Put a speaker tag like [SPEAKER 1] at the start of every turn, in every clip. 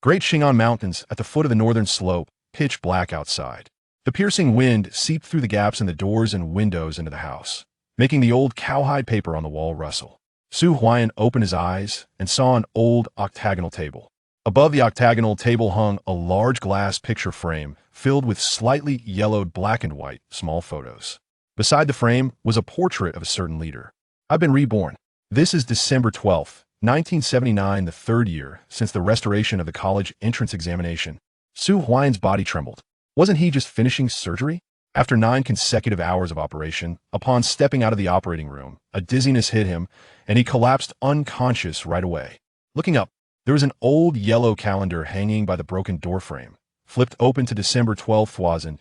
[SPEAKER 1] Great Xing'an Mountains at the foot of the northern slope, pitch black outside. The piercing wind seeped through the gaps in the doors and windows into the house, making the old cowhide paper on the wall rustle. Su Huai'an opened his eyes and saw an old octagonal table. Above the octagonal table hung a large glass picture frame filled with slightly yellowed black and white small photos. Beside the frame was a portrait of a certain leader. I've been reborn. This is December 12th, 1979, the third year since the restoration of the college entrance examination. Su Huai'an's body trembled. Wasn't he just finishing surgery? After 9 consecutive hours of operation, upon stepping out of the operating room, a dizziness hit him, and he collapsed unconscious right away. Looking up, there was an old yellow calendar hanging by the broken doorframe, flipped open to December 12th, 2000.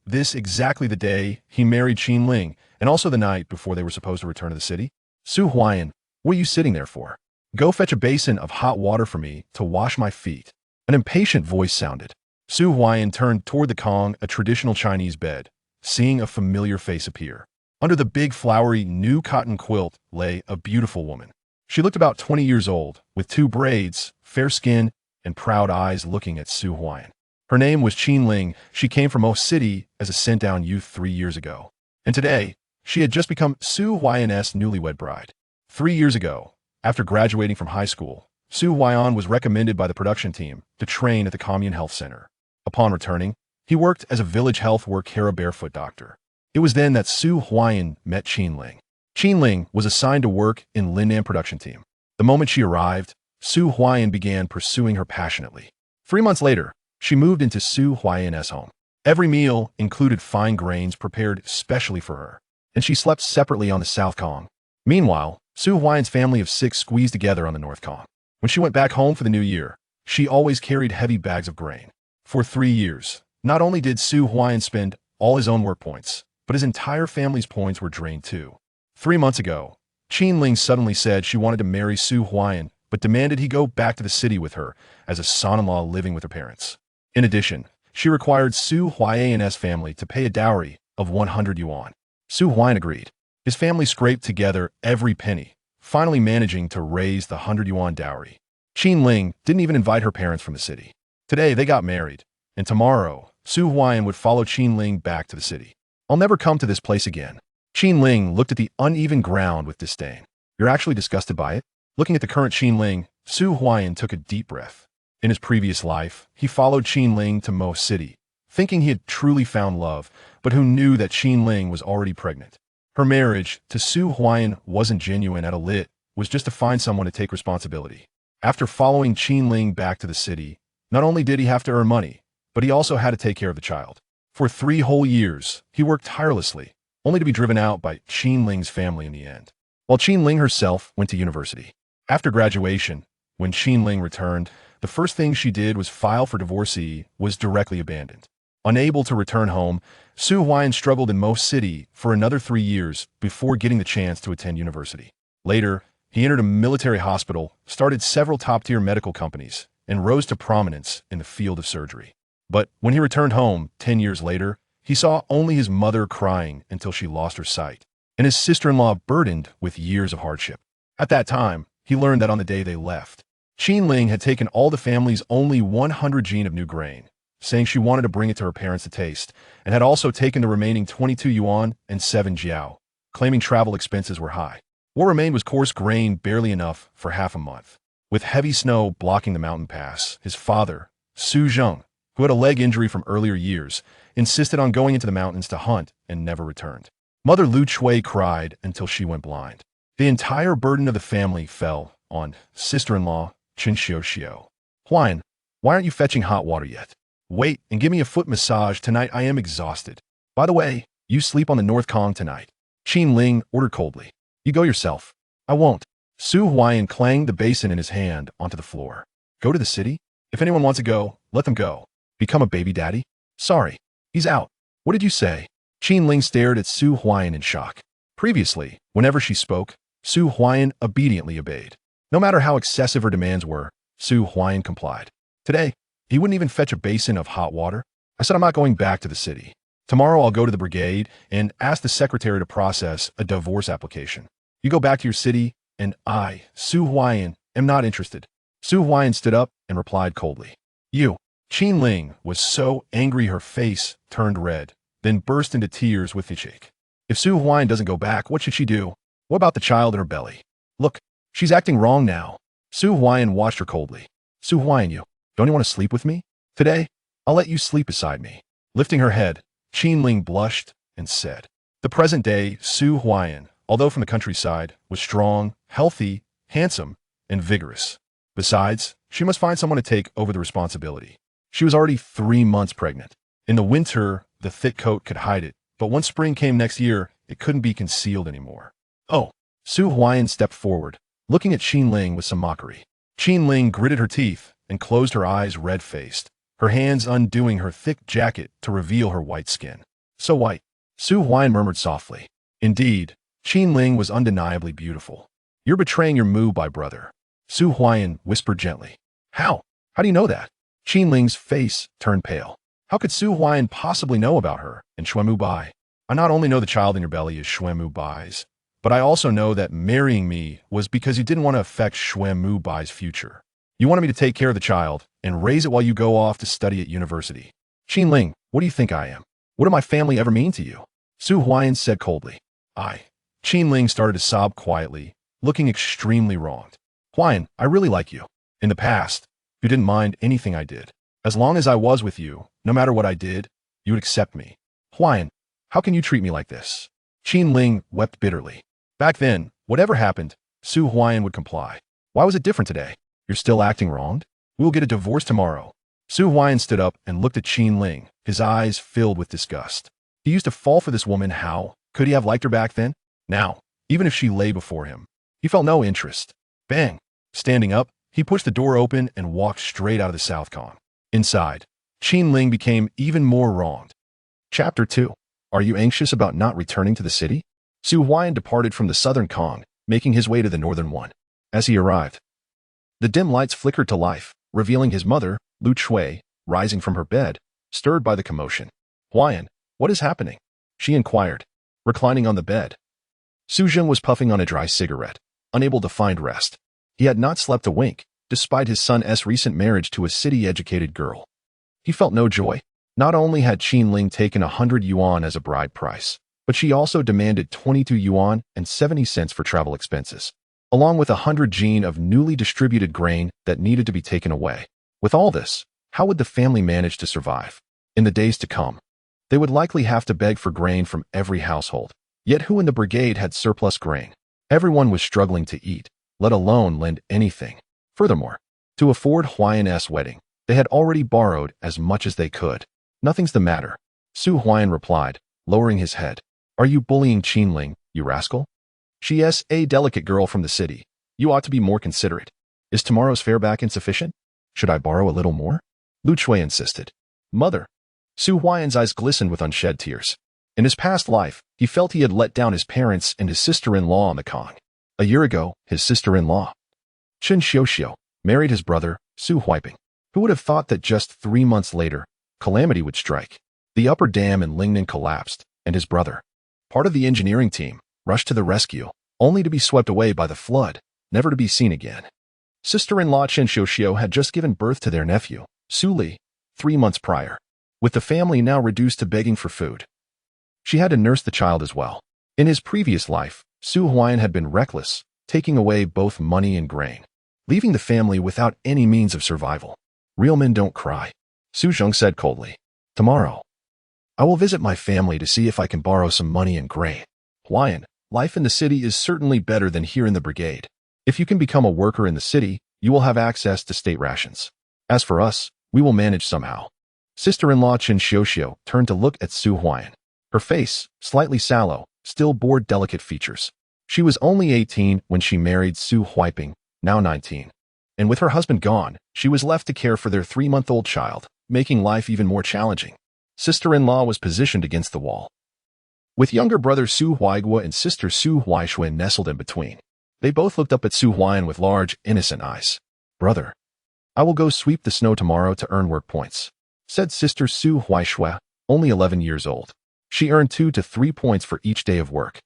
[SPEAKER 1] This exactly the day he married Qin Ling, and also the night before they were supposed to return to the city. Su Huai'an, what are you sitting there for? Go fetch a basin of hot water for me to wash my feet. An impatient voice sounded. Su Huai'an turned toward the Kong, a traditional Chinese bed, seeing a familiar face appear. Under the big flowery new cotton quilt lay a beautiful woman. She looked about 20 years old, with 2 braids, fair skin, and proud eyes looking at Su Huai'an. Her name was Qin Ling. She came from Mo City as a sent-down youth 3 years ago. And today, she had just become Su Huai'an's newlywed bride. 3 years ago, after graduating from high school, Su Huai'an was recommended by the production team to train at the Commune Health Center. Upon returning, he worked as a village health worker barefoot doctor. It was then that Su Huai'an met Qin Ling. Qin Ling was assigned to work in Linnan production team. The moment she arrived, Su Huai'an began pursuing her passionately. 3 months later, she moved into Su Huai'an's home. Every meal included fine grains prepared specially for her, and she slept separately on the South Kong. Meanwhile, Su Huai'an's family of 6 squeezed together on the North Kong. When she went back home for the new year, she always carried heavy bags of grain. For 3 years, not only did Su Huai'an spend all his own work points, but his entire family's points were drained too. 3 months ago, Qin Ling suddenly said she wanted to marry Su Huai'an, but demanded he go back to the city with her as a son-in-law living with her parents. In addition, she required Su Huai'an's family to pay a dowry of 100 yuan. Su Huai'an agreed. His family scraped together every penny, finally managing to raise the 100 yuan dowry. Qin Ling didn't even invite her parents from the city. Today, they got married, and tomorrow, Su Huai'an would follow Qin Ling back to the city. I'll never come to this place again. Qin Ling looked at the uneven ground with disdain. You're actually disgusted by it? Looking at the current Qin Ling, Su Huai'an took a deep breath. In his previous life, he followed Qin Ling to Mo City, thinking he had truly found love, but who knew that Qin Ling was already pregnant. Her marriage to Su Huai'an wasn't genuine at all. It was just to find someone to take responsibility. After following Qin Ling back to the city, not only did he have to earn money, but he also had to take care of the child. For 3 whole years, he worked tirelessly, only to be driven out by Qin Ling's family in the end. While Qin Ling herself went to university. After graduation, when Qin Ling returned, the first thing she did was file for divorcee, was directly abandoned. Unable to return home, Su Huai'an struggled in Mo City for another 3 years before getting the chance to attend university. Later, he entered a military hospital, started several top-tier medical companies, and rose to prominence in the field of surgery. But when he returned home 10 years later, he saw only his mother crying until she lost her sight, and his sister-in-law burdened with years of hardship. At that time, he learned that on the day they left, Qin Ling had taken all the family's only 100 jin of new grain, saying she wanted to bring it to her parents to taste, and had also taken the remaining 22 yuan and 7 jiao, claiming travel expenses were high. What remained was coarse grain, barely enough for half a month. With heavy snow blocking the mountain pass, his father, Su Zheng, who had a leg injury from earlier years, insisted on going into the mountains to hunt and never returned. Mother Lu Chui cried until she went blind. The entire burden of the family fell on sister-in-law Chen Xiao. Huai'an, why aren't you fetching hot water yet? Wait and give me a foot massage tonight. I am exhausted. By the way, you sleep on the North Kong tonight. Qin Ling ordered coldly. You go yourself. I won't. Su Huai'an clanged the basin in his hand onto the floor. Go to the city? If anyone wants to go, let them go. Become a baby daddy? Sorry. He's out. What did you say? Qin Ling stared at Su Huai'an in shock. Previously, whenever she spoke, Su Huai'an obediently obeyed. No matter how excessive her demands were, Su Huai'an complied. Today, he wouldn't even fetch a basin of hot water. I said I'm not going back to the city. Tomorrow I'll go to the brigade and ask the secretary to process a divorce application. You go back to your city, and I, Su Huai'an, am not interested. Su Huai'an stood up and replied coldly. You. Qin Ling was so angry her face turned red, then burst into tears with the shake. If Su Huai'an doesn't go back, what should she do? What about the child in her belly? Look, she's acting wrong now. Su Huai'an watched her coldly. Su Huai'an, don't you want to sleep with me? Today, I'll let you sleep beside me. Lifting her head, Qin Ling blushed and said. The present day Su Huai'an, although from the countryside, was strong, healthy, handsome, and vigorous. Besides, she must find someone to take over the responsibility. She was already 3 months pregnant. In the winter, the thick coat could hide it, but once spring came next year, it couldn't be concealed anymore. Oh, Su Huai'an stepped forward, looking at Qin Ling with some mockery. Qin Ling gritted her teeth and closed her eyes red-faced, her hands undoing her thick jacket to reveal her white skin. So white, Su Huai'an murmured softly. Indeed, Qin Ling was undeniably beautiful. You're betraying your mu bai brother. Su Huai'an whispered gently. How? How do you know that? Qin Ling's face turned pale. How could Su Huai'an possibly know about her and Xuemu Bai? I not only know the child in your belly is Xuemu Bai's, but I also know that marrying me was because you didn't want to affect Xuemu Bai's future. You wanted me to take care of the child and raise it while you go off to study at university. Qin Ling, what do you think I am? What did my family ever mean to you? Su Huai'an said coldly. Qin Ling started to sob quietly, looking extremely wronged. Huai'an, I really like you. In the past, you didn't mind anything I did. As long as I was with you, no matter what I did, you would accept me. Huai'an, how can you treat me like this? Qin Ling wept bitterly. Back then, whatever happened, Su Huai'an would comply. Why was it different today? You're still acting wronged? We will get a divorce tomorrow. Su Huai'an stood up and looked at Qin Ling, his eyes filled with disgust. He used to fall for this woman. How could he have liked her back then? Now, even if she lay before him, he felt no interest. Bang! Standing up, he pushed the door open and walked straight out of the South Kong. Inside, Qin Ling became even more wronged. Chapter 2. Are you anxious about not returning to the city? Su Huai'an departed from the southern Kong, making his way to the northern one. As he arrived, the dim lights flickered to life, revealing his mother, Lu Chui, rising from her bed, stirred by the commotion. Huai'an, what is happening? She inquired, reclining on the bed. Su Zheng was puffing on a dry cigarette, unable to find rest. He had not slept a wink, despite his son's recent marriage to a city-educated girl. He felt no joy. Not only had Qin Ling taken 100 yuan as a bride price, but she also demanded 22 yuan and 70 cents for travel expenses, along with 100 jin of newly distributed grain that needed to be taken away. With all this, how would the family manage to survive? In the days to come, they would likely have to beg for grain from every household. Yet who in the brigade had surplus grain? Everyone was struggling to eat, let alone lend anything. Furthermore, to afford Huai'an's wedding, they had already borrowed as much as they could. Nothing's the matter, Su Huai'an replied, lowering his head. Are you bullying Qin Ling, you rascal? She is a delicate girl from the city. You ought to be more considerate. Is tomorrow's fare back insufficient? Should I borrow a little more? Lu Chui insisted. Mother. Su Huai'an's eyes glistened with unshed tears. In his past life, he felt he had let down his parents and his sister-in-law on the Kong. A year ago, his sister-in-law, Chen Xiuxiu, married his brother, Su Huaiping. Who would have thought that just 3 months later, calamity would strike? The upper dam in Lingnan collapsed, and his brother, part of the engineering team, rushed to the rescue, only to be swept away by the flood, never to be seen again. Sister-in-law Chen Xiuxiu had just given birth to their nephew, Su Li, 3 months prior, with the family now reduced to begging for food. She had to nurse the child as well. In his previous life, Su Huai'an had been reckless, taking away both money and grain, leaving the family without any means of survival. Real men don't cry, Su Zheng said coldly. Tomorrow, I will visit my family to see if I can borrow some money and grain. Huai'an, life in the city is certainly better than here in the brigade. If you can become a worker in the city, you will have access to state rations. As for us, we will manage somehow. Sister-in-law Chen Xiuxiu turned to look at Su Huai'an. Her face, slightly sallow, still bore delicate features. She was only 18 when she married Su Huaiping, now 19. And with her husband gone, she was left to care for their 3-month-old child, making life even more challenging. Sister-in-law was positioned against the wall, with younger brother Su Huaiguo and sister Su Huaixuan nestled in between. They both looked up at Su Huai'an with large, innocent eyes. Brother, I will go sweep the snow tomorrow to earn work points, said sister Su Huaixue, only 11 years old. She earned 2 to 3 points for each day of work.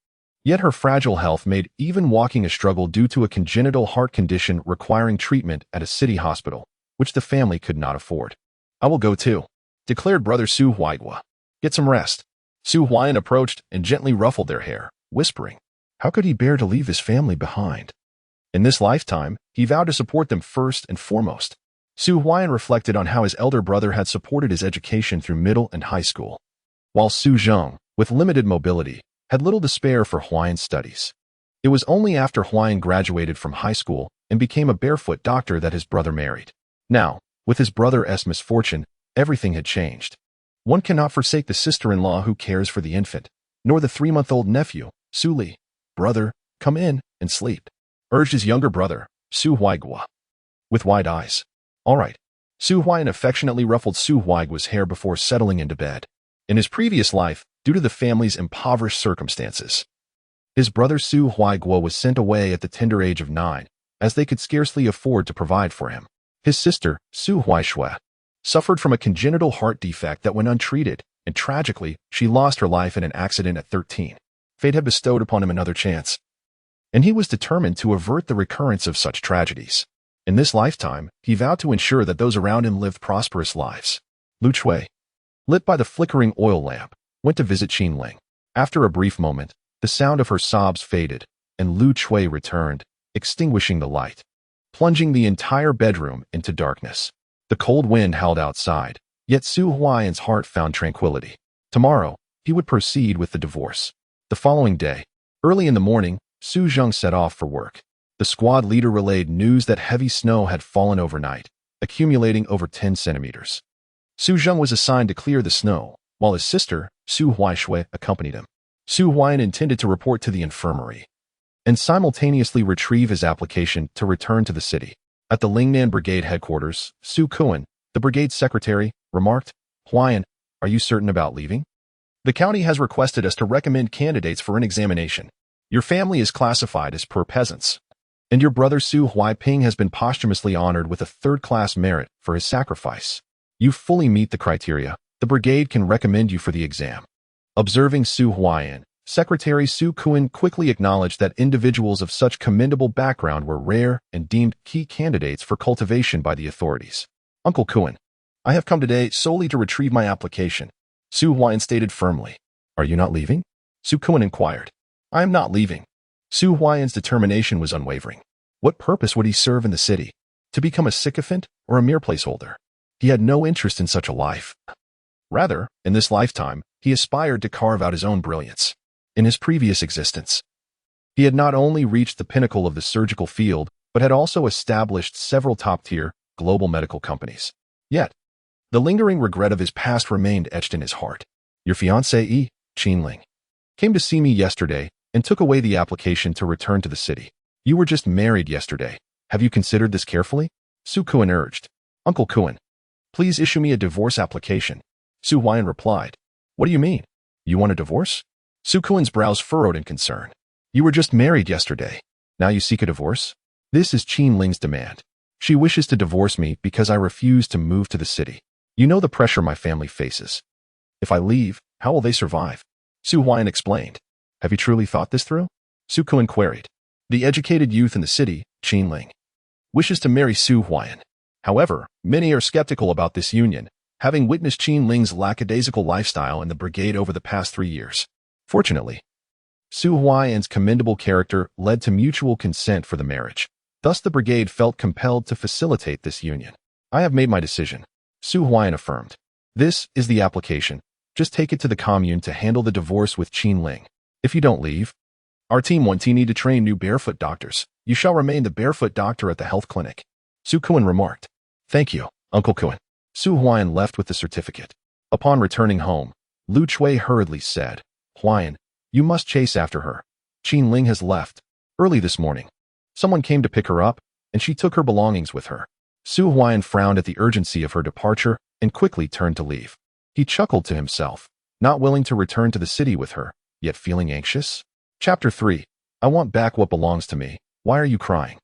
[SPEAKER 1] Yet her fragile health made even walking a struggle due to a congenital heart condition requiring treatment at a city hospital, which the family could not afford. "I will go too," declared brother Su Huai'an. "Get some rest." Su Huai'an approached and gently ruffled their hair, whispering, how could he bear to leave his family behind? In this lifetime, he vowed to support them first and foremost. Su Huai'an reflected on how his elder brother had supported his education through middle and high school, while Su Zheng, with limited mobility, had little to spare for Huai'an's studies. It was only after Huai'an graduated from high school and became a barefoot doctor that his brother married. Now, with his brother's misfortune, everything had changed. One cannot forsake the sister-in-law who cares for the infant, nor the 3-month-old nephew, Su Li. "Brother, come in and sleep," urged his younger brother, Su Huai'an, with wide eyes. "All right." Su Huai'an affectionately ruffled Su Huai'an's hair before settling into bed. In his previous life, due to the family's impoverished circumstances, his brother Su Huai'an was sent away at the tender age of 9, as they could scarcely afford to provide for him. His sister, Su Huaishui, suffered from a congenital heart defect that went untreated, and tragically, she lost her life in an accident at 13. Fate had bestowed upon him another chance, and he was determined to avert the recurrence of such tragedies. In this lifetime, he vowed to ensure that those around him lived prosperous lives. Lu Chui, lit by the flickering oil lamp, went to visit Qin Ling. After a brief moment, the sound of her sobs faded, and Lu Chui returned, extinguishing the light, plunging the entire bedroom into darkness. The cold wind howled outside, yet Su Huai'an's heart found tranquility. Tomorrow, he would proceed with the divorce. The following day, early in the morning, Su Zheng set off for work. The squad leader relayed news that heavy snow had fallen overnight, accumulating over 10 centimeters. Su Zheng was assigned to clear the snow, while his sister, Su Huaishui, accompanied him. Su Huai'an intended to report to the infirmary and simultaneously retrieve his application to return to the city. At the Lingnan Brigade headquarters, Su Kuan, the brigade secretary, remarked, "Huai'an, are you certain about leaving? The county has requested us to recommend candidates for an examination. Your family is classified as poor peasants, and your brother Su Huaiping has been posthumously honored with a third-class merit for his sacrifice. You fully meet the criteria. The brigade can recommend you for the exam." Observing Su Huai'an, Secretary Su Kuan quickly acknowledged that individuals of such commendable background were rare and deemed key candidates for cultivation by the authorities. "Uncle Kuan, I have come today solely to retrieve my application," Su Huai'an stated firmly. "Are you not leaving?" Su Kuan inquired. "I am not leaving." Su Huai'an's determination was unwavering. What purpose would he serve in the city? To become a sycophant or a mere placeholder? He had no interest in such a life. Rather, in this lifetime, he aspired to carve out his own brilliance. In his previous existence, he had not only reached the pinnacle of the surgical field, but had also established several top-tier, global medical companies. Yet, the lingering regret of his past remained etched in his heart. "Your fiancée, Qin Ling, came to see me yesterday and took away the application to return to the city. You were just married yesterday. Have you considered this carefully?" Su Kuan urged. "Uncle Kuan, please issue me a divorce application." Su Huai'an replied. "What do you mean? You want a divorce?" Su Kuan's brows furrowed in concern. "You were just married yesterday. Now you seek a divorce?" "This is Qin Ling's demand. She wishes to divorce me because I refuse to move to the city. You know the pressure my family faces. If I leave, how will they survive?" Su Huai'an explained. "Have you truly thought this through?" Su Kuan queried. The educated youth in the city, Qin Ling, wishes to marry Su Huai'an. However, many are skeptical about this union, having witnessed Qin Ling's lackadaisical lifestyle in the brigade over the past 3 years. Fortunately, Su Huai'an's commendable character led to mutual consent for the marriage. Thus the brigade felt compelled to facilitate this union. "I have made my decision," Su Huai'an affirmed. "This is the application. Just take it to the commune to handle the divorce with Qin Ling. If you don't leave, our team won't need to train new barefoot doctors. You shall remain the barefoot doctor at the health clinic." Su Kuan remarked. "Thank you, Uncle Kuan." Su Huai'an left with the certificate. Upon returning home, Lu Chui hurriedly said, "Huai'an, you must chase after her. Qin Ling has left. Early this morning, someone came to pick her up, and she took her belongings with her." Su Huai'an frowned at the urgency of her departure and quickly turned to leave. He chuckled to himself, not willing to return to the city with her, yet feeling anxious. Chapter 3. I want back what belongs to me. Why are you crying?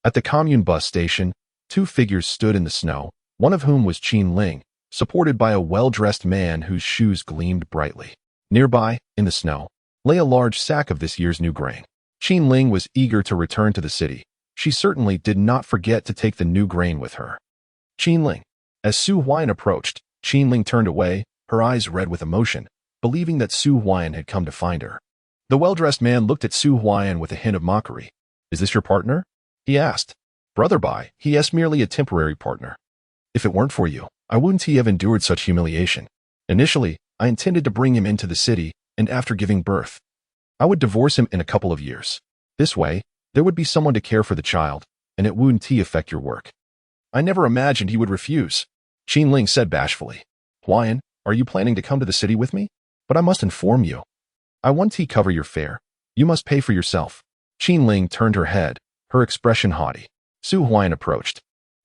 [SPEAKER 1] At the commune bus station, 2 figures stood in the snow, one of whom was Qin Ling, supported by a well-dressed man whose shoes gleamed brightly. Nearby, in the snow, lay a large sack of this year's new grain. Qin Ling was eager to return to the city. She certainly did not forget to take the new grain with her. Qin Ling. As Su Huai'an approached, Qin Ling turned away, her eyes red with emotion, believing that Su Huai'an had come to find her. The well-dressed man looked at Su Huai'an with a hint of mockery. "Is this your partner?" he asked. "Brother Bai, he is merely a temporary partner. If it weren't for you, I wouldn't have endured such humiliation. Initially, I intended to bring him into the city, and after giving birth, I would divorce him in a couple of years. This way, there would be someone to care for the child, and it wouldn't affect your work." "I never imagined he would refuse," Qin Ling said bashfully. "Huai'an, are you planning to come to the city with me? But I must inform you. I won't cover your fare. You must pay for yourself." Qin Ling turned her head, her expression haughty. Su Huai'an approached,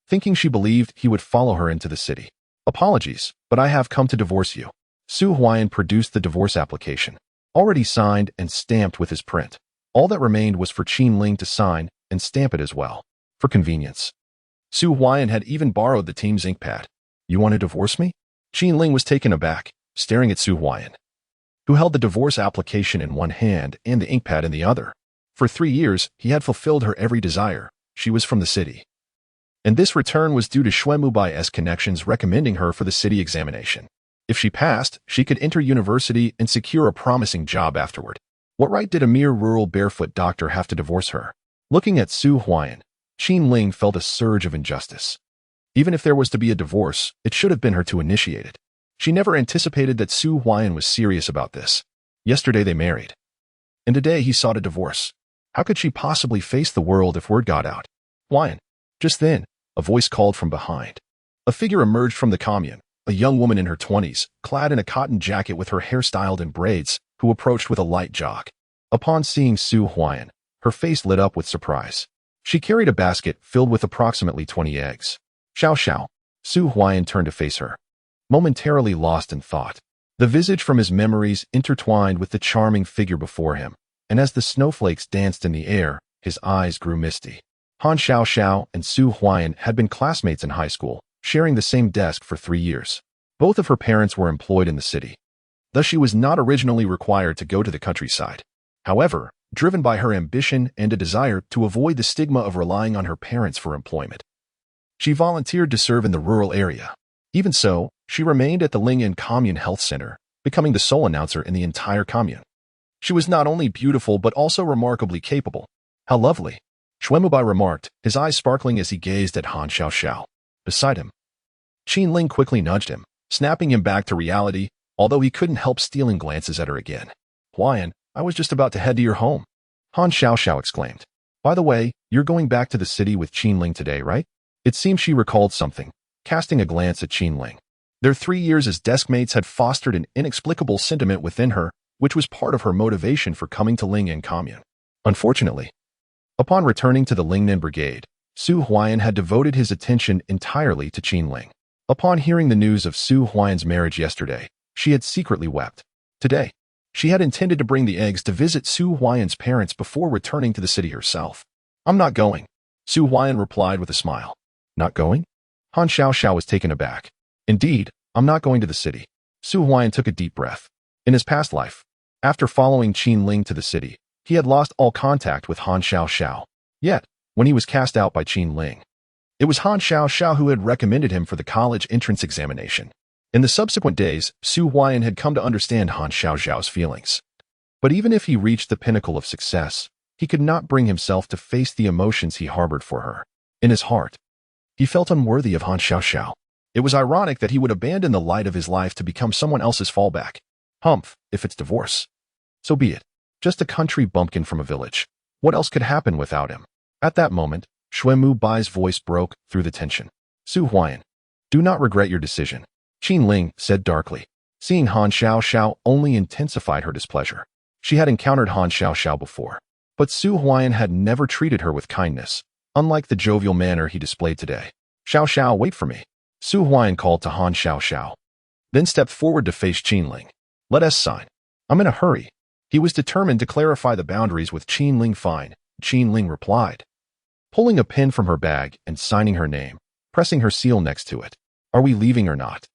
[SPEAKER 1] thinking she believed he would follow her into the city. "Apologies, but I have come to divorce you." Su Huai'an produced the divorce application, already signed and stamped with his print. All that remained was for Qin Ling to sign and stamp it as well, for convenience. Su Huai'an had even borrowed the team's ink pad. "You want to divorce me?" Qin Ling was taken aback, staring at Su Huai'an, who held the divorce application in one hand and the ink pad in the other. For 3 years, he had fulfilled her every desire. She was from the city. And this return was due to Xuemubai's connections recommending her for the city examination. If she passed, she could enter university and secure a promising job afterward. What right did a mere rural barefoot doctor have to divorce her? Looking at Su Huai'an, Qin Ling felt a surge of injustice. Even if there was to be a divorce, it should have been her to initiate it. She never anticipated that Su Huai'an was serious about this. Yesterday they married, and today he sought a divorce. How could she possibly face the world if word got out? "Huai'an." Just then, a voice called from behind. A figure emerged from the commune, a young woman in her 20s, clad in a cotton jacket with her hair styled in braids, who approached with a light jog. Upon seeing Su Huai'an, her face lit up with surprise. She carried a basket filled with approximately 20 eggs. "Xiao Xiao." Su Huai'an turned to face her, momentarily lost in thought. The visage from his memories intertwined with the charming figure before him, and as the snowflakes danced in the air, his eyes grew misty. Han Xiao Xiao and Su Huai'an had been classmates in high school, sharing the same desk for 3 years. Both of her parents were employed in the city. Thus she was not originally required to go to the countryside. However, driven by her ambition and a desire to avoid the stigma of relying on her parents for employment, she volunteered to serve in the rural area. Even so, she remained at the Lingyan Commune Health Center, becoming the sole announcer in the entire commune. She was not only beautiful but also remarkably capable. "How lovely," Xuemubai remarked, his eyes sparkling as he gazed at Han Xiao Xiao. Beside him, Qin Ling quickly nudged him, snapping him back to reality, although he couldn't help stealing glances at her again. "Huai'an, I was just about to head to your home," Han Xiao Xiao exclaimed. "By the way, you're going back to the city with Qin Ling today, right?" It seemed she recalled something, casting a glance at Qin Ling. Their 3 years as deskmates had fostered an inexplicable sentiment within her, which was part of her motivation for coming to Lingyan Commune. Unfortunately, upon returning to the Lingnan Brigade, Su Huai'an had devoted his attention entirely to Qin Ling. Upon hearing the news of Su Huai'an's marriage yesterday, she had secretly wept. Today, she had intended to bring the eggs to visit Su Huai'an's parents before returning to the city herself. "I'm not going," Su Huai'an replied with a smile. "Not going?" Han Xiao Xiao was taken aback. "Indeed, I'm not going to the city." Su Huai'an took a deep breath. In his past life, after following Qin Ling to the city, he had lost all contact with Han Xiao Xiao. Yet, when he was cast out by Qin Ling, it was Han Xiao Xiao who had recommended him for the college entrance examination. In the subsequent days, Su Huai'an had come to understand Han Xiao Xiao's feelings. But even if he reached the pinnacle of success, he could not bring himself to face the emotions he harbored for her. In his heart, he felt unworthy of Han Xiao Xiao. It was ironic that he would abandon the light of his life to become someone else's fallback. Humph, if it's divorce, so be it. Just a country bumpkin from a village. What else could happen without him? At that moment, Xuemubai's voice broke through the tension. "Su Huai'an, do not regret your decision," Qin Ling said darkly. Seeing Han Xiao Xiao only intensified her displeasure. She had encountered Han Xiao Xiao before, but Su Huai'an had never treated her with kindness, unlike the jovial manner he displayed today. "Xiao Xiao, wait for me," Su Huai'an called to Han Xiao Xiao, then stepped forward to face Qin Ling. "Let us sign. I'm in a hurry." He was determined to clarify the boundaries with Qin Ling. "Fine," Qin Ling replied, pulling a pen from her bag and signing her name, pressing her seal next to it. "Are we leaving or not?"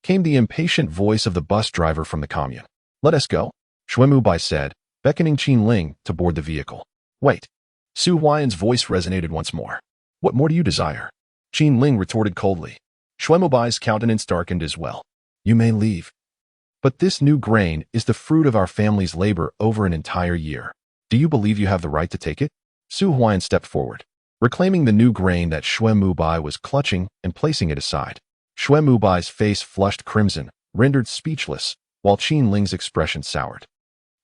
[SPEAKER 1] came the impatient voice of the bus driver from the commune. "Let us go," Xuemubai said, beckoning Qin Ling to board the vehicle. Wait. Su Huai'an's voice resonated once more. What more do you desire? Qin Ling retorted coldly. Xuemubai's countenance darkened as well. You may leave. But this new grain is the fruit of our family's labor over an entire year. Do you believe you have the right to take it? Su Huai'an stepped forward, reclaiming the new grain that Xuemubai was clutching and placing it aside. Xuemubai's face flushed crimson, rendered speechless, while Qin Ling's expression soured.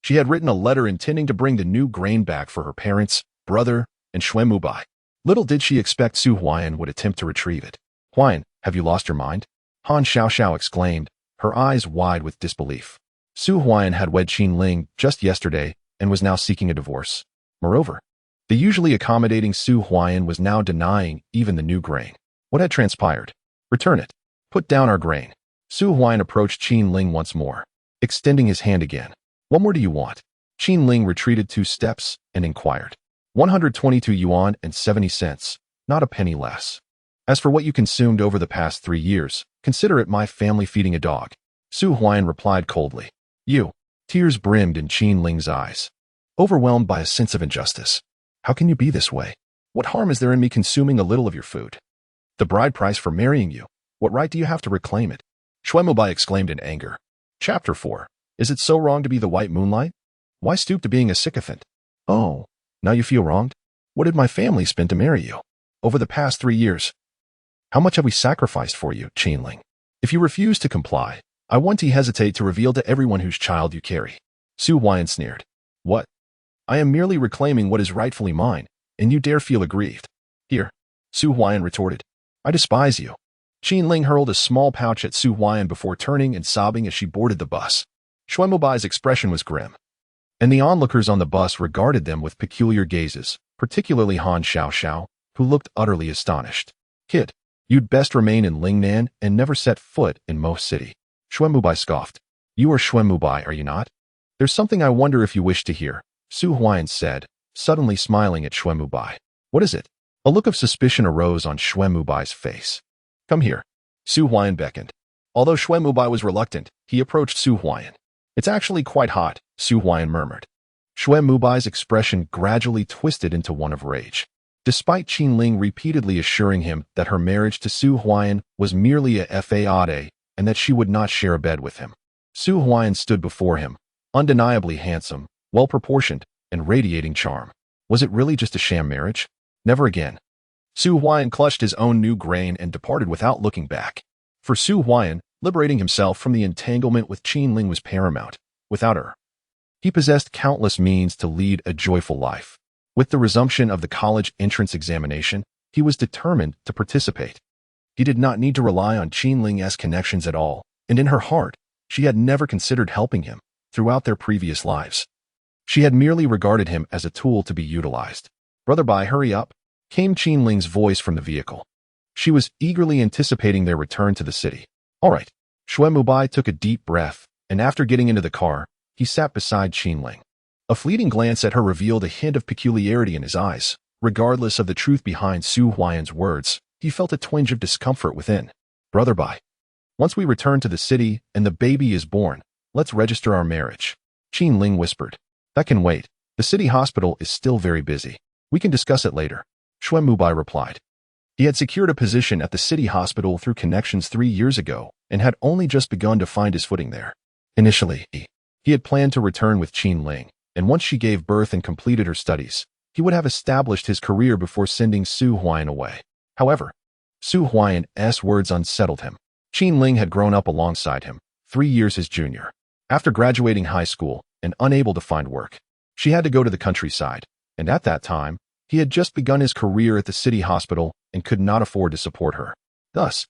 [SPEAKER 1] She had written a letter intending to bring the new grain back for her parents, brother, and Xuemubai. Little did she expect Su Huai'an would attempt to retrieve it. Huai'an, have you lost your mind? Han Xiaoxiao exclaimed, her eyes wide with disbelief. Su Huai'an had wed Qin Ling just yesterday and was now seeking a divorce. Moreover, the usually accommodating Su Huai'an was now denying even the new grain. What had transpired? Return it. Put down our grain. Su Huai'an approached Qin Ling once more, extending his hand again. What more do you want? Qin Ling retreated 2 steps and inquired. 122 yuan and 70 cents, not a penny less. As for what you consumed over the past 3 years, consider it my family feeding a dog. Su Huai'an replied coldly. You. Tears brimmed in Qin Ling's eyes, overwhelmed by a sense of injustice. How can you be this way? What harm is there in me consuming a little of your food? The bride price for marrying you. What right do you have to reclaim it? Xuemubai exclaimed in anger. Chapter 4. Is it so wrong to be the white moonlight? Why stoop to being a sycophant? Oh, now you feel wronged? What did my family spend to marry you? Over the past 3 years. How much have we sacrificed for you, Qin Ling? If you refuse to comply, I won't hesitate to reveal to everyone whose child you carry. Su Huai'an sneered. What? I am merely reclaiming what is rightfully mine, and you dare feel aggrieved. Here, Su Huai'an retorted. I despise you. Qin Ling hurled a small pouch at Su Huai'an before turning and sobbing as she boarded the bus. Xuemubai's expression was grim, and the onlookers on the bus regarded them with peculiar gazes, particularly Han Xiaoxiao, who looked utterly astonished. Kid, you'd best remain in Lingnan and never set foot in Mo City. Xuemubai scoffed. You are Xuemubai, are you not? There's something I wonder if you wish to hear, Su Huai'an said, suddenly smiling at Xuemubai. What is it? A look of suspicion arose on Xuemubai's face. Come here. Su Huai'an beckoned. Although Xuemubai was reluctant, he approached Su Huai'an. It's actually quite hot, Su Huai'an murmured. Xuemubai's expression gradually twisted into one of rage. Despite Qin Ling repeatedly assuring him that her marriage to Su Huai'an was merely a fade and that she would not share a bed with him, Su Huai'an stood before him, undeniably handsome, well-proportioned, and radiating charm. Was it really just a sham marriage? Never again. Su Huai'an clutched his own new grain and departed without looking back. For Su Huai'an, liberating himself from the entanglement with Qin Ling was paramount. Without her, he possessed countless means to lead a joyful life. With the resumption of the college entrance examination, he was determined to participate. He did not need to rely on Qin Ling's connections at all, and in her heart, she had never considered helping him throughout their previous lives. She had merely regarded him as a tool to be utilized. Brother Bai, hurry up, came Qin Ling's voice from the vehicle. She was eagerly anticipating their return to the city. All right. Xuemubai took a deep breath, and after getting into the car, he sat beside Qin Ling. A fleeting glance at her revealed a hint of peculiarity in his eyes. Regardless of the truth behind Su Huai'an's words, he felt a twinge of discomfort within. Brother Bai, once we return to the city and the baby is born, let's register our marriage. Qin Ling whispered. That can wait. The city hospital is still very busy. We can discuss it later. Xuemubai replied. He had secured a position at the city hospital through connections 3 years ago and had only just begun to find his footing there. Initially, he had planned to return with Qin Ling, and once she gave birth and completed her studies, he would have established his career before sending Su Huai'an away. However, Su Huai'an's words unsettled him. Qin Ling had grown up alongside him, 3 years his junior. After graduating high school and unable to find work, she had to go to the countryside, and at that time, he had just begun his career at the city hospital and could not afford to support her. Thus,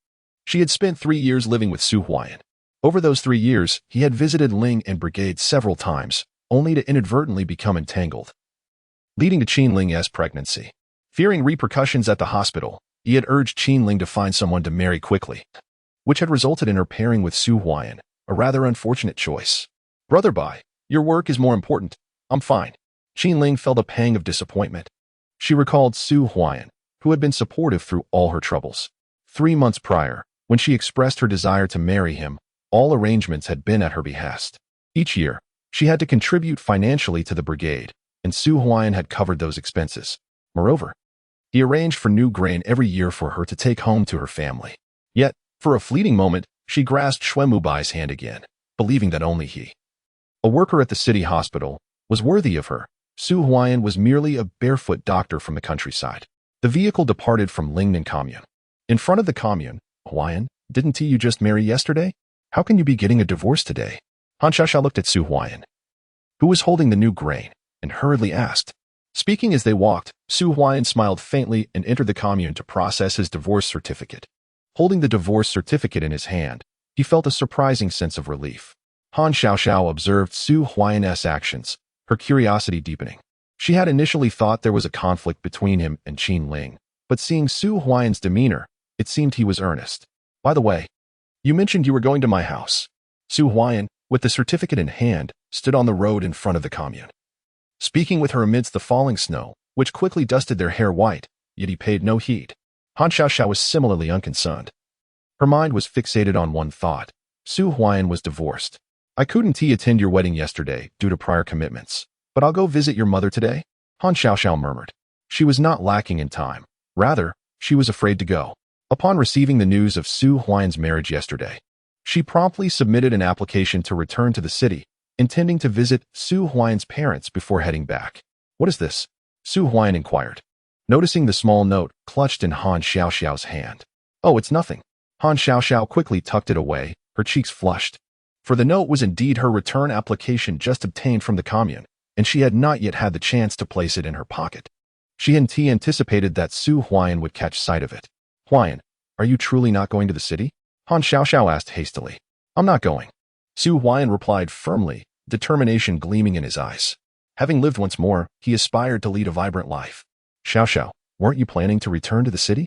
[SPEAKER 1] she had spent 3 years living with Su Huai'an. Over those 3 years, he had visited Ling and Brigade several times, only to inadvertently become entangled, leading to Qin Ling's pregnancy. Fearing repercussions at the hospital, he had urged Qin Ling to find someone to marry quickly, which had resulted in her pairing with Su Huai'an, a rather unfortunate choice. Brother Bai, your work is more important. I'm fine. Qin Ling felt a pang of disappointment. She recalled Su Huai'an, who had been supportive through all her troubles. 3 months prior, when she expressed her desire to marry him, all arrangements had been at her behest. Each year, She had to contribute financially to the brigade, and Su Huai'an had covered those expenses. Moreover, he arranged for new grain every year for her to take home to her family. Yet, for a fleeting moment, she grasped Xue Mubai's hand again, believing that only he, a worker at the city hospital, was worthy of her. Su Huai'an was merely a barefoot doctor from the countryside. The vehicle departed from Lingnan commune. In front of the commune, Huai'an, didn't you just marry yesterday? How can you be getting a divorce today? Han Xiaoxiao looked at Su Huai'an, who was holding the new grain, and hurriedly asked. Speaking as they walked, Su Huai'an smiled faintly and entered the commune to process his divorce certificate. Holding the divorce certificate in his hand, he felt a surprising sense of relief. Han Xiaoxiao observed Su Huai'an's actions, her curiosity deepening. She had initially thought there was a conflict between him and Qin Ling, but seeing Su Huai'an's demeanor, it seemed he was earnest. By the way, you mentioned you were going to my house. Su Huai'an, with the certificate in hand, stood on the road in front of the commune, speaking with her amidst the falling snow, which quickly dusted their hair white, yet he paid no heed. Han Xiaoxiao was similarly unconcerned. Her mind was fixated on one thought. Su Huai'an was divorced. I couldn't attend your wedding yesterday due to prior commitments, but I'll go visit your mother today, Han Xiaoxiao murmured. She was not lacking in time. Rather, she was afraid to go. Upon receiving the news of Su Huai'an's marriage yesterday, she promptly submitted an application to return to the city, intending to visit Su Huai'an's parents before heading back. What is this? Su Huai'an inquired, noticing the small note clutched in Han Xiaoxiao's hand. Oh, it's nothing. Han Xiaoxiao quickly tucked it away, her cheeks flushed. For the note was indeed her return application just obtained from the commune, and she had not yet had the chance to place it in her pocket. She had anticipated that Su Huai'an would catch sight of it. Huai'an, are you truly not going to the city? Han Xiaoxiao asked hastily. I'm not going. Su Huai'an replied firmly, determination gleaming in his eyes. Having lived once more, he aspired to lead a vibrant life. Xiaoxiao, weren't you planning to return to the city?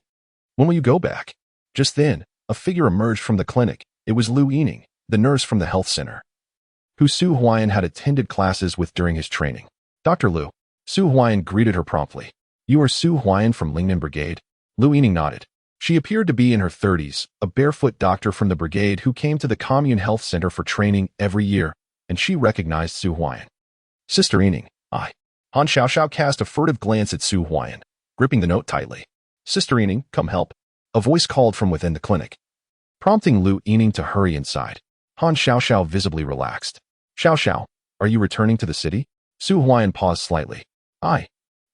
[SPEAKER 1] When will you go back? Just then, a figure emerged from the clinic. It was Lu Yining, the nurse from the health center, who Su Huai'an had attended classes with during his training. Dr. Lu. Su Huai'an greeted her promptly. You are Su Huai'an from Lingnan Brigade? Lu Yining nodded. She appeared to be in her 30s, a barefoot doctor from the brigade who came to the commune health center for training every year, and she recognized Su Huai'an. Sister Yining, I. Han Xiaoxiao cast a furtive glance at Su Huai'an, gripping the note tightly. Sister Yining, come help. A voice called from within the clinic, prompting Lu Yining to hurry inside. Han Xiaoxiao visibly relaxed. Xiaoxiao, are you returning to the city? Su Huai'an paused slightly. I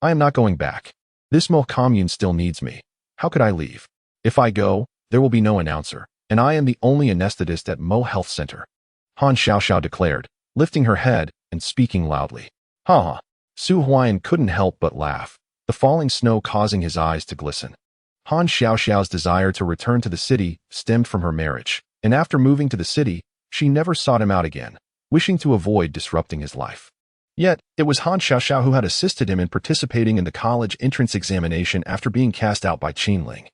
[SPEAKER 1] am not going back. This Mo commune still needs me. How could I leave? If I go, there will be no announcer, and I am the only anesthetist at Mo Health Center. Han Xiaoxiao declared, lifting her head and speaking loudly. Ha ha. Su Huai'an couldn't help but laugh, the falling snow causing his eyes to glisten. Han Xiaoxiao's desire to return to the city stemmed from her marriage, and after moving to the city, she never sought him out again, wishing to avoid disrupting his life. Yet, it was Han Xiaoxiao who had assisted him in participating in the college entrance examination after being cast out by Qin Ling,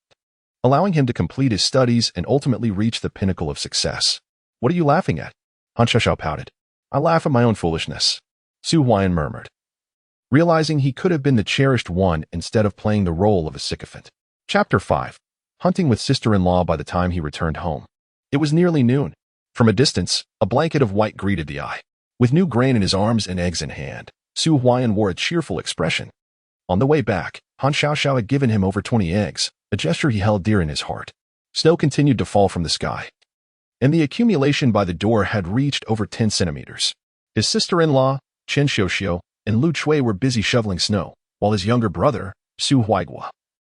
[SPEAKER 1] allowing him to complete his studies and ultimately reach the pinnacle of success. What are you laughing at? Han Xiaoxiao pouted. I laugh at my own foolishness. Su Huai'an murmured, realizing he could have been the cherished one instead of playing the role of a sycophant. Chapter 5. Hunting with sister-in-law. By the time he returned home, it was nearly noon. From a distance, a blanket of white greeted the eye. With new grain in his arms and eggs in hand, Su Huai'an wore a cheerful expression. On the way back, Han Xiaoxiao had given him over 20 eggs, a gesture he held dear in his heart. Snow continued to fall from the sky, and the accumulation by the door had reached over 10 centimeters. His sister-in-law, Chen Xiuxiu, and Lu Chui were busy shoveling snow, while his younger brother, Su Huaigua,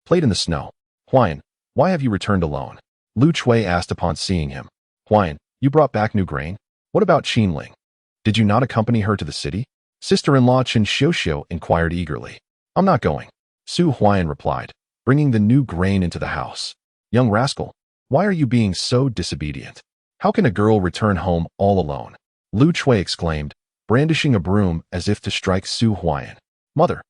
[SPEAKER 1] played in the snow. Huai'an, why have you returned alone? Lu Chui asked upon seeing him. Huai'an, you brought back new grain? What about Qin Ling? Did you not accompany her to the city? Sister-in-law Chen Xiuxiu inquired eagerly. I'm not going. Su Huai'an replied, bringing the new grain into the house. Young rascal, why are you being so disobedient? How can a girl return home all alone? Lu Chui exclaimed, brandishing a broom as if to strike Su Huai'an. Mother,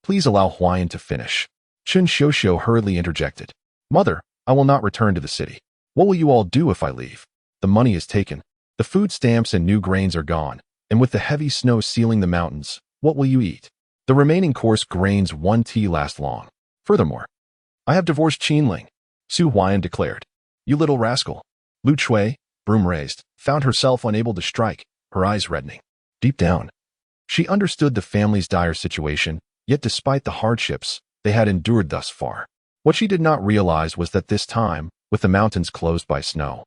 [SPEAKER 1] please allow Huai'an to finish. Chen Xiuxiu hurriedly interjected. Mother, I will not return to the city. What will you all do if I leave? The money is taken. The food stamps and new grains are gone, and with the heavy snow sealing the mountains, what will you eat? The remaining coarse grains won't last long. Furthermore, I have divorced Qin Ling, Su Huai'an declared. You little rascal. Lu Chui, broom raised, found herself unable to strike, her eyes reddening. Deep down, she understood the family's dire situation, yet despite the hardships they had endured thus far, what she did not realize was that this time, with the mountains closed by snow,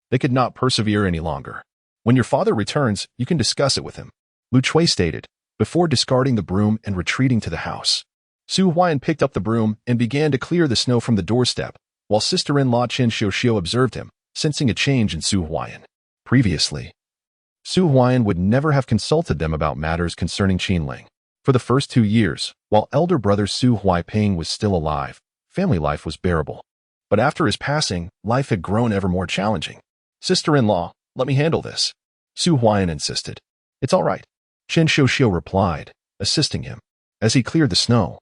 [SPEAKER 1] they could not persevere any longer. When your father returns, you can discuss it with him, Lu Chui stated, before discarding the broom and retreating to the house. Su Huai'an picked up the broom and began to clear the snow from the doorstep, while sister-in-law Qin Xiuxiu observed him, sensing a change in Su Huai'an. Previously, Su Huai'an would never have consulted them about matters concerning Qin Ling. For the first 2 years, while elder brother Su Huaiping was still alive, family life was bearable. But after his passing, life had grown ever more challenging. Sister-in-law, let me handle this, Su Huai'an insisted. It's all right, Qin Xiuxiu replied, assisting him. As he cleared the snow,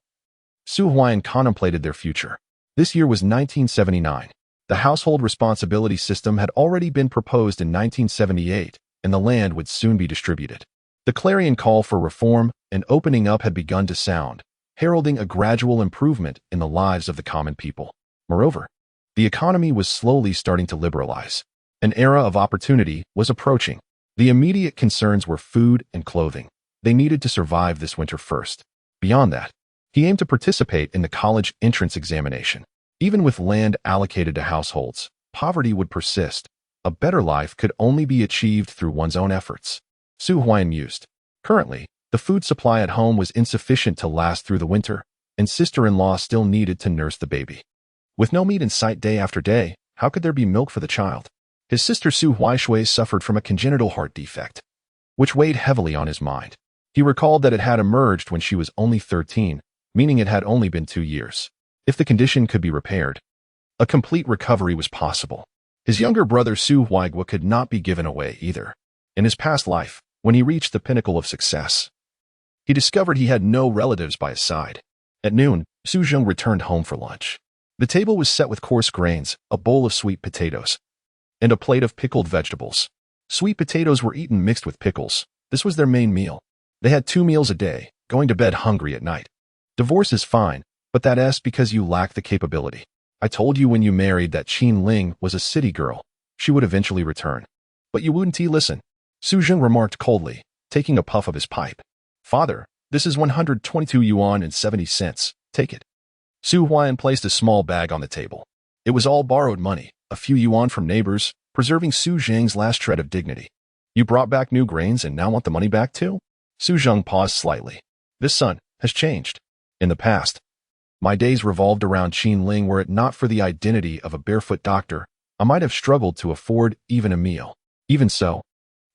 [SPEAKER 1] Su Huai'an contemplated their future. This year was 1979. The household responsibility system had already been proposed in 1978, and the land would soon be distributed. The clarion call for reform and opening up had begun to sound, heralding a gradual improvement in the lives of the common people. Moreover, the economy was slowly starting to liberalize. An era of opportunity was approaching. The immediate concerns were food and clothing. They needed to survive this winter first. Beyond that, he aimed to participate in the college entrance examination. Even with land allocated to households, poverty would persist. A better life could only be achieved through one's own efforts. Su Huai'an mused. Currently, the food supply at home was insufficient to last through the winter, and sister-in-law still needed to nurse the baby. With no meat in sight day after day, how could there be milk for the child? His sister Su Huaishui suffered from a congenital heart defect, which weighed heavily on his mind. He recalled that it had emerged when she was only 13, meaning it had only been 2 years. If the condition could be repaired, a complete recovery was possible. His younger brother Su Huaigua could not be given away either. In his past life, when he reached the pinnacle of success, he discovered he had no relatives by his side. At noon, Su Zheng returned home for lunch. The table was set with coarse grains, a bowl of sweet potatoes, and a plate of pickled vegetables. Sweet potatoes were eaten mixed with pickles. This was their main meal. They had 2 meals a day, going to bed hungry at night. Divorce is fine, but that's because you lack the capability. I told you when you married that Qin Ling was a city girl. She would eventually return. But you wouldn't listen, Su Zheng remarked coldly, taking a puff of his pipe. Father, this is 122 yuan and 70 cents. Take it. Su Huai'an placed a small bag on the table. It was all borrowed money, a few yuan from neighbors, preserving Su Zheng's last shred of dignity. You brought back new grains and now want the money back too? Su Zheng paused slightly. This son has changed. In the past, my days revolved around Qin Ling. Were it not for the identity of a barefoot doctor, I might have struggled to afford even a meal. Even so,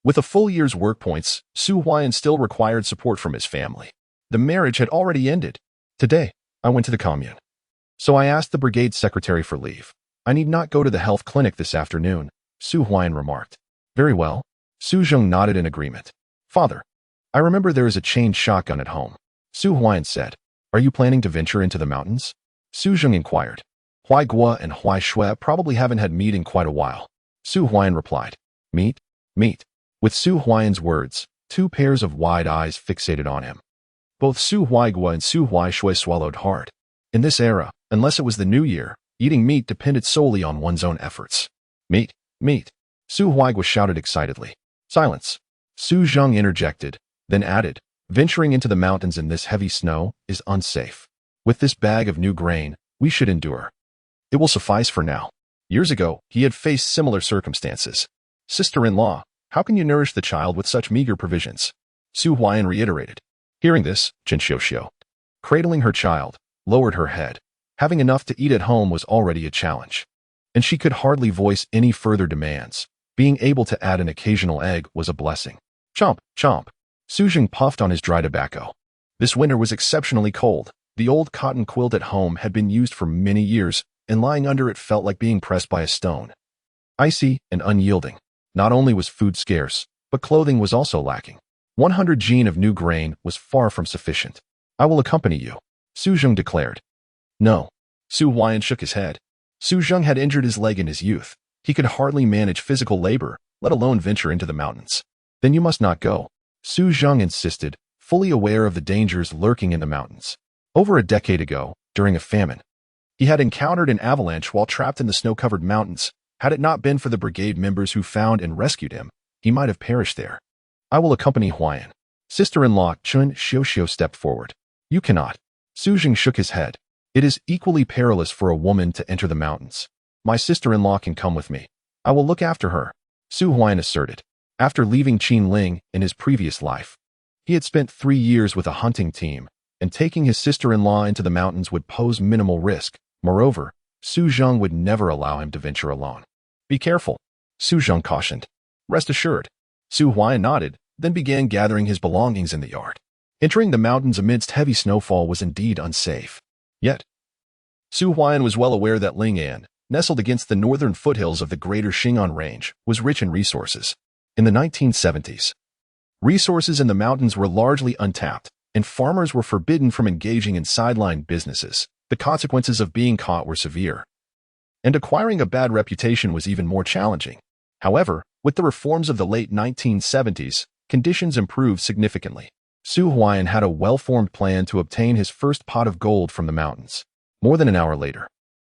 [SPEAKER 1] with a full year's work points, Su Huai'an still required support from his family. The marriage had already ended. Today, I went to the commune. So I asked the brigade secretary for leave. I need not go to the health clinic this afternoon, Su Huai'an remarked. Very well. Su Zheng nodded in agreement. Father, I remember there is a chained shotgun at home, Su Huai'an said. Are you planning to venture into the mountains? Su Zheng inquired. Huaigua and Huaishui probably haven't had meat in quite a while. Su Huai'an replied. Meat? Meat. With Su Huai'an's words, 2 pairs of wide eyes fixated on him. Both Su Huaigua and Su Huaishui swallowed hard. In this era, unless it was the new year, eating meat depended solely on one's own efforts. Meat, meat. Su Huaigua shouted excitedly. Silence. Su Zheng interjected, then added, venturing into the mountains in this heavy snow is unsafe. With this bag of new grain, we should endure. It will suffice for now. Years ago, he had faced similar circumstances. Sister-in-law, how can you nourish the child with such meager provisions? Su Huai'an reiterated. Hearing this, Qin Xiuxiu, cradling her child, lowered her head. Having enough to eat at home was already a challenge, and she could hardly voice any further demands. Being able to add an occasional egg was a blessing. Chomp, chomp. Su Zheng puffed on his dry tobacco. This winter was exceptionally cold. The old cotton quilt at home had been used for many years, and lying under it felt like being pressed by a stone. Icy and unyielding. Not only was food scarce, but clothing was also lacking. 100 jin of new grain was far from sufficient. I will accompany you, Su Zheng declared. No. Su Huai'an shook his head. Su Zheng had injured his leg in his youth. He could hardly manage physical labor, let alone venture into the mountains. Then you must not go, Su Zheng insisted, fully aware of the dangers lurking in the mountains. Over a decade ago, during a famine, he had encountered an avalanche while trapped in the snow-covered mountains. Had it not been for the brigade members who found and rescued him, he might have perished there. I will accompany Huai'an. Sister-in-law Qin Xiuxiu stepped forward. You cannot. Su Jing shook his head. It is equally perilous for a woman to enter the mountains. My sister-in-law can come with me. I will look after her, Su Huai'an asserted. After leaving Qin Ling in his previous life, he had spent 3 years with a hunting team, and taking his sister-in-law into the mountains would pose minimal risk. Moreover, Su Zheng would never allow him to venture alone. Be careful, Su Zheng cautioned. Rest assured. Su Huai'an nodded, then began gathering his belongings in the yard. Entering the mountains amidst heavy snowfall was indeed unsafe. Yet, Su Huai'an was well aware that Ling'an, nestled against the northern foothills of the greater Xing'an range, was rich in resources. In the 1970s, resources in the mountains were largely untapped, and farmers were forbidden from engaging in sideline businesses. The consequences of being caught were severe, and acquiring a bad reputation was even more challenging. However, with the reforms of the late 1970s, conditions improved significantly. Su Huai'an had a well-formed plan to obtain his first pot of gold from the mountains. More than an hour later,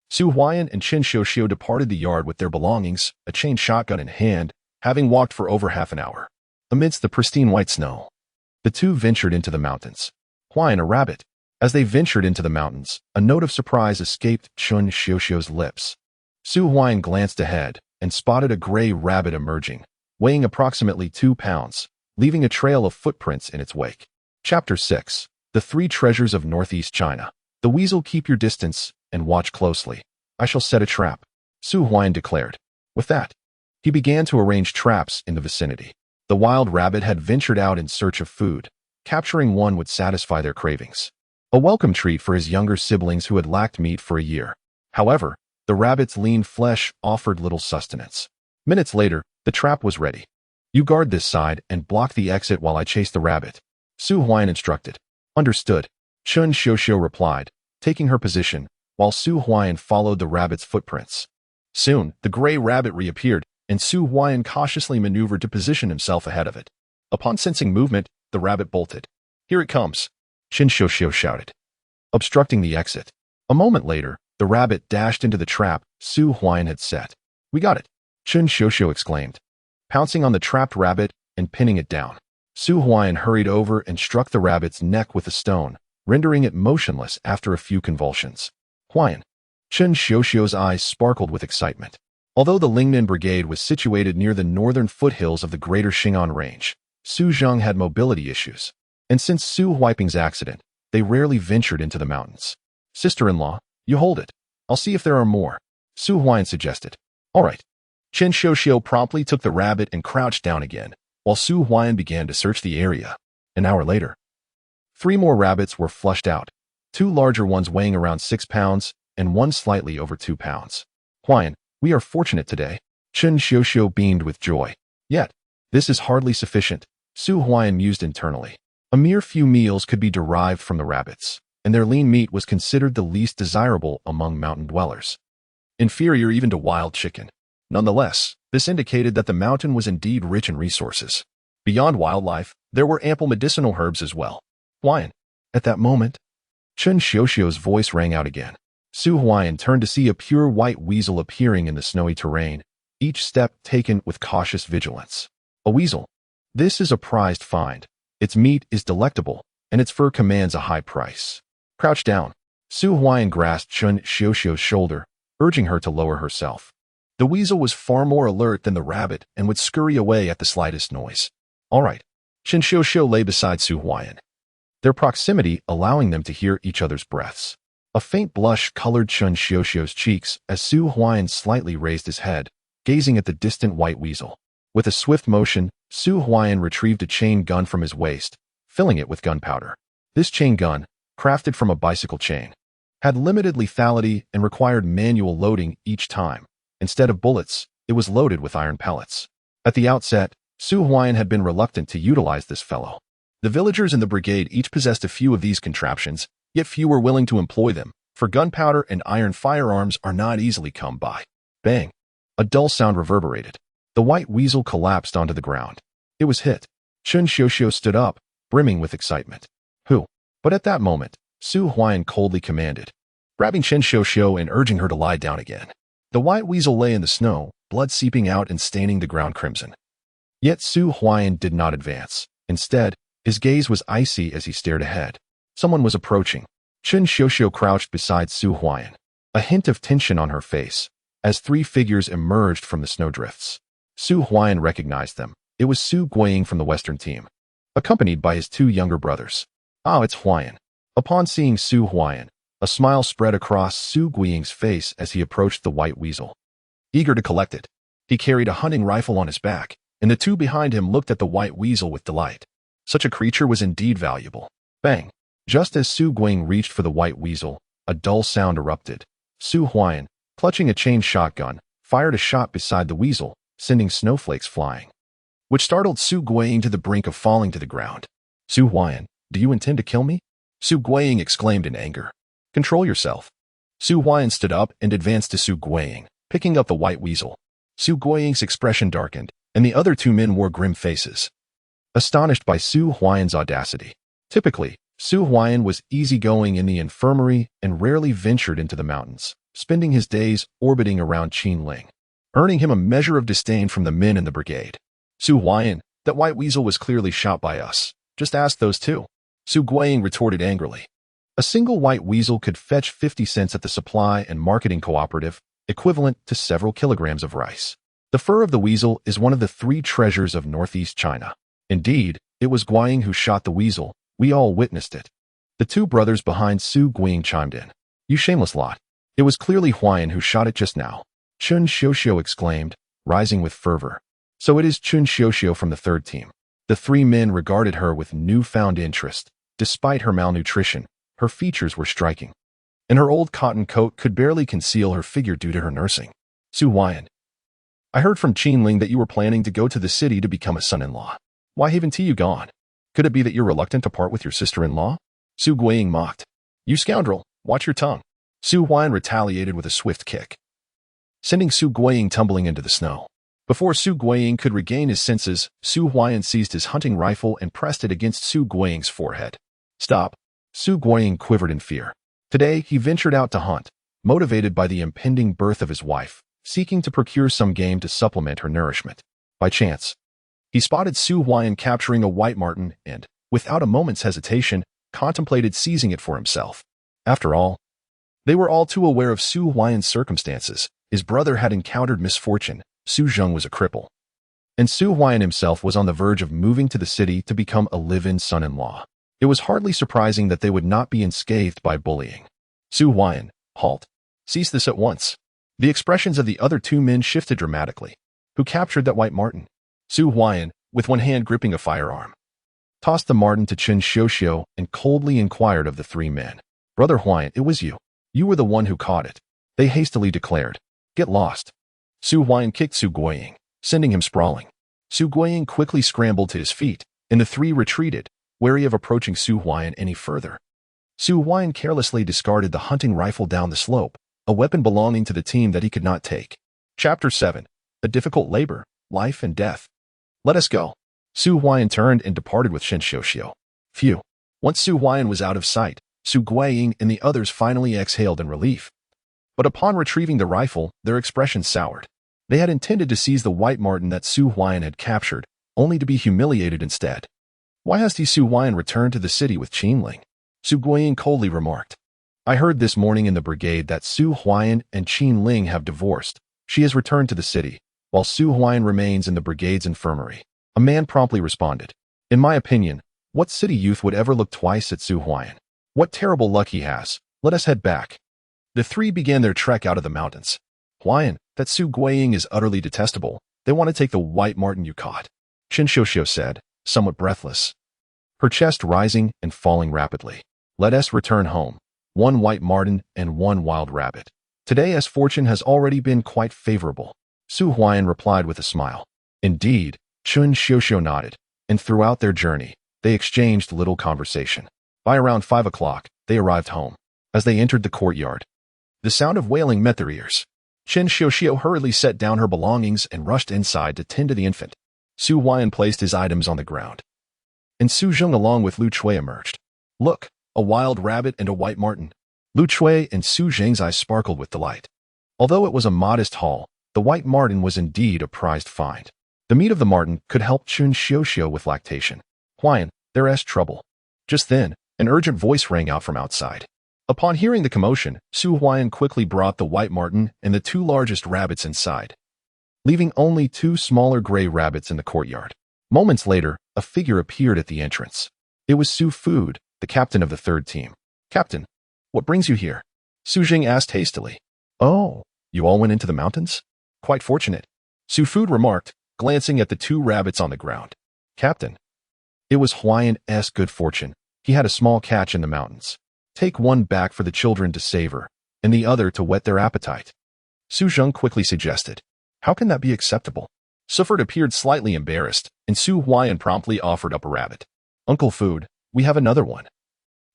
[SPEAKER 1] Su Huai'an and Qin Xiuxiu departed the yard with their belongings, a chain shotgun in hand, having walked for over half an hour. Amidst the pristine white snow, the two ventured into the mountains. Huai'an, a rabbit. As they ventured into the mountains, a note of surprise escaped Qin Xiuxiu's lips. Su Huai'an glanced ahead and spotted a gray rabbit emerging, weighing approximately 2 pounds, leaving a trail of footprints in its wake. Chapter 6. The Three Treasures of Northeast China. The weasel, keep your distance and watch closely. I shall set a trap, Su Huai'an declared. With that, he began to arrange traps in the vicinity. The wild rabbit had ventured out in search of food. Capturing one would satisfy their cravings. A welcome treat for his younger siblings who had lacked meat for a year. However, the rabbit's lean flesh offered little sustenance. Minutes later, the trap was ready. You guard this side and block the exit while I chase the rabbit, Su Huai'an instructed. Understood, Qin Xiuxiu replied, taking her position, while Su Huai'an followed the rabbit's footprints. Soon, the gray rabbit reappeared, and Su Huai'an cautiously maneuvered to position himself ahead of it. Upon sensing movement, the rabbit bolted. Here it comes, Qin Xiuxiu shouted, obstructing the exit. A moment later, the rabbit dashed into the trap Su Huai'an had set. We got it, Qin Xiuxiu exclaimed, pouncing on the trapped rabbit and pinning it down. Su Huai'an hurried over and struck the rabbit's neck with a stone, rendering it motionless after a few convulsions. Huai'an. Qin Xiuxiu's eyes sparkled with excitement. Although the Lingnan Brigade was situated near the northern foothills of the greater Xing'an range, Su Zheng had mobility issues, and since Su Huai'an's accident, they rarely ventured into the mountains. Sister-in-law, you hold it. I'll see if there are more, Su Huai'an suggested. All right. Qin Xiuxiu promptly took the rabbit and crouched down again, while Su Huai'an began to search the area. An hour later, 3 more rabbits were flushed out, 2 larger ones weighing around 6 pounds and 1 slightly over 2 pounds. Huai'an, we are fortunate today, Qin Xiuxiu beamed with joy. Yet, this is hardly sufficient, Su Huai'an mused internally. A mere few meals could be derived from the rabbits, and their lean meat was considered the least desirable among mountain dwellers. Inferior even to wild chicken. Nonetheless, this indicated that the mountain was indeed rich in resources. Beyond wildlife, there were ample medicinal herbs as well. Huai'an. At that moment, Qin Xiuxiu's voice rang out again. Su Huai'an turned to see a pure white weasel appearing in the snowy terrain, each step taken with cautious vigilance. A weasel. This is a prized find. Its meat is delectable, and its fur commands a high price. Crouch down. Su Huai'an grasped Qin Xiuxiu's shoulder, urging her to lower herself. The weasel was far more alert than the rabbit and would scurry away at the slightest noise. All right. Qin Xiuxiu lay beside Su Huai'an, their proximity allowing them to hear each other's breaths. A faint blush colored Qin Xiuxiu's cheeks as Su Huai'an slightly raised his head, gazing at the distant white weasel. With a swift motion, Su Huai'an retrieved a chain gun from his waist, filling it with gunpowder. This chain gun, crafted from a bicycle chain, had limited lethality and required manual loading each time. Instead of bullets, it was loaded with iron pellets. At the outset, Su Huai'an had been reluctant to utilize this fellow. The villagers in the brigade each possessed a few of these contraptions, yet few were willing to employ them, for gunpowder and iron firearms are not easily come by. Bang! A dull sound reverberated. The white weasel collapsed onto the ground. It was hit. Qin Xiuxiu stood up, brimming with excitement. Who? But at that moment, Su Huai'an coldly commanded, grabbing Qin Xiuxiu and urging her to lie down again. The white weasel lay in the snow, blood seeping out and staining the ground crimson. Yet Su Huai'an did not advance. Instead, his gaze was icy as he stared ahead. Someone was approaching. Qin Ling crouched beside Su Huai'an, a hint of tension on her face, as three figures emerged from the snowdrifts. Su Huai'an recognized them. It was Su Guiying from the Western team, accompanied by his two younger brothers. "Ah, it's Huai'an." Upon seeing Su Huai'an, a smile spread across Su Guiying's face as he approached the white weasel. Eager to collect it, he carried a hunting rifle on his back, and the two behind him looked at the white weasel with delight. Such a creature was indeed valuable. Bang! Just as Su Guiying reached for the white weasel, a dull sound erupted. Su Huai'an, clutching a chain shotgun, fired a shot beside the weasel, sending snowflakes flying, which startled Su Guiying to the brink of falling to the ground. "Su Huai'an, do you intend to kill me?" Su Guiying exclaimed in anger. "Control yourself." Su Huai'an stood up and advanced to Su Guiying, picking up the white weasel. Su Guiying's expression darkened, and the other two men wore grim faces, astonished by Su Huai'an's audacity. Typically, Su Huai'an was easygoing in the infirmary and rarely ventured into the mountains, spending his days orbiting around Qin Ling, earning him a measure of disdain from the men in the brigade. "Su Huai'an, that white weasel was clearly shot by us. Just ask those two." Su Guiying retorted angrily. A single white weasel could fetch 50 cents at the supply and marketing cooperative, equivalent to several kilograms of rice. The fur of the weasel is one of the three treasures of northeast China. Indeed, it was Guiying who shot the weasel. We all witnessed it. The two brothers behind Su Guiying chimed in. "You shameless lot. It was clearly Huai'an who shot it just now," Qin Ling exclaimed, rising with fervor. "So it is Qin Ling from the third team." The three men regarded her with newfound interest. Despite her malnutrition, her features were striking, and her old cotton coat could barely conceal her figure due to her nursing. "Su Huai'an, I heard from Qin Ling that you were planning to go to the city to become a son-in-law. Why haven't you gone? Could it be that you're reluctant to part with your sister-in-law?" Su Guiying mocked. "You scoundrel, watch your tongue." Su Huai'an retaliated with a swift kick, sending Su Guiying tumbling into the snow. Before Su Guiying could regain his senses, Su Huai'an seized his hunting rifle and pressed it against Su Guiying's forehead. "Stop." Su Guiying quivered in fear. Today, he ventured out to hunt, motivated by the impending birth of his wife, seeking to procure some game to supplement her nourishment. By chance, he spotted Su Huai'an capturing a white marten and, without a moment's hesitation, contemplated seizing it for himself. After all, they were all too aware of Su Huai'an's circumstances. His brother had encountered misfortune, Su Zheng was a cripple, and Su Huai'an himself was on the verge of moving to the city to become a live-in son-in-law. It was hardly surprising that they would not be unscathed by bullying. "Su Huai'an, halt. Cease this at once." The expressions of the other two men shifted dramatically. "Who captured that white marten?" Su Huai'an, with one hand gripping a firearm, tossed the marten to Qin Ling and coldly inquired of the three men. "Brother Huai'an, it was you. You were the one who caught it," they hastily declared. "Get lost." Su Huai'an kicked Su Guiying, sending him sprawling. Su Guiying quickly scrambled to his feet, and the three retreated, wary of approaching Su Huai'an any further. Su Huai'an carelessly discarded the hunting rifle down the slope, a weapon belonging to the team that he could not take. Chapter 7. A difficult labor, life and death. "Let us go." Su Huai'an turned and departed with Qin Ling. Phew. Once Su Huai'an was out of sight, Su Guiying and the others finally exhaled in relief. But upon retrieving the rifle, their expressions soured. They had intended to seize the white marten that Su Huai'an had captured, only to be humiliated instead. "Why has Su Huai'an returned to the city with Qin Ling?" Su Guiying coldly remarked. "I heard this morning in the brigade that Su Huai'an and Qin Ling have divorced. She has returned to the city, while Su Huai'an remains in the brigade's infirmary." A man promptly responded. "In my opinion, what city youth would ever look twice at Su Huai'an? What terrible luck he has. Let us head back." The three began their trek out of the mountains. "Huai'an, that Su Guiying is utterly detestable. They want to take the white marten you caught," Qin Ling said, somewhat breathless, her chest rising and falling rapidly. "Let us return home. One white marten and one wild rabbit. Today as fortune has already been quite favorable." Su Huai'an replied with a smile. "Indeed," Qin Ling nodded, and throughout their journey, they exchanged little conversation. By around 5 o'clock, they arrived home. As they entered the courtyard, the sound of wailing met their ears. Qin Ling hurriedly set down her belongings and rushed inside to tend to the infant. Su Huai'an placed his items on the ground, and Su Zheng along with Lu Chui emerged. "Look, a wild rabbit and a white marten." Lu Chui and Su Zheng's eyes sparkled with delight. Although it was a modest haul, the white marten was indeed a prized find. The meat of the marten could help Qin Xiu with lactation. Huai'an, there's trouble. Just then, an urgent voice rang out from outside. Upon hearing the commotion, Su Huai'an quickly brought the white marten and the 2 largest rabbits inside, leaving only 2 smaller gray rabbits in the courtyard. Moments later, a figure appeared at the entrance. It was Su Food, the captain of the 3rd team. Captain, what brings you here? Su Jing asked hastily. Oh, you all went into the mountains? Quite fortunate, Su Food remarked, glancing at the 2 rabbits on the ground. Captain, it was Huai'an's good fortune. He had a small catch in the mountains. Take one back for the children to savor, and the other to whet their appetite. Su Jing quickly suggested. How can that be acceptable? Suffered appeared slightly embarrassed, and Su Huai'an promptly offered up a rabbit. Uncle Food, we have another one.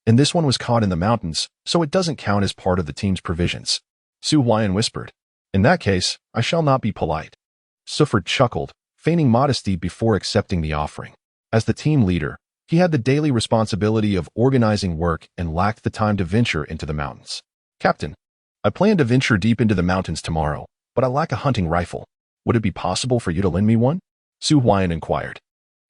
[SPEAKER 1] And this one was caught in the mountains, so it doesn't count as part of the team's provisions. Su Huai'an whispered. In that case, I shall not be polite. Suffered chuckled, feigning modesty before accepting the offering. As the team leader, he had the daily responsibility of organizing work and lacked the time to venture into the mountains. Captain, I plan to venture deep into the mountains tomorrow, but I lack a hunting rifle. Would it be possible for you to lend me one? Su Huai'an inquired.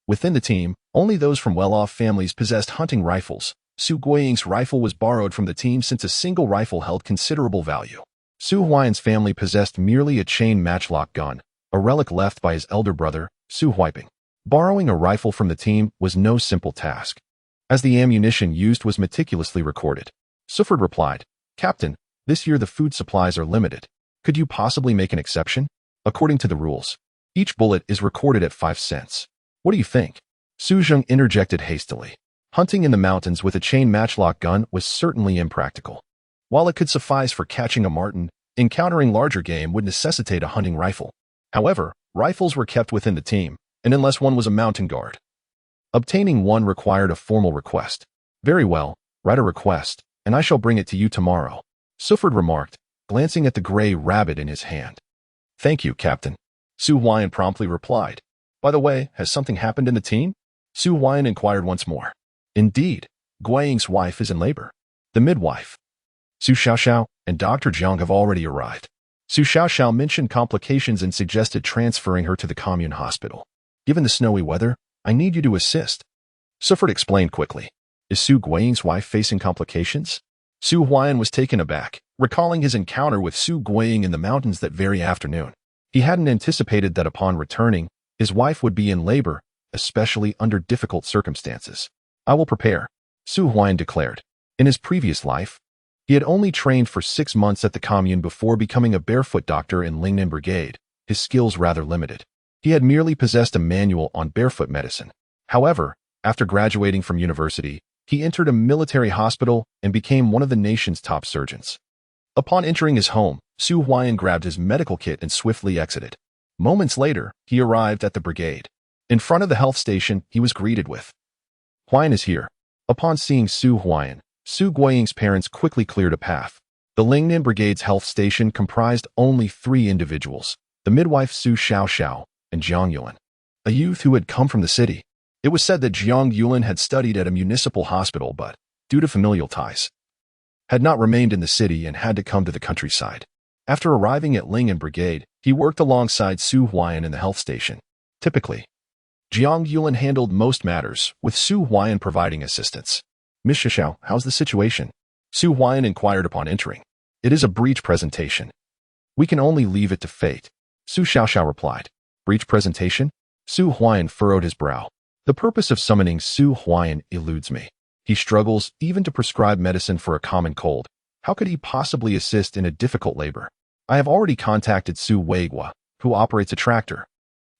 [SPEAKER 1] Within the team, only those from well-off families possessed hunting rifles. Su Guiying's rifle was borrowed from the team since a single rifle held considerable value. Su Huai'an's family possessed merely a chain matchlock gun, a relic left by his elder brother, Su Huaiping. Borrowing a rifle from the team was no simple task, as the ammunition used was meticulously recorded. Suffered replied, Captain, this year the food supplies are limited. Could you possibly make an exception? According to the rules, each bullet is recorded at 5 cents. What do you think? Su Jing interjected hastily. Hunting in the mountains with a chain matchlock gun was certainly impractical. While it could suffice for catching a marten, encountering larger game would necessitate a hunting rifle. However, rifles were kept within the team, and unless one was a mountain guard, obtaining one required a formal request. Very well, write a request, and I shall bring it to you tomorrow, Suffered remarked, glancing at the gray rabbit in his hand. Thank you, Captain, Su Huai'an promptly replied. By the way, has something happened in the team? Su Huai'an inquired once more. Indeed, Guiying's wife is in labor. The midwife, Su Xiaoxiao, and Dr. Jiang have already arrived. Su Xiaoxiao mentioned complications and suggested transferring her to the commune hospital. Given the snowy weather, I need you to assist. Suffered explained quickly. Is Su Guiying's wife facing complications? Su Huai'an was taken aback, recalling his encounter with Su Guiying in the mountains that very afternoon. He hadn't anticipated that upon returning, his wife would be in labor, especially under difficult circumstances. I will prepare, Su Huai'an declared. In his previous life, he had only trained for 6 months at the commune before becoming a barefoot doctor in Lingnan Brigade, his skills rather limited. He had merely possessed a manual on barefoot medicine. However, after graduating from university, he entered a military hospital and became one of the nation's top surgeons. Upon entering his home, Su Huai'an grabbed his medical kit and swiftly exited. Moments later, he arrived at the brigade. In front of the health station, he was greeted with, Huai'an is here. Upon seeing Su Huai'an, Su Guiying's parents quickly cleared a path. The Lingnan Brigade's health station comprised only 3 individuals, the midwife Su Xiaoxiao and Jiang Yuan, a youth who had come from the city. It was said that Jiang Yuan had studied at a municipal hospital but, due to familial ties, had not remained in the city and had to come to the countryside. After arriving at Lingnan Brigade, he worked alongside Su Huai'an in the health station. Typically, Jiang Yuan handled most matters, with Su Huai'an providing assistance. Miss Xiao, how's the situation? Su Huai'an inquired upon entering. It is a breach presentation. We can only leave it to fate, Su Xiaoxiao replied. Breach presentation? Su Huai'an furrowed his brow. The purpose of summoning Su Huai'an eludes me. He struggles even to prescribe medicine for a common cold. How could he possibly assist in a difficult labor? I have already contacted Su Weigua, who operates a tractor,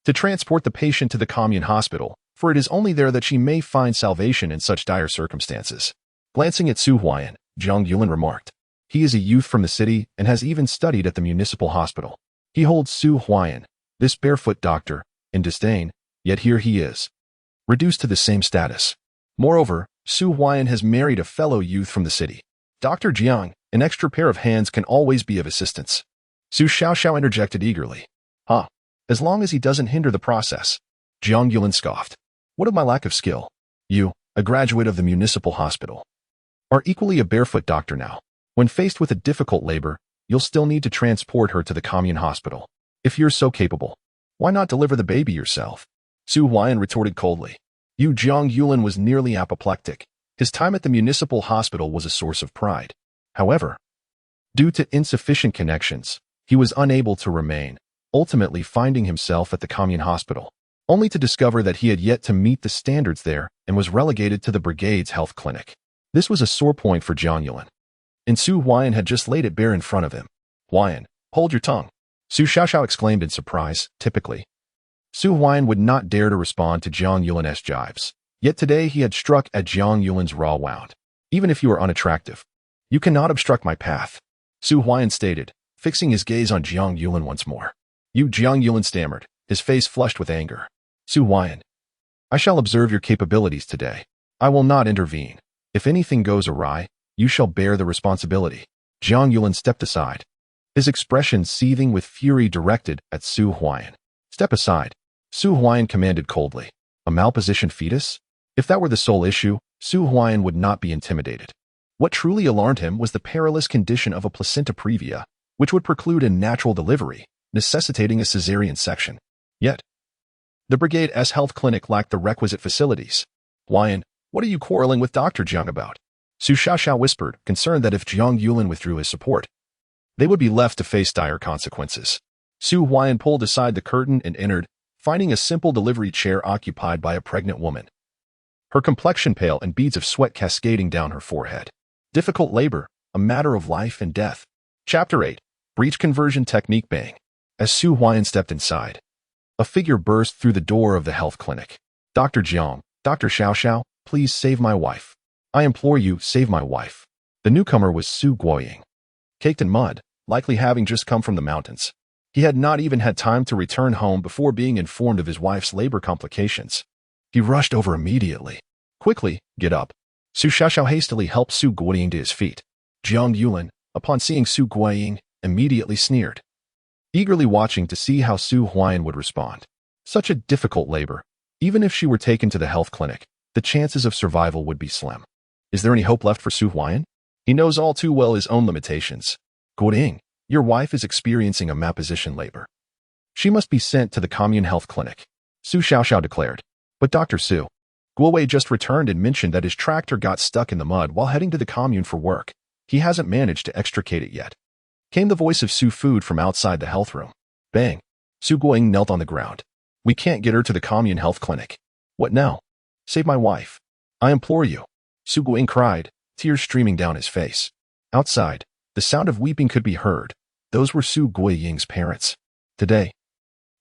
[SPEAKER 1] to transport the patient to the commune hospital, for it is only there that she may find salvation in such dire circumstances. Glancing at Su Huai'an, Jiang Yuan remarked. He is a youth from the city and has even studied at the municipal hospital. He holds Su Huai'an, this barefoot doctor, in disdain, yet here he is, reduced to the same status. Moreover, Su Huai'an has married a fellow youth from the city. Dr. Jiang, an extra pair of hands can always be of assistance. Su Xiaoxiao interjected eagerly. As long as he doesn't hinder the process. Jiang Yuan scoffed. What of my lack of skill? You, a graduate of the municipal hospital, are equally a barefoot doctor now. When faced with a difficult labor, you'll still need to transport her to the commune hospital. If you're so capable, Why not deliver the baby yourself? Su Huai'an retorted coldly. Yu Jiang Yulin was nearly apoplectic. His time at the municipal hospital was a source of pride. However, due to insufficient connections, he was unable to remain, ultimately finding himself at the commune hospital, only to discover that he had yet to meet the standards there and was relegated to the brigade's health clinic. This was a sore point for Jiang Yulin, and Su Huai'an had just laid it bare in front of him. Huai'an, hold your tongue, Su Xiaoxiao exclaimed in surprise. Typically, Su Huai'an would not dare to respond to Jiang Yulin's jibes, yet today he had struck at Jiang Yulin's raw wound. Even if you are unattractive, you cannot obstruct my path, Su Huai'an stated, fixing his gaze on Jiang Yulin once more. Yu Jiang Yulin stammered, his face flushed with anger. Su Huai'an, I shall observe your capabilities today. I will not intervene. If anything goes awry, you shall bear the responsibility. Jiang Yulin stepped aside, his expression seething with fury directed at Su Huai'an. Step aside, Su Huai'an commanded coldly. A malpositioned fetus? If that were the sole issue, Su Huai'an would not be intimidated. What truly alarmed him was the perilous condition of a placenta previa, which would preclude a natural delivery, necessitating a cesarean section. Yet, the brigade's health clinic lacked the requisite facilities. Huai'an, what are you quarreling with Dr. Jiang about? Su Xiaoxiao whispered, concerned that if Jiang Yulin withdrew his support, they would be left to face dire consequences. Su Huai'an pulled aside the curtain and entered, finding a simple delivery chair occupied by a pregnant woman, her complexion pale and beads of sweat cascading down her forehead. Difficult labor, a matter of life and death. Chapter 8. Breech Conversion Technique. Bang. As Su Huai'an stepped inside, a figure burst through the door of the health clinic. Dr. Jiang, Dr. Xiaoxiao, please save my wife. I implore you, save my wife. The newcomer was Su Guoying, caked in mud, likely having just come from the mountains. He had not even had time to return home before being informed of his wife's labor complications. He rushed over immediately. Quickly, get up. Su Xiaoxiao hastily helped Su Guoying to his feet. Jiang Yulin, upon seeing Su Guoying, immediately sneered, eagerly watching to see how Su Huai'an would respond. Such a difficult labor. Even if she were taken to the health clinic, the chances of survival would be slim. Is there any hope left for Su Huai'an? He knows all too well his own limitations. Guoying, your wife is experiencing a malposition labor. She must be sent to the commune health clinic, Su Xiaoxiao declared. But Dr. Su, Guowei just returned and mentioned that his tractor got stuck in the mud while heading to the commune for work. He hasn't managed to extricate it yet. Came the voice of Su Food from outside the health room. Bang. Su Guoying knelt on the ground. We can't get her to the commune health clinic. What now? Save my wife. I implore you. Su Guoying cried, tears streaming down his face. Outside, the sound of weeping could be heard. Those were Su Guoying's parents. Today,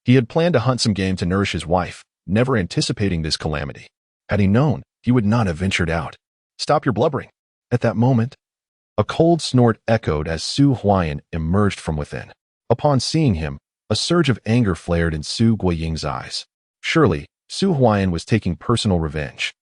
[SPEAKER 1] he had planned to hunt some game to nourish his wife, never anticipating this calamity. Had he known, he would not have ventured out. Stop your blubbering. At that moment, a cold snort echoed as Su Huai'an emerged from within. Upon seeing him, a surge of anger flared in Su Guoying's eyes. Surely, Su Huai'an was taking personal revenge.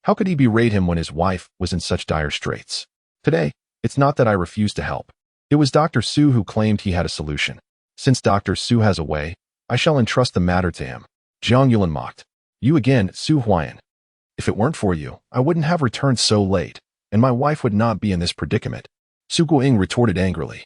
[SPEAKER 1] How could he berate him when his wife was in such dire straits? Today, it's not that I refused to help. It was Dr. Su who claimed he had a solution. Since Dr. Su has a way, I shall entrust the matter to him. Jiang Yulin mocked. You again, Su Huai'an. If it weren't for you, I wouldn't have returned so late, and my wife would not be in this predicament. Su Guoying retorted angrily,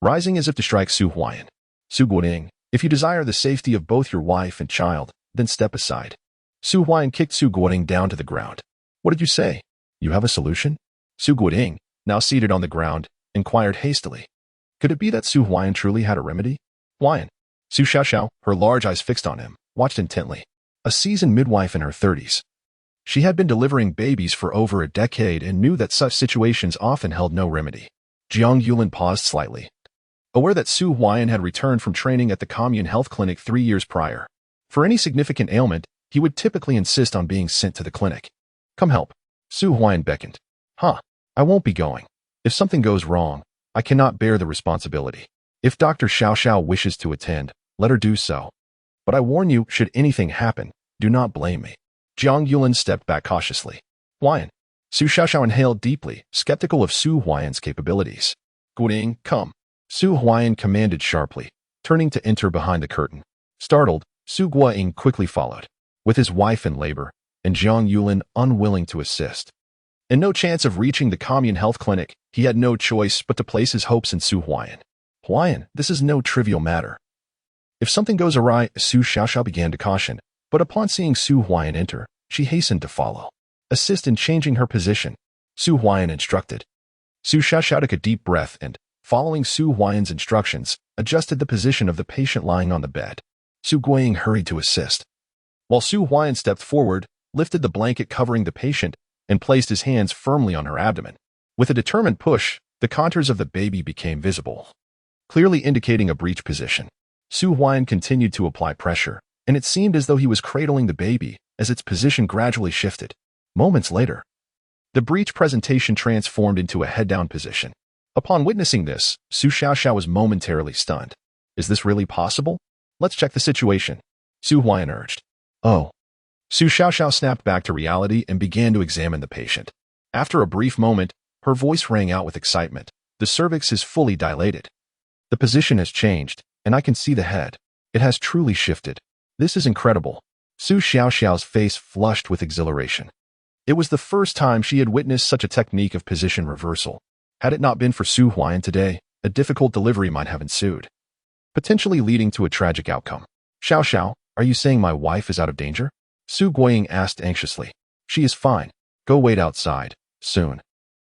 [SPEAKER 1] rising as if to strike Su Huai'an. Su Guoying, if you desire the safety of both your wife and child, then step aside. Su Huai'an kicked Su Guoying down to the ground. What did you say? You have a solution? Su Guoying, now seated on the ground, inquired hastily. Could it be that Su Huai'an truly had a remedy? Huai'an. Su Xiaoxiao, her large eyes fixed on him, watched intently. A seasoned midwife in her 30s. She had been delivering babies for over a decade and knew that such situations often held no remedy. Jiang Yulin paused slightly, aware that Su Huai'an had returned from training at the commune health clinic 3 years prior. For any significant ailment, he would typically insist on being sent to the clinic. Come help. Su Huai'an beckoned. I won't be going. If something goes wrong, I cannot bear the responsibility. If Dr. Xiaoxiao wishes to attend, let her do so. But I warn you, should anything happen, do not blame me. Jiang Yulin stepped back cautiously. Huai'an. Su Xiaoxiao inhaled deeply, skeptical of Su Huai'an's capabilities. Guoying, come. Su Huai'an commanded sharply, turning to enter behind the curtain. Startled, Su Guoying quickly followed, with his wife in labor, and Jiang Yulin unwilling to assist. And no chance of reaching the commune health clinic, he had no choice but to place his hopes in Su Huai'an. Huai'an, this is no trivial matter. If something goes awry, Su Xiaoxiao began to caution, but upon seeing Su Huai'an enter, she hastened to follow. Assist in changing her position, Su Huai'an instructed. Su Xiaoxiao took a deep breath and, following Su Huai'an's instructions, adjusted the position of the patient lying on the bed. Su Guiying hurried to assist. While Su Huai'an stepped forward, lifted the blanket covering the patient, and placed his hands firmly on her abdomen. With a determined push, the contours of the baby became visible, clearly indicating a breech position. Su Huai'an continued to apply pressure, and it seemed as though he was cradling the baby as its position gradually shifted. Moments later, the breech presentation transformed into a head-down position. Upon witnessing this, Su Xiaoxiao was momentarily stunned. Is this really possible? Let's check the situation, Su Huai'an urged. Oh. Su Xiaoxiao snapped back to reality and began to examine the patient. After a brief moment, her voice rang out with excitement. The cervix is fully dilated. The position has changed, and I can see the head. It has truly shifted. This is incredible. Su Xiaoxiao's face flushed with exhilaration. It was the first time she had witnessed such a technique of position reversal. Had it not been for Su Huai'an today, a difficult delivery might have ensued, potentially leading to a tragic outcome. Xiaoxiao, are you saying my wife is out of danger? Su Guiying asked anxiously. She is fine. Go wait outside. Soon.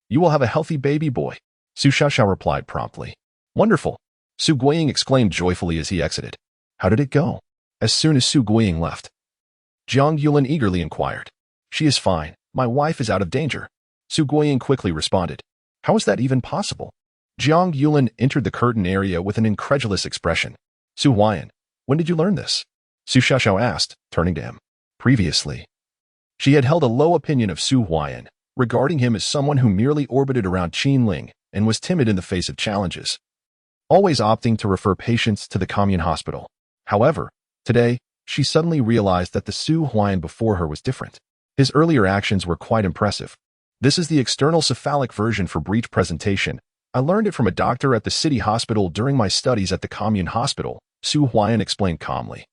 [SPEAKER 1] You will have a healthy baby boy. Su Xiaoxiao replied promptly. Wonderful. Su Guiying exclaimed joyfully as he exited. How did it go? As soon as Su Guiying left, Jiang Yulin eagerly inquired. She is fine. My wife is out of danger. Su Guiying quickly responded. How is that even possible? Jiang Yulin entered the curtain area with an incredulous expression. Su Huai'an, when did you learn this? Su Xiaoxiao asked, turning to him. Previously, she had held a low opinion of Su Huai'an, regarding him as someone who merely orbited around Qin Ling and was timid in the face of challenges, always opting to refer patients to the commune hospital. However, today, she suddenly realized that the Su Huai'an before her was different. His earlier actions were quite impressive. This is the external cephalic version for breech presentation. I learned it from a doctor at the city hospital during my studies at the commune hospital, Su Huai'an explained calmly.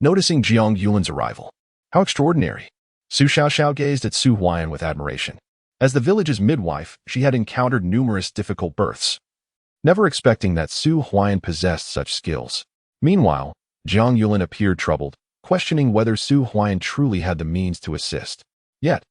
[SPEAKER 1] Noticing Jiang Yulin's arrival. How extraordinary. Su Xiaoxiao gazed at Su Huai'an with admiration. As the village's midwife, she had encountered numerous difficult births, never expecting that Su Huai'an possessed such skills. Meanwhile, Jiang Yulin appeared troubled, questioning whether Su Huai'an truly had the means to assist. Yet,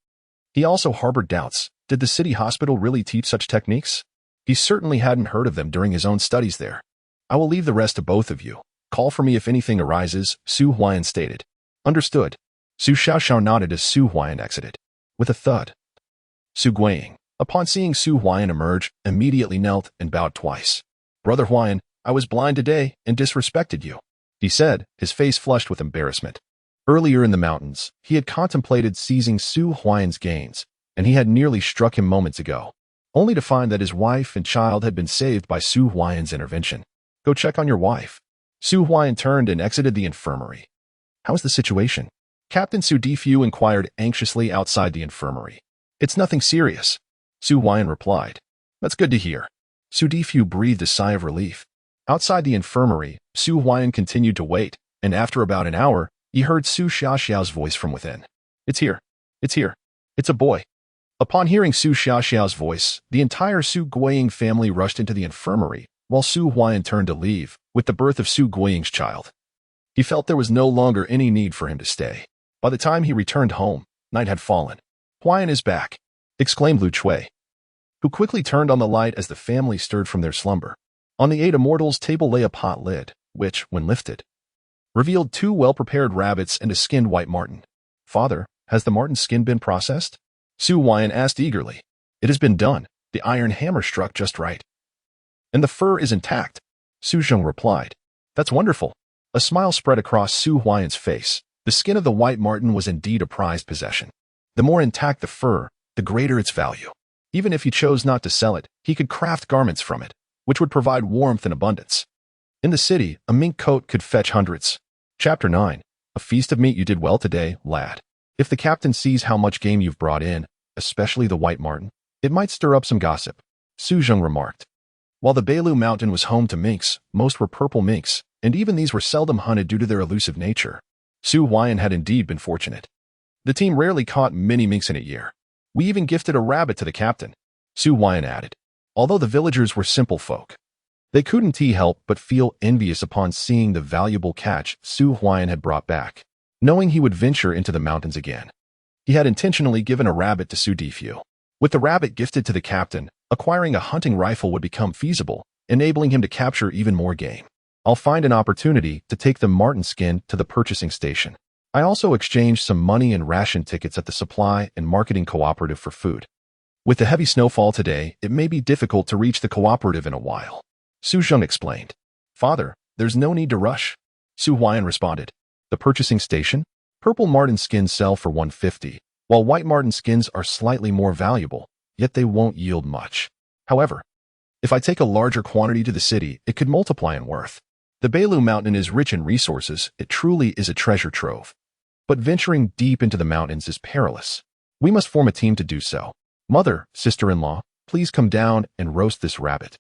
[SPEAKER 1] he also harbored doubts. Did the city hospital really teach such techniques? He certainly hadn't heard of them during his own studies there. I will leave the rest to both of you. Call for me if anything arises, Su Huai'an stated. Understood. Su Xiaoxiao nodded as Su Huai'an exited. With a thud, Su Guiying, upon seeing Su Huai'an emerge, immediately knelt and bowed twice. Brother Huai'an, I was blind today and disrespected you, he said, his face flushed with embarrassment. Earlier in the mountains, he had contemplated seizing Su Huai'an's gains, and he had nearly struck him moments ago, only to find that his wife and child had been saved by Su Huai'an's intervention. Go check on your wife. Su Huai'an turned and exited the infirmary. How's the situation? Captain Su Difu inquired anxiously outside the infirmary. It's nothing serious, Su Huai'an replied. That's good to hear. Su Difu breathed a sigh of relief. Outside the infirmary, Su Huai'an continued to wait, and after about an hour, he heard Su Xiaoxiao's voice from within. It's here. It's here. It's a boy. Upon hearing Su Xiaoxiao's voice, the entire Su Guiying family rushed into the infirmary, while Su Huai'an turned to leave, with the birth of Su Guiying's child. He felt there was no longer any need for him to stay. By the time he returned home, night had fallen. Huai'an is back, exclaimed Lu Chui, who quickly turned on the light as the family stirred from their slumber. On the 8 immortals' table lay a pot lid, which, when lifted, revealed 2 well-prepared rabbits and a skinned white marten. Father, has the marten's skin been processed? Su Huai'an asked eagerly. It has been done. The iron hammer struck just right. And the fur is intact, Su Zheng replied. That's wonderful. A smile spread across Su Huai'an's face. The skin of the white marten was indeed a prized possession. The more intact the fur, the greater its value. Even if he chose not to sell it, he could craft garments from it, which would provide warmth and abundance. In the city, a mink coat could fetch hundreds. Chapter 9. A feast of meat. You did well today, lad. If the captain sees how much game you've brought in, especially the white marten, it might stir up some gossip, Su Zheng remarked. While the Beilu Mountain was home to minks, most were purple minks, and even these were seldom hunted due to their elusive nature. Su Huai'an had indeed been fortunate. The team rarely caught many minks in a year. We even gifted a rabbit to the captain, Su Huai'an added. Although the villagers were simple folk, They couldn't help but feel envious upon seeing the valuable catch Su Huai'an had brought back. Knowing he would venture into the mountains again, he had intentionally given a rabbit to Su Difu. With the rabbit gifted to the captain, acquiring a hunting rifle would become feasible, enabling him to capture even more game. I'll find an opportunity to take the marten skin to the purchasing station. I also exchanged some money and ration tickets at the supply and marketing cooperative for food. With the heavy snowfall today, it may be difficult to reach the cooperative in a while. Su Zheng explained. Father, there's no need to rush. Su Huai'an responded. The purchasing station? Purple marten skins sell for 150, while white marten skins are slightly more valuable, yet they won't yield much. However, if I take a larger quantity to the city, it could multiply in worth. The Beilu Mountain is rich in resources, it truly is a treasure trove. But venturing deep into the mountains is perilous. We must form a team to do so. Mother, sister-in-law, please come down and roast this rabbit.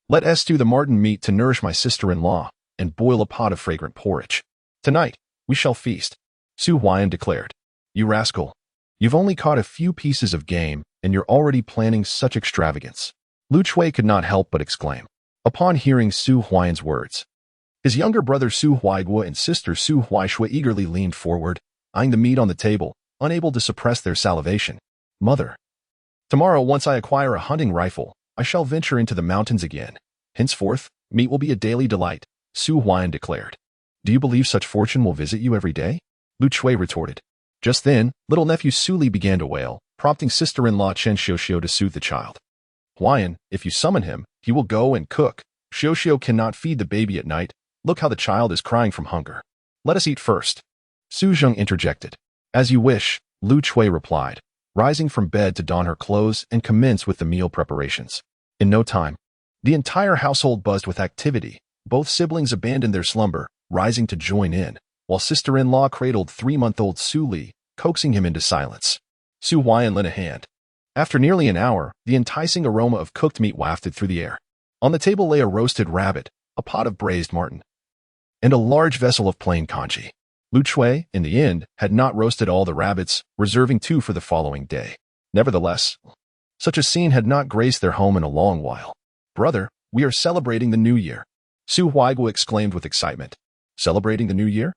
[SPEAKER 1] Let us stew the marten meat to nourish my sister-in-law, and boil a pot of fragrant porridge. Tonight, we shall feast, Su Huai'an declared. You rascal. You've only caught a few pieces of game, and you're already planning such extravagance. Lu Chui could not help but exclaim, upon hearing Su Huai'an's words. His younger brother Su Huaiguo and sister Su Huaishui eagerly leaned forward, eyeing the meat on the table, unable to suppress their salivation. Mother. Tomorrow, once I acquire a hunting rifle, I shall venture into the mountains again. Henceforth, meat will be a daily delight, Su Huai'an declared. Do you believe such fortune will visit you every day? Lu Chui retorted. Just then, little nephew Su Li began to wail, prompting sister-in-law Chen Xiuxiu to soothe the child. Huai'an, if you summon him, he will go and cook. Xiuxiu cannot feed the baby at night. Look how the child is crying from hunger. Let us eat first. Su Zheng interjected. As you wish, Lu Chui replied, rising from bed to don her clothes and commence with the meal preparations. In no time, the entire household buzzed with activity. Both siblings abandoned their slumber, rising to join in, while sister-in-law cradled 3-month-old Su Li, coaxing him into silence. Su Huai'an lent a hand. After nearly an hour, the enticing aroma of cooked meat wafted through the air. On the table lay a roasted rabbit, a pot of braised marten, and a large vessel of plain congee. Lu Chui, in the end, had not roasted all the rabbits, reserving 2 for the following day. Nevertheless, such a scene had not graced their home in a long while. Brother, we are celebrating the new year, Su Huaiguo exclaimed with excitement. Celebrating the new year?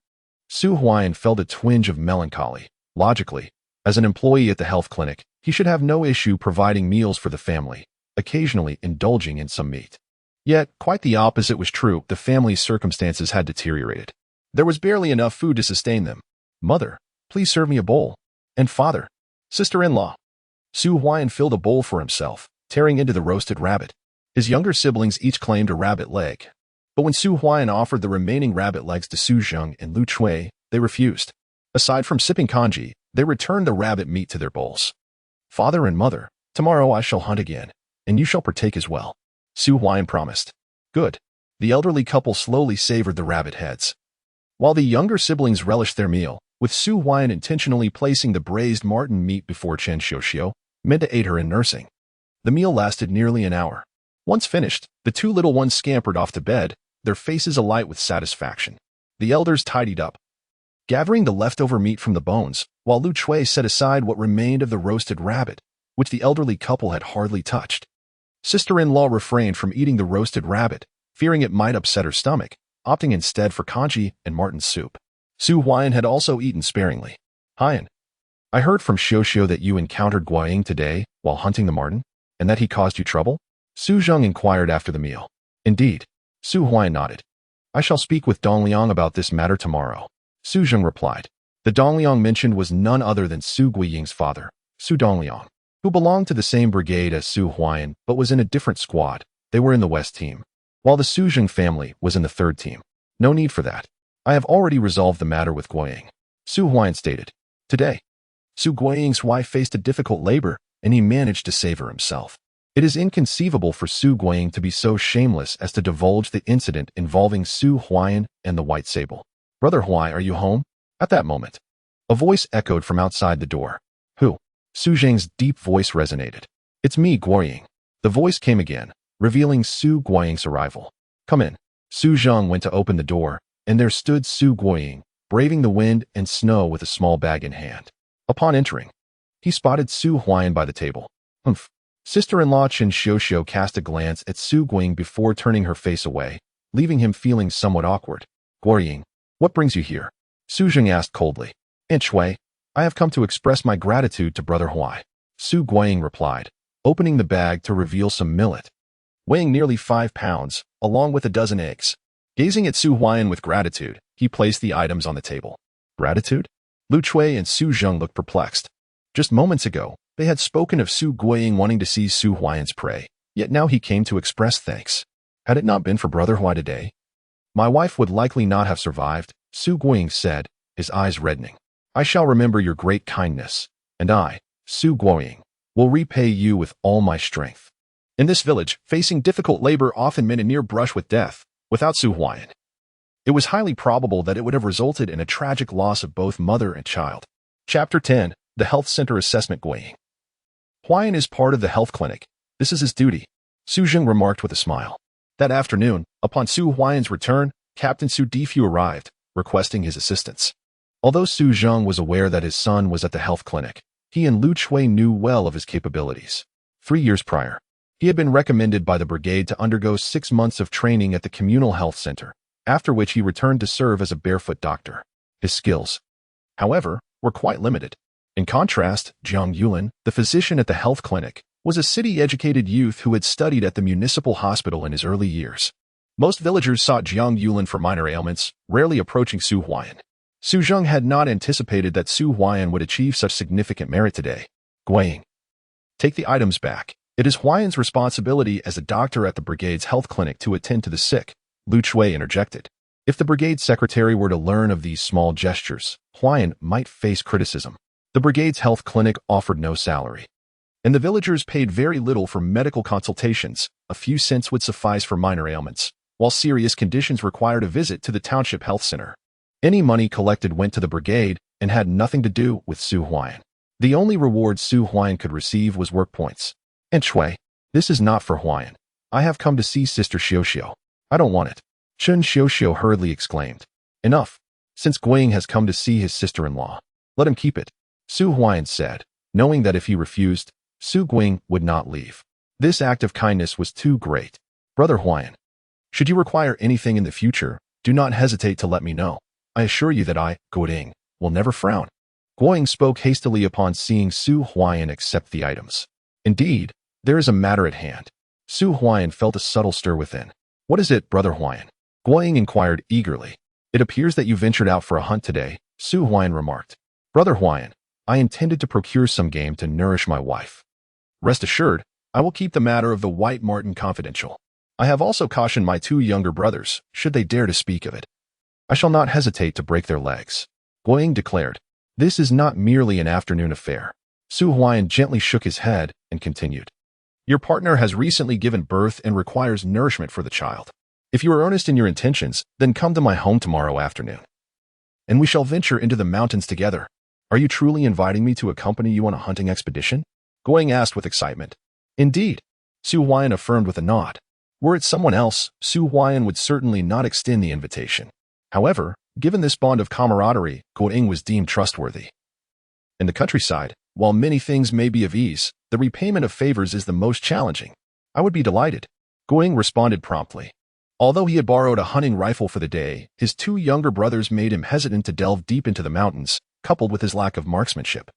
[SPEAKER 1] Su Huai'an felt a twinge of melancholy. Logically, as an employee at the health clinic, he should have no issue providing meals for the family, occasionally indulging in some meat. Yet, quite the opposite was true. The family's circumstances had deteriorated. There was barely enough food to sustain them. Mother, please serve me a bowl. And father, sister-in-law. Su Huai'an filled a bowl for himself, tearing into the roasted rabbit. His younger siblings each claimed a rabbit leg. But when Su Huai'an offered the remaining rabbit legs to Su Zheng and Lu Chui, they refused. Aside from sipping congee, they returned the rabbit meat to their bowls. Father and mother, tomorrow I shall hunt again, and you shall partake as well, Su Huai'an promised. Good. The elderly couple slowly savored the rabbit heads, while the younger siblings relished their meal, with Su Huai'an intentionally placing the braised marten meat before Chen Xiuxiu, meant to aid her in nursing. The meal lasted nearly an hour. Once finished, the 2 little ones scampered off to bed, their faces alight with satisfaction. The elders tidied up, gathering the leftover meat from the bones, while Lu Chui set aside what remained of the roasted rabbit, which the elderly couple had hardly touched. Sister-in-law refrained from eating the roasted rabbit, fearing it might upset her stomach, opting instead for congee and marten soup. Su Huai'an had also eaten sparingly. Huai'an, I heard from Xiuxiu that you encountered Guoying today while hunting the marten, and that he caused you trouble? Su Zheng inquired after the meal. Indeed. Su Huai'an nodded. I shall speak with Dongliang about this matter tomorrow, Su Zheng replied. The Dongliang mentioned was none other than Su Guiying's father, Su Dongliang, who belonged to the same brigade as Su Huai'an but was in a different squad. They were in the West team, while the Su Zheng family was in the 3rd team. No need for that. I have already resolved the matter with Guoying, Su Huai'an stated. Today, Su Guiying's wife faced a difficult labor, and he managed to save her himself. It is inconceivable for Su Guiying to be so shameless as to divulge the incident involving Su Huai'an and the White Sable. Brother Huai, are you home? At that moment, a voice echoed from outside the door. Who? Su Zheng's deep voice resonated. It's me, Guoying. The voice came again, revealing Su Guiying's arrival. Come in. Su Zheng went to open the door, and there stood Su Guiying, braving the wind and snow with a small bag in hand. Upon entering, he spotted Su Huai'an by the table. Humph. Sister-in-law Qin Xiuxiu cast a glance at Su Guiying before turning her face away, leaving him feeling somewhat awkward. Guiying, what brings you here? Su Jing asked coldly. Aunt Shui, I have come to express my gratitude to Brother Huai. Su Guiying replied, opening the bag to reveal some millet, weighing nearly 5 pounds, along with a dozen eggs. Gazing at Su Huai'an with gratitude, he placed the items on the table. Gratitude? Lu Chui and Su Zheng looked perplexed. Just moments ago, they had spoken of Su Guiying wanting to see Su Huai'an's prey, yet now he came to express thanks. Had it not been for Brother Huai today, my wife would likely not have survived, Su Guiying said, his eyes reddening. I shall remember your great kindness, and I, Su Guiying, will repay you with all my strength. In this village, facing difficult labor often meant a near brush with death. Without Su Huai'an, it was highly probable that it would have resulted in a tragic loss of both mother and child. Chapter 10, The Health Center Assessment. Guiying. Huai'an is part of the health clinic. This is his duty, Su Jing remarked with a smile. That afternoon, upon Su Huai'an's return, Captain Su Difu arrived, requesting his assistance. Although Su Zheng was aware that his son was at the health clinic, he and Lu Chui knew well of his capabilities. 3 years prior, he had been recommended by the brigade to undergo 6 months of training at the communal health center, after which he returned to serve as a barefoot doctor. His skills, however, were quite limited. In contrast, Jiang Yulin, the physician at the health clinic, was a city-educated youth who had studied at the municipal hospital in his early years. Most villagers sought Jiang Yulin for minor ailments, rarely approaching Su Huai'an. Su Zheng had not anticipated that Su Huai'an would achieve such significant merit today. Guiying, take the items back. It is Huai'an's responsibility as a doctor at the brigade's health clinic to attend to the sick, Lu Chui interjected. If the brigade secretary were to learn of these small gestures, Huai'an might face criticism. The brigade's health clinic offered no salary, and the villagers paid very little for medical consultations. A few cents would suffice for minor ailments, while serious conditions required a visit to the township health center. Any money collected went to the brigade and had nothing to do with Su Huai'an. The only reward Su Huai'an could receive was work points. Aunt Shui, this is not for Huai'an. I have come to see Sister Xiuxiu. I don't want it. Qin Xiuxiu hurriedly exclaimed. Enough. Since Guiying has come to see his sister-in-law, let him keep it, Su Huai'an said, knowing that if he refused, Su Guiying would not leave. This act of kindness was too great. Brother Huai'an, should you require anything in the future, do not hesitate to let me know. I assure you that I, Guiying, will never frown. Guiying spoke hastily upon seeing Su Huai'an accept the items. Indeed, there is a matter at hand. Su Huai'an felt a subtle stir within. What is it, Brother Huai'an? Guiying inquired eagerly. It appears that you ventured out for a hunt today, Su Huai'an remarked. Brother Huai'an, I intended to procure some game to nourish my wife. Rest assured, I will keep the matter of the white marten confidential. I have also cautioned my 2 younger brothers, should they dare to speak of it. I shall not hesitate to break their legs. Guiying declared. This is not merely an afternoon affair. Su Huai'an gently shook his head and continued. Your partner has recently given birth and requires nourishment for the child. If you are earnest in your intentions, then come to my home tomorrow afternoon, and we shall venture into the mountains together. Are you truly inviting me to accompany you on a hunting expedition? Guiying asked with excitement. Indeed, Su Huai'an affirmed with a nod. Were it someone else, Su Huai'an would certainly not extend the invitation. However, given this bond of camaraderie, Guiying was deemed trustworthy. In the countryside, while many things may be of ease, the repayment of favors is the most challenging. I would be delighted. Guiying responded promptly. Although he had borrowed a hunting rifle for the day, his 2 younger brothers made him hesitant to delve deep into the mountains, coupled with his lack of marksmanship.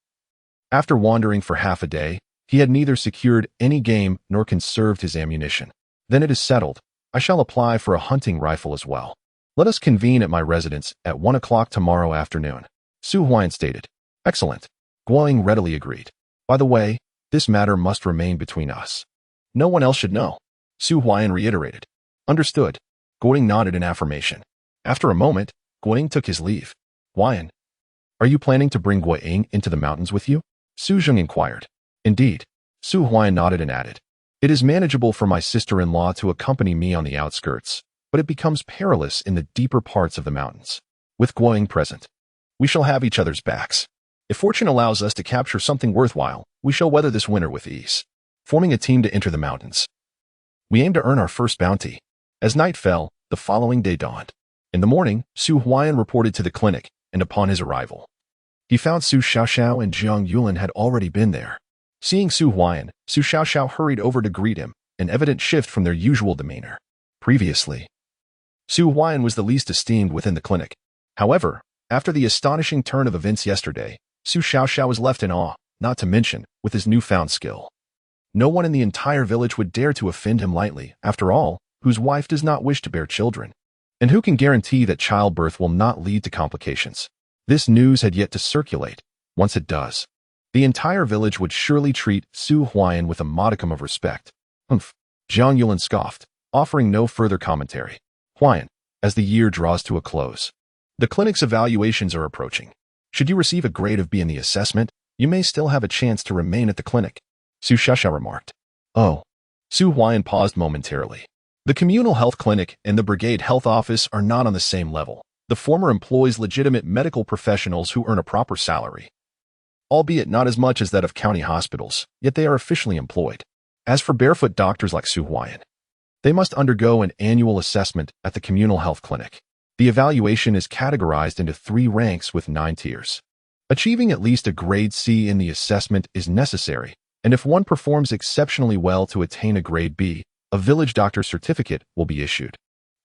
[SPEAKER 1] After wandering for half a day, he had neither secured any game nor conserved his ammunition. Then it is settled. I shall apply for a hunting rifle as well. Let us convene at my residence at 1 o'clock tomorrow afternoon, Su Huai'an stated. Excellent. Guiying readily agreed. By the way, this matter must remain between us. No one else should know, Su Huai'an reiterated. Understood. Guiying nodded in affirmation. After a moment, Guiying took his leave. Huai'an, are you planning to bring Guiying into the mountains with you? Su Zheng inquired. Indeed. Su Huai'an nodded and added. It is manageable for my sister-in-law to accompany me on the outskirts, but it becomes perilous in the deeper parts of the mountains. With Guiying present, we shall have each other's backs. If fortune allows us to capture something worthwhile, we shall weather this winter with ease. Forming a team to enter the mountains, we aim to earn our first bounty. As night fell, the following day dawned. In the morning, Su Huai'an reported to the clinic, and upon his arrival, he found Su Xiaoxiao and Jiang Yulin had already been there. Seeing Su Huai'an, Su Xiaoxiao hurried over to greet him, an evident shift from their usual demeanor. Previously, Su Huai'an was the least esteemed within the clinic. However, after the astonishing turn of events yesterday, Su Xiaoxiao was left in awe, not to mention with his newfound skill. No one in the entire village would dare to offend him lightly, after all, whose wife does not wish to bear children. And who can guarantee that childbirth will not lead to complications? This news had yet to circulate. Once it does, the entire village would surely treat Su Huai'an with a modicum of respect. Humph. Zhang Yulin scoffed, offering no further commentary. Huai'an, as the year draws to a close, the clinic's evaluations are approaching. Should you receive a grade of B in the assessment, you may still have a chance to remain at the clinic, Su Xiaoxiao remarked. Oh. Su Huai'an paused momentarily. The communal health clinic and the brigade health office are not on the same level. The former employs legitimate medical professionals who earn a proper salary, albeit not as much as that of county hospitals, yet they are officially employed. As for barefoot doctors like Su Huai'an, they must undergo an annual assessment at the communal health clinic. The evaluation is categorized into 3 ranks with 9 tiers. Achieving at least a grade C in the assessment is necessary, and if one performs exceptionally well to attain a grade B, a village doctor's certificate will be issued,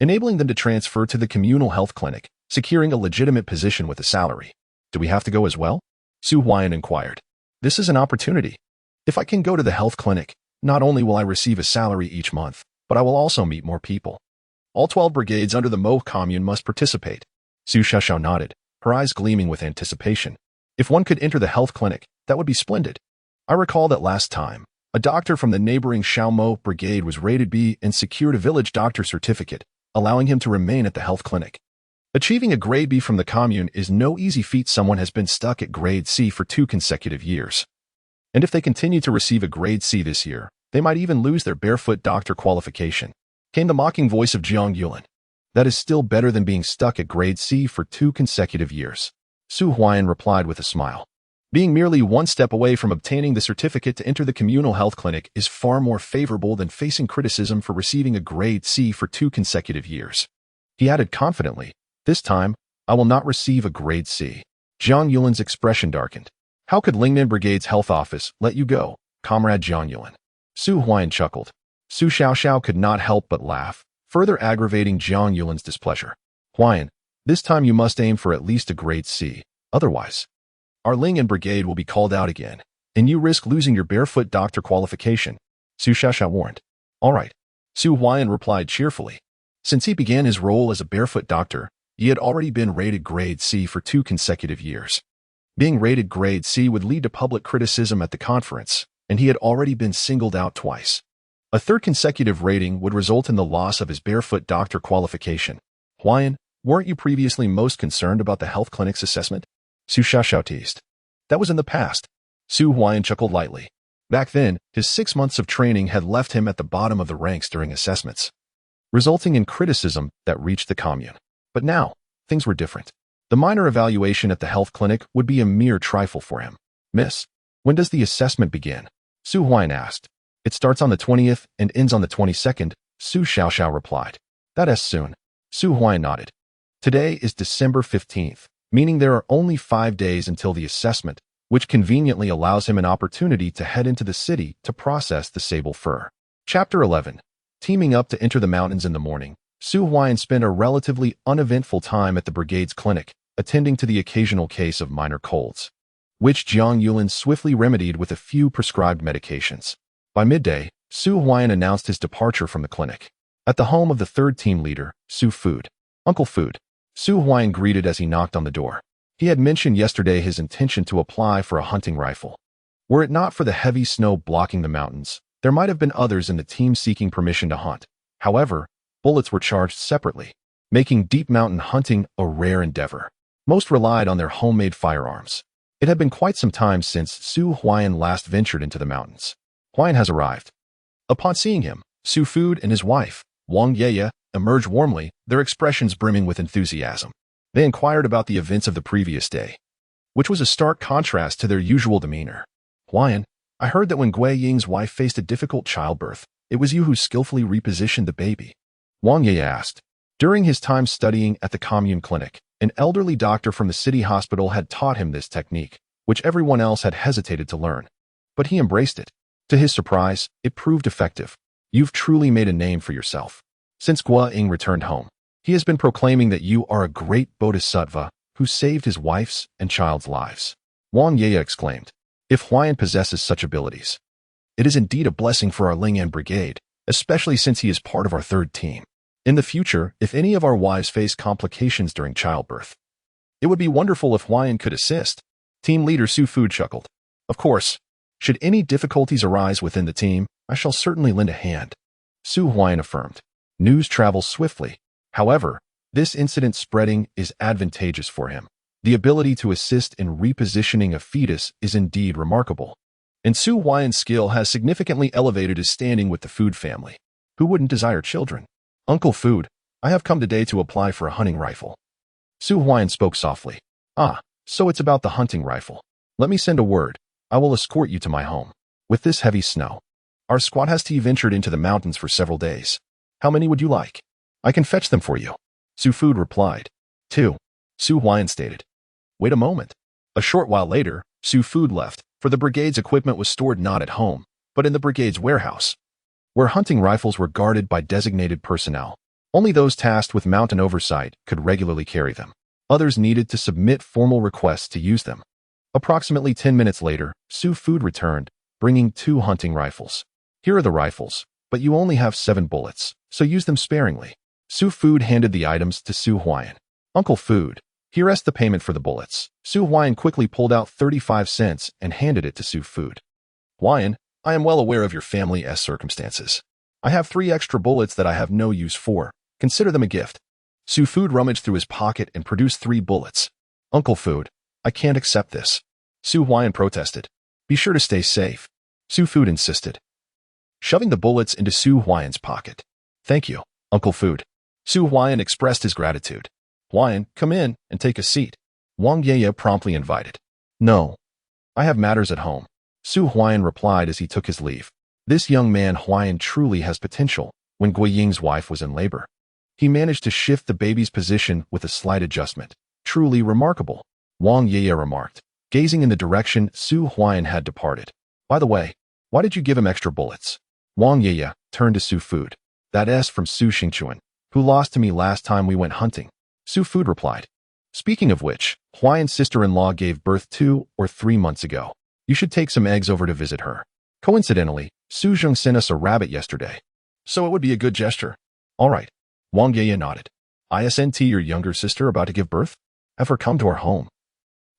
[SPEAKER 1] enabling them to transfer to the communal health clinic, securing a legitimate position with a salary. Do we have to go as well? Su Huai'an inquired. This is an opportunity. If I can go to the health clinic, not only will I receive a salary each month, but I will also meet more people. All 12 brigades under the Mo commune must participate. Su Xiaoxiao nodded, her eyes gleaming with anticipation. If one could enter the health clinic, that would be splendid. I recall that last time, a doctor from the neighboring Xiaomo brigade was rated B and secured a village doctor certificate, allowing him to remain at the health clinic. Achieving a grade B from the commune is no easy feat. Someone has been stuck at grade C for 2 consecutive years. And if they continue to receive a grade C this year, they might even lose their barefoot doctor qualification. Came the mocking voice of Zhang Yulin. That is still better than being stuck at grade C for 2 consecutive years. Su Huai'an replied with a smile. Being merely 1 step away from obtaining the certificate to enter the communal health clinic is far more favorable than facing criticism for receiving a grade C for 2 consecutive years. He added confidently, this time, I will not receive a grade C. Zhang Yulin's expression darkened. How could Lingnan Brigade's health office let you go, Comrade Zhang Yulin? Su Huai'an chuckled. Su Xiaoxiao could not help but laugh, further aggravating Zhang Yulin's displeasure. Huai'an, this time you must aim for at least a grade C. Otherwise, our Lingnan Brigade will be called out again, and you risk losing your barefoot doctor qualification, Su Xiaoxiao warned. All right, Su Huai'an replied cheerfully. Since he began his role as a barefoot doctor, he had already been rated grade C for 2 consecutive years. Being rated grade C would lead to public criticism at the conference, and he had already been singled out twice. A 3rd consecutive rating would result in the loss of his barefoot doctor qualification. Huai'an, weren't you previously most concerned about the health clinic's assessment? Su Xiaoxiao teased. That was in the past. Su Huai'an chuckled lightly. Back then, his 6 months of training had left him at the bottom of the ranks during assessments, resulting in criticism that reached the commune. But now, things were different. The minor evaluation at the health clinic would be a mere trifle for him. Miss, when does the assessment begin? Su Huai'an asked. It starts on the 20th and ends on the 22nd, Su Xiaoxiao replied. That is soon. Su Huai'an nodded. Today is December 15th. Meaning there are only 5 days until the assessment, which conveniently allows him an opportunity to head into the city to process the sable fur. Chapter 11. Teaming up to enter the mountains in the morning, Su Huai'an spent a relatively uneventful time at the brigade's clinic, attending to the occasional case of minor colds, which Zhang Yulin swiftly remedied with a few prescribed medications. By midday, Su Huai'an announced his departure from the clinic. At the home of the 3rd team leader, Su Food, Uncle Food, Su Huai'an greeted as he knocked on the door. He had mentioned yesterday his intention to apply for a hunting rifle. Were it not for the heavy snow blocking the mountains, there might have been others in the team seeking permission to hunt. However, bullets were charged separately, making deep mountain hunting a rare endeavor. Most relied on their homemade firearms. It had been quite some time since Su Huai'an last ventured into the mountains. Huai'an has arrived. Upon seeing him, Su Food and his wife, Wang Yeye, emerged warmly, their expressions brimming with enthusiasm. They inquired about the events of the previous day, which was a stark contrast to their usual demeanor. Huai'an, I heard that when Gui Ying's wife faced a difficult childbirth, it was you who skillfully repositioned the baby. Wang Yeye asked. During his time studying at the commune clinic, an elderly doctor from the city hospital had taught him this technique, which everyone else had hesitated to learn. but he embraced it. To his surprise, it proved effective. You've truly made a name for yourself. Since Guo-ying returned home, he has been proclaiming that you are a great bodhisattva who saved his wife's and child's lives. Wang Ye exclaimed, if Huai'an possesses such abilities, it is indeed a blessing for our Ling'an brigade, especially since he is part of our third team. In the future, if any of our wives face complications during childbirth, it would be wonderful if Huai'an could assist. Team leader Su Fu chuckled. Of course, should any difficulties arise within the team, I shall certainly lend a hand. Su Huai'an affirmed. News travels swiftly. However, this incident spreading is advantageous for him. The ability to assist in repositioning a fetus is indeed remarkable. And Su Huai'an's skill has significantly elevated his standing with the Food family. Who wouldn't desire children? Uncle Food, I have come today to apply for a hunting rifle. Su Huai'an spoke softly. Ah, so it's about the hunting rifle. Let me send a word. I will escort you to my home. With this heavy snow, our squad has ventured into the mountains for several days. How many would you like? I can fetch them for you. Su Food replied. 2. Su Huai'an stated. Wait a moment. A short while later, Su Food left, for the brigade's equipment was stored not at home, but in the brigade's warehouse, where hunting rifles were guarded by designated personnel. Only those tasked with mountain oversight could regularly carry them. Others needed to submit formal requests to use them. Approximately 10 minutes later, Su Food returned, bringing 2 hunting rifles. Here are the rifles, but you only have 7 bullets, so use them sparingly. Su Food handed the items to Su Huai'an. Uncle Food, here is the payment for the bullets. Su Huai'an quickly pulled out 35 cents and handed it to Su Food. Huai'an, I am well aware of your family's circumstances. I have 3 extra bullets that I have no use for. Consider them a gift. Su Food rummaged through his pocket and produced 3 bullets. Uncle Food, I can't accept this. Su Huai'an protested. Be sure to stay safe. Su Food insisted, shoving the bullets into Su Huai'an's pocket. Thank you, Uncle Food. Su Huai'an expressed his gratitude. Huai'an, come in and take a seat. Wang Ye promptly invited. No, I have matters at home. Su Huai'an replied as he took his leave. This young man Huai'an truly has potential. When Guiying's wife was in labor, he managed to shift the baby's position with a slight adjustment. Truly remarkable, Wang Ye remarked, gazing in the direction Su Huai'an had departed. By the way, why did you give him extra bullets? Wang Ye turned to Su Food. That is from Su Xingchuan, who lost to me last time we went hunting. Su Food replied. Speaking of which, Huai'an's sister-in-law gave birth 2 or 3 months ago. You should take some eggs over to visit her. Coincidentally, Su Zheng sent us a rabbit yesterday, so it would be a good gesture. All right. Wang Ye nodded. Isn't your younger sister about to give birth? Have her come to our home.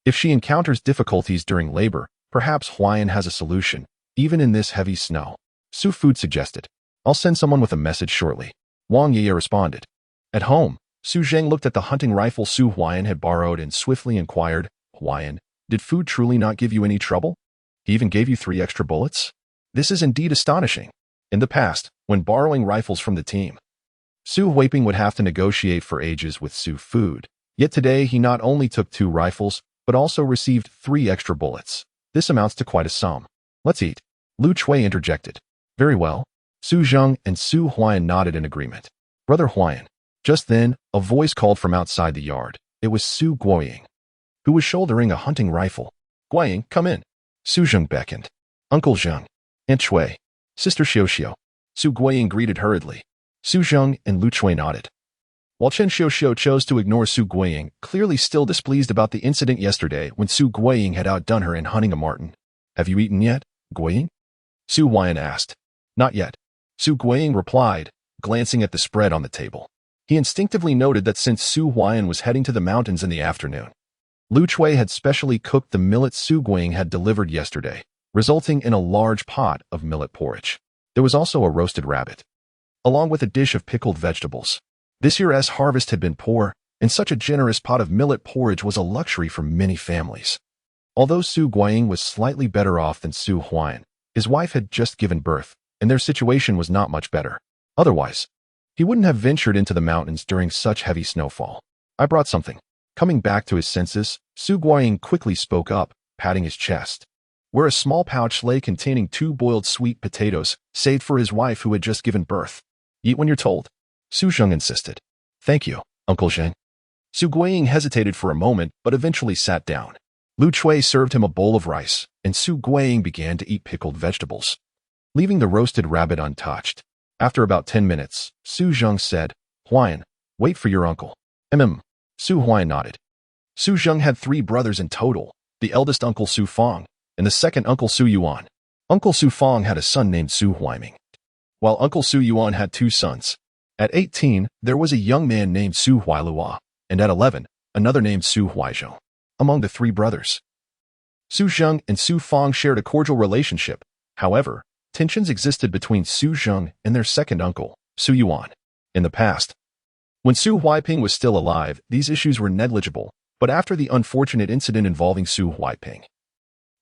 [SPEAKER 1] If she encounters difficulties during labor, perhaps Huai'an has a solution, even in this heavy snow. Su Food suggested. I'll send someone with a message shortly. Wang Ye responded. At home, Su Zheng looked at the hunting rifle Su Huai'an had borrowed and swiftly inquired, Huai'an, did Food truly not give you any trouble? He even gave you 3 extra bullets? This is indeed astonishing. In the past, when borrowing rifles from the team, Su Huiping would have to negotiate for ages with Su Food. Yet today he not only took 2 rifles, but also received 3 extra bullets. This amounts to quite a sum. Let's eat. Lu Chui interjected. Very well. Su Zheng and Su Huai'an nodded in agreement. Brother Huai'an. Just then, a voice called from outside the yard. It was Su Guoying, who was shouldering a hunting rifle. Guoying, come in. Su Zheng beckoned. Uncle Zheng. Aunt Chui. Sister Xiao. Su Guoying greeted hurriedly. Su Zheng and Lu Chui nodded. While Chen Xiao chose to ignore Su Guoying, clearly still displeased about the incident yesterday when Su Guoying had outdone her in hunting a marten. Have you eaten yet, Guoying? Su Huai'an asked. Not yet. Su Guoying replied, glancing at the spread on the table. He instinctively noted that since Su Huai'an was heading to the mountains in the afternoon, Lu Chui had specially cooked the millet Su Guoying had delivered yesterday, resulting in a large pot of millet porridge. There was also a roasted rabbit, along with a dish of pickled vegetables. This year's harvest had been poor, and such a generous pot of millet porridge was a luxury for many families. Although Su Guoying was slightly better off than Su Huai'an, his wife had just given birth, and their situation was not much better. Otherwise, he wouldn't have ventured into the mountains during such heavy snowfall. I brought something. Coming back to his senses, Su Guoying quickly spoke up, patting his chest, where a small pouch lay containing 2 boiled sweet potatoes, saved for his wife who had just given birth. Eat when you're told. Su Zheng insisted. Thank you, Uncle Zheng. Su Guoying hesitated for a moment, but eventually sat down. Lu Chui served him a bowl of rice, and Su Guiying began to eat pickled vegetables, leaving the roasted rabbit untouched. After about 10 minutes, Su Zheng said, Huai'an, wait for your uncle. Su Huai'an nodded. Su Zheng had 3 brothers in total, the eldest uncle Su Fong, and the second uncle Su Yuan. Uncle Su Fong had a son named Su Huaiming, while Uncle Su Yuan had 2 sons. At 18, there was a young man named Su Huailua, and at 11, another named Su Huaizhou. Among the 3 brothers, Su Zheng and Su Fong shared a cordial relationship. However, tensions existed between Su Zheng and their second uncle, Su Yuan. In the past, when Su Huaiping was still alive, these issues were negligible, but after the unfortunate incident involving Su Huaiping,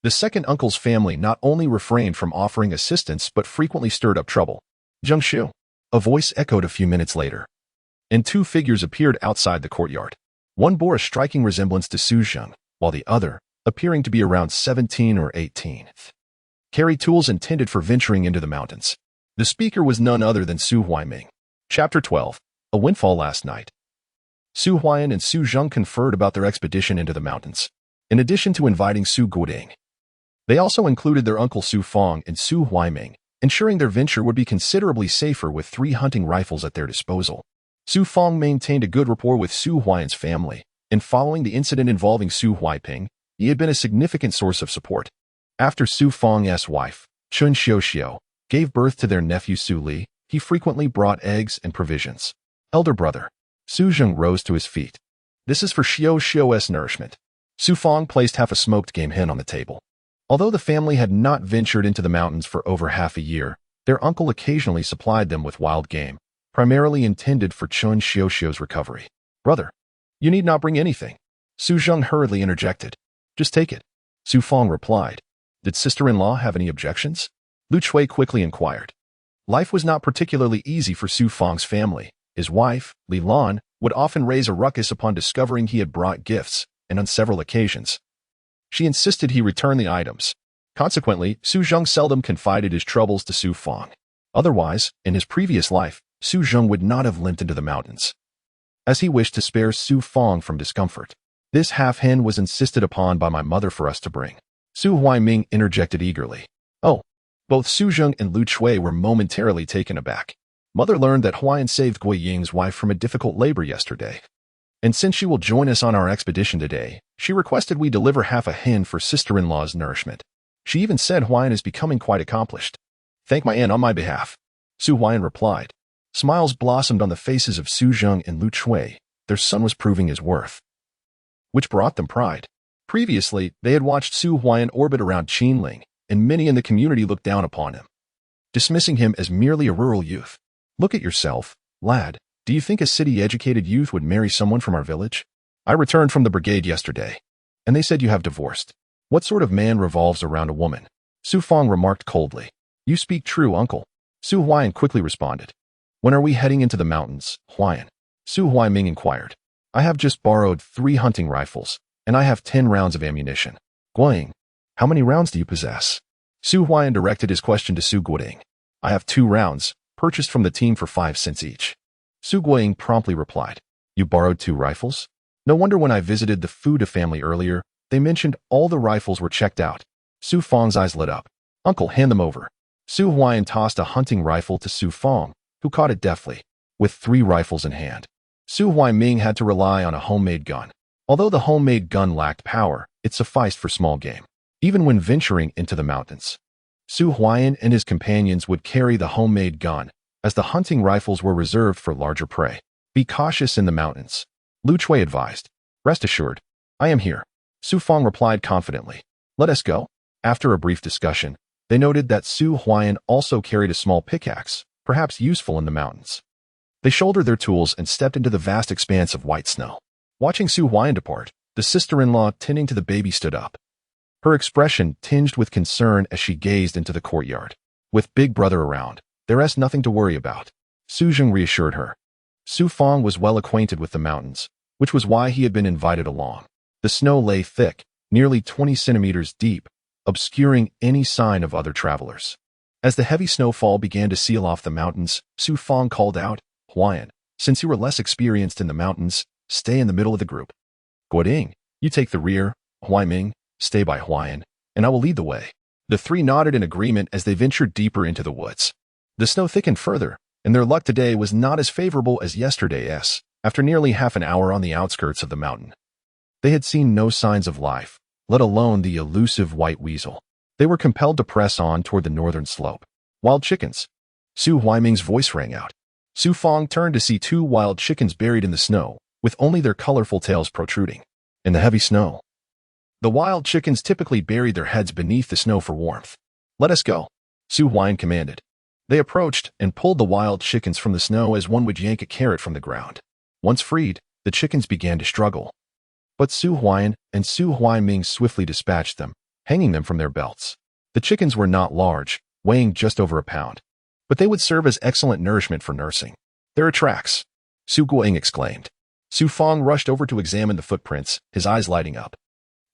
[SPEAKER 1] the second uncle's family not only refrained from offering assistance but frequently stirred up trouble. Zheng Shu, a voice echoed a few minutes later, and 2 figures appeared outside the courtyard. One bore a striking resemblance to Su Zheng, while the other, appearing to be around 17 or 18, carried tools intended for venturing into the mountains. The speaker was none other than Su Huaiming. Chapter 12. A Windfall Last Night. Su Huai'an and Su Zheng conferred about their expedition into the mountains. In addition to inviting Su Guiying, they also included their uncle Su Fong and Su Huaiming, ensuring their venture would be considerably safer with 3 hunting rifles at their disposal. Su Fong maintained a good rapport with Su Huai'an's family, and following the incident involving Su Huaiping, he had been a significant source of support. After Su Fong's wife, Chun Xiuxiu, gave birth to their nephew Su Li, he frequently brought eggs and provisions. Elder brother, Su Zheng rose to his feet. This is for Xiuxiu's nourishment. Su Fong placed half a smoked game hen on the table. Although the family had not ventured into the mountains for over half a year, their uncle occasionally supplied them with wild game, primarily intended for Chun Xiuxiu's recovery. Brother, you need not bring anything. Su Zheng hurriedly interjected. Just take it. Su Fong replied. Did sister-in-law have any objections? Lu Chui quickly inquired. Life was not particularly easy for Su Fong's family. His wife, Li Lan, would often raise a ruckus upon discovering he had brought gifts, and on several occasions, she insisted he return the items. Consequently, Su Zheng seldom confided his troubles to Su Fong. Otherwise, in his previous life, Su Zheng would not have limped into the mountains, as he wished to spare Su Fong from discomfort. This half-hen was insisted upon by my mother for us to bring. Su Huaiming interjected eagerly. Oh, both Su Zheng and Lu Chui were momentarily taken aback. Mother learned that Huai'an saved Guiying's wife from a difficult labor yesterday, and since she will join us on our expedition today, she requested we deliver half a hen for sister-in-law's nourishment. She even said Huai'an is becoming quite accomplished. Thank my aunt on my behalf, Su Huai'an replied. Smiles blossomed on the faces of Su Zheng and Lu Chui. Their son was proving his worth, which brought them pride. Previously, they had watched Su Huai'an orbit around Qin Ling, and many in the community looked down upon him, dismissing him as merely a rural youth. Look at yourself, lad. Do you think a city-educated youth would marry someone from our village? I returned from the brigade yesterday, and they said you have divorced. What sort of man revolves around a woman? Su Fong remarked coldly. You speak true, uncle. Su Huai'an quickly responded. When are we heading into the mountains, Huai'an? Su Huaiming inquired. I have just borrowed 3 hunting rifles, and I have 10 rounds of ammunition. Guiying, how many rounds do you possess? Su Huai'an directed his question to Su Guiying. I have 2 rounds, purchased from the team for 5 cents each. Su Guiying promptly replied. You borrowed 2 rifles? No wonder when I visited the Fuda family earlier, they mentioned all the rifles were checked out. Su Fong's eyes lit up. Uncle, hand them over. Su Huai'an tossed a hunting rifle to Su Fong, who caught it deftly. With 3 rifles in hand, Su Huaiming had to rely on a homemade gun. Although the homemade gun lacked power, it sufficed for small game. Even when venturing into the mountains, Su Huai'an and his companions would carry the homemade gun, as the hunting rifles were reserved for larger prey. Be cautious in the mountains, Lu Chui advised. Rest assured, I am here, Su Fong replied confidently. Let us go. After a brief discussion, they noted that Su Huai'an also carried a small pickaxe, perhaps useful in the mountains. They shouldered their tools and stepped into the vast expanse of white snow. Watching Su Huai'an depart, the sister-in-law tending to the baby stood up, her expression tinged with concern as she gazed into the courtyard. With big brother around, there's nothing to worry about, Su Zheng reassured her. Su Fong was well acquainted with the mountains, which was why he had been invited along. The snow lay thick, nearly 20 centimeters deep, obscuring any sign of other travelers. As the heavy snowfall began to seal off the mountains, Su Fong called out, Huai'an, since you were less experienced in the mountains, stay in the middle of the group. Guiying, you take the rear, Huaiming, Stay by Huai'an, and I will lead the way. The three nodded in agreement as they ventured deeper into the woods. The snow thickened further, and their luck today was not as favorable as yesterday's. After nearly half an hour on the outskirts of the mountain, they had seen no signs of life, let alone the elusive white weasel. They were compelled to press on toward the northern slope. Wild chickens. Su Huaiming's voice rang out. Su Fong turned to see two wild chickens buried in the snow, with only their colorful tails protruding. In the heavy snow, the wild chickens typically buried their heads beneath the snow for warmth. Let us go, Su Huai'an commanded. They approached and pulled the wild chickens from the snow as one would yank a carrot from the ground. Once freed, the chickens began to struggle. But Su Huai'an and Su Huaiming swiftly dispatched them, hanging them from their belts. The chickens were not large, weighing just over a pound, but they would serve as excellent nourishment for nursing. There are tracks, Su Guoying exclaimed. Su Fong rushed over to examine the footprints, his eyes lighting up.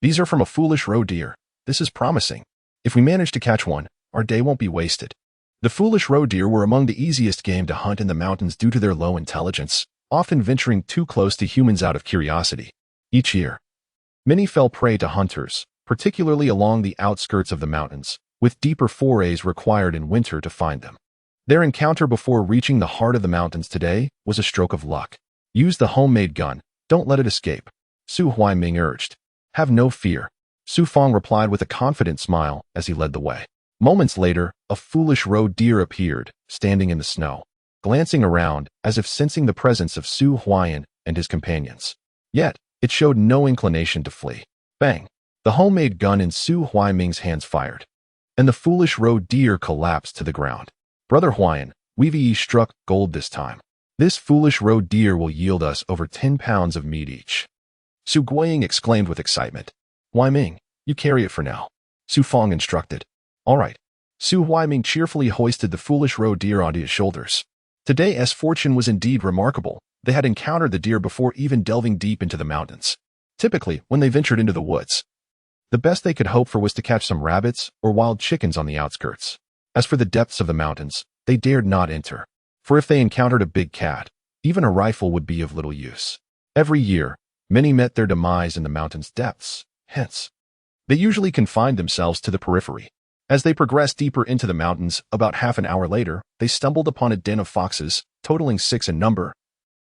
[SPEAKER 1] These are from a foolish roe deer. This is promising. If we manage to catch one, our day won't be wasted. The foolish roe deer were among the easiest game to hunt in the mountains due to their low intelligence, often venturing too close to humans out of curiosity. Each year, many fell prey to hunters, particularly along the outskirts of the mountains, with deeper forays required in winter to find them. Their encounter before reaching the heart of the mountains today was a stroke of luck. Use the homemade gun, don't let it escape, Su Huaiming urged. Have no fear, Su Fong replied with a confident smile as he led the way. Moments later, a foolish roe deer appeared, standing in the snow, glancing around as if sensing the presence of Su Huai'an and his companions. Yet, it showed no inclination to flee. Bang! The homemade gun in Su Huaiming's hands fired, and the foolish roe deer collapsed to the ground. Brother Huai'an, we've struck gold this time. This foolish roe deer will yield us over 10 pounds of meat each. Su Guoying exclaimed with excitement. Huaiming, you carry it for now, Su Fong instructed. All right. Su Huaiming cheerfully hoisted the foolish roe deer onto his shoulders. Today's fortune was indeed remarkable. They had encountered the deer before even delving deep into the mountains. Typically, when they ventured into the woods, the best they could hope for was to catch some rabbits or wild chickens on the outskirts. As for the depths of the mountains, they dared not enter, for if they encountered a big cat, even a rifle would be of little use. Every year, many met their demise in the mountain's depths, hence, they usually confined themselves to the periphery. As they progressed deeper into the mountains, about half an hour later, they stumbled upon a den of foxes, totaling 6 in number,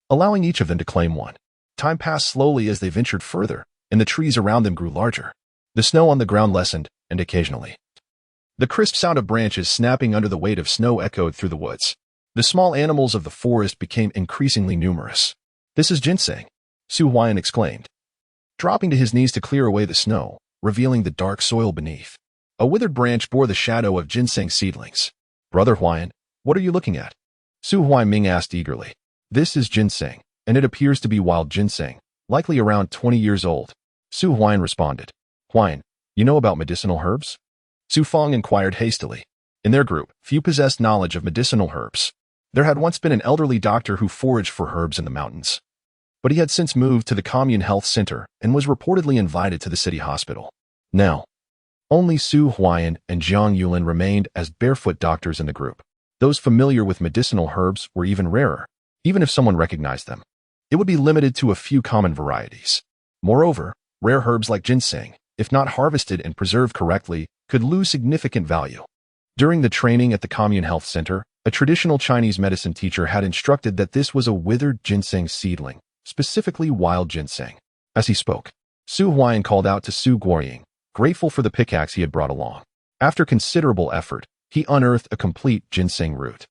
[SPEAKER 1] allowing each of them to claim one. Time passed slowly as they ventured further, and the trees around them grew larger. The snow on the ground lessened, and occasionally, the crisp sound of branches snapping under the weight of snow echoed through the woods. The small animals of the forest became increasingly numerous. This is ginseng, Su Huai'an exclaimed, dropping to his knees to clear away the snow, revealing the dark soil beneath. A withered branch bore the shadow of ginseng seedlings. Brother Huai'an, what are you looking at? Su Huaiming asked eagerly. This is ginseng, and it appears to be wild ginseng, likely around 20 years old, Su Huai'an responded. Huai'an, you know about medicinal herbs? Su Fong inquired hastily. In their group, few possessed knowledge of medicinal herbs. There had once been an elderly doctor who foraged for herbs in the mountains, but he had since moved to the commune health center and was reportedly invited to the city hospital. Now, only Su Huai'an and Jiang Yulin remained as barefoot doctors in the group. Those familiar with medicinal herbs were even rarer. Even if someone recognized them, it would be limited to a few common varieties. Moreover, rare herbs like ginseng, if not harvested and preserved correctly, could lose significant value. During the training at the Commune Health Center, a traditional Chinese medicine teacher had instructed that this was a withered ginseng seedling, specifically wild ginseng. As he spoke, Su Huai'an called out to Su Guoying, grateful for the pickaxe he had brought along. After considerable effort, he unearthed a complete ginseng root.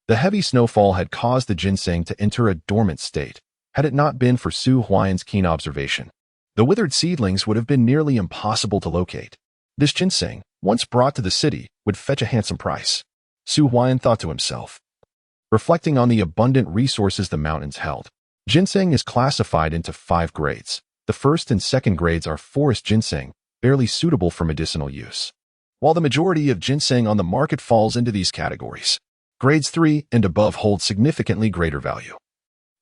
[SPEAKER 1] The heavy snowfall had caused the ginseng to enter a dormant state. Had it not been for Su Huai'an's keen observation, the withered seedlings would have been nearly impossible to locate. This ginseng, once brought to the city, would fetch a handsome price, Su Huai'an thought to himself. Reflecting on the abundant resources the mountains held, ginseng is classified into 5 grades. The first and second grades are forest ginseng, barely suitable for medicinal use, while the majority of ginseng on the market falls into these categories. Grades 3 and above hold significantly greater value.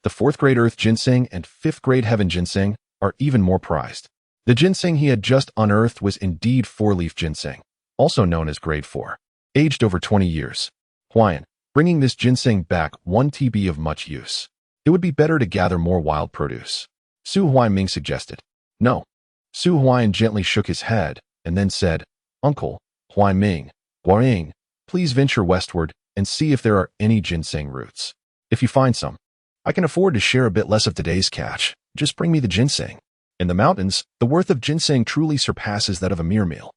[SPEAKER 1] The 4th grade earth ginseng and 5th grade heaven ginseng are even more prized. The ginseng he had just unearthed was indeed 4-leaf ginseng, also known as grade 4, aged over 20 years. Huai'an, bringing this ginseng back 1 TB of much use. It would be better to gather more wild produce, Su Huaiming suggested. No, Su Huai'an gently shook his head and then said, Uncle, Huai Ming, Guaring, please venture westward and see if there are any ginseng roots. If you find some, I can afford to share a bit less of today's catch. Just bring me the ginseng. In the mountains, the worth of ginseng truly surpasses that of a mere meal.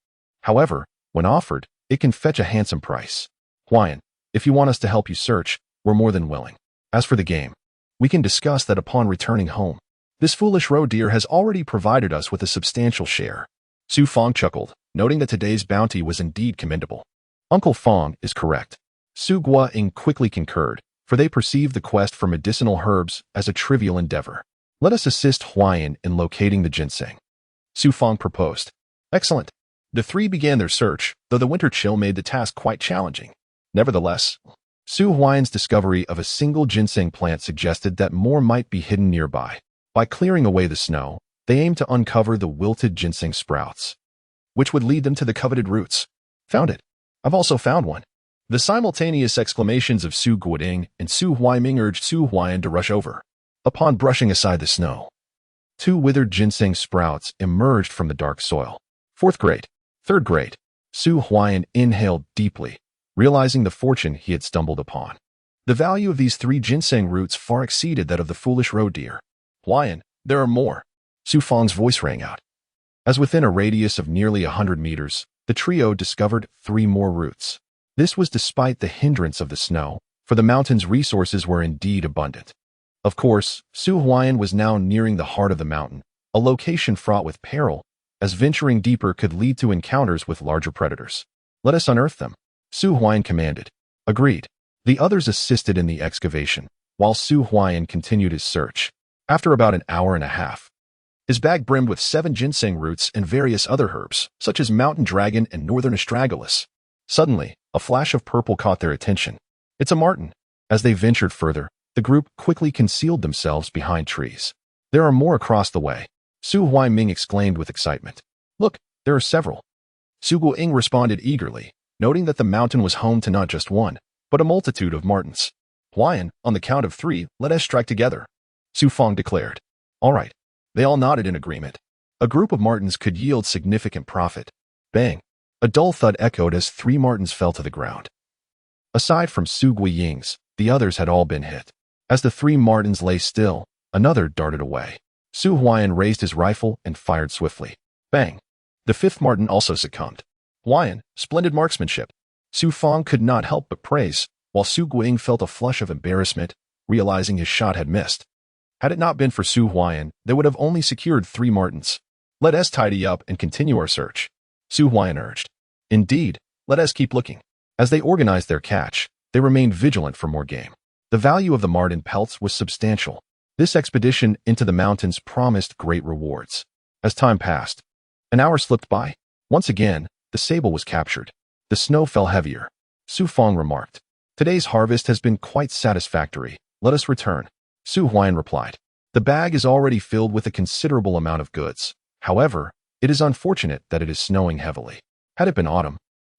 [SPEAKER 1] However, when offered, it can fetch a handsome price. Huai'an, if you want us to help you search, we're more than willing. As for the game, we can discuss that upon returning home. This foolish roe deer has already provided us with a substantial share. Su Fong chuckled, noting that today's bounty was indeed commendable. Uncle Fong is correct. Su Guiying quickly concurred, for they perceived the quest for medicinal herbs as a trivial endeavor. Let us assist Huai'an in locating the ginseng. Su Fong proposed. Excellent. The three began their search, though the winter chill made the task quite challenging. Nevertheless, Su Huai'an's discovery of a single ginseng plant suggested that more might be hidden nearby. By clearing away the snow, they aimed to uncover the wilted ginseng sprouts, which would lead them to the coveted roots. Found it. I've also found one. The simultaneous exclamations of Su Guiying and Su Huaiming urged Su Huai'an to rush over. Upon brushing aside the snow, 2 withered ginseng sprouts emerged from the dark soil. 4th grade. 3rd grade. Su Huai'an inhaled deeply, realizing the fortune he had stumbled upon. The value of these 3 ginseng roots far exceeded that of the foolish roe deer. Huai'an, there are more. Su Fong's voice rang out. As within a radius of nearly 100 meters, the trio discovered 3 more roots. This was despite the hindrance of the snow, for the mountain's resources were indeed abundant. Of course, Su Huai'an was now nearing the heart of the mountain, a location fraught with peril, as venturing deeper could lead to encounters with larger predators. Let us unearth them, Su Huai'an commanded. Agreed. The others assisted in the excavation, while Su Huai'an continued his search. After about an hour and a half, his bag brimmed with 7 ginseng roots and various other herbs, such as mountain dragon and northern astragalus. Suddenly, a flash of purple caught their attention. It's a marten. As they ventured further, the group quickly concealed themselves behind trees. There are more across the way, Su Huaiming exclaimed with excitement. Look, there are several. Su Guiying responded eagerly, noting that the mountain was home to not just one, but a multitude of martens. Huai'an, on the count of 3, let us strike together, Su Fong declared. All right. They all nodded in agreement. A group of martens could yield significant profit. Bang! A dull thud echoed as 3 martens fell to the ground. Aside from Su Guiying's, the others had all been hit. As the 3 martens lay still, another darted away. Su Huai'an raised his rifle and fired swiftly. Bang! The 5th marten also succumbed. Huai'an, splendid marksmanship. Su Fong could not help but praise, while Su Guiying felt a flush of embarrassment, realizing his shot had missed. Had it not been for Su Huai'an, they would have only secured 3 martens. Let us tidy up and continue our search, Su Huai'an urged. Indeed, let us keep looking. As they organized their catch, they remained vigilant for more game. The value of the marten pelts was substantial. This expedition into the mountains promised great rewards. As time passed, an hour slipped by. Once again, the sable was captured. The snow fell heavier. Su Fong remarked, "Today's harvest has been quite satisfactory. Let us return." Su Huai'an replied, "The bag is already filled with a considerable amount of goods. However, it is unfortunate that it is snowing heavily. Had it been autumn,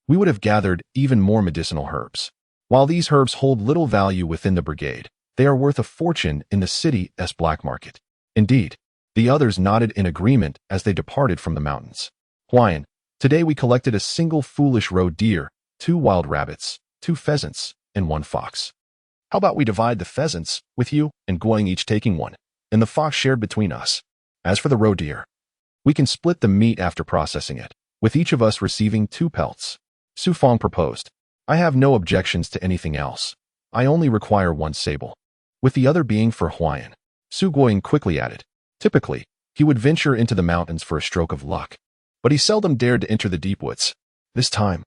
[SPEAKER 1] we would have gathered even more medicinal herbs. While these herbs hold little value within the brigade, they are worth a fortune in the city's black market." Indeed, the others nodded in agreement as they departed from the mountains. Huai'an, today we collected a single foolish roe deer, 2 wild rabbits, 2 pheasants, and 1 fox. How about we divide the pheasants, with you and Guiying each taking 1, and the fox shared between us? As for the roe deer, we can split the meat after processing it, with each of us receiving 2 pelts, Su Fong proposed. I have no objections to anything else. I only require 1 sable, with the other being for Huai'an. Su Guiying quickly added. Typically, he would venture into the mountains for a stroke of luck, but he seldom dared to enter the deep woods. This time,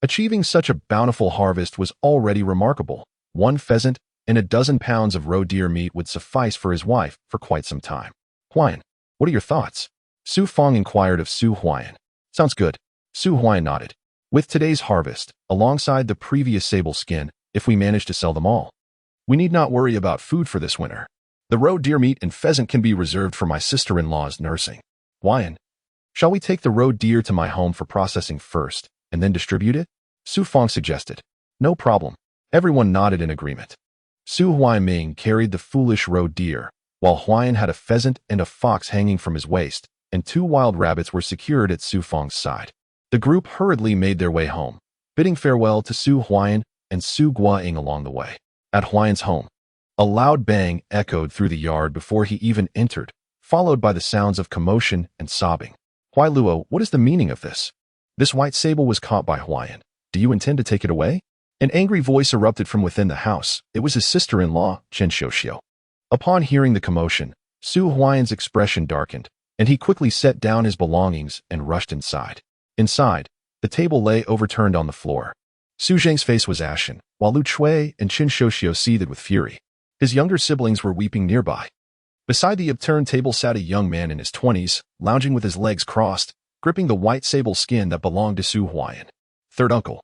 [SPEAKER 1] achieving such a bountiful harvest was already remarkable. 1 pheasant and a dozen pounds of roe deer meat would suffice for his wife for quite some time. Huai'an, what are your thoughts? Su Fong inquired of Su Huai'an. Sounds good. Su Huai'an nodded. With today's harvest, alongside the previous sable skin, if we manage to sell them all, we need not worry about food for this winter. The roe deer meat and pheasant can be reserved for my sister-in-law's nursing. Huai'an, shall we take the roe deer to my home for processing first, and then distribute it? Su Fong suggested. No problem. Everyone nodded in agreement. Su Huaiming carried the foolish roe deer, while Huai'an had a pheasant and a fox hanging from his waist, and and 2 wild rabbits were secured at Su Feng's side. The group hurriedly made their way home, bidding farewell to Su Huai'an and Su Guaying along the way. At Huai'an's home, a loud bang echoed through the yard before he even entered, followed by the sounds of commotion and sobbing. Huailuo, what is the meaning of this? This white sable was caught by Huai'an. Do you intend to take it away? An angry voice erupted from within the house. It was his sister-in-law, Chen Xiuxiu. Upon hearing the commotion, Su Huai'an's expression darkened, and he quickly set down his belongings and rushed inside. Inside, the table lay overturned on the floor. Su Zheng's face was ashen, while Lu Chui and Chen Xiuxiu seethed with fury. His younger siblings were weeping nearby. Beside the upturned table sat a young man in his 20s, lounging with his legs crossed, gripping the white sable skin that belonged to Su Huai'an. Third uncle.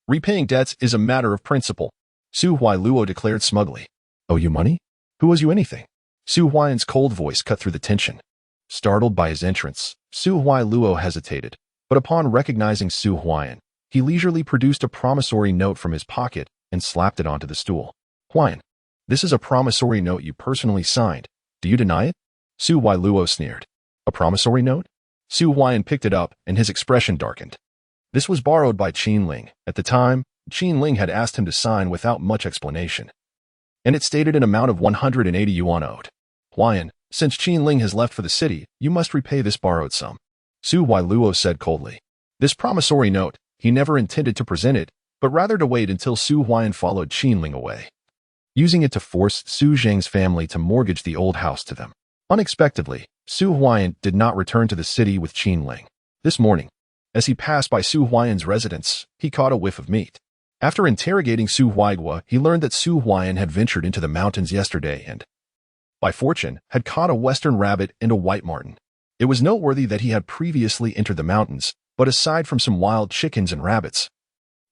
[SPEAKER 1] Repaying debts is a matter of principle, Su Huailuo declared smugly. Owe you money? Who owes you anything? Su Huai'an's cold voice cut through the tension. Startled by his entrance, Su Huailuo hesitated, but upon recognizing Su Huai'an, he leisurely produced a promissory note from his pocket and slapped it onto the stool. Huai'an, this is a promissory note you personally signed. Do you deny it? Su Huailuo sneered. A promissory note? Su Huai'an picked it up and his expression darkened. This was borrowed by Qin Ling. At the time, Qin Ling had asked him to sign without much explanation, and it stated an amount of 180 yuan owed. Huai'an, since Qin Ling has left for the city, you must repay this borrowed sum. Su Huailuo said coldly. This promissory note, he never intended to present it, but rather to wait until Su Huai'an followed Qin Ling away, using it to force Su Zheng's family to mortgage the old house to them. Unexpectedly, Su Huai'an did not return to the city with Qin Ling. This morning, as he passed by Su Huai'an's residence, he caught a whiff of meat. After interrogating Su Huaigua, he learned that Su Huai'an had ventured into the mountains yesterday and, by fortune, had caught a western rabbit and a white marten. It was noteworthy that he had previously entered the mountains, but aside from some wild chickens and rabbits,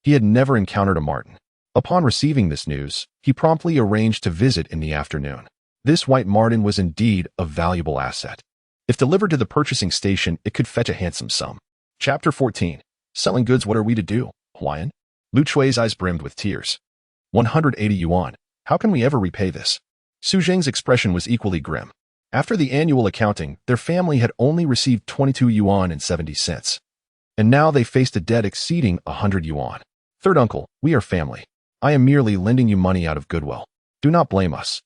[SPEAKER 1] he had never encountered a marten. Upon receiving this news, he promptly arranged to visit in the afternoon. This white marten was indeed a valuable asset. If delivered to the purchasing station, it could fetch a handsome sum. Chapter 14. Selling goods. What are we to do, Huai'an? Lu Chui's eyes brimmed with tears. 180 yuan. How can we ever repay this? Su Zheng's expression was equally grim. After the annual accounting, their family had only received 22 yuan and 70 cents. And now they faced a debt exceeding 100 yuan. Third uncle, we are family. I am merely lending you money out of goodwill. Do not blame us.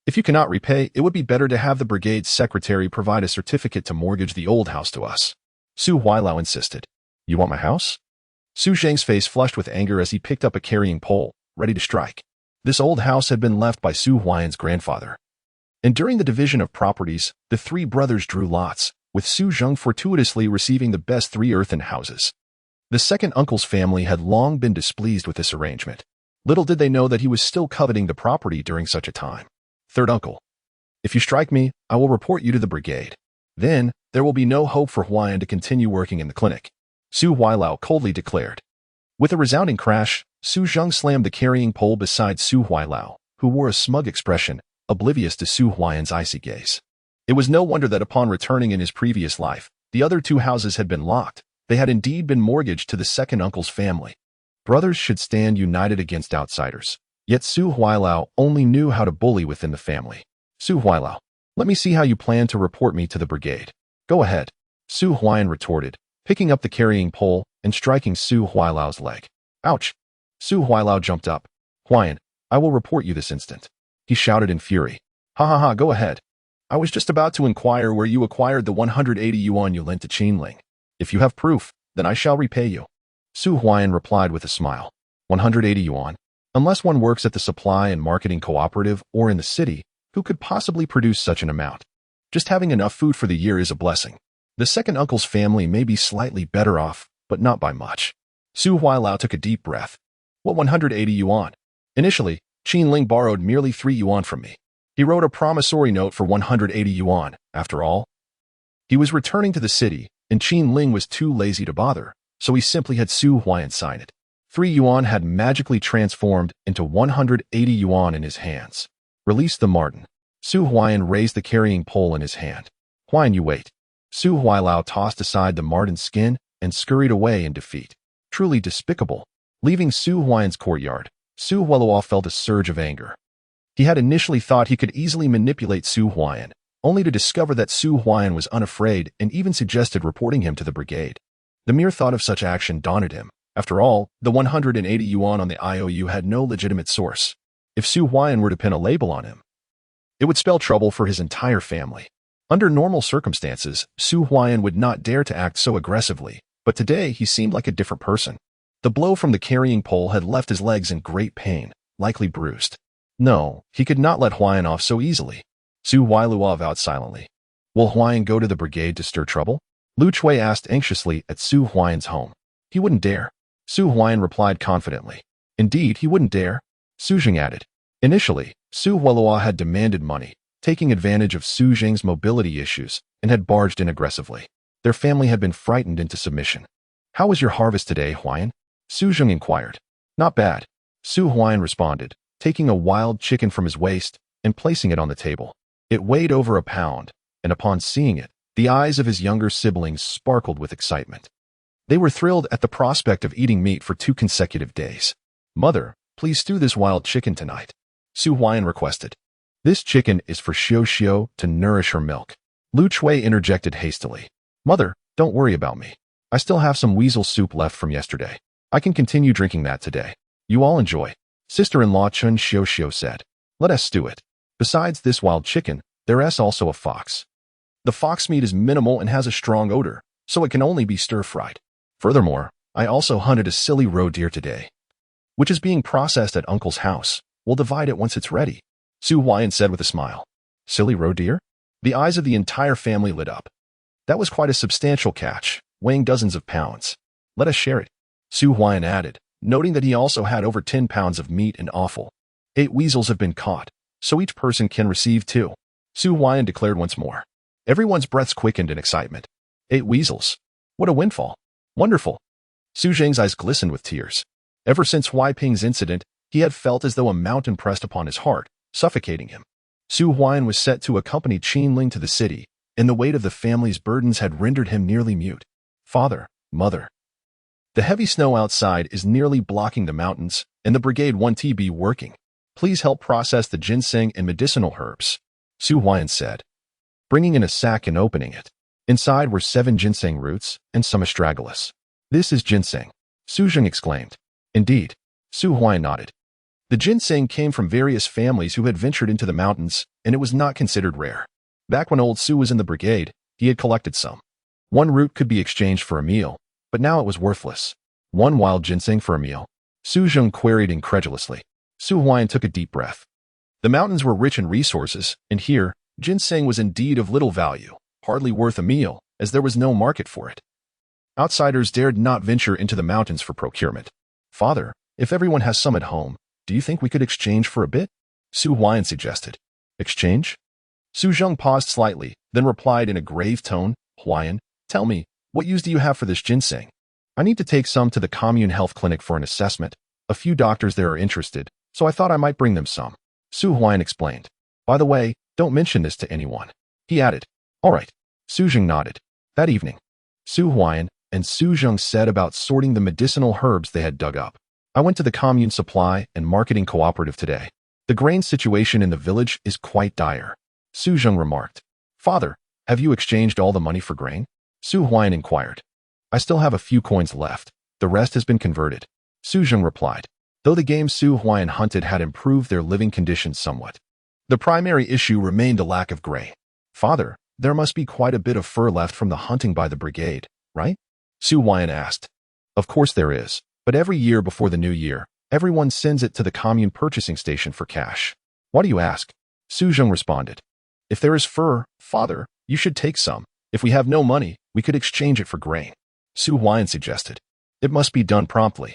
[SPEAKER 1] If you cannot repay, it would be better to have the brigade's secretary provide a certificate to mortgage the old house to us. Su Huailao insisted. You want my house? Su Zheng's face flushed with anger as he picked up a carrying pole, ready to strike. This old house had been left by Su Huai'an's grandfather. And during the division of properties, the 3 brothers drew lots, with Su Zheng fortuitously receiving the best 3 earthen houses. The second uncle's family had long been displeased with this arrangement. Little did they know that he was still coveting the property during such a time. Third uncle, if you strike me, I will report you to the brigade. Then, there will be no hope for Huai'an to continue working in the clinic, Su Huailao coldly declared. With a resounding crash, Su Zheng slammed the carrying pole beside Su Huailao, who wore a smug expression, oblivious to Su Huai'an's icy gaze. It was no wonder that upon returning in his previous life, the other 2 houses had been locked. They had indeed been mortgaged to the second uncle's family. Brothers should stand united against outsiders. Yet Su Huailao only knew how to bully within the family. Su Huailao, let me see how you plan to report me to the brigade. Go ahead, Su Huai'an retorted, picking up the carrying pole and striking Su Huailao's leg. Ouch! Su Huailao jumped up. Huai'an, I will report you this instant. He shouted in fury. Ha ha ha, go ahead. I was just about to inquire where you acquired the 180 yuan you lent to Qin Ling. If you have proof, then I shall repay you. Su Huai'an replied with a smile. 180 yuan? Unless one works at the supply and marketing cooperative or in the city, who could possibly produce such an amount? Just having enough food for the year is a blessing. The second uncle's family may be slightly better off, but not by much. Su Huailao took a deep breath. What 180 yuan? Initially, Qin Ling borrowed merely 3 yuan from me. He wrote a promissory note for 180 yuan, after all. He was returning to the city, and Qin Ling was too lazy to bother, so he simply had Su Huai'an sign it. 3 yuan had magically transformed into 180 yuan in his hands. Release the marten. Su Huai'an raised the carrying pole in his hand. Huai'an, you wait. Su Huailao tossed aside the marten's skin and scurried away in defeat. Truly despicable. Leaving Su Huai'an's courtyard, Su Huailao felt a surge of anger. He had initially thought he could easily manipulate Su Huai'an, only to discover that Su Huai'an was unafraid and even suggested reporting him to the brigade. The mere thought of such action daunted him. After all, the 180 yuan on the IOU had no legitimate source. If Su Huai'an were to pin a label on him, it would spell trouble for his entire family. Under normal circumstances, Su Huai'an would not dare to act so aggressively, but today he seemed like a different person. The blow from the carrying pole had left his legs in great pain, likely bruised. No, he could not let Huai'an off so easily. Su Huailuo vowed silently. Will Huai'an go to the brigade to stir trouble? Lu Chui asked anxiously at Su Huai'an's home. He wouldn't dare. Su Huai'an replied confidently. Indeed, he wouldn't dare. Su Jing added. Initially, Su Huailuo had demanded money, taking advantage of Su Jing's mobility issues, and had barged in aggressively. Their family had been frightened into submission. How was your harvest today, Huai'an? Su Jing inquired. Not bad. Su Huai'an responded, taking a wild chicken from his waist and placing it on the table. It weighed over a pound, and upon seeing it, the eyes of his younger siblings sparkled with excitement. They were thrilled at the prospect of eating meat for 2 consecutive days. Mother, please stew this wild chicken tonight, Su Huai'an requested. This chicken is for Xiao Xiao to nourish her milk. Lu Chui interjected hastily. Mother, don't worry about me. I still have some weasel soup left from yesterday. I can continue drinking that today. You all enjoy. Sister-in-law Chun Xiao Xiao said. Let us stew it. Besides this wild chicken, there is also a fox. The fox meat is minimal and has a strong odor, so it can only be stir-fried. Furthermore, I also hunted a silly roe deer today, which is being processed at Uncle's house. We'll divide it once it's ready, Su Huai'an said with a smile. Silly roe deer? The eyes of the entire family lit up. That was quite a substantial catch, weighing dozens of pounds. Let us share it, Su Huai'an added, noting that he also had over 10 pounds of meat and offal. 8 weasels have been caught, so each person can receive 2, Su Huai'an declared once more. Everyone's breaths quickened in excitement. 8 weasels. What a windfall. Wonderful. Su Jing's eyes glistened with tears. Ever since Huaiping's incident, he had felt as though a mountain pressed upon his heart, suffocating him. Su Huai'an was set to accompany Qin Ling to the city, and the weight of the family's burdens had rendered him nearly mute. Father, mother. The heavy snow outside is nearly blocking the mountains, and the brigade won't be working. Please help process the ginseng and medicinal herbs, Su Huai'an said, bringing in a sack and opening it. Inside were 7 ginseng roots and some astragalus. This is ginseng, Su Jing exclaimed. Indeed, Su Huai'an nodded. The ginseng came from various families who had ventured into the mountains, and it was not considered rare. Back when old Su was in the brigade, he had collected some. 1 root could be exchanged for a meal, but now it was worthless. 1 wild ginseng for a meal? Su Jing queried incredulously. Su Huai'an took a deep breath. The mountains were rich in resources, and here, ginseng was indeed of little value, hardly worth a meal, as there was no market for it. Outsiders dared not venture into the mountains for procurement. Father, if everyone has some at home, do you think we could exchange for a bit? Su Huai'an suggested. Exchange? Su Jing paused slightly, then replied in a grave tone, Huai'an, tell me, what use do you have for this ginseng? I need to take some to the commune health clinic for an assessment. A few doctors there are interested, so I thought I might bring them some. Su Huai'an explained. By the way, don't mention this to anyone. He added. All right. Su Jing nodded. That evening, Su Huai'an and Su Jing set about sorting the medicinal herbs they had dug up. I went to the commune supply and marketing cooperative today. The grain situation in the village is quite dire, Su Jing remarked. Father, have you exchanged all the money for grain? Su Huai'an inquired. I still have a few coins left. The rest has been converted, Su Jing replied. Though the game Su Huai'an hunted had improved their living conditions somewhat, the primary issue remained the lack of grain. Father, there must be quite a bit of fur left from the hunting by the brigade, right? Su Huai'an asked. Of course there is, but every year before the new year, everyone sends it to the commune purchasing station for cash. Why do you ask? Su Jing responded. If there is fur, father, you should take some. If we have no money, we could exchange it for grain, Su Huai'an suggested. It must be done promptly.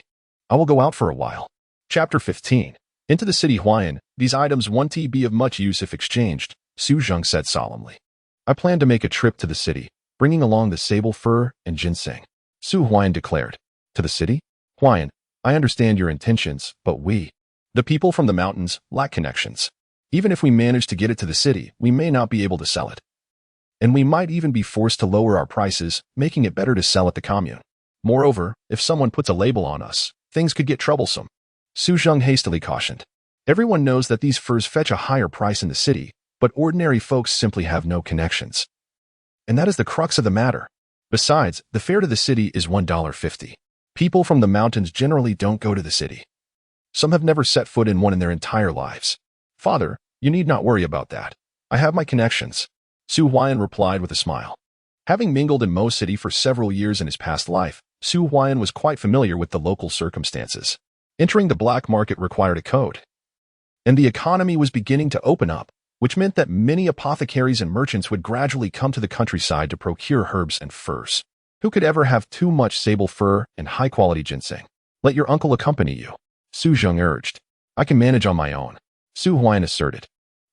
[SPEAKER 1] I will go out for a while. Chapter 15. Into the city, Huai'an, these items won't be of much use if exchanged, Su Jing said solemnly. I plan to make a trip to the city, bringing along the sable fur and ginseng, Su Huai'an declared. To the city? Huai'an, I understand your intentions, but we, the people from the mountains, lack connections. Even if we manage to get it to the city, we may not be able to sell it. And we might even be forced to lower our prices, making it better to sell at the commune. Moreover, if someone puts a label on us, things could get troublesome, Su Jing hastily cautioned. Everyone knows that these furs fetch a higher price in the city, but ordinary folks simply have no connections. And that is the crux of the matter. Besides, the fare to the city is $1.50. People from the mountains generally don't go to the city. Some have never set foot in one in their entire lives. Father, you need not worry about that. I have my connections, Su Huai'an replied with a smile. Having mingled in Mo City for several years in his past life, Su Huai'an was quite familiar with the local circumstances. Entering the black market required a code. And the economy was beginning to open up, which meant that many apothecaries and merchants would gradually come to the countryside to procure herbs and furs. Who could ever have too much sable fur and high-quality ginseng? Let your uncle accompany you, Su Zheng urged. I can manage on my own, Su Huai'an asserted.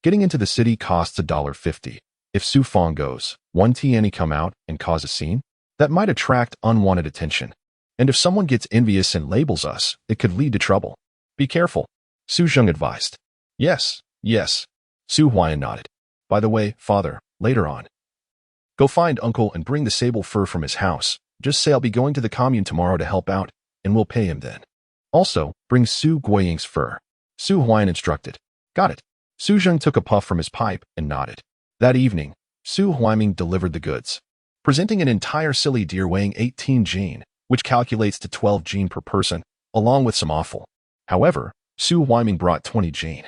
[SPEAKER 1] Getting into the city costs $1.50. If Su Fong goes, one Tianny come out and cause a scene, that might attract unwanted attention. And if someone gets envious and labels us, it could lead to trouble. Be careful, Su Zheng advised. Yes, Su Huai'an nodded. By the way, father, later on, go find uncle and bring the sable fur from his house. Just say I'll be going to the commune tomorrow to help out, and we'll pay him then. Also, bring Su Guiying's fur, Su Huai'an instructed. Got it. Su Zheng took a puff from his pipe and nodded. That evening, Su Huai'an delivered the goods, presenting an entire silly deer weighing 18 jin, which calculates to 12 jin per person, along with some offal. However, Su Huai'an brought 20 jin,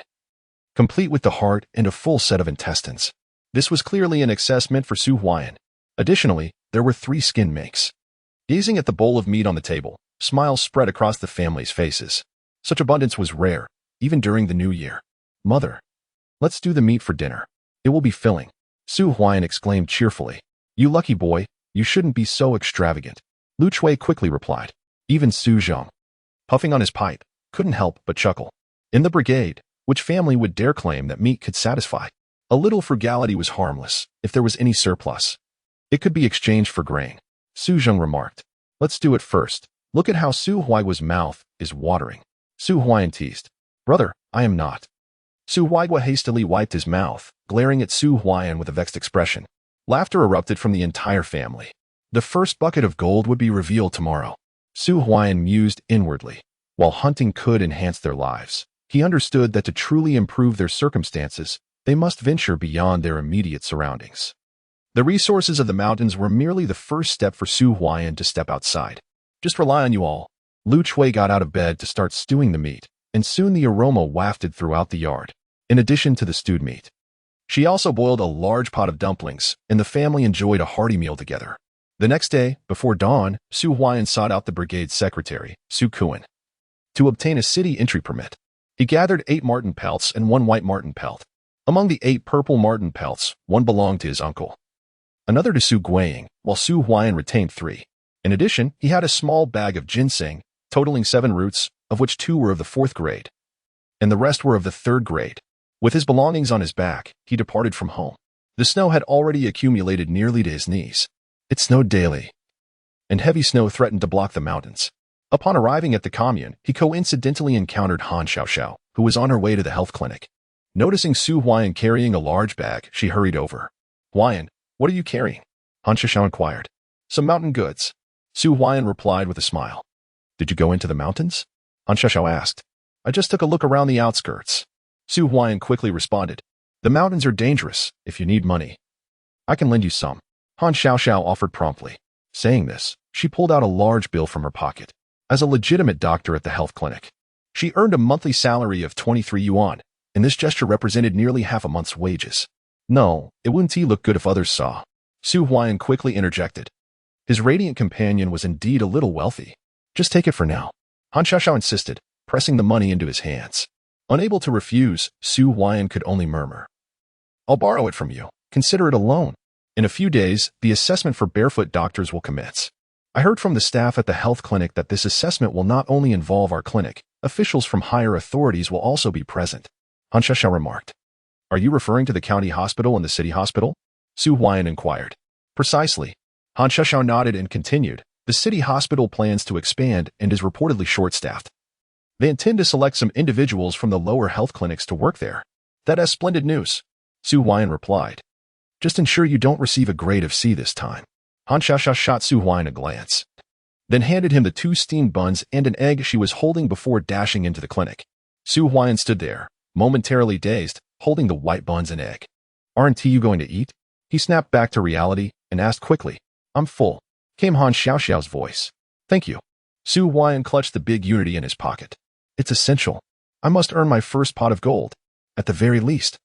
[SPEAKER 1] complete with the heart and a full set of intestines. This was clearly an excess meant for Su Huai'an. Additionally, there were 3 skin makes. Gazing at the bowl of meat on the table, smiles spread across the family's faces. Such abundance was rare, even during the new year. Mother, let's do the meat for dinner. It will be filling, Su Huai'an exclaimed cheerfully. You lucky boy, you shouldn't be so extravagant, Lu Chui quickly replied. Even Su Zheng, puffing on his pipe, couldn't help but chuckle. In the brigade, which family would dare claim that meat could satisfy? A little frugality was harmless, if there was any surplus. It could be exchanged for grain, Su Zheng remarked. Let's do it first. Look at how Su Huai'an's mouth is watering, Su Huai'an teased. Brother, I am not. Su Huai'an hastily wiped his mouth, glaring at Su Huai'an with a vexed expression. Laughter erupted from the entire family. The first bucket of gold would be revealed tomorrow. Su Huai'an mused inwardly. While hunting could enhance their lives, he understood that to truly improve their circumstances, they must venture beyond their immediate surroundings. The resources of the mountains were merely the first step for Su Huai'an to step outside. Just rely on you all. Lu Chui got out of bed to start stewing the meat, and soon the aroma wafted throughout the yard, in addition to the stewed meat. She also boiled a large pot of dumplings, and the family enjoyed a hearty meal together. The next day, before dawn, Su Huai'an sought out the brigade's secretary, Su Kuan, to obtain a city entry permit. He gathered 8 marten pelts and 1 white marten pelt. Among the 8 purple marten pelts, 1 belonged to his uncle, another to Su Guiying, while Su Huai'an retained 3. In addition, he had a small bag of ginseng, totaling 7 roots, of which 2 were of the 4th grade, and the rest were of the 3rd grade. With his belongings on his back, he departed from home. The snow had already accumulated nearly to his knees. It snowed daily, and heavy snow threatened to block the mountains. Upon arriving at the commune, he coincidentally encountered Han Xiaoxiao, who was on her way to the health clinic. Noticing Su Huai'an carrying a large bag, she hurried over. Huai'an, what are you carrying? Han Xiaoxiao inquired. Some mountain goods, Su Huai'an replied with a smile. Did you go into the mountains? Han Xiaoxiao asked. I just took a look around the outskirts, Su Huai'an quickly responded. The mountains are dangerous, if you need money. I can lend you some, Han Xiaoxiao offered promptly. Saying this, she pulled out a large bill from her pocket. As a legitimate doctor at the health clinic, she earned a monthly salary of 23 yuan, and this gesture represented nearly half a month's wages. No, it wouldn't look good if others saw, Su Huai'an quickly interjected. His radiant companion was indeed a little wealthy. Just take it for now, Han Xiaoxiao insisted, pressing the money into his hands. Unable to refuse, Su Huai'an could only murmur. I'll borrow it from you. Consider it a loan. In a few days, the assessment for barefoot doctors will commence. I heard from the staff at the health clinic that this assessment will not only involve our clinic, officials from higher authorities will also be present, Han Xiaoxiao remarked. Are you referring to the county hospital and the city hospital? Su Huai'an inquired. Precisely. Han Xiaoxiao nodded and continued. The city hospital plans to expand and is reportedly short-staffed. They intend to select some individuals from the lower health clinics to work there. That is splendid news, Su Huai'an replied. Just ensure you don't receive a grade of C this time. Han Xiaoxiao shot Su Huai'an a glance, then handed him the 2 steamed buns and an egg she was holding before dashing into the clinic. Su Huai'an stood there, momentarily dazed, holding the white buns and egg. Aren't you going to eat? He snapped back to reality and asked quickly. I'm full, came Han Xiaoxiao's voice. Thank you. Su Huai'an clutched the big unity in his pocket. It's essential. I must earn my first pot of gold. At the very least.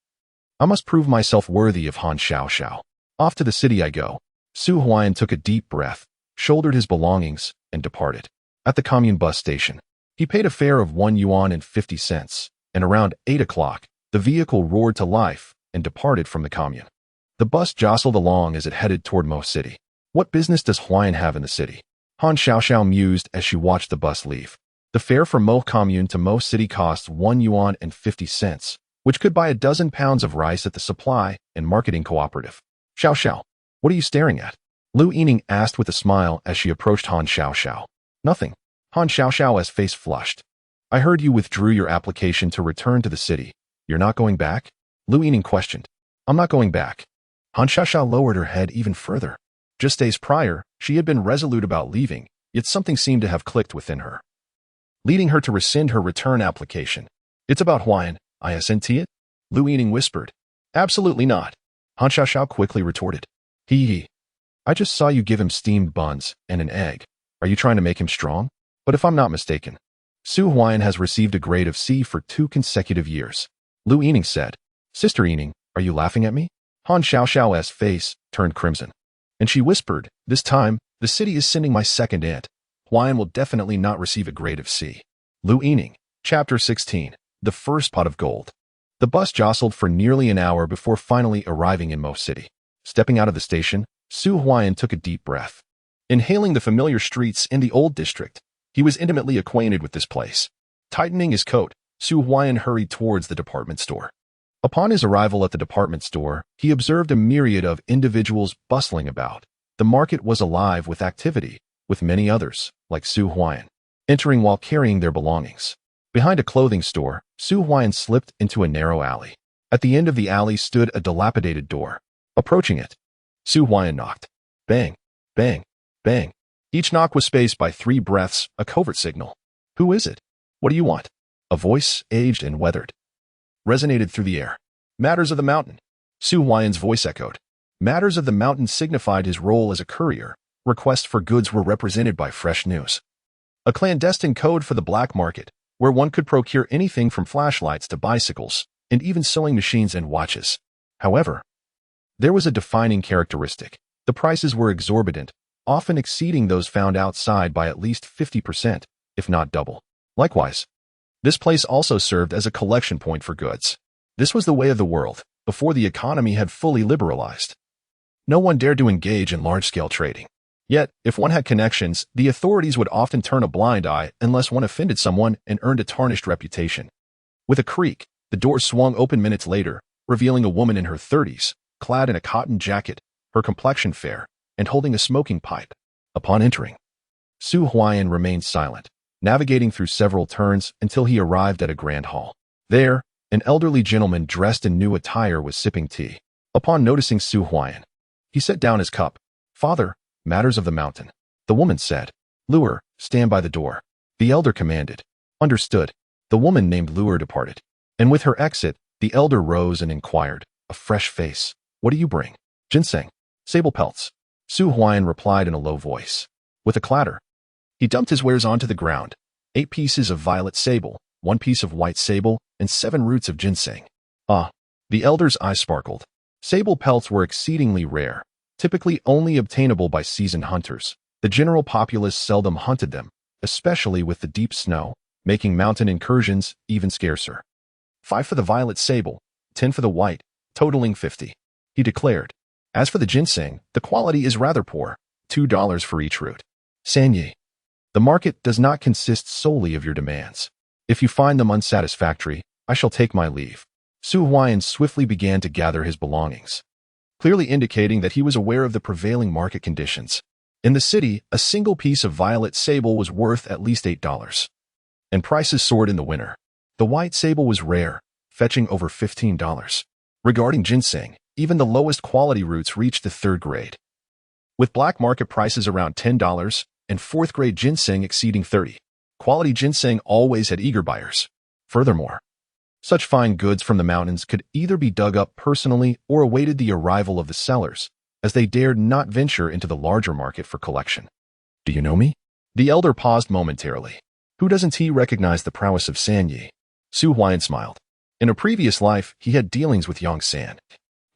[SPEAKER 1] I must prove myself worthy of Han Xiaoxiao. Off to the city I go. Su Huai'an took a deep breath, shouldered his belongings, and departed. At the commune bus station, he paid a fare of 1 yuan and 50 cents, and around 8 o'clock, the vehicle roared to life and departed from the commune. The bus jostled along as it headed toward Mo City. What business does Huai'an have in the city? Han Xiaoxiao mused as she watched the bus leave. The fare from Mo Commune to Mo City cost 1 yuan and 50 cents, which could buy a dozen pounds of rice at the supply and marketing cooperative. Xiaoxiao, what are you staring at? Lu Yining asked with a smile as she approached Han Xiaoxiao. Nothing. Han Xiaoxiao's face flushed. I heard you withdrew your application to return to the city. You're not going back? Lu Yining questioned. I'm not going back. Han Xiaoxiao lowered her head even further. Just days prior, she had been resolute about leaving, yet something seemed to have clicked within her, leading her to rescind her return application. It's about Huai'an, isn't it? Lu Yining whispered. Absolutely not. Han Xiaoxiao quickly retorted. He. I just saw you give him steamed buns and an egg. Are you trying to make him strong? But if I'm not mistaken, Su Huai'an has received a grade of C for 2 consecutive years. Lu Yining said. Sister Yining, are you laughing at me? Han Xiaoxiao's face turned crimson. And she whispered, this time, the city is sending my second aunt. Huai'an will definitely not receive a grade of C. Lu Yining, Chapter 16, The First Pot of Gold. The bus jostled for nearly an hour before finally arriving in Mo City. Stepping out of the station, Su Huai'an took a deep breath. Inhaling the familiar streets in the old district, he was intimately acquainted with this place. Tightening his coat, Su Huai'an hurried towards the department store. Upon his arrival at the department store, he observed a myriad of individuals bustling about. The market was alive with activity, with many others, like Su Huai'an, entering while carrying their belongings. Behind a clothing store, Su Huai'an slipped into a narrow alley. At the end of the alley stood a dilapidated door. Approaching it, Su Huai'an knocked. Bang, bang, bang. Each knock was spaced by 3 breaths, a covert signal. Who is it? What do you want? A voice, aged and weathered, resonated through the air. Matters of the Mountain. Su Huai'an's voice echoed. Matters of the Mountain signified his role as a courier. Requests for goods were represented by fresh news. A clandestine code for the black market, where one could procure anything from flashlights to bicycles, and even sewing machines and watches. However, there was a defining characteristic. The prices were exorbitant, often exceeding those found outside by at least 50%, if not double. Likewise, this place also served as a collection point for goods. This was the way of the world, before the economy had fully liberalized. No one dared to engage in large-scale trading. Yet, if one had connections, the authorities would often turn a blind eye unless one offended someone and earned a tarnished reputation. With a creak, the door swung open minutes later, revealing a woman in her 30s, clad in a cotton jacket, her complexion fair, and holding a smoking pipe. Upon entering, Su Huai'an remained silent, navigating through several turns until he arrived at a grand hall. There, an elderly gentleman dressed in new attire was sipping tea. Upon noticing Su Huai'an, he set down his cup. Father, matters of the mountain. The woman said. Luer, stand by the door. The elder commanded. Understood. The woman named Luer departed. And with her exit, the elder rose and inquired, a fresh face. What do you bring? Jinseng. Sable pelts. Su Huai'an replied in a low voice. With a clatter, he dumped his wares onto the ground. 8 pieces of violet sable, 1 piece of white sable, and 7 roots of ginseng. Ah! The elder's eyes sparkled. Sable pelts were exceedingly rare, typically only obtainable by seasoned hunters. The general populace seldom hunted them, especially with the deep snow, making mountain incursions even scarcer. 5 for the violet sable, 10 for the white, totaling 50. He declared. As for the ginseng, the quality is rather poor, $2 for each root. Sanye. The market does not consist solely of your demands. If you find them unsatisfactory, I shall take my leave. Su Huai'an swiftly began to gather his belongings, clearly indicating that he was aware of the prevailing market conditions. In the city, a single piece of violet sable was worth at least $8, and prices soared in the winter. The white sable was rare, fetching over $15. Regarding ginseng, even the lowest quality roots reached the 3rd grade, with black market prices around $10 and 4th grade ginseng exceeding $30. Quality ginseng always had eager buyers. Furthermore, Such fine goods from the mountains could either be dug up personally or awaited the arrival of the sellers, as they dared not venture into the larger market for collection. Do you know me? The elder paused momentarily. Who doesn't he recognize the prowess of San Yi? Su Huai'an smiled. In a previous life, he had dealings with Yang San,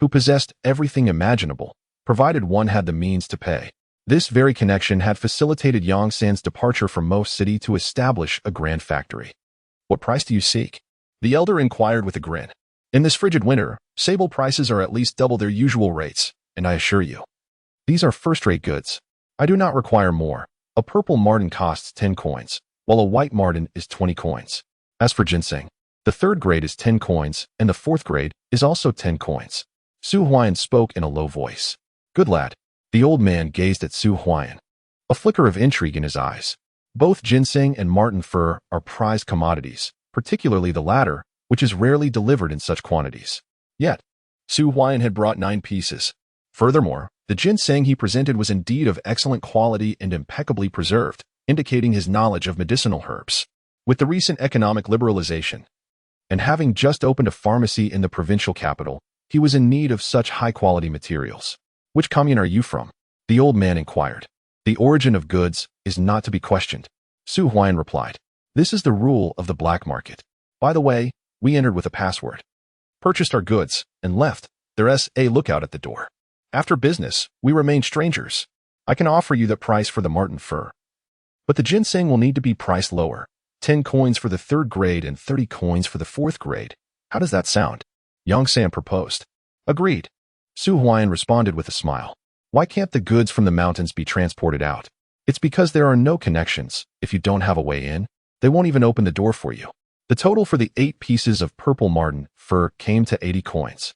[SPEAKER 1] who possessed everything imaginable, provided one had the means to pay. This very connection had facilitated Yang San's departure from Mo City to establish a grand factory. What price do you seek? The elder inquired with a grin. In this frigid winter, sable prices are at least double their usual rates, and I assure you, these are first-rate goods. I do not require more. A purple marten costs 10 coins, while a white marten is 20 coins. As for ginseng, the third grade is 10 coins, and the fourth grade is also 10 coins. Su Huai'an spoke in a low voice. Good lad. The old man gazed at Su Huai'an, a flicker of intrigue in his eyes. Both ginseng and marten fur are prized commodities, particularly the latter, which is rarely delivered in such quantities. Yet, Su Huai'an had brought 9 pieces. Furthermore, the ginseng he presented was indeed of excellent quality and impeccably preserved, indicating his knowledge of medicinal herbs. With the recent economic liberalization, and having just opened a pharmacy in the provincial capital, he was in need of such high-quality materials. Which commune are you from? The old man inquired. The origin of goods is not to be questioned. Su Huai'an replied. This is the rule of the black market. By the way, we entered with a password, purchased our goods, and left. There's a lookout at the door. After business, we remain strangers. I can offer you the price for the marten fur, but the ginseng will need to be priced lower. 10 coins for the third grade and 30 coins for the fourth grade. How does that sound? Yang San proposed. Agreed. Su Huai'an responded with a smile. Why can't the goods from the mountains be transported out? It's because there are no connections. If you don't have a way in, they won't even open the door for you. The total for the 8 pieces of purple marten fur came to 80 coins,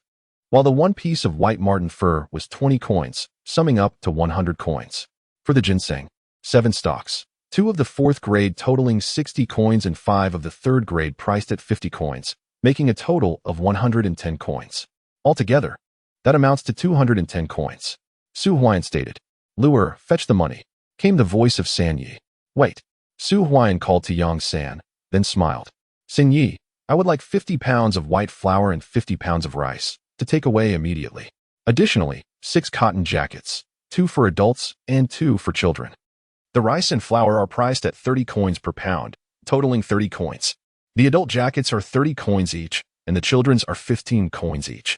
[SPEAKER 1] while the 1 piece of white marten fur was 20 coins, summing up to 100 coins. For the ginseng, 7 stalks, 2 of the fourth grade totaling 60 coins and 5 of the third grade priced at 50 coins, making a total of 110 coins. Altogether, that amounts to 210 coins. Su Huai'an stated. Lure, fetch the money. Came the voice of San Yi. Wait. Su Huai'an called to Yang San, then smiled. San Yi, I would like 50 pounds of white flour and 50 pounds of rice, to take away immediately. Additionally, 6 cotton jackets, 2 for adults and 2 for children. The rice and flour are priced at 30 coins per pound, totaling 30 coins. The adult jackets are 30 coins each, and the children's are 15 coins each,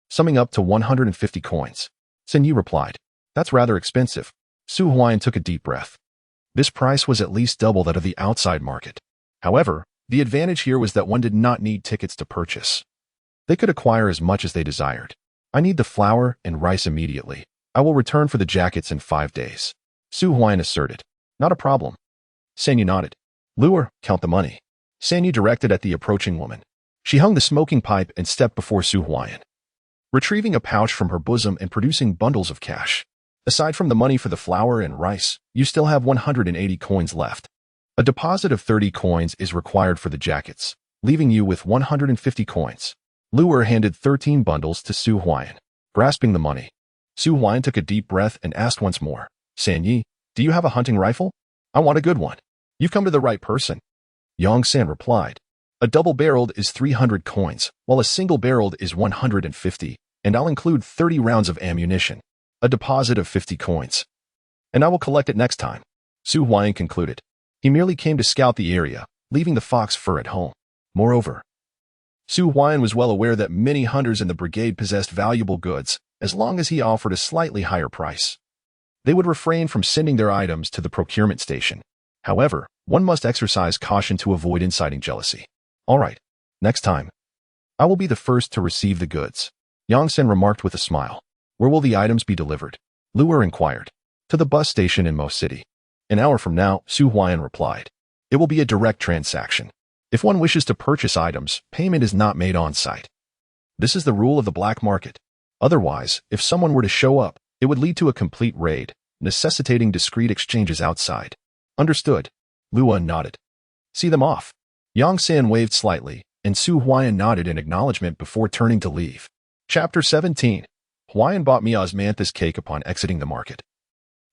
[SPEAKER 1] summing up to 150 coins. San Yi replied, That's rather expensive. Su Huai'an took a deep breath. This price was at least double that of the outside market. However, the advantage here was that one did not need tickets to purchase. They could acquire as much as they desired. I need the flour and rice immediately. I will return for the jackets in 5 days. Su Huai'an asserted. Not a problem. San Yi nodded. Lure, count the money. San Yi directed at the approaching woman. She hung the smoking pipe and stepped before Su Huai'an, retrieving a pouch from her bosom and producing bundles of cash. Aside from the money for the flour and rice, you still have 180 coins left. A deposit of 30 coins is required for the jackets, leaving you with 150 coins. Lure handed 13 bundles to Su Huai'an. Grasping the money, Su Huai'an took a deep breath and asked once more, San Yi, do you have a hunting rifle? I want a good one. You've come to the right person. Yang San replied. A double-barreled is 300 coins, while a single-barreled is 150, and I'll include 30 rounds of ammunition, a deposit of 50 coins. And I will collect it next time. Su Huai'an concluded. He merely came to scout the area, leaving the fox fur at home. Moreover, Su Huai'an was well aware that many hunters in the brigade possessed valuable goods, as long as he offered a slightly higher price. They would refrain from sending their items to the procurement station. However, one must exercise caution to avoid inciting jealousy. All right, next time, I will be the first to receive the goods. Yang San remarked with a smile. Where will the items be delivered? Lure inquired. To the bus station in Mo City. An hour from now, Su Huai'an replied. It will be a direct transaction. If one wishes to purchase items, payment is not made on site. This is the rule of the black market. Otherwise, if someone were to show up, it would lead to a complete raid, necessitating discreet exchanges outside. Understood. Lua nodded. See them off. Yang San waved slightly, and Su Huai'an nodded in acknowledgement before turning to leave. Chapter 17. Huai'an bought me osmanthus cake upon exiting the market.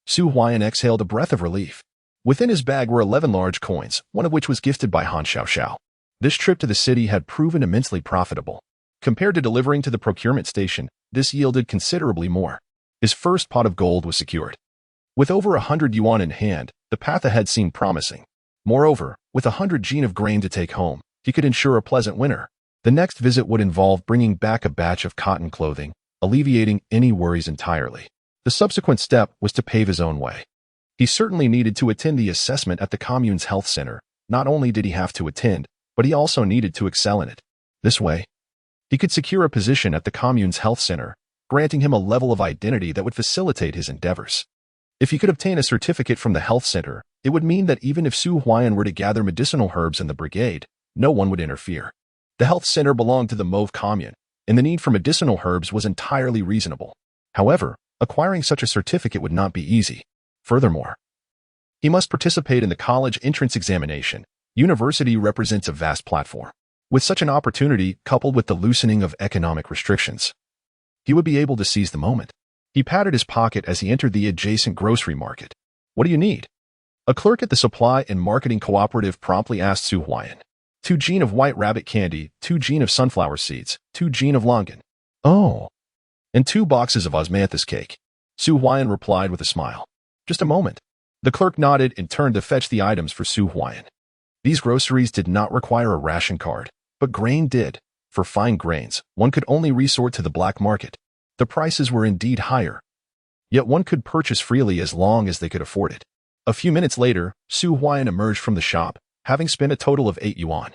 [SPEAKER 1] Su Huai'an exhaled a breath of relief. Within his bag were 11 large coins, one of which was gifted by Han Xiaoxiao. This trip to the city had proven immensely profitable. Compared to delivering to the procurement station, this yielded considerably more. His first pot of gold was secured. With over 100 yuan in hand, the path ahead seemed promising. Moreover, with 100 jin of grain to take home, he could ensure a pleasant winter. The next visit would involve bringing back a batch of cotton clothing, alleviating any worries entirely. The subsequent step was to pave his own way. He certainly needed to attend the assessment at the commune's health center. Not only did he have to attend, but he also needed to excel in it. This way, he could secure a position at the commune's health center, granting him a level of identity that would facilitate his endeavors. If he could obtain a certificate from the health center, it would mean that even if Su Huai'an were to gather medicinal herbs in the brigade, no one would interfere. The health center belonged to the Mauve commune, and the need for medicinal herbs was entirely reasonable. However, acquiring such a certificate would not be easy. Furthermore, he must participate in the college entrance examination. University represents a vast platform. With such an opportunity, coupled with the loosening of economic restrictions, he would be able to seize the moment. He patted his pocket as he entered the adjacent grocery market. What do you need? A clerk at the supply and marketing cooperative promptly asked Su Huai'an. 2 jin of white rabbit candy, 2 jin of sunflower seeds, 2 jin of longan. Oh. And 2 boxes of osmanthus cake. Su Huai'an replied with a smile. Just a moment. The clerk nodded and turned to fetch the items for Su Huai'an. These groceries did not require a ration card, but grain did. For fine grains, one could only resort to the black market. The prices were indeed higher. Yet one could purchase freely as long as they could afford it. A few minutes later, Su Huai'an emerged from the shop, having spent a total of 8 yuan.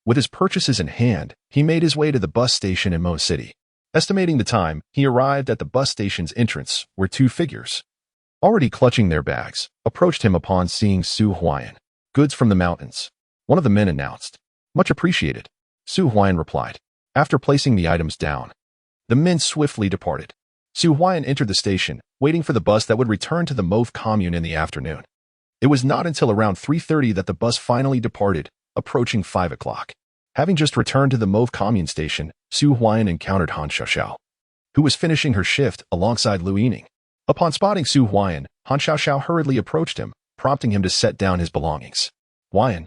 [SPEAKER 1] With his purchases in hand, he made his way to the bus station in Mo City. Estimating the time, he arrived at the bus station's entrance, where 2 figures, already clutching their bags, approached him upon seeing Su Huai'an. Goods from the mountains. One of the men announced. Much appreciated. Su Huai'an replied. After placing the items down, the men swiftly departed. Su Huai'an entered the station, waiting for the bus that would return to the Mauve commune in the afternoon. It was not until around 3:30 that the bus finally departed, approaching 5 o'clock. Having just returned to the Mauve commune station, Su Huai'an encountered Han Xiaoxiao, who was finishing her shift alongside Lu Yining. Upon spotting Su Huai'an, Han Xiaoxiao hurriedly approached him, prompting him to set down his belongings. Huai'an,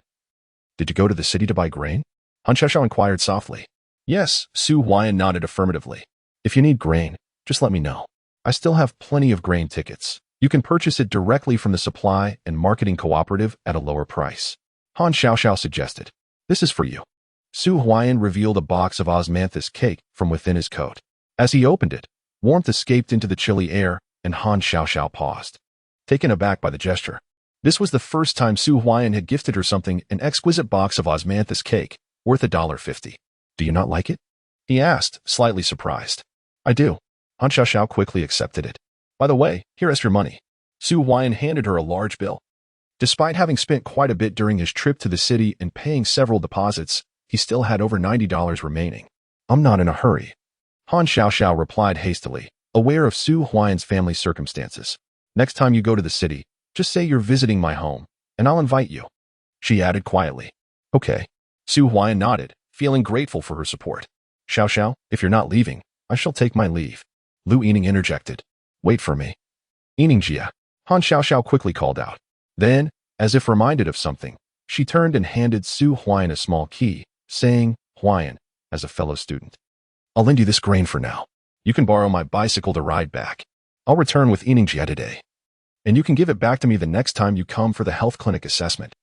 [SPEAKER 1] did you go to the city to buy grain? Han Xiaoxiao inquired softly. Yes, Su Huai'an nodded affirmatively. If you need grain, just let me know. I still have plenty of grain tickets. You can purchase it directly from the supply and marketing cooperative at a lower price. Han Xiaoxiao suggested. This is for you. Su Huai'an revealed a box of osmanthus cake from within his coat. As he opened it, warmth escaped into the chilly air, and Han Xiaoxiao paused, taken aback by the gesture. This was the first time Su Huai'an had gifted her something, an exquisite box of osmanthus cake, worth $1.50. Do you not like it? He asked, slightly surprised. I do. Han Xiaoxiao quickly accepted it. By the way, here is your money. Su Huai'an handed her a large bill. Despite having spent quite a bit during his trip to the city and paying several deposits, he still had over $90 remaining. I'm not in a hurry. Han Xiaoxiao replied hastily, aware of Su Huai'an's family circumstances. Next time you go to the city, just say you're visiting my home, and I'll invite you. She added quietly. Okay. Su Huai'an nodded, feeling grateful for her support. Xiaoxiao, if you're not leaving, I shall take my leave. Lu Yining interjected. Wait for me. Yiningjia. Han Xiaoxiao quickly called out. Then, as if reminded of something, she turned and handed Su Huai'an a small key, saying, Huai'an, as a fellow student, I'll lend you this grain for now. You can borrow my bicycle to ride back. I'll return with Yiningjia today. And you can give it back to me the next time you come for the health clinic assessment.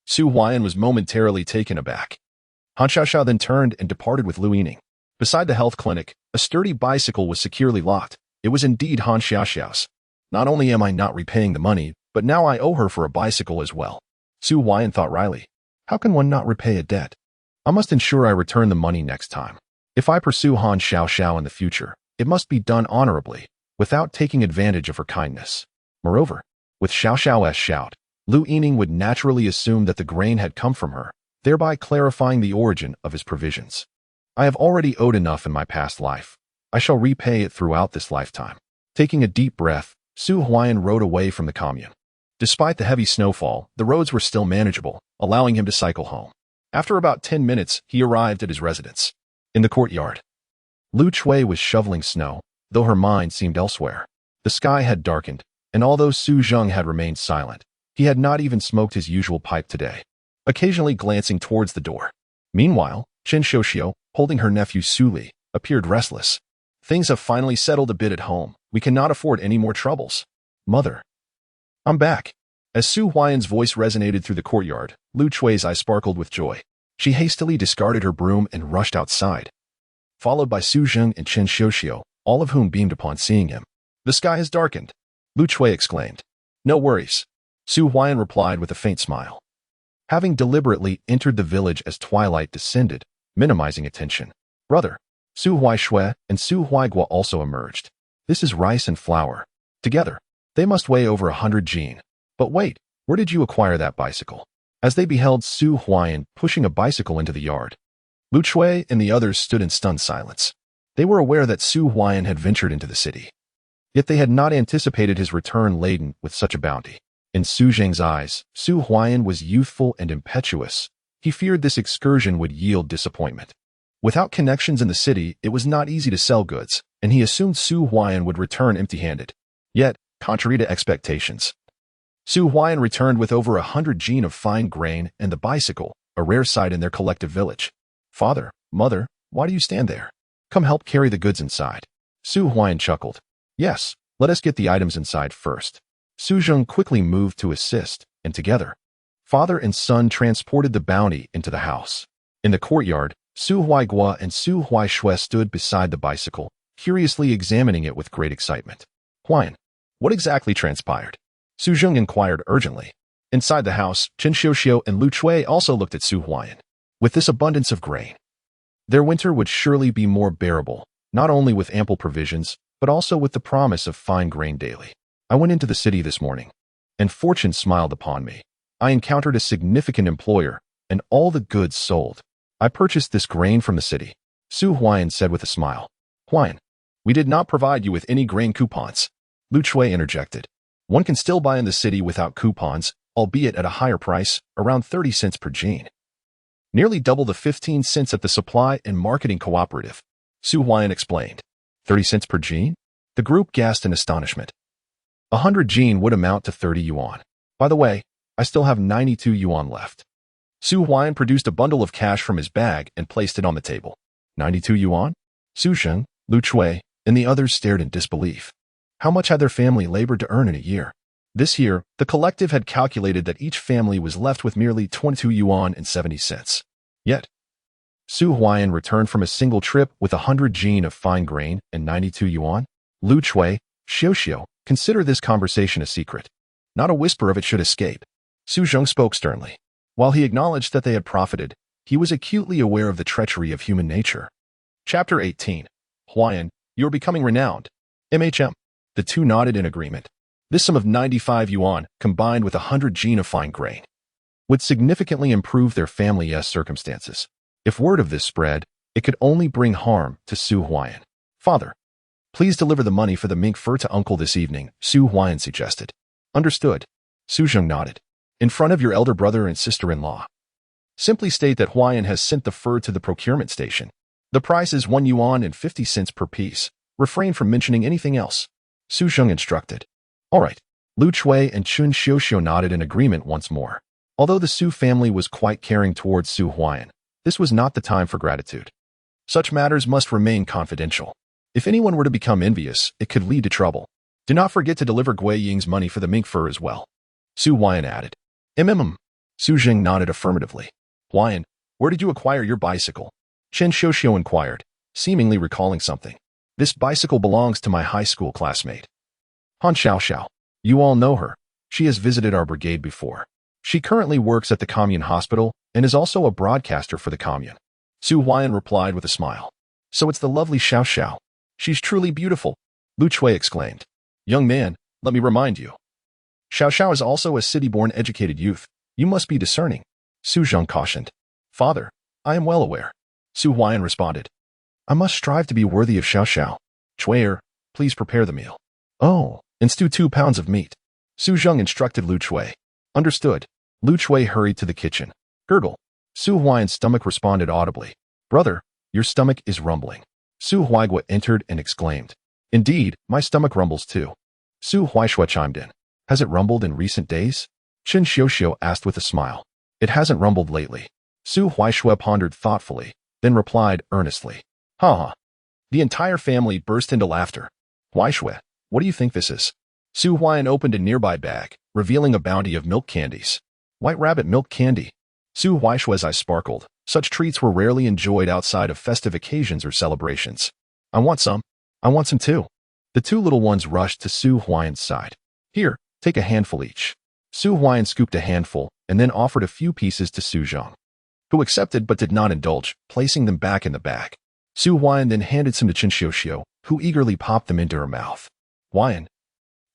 [SPEAKER 1] Su Huai'an was momentarily taken aback. Han Xiaoxiao then turned and departed with Lu Yining. Beside the health clinic, a sturdy bicycle was securely locked. It was indeed Han Xiaoxiao's. Not only am I not repaying the money, but now I owe her for a bicycle as well. Su Huai'an thought wryly. How can one not repay a debt? I must ensure I return the money next time. If I pursue Han Xiaoxiao in the future, it must be done honorably, without taking advantage of her kindness. Moreover, with Xiaoxiao's shout, Lu Yining would naturally assume that the grain had come from her, thereby clarifying the origin of his provisions. I have already owed enough in my past life. I shall repay it throughout this lifetime. Taking a deep breath, Su Huai'an rode away from the commune. Despite the heavy snowfall, the roads were still manageable, allowing him to cycle home. After about 10 minutes, he arrived at his residence. In the courtyard, Lu Chui was shoveling snow, though her mind seemed elsewhere. The sky had darkened, and although Su Zheng had remained silent, he had not even smoked his usual pipe today. occasionally glancing towards the door. Meanwhile, Qin Xiuxiu, holding her nephew Su Li, appeared restless. Things have finally settled a bit at home. We cannot afford any more troubles. Mother. I'm back. As Su Huai'an's voice resonated through the courtyard, Lu Chui's eyes sparkled with joy. She hastily discarded her broom and rushed outside, followed by Su Zheng and Qin Xiuxiu, all of whom beamed upon seeing him. The sky has darkened, Lu Chui exclaimed. No worries, Su Huai'an replied with a faint smile. Having deliberately entered the village as twilight descended, minimizing attention, brother, Su Huaishui and Su Huaiguo also emerged. This is rice and flour. Together, they must weigh over 100 jin. But wait, where did you acquire that bicycle? As they beheld Su Huai'an pushing a bicycle into the yard, Lu Chui and the others stood in stunned silence. They were aware that Su Huai'an had ventured into the city, yet they had not anticipated his return laden with such a bounty. In Su Zheng's eyes, Su Huai'an was youthful and impetuous. He feared this excursion would yield disappointment. Without connections in the city, it was not easy to sell goods, and he assumed Su Huai'an would return empty-handed. Yet, contrary to expectations, Su Huai'an returned with over 100 jin of fine grain and the bicycle, a rare sight in their collective village. Father, mother, why do you stand there? Come help carry the goods inside. Su Huai'an chuckled. Yes, let us get the items inside first. Su Zheng quickly moved to assist, and together, father and son transported the bounty into the house. In the courtyard, Su Huaiguo and Su Huaishui stood beside the bicycle, curiously examining it with great excitement. Huai'an, what exactly transpired? Su Zheng inquired urgently. Inside the house, Qin Xiuxiu and Lu Chui also looked at Su Huai'an. With this abundance of grain, their winter would surely be more bearable, not only with ample provisions, but also with the promise of fine grain daily. I went into the city this morning, and fortune smiled upon me. I encountered a significant employer, and all the goods sold. I purchased this grain from the city, Su Huai'an said with a smile. Huai'an, we did not provide you with any grain coupons, Lu Chui interjected. One can still buy in the city without coupons, albeit at a higher price, around 30 cents per jin. Nearly double the 15 cents at the supply and marketing cooperative, Su Huai'an explained. 30 cents per jin? The group gasped in astonishment. 100 jin would amount to 30 yuan. By the way, I still have 92 yuan left. Su Huai'an produced a bundle of cash from his bag and placed it on the table. 92 yuan? Su Zheng, Lu Chui, and the others stared in disbelief. How much had their family labored to earn in a year? This year, the collective had calculated that each family was left with merely 22 yuan and 70 cents. Yet, Su Huai'an returned from a single trip with 100 jin of fine grain and 92 yuan. Lu Chui, Xiuxiu, consider this conversation a secret. Not a whisper of it should escape. Su Zheng spoke sternly. While he acknowledged that they had profited, he was acutely aware of the treachery of human nature. Chapter 18. Huai'an, you are becoming renowned. MHM. The two nodded in agreement. This sum of 95 yuan, combined with 100 jin of fine grain, would significantly improve their family's circumstances. If word of this spread, it could only bring harm to Su Huai'an. Father, please deliver the money for the mink fur to uncle this evening, Su Huai'an suggested. Understood. Su Zheng nodded. In front of your elder brother and sister-in-law. Simply state that Huai'an has sent the fur to the procurement station. The price is 1 yuan and 50 cents per piece. Refrain from mentioning anything else. Su Zheng instructed. All right. Lu Chui and Qin Xiuxiu nodded in agreement once more. Although the Su family was quite caring towards Su Huai'an, this was not the time for gratitude. Such matters must remain confidential. If anyone were to become envious, it could lead to trouble. Do not forget to deliver Gui Ying's money for the mink fur as well. Su Huai'an added. Su Zheng nodded affirmatively. Huai'an, where did you acquire your bicycle? Qin Xiuxiu inquired, seemingly recalling something. This bicycle belongs to my high school classmate. Han Xiaoxiao. You all know her. She has visited our brigade before. She currently works at the commune hospital and is also a broadcaster for the commune. Su Huai'an replied with a smile. So it's the lovely Xiaoxiao. She's truly beautiful, Lu Chui exclaimed. Young man, let me remind you. Xiaoxiao is also a city-born educated youth. You must be discerning, Su Zheng cautioned. Father, I am well aware, Su Huai'an responded. I must strive to be worthy of Xiaoxiao. Chui'er, please prepare the meal. Oh, and stew 2 pounds of meat. Su Zheng instructed Lu Chui. Understood. Lu Chui hurried to the kitchen. Gurgle. Su Huai'an's stomach responded audibly. Brother, your stomach is rumbling. Su Huaiguo entered and exclaimed. Indeed, my stomach rumbles too. Su Huaishui chimed in. Has it rumbled in recent days? Qin Xiuxiu asked with a smile. It hasn't rumbled lately. Su Huaishue pondered thoughtfully, then replied earnestly. Ha. The entire family burst into laughter. Huaishue, what do you think this is? Su Huai'an opened a nearby bag, revealing a bounty of milk candies. White rabbit milk candy. Su Huaishue's eyes sparkled. Such treats were rarely enjoyed outside of festive occasions or celebrations. I want some. I want some too. The two little ones rushed to Su Huai'an's side. Here, take a handful each. Su Huai'an scooped a handful and then offered a few pieces to Su Zhang, who accepted but did not indulge, placing them back in the bag. Su Huai'an then handed some to Qin Xiuxiu, who eagerly popped them into her mouth. Huai'an,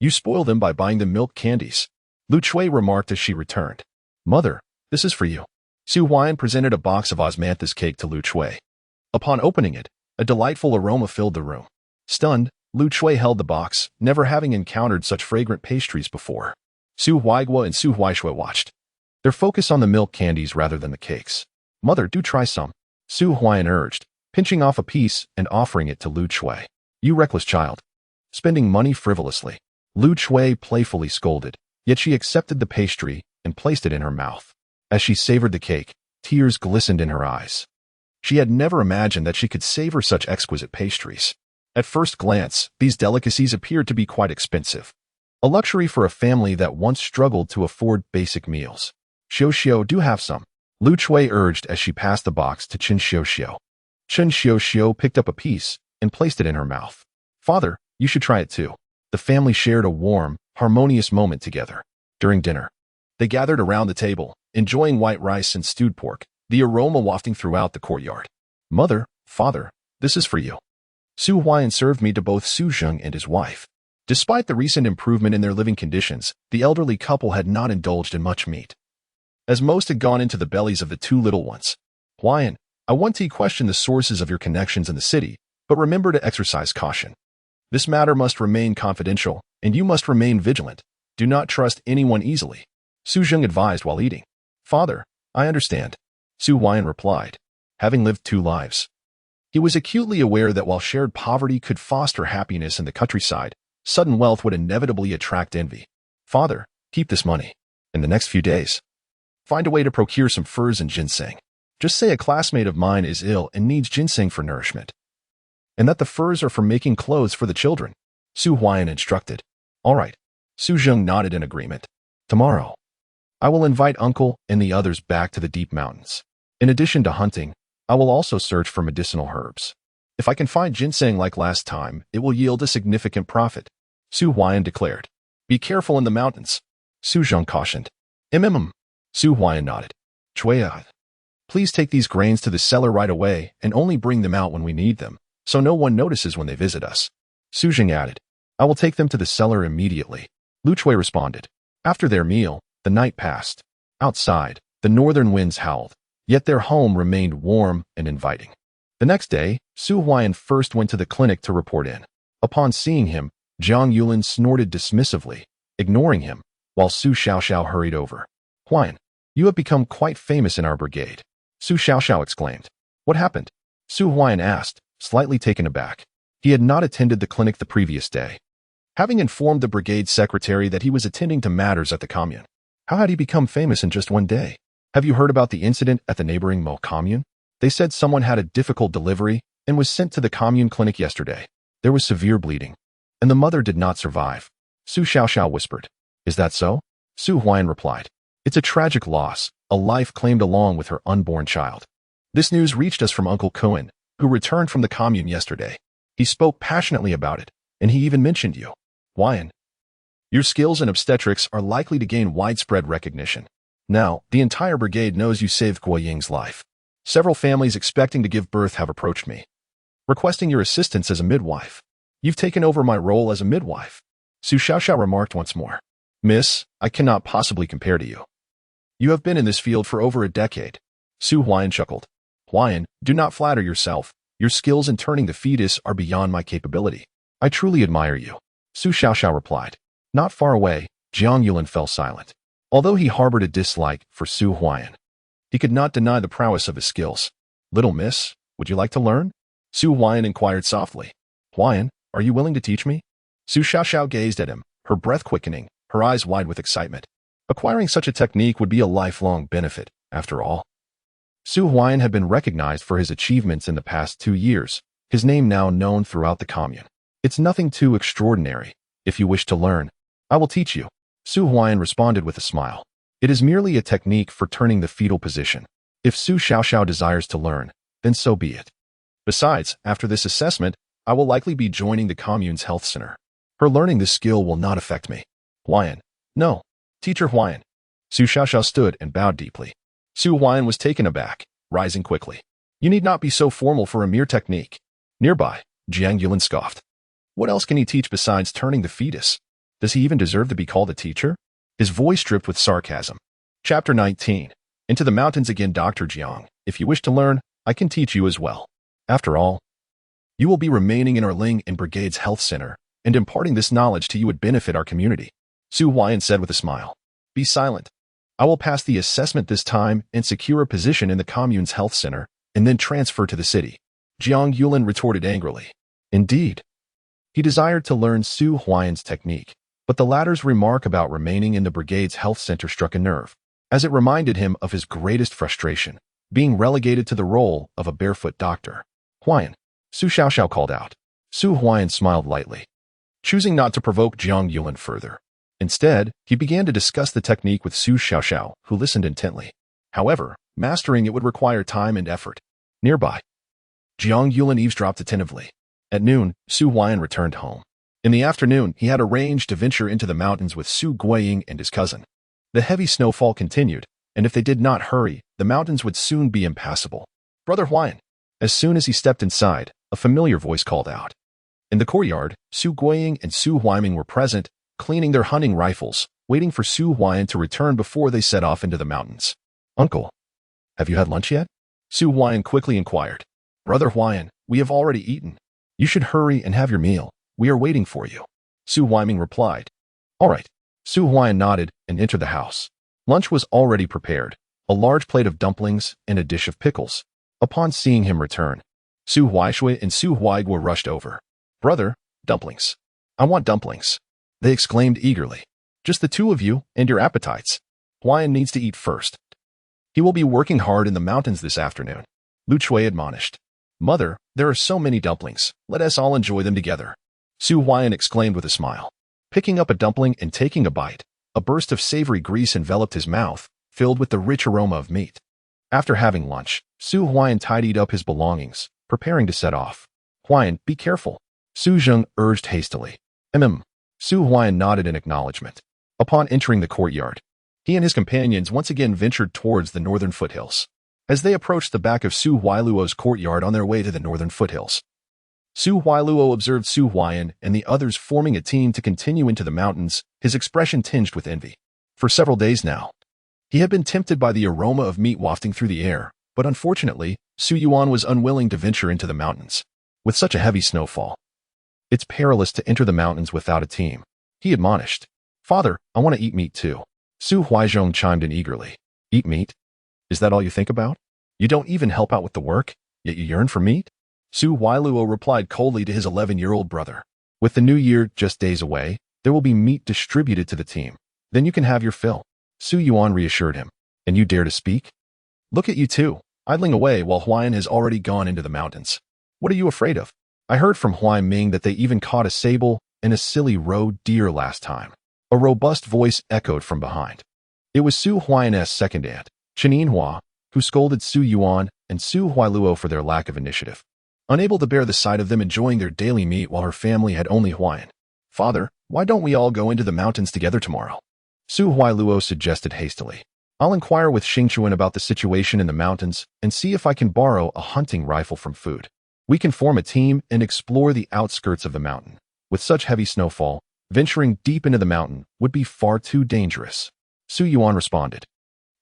[SPEAKER 1] you spoil them by buying them milk candies, Lu Chui remarked as she returned. Mother, this is for you. Su Huai'an presented a box of osmanthus cake to Lu Chui. Upon opening it, a delightful aroma filled the room. Stunned, Lu Chui held the box, never having encountered such fragrant pastries before. Su Huaiguo and Su Huaishue watched, their focus on the milk candies rather than the cakes. Mother, do try some, Su Huai'an urged, pinching off a piece and offering it to Lu Chui. You reckless child. Spending money frivolously. Lu Chui playfully scolded, yet she accepted the pastry and placed it in her mouth. As she savored the cake, tears glistened in her eyes. She had never imagined that she could savor such exquisite pastries. At first glance, these delicacies appeared to be quite expensive, a luxury for a family that once struggled to afford basic meals. Xiuxiu, do have some, Lu Chui urged as she passed the box to Qin Xiuxiu. Qin Xiuxiu picked up a piece and placed it in her mouth. Father, you should try it too. The family shared a warm, harmonious moment together. During dinner, they gathered around the table, enjoying white rice and stewed pork, the aroma wafting throughout the courtyard. Mother, father, this is for you. Su Huai'an served meat to both Su Zheng and his wife. Despite the recent improvement in their living conditions, the elderly couple had not indulged in much meat, as most had gone into the bellies of the two little ones. Huai'an, I want to question the sources of your connections in the city, but remember to exercise caution. This matter must remain confidential, and you must remain vigilant. Do not trust anyone easily, Su Zheng advised while eating. Father, I understand, Su Huai'an replied, having lived two lives. He was acutely aware that while shared poverty could foster happiness in the countryside, sudden wealth would inevitably attract envy. Father, keep this money. In the next few days, find a way to procure some furs and ginseng. Just say a classmate of mine is ill and needs ginseng for nourishment, and that the furs are for making clothes for the children, Su Huai'an instructed. All right, Su Zheng nodded in agreement. Tomorrow, I will invite uncle and the others back to the deep mountains. In addition to hunting, I will also search for medicinal herbs. If I can find ginseng like last time, it will yield a significant profit, Su Huai'an declared. Be careful in the mountains, Su Zheng cautioned. Su Huai'an nodded. Chuya, please take these grains to the cellar right away and only bring them out when we need them, so no one notices when they visit us. Su Zheng added. I will take them to the cellar immediately, Lu Chui responded. After their meal, the night passed. Outside, the northern winds howled, yet their home remained warm and inviting. The next day, Su Huai'an first went to the clinic to report in. Upon seeing him, Jiang Yulin snorted dismissively, ignoring him, while Su Xiaoxiao hurried over. Huai'an, you have become quite famous in our brigade, Su Xiaoxiao exclaimed. What happened? Su Huai'an asked, slightly taken aback. He had not attended the clinic the previous day, having informed the brigade secretary that he was attending to matters at the commune. How had he become famous in just one day? Have you heard about the incident at the neighboring Mo commune? They said someone had a difficult delivery and was sent to the commune clinic yesterday. There was severe bleeding, and the mother did not survive, Su Xiaoxiao whispered. Is that so? Su Huai'an replied. It's a tragic loss, a life claimed along with her unborn child. This news reached us from Uncle Cohen, who returned from the commune yesterday. He spoke passionately about it, and he even mentioned you. Huai'an, your skills in obstetrics are likely to gain widespread recognition. Now, the entire brigade knows you saved Guo Ying's life. Several families expecting to give birth have approached me, requesting your assistance as a midwife. You've taken over my role as a midwife, Su Xiaoxiao remarked once more. Miss, I cannot possibly compare to you. You have been in this field for over a decade. Su Huai'an chuckled. Huai'an, do not flatter yourself. Your skills in turning the fetus are beyond my capability. I truly admire you, Su Xiaoxiao replied. Not far away, Jiang Yulin fell silent. Although he harbored a dislike for Su Huai'an, he could not deny the prowess of his skills. Little miss, would you like to learn? Su Huai'an inquired softly. Huai'an, are you willing to teach me? Su Xiaoxiao gazed at him, her breath quickening, her eyes wide with excitement. Acquiring such a technique would be a lifelong benefit, after all. Su Huai'an had been recognized for his achievements in the past 2 years, his name now known throughout the commune. It's nothing too extraordinary. If you wish to learn, I will teach you. Su Huai'an responded with a smile. It is merely a technique for turning the fetal position. If Su Xiaoxiao desires to learn, then so be it. Besides, after this assessment, I will likely be joining the commune's health center. Her learning this skill will not affect me. Huai'an. No. Teacher Huai'an. Su Xiaoxiao stood and bowed deeply. Su Huai'an was taken aback, rising quickly. You need not be so formal for a mere technique. Nearby, Jiang Yulin scoffed. What else can he teach besides turning the fetus? Does he even deserve to be called a teacher? His voice dripped with sarcasm. Chapter 19. Into the mountains again, Dr. Jiang. If you wish to learn, I can teach you as well. After all, you will be remaining in our Ling and Brigade's health center, and imparting this knowledge to you would benefit our community. Su Huai'an said with a smile. Be silent. I will pass the assessment this time and secure a position in the commune's health center, and then transfer to the city. Jiang Yulin retorted angrily. Indeed. He desired to learn Su Huai'an's technique, but the latter's remark about remaining in the brigade's health center struck a nerve, as it reminded him of his greatest frustration, being relegated to the role of a barefoot doctor. Huai'an, Su Xiaoxiao called out. Su Huai'an smiled lightly, choosing not to provoke Jiang Yulin further. Instead, he began to discuss the technique with Su Xiaoxiao, who listened intently. However, mastering it would require time and effort. Nearby, Jiang Yulin eavesdropped attentively. At noon, Su Huai'an returned home. In the afternoon, he had arranged to venture into the mountains with Su Guiying and his cousin. The heavy snowfall continued, and if they did not hurry, the mountains would soon be impassable. Brother Huai'an. As soon as he stepped inside, a familiar voice called out. In the courtyard, Su Guiying and Su Huaiming were present, cleaning their hunting rifles, waiting for Su Huai'an to return before they set off into the mountains. Uncle, have you had lunch yet? Su Huai'an quickly inquired. Brother Huai'an, we have already eaten. You should hurry and have your meal. We are waiting for you. Su Huaiming replied. All right. Su Huai'an nodded and entered the house. Lunch was already prepared, a large plate of dumplings and a dish of pickles. Upon seeing him return, Su Huaishui and Su Huaiguo rushed over. Brother, dumplings. I want dumplings. They exclaimed eagerly. Just the two of you and your appetites. Huai'an needs to eat first. He will be working hard in the mountains this afternoon. Lu Chui admonished. Mother, there are so many dumplings. Let us all enjoy them together. Su Huai'an exclaimed with a smile. Picking up a dumpling and taking a bite, a burst of savory grease enveloped his mouth, filled with the rich aroma of meat. After having lunch, Su Huai'an tidied up his belongings, preparing to set off. Huai'an, be careful. Su Zheng urged hastily. Su Huai'an nodded in acknowledgement. Upon entering the courtyard, he and his companions once again ventured towards the northern foothills. As they approached the back of Su Huailuo's courtyard on their way to the northern foothills, Su Huailuo observed Su Huai'an and the others forming a team to continue into the mountains, his expression tinged with envy. For several days now, he had been tempted by the aroma of meat wafting through the air, but unfortunately, Su Yuan was unwilling to venture into the mountains. With such a heavy snowfall, it's perilous to enter the mountains without a team. He admonished. Father, I want to eat meat too. Su Huaizhong chimed in eagerly. Eat meat? Is that all you think about? You don't even help out with the work, yet you yearn for meat? Su Huailuo replied coldly to his 11-year-old brother. With the new year just days away, there will be meat distributed to the team. Then you can have your fill. Su Yuan reassured him. And you dare to speak? Look at you two, idling away while Huai'an has already gone into the mountains. What are you afraid of? I heard from Huaiming that they even caught a sable and a silly roe deer last time. A robust voice echoed from behind. It was Su Huai'an's second aunt, Qin Ling, who scolded Su Yuan and Su Huailuo for their lack of initiative. Unable to bear the sight of them enjoying their daily meat while her family had only Huai'an. Father, why don't we all go into the mountains together tomorrow? Su Huailuo suggested hastily. I'll inquire with Xingchuan about the situation in the mountains and see if I can borrow a hunting rifle from Food. We can form a team and explore the outskirts of the mountain. With such heavy snowfall, venturing deep into the mountain would be far too dangerous. Su Yuan responded.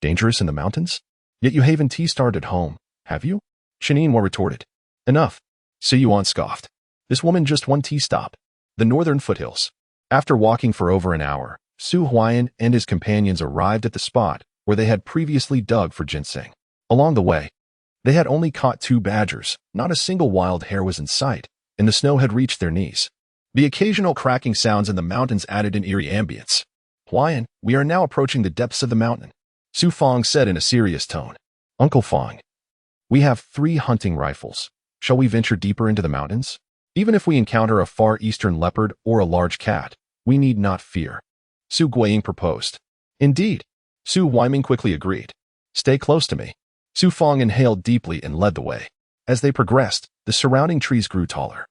[SPEAKER 1] Dangerous in the mountains? Yet you haven't tea-started at home, have you? Qin retorted. Enough. Su Yuan scoffed. This woman just one tea stop. The northern foothills. After walking for over an hour, Su Huai'an and his companions arrived at the spot where they had previously dug for ginseng. Along the way, they had only caught 2 badgers, not a single wild hare was in sight, and the snow had reached their knees. The occasional cracking sounds in the mountains added an eerie ambience. Huai'an, we are now approaching the depths of the mountain, Su Fang said in a serious tone. Uncle Fang, we have 3 hunting rifles. Shall we venture deeper into the mountains? Even if we encounter a far eastern leopard or a large cat, we need not fear. Su Guiying proposed. Indeed. Su Huaiming quickly agreed. Stay close to me. Su Fang inhaled deeply and led the way. As they progressed, the surrounding trees grew taller,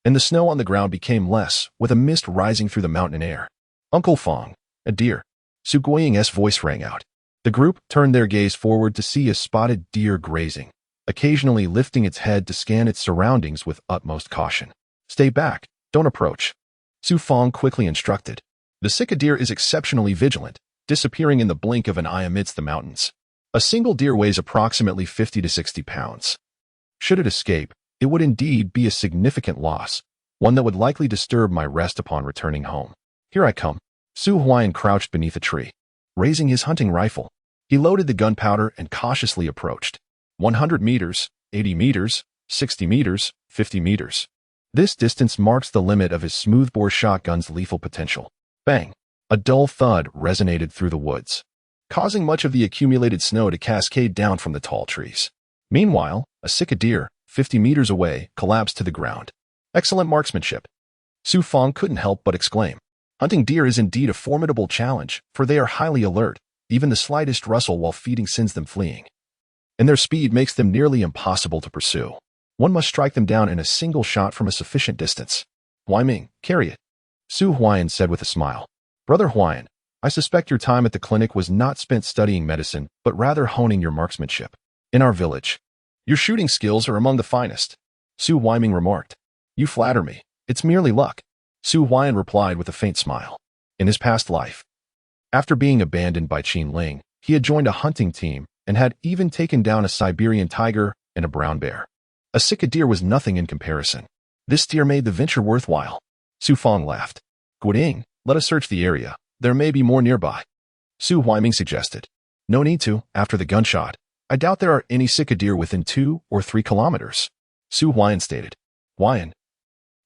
[SPEAKER 1] and the snow on the ground became less, with a mist rising through the mountain air. Uncle Fang, a deer. Su Guiying's voice rang out. The group turned their gaze forward to see a spotted deer grazing, occasionally lifting its head to scan its surroundings with utmost caution. Stay back, don't approach. Su Fang quickly instructed. The sika deer is exceptionally vigilant, disappearing in the blink of an eye amidst the mountains. A single deer weighs approximately 50 to 60 pounds. Should it escape, it would indeed be a significant loss, one that would likely disturb my rest upon returning home. Here I come. Su Huai'an crouched beneath a tree. Raising his hunting rifle, he loaded the gunpowder and cautiously approached. 100 meters, 80 meters, 60 meters, 50 meters. This distance marks the limit of his smoothbore shotgun's lethal potential. Bang! A dull thud resonated through the woods, causing much of the accumulated snow to cascade down from the tall trees. Meanwhile, a sika deer, 50 meters away, collapsed to the ground. Excellent marksmanship. Su Fang couldn't help but exclaim. Hunting deer is indeed a formidable challenge, for they are highly alert. Even the slightest rustle while feeding sends them fleeing, and their speed makes them nearly impossible to pursue. One must strike them down in a single shot from a sufficient distance. Huaiming, carry it, Su Huai'an said with a smile. Brother Huai'an, I suspect your time at the clinic was not spent studying medicine, but rather honing your marksmanship. In our village, your shooting skills are among the finest, Su Huaiming remarked. You flatter me. It's merely luck, Su Huai'an replied with a faint smile. In his past life, after being abandoned by Qin Ling, he had joined a hunting team and had even taken down a Siberian tiger and a brown bear. A sika deer was nothing in comparison. This deer made the venture worthwhile. Su Fang laughed. Guiding, let us search the area. There may be more nearby, Su Huaiming suggested. No need to, after the gunshot. I doubt there are any sika deer within 2 or 3 kilometers, Su Huai'an stated. Huai'an,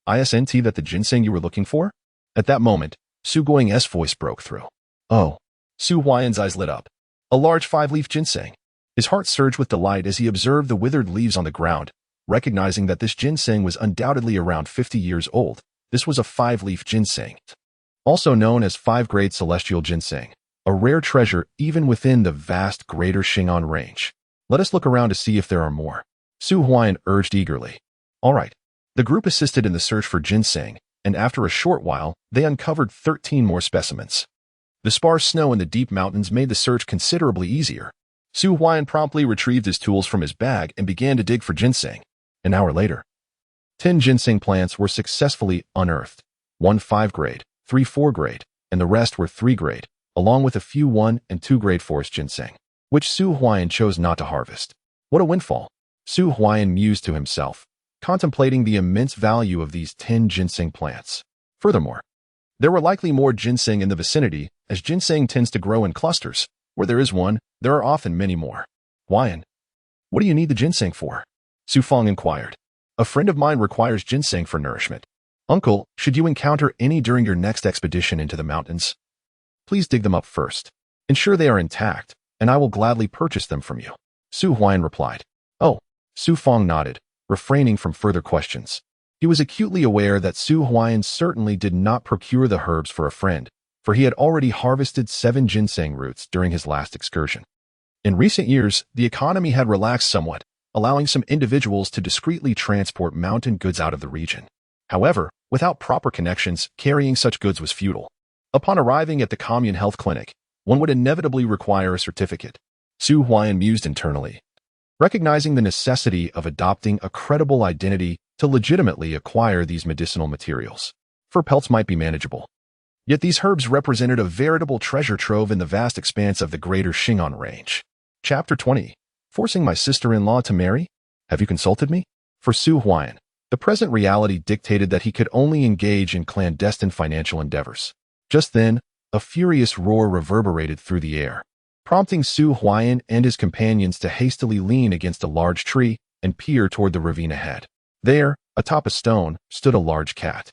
[SPEAKER 1] isn't that the ginseng you were looking for? At that moment, Su Guiying's voice broke through. Oh. Su Huai'an's eyes lit up. A large 5-leaf ginseng. His heart surged with delight as he observed the withered leaves on the ground, recognizing that this ginseng was undoubtedly around 50 years old. This was a 5-leaf ginseng, also known as 5-grade celestial ginseng, a rare treasure even within the vast greater Xing'an range. Let us look around to see if there are more, Su Huai'an urged eagerly. All right. The group assisted in the search for ginseng, and after a short while, they uncovered 13 more specimens. The sparse snow in the deep mountains made the search considerably easier. Su Huai'an promptly retrieved his tools from his bag and began to dig for ginseng. An hour later, 10 ginseng plants were successfully unearthed. 1 5-grade, 3 4-grade, and the rest were 3-grade, along with a few 1 and 2-grade forest ginseng, which Su Huai'an chose not to harvest. What a windfall, Su Huai'an mused to himself, contemplating the immense value of these 10 ginseng plants. Furthermore, there were likely more ginseng in the vicinity, as ginseng tends to grow in clusters. Where there is one, there are often many more. Huai'an, what do you need the ginseng for? Su Fang inquired. A friend of mine requires ginseng for nourishment. Uncle, should you encounter any during your next expedition into the mountains, please dig them up first. Ensure they are intact, and I will gladly purchase them from you, Su Huai'an replied. Oh, Su Fang nodded, refraining from further questions. He was acutely aware that Su Huai'an certainly did not procure the herbs for a friend, for he had already harvested 7 ginseng roots during his last excursion. In recent years, the economy had relaxed somewhat, allowing some individuals to discreetly transport mountain goods out of the region. However, without proper connections, carrying such goods was futile. Upon arriving at the commune health clinic, one would inevitably require a certificate. Su Huai'an mused internally, recognizing the necessity of adopting a credible identity to legitimately acquire these medicinal materials. Fur pelts might be manageable. Yet these herbs represented a veritable treasure trove in the vast expanse of the greater Xing'an range. Chapter 20. Forcing my sister-in-law to marry? Have you consulted me? For Su Huai'an, the present reality dictated that he could only engage in clandestine financial endeavors. Just then, a furious roar reverberated through the air, prompting Su Huai'an and his companions to hastily lean against a large tree and peer toward the ravine ahead. There, atop a stone, stood a large cat.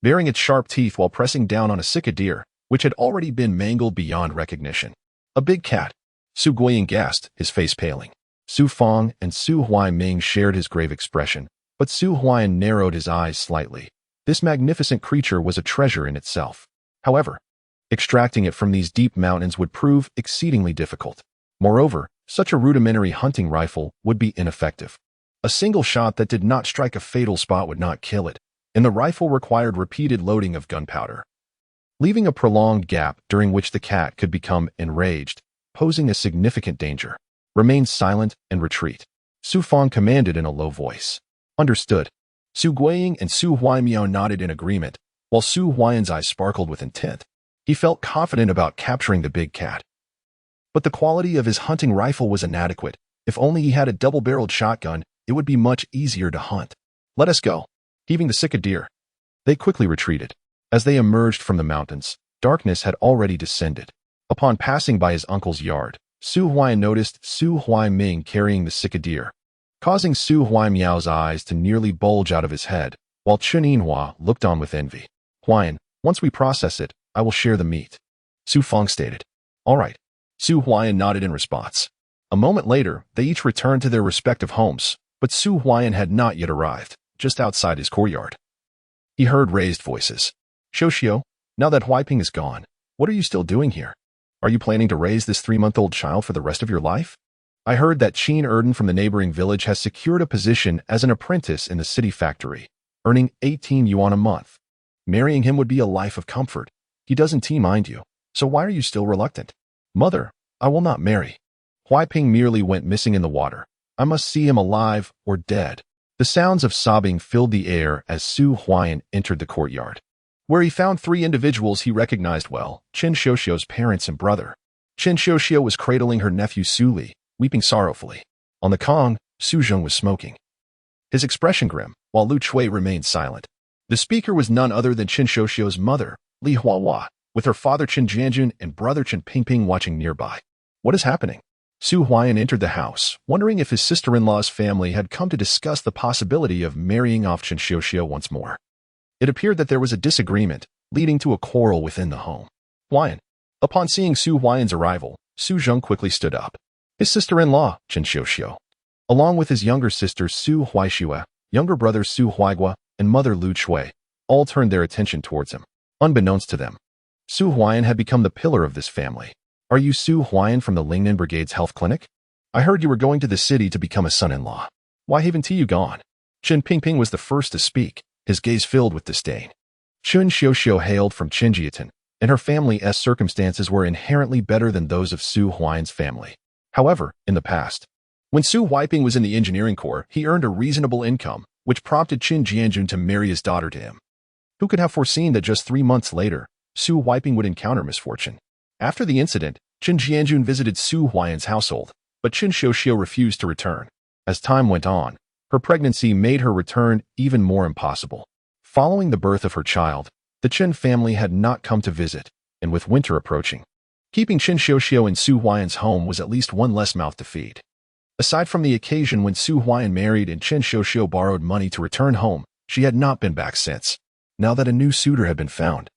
[SPEAKER 1] Baring its sharp teeth while pressing down on a sika deer, which had already been mangled beyond recognition. A big cat. Su Guiying gasped, his face paling. Su Feng and Su Huaiming shared his grave expression, but Su Huai'an narrowed his eyes slightly. This magnificent creature was a treasure in itself. However, extracting it from these deep mountains would prove exceedingly difficult. Moreover, such a rudimentary hunting rifle would be ineffective. A single shot that did not strike a fatal spot would not kill it, and the rifle required repeated loading of gunpowder, leaving a prolonged gap during which the cat could become enraged, posing a significant danger. Remain silent and retreat. Su Feng commanded in a low voice. Understood. Su Guiying and Su Huaimiao nodded in agreement, while Su Huai'an's eyes sparkled with intent. He felt confident about capturing the big cat. But the quality of his hunting rifle was inadequate. If only he had a double-barreled shotgun, it would be much easier to hunt. Let us go. Heaving the sick deer. They quickly retreated. As they emerged from the mountains, darkness had already descended. Upon passing by his uncle's yard, Su Huai'an noticed Su Huaiming carrying the sick deer, causing Su Huaimiao's eyes to nearly bulge out of his head, while Qin Ling looked on with envy. Huai'an, once we process it, I will share the meat. Su Feng stated. All right. Su Huai'an nodded in response. A moment later, they each returned to their respective homes, but Su Huai'an had not yet arrived, just outside his courtyard. He heard raised voices. Xiao, now that Huaiping is gone, what are you still doing here? Are you planning to raise this 3-month-old child for the rest of your life? I heard that Qin Erden from the neighboring village has secured a position as an apprentice in the city factory, earning 18 yuan a month. Marrying him would be a life of comfort. He doesn't mind you, so why are you still reluctant? Mother, I will not marry. Huaiping merely went missing in the water. I must see him alive or dead. The sounds of sobbing filled the air as Su Huai'an entered the courtyard, where he found 3 individuals he recognized well, Qin Xiaoxiao's parents and brother. Qin Xiaoxiao was cradling her nephew Su Li, weeping sorrowfully. On the Kong, Su Zheng was smoking, his expression grim, while Lu Chui remained silent. The speaker was none other than Qin Xiaoxiao's mother, Li Huahua, with her father Qin Jianjun and brother Qin Pingping watching nearby. What is happening? Su Huai'an entered the house, wondering if his sister-in-law's family had come to discuss the possibility of marrying off Qin Xiaoxiao once more. It appeared that there was a disagreement, leading to a quarrel within the home. Huai'an. Upon seeing Su Huai'an's arrival, Su Zheng quickly stood up. His sister-in-law, Qin Xiaoxiao, along with his younger sister Su Huaixue, younger brother Su Huaigua, and mother Lu Chui, all turned their attention towards him. Unbeknownst to them, Su Huai'an had become the pillar of this family. Are you Su Huai'an from the Lingnan Brigade's health clinic? I heard you were going to the city to become a son-in-law. Why haven't you gone? Qin Pingping was the first to speak, his gaze filled with disdain. Qin Xiaoxiao hailed from Qinjiatin, and her family's circumstances were inherently better than those of Su Huai'an's family. However, in the past, when Su Huaiping was in the engineering corps, he earned a reasonable income, which prompted Qin Jianjun to marry his daughter to him. Who could have foreseen that just 3 months later, Su Huaiping would encounter misfortune? After the incident, Qin Jianjun visited Su Huai'an's household, but Qin Xiaoxiao refused to return. As time went on, her pregnancy made her return even more impossible. Following the birth of her child, the Qin family had not come to visit, and with winter approaching, keeping Qin Xiaoxiao in Su Huai'an's home was at least one less mouth to feed. Aside from the occasion when Su Huai'an married and Qin Xiaoxiao borrowed money to return home, she had not been back since. Now that a new suitor had been found,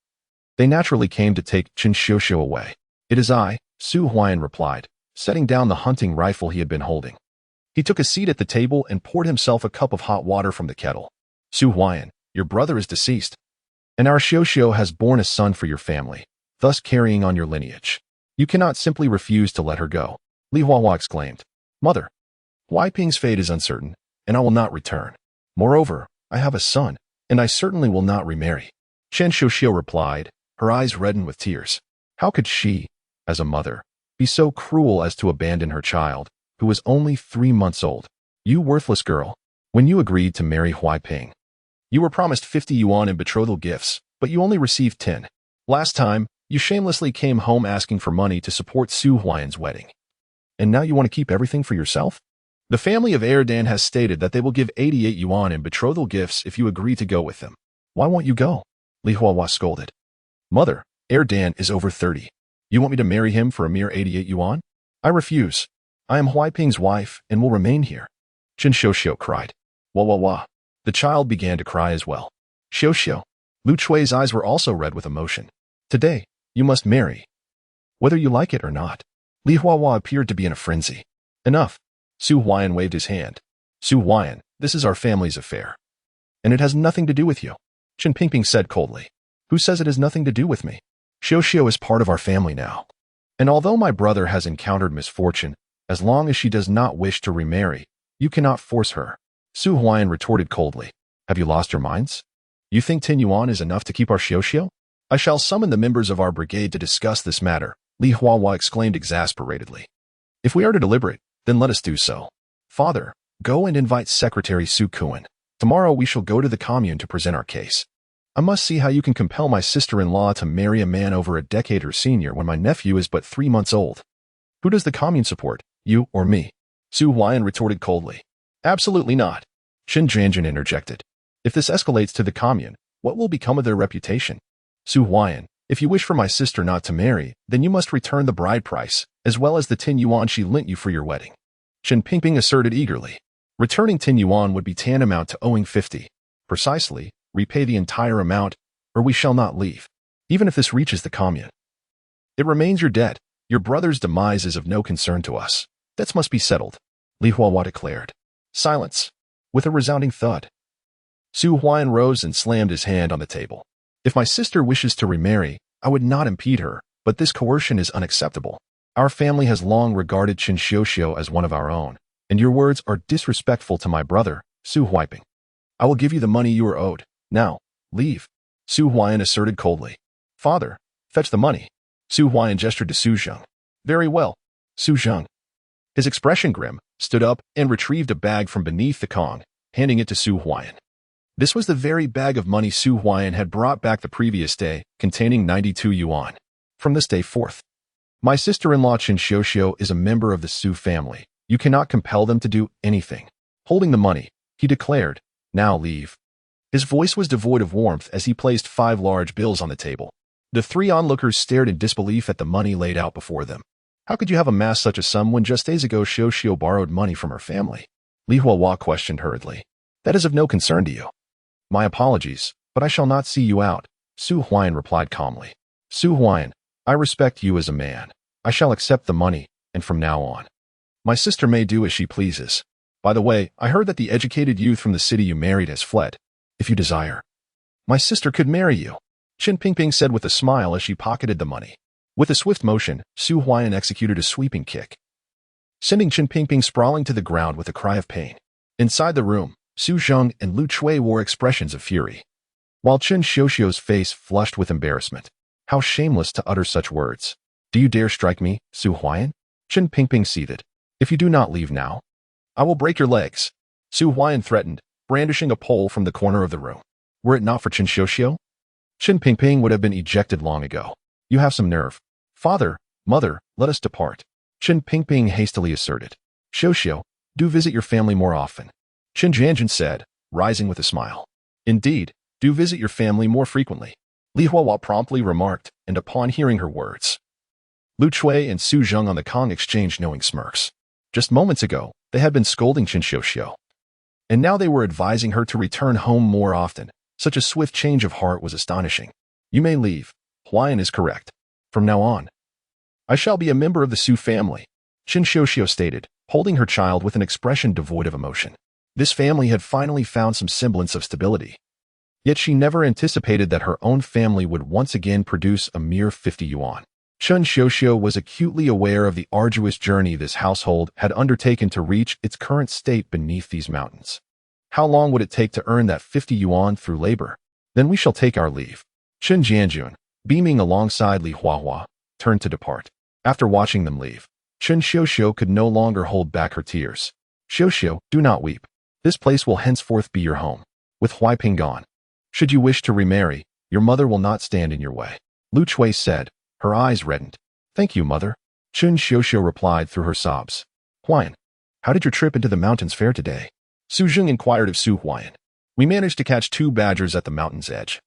[SPEAKER 1] they naturally came to take Qin Xiaoxiao away. It is I, Su Huai'an replied, setting down the hunting rifle he had been holding. He took a seat at the table and poured himself a cup of hot water from the kettle. Su Huai'an, your brother is deceased, and our Xiaoxiao has borne a son for your family, thus carrying on your lineage. You cannot simply refuse to let her go. Li Huahua exclaimed. Mother, Huaiping's fate is uncertain, and I will not return. Moreover, I have a son, and I certainly will not remarry. Qin Xiaoxiao replied, her eyes reddened with tears. How could she, as a mother, be so cruel as to abandon her child, who was only 3 months old? You worthless girl, when you agreed to marry Huaiping, you were promised 50 yuan in betrothal gifts, but you only received 10. Last time, you shamelessly came home asking for money to support Su Huai'an's wedding. And now you want to keep everything for yourself? The family of Erdan has stated that they will give 88 yuan in betrothal gifts if you agree to go with them. Why won't you go? Li Huahua scolded. Mother, Erdan is over 30. You want me to marry him for a mere 88 yuan? I refuse. I am Huaiping's wife and will remain here. Qin Xiaoxiao cried. Wah wah wah. The child began to cry as well. Xiaoxiao. Lu Chui's eyes were also red with emotion. Today, You must marry, whether you like it or not. Li Huahua appeared to be in a frenzy. Enough. Su Huai'an waved his hand. Su Huai'an, this is our family's affair. And it has nothing to do with you. Qin Pingping said coldly. Who says it has nothing to do with me? Xiao is part of our family now. And although my brother has encountered misfortune, as long as she does not wish to remarry, you cannot force her. Su Huai'an retorted coldly. Have you lost your minds? You think 10 yuan is enough to keep our Xiao? I shall summon the members of our brigade to discuss this matter, Li Huahua exclaimed exasperatedly. If we are to deliberate, then let us do so. Father, go and invite Secretary Su Kuan. Tomorrow we shall go to the commune to present our case. I must see how you can compel my sister-in-law to marry a man over a decade her senior when my nephew is but 3 months old. Who does the commune support, you or me? Su Huai'an retorted coldly. Absolutely not. Qin Jianjun interjected. If this escalates to the commune, what will become of their reputation? Su Huai'an, if you wish for my sister not to marry, then you must return the bride price, as well as the 10 yuan she lent you for your wedding. Qin Pingping asserted eagerly. Returning 10 yuan would be tantamount to owing 50. Precisely, repay the entire amount, or we shall not leave, even if this reaches the commune. It remains your debt. Your brother's demise is of no concern to us. Debts must be settled, Li Huahua declared. Silence. With a resounding thud. Su Huai'an rose and slammed his hand on the table. If my sister wishes to remarry, I would not impede her, but this coercion is unacceptable. Our family has long regarded Qin Xiao as one of our own, and your words are disrespectful to my brother, Su Huaiping. I will give you the money you are owed. Now, leave. Su Huai'an asserted coldly. Father, fetch the money. Su Huai'an gestured to Su Zheng. Very well. Su Zheng, his expression grim, stood up and retrieved a bag from beneath the Kong, handing it to Su Huai'an. This was the very bag of money Su Huai'an had brought back the previous day, containing 92 yuan. From this day forth, my sister-in-law Qin Xiao is a member of the Su family. You cannot compel them to do anything. Holding the money, he declared, now leave. His voice was devoid of warmth as he placed 5 large bills on the table. The 3 onlookers stared in disbelief at the money laid out before them. How could you have amassed such a sum when just days ago Xiao borrowed money from her family? Li Huahua questioned hurriedly. That is of no concern to you. My apologies, but I shall not see you out, Su Huai'an replied calmly. Su Huai'an, I respect you as a man. I shall accept the money, and from now on, my sister may do as she pleases. By the way, I heard that the educated youth from the city you married has fled. If you desire, my sister could marry you, Qin Pingping said with a smile as she pocketed the money. With a swift motion, Su Huai'an executed a sweeping kick, sending Qin Pingping sprawling to the ground with a cry of pain. Inside the room, Su Zheng and Lu Chui wore expressions of fury, while Qin Xiao's face flushed with embarrassment. How shameless to utter such words. Do you dare strike me, Su Huai'an? Qin Pingping seethed. If you do not leave now, I will break your legs, Su Huai'an threatened, brandishing a pole from the corner of the room. Were it not for Qin Xiao, Qin Pingping would have been ejected long ago. You have some nerve. Father, mother, let us depart, Qin Pingping hastily asserted. Xiao, do visit your family more often, Qin Jianjun said, rising with a smile. Indeed, do visit your family more frequently, Li Huahua promptly remarked, and upon hearing her words, Lu Chui and Su Zheng on the Kong exchanged knowing smirks. Just moments ago, they had been scolding Qin Xiao, and now they were advising her to return home more often. Such a swift change of heart was astonishing. You may leave. Huai'an is correct. From now on, I shall be a member of the Su family, Qin Xiao stated, holding her child with an expression devoid of emotion. This family had finally found some semblance of stability. Yet she never anticipated that her own family would once again produce a mere 50 yuan. Qin Xiao was acutely aware of the arduous journey this household had undertaken to reach its current state beneath these mountains. How long would it take to earn that 50 yuan through labor? Then we shall take our leave. Qin Jianjun, beaming alongside Li Huahua, turned to depart. After watching them leave, Qin Xiao could no longer hold back her tears. Xiao, do not weep. This place will henceforth be your home. With Huaiping gone, should you wish to remarry, your mother will not stand in your way, Lu Chui said, her eyes reddened. Thank you, mother, Qin Xiao replied through her sobs. Huai'an, how did your trip into the mountains fare today? Su Zheng inquired of Su Huai'an. We managed to catch 2 badgers at the mountain's edge.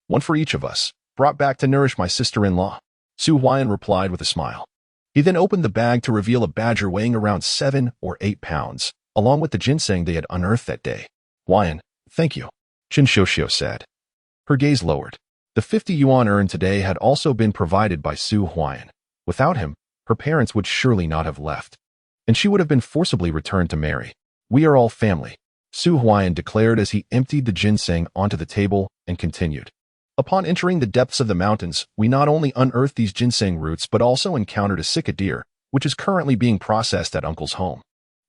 [SPEAKER 1] 1 for each of us, brought back to nourish my sister-in-law, Su Huai'an replied with a smile. He then opened the bag to reveal a badger weighing around 7 or 8 pounds, along with the ginseng they had unearthed that day. Huai'an, thank you, Qin Xiao said. Her gaze lowered. The 50 yuan earned today had also been provided by Su Huai'an. Without him, her parents would surely not have left, and she would have been forcibly returned to marry. We are all family, Su Huai'an declared as he emptied the jinseng onto the table and continued. Upon entering the depths of the mountains, we not only unearthed these ginseng roots but also encountered a sick deer, which is currently being processed at Uncle's home.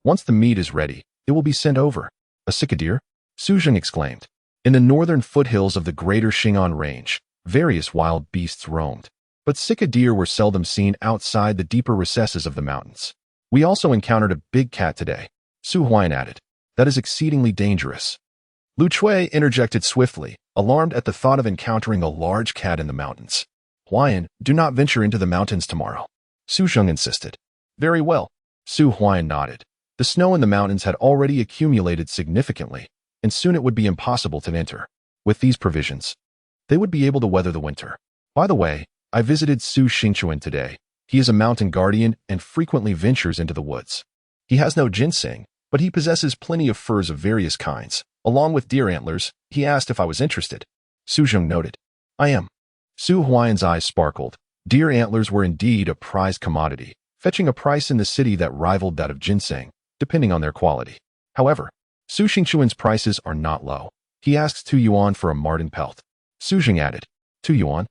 [SPEAKER 1] Once the meat is ready, it will be sent over. A sick deer? Su Zheng exclaimed. In the northern foothills of the greater Xing'an range, various wild beasts roamed, but sick deer were seldom seen outside the deeper recesses of the mountains. We also encountered a big cat today, Su Huai'an added. That is exceedingly dangerous. Lu Chui interjected swiftly, alarmed at the thought of encountering a large cat in the mountains. Huai'an, do not venture into the mountains tomorrow, Su Zheng insisted. Very well, Su Huai'an nodded. The snow in the mountains had already accumulated significantly, and soon it would be impossible to enter. With these provisions, they would be able to weather the winter. By the way, I visited Su Xingchuan today. He is a mountain guardian and frequently ventures into the woods. He has no ginseng, but he possesses plenty of furs of various kinds, along with deer antlers. He asked if I was interested. Su Zheng noted. I am. Su Huai'an's eyes sparkled. Deer antlers were indeed a prized commodity, fetching a price in the city that rivaled that of ginseng, depending on their quality. However, Su Xingchuan's prices are not low. He asks 2 yuan for a marten pelt. Su Zheng added, 2 yuan?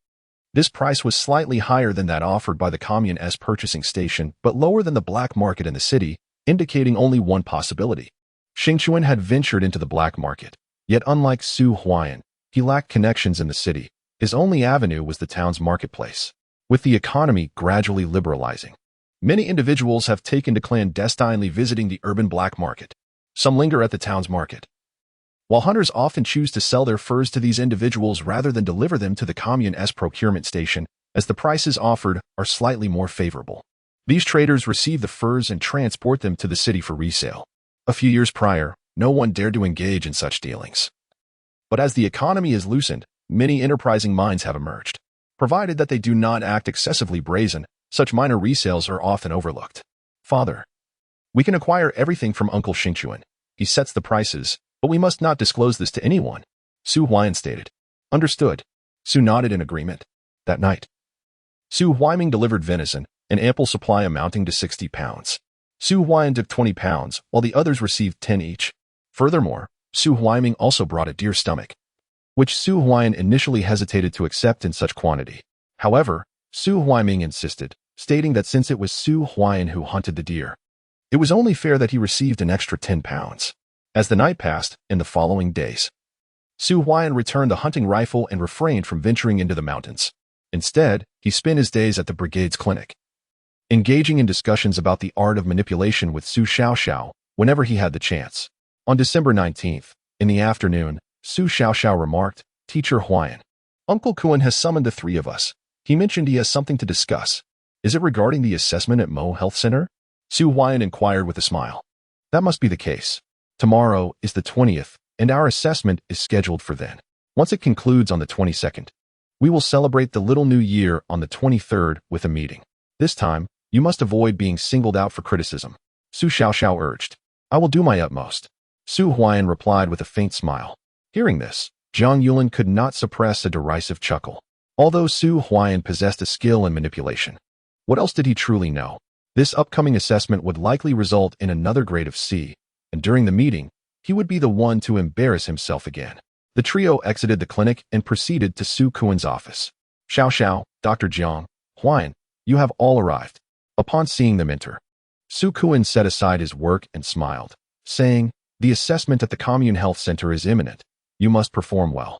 [SPEAKER 1] This price was slightly higher than that offered by the commune's purchasing station, but lower than the black market in the city, indicating only one possibility. Xingchuan had ventured into the black market, yet unlike Su Huai'an, he lacked connections in the city. His only avenue was the town's marketplace. With the economy gradually liberalizing, many individuals have taken to clandestinely visiting the urban black market. Some linger at the town's market, while hunters often choose to sell their furs to these individuals rather than deliver them to the commune's procurement station, as the prices offered are slightly more favorable. These traders receive the furs and transport them to the city for resale. A few years prior, no one dared to engage in such dealings. But as the economy is loosened, many enterprising minds have emerged. Provided that they do not act excessively brazen, such minor resales are often overlooked. Father, we can acquire everything from Uncle Xingchuan. He sets the prices, but we must not disclose this to anyone, Su Huai'an stated. Understood. Su nodded in agreement. That night, Su Huai'an delivered venison, an ample supply amounting to 60 pounds. Su Huai'an took 20 pounds, while the others received 10 each. Furthermore, Su Huai'an also brought a deer stomach, which Su Huai'an initially hesitated to accept in such quantity. However, Su Huai'an insisted, stating that since it was Su Huai'an who hunted the deer, it was only fair that he received an extra 10 pounds. As the night passed, in the following days, Su Huai'an returned the hunting rifle and refrained from venturing into the mountains. Instead, he spent his days at the brigade's clinic, engaging in discussions about the art of manipulation with Su Xiaoxiao whenever he had the chance. On December 19th, in the afternoon, Su Xiaoxiao remarked, Teacher Huai'an, Uncle Qin has summoned the 3 of us. He mentioned he has something to discuss. Is it regarding the assessment at Mo Health Center? Su Huai'an inquired with a smile. That must be the case. Tomorrow is the 20th, and our assessment is scheduled for then. Once it concludes on the 22nd, we will celebrate the Little New Year on the 23rd with a meeting. This time, you must avoid being singled out for criticism, Su Xiaoxiao urged. I will do my utmost. Su Huai'an replied with a faint smile. Hearing this, Zhang Yulin could not suppress a derisive chuckle. Although Su Huai'an possessed a skill in manipulation, what else did he truly know? This upcoming assessment would likely result in another grade of C, and during the meeting, he would be the one to embarrass himself again. The trio exited the clinic and proceeded to Su Kuan's office. Xiao, Dr. Jiang, Huai'an, you have all arrived. Upon seeing them enter, Su Kuan set aside his work and smiled, saying, the assessment at the Commune Health Center is imminent. You must perform well.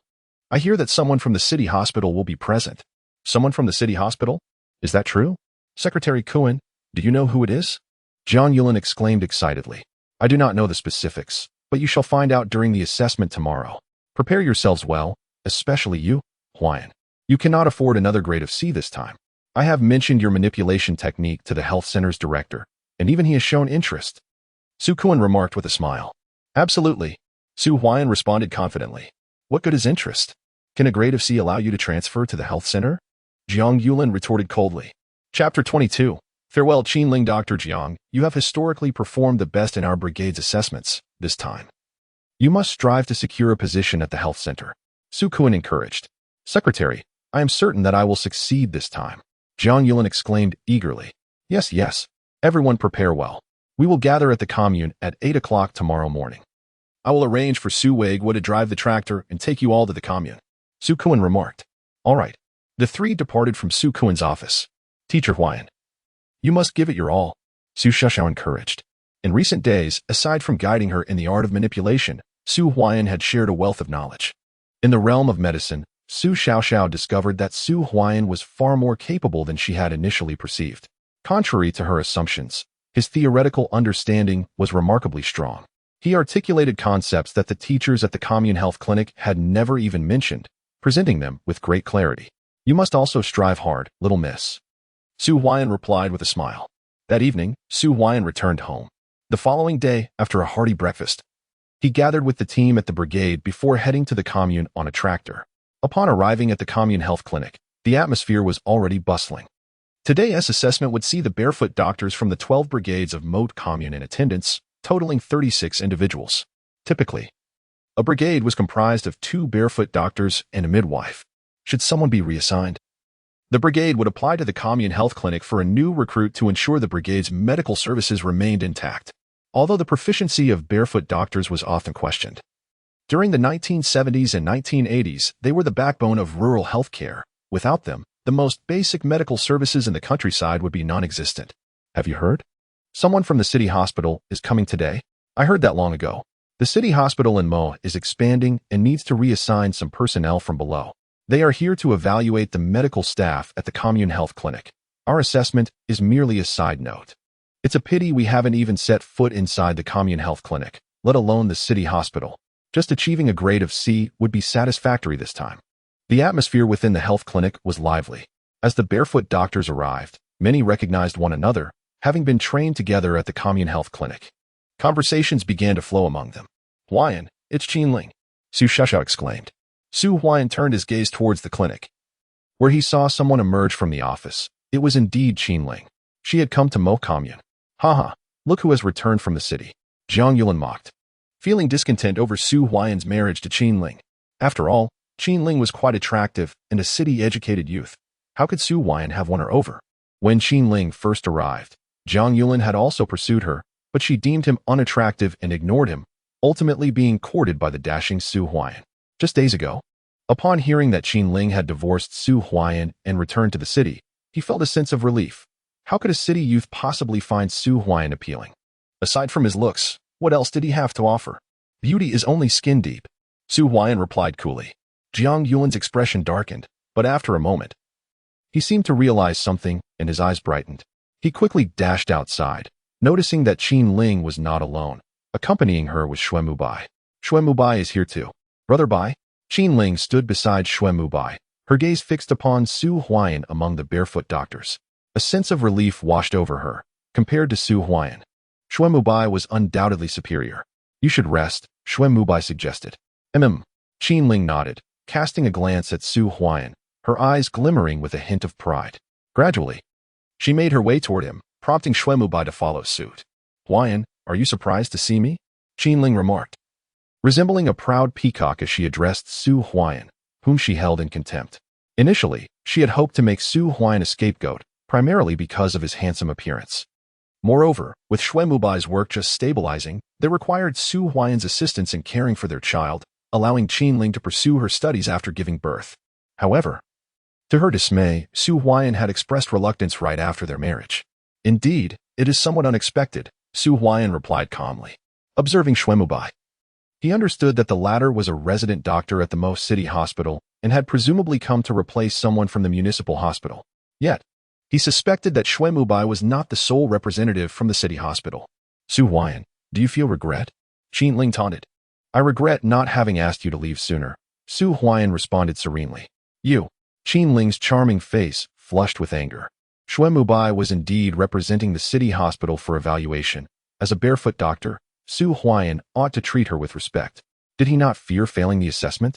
[SPEAKER 1] I hear that someone from the city hospital will be present. Someone from the city hospital? Is that true? Secretary Kuan, do you know who it is? Zhang Yulin exclaimed excitedly. I do not know the specifics, but you shall find out during the assessment tomorrow. Prepare yourselves well, especially you, Huai'an. You cannot afford another grade of C this time. I have mentioned your manipulation technique to the health center's director, and even he has shown interest. Su Kuan remarked with a smile. Absolutely. Su Huai'an responded confidently. What good is interest? Can a grade of C allow you to transfer to the health center? Jiang Yulin retorted coldly. Chapter 22. Farewell Qin Ling. Dr. Jiang, you have historically performed the best in our brigade's assessments, this time. You must strive to secure a position at the health center. Su Kuan encouraged. Secretary, I am certain that I will succeed this time. Jiang Yulin exclaimed eagerly. Yes, yes. Everyone prepare well. We will gather at the commune at 8 o'clock tomorrow morning. I will arrange for Su Weiguo to drive the tractor and take you all to the commune. Su Kuan remarked. All right. The three departed from Su Kuan's office. Teacher Huai'an, you must give it your all, Su Xiaoxiao encouraged. In recent days, aside from guiding her in the art of manipulation, Su Huai'an had shared a wealth of knowledge. In the realm of medicine, Su Xiaoxiao discovered that Su Huai'an was far more capable than she had initially perceived. Contrary to her assumptions, his theoretical understanding was remarkably strong. He articulated concepts that the teachers at the commune health clinic had never even mentioned, presenting them with great clarity. You must also strive hard, little miss. Su Huai'an replied with a smile. That evening, Su Huai'an returned home. The following day, after a hearty breakfast, he gathered with the team at the brigade before heading to the commune on a tractor. Upon arriving at the commune health clinic, the atmosphere was already bustling. Today's assessment would see the barefoot doctors from the 12 brigades of Moat commune in attendance, totaling 36 individuals. Typically, a brigade was comprised of 2 barefoot doctors and a midwife. Should someone be reassigned, the brigade would apply to the commune health clinic for a new recruit to ensure the brigade's medical services remained intact, although the proficiency of barefoot doctors was often questioned. During the 1970s and 1980s, they were the backbone of rural healthcare. Without them, the most basic medical services in the countryside would be non-existent. Have you heard? Someone from the city hospital is coming today? I heard that long ago. The city hospital in Mo is expanding and needs to reassign some personnel from below. They are here to evaluate the medical staff at the commune health clinic. Our assessment is merely a side note. It's a pity we haven't even set foot inside the commune health clinic, let alone the city hospital. Just achieving a grade of C would be satisfactory this time. The atmosphere within the health clinic was lively. As the barefoot doctors arrived, many recognized one another, having been trained together at the commune health clinic. Conversations began to flow among them. Huai'an, it's Qin Ling, Su Xiaoxiao exclaimed. Su Huai'an turned his gaze towards the clinic, where he saw someone emerge from the office. It was indeed Qin Ling. She had come to Mo commune. Haha, look who has returned from the city. Jiang Yulin mocked, feeling discontent over Su Huai'an's marriage to Qin Ling. After all, Qin Ling was quite attractive and a city-educated youth. How could Su Huai'an have won her over? When Qin Ling first arrived, Jiang Yulin had also pursued her, but she deemed him unattractive and ignored him, ultimately being courted by the dashing Su Huai'an. Just days ago, upon hearing that Qin Ling had divorced Su Huai'an and returned to the city, he felt a sense of relief. How could a city youth possibly find Su Huai'an appealing? Aside from his looks, what else did he have to offer? Beauty is only skin deep, Su Huai'an replied coolly. Jiang Yulin's expression darkened, but after a moment, he seemed to realize something and his eyes brightened. He quickly dashed outside, noticing that Qin Ling was not alone. Accompanying her was Xue Mubai. Xue Mubai is here too. Brother Bai? Qin Ling stood beside Xue Mubai, her gaze fixed upon Su Huai'an among the barefoot doctors. A sense of relief washed over her. Compared to Su Huai'an, Xue Mubai was undoubtedly superior. You should rest, Xue Mubai suggested. Qin Ling nodded, casting a glance at Su Huai'an, her eyes glimmering with a hint of pride. Gradually, she made her way toward him, prompting Xue Mubai to follow suit. Huai'an, are you surprised to see me? Qin Ling remarked, resembling a proud peacock as she addressed Su Huai'an, whom she held in contempt. Initially, she had hoped to make Su Huai'an a scapegoat, primarily because of his handsome appearance. Moreover, with Xue Mubai's work just stabilizing, they required Su Huai'an's assistance in caring for their child, allowing Qin Ling to pursue her studies after giving birth. However, to her dismay, Su Huai'an had expressed reluctance right after their marriage. Indeed, it is somewhat unexpected, Su Huai'an replied calmly. Observing Xue Mubai, he understood that the latter was a resident doctor at the Mo City Hospital and had presumably come to replace someone from the municipal hospital. Yet, he suspected that Xue Mubai was not the sole representative from the city hospital. Su Huai'an, do you feel regret? Qin Ling taunted. I regret not having asked you to leave sooner, Su Huai'an responded serenely. You. Qin Ling's charming face flushed with anger. Xue Mubai was indeed representing the city hospital for evaluation. As a barefoot doctor, Su Huai'an ought to treat her with respect. Did he not fear failing the assessment?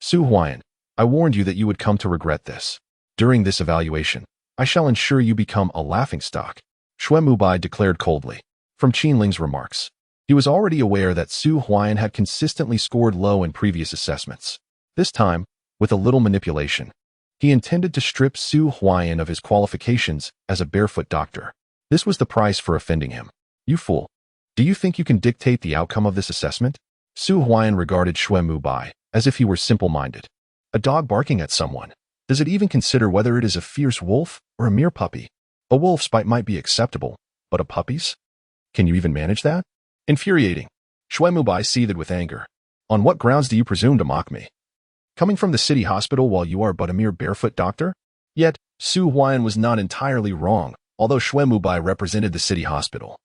[SPEAKER 1] Su Huai'an, I warned you that you would come to regret this. During this evaluation, I shall ensure you become a laughingstock, Xue Mubai declared coldly. From Qin Ling's remarks, he was already aware that Su Huai'an had consistently scored low in previous assessments. This time, with a little manipulation. He intended to strip Su Huai'an of his qualifications as a barefoot doctor. This was the price for offending him. You fool. Do you think you can dictate the outcome of this assessment? Su Huai'an regarded Shui Mubai as if he were simple-minded. A dog barking at someone. Does it even consider whether it is a fierce wolf or a mere puppy? A wolf's bite might be acceptable, but a puppy's? Can you even manage that? Infuriating. Shui Mubai seethed with anger. On what grounds do you presume to mock me? Coming from the city hospital while you are but a mere barefoot doctor? Yet, Su Huai'an was not entirely wrong, although Shui Mubai represented the city hospital.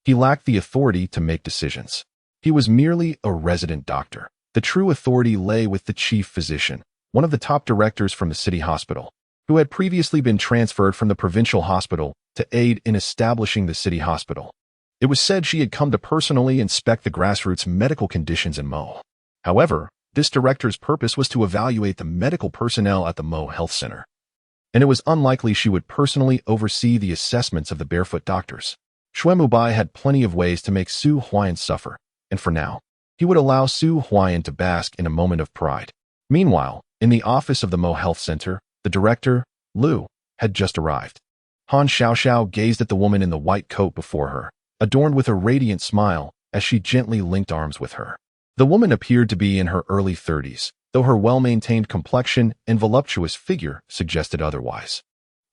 [SPEAKER 1] He lacked the authority to make decisions. He was merely a resident doctor. The true authority lay with the chief physician, one of the top directors from the city hospital, who had previously been transferred from the provincial hospital to aid in establishing the city hospital. It was said she had come to personally inspect the grassroots medical conditions in Mo. However, this director's purpose was to evaluate the medical personnel at the Mo Health Center, and it was unlikely she would personally oversee the assessments of the barefoot doctors. Shui Mubai had plenty of ways to make Su Huai'an suffer, and for now, he would allow Su Huai'an to bask in a moment of pride. Meanwhile, in the office of the Mo Health Center, the director, Lu, had just arrived. Han Xiaoxiao gazed at the woman in the white coat before her, adorned with a radiant smile as she gently linked arms with her. The woman appeared to be in her early 30s, though her well-maintained complexion and voluptuous figure suggested otherwise.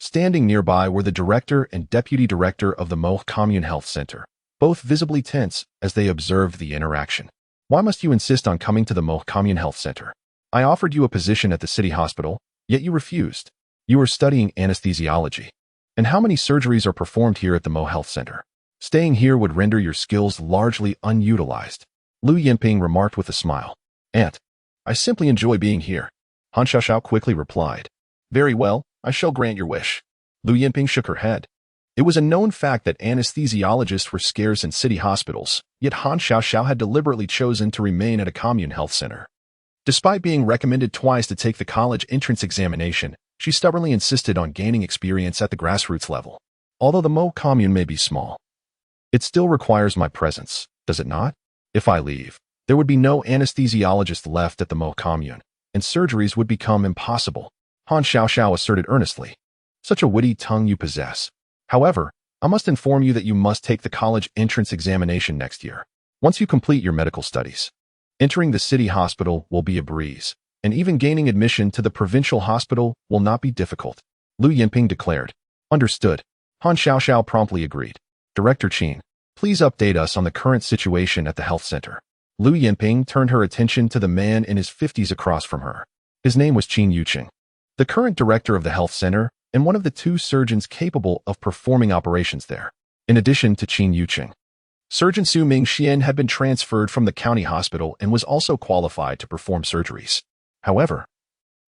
[SPEAKER 1] Standing nearby were the director and deputy director of the Mo Commune Health Center, both visibly tense as they observed the interaction. Why must you insist on coming to the Mo Commune Health Center? I offered you a position at the city hospital, yet you refused. You are studying anesthesiology. And how many surgeries are performed here at the Mo Health Center? Staying here would render your skills largely unutilized. Lu Yinping remarked with a smile. Aunt, I simply enjoy being here. Han Xiaoxiao quickly replied. Very well, I shall grant your wish. Lu Yinping shook her head. It was a known fact that anesthesiologists were scarce in city hospitals, yet Han Xiaoxiao had deliberately chosen to remain at a commune health center. Despite being recommended twice to take the college entrance examination, she stubbornly insisted on gaining experience at the grassroots level. Although the Mo commune may be small, it still requires my presence, does it not? If I leave, there would be no anesthesiologist left at the Mo commune, and surgeries would become impossible, Han Xiaoxiao asserted earnestly. Such a witty tongue you possess. However, I must inform you that you must take the college entrance examination next year, once you complete your medical studies. Entering the city hospital will be a breeze, and even gaining admission to the provincial hospital will not be difficult, Lu Yinping declared. Understood. Han Xiaoxiao promptly agreed. Director Qin, please update us on the current situation at the health center. Lu Yinping turned her attention to the man in his 50s across from her. His name was Qin Yuqing, the current director of the health center and one of the 2 surgeons capable of performing operations there. In addition to Qin Yuqing, Surgeon Su Ming Xian had been transferred from the county hospital and was also qualified to perform surgeries. However,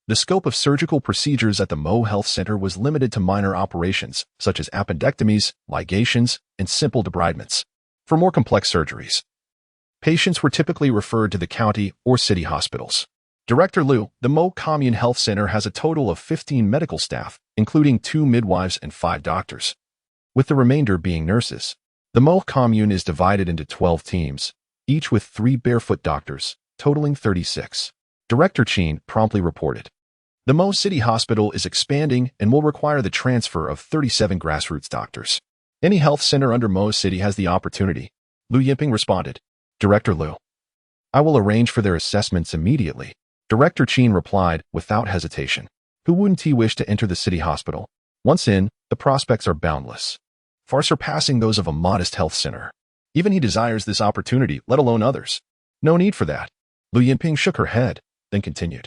[SPEAKER 1] the scope of surgical procedures at the Mo Health Center was limited to minor operations, such as appendectomies, ligations, and simple debridements. For more complex surgeries, patients were typically referred to the county or city hospitals. Director Lu, the Mo Commune Health Center has a total of 15 medical staff, including 2 midwives and 5 doctors, with the remainder being nurses. The Mo Commune is divided into 12 teams, each with 3 barefoot doctors, totaling 36. Director Qin promptly reported. The Mo City Hospital is expanding and will require the transfer of 37 grassroots doctors. Any health center under Mo City has the opportunity, Lu Yinping responded. Director Lu, I will arrange for their assessments immediately. Director Qin replied without hesitation. Who wouldn't he wish to enter the city hospital? Once in, the prospects are boundless, far surpassing those of a modest health center. Even he desires this opportunity, let alone others. No need for that. Lu Yinping shook her head, then continued.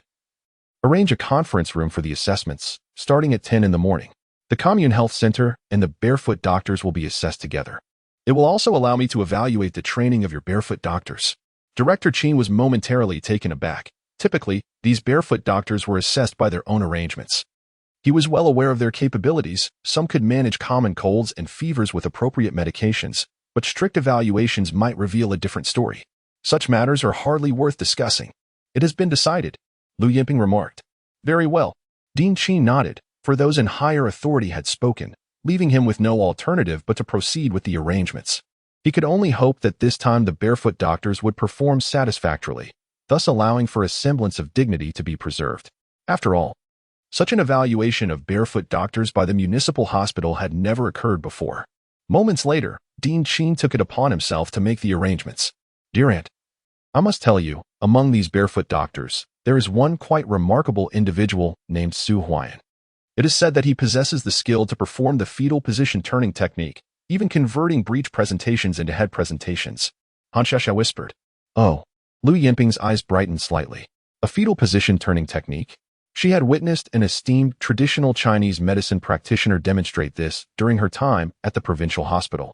[SPEAKER 1] Arrange a conference room for the assessments, starting at 10 in the morning. The Commune Health Center and the barefoot doctors will be assessed together. It will also allow me to evaluate the training of your barefoot doctors. Director Qin was momentarily taken aback. Typically, these barefoot doctors were assessed by their own arrangements. He was well aware of their capabilities. Some could manage common colds and fevers with appropriate medications, but strict evaluations might reveal a different story. Such matters are hardly worth discussing. It has been decided, Lu Yinping remarked. Very well. Dean Qin nodded, for those in higher authority had spoken, leaving him with no alternative but to proceed with the arrangements. He could only hope that this time the barefoot doctors would perform satisfactorily, thus allowing for a semblance of dignity to be preserved. After all, such an evaluation of barefoot doctors by the municipal hospital had never occurred before. Moments later, Dean Qin took it upon himself to make the arrangements. Dear Aunt, I must tell you, among these barefoot doctors, there is one quite remarkable individual named Su Huai'an. It is said that he possesses the skill to perform the fetal position turning technique, even converting breech presentations into head presentations. Han Xiaoxiao whispered. Oh. Lu Yinping's eyes brightened slightly. A fetal position turning technique? She had witnessed an esteemed traditional Chinese medicine practitioner demonstrate this during her time at the provincial hospital.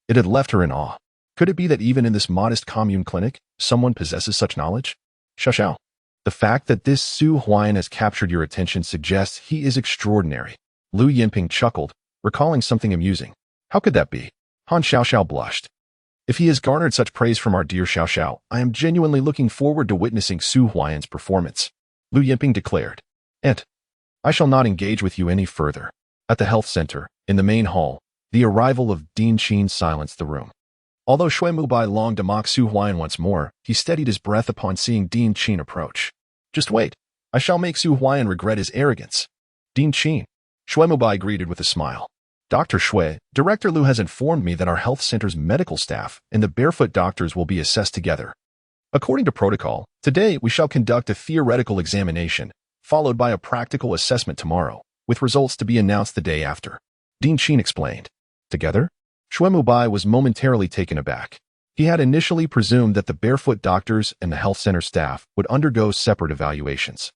[SPEAKER 1] It had left her in awe. Could it be that even in this modest commune clinic, someone possesses such knowledge? Xiaoxiao. The fact that this Su Huai'an has captured your attention suggests he is extraordinary. Lu Yinping chuckled, recalling something amusing. How could that be? Han Xiaoxiao blushed. If he has garnered such praise from our dear Xiaoxiao, I am genuinely looking forward to witnessing Su Huai'an's performance. Lu Yinping declared. Aunt, I shall not engage with you any further. At the health center, in the main hall, the arrival of Dean Qin silenced the room. Although Shui Mubai longed to mock Su Huai'an once more, he steadied his breath upon seeing Dean Qin approach. Just wait. I shall make Su Huai'an regret his arrogance. Dean Qin. Shui Mubai greeted with a smile. Dr. Shui, Director Lu has informed me that our health center's medical staff and the barefoot doctors will be assessed together. According to protocol, today we shall conduct a theoretical examination, followed by a practical assessment tomorrow, with results to be announced the day after. Dean Qin explained. Together? Shui Mubai was momentarily taken aback. He had initially presumed that the barefoot doctors and the health center staff would undergo separate evaluations.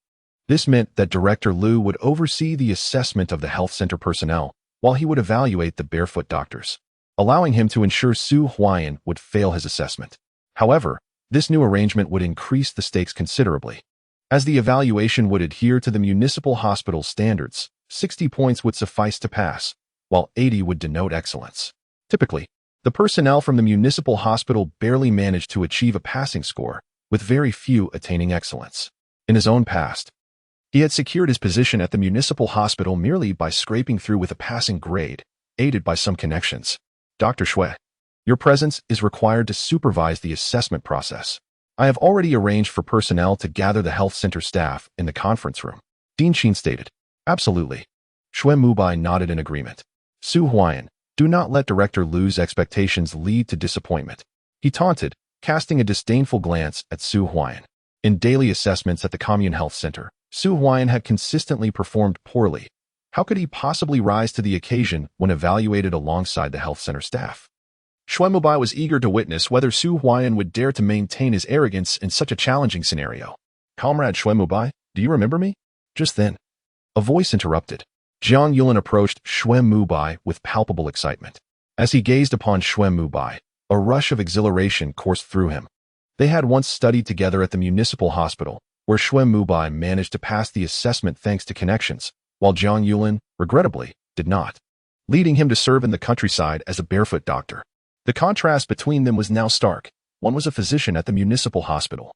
[SPEAKER 1] This meant that Director Lu would oversee the assessment of the health center personnel, while he would evaluate the barefoot doctors, allowing him to ensure Su Huai'an would fail his assessment. However, this new arrangement would increase the stakes considerably. As the evaluation would adhere to the municipal hospital standards, 60 points would suffice to pass, while 80 would denote excellence. Typically, the personnel from the municipal hospital barely managed to achieve a passing score, with very few attaining excellence. In his own past, he had secured his position at the municipal hospital merely by scraping through with a passing grade, aided by some connections. Dr. Shui, your presence is required to supervise the assessment process. I have already arranged for personnel to gather the health center staff in the conference room. Dean Qin stated. Absolutely. Shui Mubai nodded in agreement. Su Huai'an, do not let Director Lu's expectations lead to disappointment. He taunted, casting a disdainful glance at Su Huai'an. In daily assessments at the Commune Health Center, Su Huai'an had consistently performed poorly. How could he possibly rise to the occasion when evaluated alongside the health center staff? Shui Mubai was eager to witness whether Su Huai'an would dare to maintain his arrogance in such a challenging scenario. Comrade Shui Mubai, do you remember me? Just then, a voice interrupted. Jiang Yulin approached Shui Mubai with palpable excitement. As he gazed upon Shui Mubai, a rush of exhilaration coursed through him. They had once studied together at the municipal hospital, where Shui Mubai managed to pass the assessment thanks to connections, while Jiang Yulin, regrettably, did not, leading him to serve in the countryside as a barefoot doctor. The contrast between them was now stark. One was a physician at the municipal hospital,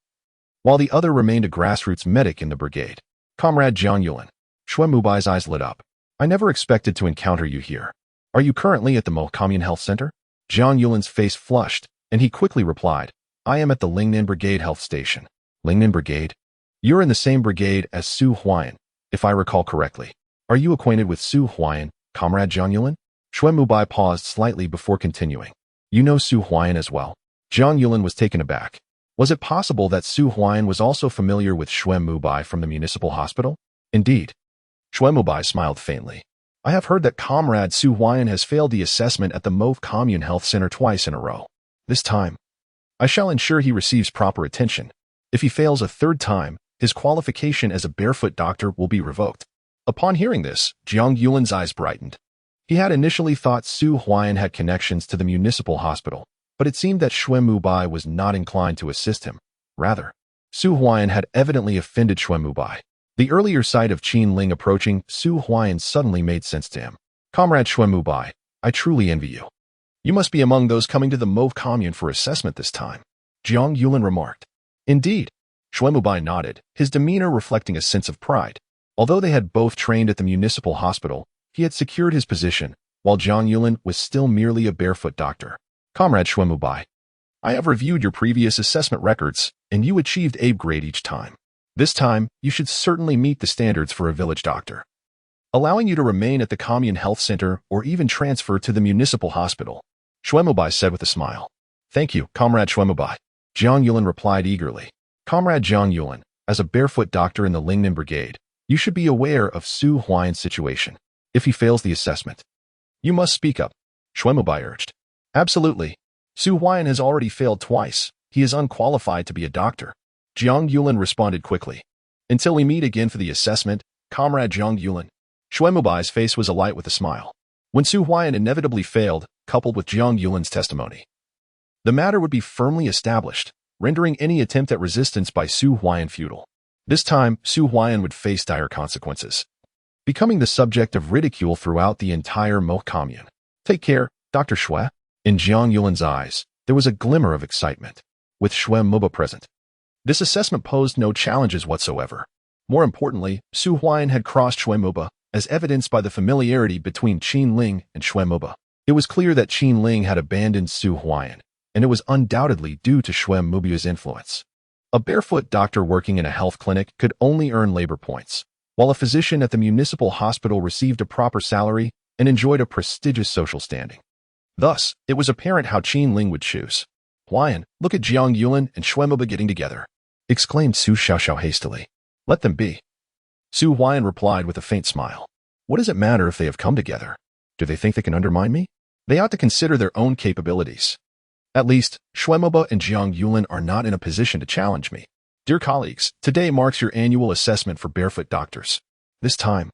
[SPEAKER 1] while the other remained a grassroots medic in the brigade. Comrade Jiang Yulin. Shui Mubai's eyes lit up. I never expected to encounter you here. Are you currently at the Mo Commune Health Center? Jiang Yulin's face flushed, and he quickly replied, I am at the Lingnan Brigade Health Station. Lingnan Brigade? You're in the same brigade as Su Huai'an, if I recall correctly. Are you acquainted with Su Huai'an, Comrade Jiang Yulin? Shui Mubai paused slightly before continuing. You know Su Huai'an as well? Jiang Yulin was taken aback. Was it possible that Su Huai'an was also familiar with Shui Mubai from the municipal hospital? Indeed. Shui Mubai smiled faintly. I have heard that Comrade Su Huai'an has failed the assessment at the Mauve Commune Health Center twice in a row. This time, I shall ensure he receives proper attention. If he fails a third time, his qualification as a barefoot doctor will be revoked. Upon hearing this, Jiang Yulin's eyes brightened. He had initially thought Su Huai'an had connections to the municipal hospital, but it seemed that Shui Mubai was not inclined to assist him. Rather, Su Huai'an had evidently offended Shui Mubai. The earlier sight of Qin Ling approaching Su Huai'an suddenly made sense to him. Comrade Shui Mubai, I truly envy you. You must be among those coming to the Mauve Commune for assessment this time. Jiang Yulin remarked. Indeed. Shui Mubai nodded, his demeanor reflecting a sense of pride. Although they had both trained at the municipal hospital, he had secured his position, while Jiang Yulin was still merely a barefoot doctor. Comrade Shui Mubai, I have reviewed your previous assessment records, and you achieved A grade each time. This time, you should certainly meet the standards for a village doctor, allowing you to remain at the commune health center or even transfer to the municipal hospital, Xuemobai said with a smile. Thank you, Comrade Xuemobai. Jiang Yulan replied eagerly. Comrade Jiang Yulan, as a barefoot doctor in the Lingnan Brigade, you should be aware of Su Huai'an's situation. If he fails the assessment, you must speak up, Xuemobai urged. Absolutely. Su Huai'an has already failed twice. He is unqualified to be a doctor. Jiang Yulan responded quickly. Until we meet again for the assessment, Comrade Jiang Yulan. Xuemobai's face was alight with a smile. When Su Huai'an inevitably failed, coupled with Jiang Yulan's testimony, the matter would be firmly established, rendering any attempt at resistance by Su Huai'an futile. This time, Su Huai'an would face dire consequences, becoming the subject of ridicule throughout the entire Mo commune. Take care, Dr. Xue. In Jiang Yulan's eyes, there was a glimmer of excitement. With Xuemoba present, this assessment posed no challenges whatsoever. More importantly, Su Huai'an had crossed Xuemoba, as evidenced by the familiarity between Qin Ling and Xuemoba. It was clear that Qin Ling had abandoned Su Huai'an, and it was undoubtedly due to Xuemoba's influence. A barefoot doctor working in a health clinic could only earn labor points, while a physician at the municipal hospital received a proper salary and enjoyed a prestigious social standing. Thus, it was apparent how Qin Ling would choose. Huai'an, look at Jiang Yulan and Xuemoba getting together, exclaimed Su Xiaoxiao hastily. Let them be. Su Huai'an replied with a faint smile. What does it matter if they have come together? Do they think they can undermine me? They ought to consider their own capabilities. At least, Xuemoba and Jiang Yulan are not in a position to challenge me. Dear colleagues, today marks your annual assessment for barefoot doctors. This time,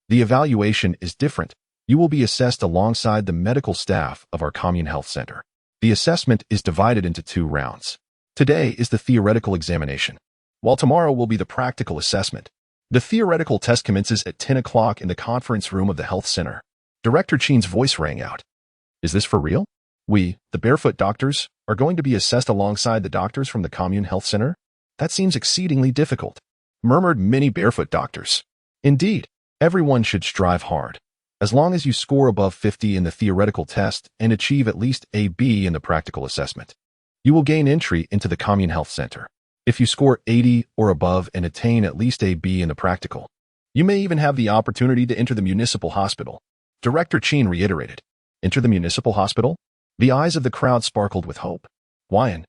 [SPEAKER 1] the evaluation is different. You will be assessed alongside the medical staff of our commune health center. The assessment is divided into 2 rounds. Today is the theoretical examination, while tomorrow will be the practical assessment. The theoretical test commences at 10 o'clock in the conference room of the health center. Director Qin's voice rang out. Is this for real? We, the barefoot doctors, are going to be assessed alongside the doctors from the commune health center? That seems exceedingly difficult, murmured many barefoot doctors. Indeed, everyone should strive hard. As long as you score above 50 in the theoretical test and achieve at least a B in the practical assessment, you will gain entry into the commune health center. If you score 80 or above and attain at least a B in the practical, you may even have the opportunity to enter the municipal hospital. Director Qin reiterated. Enter the municipal hospital? The eyes of the crowd sparkled with hope. Huai'an,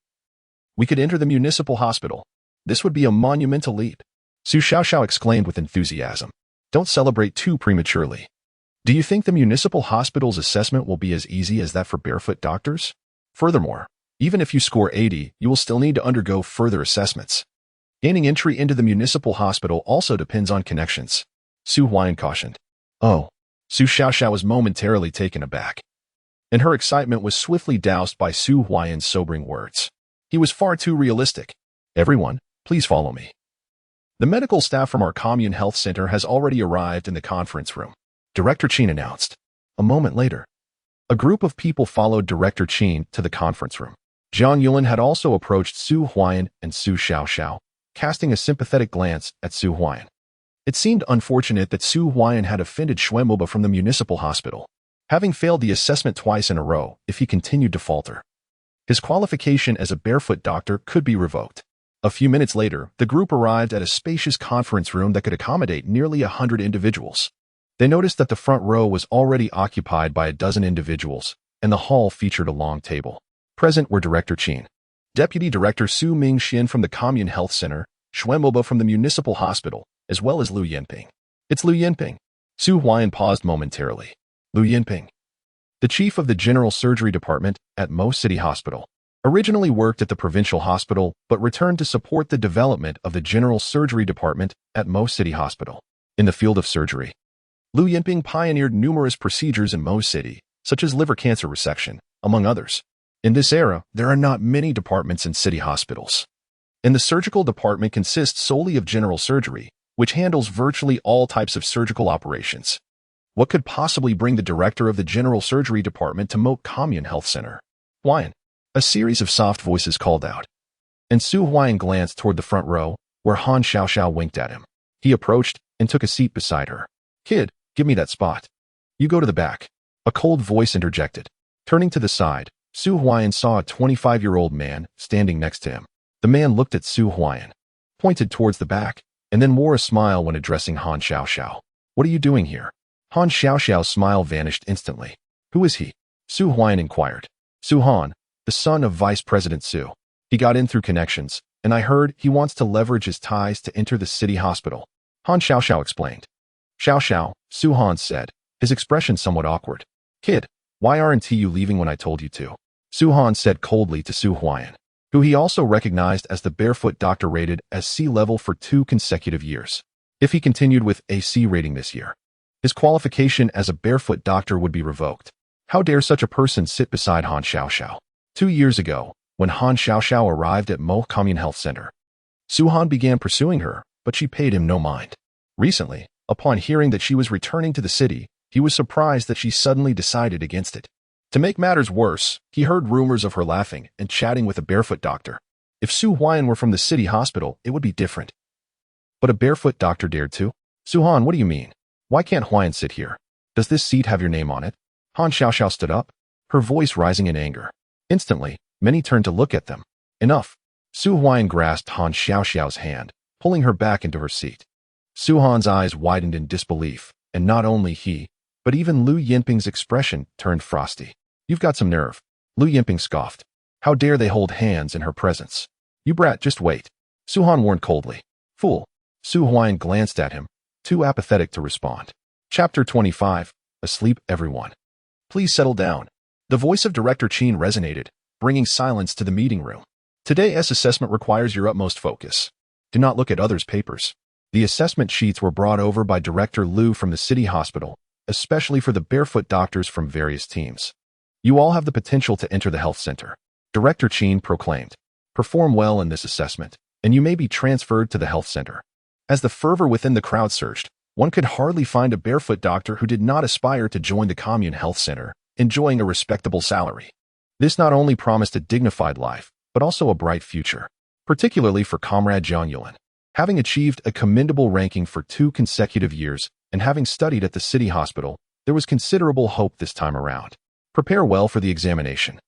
[SPEAKER 1] we could enter the municipal hospital. This would be a monumental leap. Su Xiaoxiao exclaimed with enthusiasm. Don't celebrate too prematurely. Do you think the municipal hospital's assessment will be as easy as that for barefoot doctors? Furthermore, even if you score 80, you will still need to undergo further assessments. Gaining entry into the municipal hospital also depends on connections. Su Huai'an cautioned. Oh. Su Xiaoxiao was momentarily taken aback, and her excitement was swiftly doused by Su Huai'an's sobering words. He was far too realistic. Everyone, please follow me. The medical staff from our commune health center has already arrived in the conference room, Director Qin announced. A moment later, a group of people followed Director Qin to the conference room. Jiang Yulan had also approached Su Huai'an and Su Xiaoxiao, casting a sympathetic glance at Su Huai'an. It seemed unfortunate that Su Huai'an had offended Xuemoba from the municipal hospital, having failed the assessment twice in a row. If he continued to falter, his qualification as a barefoot doctor could be revoked. A few minutes later, the group arrived at a spacious conference room that could accommodate nearly 100 individuals. They noticed that the front row was already occupied by a dozen individuals, and the hall featured a long table. Present were Director Qin, Deputy Director Su Mingxian from the Commune Health Center, Xuemoba from the Municipal Hospital, as well as Lu Yinping. It's Lu Yinping. Su Huai'an paused momentarily. Lu Yinping, the chief of the General Surgery Department at Mo City Hospital, originally worked at the provincial hospital but returned to support the development of the General Surgery Department at Mo City Hospital. In the field of surgery, Lu Yinping pioneered numerous procedures in Mo City, such as liver cancer resection, among others. In this era, there are not many departments in city hospitals, and the surgical department consists solely of general surgery, which handles virtually all types of surgical operations. What could possibly bring the director of the General Surgery Department to Mo Commune Health Center? Huai'an. A series of soft voices called out, and Su Huai'an glanced toward the front row, where Han Xiaoxiao winked at him. He approached and took a seat beside her. Kid, give me that spot. You go to the back. A cold voice interjected. Turning to the side, Su Huai'an saw a 25-year-old man standing next to him. The man looked at Su Huai'an, pointed towards the back, and then wore a smile when addressing Han Xiaoxiao. What are you doing here? Han Xiaoxiao's smile vanished instantly. Who is he? Su Huai'an inquired. Su Han, the son of Vice President Su. He got in through connections, and I heard he wants to leverage his ties to enter the city hospital. Han Xiaoxiao explained. Xiaoxiao, Su Han said, his expression somewhat awkward. Kid, why aren't you leaving when I told you to? Su Han said coldly to Su Huai'an, who he also recognized as the barefoot doctor rated as C level for 2 consecutive years. If he continued with a C rating this year, his qualification as a barefoot doctor would be revoked. How dare such a person sit beside Han Xiaoxiao? 2 years ago, when Han Xiaoxiao arrived at Mo Commune Health Center, Su Han began pursuing her, but she paid him no mind. Recently, upon hearing that she was returning to the city, he was surprised that she suddenly decided against it. To make matters worse, he heard rumors of her laughing and chatting with a barefoot doctor. If Su Huai'an were from the city hospital, it would be different. But a barefoot doctor dared to? Su Han, what do you mean? Why can't Huai'an sit here? Does this seat have your name on it? Han Xiaoxiao stood up, her voice rising in anger. Instantly, many turned to look at them. Enough. Su Huai'an grasped Han Xiaoxiao's hand, pulling her back into her seat. Su Han's eyes widened in disbelief, and not only he, but even Lu Yinping's expression turned frosty. You've got some nerve. Lu Yinping scoffed. How dare they hold hands in her presence? You brat, just wait. Su Han warned coldly. Fool. Su Huai'an glanced at him, too apathetic to respond. Chapter 25. Asleep, everyone. Please settle down. The voice of Director Qin resonated, bringing silence to the meeting room. Today's assessment requires your utmost focus. Do not look at others' papers. The assessment sheets were brought over by Director Liu from the city hospital, especially for the barefoot doctors from various teams. You all have the potential to enter the health center. Director Qin proclaimed. Perform well in this assessment, and you may be transferred to the health center. As the fervor within the crowd surged, one could hardly find a barefoot doctor who did not aspire to join the commune health center, enjoying a respectable salary. This not only promised a dignified life, but also a bright future, particularly for Comrade Zhang Yulin. Having achieved a commendable ranking for 2 consecutive years and having studied at the city hospital, there was considerable hope this time around. Prepare well for the examination.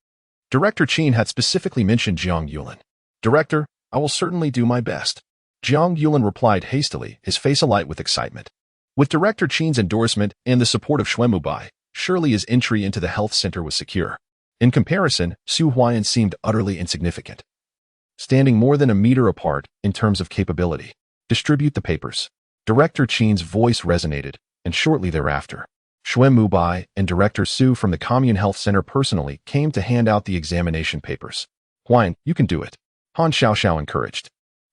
[SPEAKER 1] Director Qin had specifically mentioned Zhang Yulin. Director, I will certainly do my best. Zhang Yulin replied hastily, his face alight with excitement. With Director Qin's endorsement and the support of Xuanmubai, surely his entry into the health center was secure. In comparison, Su Huai'an seemed utterly insignificant, standing more than a meter apart in terms of capability. Distribute the papers. Director Qin's voice resonated, and shortly thereafter, Xuanmubai and Director Su from the Commune Health Center personally came to hand out the examination papers. Huai'an, you can do it. Han Xiaoxiao encouraged,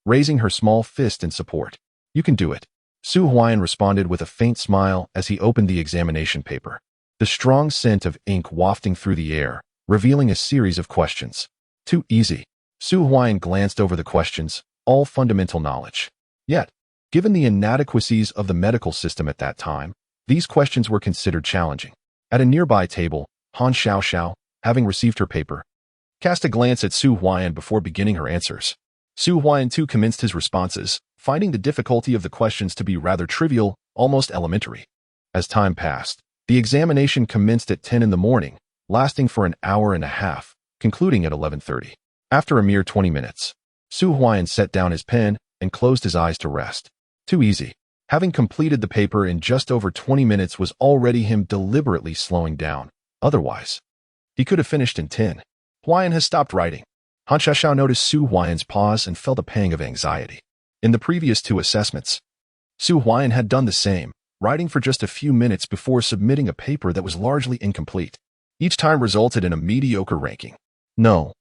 [SPEAKER 1] raising her small fist in support. You can do it. Su Huai'an responded with a faint smile as he opened the examination paper, the strong scent of ink wafting through the air, revealing a series of questions. Too easy. Su Huai'an glanced over the questions, all fundamental knowledge. Yet, given the inadequacies of the medical system at that time, these questions were considered challenging. At a nearby table, Han Xiaoxiao, having received her paper, cast a glance at Su Huai'an before beginning her answers. Su Huai'an too commenced his responses, finding the difficulty of the questions to be rather trivial, almost elementary. As time passed, the examination commenced at 10 in the morning, lasting for an hour and a half, concluding at 11:30. After a mere 20 minutes, Su Huai'an set down his pen and closed his eyes to rest. Too easy. Having completed the paper in just over 20 minutes was already him deliberately slowing down. Otherwise, he could have finished in 10. Huai'an has stopped writing. Han Xiaoxiao noticed Su Huai'an's pause and felt a pang of anxiety. In the previous 2 assessments, Su Huai'an had done the same, writing for just a few minutes before submitting a paper that was largely incomplete. Each time resulted in a mediocre ranking. No.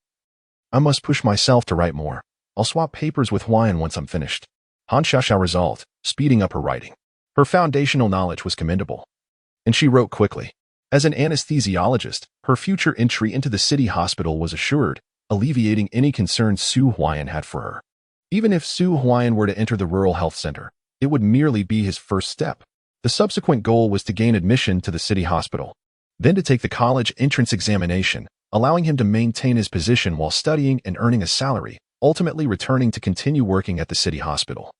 [SPEAKER 1] I must push myself to write more. I'll swap papers with Huai'an once I'm finished. Han Xiaoxiao resolved, speeding up her writing. Her foundational knowledge was commendable, and she wrote quickly. As an anesthesiologist, her future entry into the city hospital was assured, alleviating any concerns Su Huai'an had for her. Even if Su Huai'an were to enter the rural health center, it would merely be his first step. The subsequent goal was to gain admission to the city hospital, then to take the college entrance examination, allowing him to maintain his position while studying and earning a salary, ultimately returning to continue working at the city hospital,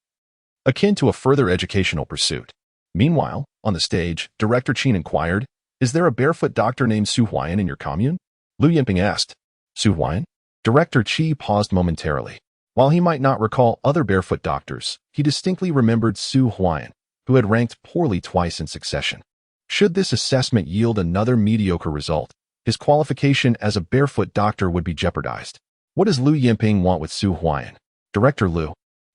[SPEAKER 1] akin to a further educational pursuit. Meanwhile, on the stage, Director Qin inquired, "Is there a barefoot doctor named Su Huai'an in your commune?" Lu Yinping asked. Su Huai'an? Director Qi paused momentarily. While he might not recall other barefoot doctors, he distinctly remembered Su Huai'an, who had ranked poorly twice in succession. Should this assessment yield another mediocre result, his qualification as a barefoot doctor would be jeopardized. What does Lu Yinping want with Su Huai'an? Director Lu,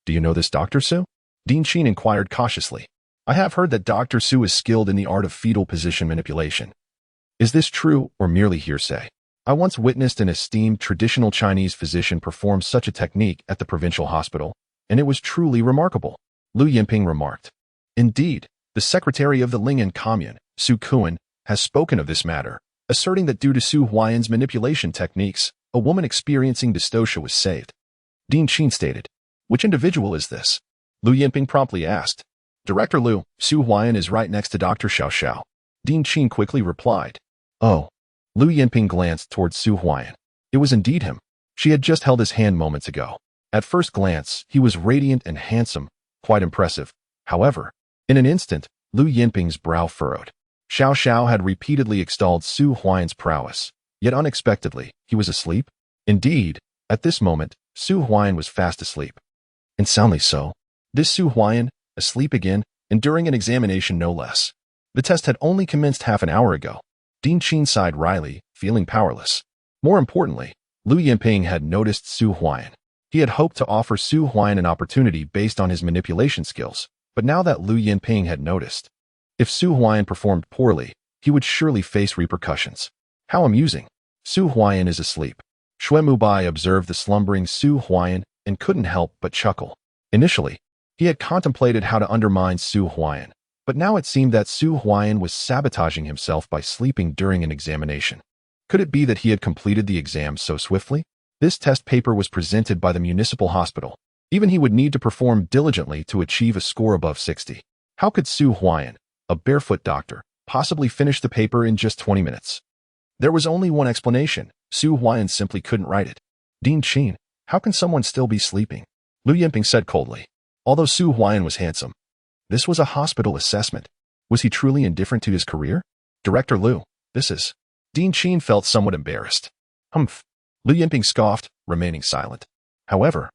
[SPEAKER 1] do you know this Dr. Su? Dean Qin inquired cautiously. I have heard that Dr. Su is skilled in the art of fetal position manipulation. Is this true or merely hearsay? I once witnessed an esteemed traditional Chinese physician perform such a technique at the provincial hospital, and it was truly remarkable, Lu Yinping remarked. Indeed, the secretary of the Ling'an commune, Su Kuan, has spoken of this matter, asserting that due to Su Huai'an's manipulation techniques, a woman experiencing dystocia was saved. Dean Qin stated, which individual is this? Lu Yinping promptly asked. Director Lu, Su Huai'an is right next to Dr. Xiao Xiao. Dean Qin quickly replied. Oh. Lu Yinping glanced towards Su Huai'an. It was indeed him. She had just held his hand moments ago. At first glance, he was radiant and handsome, quite impressive. However, in an instant, Lu Yinping's brow furrowed. Xiao Xiao had repeatedly extolled Su Huai'an's prowess, yet unexpectedly, he was asleep? Indeed, at this moment, Su Huai'an was fast asleep. And soundly so. This Su Huai'an, asleep again, and during an examination no less. The test had only commenced half an hour ago. Dean Qin sighed wryly, feeling powerless. More importantly, Lu Yinping had noticed Su Huai'an. He had hoped to offer Su Huai'an an opportunity based on his manipulation skills, but now that Lu Yinping had noticed, if Su Huai'an performed poorly, he would surely face repercussions. How amusing. Su Huai'an is asleep. Xue Mubai observed the slumbering Su Huai'an and couldn't help but chuckle. Initially, he had contemplated how to undermine Su Huai'an, but now it seemed that Su Huai'an was sabotaging himself by sleeping during an examination. Could it be that he had completed the exam so swiftly? This test paper was presented by the municipal hospital. Even he would need to perform diligently to achieve a score above 60. How could Su Huai'an, a barefoot doctor, possibly finish the paper in just 20 minutes? There was only one explanation. Su Huai'an simply couldn't write it. Dean Qin, how can someone still be sleeping? Lu Yinping said coldly. Although Su Huai'an was handsome, this was a hospital assessment. Was he truly indifferent to his career? Director Lu, this is... Dean Qin felt somewhat embarrassed. Humph. Lu Yinping scoffed, remaining silent. However,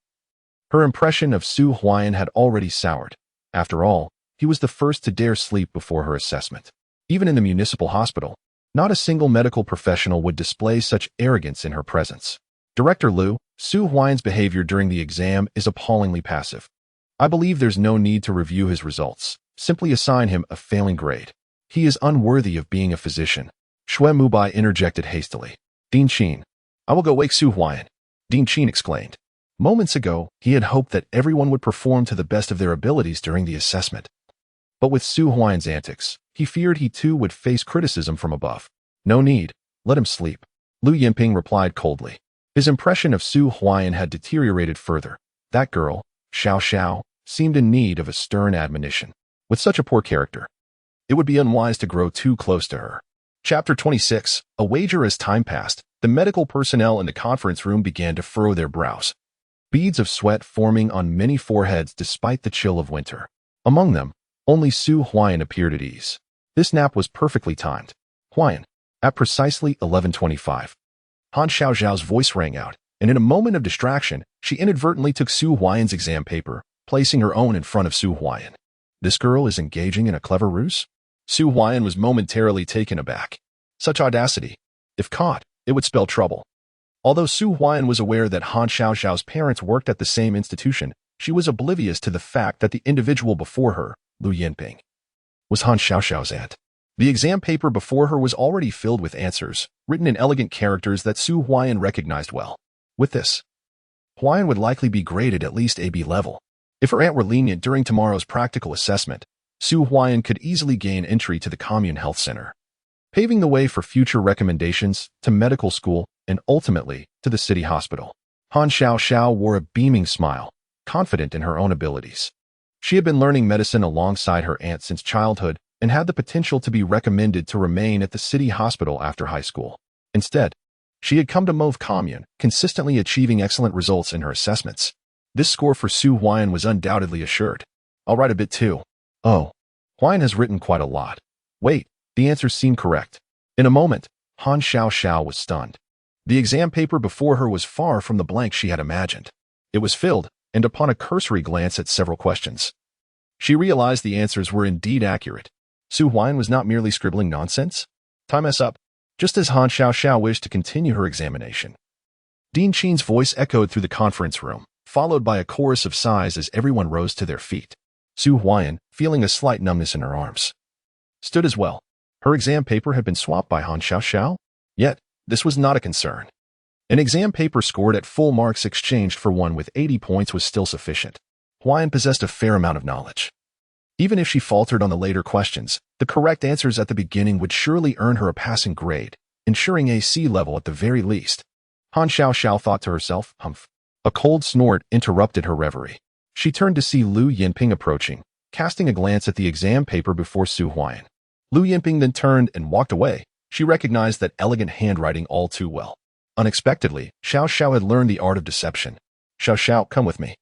[SPEAKER 1] her impression of Su Huai'an had already soured. After all, he was the first to dare sleep before her assessment. Even in the municipal hospital, not a single medical professional would display such arrogance in her presence. Director Lu, Su Huai'an's behavior during the exam is appallingly passive. I believe there's no need to review his results. Simply assign him a failing grade. He is unworthy of being a physician. Xue Mubai interjected hastily. Dean Qin, I will go wake Su Huai'an. Dean Qin exclaimed. Moments ago, he had hoped that everyone would perform to the best of their abilities during the assessment. But with Su Huai'an's antics, he feared he too would face criticism from above. No need, let him sleep. Lu Yinping replied coldly. His impression of Su Huai'an had deteriorated further. That girl, Xiao Xiao, seemed in need of a stern admonition. With such a poor character, it would be unwise to grow too close to her. Chapter 26, A wager. As time passed, the medical personnel in the conference room began to furrow their brows. Beads of sweat forming on many foreheads despite the chill of winter. Among them, only Su Huai'an appeared at ease. This nap was perfectly timed. Huai'an, at precisely 11:25. Han Xiaoxiao's voice rang out, and in a moment of distraction, she inadvertently took Su Huai'an's exam paper, placing her own in front of Su Huai'an. This girl is engaging in a clever ruse? Su Huai'an was momentarily taken aback. Such audacity. If caught, it would spell trouble. Although Su Huai'an was aware that Han Xiaoxiao's parents worked at the same institution, she was oblivious to the fact that the individual before her, Lu Yinping, was Han Xiaoxiao's aunt. The exam paper before her was already filled with answers, written in elegant characters that Su Huai'an recognized well. With this, Huai'an would likely be graded at least AB level. If her aunt were lenient during tomorrow's practical assessment, Su Huai'an could easily gain entry to the commune health center, paving the way for future recommendations to medical school and ultimately to the city hospital. Han Xiaoxiao wore a beaming smile, confident in her own abilities. She had been learning medicine alongside her aunt since childhood and had the potential to be recommended to remain at the city hospital after high school. Instead, she had come to Mauve Commune, consistently achieving excellent results in her assessments. This score for Su Huai'an was undoubtedly assured. I'll write a bit too. Oh, Huai'an has written quite a lot. Wait, the answers seem correct. In a moment, Han Xiaoxiao was stunned. The exam paper before her was far from the blank she had imagined. It was filled, and upon a cursory glance at several questions, she realized the answers were indeed accurate. Su Huai'an was not merely scribbling nonsense. Time us up. Just as Han Xiao wished to continue her examination, Dean Qin's voice echoed through the conference room, followed by a chorus of sighs as everyone rose to their feet. Su Huai'an, feeling a slight numbness in her arms, stood as well. Her exam paper had been swapped by Han Xiao. Yet, this was not a concern. An exam paper scored at full marks exchanged for one with 80 points was still sufficient. Huai'an possessed a fair amount of knowledge. Even if she faltered on the later questions, the correct answers at the beginning would surely earn her a passing grade, ensuring a C level at the very least. Han Xiao thought to herself, humph. A cold snort interrupted her reverie. She turned to see Lu Yinping approaching, casting a glance at the exam paper before Su Huai'an. Lu Yinping then turned and walked away. She recognized that elegant handwriting all too well. Unexpectedly, Xiao had learned the art of deception. Xiao, come with me.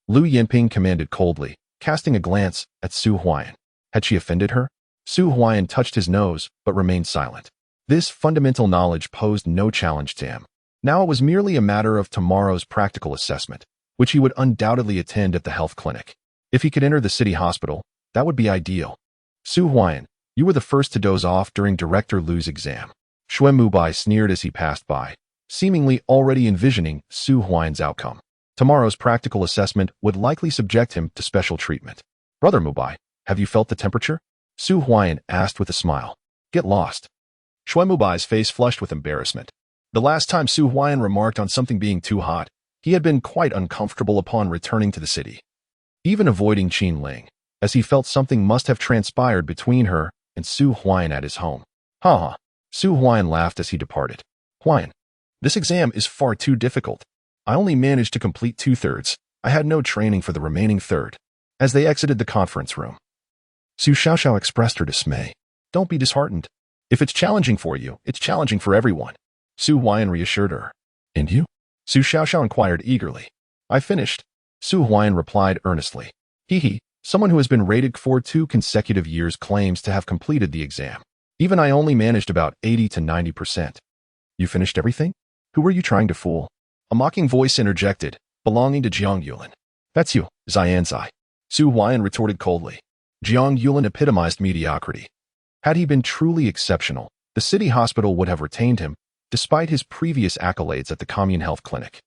[SPEAKER 1] Lu Yinping commanded coldly, casting a glance at Su Huai'an. Had she offended her? Su Huai'an touched his nose, but remained silent. This fundamental knowledge posed no challenge to him. Now it was merely a matter of tomorrow's practical assessment, which he would undoubtedly attend at the health clinic. If he could enter the city hospital, that would be ideal. Su Huai'an, you were the first to doze off during Director Lu's exam. Xue Mubai sneered as he passed by, seemingly already envisioning Su Huai'an's outcome. Tomorrow's practical assessment would likely subject him to special treatment. Brother Mubai, have you felt the temperature? Su Huai'an asked with a smile. Get lost. Xue Mubai's face flushed with embarrassment. The last time Su Huai'an remarked on something being too hot, he had been quite uncomfortable upon returning to the city, even avoiding Qin Ling, as he felt something must have transpired between her and Su Huai'an at his home. Ha. Su Huai'an laughed as he departed. Huai'an, this exam is far too difficult. I only managed to complete 2/3. I had no training for the remaining third. As they exited the conference room, Su Xiao expressed her dismay. Don't be disheartened. If it's challenging for you, it's challenging for everyone. Su Huai'an reassured her. And you? Su Xiao inquired eagerly. I finished. Su Huai'an replied earnestly. Someone who has been rated for 2 consecutive years claims to have completed the exam. Even I only managed about 80 to 90%. You finished everything? Who were you trying to fool? A mocking voice interjected, belonging to Jiang Yulin. That's you, Xianzai. Su Huai'an retorted coldly. Jiang Yulin epitomized mediocrity. Had he been truly exceptional, the city hospital would have retained him, despite his previous accolades at the commune health clinic.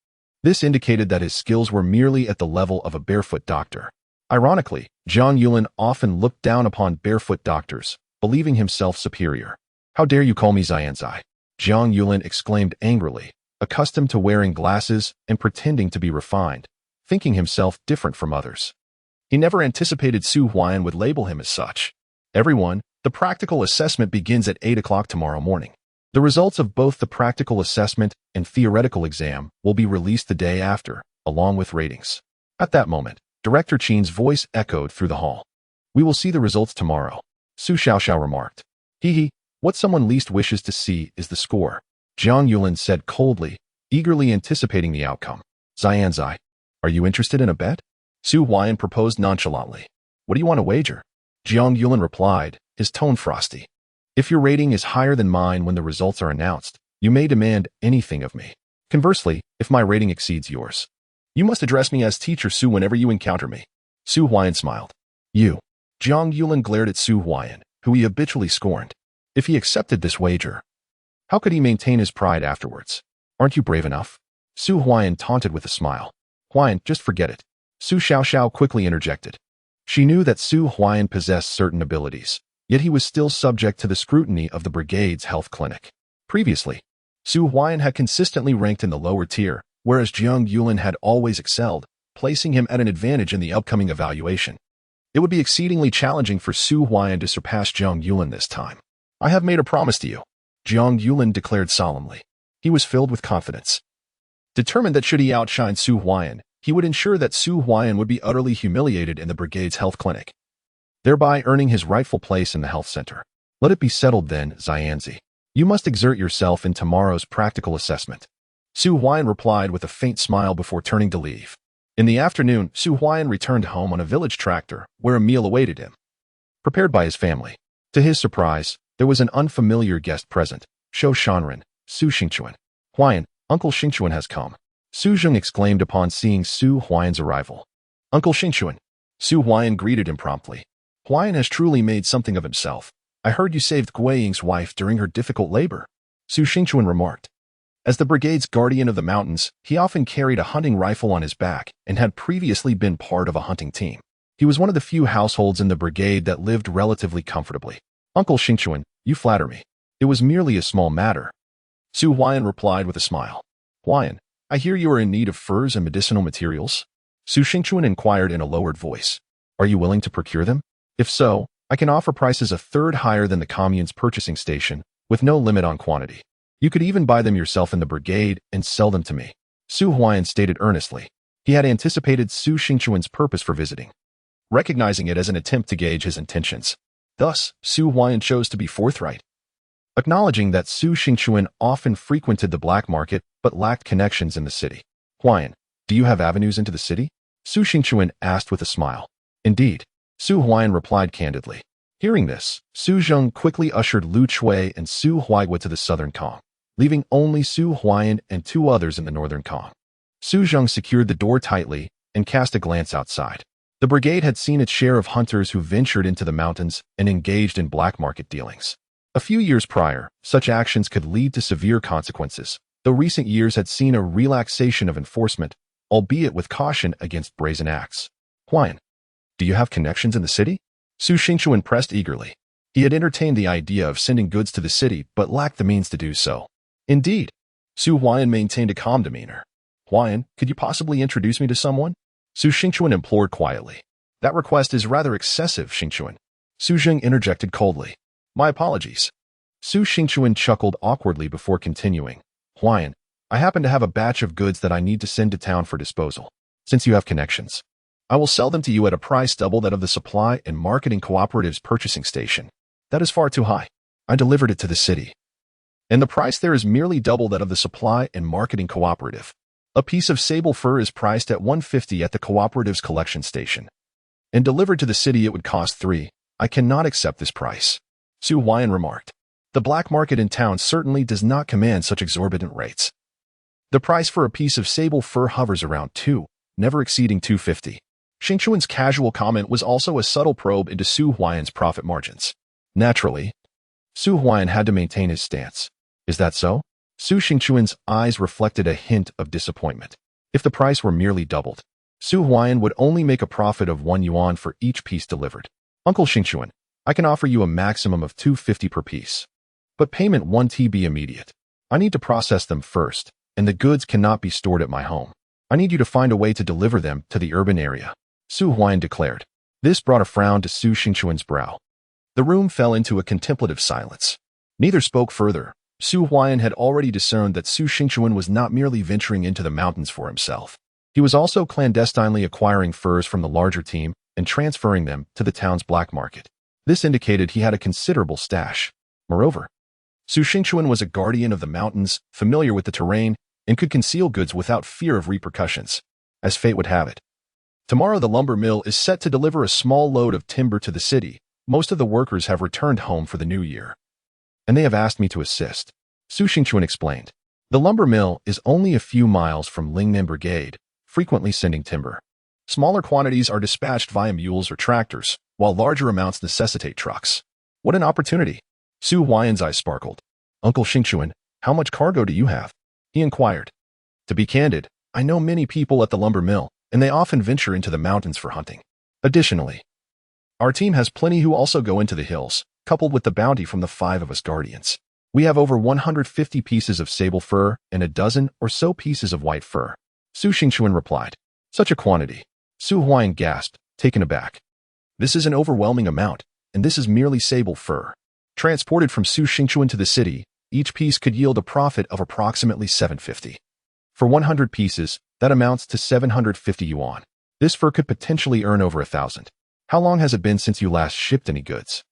[SPEAKER 1] This indicated that his skills were merely at the level of a barefoot doctor. Ironically, Jiang Yulin often looked down upon barefoot doctors, believing himself superior. How dare you call me Xianzai? Jiang Yulin exclaimed angrily, accustomed to wearing glasses and pretending to be refined, thinking himself different from others. He never anticipated Su Huai'an would label him as such. Everyone, the practical assessment begins at 8 o'clock tomorrow morning. The results of both the practical assessment and theoretical exam will be released the day after, along with ratings. At that moment, Director Qin's voice echoed through the hall. We will see the results tomorrow. Su Xiao remarked. What someone least wishes to see is the score. Jiang Yulin said coldly, eagerly anticipating the outcome. Xianzai, are you interested in a bet? Su Huai'an proposed nonchalantly. What do you want to wager? Jiang Yulin replied, his tone frosty. If your rating is higher than mine when the results are announced, you may demand anything of me. Conversely, if my rating exceeds yours, you must address me as Teacher Su whenever you encounter me. Su Huai'an smiled. You. Jiang Yulin glared at Su Huai'an, who he habitually scorned. If he accepted this wager, how could he maintain his pride afterwards? Aren't you brave enough? Su Huai'an taunted with a smile. Huai'an, just forget it. Su Xiao quickly interjected. She knew that Su Huai'an possessed certain abilities, yet he was still subject to the scrutiny of the brigade's health clinic. Previously, Su Huai'an had consistently ranked in the lower tier, whereas Jiang Yulin had always excelled, placing him at an advantage in the upcoming evaluation. It would be exceedingly challenging for Su Huai'an to surpass Jiang Yulin this time. I have made a promise to you, Jiang Yulin declared solemnly. He was filled with confidence, determined that should he outshine Su Huai'an, he would ensure that Su Huai'an would be utterly humiliated in the brigade's health clinic, thereby earning his rightful place in the health center. Let it be settled then, Xianzi. You must exert yourself in tomorrow's practical assessment. Su Huai'an replied with a faint smile before turning to leave. In the afternoon, Su Huai'an returned home on a village tractor, where a meal awaited him, prepared by his family. To his surprise, there was an unfamiliar guest present, Shou Shanren, Su Xingchuan. Huai'an, Uncle Xingchuan has come. Su Zheng exclaimed upon seeing Su Huai'an's arrival. Uncle Xingchuan. Su Huai'an greeted him promptly. Huai'an has truly made something of himself. I heard you saved Gui Ying's wife during her difficult labor, Su Xingchuan remarked. As the brigade's guardian of the mountains, he often carried a hunting rifle on his back and had previously been part of a hunting team. He was one of the few households in the brigade that lived relatively comfortably. Uncle Xingchuan, you flatter me. It was merely a small matter. Su Huai'an replied with a smile. Huai'an, I hear you are in need of furs and medicinal materials. Su Xingchuan inquired in a lowered voice. Are you willing to procure them? If so, I can offer prices a third higher than the commune's purchasing station, with no limit on quantity. You could even buy them yourself in the brigade and sell them to me. Su Huai'an stated earnestly. He had anticipated Su Xingchuan's purpose for visiting, recognizing it as an attempt to gauge his intentions. Thus, Su Huai'an chose to be forthright, acknowledging that Su Xingchuan often frequented the black market but lacked connections in the city. Huai'an, do you have avenues into the city? Su Xingchuan asked with a smile. Indeed, Su Huai'an replied candidly. Hearing this, Su Zheng quickly ushered Lu Chui and Su Huai'an to the southern Kong, leaving only Su Huai'an and two others in the northern Kong. Su Zheng secured the door tightly and cast a glance outside. The brigade had seen its share of hunters who ventured into the mountains and engaged in black market dealings. A few years prior, such actions could lead to severe consequences, though recent years had seen a relaxation of enforcement, albeit with caution against brazen acts. Huai'an, do you have connections in the city? Su Xingchuan pressed eagerly. He had entertained the idea of sending goods to the city but lacked the means to do so. Indeed, Su Huai'an maintained a calm demeanor. Huai'an, could you possibly introduce me to someone? Su Xingchuan implored quietly. That request is rather excessive, Xingchuan. Su Zheng interjected coldly. My apologies. Su Xingchuan chuckled awkwardly before continuing. Huai'an, I happen to have a batch of goods that I need to send to town for disposal. Since you have connections, I will sell them to you at a price double that of the supply and marketing cooperative's purchasing station. That is far too high. I delivered it to the city, and the price there is merely double that of the supply and marketing cooperative. A piece of sable fur is priced at 150 at the cooperative's collection station, and delivered to the city it would cost 3. I cannot accept this price, Su Huai'an remarked. The black market in town certainly does not command such exorbitant rates. The price for a piece of sable fur hovers around 2, never exceeding 250. Xingchuan's casual comment was also a subtle probe into Su Huai'an's profit margins. Naturally, Su Huai'an had to maintain his stance. Is that so? Su Xingchuan's eyes reflected a hint of disappointment. If the price were merely doubled, Su Huai'an would only make a profit of 1 yuan for each piece delivered. Uncle Xingchuan, I can offer you a maximum of 250 per piece. But payment 1 TB immediate. I need to process them first, and the goods cannot be stored at my home. I need you to find a way to deliver them to the urban area, Su Huai'an declared. This brought a frown to Su Xingchuan's brow. The room fell into a contemplative silence. Neither spoke further. Su Huai'an had already discerned that Su Xingchuan was not merely venturing into the mountains for himself. He was also clandestinely acquiring furs from the larger team and transferring them to the town's black market. This indicated he had a considerable stash. Moreover, Su Xingchuan was a guardian of the mountains, familiar with the terrain, and could conceal goods without fear of repercussions. As fate would have it, tomorrow the lumber mill is set to deliver a small load of timber to the city. Most of the workers have returned home for the new year, and they have asked me to assist. Su Xingchuan explained. The lumber mill is only a few miles from Lingnan Brigade, frequently sending timber. Smaller quantities are dispatched via mules or tractors, while larger amounts necessitate trucks. What an opportunity! Su Huai'an's eyes sparkled. Uncle Xingchuan, how much cargo do you have? He inquired. To be candid, I know many people at the lumber mill, and they often venture into the mountains for hunting. Additionally, our team has plenty who also go into the hills, coupled with the bounty from the 5 of us guardians. We have over 150 pieces of sable fur and a dozen or so pieces of white fur. Su Xingchuan replied. Such a quantity. Su Huai'an gasped, taken aback. This is an overwhelming amount, and this is merely sable fur. Transported from Su Xingchuan to the city, each piece could yield a profit of approximately 750. For 100 pieces, that amounts to 750 yuan. This fur could potentially earn over 1,000. How long has it been since you last shipped any goods?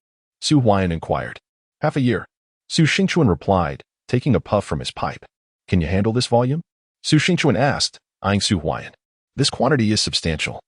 [SPEAKER 1] Su Huai'an inquired. Half a year. Su Xingchuan replied, taking a puff from his pipe. Can you handle this volume? Su Xingchuan asked, eyeing Su Huai'an. This quantity is substantial.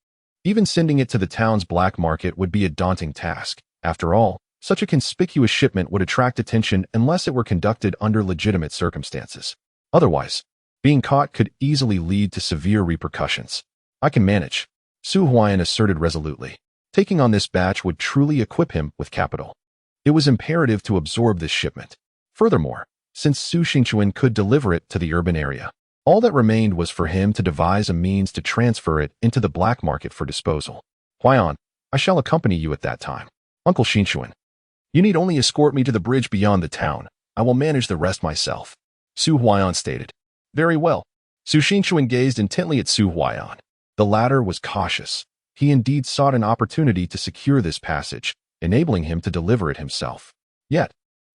[SPEAKER 1] Even sending it to the town's black market would be a daunting task. After all, such a conspicuous shipment would attract attention unless it were conducted under legitimate circumstances. Otherwise, Being caught could easily lead to severe repercussions. I can manage, Su Huai'an asserted resolutely. Taking on this batch would truly equip him with capital. It was imperative to absorb this shipment. Furthermore, since Su Xingchuan could deliver it to the urban area, all that remained was for him to devise a means to transfer it into the black market for disposal. Huai'an, I shall accompany you at that time. Uncle Xingchuan, you need only escort me to the bridge beyond the town. I will manage the rest myself, Su Huai'an stated. Very well. Su Xingchuan gazed intently at Su Huai'an. The latter was cautious. He indeed sought an opportunity to secure this passage, enabling him to deliver it himself. Yet,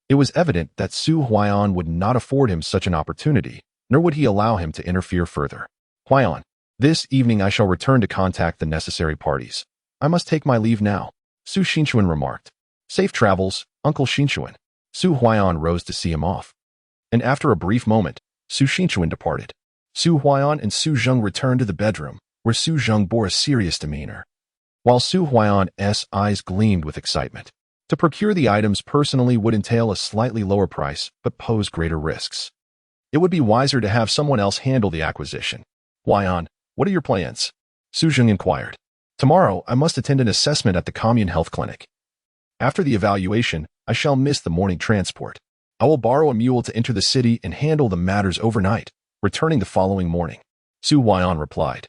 [SPEAKER 1] it was evident that Su Huai'an would not afford him such an opportunity, nor would he allow him to interfere further. Huai'an, this evening I shall return to contact the necessary parties. I must take my leave now, Su Xingchuan remarked. Safe travels, Uncle Xingchuan. Su Huai'an rose to see him off. And after a brief moment, Su Xingchuan departed. Su Huai'an and Su Zheng returned to the bedroom, where Su Zheng bore a serious demeanor, while Su Huai'an's eyes gleamed with excitement. To procure the items personally would entail a slightly lower price, but pose greater risks. It would be wiser to have someone else handle the acquisition. Huai'an, what are your plans? Su Zheng inquired. Tomorrow, I must attend an assessment at the commune health clinic. After the evaluation, I shall miss the morning transport. I will borrow a mule to enter the city and handle the matters overnight, returning the following morning. Su Huai'an replied.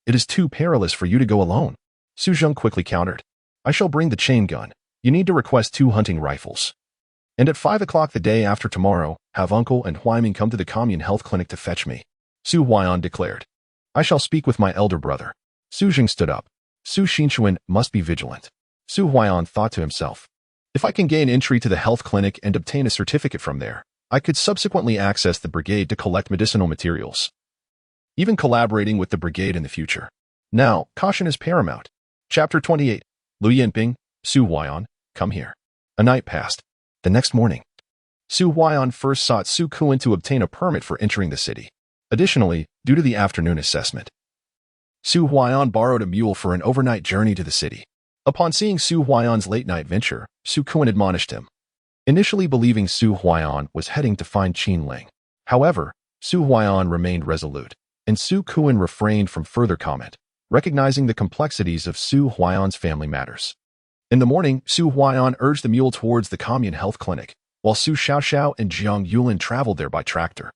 [SPEAKER 1] It is too perilous for you to go alone. Su Zheng quickly countered. I shall bring the chain gun. You need to request 2 hunting rifles. And at 5 o'clock the day after tomorrow, have Uncle and Huaiming come to the commune health clinic to fetch me. Su Huai'an declared. I shall speak with my elder brother. Su Zheng stood up. Su Xingchuan must be vigilant. Su Huai'an thought to himself. If I can gain entry to the health clinic and obtain a certificate from there, I could subsequently access the brigade to collect medicinal materials, even collaborating with the brigade in the future. Now, caution is paramount. Chapter 28. Lu Yinping, Su Huai'an, come here. A night passed. The next morning, Su Huai'an first sought Su Kuan to obtain a permit for entering the city. Additionally, due to the afternoon assessment, Su Huai'an borrowed a mule for an overnight journey to the city. Upon seeing Su Huai'an's late-night venture, Su Kuan admonished him, initially believing Su Huai'an was heading to find Qin Ling. However, Su Huai'an remained resolute, and Su Kuan refrained from further comment, recognizing the complexities of Su Huai'an's family matters. In the morning, Su Huai'an urged the mule towards the commune health clinic, while Su Xiaoxiao and Jiang Yulin traveled there by tractor.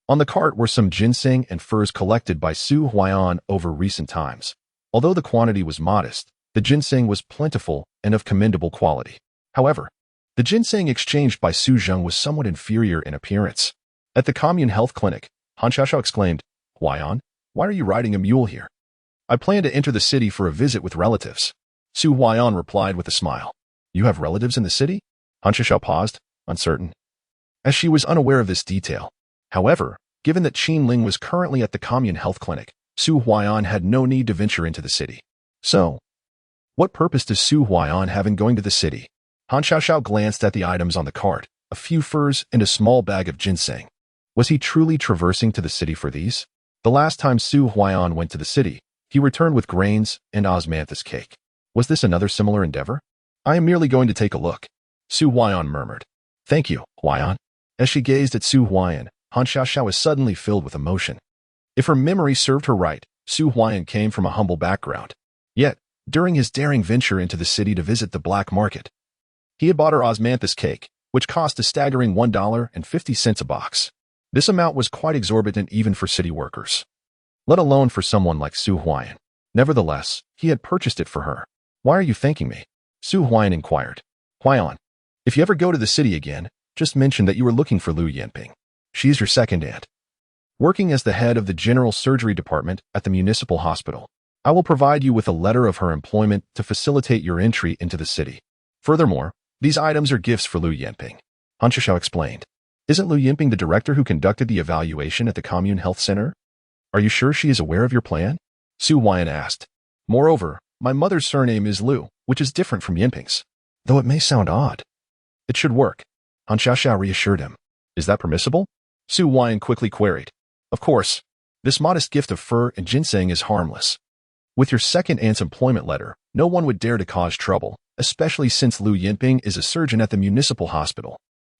[SPEAKER 1] On the cart were some ginseng and furs collected by Su Huai'an over recent times. Although the quantity was modest, the ginseng was plentiful and of commendable quality. However, the ginseng exchanged by Su Zheng was somewhat inferior in appearance. At the commune health clinic, Han Xiaoxiao exclaimed, Huai'an, why are you riding a mule here? I plan to enter the city for a visit with relatives. Su Huai'an replied with a smile. You have relatives in the city? Han Xiaoxiao paused, uncertain, as she was unaware of this detail. However, given that Qin Ling was currently at the commune health clinic, Su Huai'an had no need to venture into the city. So, what purpose does Su Huai'an have in going to the city? Han Xiaoxiao glanced at the items on the cart, a few furs and a small bag of ginseng. Was he truly traversing to the city for these? The last time Su Huai'an went to the city, he returned with grains and osmanthus cake. Was this another similar endeavor? I am merely going to take a look, Su Huai'an murmured. Thank you, Huai'an. As she gazed at Su Huai'an, Han Xiaoxiao was suddenly filled with emotion. If her memory served her right, Su Huai'an came from a humble background. Yet, during his daring venture into the city to visit the black market, he had bought her osmanthus cake, which cost a staggering $1.50 a box. This amount was quite exorbitant even for city workers, let alone for someone like Su Huai'an. Nevertheless, he had purchased it for her. Why are you thanking me? Su Huai'an inquired. Huai'an, if you ever go to the city again, just mention that you were looking for Lu Yinping. She is your second aunt, working as the head of the general surgery department at the municipal hospital. I will provide you with a letter of her employment to facilitate your entry into the city. Furthermore, these items are gifts for Lu Yinping. Han Xiaoxiao explained. Isn't Lu Yinping the director who conducted the evaluation at the commune health center? Are you sure she is aware of your plan? Su Huai'an asked. Moreover, my mother's surname is Lu, which is different from Yinping's. Though it may sound odd. It should work. Han Xiaoxiao reassured him. Is that permissible? Su Huai'an quickly queried. Of course. This modest gift of fur and ginseng is harmless. With your second aunt's employment letter, no one would dare to cause trouble, especially since Lu Yinping is a surgeon at the municipal hospital.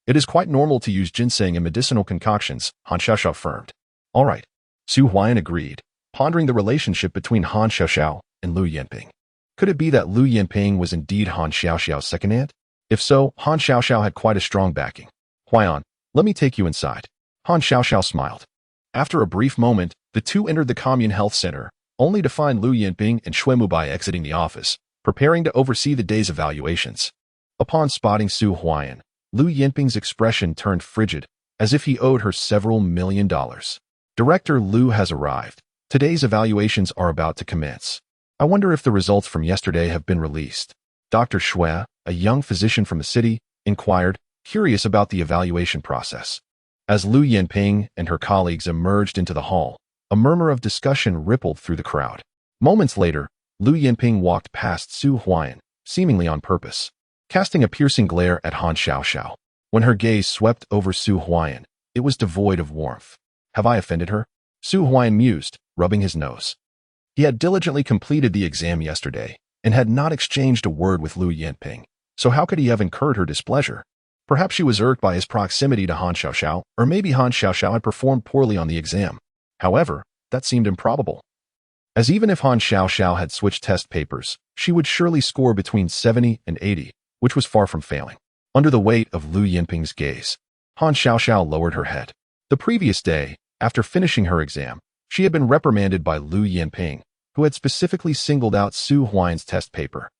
[SPEAKER 1] It is quite normal to use ginseng in medicinal concoctions, Han Xiaoxiao affirmed. All right. Su Huai'an agreed, pondering the relationship between Han Xiaoxiao and Lu Yinping. Could it be that Lu Yinping was indeed Han Xiaoxiao's second aunt? If so, Han Xiaoxiao had quite a strong backing. Huai'an, let me take you inside. Han Xiaoxiao smiled. After a brief moment, the two entered the commune health center, only to find Lu Yinping and Shui Mubai exiting the office, preparing to oversee the day's evaluations. Upon spotting Su Huai'an, Lu Yinping's expression turned frigid, as if he owed her several $1 million. Director Lu has arrived. Today's evaluations are about to commence. I wonder if the results from yesterday have been released. Dr. Shui, a young physician from the city, inquired, curious about the evaluation process. As Lu Yinping and her colleagues emerged into the hall, a murmur of discussion rippled through the crowd. Moments later, Lu Yinping walked past Su Huai'an, seemingly on purpose, casting a piercing glare at Han Xiaoxiao. When her gaze swept over Su Huai'an, it was devoid of warmth. Have I offended her? Su Huai'an mused, rubbing his nose. He had diligently completed the exam yesterday and had not exchanged a word with Lu Yinping, so how could he have incurred her displeasure? Perhaps she was irked by his proximity to Han Xiaoxiao, or maybe Han Xiaoxiao had performed poorly on the exam. However, that seemed improbable, as even if Han Xiaoxiao had switched test papers, she would surely score between 70 and 80, which was far from failing. Under the weight of Lu Yinping's gaze, Han Xiaoxiao lowered her head. The previous day, after finishing her exam, she had been reprimanded by Lu Yinping, who had specifically singled out Su Huai'an's test paper.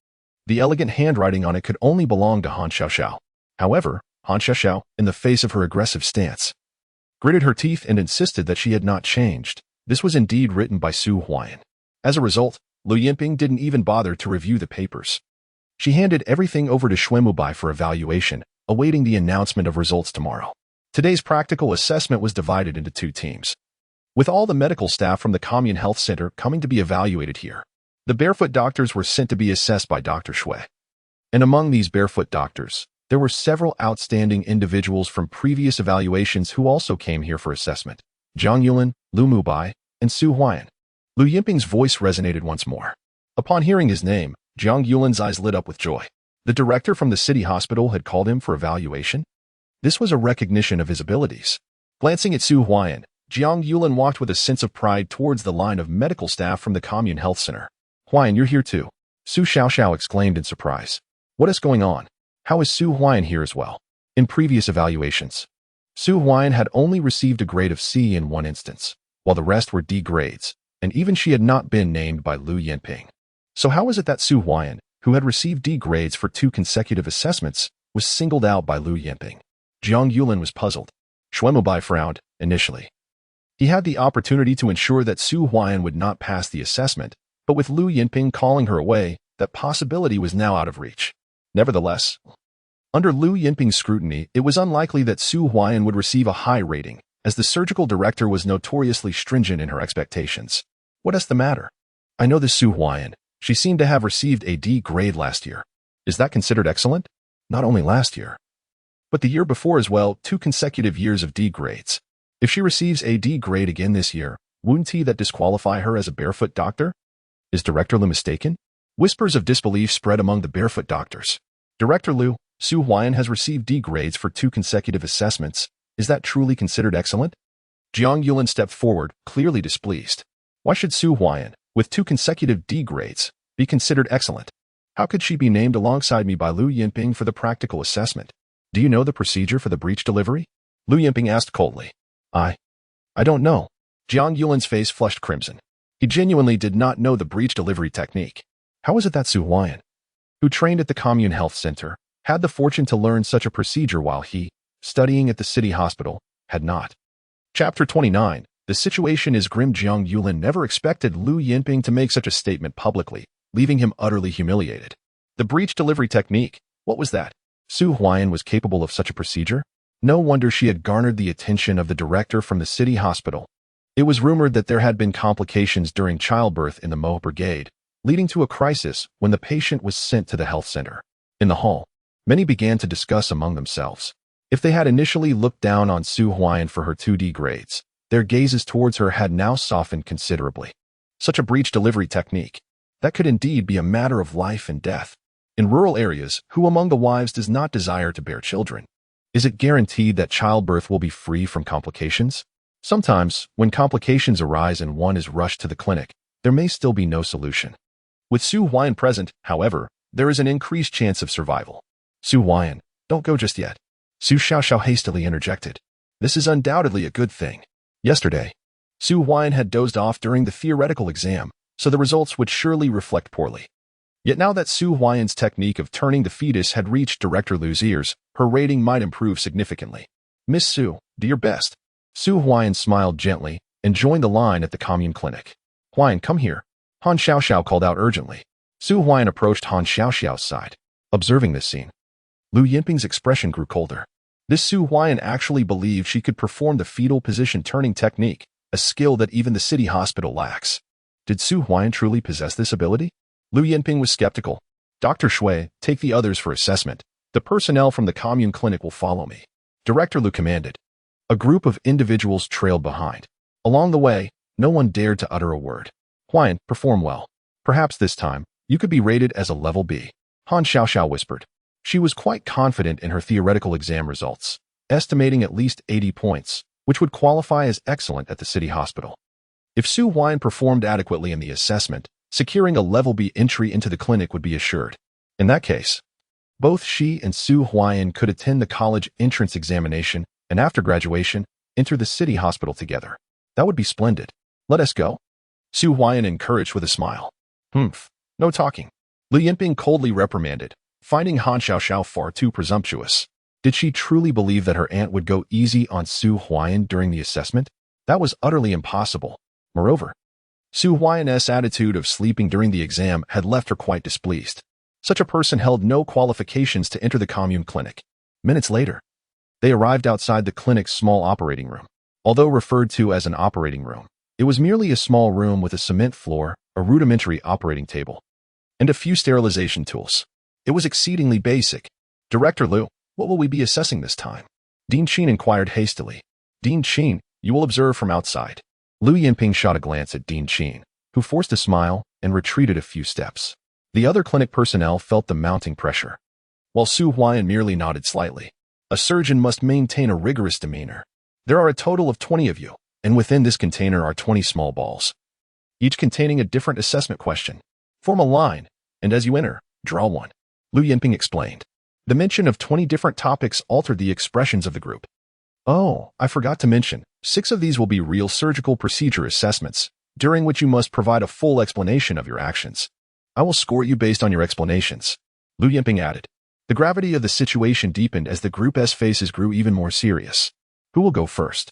[SPEAKER 1] The elegant handwriting on it could only belong to Han Xiaoxiao. However, Han Xiaoxiao, in the face of her aggressive stance, gritted her teeth and insisted that she had not changed. This was indeed written by Su Huai'an. As a result, Lu Yinping didn't even bother to review the papers. She handed everything over to Shui Mubai for evaluation, awaiting the announcement of results tomorrow. Today's practical assessment was divided into two teams, with all the medical staff from the commune health center coming to be evaluated here. The barefoot doctors were sent to be assessed by Dr. Shui. And among these barefoot doctors, there were several outstanding individuals from previous evaluations who also came here for assessment. Jiang Yulin, Lu Mubai, and Su Huai'an. Lu Yinping's voice resonated once more. Upon hearing his name, Jiang Yulin's eyes lit up with joy. The director from the city hospital had called him for evaluation. This was a recognition of his abilities. Glancing at Su Huai'an, Jiang Yulin walked with a sense of pride towards the line of medical staff from the commune health center. Huai'an, you're here too. Su Xiaoxiao exclaimed in surprise. What is going on? How is Su Huai'an here as well? In previous evaluations, Su Huai'an had only received a grade of C in one instance, while the rest were D grades, and even she had not been named by Lu Yinping. So how is it that Su Huai'an, who had received D grades for 2 consecutive assessments, was singled out by Lu Yinping? Jiang Yulin was puzzled. Shui Mubai frowned, initially. He had the opportunity to ensure that Su Huai'an would not pass the assessment, but with Lu Yinping calling her away, that possibility was now out of reach. Nevertheless, under Lu Yinping's scrutiny, it was unlikely that Su Huai'an would receive a high rating, as the surgical director was notoriously stringent in her expectations. What is the matter? I know this Su Huai'an. She seemed to have received a D grade last year. Is that considered excellent? Not only last year, but the year before as well, 2 consecutive years of D grades. If she receives a D grade again this year, wouldn't that disqualify her as a barefoot doctor? Is Director Lu mistaken? Whispers of disbelief spread among the barefoot doctors. Director Lu, Su Huai'an has received D grades for 2 consecutive assessments. Is that truly considered excellent? Jiang Yulin stepped forward, clearly displeased. Why should Su Huai'an, with 2 consecutive D grades, be considered excellent? How could she be named alongside me by Lu Yinping for the practical assessment? Do you know the procedure for the breech delivery? Lu Yinping asked coldly. I don't know. Jiang Yulin's face flushed crimson. He genuinely did not know the breech delivery technique. How is it that Su Huai'an, who trained at the commune health center, had the fortune to learn such a procedure while he, studying at the city hospital, had not? Chapter 29. The situation is grim. Jiang Yulin never expected Lu Yinping to make such a statement publicly, leaving him utterly humiliated. The breech delivery technique, what was that? Su Huai'an was capable of such a procedure? No wonder she had garnered the attention of the director from the city hospital. It was rumored that there had been complications during childbirth in the Mo Brigade, leading to a crisis when the patient was sent to the health center. In the hall, many began to discuss among themselves. If they had initially looked down on Su Huai'an for her 2D grades, their gazes towards her had now softened considerably. Such a breech delivery technique, that could indeed be a matter of life and death. In rural areas, who among the wives does not desire to bear children? Is it guaranteed that childbirth will be free from complications? Sometimes, when complications arise and one is rushed to the clinic, there may still be no solution. With Su Huai'an present, however, there is an increased chance of survival. Su Huai'an, don't go just yet. Su Xiaoxiao hastily interjected. This is undoubtedly a good thing. Yesterday, Su Huai'an had dozed off during the theoretical exam, so the results would surely reflect poorly. Yet now that Su Huai'an's technique of turning the fetus had reached Director Lu's ears, her rating might improve significantly. Miss Su, do your best. Su Huai'an smiled gently and joined the line at the commune clinic. Huai'an, come here. Han Xiaoxiao called out urgently. Su Huai'an approached Han Xiaoxiao's side. Observing this scene, Lu Yinping's expression grew colder. This Su Huai'an actually believed she could perform the fetal position turning technique, a skill that even the city hospital lacks. Did Su Huai'an truly possess this ability? Lu Yinping was skeptical. Dr. Shui, take the others for assessment. The personnel from the commune clinic will follow me. Director Lu commanded. A group of individuals trailed behind. Along the way, no one dared to utter a word. Huai'an, perform well. Perhaps this time, you could be rated as a level B. Han Xiaoxiao whispered. She was quite confident in her theoretical exam results, estimating at least 80 points, which would qualify as excellent at the city hospital. If Su Huai'an performed adequately in the assessment, securing a level B entry into the clinic would be assured. In that case, both she and Su Huai'an could attend the college entrance examination and after graduation, enter the city hospital together. That would be splendid. Let us go. Su Huai'an encouraged with a smile. Humph, no talking. Lu Yinping coldly reprimanded, finding Han Xiaoxiao far too presumptuous. Did she truly believe that her aunt would go easy on Su Huai'an during the assessment? That was utterly impossible. Moreover, Su Huai'an's attitude of sleeping during the exam had left her quite displeased. Such a person held no qualifications to enter the commune clinic. Minutes later, they arrived outside the clinic's small operating room. Although referred to as an operating room, it was merely a small room with a cement floor, a rudimentary operating table, and a few sterilization tools. It was exceedingly basic. Director Lu, what will we be assessing this time? Dean Qin inquired hastily. Dean Qin, you will observe from outside. Lu Yinping shot a glance at Dean Qin, who forced a smile and retreated a few steps. The other clinic personnel felt the mounting pressure, while Su Huai'an merely nodded slightly. A surgeon must maintain a rigorous demeanor. There are a total of 20 of you, and within this container are 20 small balls, each containing a different assessment question. Form a line, and as you enter, draw one. Lu Yinping explained. The mention of 20 different topics altered the expressions of the group. Oh, I forgot to mention, 6 of these will be real surgical procedure assessments, during which you must provide a full explanation of your actions. I will score you based on your explanations. Lu Yinping added. The gravity of the situation deepened as the group's faces grew even more serious. Who will go first?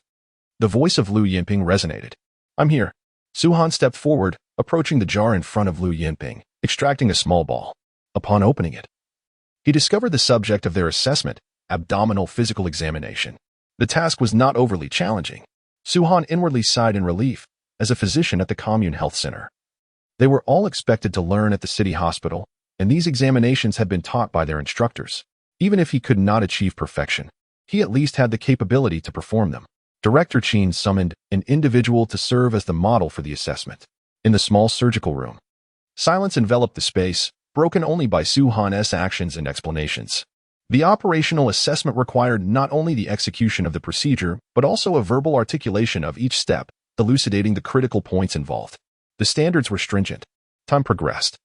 [SPEAKER 1] The voice of Lu Yinping resonated. I'm here. Su Han stepped forward, approaching the jar in front of Lu Yinping, extracting a small ball. Upon opening it, he discovered the subject of their assessment, abdominal physical examination. The task was not overly challenging. Su Han inwardly sighed in relief, as a physician at the commune health center. They were all expected to learn at the city hospital, and these examinations had been taught by their instructors. Even if he could not achieve perfection, he at least had the capability to perform them. Director Qin summoned an individual to serve as the model for the assessment. In the small surgical room, silence enveloped the space, broken only by Su Han's actions and explanations. The operational assessment required not only the execution of the procedure, but also a verbal articulation of each step, elucidating the critical points involved. The standards were stringent. Time progressed.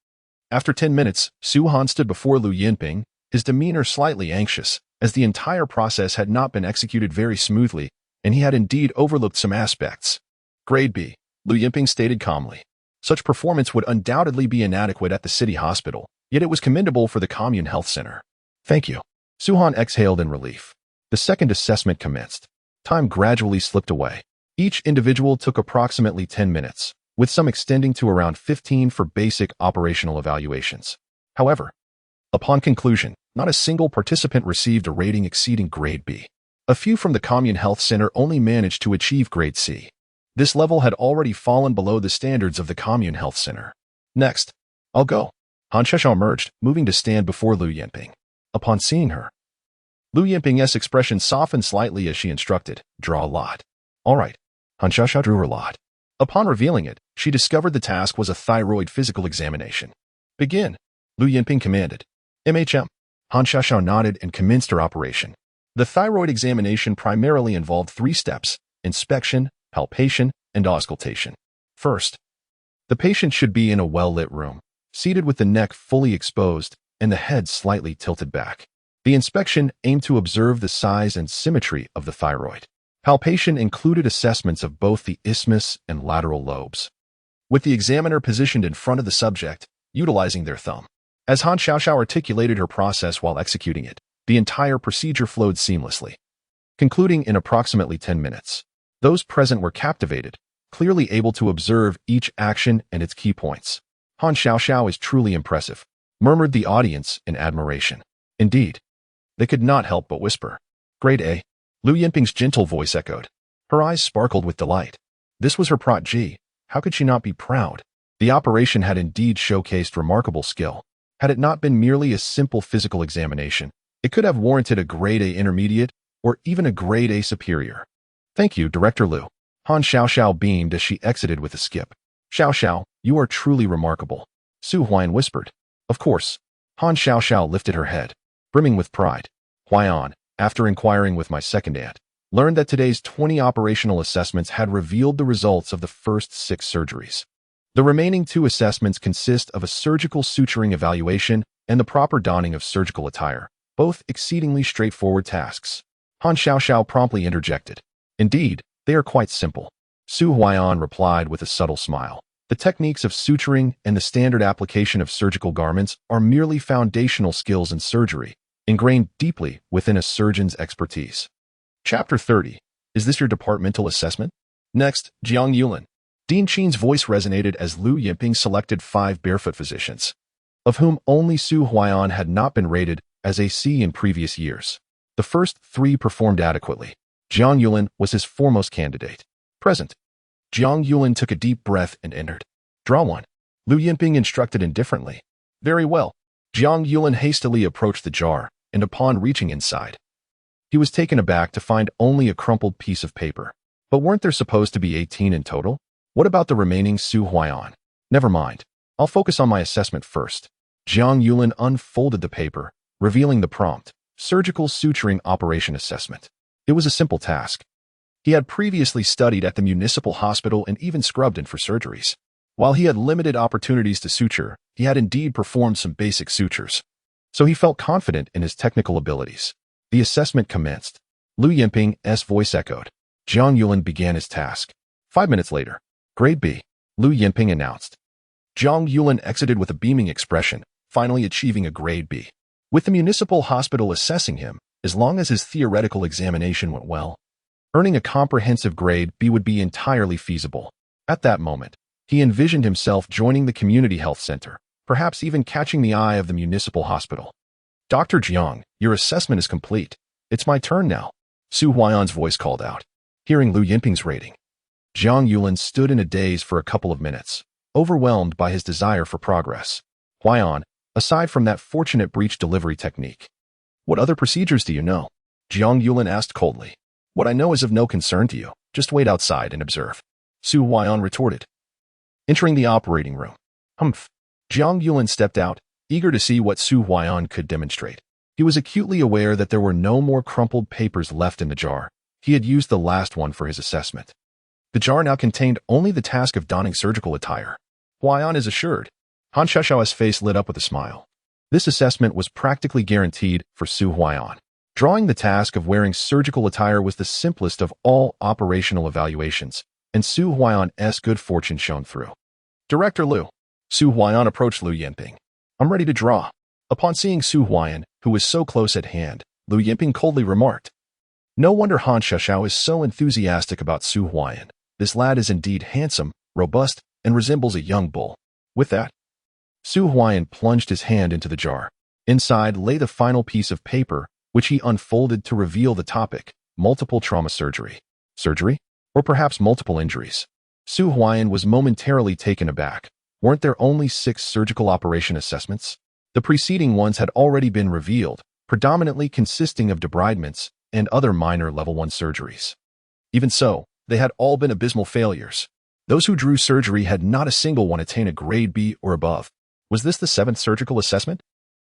[SPEAKER 1] After 10 minutes, Su Han stood before Lu Yinping, his demeanor slightly anxious, as the entire process had not been executed very smoothly, and he had indeed overlooked some aspects. Grade B, Lu Yinping stated calmly. Such performance would undoubtedly be inadequate at the city hospital, yet it was commendable for the commune health center. Thank you. Su Han exhaled in relief. The second assessment commenced. Time gradually slipped away. Each individual took approximately 10 minutes, with some extending to around 15 for basic operational evaluations. However, upon conclusion, not a single participant received a rating exceeding grade B. A few from the commune health center only managed to achieve grade C. This level had already fallen below the standards of the commune health center. Next, I'll go. Han Xiaoxiao emerged, moving to stand before Lu Yinping. Upon seeing her, Lu Yinping's expression softened slightly as she instructed, draw a lot. All right. Han Xiaoxiao drew her lot. Upon revealing it, she discovered the task was a thyroid physical examination. Begin, Lu Yinping commanded. MHM. Han Xiaoxiao nodded and commenced her operation. The thyroid examination primarily involved 3 steps: inspection, palpation, and auscultation. First, the patient should be in a well-lit room, seated with the neck fully exposed and the head slightly tilted back. The inspection aimed to observe the size and symmetry of the thyroid. Palpation included assessments of both the isthmus and lateral lobes, with the examiner positioned in front of the subject, utilizing their thumb. As Han Xiaoxiao articulated her process while executing it, the entire procedure flowed seamlessly, concluding in approximately 10 minutes. Those present were captivated, clearly able to observe each action and its key points. Han Xiaoxiao is truly impressive, murmured the audience in admiration. Indeed, they could not help but whisper. Grade A. Lu Yinping's gentle voice echoed. Her eyes sparkled with delight. This was her protégé. How could she not be proud? The operation had indeed showcased remarkable skill. Had it not been merely a simple physical examination, it could have warranted a Grade A intermediate or even a Grade A superior. Thank you, Director Lu. Han Xiaoxiao beamed as she exited with a skip. Xiaoxiao, you are truly remarkable. Su Huai'an whispered. Of course. Han Xiaoxiao lifted her head, brimming with pride. Huai'an, after inquiring with my second aunt, learned that today's 20 operational assessments had revealed the results of the first 6 surgeries. The remaining 2 assessments consist of a surgical suturing evaluation and the proper donning of surgical attire, both exceedingly straightforward tasks. Han Xiaoxiao promptly interjected. Indeed, they are quite simple. Su Huai'an replied with a subtle smile. The techniques of suturing and the standard application of surgical garments are merely foundational skills in surgery, ingrained deeply within a surgeon's expertise. Chapter 30. Is this your departmental assessment? Next, Jiang Yulin. Dean Qin's voice resonated as Lu Yinping selected 5 barefoot physicians, of whom only Su Huai'an had not been rated as a C in previous years. The first 3 performed adequately. Jiang Yulin was his foremost candidate. Present. Jiang Yulin took a deep breath and entered. Draw 1. Lu Yinping instructed indifferently. Very well. Jiang Yulin hastily approached the jar, and upon reaching inside, he was taken aback to find only a crumpled piece of paper. But weren't there supposed to be 18 in total? What about the remaining? Su Huai'an? Never mind. I'll focus on my assessment first. Jiang Yulin unfolded the paper, revealing the prompt, Surgical Suturing Operation Assessment. It was a simple task. He had previously studied at the municipal hospital and even scrubbed in for surgeries. While he had limited opportunities to suture, he had indeed performed some basic sutures, so he felt confident in his technical abilities. The assessment commenced. Lu Yinping's voice echoed. Jiang Yulin began his task. 5 minutes later, Grade B, Lu Yinping announced. Jiang Yulin exited with a beaming expression, finally achieving a Grade B. With the municipal hospital assessing him, as long as his theoretical examination went well, earning a comprehensive Grade B would be entirely feasible. At that moment, he envisioned himself joining the community health center, perhaps even catching the eye of the municipal hospital. Dr. Jiang, your assessment is complete. It's my turn now. Su Huai'an's voice called out. Hearing Lu Yinping's rating, Jiang Yulin stood in a daze for a couple of minutes, overwhelmed by his desire for progress. Huai'an, aside from that fortunate breech delivery technique, what other procedures do you know? Jiang Yulin asked coldly. What I know is of no concern to you. Just wait outside and observe. Su Huai'an retorted. Entering the operating room. Humph. Jiang Yulin stepped out, eager to see what Su Huai'an could demonstrate. He was acutely aware that there were no more crumpled papers left in the jar. He had used the last one for his assessment. The jar now contained only the task of donning surgical attire. Huai'an is assured. Han Xiaoxiao's face lit up with a smile. This assessment was practically guaranteed for Su Huai'an. Drawing the task of wearing surgical attire was the simplest of all operational evaluations, and Su Huai'an's good fortune shone through. Director Lu. Su Huai'an approached Lu Yinping. I'm ready to draw. Upon seeing Su Huai'an, who was so close at hand, Lu Yinping coldly remarked. No wonder Han Xiaoxiao is so enthusiastic about Su Huai'an. This lad is indeed handsome, robust, and resembles a young bull. With that, Su Huai'an plunged his hand into the jar. Inside lay the final piece of paper, which he unfolded to reveal the topic, multiple trauma surgery. Surgery? Or perhaps multiple injuries. Su Huai'an was momentarily taken aback. Weren't there only 6 surgical operation assessments? The preceding ones had already been revealed, predominantly consisting of debridements and other minor level 1 surgeries. Even so, they had all been abysmal failures. Those who drew surgery had not a single one attain a Grade B or above. Was this the 7th surgical assessment?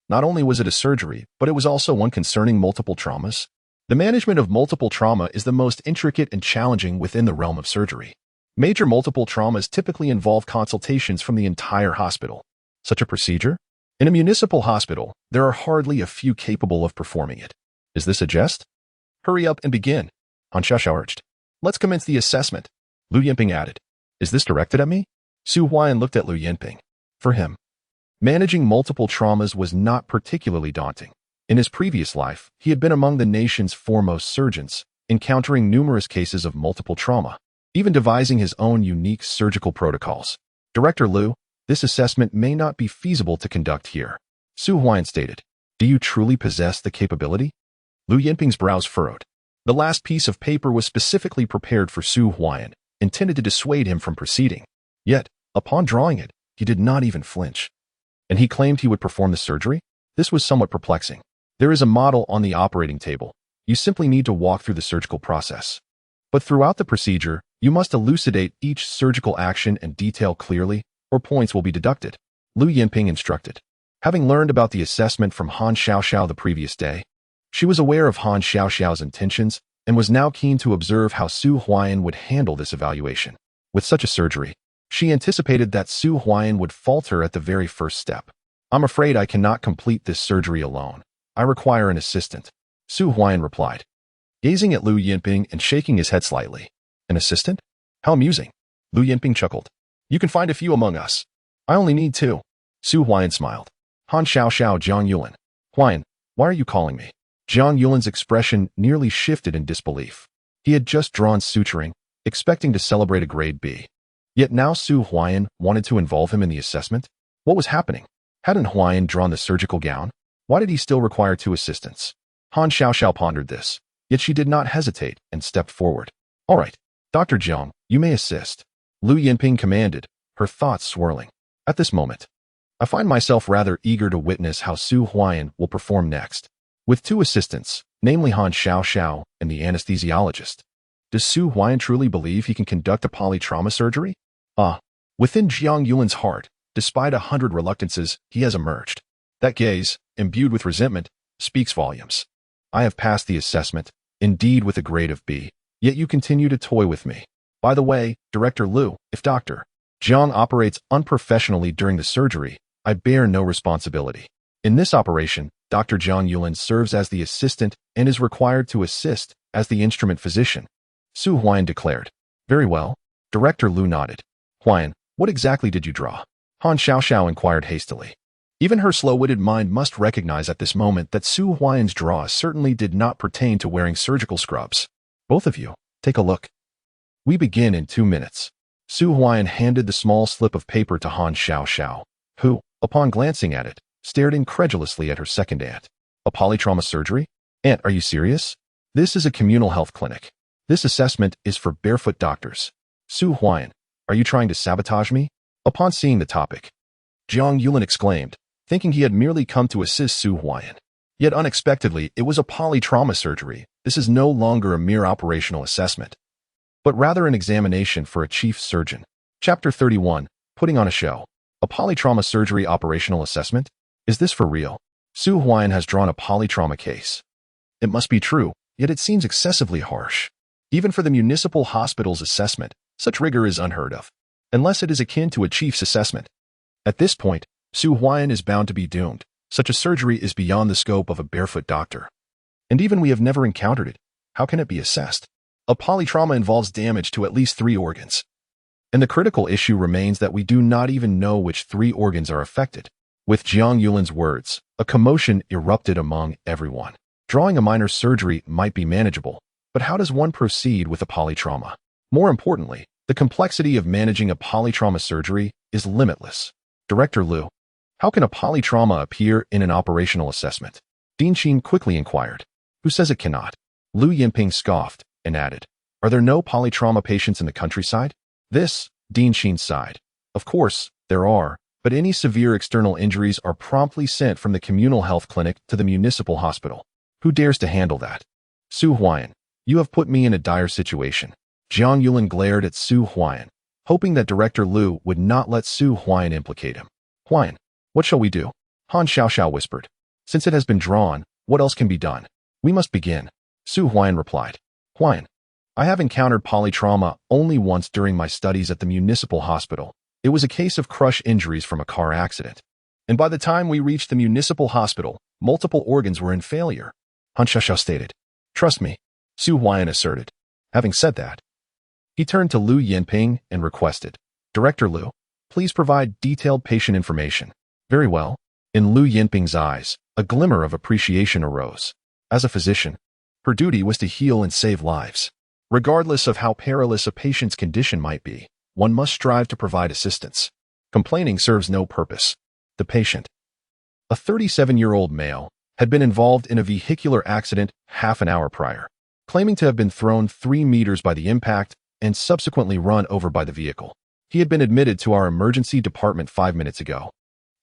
[SPEAKER 1] Not only was it a surgery, but it was also one concerning multiple traumas. The management of multiple trauma is the most intricate and challenging within the realm of surgery. Major multiple traumas typically involve consultations from the entire hospital. Such a procedure? In a municipal hospital, there are hardly a few capable of performing it. Is this a jest? Hurry up and begin, Han Xiaoxiao urged. Let's commence the assessment, Lu Yinping added. Is this directed at me? Su Huai'an looked at Lu Yinping. For him, managing multiple traumas was not particularly daunting. In his previous life, he had been among the nation's foremost surgeons, encountering numerous cases of multiple trauma, even devising his own unique surgical protocols. Director Lu, this assessment may not be feasible to conduct here, Su Huai'an stated. Do you truly possess the capability? Lu Yinping's brows furrowed. The last piece of paper was specifically prepared for Su Huai'an, intended to dissuade him from proceeding. Yet, upon drawing it, he did not even flinch. And he claimed he would perform the surgery? This was somewhat perplexing. There is a model on the operating table. You simply need to walk through the surgical process. But throughout the procedure, you must elucidate each surgical action and detail clearly, or points will be deducted, Lu Yinping instructed. Having learned about the assessment from Han Xiaoxiao the previous day, she was aware of Han Xiaoxiao's intentions and was now keen to observe how Su Huai'an would handle this evaluation. With such a surgery, she anticipated that Su Huai'an would falter at the very first step. I'm afraid I cannot complete this surgery alone. I require an assistant, Su Huai'an replied, gazing at Lu Yinping and shaking his head slightly. An assistant? How amusing. Lu Yinping chuckled. You can find a few among us. I only need 2. Su Huai'an smiled. Han Xiaoxiao Zhang Yulan. Huai'an, why are you calling me? Zhang Yulan's expression nearly shifted in disbelief. He had just drawn suturing, expecting to celebrate a grade B. Yet now Su Huai'an wanted to involve him in the assessment? What was happening? Hadn't Huai'an drawn the surgical gown? Why did he still require 2 assistants? Han Xiaoxiao pondered this, yet she did not hesitate and stepped forward. All right, Dr. Jiang, you may assist, Lu Yinping commanded, her thoughts swirling. At this moment, I find myself rather eager to witness how Su Huai'an will perform next. With 2 assistants, namely Han Xiaoxiao and the anesthesiologist. Does Su Huai'an truly believe he can conduct a polytrauma surgery? Within Zhang Yulan's heart, despite 100 reluctances, he has emerged. That gaze, imbued with resentment, speaks volumes. I have passed the assessment, indeed with a grade of B, yet you continue to toy with me. By the way, Director Lu, if Dr. Jiang operates unprofessionally during the surgery, I bear no responsibility. In this operation, Dr. Zhang Yulan serves as the assistant and is required to assist as the instrument physician, Su Huai'an declared. Very well. Director Lu nodded. Huai'an, what exactly did you draw? Han Xiaoxiao inquired hastily. Even her slow-witted mind must recognize at this moment that Su Huai'an's draw certainly did not pertain to wearing surgical scrubs. Both of you, take a look. We begin in 2 minutes. Su Huai'an handed the small slip of paper to Han Xiaoxiao, who, upon glancing at it, stared incredulously at her second aunt. A polytrauma surgery? Aunt, are you serious? This is a communal health clinic. This assessment is for barefoot doctors. Su Huai'an, are you trying to sabotage me? Upon seeing the topic, Zhang Yulan exclaimed, thinking he had merely come to assist Su Huai'an. Yet unexpectedly, it was a polytrauma surgery. This is no longer a mere operational assessment, but rather an examination for a chief surgeon. Chapter 31, Putting on a Show. A polytrauma surgery operational assessment? Is this for real? Su Huai'an has drawn a polytrauma case. It must be true, yet it seems excessively harsh. Even for the municipal hospital's assessment, such rigor is unheard of, unless it is akin to a chief's assessment. At this point, Su Huai'an is bound to be doomed. Such a surgery is beyond the scope of a barefoot doctor. And even we have never encountered it, how can it be assessed? A polytrauma involves damage to at least 3 organs. And the critical issue remains that we do not even know which 3 organs are affected. With Zhang Yulan's words, a commotion erupted among everyone. Drawing a minor surgery might be manageable, but how does one proceed with a polytrauma? More importantly, the complexity of managing a polytrauma surgery is limitless. Director Lu, how can a polytrauma appear in an operational assessment? Dean Qin quickly inquired. Who says it cannot? Lu Yinping scoffed and added, are there no polytrauma patients in the countryside? This, Dean Qin sighed. Of course, there are, but any severe external injuries are promptly sent from the communal health clinic to the municipal hospital. Who dares to handle that? Su Huai'an, you have put me in a dire situation. Zhang Yulan glared at Su Huai'an, hoping that Director Lu would not let Su Huai'an implicate him. Huai'an, what shall we do? Han Xiaoxiao whispered. Since it has been drawn, what else can be done? We must begin. Su Huai'an replied. Huai'an, I have encountered polytrauma only once during my studies at the municipal hospital. It was a case of crush injuries from a car accident. And by the time we reached the municipal hospital, multiple organs were in failure, Han Xiaoxiao stated. Trust me, Su Huai'an asserted. Having said that, he turned to Lu Yinping and requested, Director Lu, please provide detailed patient information. Very well. In Lu Yinping's eyes, a glimmer of appreciation arose. As a physician, her duty was to heal and save lives. Regardless of how perilous a patient's condition might be, one must strive to provide assistance. Complaining serves no purpose. The patient, a 37-year-old male, had been involved in a vehicular accident half an hour prior, claiming to have been thrown 3 meters by the impact and subsequently run over by the vehicle. He had been admitted to our emergency department 5 minutes ago,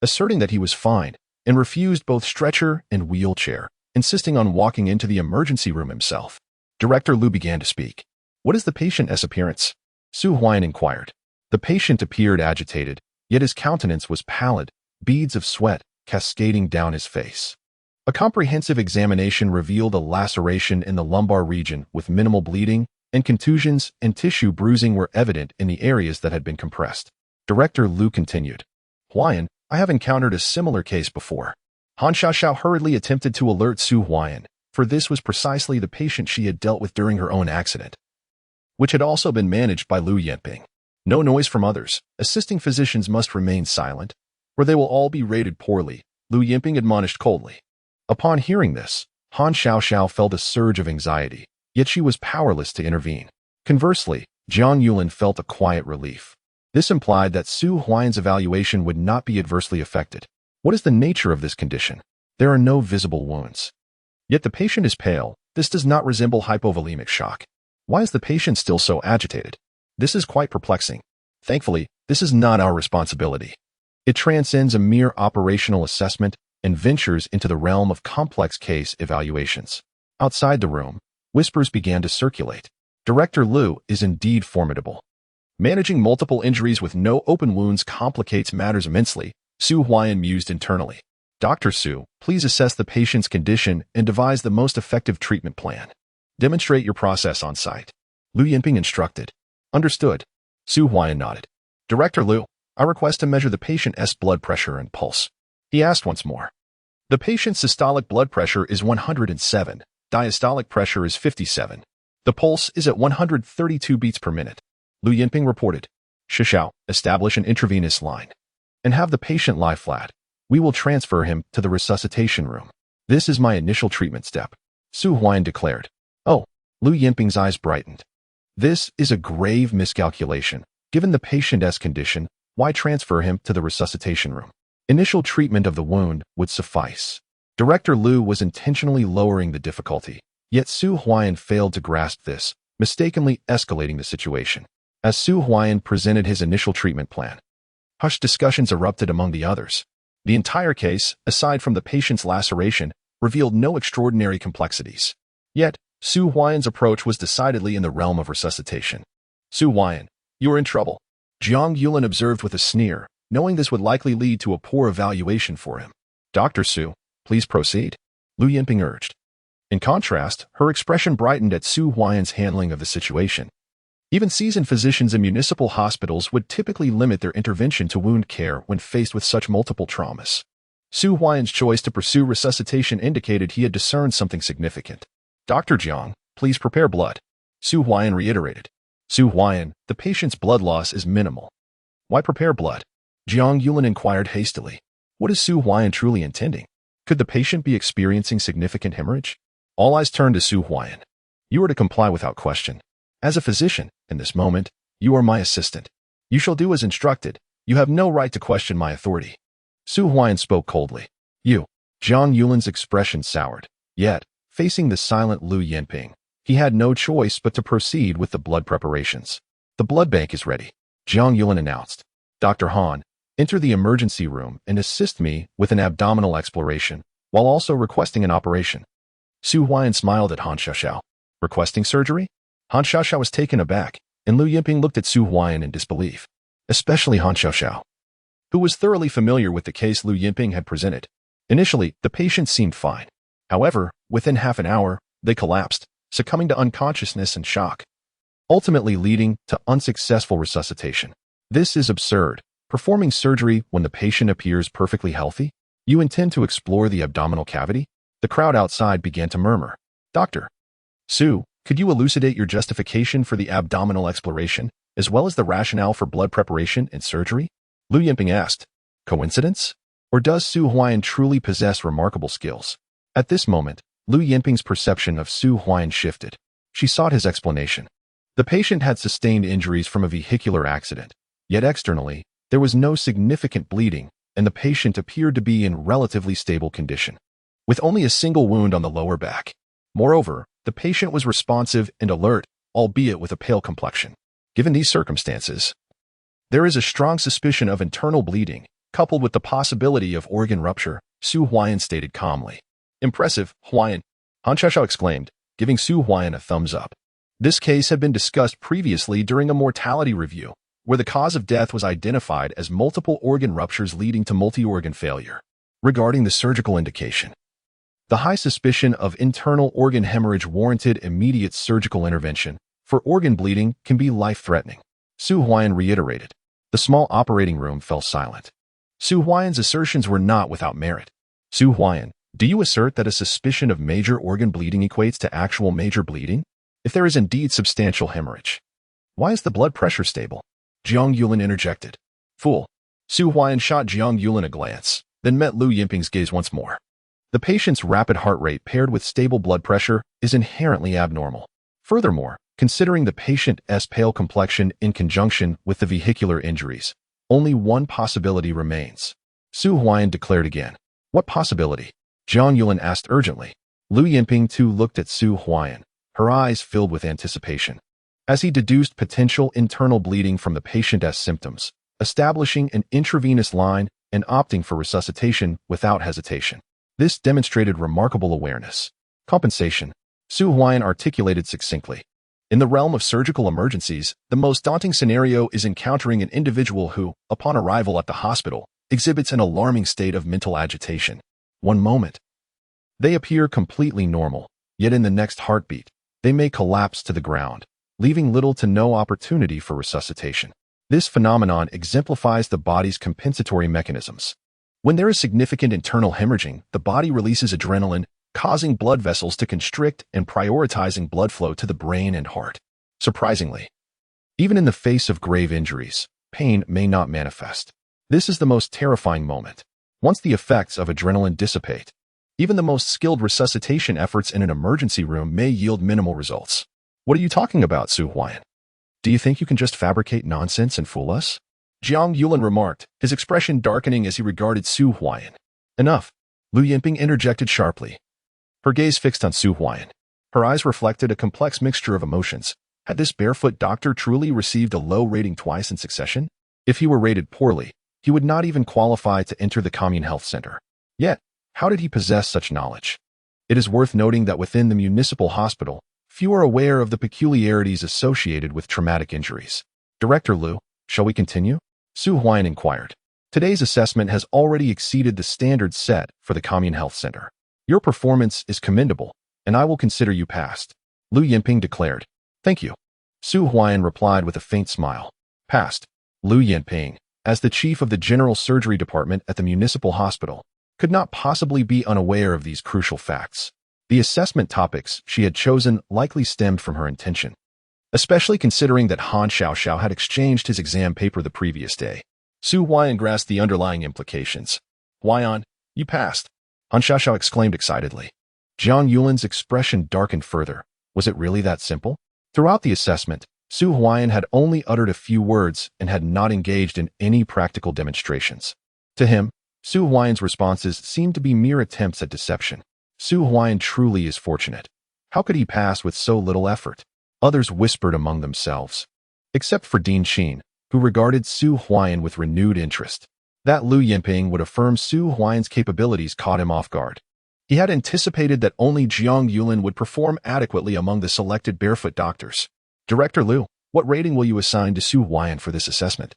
[SPEAKER 1] asserting that he was fine and refused both stretcher and wheelchair, insisting on walking into the emergency room himself. Director Lu began to speak. What is the patient's appearance? Su Huai'an inquired. The patient appeared agitated, yet his countenance was pallid, beads of sweat cascading down his face. A comprehensive examination revealed a laceration in the lumbar region with minimal bleeding, and contusions and tissue bruising were evident in the areas that had been compressed. Director Lu continued. Huai'an, I have encountered a similar case before. Han Xiaoxiao hurriedly attempted to alert Su Huai'an, for this was precisely the patient she had dealt with during her own accident, which had also been managed by Lu Yinping. No noise from others. Assisting physicians must remain silent, or they will all be rated poorly, Lu Yinping admonished coldly. Upon hearing this, Han Xiaoxiao felt a surge of anxiety, yet she was powerless to intervene. Conversely, Jiang Yulin felt a quiet relief. This implied that Su Huai'an's evaluation would not be adversely affected. What is the nature of this condition? There are no visible wounds. Yet the patient is pale. This does not resemble hypovolemic shock. Why is the patient still so agitated? This is quite perplexing. Thankfully, this is not our responsibility. It transcends a mere operational assessment and ventures into the realm of complex case evaluations. Outside the room, whispers began to circulate. Director Lu is indeed formidable. Managing multiple injuries with no open wounds complicates matters immensely, Su Huai'an mused internally. Dr. Su, please assess the patient's condition and devise the most effective treatment plan. Demonstrate your process on site. Lu Yinping instructed. Understood. Su Huai'an nodded. Director Lu, I request to measure the patient's blood pressure and pulse. He asked once more. The patient's systolic blood pressure is 107, diastolic pressure is 57. The pulse is at 132 beats per minute. Lu Yinping reported. Xiaoxiao, establish an intravenous line. And have the patient lie flat. We will transfer him to the resuscitation room. This is my initial treatment step, Su Huai'an declared. Oh, Lu Yinping's eyes brightened. This is a grave miscalculation. Given the patient's condition, why transfer him to the resuscitation room? Initial treatment of the wound would suffice. Director Lu was intentionally lowering the difficulty, yet Su Huai'an failed to grasp this, mistakenly escalating the situation. As Su Huai'an presented his initial treatment plan, hushed discussions erupted among the others. The entire case, aside from the patient's laceration, revealed no extraordinary complexities. Yet, Su Huai'an's approach was decidedly in the realm of resuscitation. Su Huai'an, you are in trouble, Jiang Yulin observed with a sneer, knowing this would likely lead to a poor evaluation for him. Dr. Su, please proceed, Lu Yinping urged. In contrast, her expression brightened at Su Huai'an's handling of the situation. Even seasoned physicians in municipal hospitals would typically limit their intervention to wound care when faced with such multiple traumas. Su Huai'an's choice to pursue resuscitation indicated he had discerned something significant. Dr. Jiang, please prepare blood, Su Huai'an reiterated. Su Huai'an, the patient's blood loss is minimal. Why prepare blood? Jiang Yulin inquired hastily. What is Su Huai'an truly intending? Could the patient be experiencing significant hemorrhage? All eyes turned to Su Huai'an. You are to comply without question. As a physician, in this moment, you are my assistant. You shall do as instructed. You have no right to question my authority. Su Huai'an spoke coldly. You. Jiang Yulin's expression soured. Yet, facing the silent Lu Yinping, he had no choice but to proceed with the blood preparations. The blood bank is ready, Jiang Yulin announced. Dr. Han, enter the emergency room and assist me with an abdominal exploration, while also requesting an operation. Su Huai'an smiled at Han Xiaoxiao. Requesting surgery? Han Xiaoxiao was taken aback, and Lu Yinping looked at Su Huai'an in disbelief. Especially Han Xiaoxiao, who was thoroughly familiar with the case Lu Yinping had presented. Initially, the patient seemed fine. However, within half an hour, they collapsed, succumbing to unconsciousness and shock, ultimately leading to unsuccessful resuscitation. This is absurd. Performing surgery when the patient appears perfectly healthy? You intend to explore the abdominal cavity? The crowd outside began to murmur. Doctor Su, could you elucidate your justification for the abdominal exploration, as well as the rationale for blood preparation and surgery? Lu Yinping asked. Coincidence? Or does Su Huai'an truly possess remarkable skills? At this moment, Lu Yinping's perception of Su Huai'an shifted. She sought his explanation. The patient had sustained injuries from a vehicular accident, yet externally, there was no significant bleeding, and the patient appeared to be in relatively stable condition, with only a single wound on the lower back. Moreover, the patient was responsive and alert, albeit with a pale complexion. Given these circumstances, there is a strong suspicion of internal bleeding, coupled with the possibility of organ rupture, Su Huai'an stated calmly. Impressive, Huai'an, Han Xiaoxiao exclaimed, giving Su Huai'an a thumbs up. This case had been discussed previously during a mortality review, where the cause of death was identified as multiple organ ruptures leading to multi-organ failure. Regarding the surgical indication, the high suspicion of internal organ hemorrhage warranted immediate surgical intervention, for organ bleeding can be life-threatening. Su Huai'an reiterated. The small operating room fell silent. Su Huai'an's assertions were not without merit. Su Huai'an, do you assert that a suspicion of major organ bleeding equates to actual major bleeding? If there is indeed substantial hemorrhage, why is the blood pressure stable? Jiang Yulin interjected. Fool. Su Huai'an shot Jiang Yulin a glance, then met Lu Yinping's gaze once more. The patient's rapid heart rate paired with stable blood pressure is inherently abnormal. Furthermore, considering the patient's pale complexion in conjunction with the vehicular injuries, only one possibility remains. Su Huai'an declared again. What possibility? Jiang Yulin asked urgently. Lu Yinping too looked at Su Huai'an, her eyes filled with anticipation, as he deduced potential internal bleeding from the patient's symptoms, establishing an intravenous line and opting for resuscitation without hesitation. This demonstrated remarkable awareness. Compensation. Su Huai'an articulated succinctly. In the realm of surgical emergencies, the most daunting scenario is encountering an individual who, upon arrival at the hospital, exhibits an alarming state of mental agitation. One moment, they appear completely normal, yet in the next heartbeat, they may collapse to the ground, leaving little to no opportunity for resuscitation. This phenomenon exemplifies the body's compensatory mechanisms. When there is significant internal hemorrhaging, the body releases adrenaline, causing blood vessels to constrict and prioritizing blood flow to the brain and heart. Surprisingly, even in the face of grave injuries, pain may not manifest. This is the most terrifying moment. Once the effects of adrenaline dissipate, even the most skilled resuscitation efforts in an emergency room may yield minimal results. What are you talking about, Su Huai'an? Do you think you can just fabricate nonsense and fool us? Jiang Yulin remarked, his expression darkening as he regarded Su Huai'an. Enough. Lu Yinping interjected sharply. Her gaze fixed on Su Huai'an. Her eyes reflected a complex mixture of emotions. Had this barefoot doctor truly received a low rating twice in succession? If he were rated poorly, he would not even qualify to enter the commune health center. Yet, how did he possess such knowledge? It is worth noting that within the municipal hospital, few are aware of the peculiarities associated with traumatic injuries. Director Lu, shall we continue? Su Huai'an inquired. Today's assessment has already exceeded the standards set for the commune health center. Your performance is commendable, and I will consider you passed. Lu Yinping declared. Thank you. Su Huai'an replied with a faint smile. Passed. Lu Yinping, as the chief of the general surgery department at the municipal hospital, could not possibly be unaware of these crucial facts. The assessment topics she had chosen likely stemmed from her intention, especially considering that Han Xiaoxiao had exchanged his exam paper the previous day. Su Huai'an grasped the underlying implications. Huai'an, you passed. Han Xiaoxiao exclaimed excitedly. Jiang Yulin's expression darkened further. Was it really that simple? Throughout the assessment, Su Huai'an had only uttered a few words and had not engaged in any practical demonstrations. To him, Su Huai'an's responses seemed to be mere attempts at deception. Su Huai'an truly is fortunate. How could he pass with so little effort? Others whispered among themselves. Except for Dean Qin, who regarded Su Huai'an with renewed interest. That Lu Yinping would affirm Su Huai'an's capabilities caught him off guard. He had anticipated that only Jiang Yulin would perform adequately among the selected barefoot doctors. Director Lu, what rating will you assign to Su Huai'an for this assessment?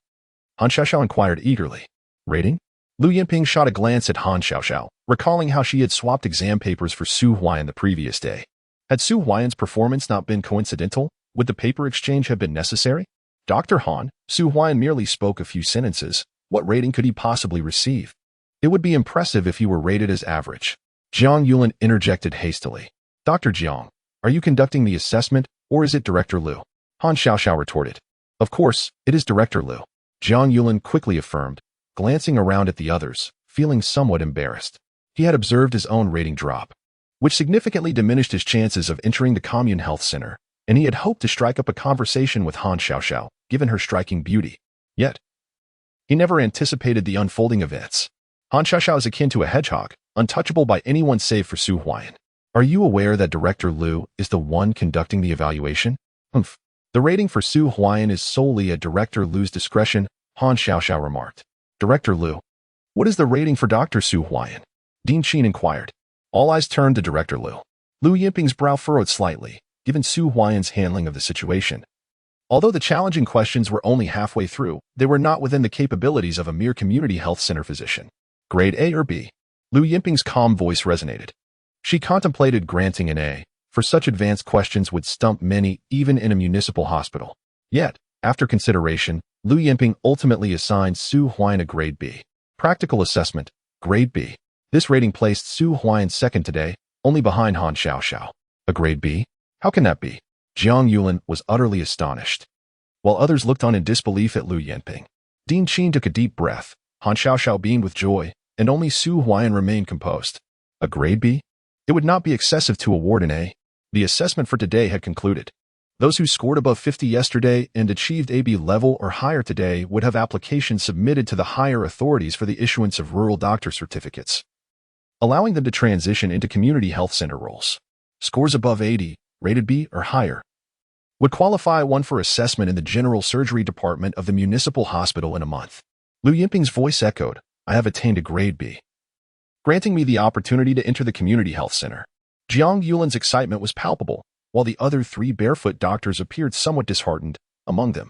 [SPEAKER 1] Han Xiaoxiao inquired eagerly. Rating? Lu Yinping shot a glance at Han Xiaoxiao, recalling how she had swapped exam papers for Su Huai'an the previous day. Had Su Huai'an's performance not been coincidental, would the paper exchange have been necessary? Dr. Han, Su Huai'an merely spoke a few sentences. What rating could he possibly receive? It would be impressive if he were rated as average. Jiang Yulin interjected hastily. Dr. Jiang, are you conducting the assessment, or is it Director Liu? Han Xiaoxiao retorted. Of course, it is Director Liu. Jiang Yulin quickly affirmed, glancing around at the others, feeling somewhat embarrassed. He had observed his own rating drop, which significantly diminished his chances of entering the commune health center, and he had hoped to strike up a conversation with Han Xiaoxiao, given her striking beauty. Yet, he never anticipated the unfolding events. Han Xiaoxiao is akin to a hedgehog, untouchable by anyone save for Su Huai'an. Are you aware that Director Liu is the one conducting the evaluation? Humph. The rating for Su Huai'an is solely at Director Liu's discretion, Han Xiaoxiao remarked. Director Liu, what is the rating for Dr. Su Huai'an? Dean Qin inquired. All eyes turned to Director Liu. Liu Yinping's brow furrowed slightly, given Su Huai'an's handling of the situation. Although the challenging questions were only halfway through, they were not within the capabilities of a mere community health center physician. Grade A or B? Liu Yinping's calm voice resonated. She contemplated granting an A, for such advanced questions would stump many, even in a municipal hospital. Yet, after consideration, Liu Yinping ultimately assigned Su Huai'an a grade B. Practical assessment, grade B. This rating placed Su Huai'an second today, only behind Han Xiaoxiao. A grade B? How can that be? Jiang Yulin was utterly astonished, while others looked on in disbelief at Liu Yinping. Dean Qin took a deep breath, Han Xiaoxiao beamed with joy, and only Su Huai'an remained composed. A grade B? It would not be excessive to award an A. The assessment for today had concluded. Those who scored above 50 yesterday and achieved AB level or higher today would have applications submitted to the higher authorities for the issuance of rural doctor certificates, allowing them to transition into community health center roles. Scores above 80, rated B or higher, would qualify one for assessment in the general surgery department of the municipal hospital in a month. Liu Yinping's voice echoed, I have attained a grade B, granting me the opportunity to enter the community health center. Jiang Yulin's excitement was palpable, while the other 3 barefoot doctors appeared somewhat disheartened. Among them,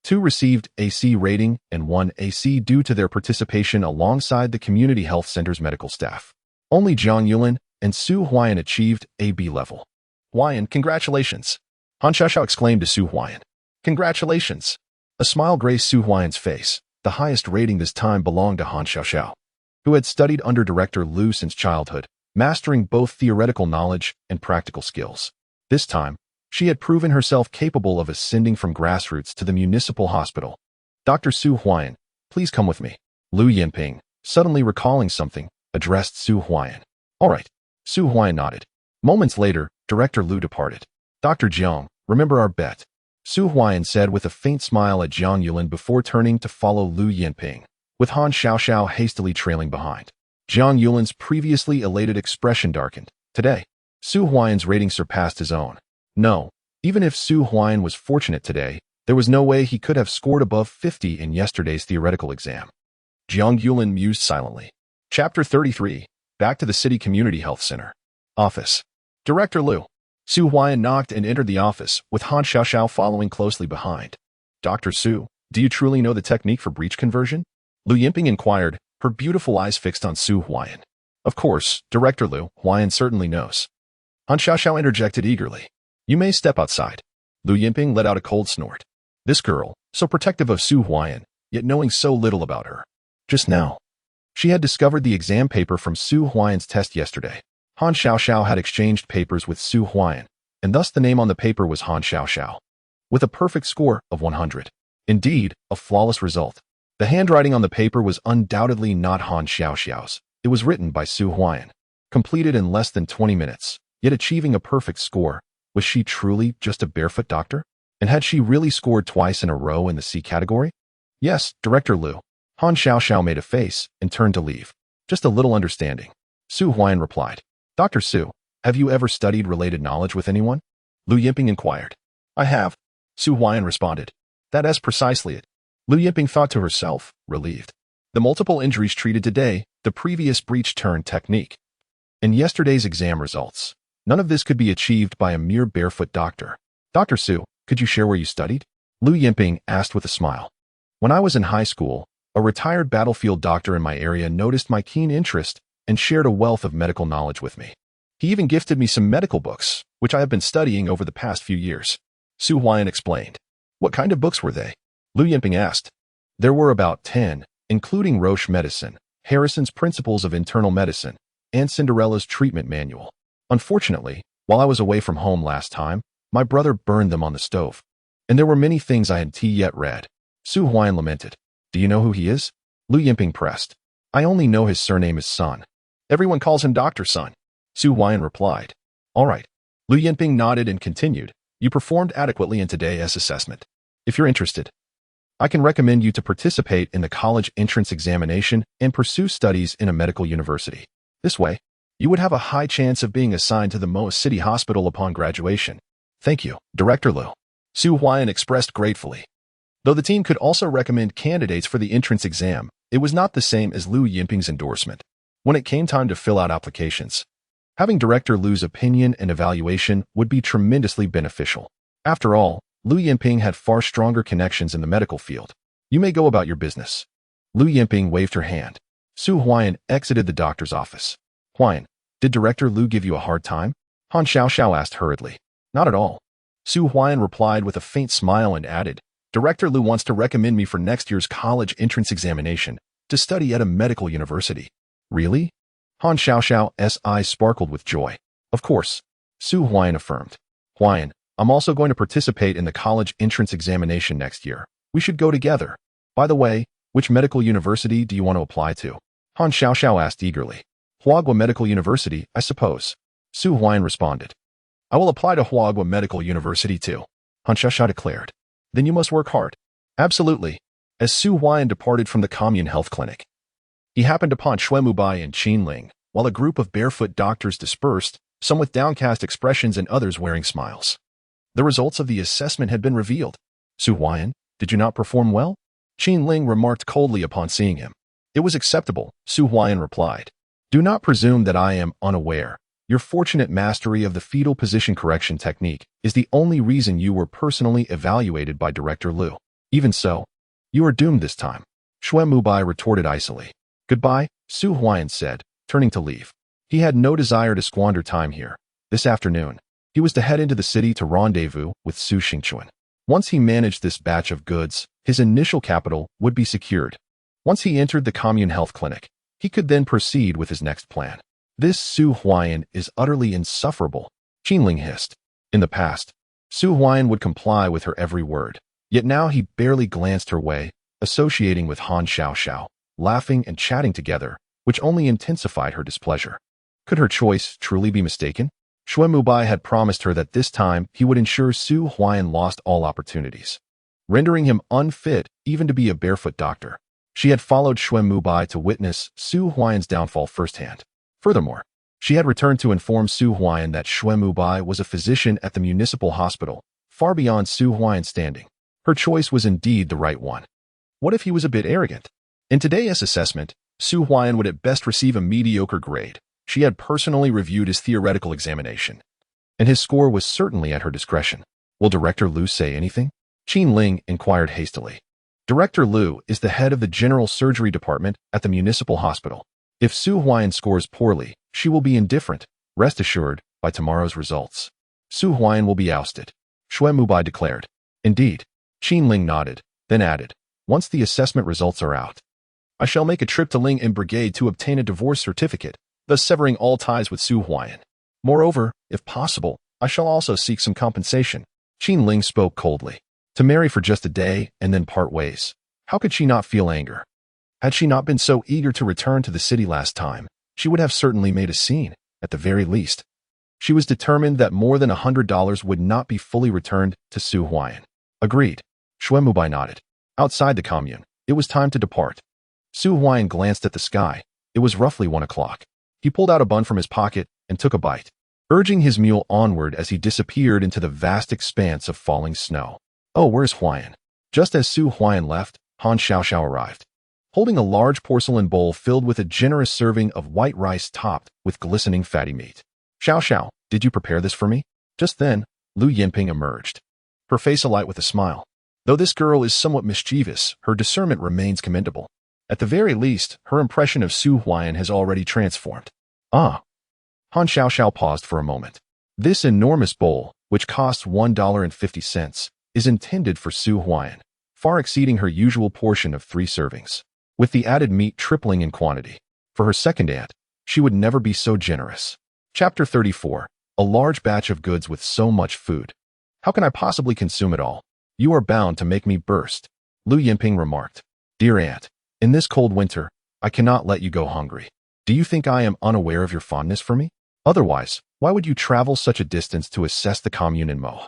[SPEAKER 1] 2 received a C rating and 1 a C due to their participation alongside the community health center's medical staff. Only Jiang Yulin and Su Huai'an achieved a B level. Huai'an, congratulations! Han Xiaoxiao exclaimed to Su Huai'an. Congratulations! A smile graced Su Huai'an's face. The highest rating this time belonged to Han Xiaoxiao, who had studied under Director Liu since childhood, mastering both theoretical knowledge and practical skills. This time, she had proven herself capable of ascending from grassroots to the municipal hospital. Dr. Su Huai'an, please come with me. Liu Yinping, suddenly recalling something, addressed Su Huai'an. All right. Su Huai'an nodded. Moments later, Director Liu departed. Dr. Jiang, remember our bet. Su Huai'an said with a faint smile at Jiang Yulin before turning to follow Liu Yinping, with Han Xiaoxiao hastily trailing behind. Jiang Yulin's previously elated expression darkened. Today, Su Huai'an's rating surpassed his own. No, even if Su Huai'an was fortunate today, there was no way he could have scored above 50 in yesterday's theoretical exam. Jiang Yulin mused silently. Chapter 33, Back to the City Community Health Center. Office. Director Liu. Su Huai'an knocked and entered the office, with Han Xiaoxiao following closely behind. Dr. Su, do you truly know the technique for breech conversion? Liu Yinping inquired, her beautiful eyes fixed on Su Huai'an. Of course, Director Liu, Huai'an certainly knows. Han Xiaoxiao interjected eagerly. You may step outside. Liu Yinping let out a cold snort. This girl, so protective of Su Huai'an, yet knowing so little about her. Just now, she had discovered the exam paper from Su Huai'an's test yesterday. Han Xiaoxiao had exchanged papers with Su Huai'an, and thus the name on the paper was Han Xiaoxiao, with a perfect score of 100. Indeed, a flawless result. The handwriting on the paper was undoubtedly not Han Xiaoxiao's. It was written by Su Huai'an, completed in less than 20 minutes, yet achieving a perfect score. Was she truly just a barefoot doctor? And had she really scored twice in a row in the C category? Yes, Director Liu. Han Xiaoxiao made a face and turned to leave. Just a little understanding. Su Huai'an replied. Dr. Su, have you ever studied related knowledge with anyone? Liu Yinping inquired. I have. Su Huai'an responded. That is precisely it. Liu Yinping thought to herself, relieved. The multiple injuries treated today, the previous breach turn technique, and yesterday's exam results. None of this could be achieved by a mere barefoot doctor. Dr. Su, could you share where you studied? Liu Yinping asked with a smile. When I was in high school, a retired battlefield doctor in my area noticed my keen interest and shared a wealth of medical knowledge with me. He even gifted me some medical books, which I have been studying over the past few years. Su Huai'an explained. What kind of books were they? Lu Yinping asked. There were about 10, including Roche Medicine, Harrison's Principles of Internal Medicine, and Cinderella's Treatment Manual. Unfortunately, while I was away from home last time, my brother burned them on the stove. And there were many things I hadn't yet read. Su Huai'an lamented. Do you know who he is? Lu Yinping pressed. I only know his surname is Sun. Everyone calls him Dr. Sun. Su Huai'an replied. All right. Lu Yinping nodded and continued. You performed adequately in today's assessment. If you're interested, I can recommend you to participate in the college entrance examination and pursue studies in a medical university. This way, you would have a high chance of being assigned to the Moa City Hospital upon graduation. Thank you, Director Lu. Su Huai'an expressed gratefully. Though the team could also recommend candidates for the entrance exam, it was not the same as Lu Yinping's endorsement. When it came time to fill out applications, having Director Lu's opinion and evaluation would be tremendously beneficial. After all, Lu Yinping had far stronger connections in the medical field. You may go about your business. Lu Yinping waved her hand. Su Huai'an exited the doctor's office. Huai'an, did Director Lu give you a hard time? Han Xiaoxiao asked hurriedly. Not at all. Su Huai'an replied with a faint smile and added, Director Lu wants to recommend me for next year's college entrance examination to study at a medical university. Really? Han Xiaoxiao's eyes sparkled with joy. Of course. Su Huai'an affirmed. Huai'an, I'm also going to participate in the college entrance examination next year. We should go together. By the way, which medical university do you want to apply to? Han Xiaoxiao asked eagerly. Huaihua Medical University, I suppose. Su Huai'an responded. I will apply to Huaihua Medical University too. Han Xiaoxiao declared. Then you must work hard. Absolutely. As Su Huai'an departed from the commune health clinic, he happened upon Xue Mubai and Qin Ling, while a group of barefoot doctors dispersed, some with downcast expressions and others wearing smiles. The results of the assessment had been revealed. Su Huai'an, did you not perform well? Qin Ling remarked coldly upon seeing him. It was acceptable, Su Huai'an replied. Do not presume that I am unaware. Your fortunate mastery of the fetal position correction technique is the only reason you were personally evaluated by Director Lu. Even so, you are doomed this time. Xue Mubai retorted icily. Goodbye, Su Huai'an said, turning to leave. He had no desire to squander time here. This afternoon, he was to head into the city to rendezvous with Su Xingchuan. Once he managed this batch of goods, his initial capital would be secured. Once he entered the commune health clinic, he could then proceed with his next plan. This Su Huai'an is utterly insufferable, Qin Ling hissed. In the past, Su Huai'an would comply with her every word, yet now he barely glanced her way, associating with Han Xiaoxiao, laughing and chatting together, which only intensified her displeasure. Could her choice truly be mistaken? Xue Mubai had promised her that this time he would ensure Su Huai'an lost all opportunities, rendering him unfit even to be a barefoot doctor. She had followed Xue Mubai to witness Su Huai'an's downfall firsthand. Furthermore, she had returned to inform Su Huai'an that Xue Mubai was a physician at the municipal hospital, far beyond Su Huai'an's standing. Her choice was indeed the right one. What if he was a bit arrogant? In today's assessment, Su Huai'an would at best receive a mediocre grade. She had personally reviewed his theoretical examination, and his score was certainly at her discretion. Will Director Lu say anything? Qin Ling inquired hastily. Director Lu is the head of the general surgery department at the municipal hospital. If Su Huai'an scores poorly, she will be indifferent, rest assured, by tomorrow's results. Su Huai'an will be ousted, Xue Mubai declared. Indeed. Qin Ling nodded, then added, once the assessment results are out, I shall make a trip to Ling and Brigade to obtain a divorce certificate, thus severing all ties with Su Huai'an. Moreover, if possible, I shall also seek some compensation. Qin Ling spoke coldly. To marry for just a day and then part ways. How could she not feel anger? Had she not been so eager to return to the city last time, she would have certainly made a scene, at the very least. She was determined that more than $100 would not be fully returned to Su Huai'an. Agreed. Xue Mubai nodded. Outside the commune, it was time to depart. Su Huai'an glanced at the sky. It was roughly 1 o'clock. He pulled out a bun from his pocket and took a bite, urging his mule onward as he disappeared into the vast expanse of falling snow. Oh, where's Huai'an? Just as Su Huai'an left, Han Xiaoxiao arrived, holding a large porcelain bowl filled with a generous serving of white rice topped with glistening fatty meat. Xiaoxiao, did you prepare this for me? Just then, Lu Yinping emerged, her face alight with a smile. Though this girl is somewhat mischievous, her discernment remains commendable. At the very least, her impression of Su Huai'an has already transformed. Ah. Han Xiaoxiao paused for a moment. This enormous bowl, which costs $1.50, is intended for Su Huai'an, far exceeding her usual portion of 3 servings, with the added meat tripling in quantity. For her second aunt, she would never be so generous. Chapter 34. A large batch of goods with so much food. How can I possibly consume it all? You are bound to make me burst, Lu Yinping remarked. Dear aunt, in this cold winter, I cannot let you go hungry. Do you think I am unaware of your fondness for me? Otherwise, why would you travel such a distance to assess the commune in Mo?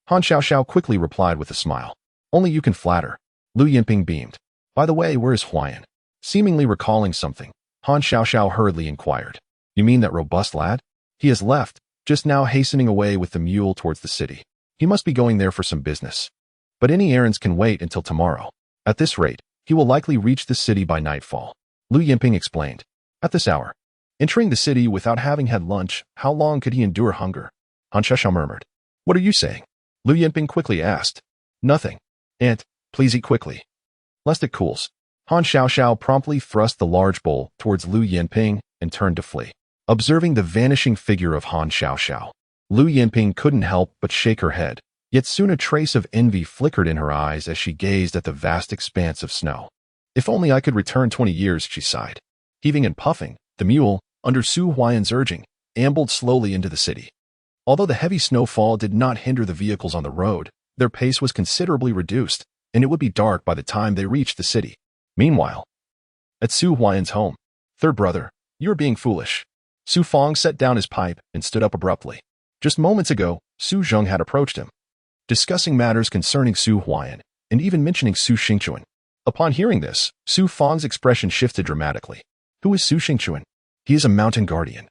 [SPEAKER 1] Han Xiaoxiao quickly replied with a smile. Only you can flatter. Lu Yinping beamed. By the way, where is Huai'an? Seemingly recalling something, Han Xiaoxiao hurriedly inquired. You mean that robust lad? He has left, just now hastening away with the mule towards the city. He must be going there for some business. But any errands can wait until tomorrow. At this rate, he will likely reach the city by nightfall. Lu Yinping explained. At this hour, entering the city without having had lunch, how long could he endure hunger? Han Xiaoxiao murmured. What are you saying? Lu Yinping quickly asked. Nothing. Aunt, please eat quickly, lest it cools. Han Xiaoxiao promptly thrust the large bowl towards Lu Yinping and turned to flee. Observing the vanishing figure of Han Xiaoxiao, Lu Yinping couldn't help but shake her head, yet soon a trace of envy flickered in her eyes as she gazed at the vast expanse of snow. If only I could return 20 years, she sighed. Heaving and puffing, the mule, under Su Huai'an's urging, ambled slowly into the city. Although the heavy snowfall did not hinder the vehicles on the road, their pace was considerably reduced, and it would be dark by the time they reached the city. Meanwhile, at Su Huai'an's home, third brother, you are being foolish. Su Fong set down his pipe and stood up abruptly. Just moments ago, Su Zheng had approached him, discussing matters concerning Su Huai'an, and even mentioning Su Xingchuan. Upon hearing this, Su Fong's expression shifted dramatically. Who is Su Xingchuan? He is a mountain guardian,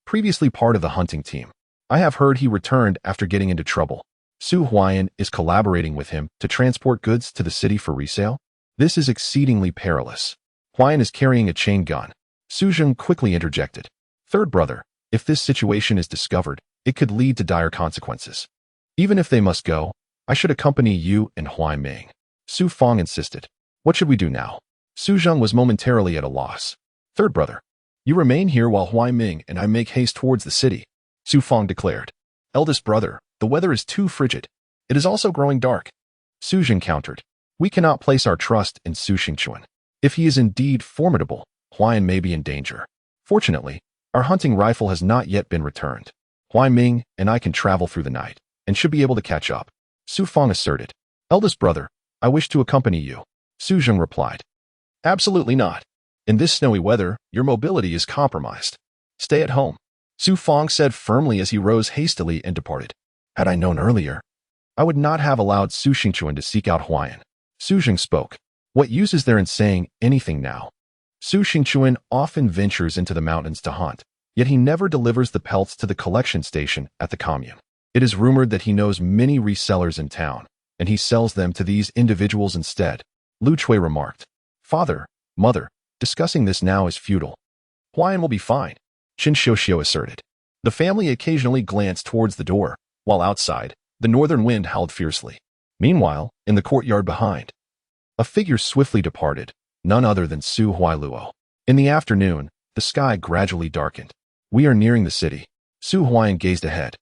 [SPEAKER 1] previously part of the hunting team. I have heard he returned after getting into trouble. Su Huai'an is collaborating with him to transport goods to the city for resale? This is exceedingly perilous. Huai'an is carrying a chain gun. Su Zheng quickly interjected. Third brother, if this situation is discovered, it could lead to dire consequences. Even if they must go, I should accompany you and Huai Ming. Su Fong insisted. What should we do now? Su Zheng was momentarily at a loss. Third brother, you remain here while Huai Ming and I make haste towards the city, Su Fong declared. Eldest brother, the weather is too frigid. It is also growing dark. Su Zheng countered. We cannot place our trust in Su Xingchuan. If he is indeed formidable, Huai'an may be in danger. Fortunately, our hunting rifle has not yet been returned. Huai Ming and I can travel through the night, and should be able to catch up. Su Fong asserted. Eldest brother, I wish to accompany you. Su Zheng replied. Absolutely not. In this snowy weather, your mobility is compromised. Stay at home. Su Fong said firmly as he rose hastily and departed. Had I known earlier, I would not have allowed Su Xingchuan to seek out Huai'an. Su Zheng spoke. What use is there in saying anything now? Su Xingchuan often ventures into the mountains to hunt, yet he never delivers the pelts to the collection station at the commune. It is rumored that he knows many resellers in town, and he sells them to these individuals instead. Lu Chui remarked. Father, mother, discussing this now is futile. Huai'an will be fine, Qin Xiuxiu asserted. The family occasionally glanced towards the door, while outside, the northern wind howled fiercely. Meanwhile, in the courtyard behind, a figure swiftly departed, none other than Su Huailuo. In the afternoon, the sky gradually darkened. We are nearing the city. Su Huai'an gazed ahead.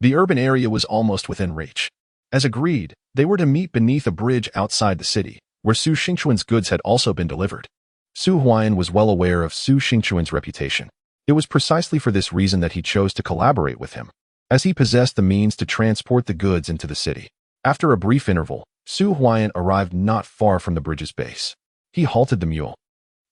[SPEAKER 1] The urban area was almost within reach. As agreed, they were to meet beneath a bridge outside the city, where Su Xingchuan's goods had also been delivered. Su Huai'an was well aware of Su Xingchuan's reputation. It was precisely for this reason that he chose to collaborate with him, as he possessed the means to transport the goods into the city. After a brief interval, Su Huai'an arrived not far from the bridge's base. He halted the mule,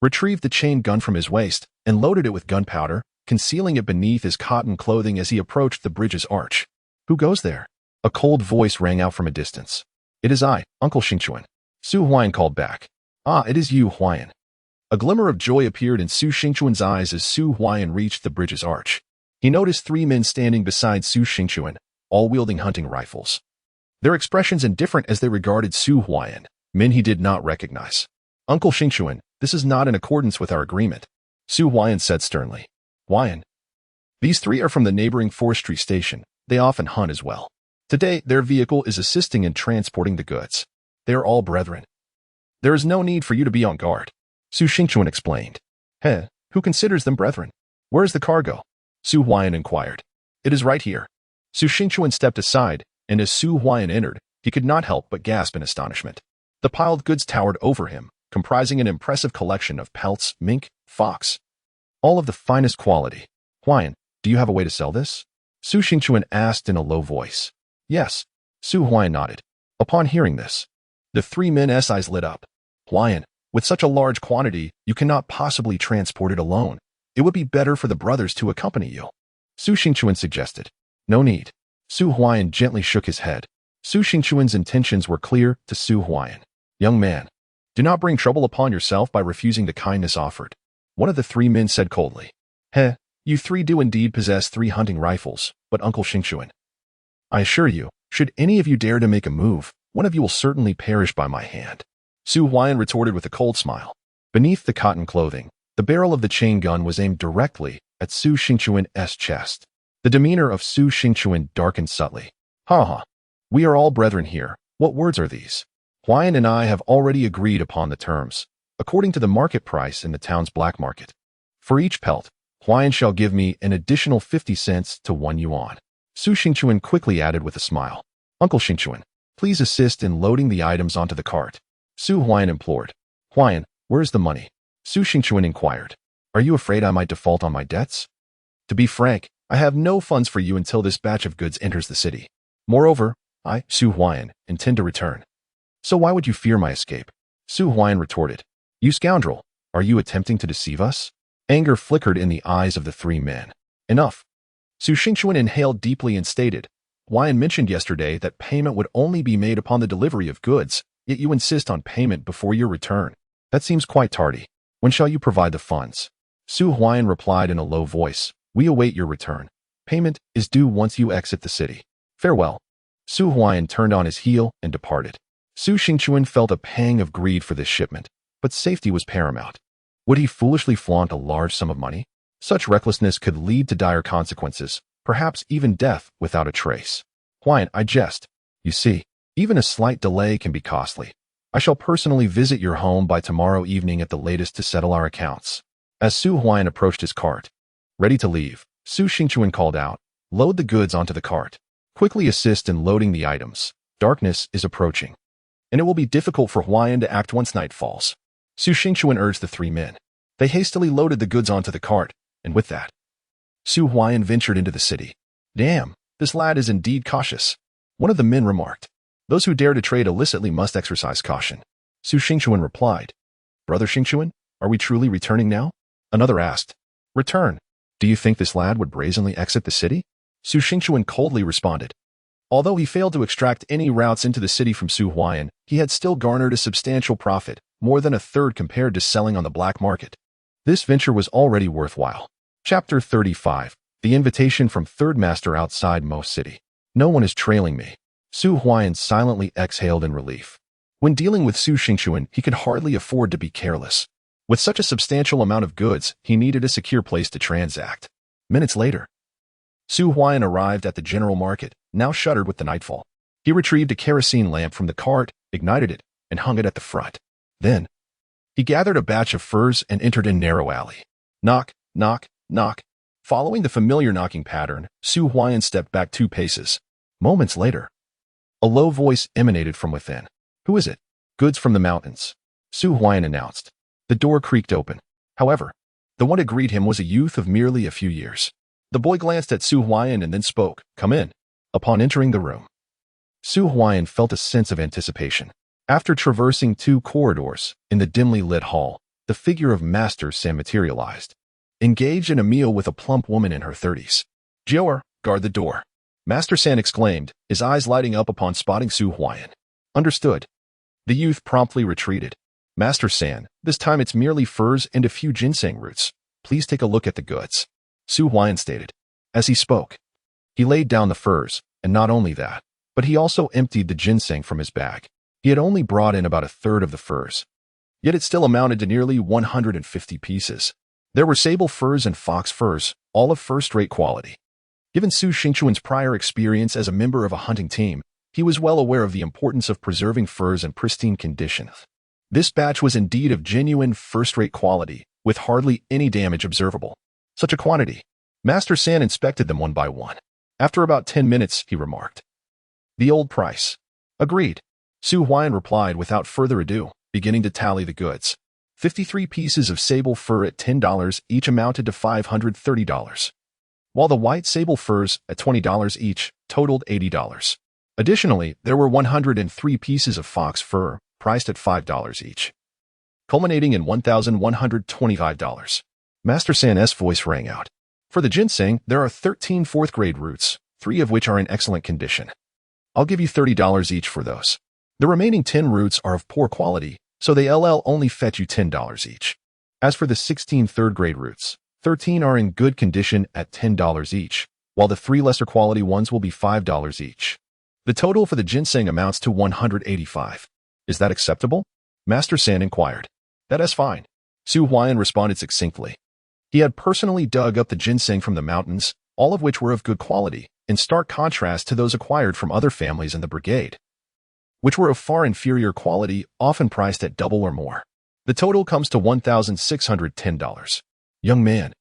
[SPEAKER 1] retrieved the chain gun from his waist, and loaded it with gunpowder, concealing it beneath his cotton clothing as he approached the bridge's arch. Who goes there? A cold voice rang out from a distance. It is I, Uncle Xingchuan. Su Huai'an called back. Ah, it is you, Huai'an. A glimmer of joy appeared in Su Xingchuan's eyes as Su Huai'an reached the bridge's arch. He noticed 3 men standing beside Su Xingchuan, all wielding hunting rifles. Their expressions indifferent as they regarded Su Huai'an, men he did not recognize. Uncle Xingchuan, this is not in accordance with our agreement, Su Huai'an said sternly. Huai'an. These 3 are from the neighboring forestry station. They often hunt as well. Today, their vehicle is assisting in transporting the goods. They are all brethren. There is no need for you to be on guard, Su Xingchuan explained. Who considers them brethren? Where is the cargo? Su Huai'an inquired. It is right here. Su Xingchuan stepped aside, and as Su Huai'an entered, he could not help but gasp in astonishment. The piled goods towered over him, comprising an impressive collection of pelts, mink, fox, all of the finest quality. Huai'an, do you have a way to sell this? Su Xingchuan asked in a low voice. Yes. Su Huai'an nodded. Upon hearing this, the three men's eyes lit up. Huai'an, with such a large quantity, you cannot possibly transport it alone. It would be better for the brothers to accompany you. Su Xingchuan suggested. No need. Su Huai'an gently shook his head. Su Xingchuan's intentions were clear to Su Huai'an. Young man, do not bring trouble upon yourself by refusing the kindness offered. One of the three men said coldly. Heh, you three do indeed possess 3 hunting rifles, but Uncle Xingchuan, I assure you, should any of you dare to make a move, one of you will certainly perish by my hand. Su Huai'an retorted with a cold smile. Beneath the cotton clothing, the barrel of the chain gun was aimed directly at Su Xingchuan's chest. The demeanor of Su Xingchuan darkened subtly. Ha ha. We are all brethren here. What words are these? Huai'an and I have already agreed upon the terms, according to the market price in the town's black market. For each pelt, Huai'an shall give me an additional 50 cents to 1 yuan. Su Xingchuan quickly added with a smile. Uncle Xingchuan, please assist in loading the items onto the cart. Su Huai'an implored. Huai'an, where is the money? Su Xingchuan inquired. Are you afraid I might default on my debts? To be frank, I have no funds for you until this batch of goods enters the city. Moreover, I, Su Huai'an, intend to return. So why would you fear my escape? Su Huai'an retorted. You scoundrel, are you attempting to deceive us? Anger flickered in the eyes of the three men. Enough. Su Xingchuan inhaled deeply and stated, Huai'an mentioned yesterday that payment would only be made upon the delivery of goods, yet you insist on payment before your return. That seems quite tardy. When shall you provide the funds? Su Huai'an replied in a low voice, We await your return. Payment is due once you exit the city. Farewell. Su Huai'an turned on his heel and departed. Su Xingchuan felt a pang of greed for this shipment, but safety was paramount. Would he foolishly flaunt a large sum of money? Such recklessness could lead to dire consequences, perhaps even death without a trace. Huai'an, I jest. You see, even a slight delay can be costly. I shall personally visit your home by tomorrow evening at the latest to settle our accounts. As Su Huai'an approached his cart, ready to leave, Su Xingchuan called out, Load the goods onto the cart. Quickly assist in loading the items. Darkness is approaching, and it will be difficult for Huai'an to act once night falls. Su Xingchuan urged the three men. They hastily loaded the goods onto the cart, and with that, Su Huai'an ventured into the city. Damn, this lad is indeed cautious. One of the men remarked. Those who dare to trade illicitly must exercise caution. Su Xingchuan replied. Brother Xingchuan, are we truly returning now? Another asked. Return. Do you think this lad would brazenly exit the city? Su Xingchuan coldly responded. Although he failed to extract any routes into the city from Su Huai'an, he had still garnered a substantial profit, more than a third compared to selling on the black market. This venture was already worthwhile. Chapter 35. The invitation from Third Master outside Mo City. No one is trailing me. Su Huai'an silently exhaled in relief. When dealing with Su Xingchuan, he could hardly afford to be careless. With such a substantial amount of goods, he needed a secure place to transact. Minutes later, Su Huai'an arrived at the general market, now shuttered with the nightfall. He retrieved a kerosene lamp from the cart, ignited it, and hung it at the front. Then, he gathered a batch of furs and entered a narrow alley. Knock, knock, knock. Following the familiar knocking pattern, Su Huai'an stepped back 2 paces. Moments later, a low voice emanated from within. Who is it? Goods from the mountains. Su Huai'an announced. The door creaked open. However, the one to greet him was a youth of merely a few years. The boy glanced at Su Huai'an and then spoke, Come in. Upon entering the room, Su Huai'an felt a sense of anticipation. After traversing 2 corridors in the dimly lit hall, the figure of Master San materialized, engaged in a meal with a plump woman in her 30s. Jior, guard the door. Master San exclaimed, his eyes lighting up upon spotting Su Huai'an. Understood. The youth promptly retreated. Master San, this time it's merely furs and a few ginseng roots. Please take a look at the goods. Su Huai'an stated. As he spoke, he laid down the furs, and not only that, but he also emptied the ginseng from his bag. He had only brought in about a third of the furs, yet it still amounted to nearly 150 pieces. There were sable furs and fox furs, all of first-rate quality. Given Su Xingchuan's prior experience as a member of a hunting team, he was well aware of the importance of preserving furs in pristine condition. This batch was indeed of genuine first-rate quality, with hardly any damage observable. Such a quantity. Master San inspected them one by one. After about 10 minutes, he remarked. The old price. Agreed. Su Huai'an replied without further ado, beginning to tally the goods. 53 pieces of sable fur at $10 each amounted to $530, while the white sable furs at $20 each totaled $80. Additionally, there were 103 pieces of fox fur, priced at $5 each, culminating in $1,125. Master San's voice rang out. For the ginseng, there are 13 fourth-grade roots, 3 of which are in excellent condition. I'll give you $30 each for those. The remaining 10 roots are of poor quality, so they only fetch you $10 each. As for the 16 third-grade roots, 13 are in good condition at $10 each, while the 3 lesser quality ones will be $5 each. The total for the ginseng amounts to $185. Is that acceptable? Master San inquired. That is fine. Su Huai'an responded succinctly. He had personally dug up the ginseng from the mountains, all of which were of good quality, in stark contrast to those acquired from other families in the brigade, which were of far inferior quality, often priced at double or more. The total comes to $1,610. Young man,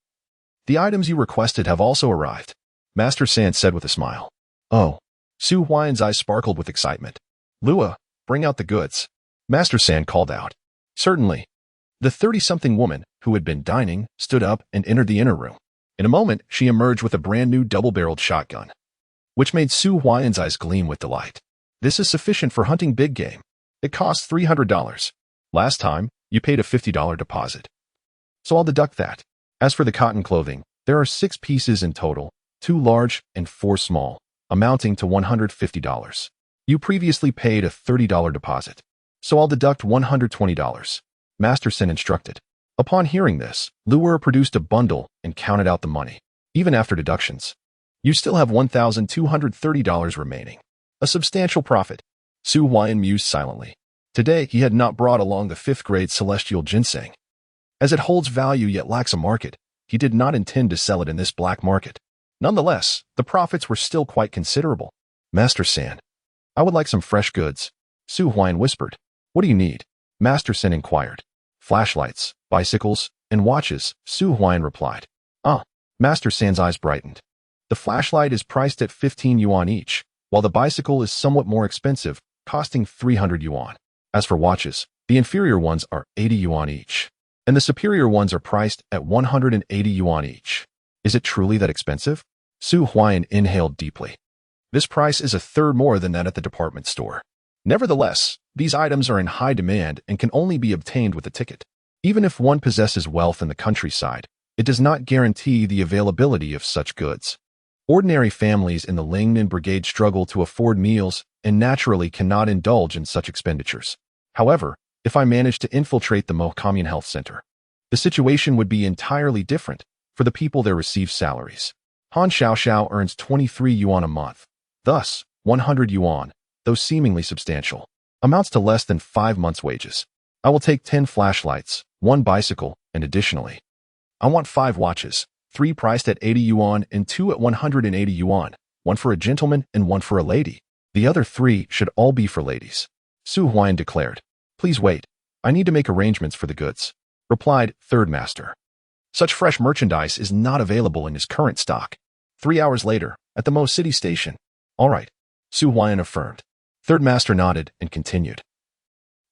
[SPEAKER 1] the items you requested have also arrived, Master San said with a smile. Oh. Su Huai'an's eyes sparkled with excitement. Lua, bring out the goods. Master San called out. Certainly. The 30-something woman, who had been dining, stood up and entered the inner room. In a moment, she emerged with a brand-new double-barreled shotgun, which made Su Huai'an's eyes gleam with delight. This is sufficient for hunting big game. It costs $300. Last time, you paid a $50 deposit, so I'll deduct that. As for the cotton clothing, there are 6 pieces in total, 2 large and 4 small, amounting to $150. You previously paid a $30 deposit, so I'll deduct $120. Master Sin instructed. Upon hearing this, Lua produced a bundle and counted out the money. Even after deductions, you still have $1,230 remaining. A substantial profit. Su Huai'an mused silently. Today, he had not brought along the 5th-grade celestial ginseng. As it holds value yet lacks a market, he did not intend to sell it in this black market. Nonetheless, the profits were still quite considerable. Master San, I would like some fresh goods. Su Huai'an whispered. What do you need? Master San inquired. Flashlights, bicycles, and watches, Su Huai'an replied. Ah, Master San's eyes brightened. The flashlight is priced at 15 yuan each, while the bicycle is somewhat more expensive, costing 300 yuan. As for watches, the inferior ones are 80 yuan each, and the superior ones are priced at 180 yuan each. Is it truly that expensive? Su Huai'an inhaled deeply. This price is a third more than that at the department store. Nevertheless, these items are in high demand and can only be obtained with a ticket. Even if one possesses wealth in the countryside, it does not guarantee the availability of such goods. Ordinary families in the Lingnan Brigade struggle to afford meals and naturally cannot indulge in such expenditures. However, if I manage to infiltrate the Mo Commune Health Center, the situation would be entirely different, for the people there receive salaries. Han Xiaoxiao earns 23 yuan a month. Thus, 100 yuan, though seemingly substantial, amounts to less than 5 months' wages. I will take 10 flashlights, 1 bicycle, and additionally, I want 5 watches, 3 priced at 80 yuan and 2 at 180 yuan, 1 for a gentleman and 1 for a lady. The other 3 should all be for ladies. Su Huai'an declared. Please wait. I need to make arrangements for the goods, replied Third Master. Such fresh merchandise is not available in his current stock. 3 hours later, at the Mo City Station. All right, Su Huai'an affirmed. Third Master nodded and continued.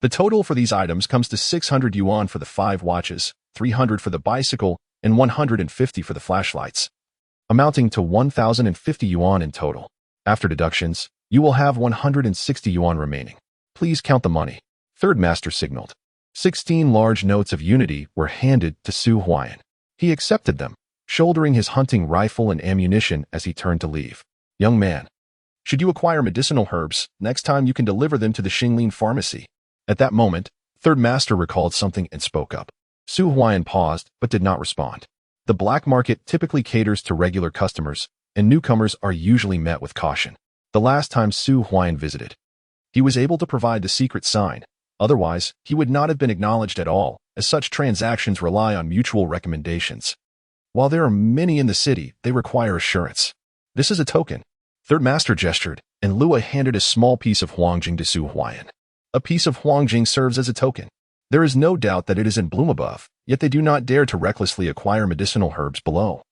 [SPEAKER 1] The total for these items comes to 600 yuan for the 5 watches, 300 for the bicycle, and 150 for the flashlights, amounting to 1,050 yuan in total. After deductions, you will have 160 yuan remaining. Please count the money. Third Master signaled. 16 large notes of unity were handed to Su Huai'an. He accepted them, shouldering his hunting rifle and ammunition as he turned to leave. Young man, should you acquire medicinal herbs, next time you can deliver them to the Qin Ling pharmacy. At that moment, Third Master recalled something and spoke up. Su Huai'an paused but did not respond. The black market typically caters to regular customers, and newcomers are usually met with caution. The last time Su Huai'an visited, he was able to provide the secret sign. Otherwise, he would not have been acknowledged at all, as such transactions rely on mutual recommendations. While there are many in the city, they require assurance. This is a token. Third Master gestured, and Lua handed a small piece of Huangjing to Su Huai'an. A piece of Huangjing serves as a token. There is no doubt that it is in bloom above, yet they do not dare to recklessly acquire medicinal herbs below.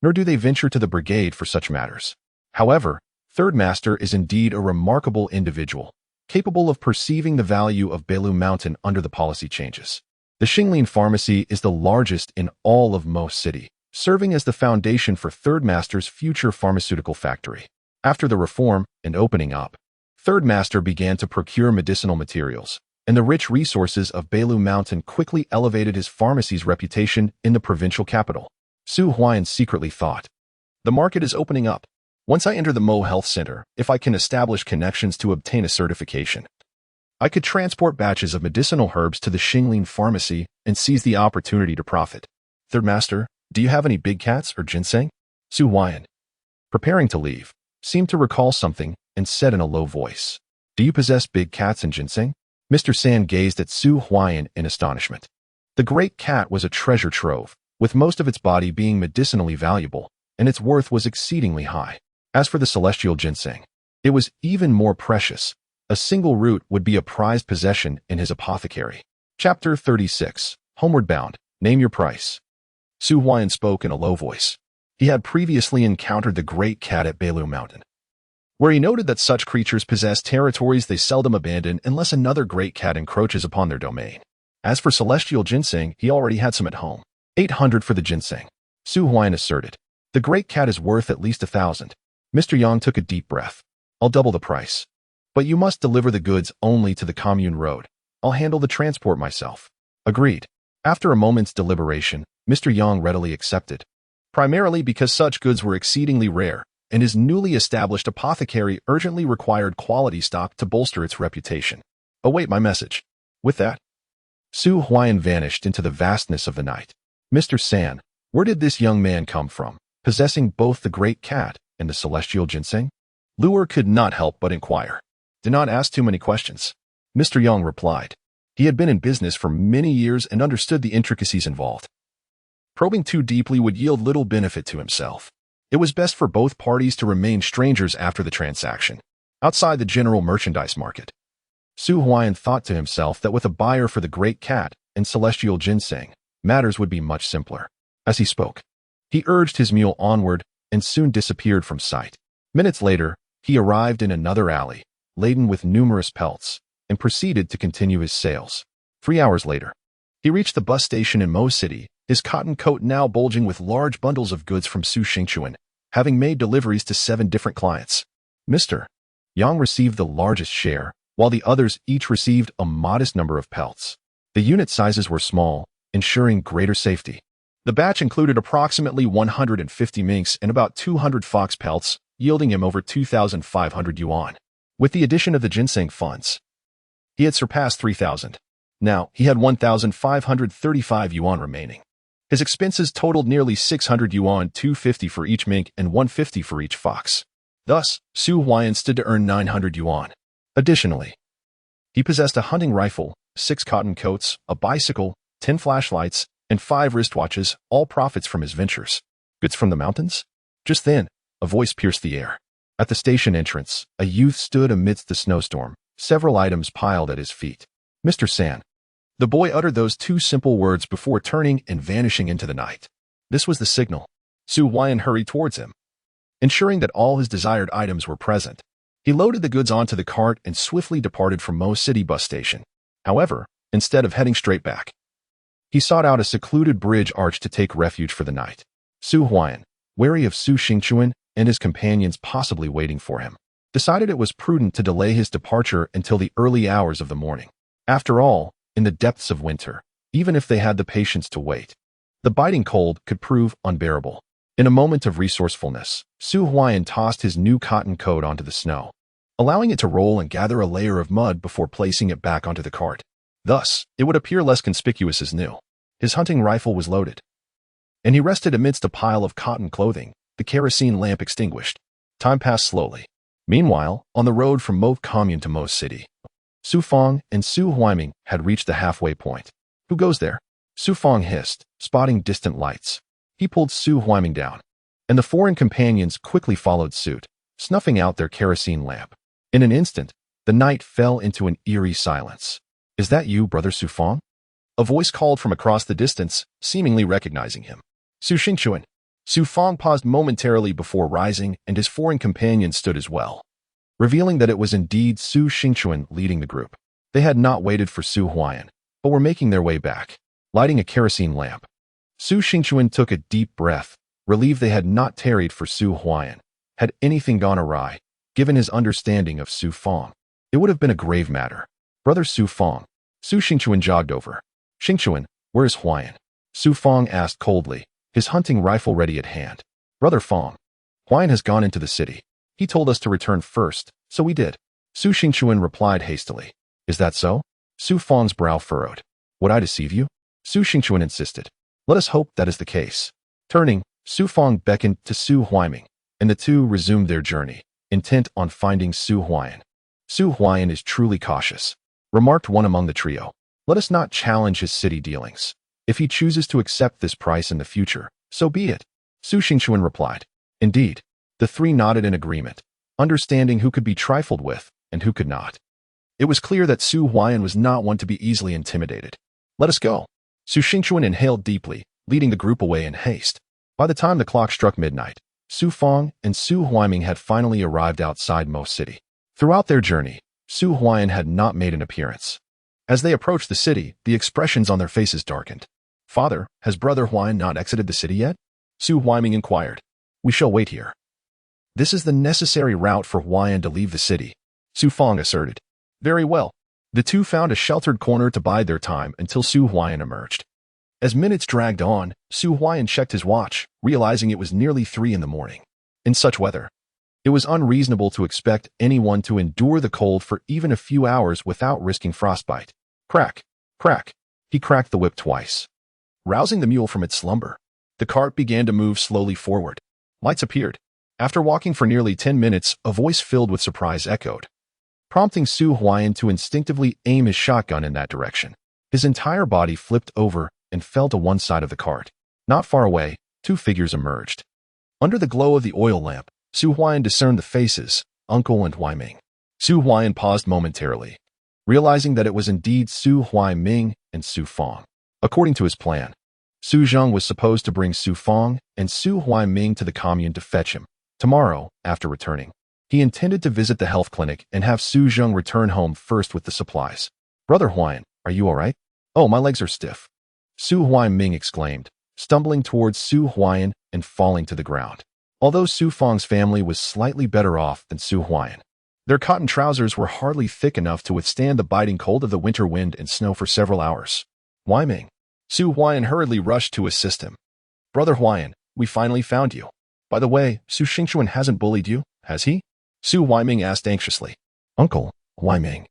[SPEAKER 1] Nor do they venture to the brigade for such matters. However, Third Master is indeed a remarkable individual, capable of perceiving the value of Beilu Mountain under the policy changes. The Qin Ling pharmacy is the largest in all of Mo City, serving as the foundation for Third Master's future pharmaceutical factory. After the reform and opening up, Third Master began to procure medicinal materials, and the rich resources of Beilu Mountain quickly elevated his pharmacy's reputation in the provincial capital. Su Huai'an secretly thought, "The market is opening up. Once I enter the Mo Health Center, if I can establish connections to obtain a certification, I could transport batches of medicinal herbs to the Qin Ling pharmacy and seize the opportunity to profit." "Third Master, do you have any big cats or ginseng?" Su Huai'an, preparing to leave, seemed to recall something and said in a low voice, "Do you possess big cats and ginseng?" Mr. San gazed at Su Huai'an in astonishment. The great cat was a treasure trove, with most of its body being medicinally valuable, and its worth was exceedingly high. As for the celestial ginseng, it was even more precious. A single root would be a prized possession in his apothecary. Chapter 36. Homeward Bound. Name your price. Su Huai'an spoke in a low voice. He had previously encountered the great cat at Beilu Mountain, where he noted that such creatures possess territories they seldom abandon unless another great cat encroaches upon their domain. As for celestial ginseng, he already had some at home. 800 for the ginseng, Su Huai'an asserted. The great cat is worth at least 1,000. Mr. Yang took a deep breath. I'll double the price. But you must deliver the goods only to the commune road. I'll handle the transport myself. Agreed. After a moment's deliberation, Mr. Yang readily accepted, primarily because such goods were exceedingly rare, and his newly established apothecary urgently required quality stock to bolster its reputation. Await my message. With that, Su Huai'an vanished into the vastness of the night. Mr. San, where did this young man come from, possessing both the great cat and the celestial ginseng? Luer could not help but inquire. Do not ask too many questions, Mr. Yang replied. He had been in business for many years and understood the intricacies involved. Probing too deeply would yield little benefit to himself. It was best for both parties to remain strangers after the transaction, outside the general merchandise market. Su Huai'an thought to himself that with a buyer for the great cat and celestial ginseng, matters would be much simpler. As he spoke, he urged his mule onward and soon disappeared from sight. Minutes later, he arrived in another alley, laden with numerous pelts, and proceeded to continue his sales. 3 hours later, he reached the bus station in Mo City, his cotton coat now bulging with large bundles of goods from Su Xingchuan, having made deliveries to 7 different clients. Mr. Yang received the largest share, while the others each received a modest number of pelts. The unit sizes were small, ensuring greater safety. The batch included approximately 150 minks and about 200 fox pelts, yielding him over 2,500 yuan. With the addition of the ginseng funds, he had surpassed 3,000. Now, he had 1,535 yuan remaining. His expenses totaled nearly 600 yuan, 250 for each mink and 150 for each fox. Thus, Su Huai'an stood to earn 900 yuan. Additionally, he possessed a hunting rifle, 6 cotton coats, a bicycle, 10 flashlights, and 5 wristwatches, all profits from his ventures. Goods from the mountains? Just then, a voice pierced the air. At the station entrance, a youth stood amidst the snowstorm, several items piled at his feet. Mr. San. The boy uttered those 2 simple words before turning and vanishing into the night. This was the signal. Su Huai'an hurried towards him. Ensuring that all his desired items were present, he loaded the goods onto the cart and swiftly departed from Mo City bus station. However, instead of heading straight back, he sought out a secluded bridge arch to take refuge for the night. Su Huai'an, wary of Su Xingchuan and his companions possibly waiting for him, decided it was prudent to delay his departure until the early hours of the morning. After all, in the depths of winter, even if they had the patience to wait, the biting cold could prove unbearable. In a moment of resourcefulness, Su Huai'an tossed his new cotton coat onto the snow, allowing it to roll and gather a layer of mud before placing it back onto the cart. Thus, it would appear less conspicuous as new. His hunting rifle was loaded, and he rested amidst a pile of cotton clothing, the kerosene lamp extinguished. Time passed slowly. Meanwhile, on the road from Mo Commune to Mo City, Su Fong and Su Huaiming had reached the halfway point. Who goes there? Su Fong hissed, spotting distant lights. He pulled Su Huaiming down, and the foreign companions quickly followed suit, snuffing out their kerosene lamp. In an instant, the night fell into an eerie silence. Is that you, Brother Su Fong? A voice called from across the distance, seemingly recognizing him. Su Xingchuan. Su Fong paused momentarily before rising, and his foreign companion stood as well, revealing that it was indeed Su Xingchuan leading the group. They had not waited for Su Huai'an, but were making their way back, lighting a kerosene lamp. Su Xingchuan took a deep breath, relieved they had not tarried for Su Huai'an. Had anything gone awry, given his understanding of Su Fong, it would have been a grave matter. Brother Su Fong. Su Xingchuan jogged over. Xingchuan, where is Huai'an? Su Fong asked coldly, his hunting rifle ready at hand. Brother Fong. Huai'an has gone into the city. He told us to return first, so we did. Su Xingchuan replied hastily. Is that so? Su Fong's brow furrowed. Would I deceive you? Su Xingchuan insisted. Let us hope that is the case. Turning, Su Fong beckoned to Su Huai'an, and the two resumed their journey, intent on finding Su Huai'an. Su Huai'an is truly cautious, remarked one among the trio. Let us not challenge his city dealings. If he chooses to accept this price in the future, so be it. Su Xingchuan replied. Indeed. The three nodded in agreement, understanding who could be trifled with and who could not. It was clear that Su Huai'an was not one to be easily intimidated. Let us go. Su Xingchuan inhaled deeply, leading the group away in haste. By the time the clock struck midnight, Su Fong and Su Huai'an had finally arrived outside Mo City. Throughout their journey, Su Huai'an had not made an appearance. As they approached the city, the expressions on their faces darkened. Father, has Brother Huai'an not exited the city yet? Su Huai'an inquired. We shall wait here. This is the necessary route for Huai'an to leave the city, Su Fong asserted. Very well. The two found a sheltered corner to bide their time until Su Huai'an emerged. As minutes dragged on, Su Huai'an checked his watch, realizing it was nearly 3 in the morning. In such weather, it was unreasonable to expect anyone to endure the cold for even a few hours without risking frostbite. Crack, crack. He cracked the whip twice, rousing the mule from its slumber. The cart began to move slowly forward. Lights appeared. After walking for nearly 10 minutes, a voice filled with surprise echoed, prompting Su Huai'an to instinctively aim his shotgun in that direction. His entire body flipped over and fell to one side of the cart. Not far away, 2 figures emerged. Under the glow of the oil lamp, Su Huai'an discerned the faces, Uncle and Huaiming. Su Huai'an paused momentarily, realizing that it was indeed Su Huaiming and Su Fong. According to his plan, Su Zheng was supposed to bring Su Fong and Su Huaiming to the commune to fetch him. Tomorrow, after returning, he intended to visit the health clinic and have Su Zheng return home first with the supplies. Brother Huai'an, are you all right? Oh, my legs are stiff. Su Huaiming exclaimed, stumbling towards Su Huai'an and falling to the ground. Although Su Fong's family was slightly better off than Su Huai'an, their cotton trousers were hardly thick enough to withstand the biting cold of the winter wind and snow for several hours. Huaiming. Su Huai'an hurriedly rushed to assist him. Brother Huai'an, we finally found you. By the way, Su Xingchuan hasn't bullied you, has he? Su Huaiming asked anxiously. Uncle, Huaiming.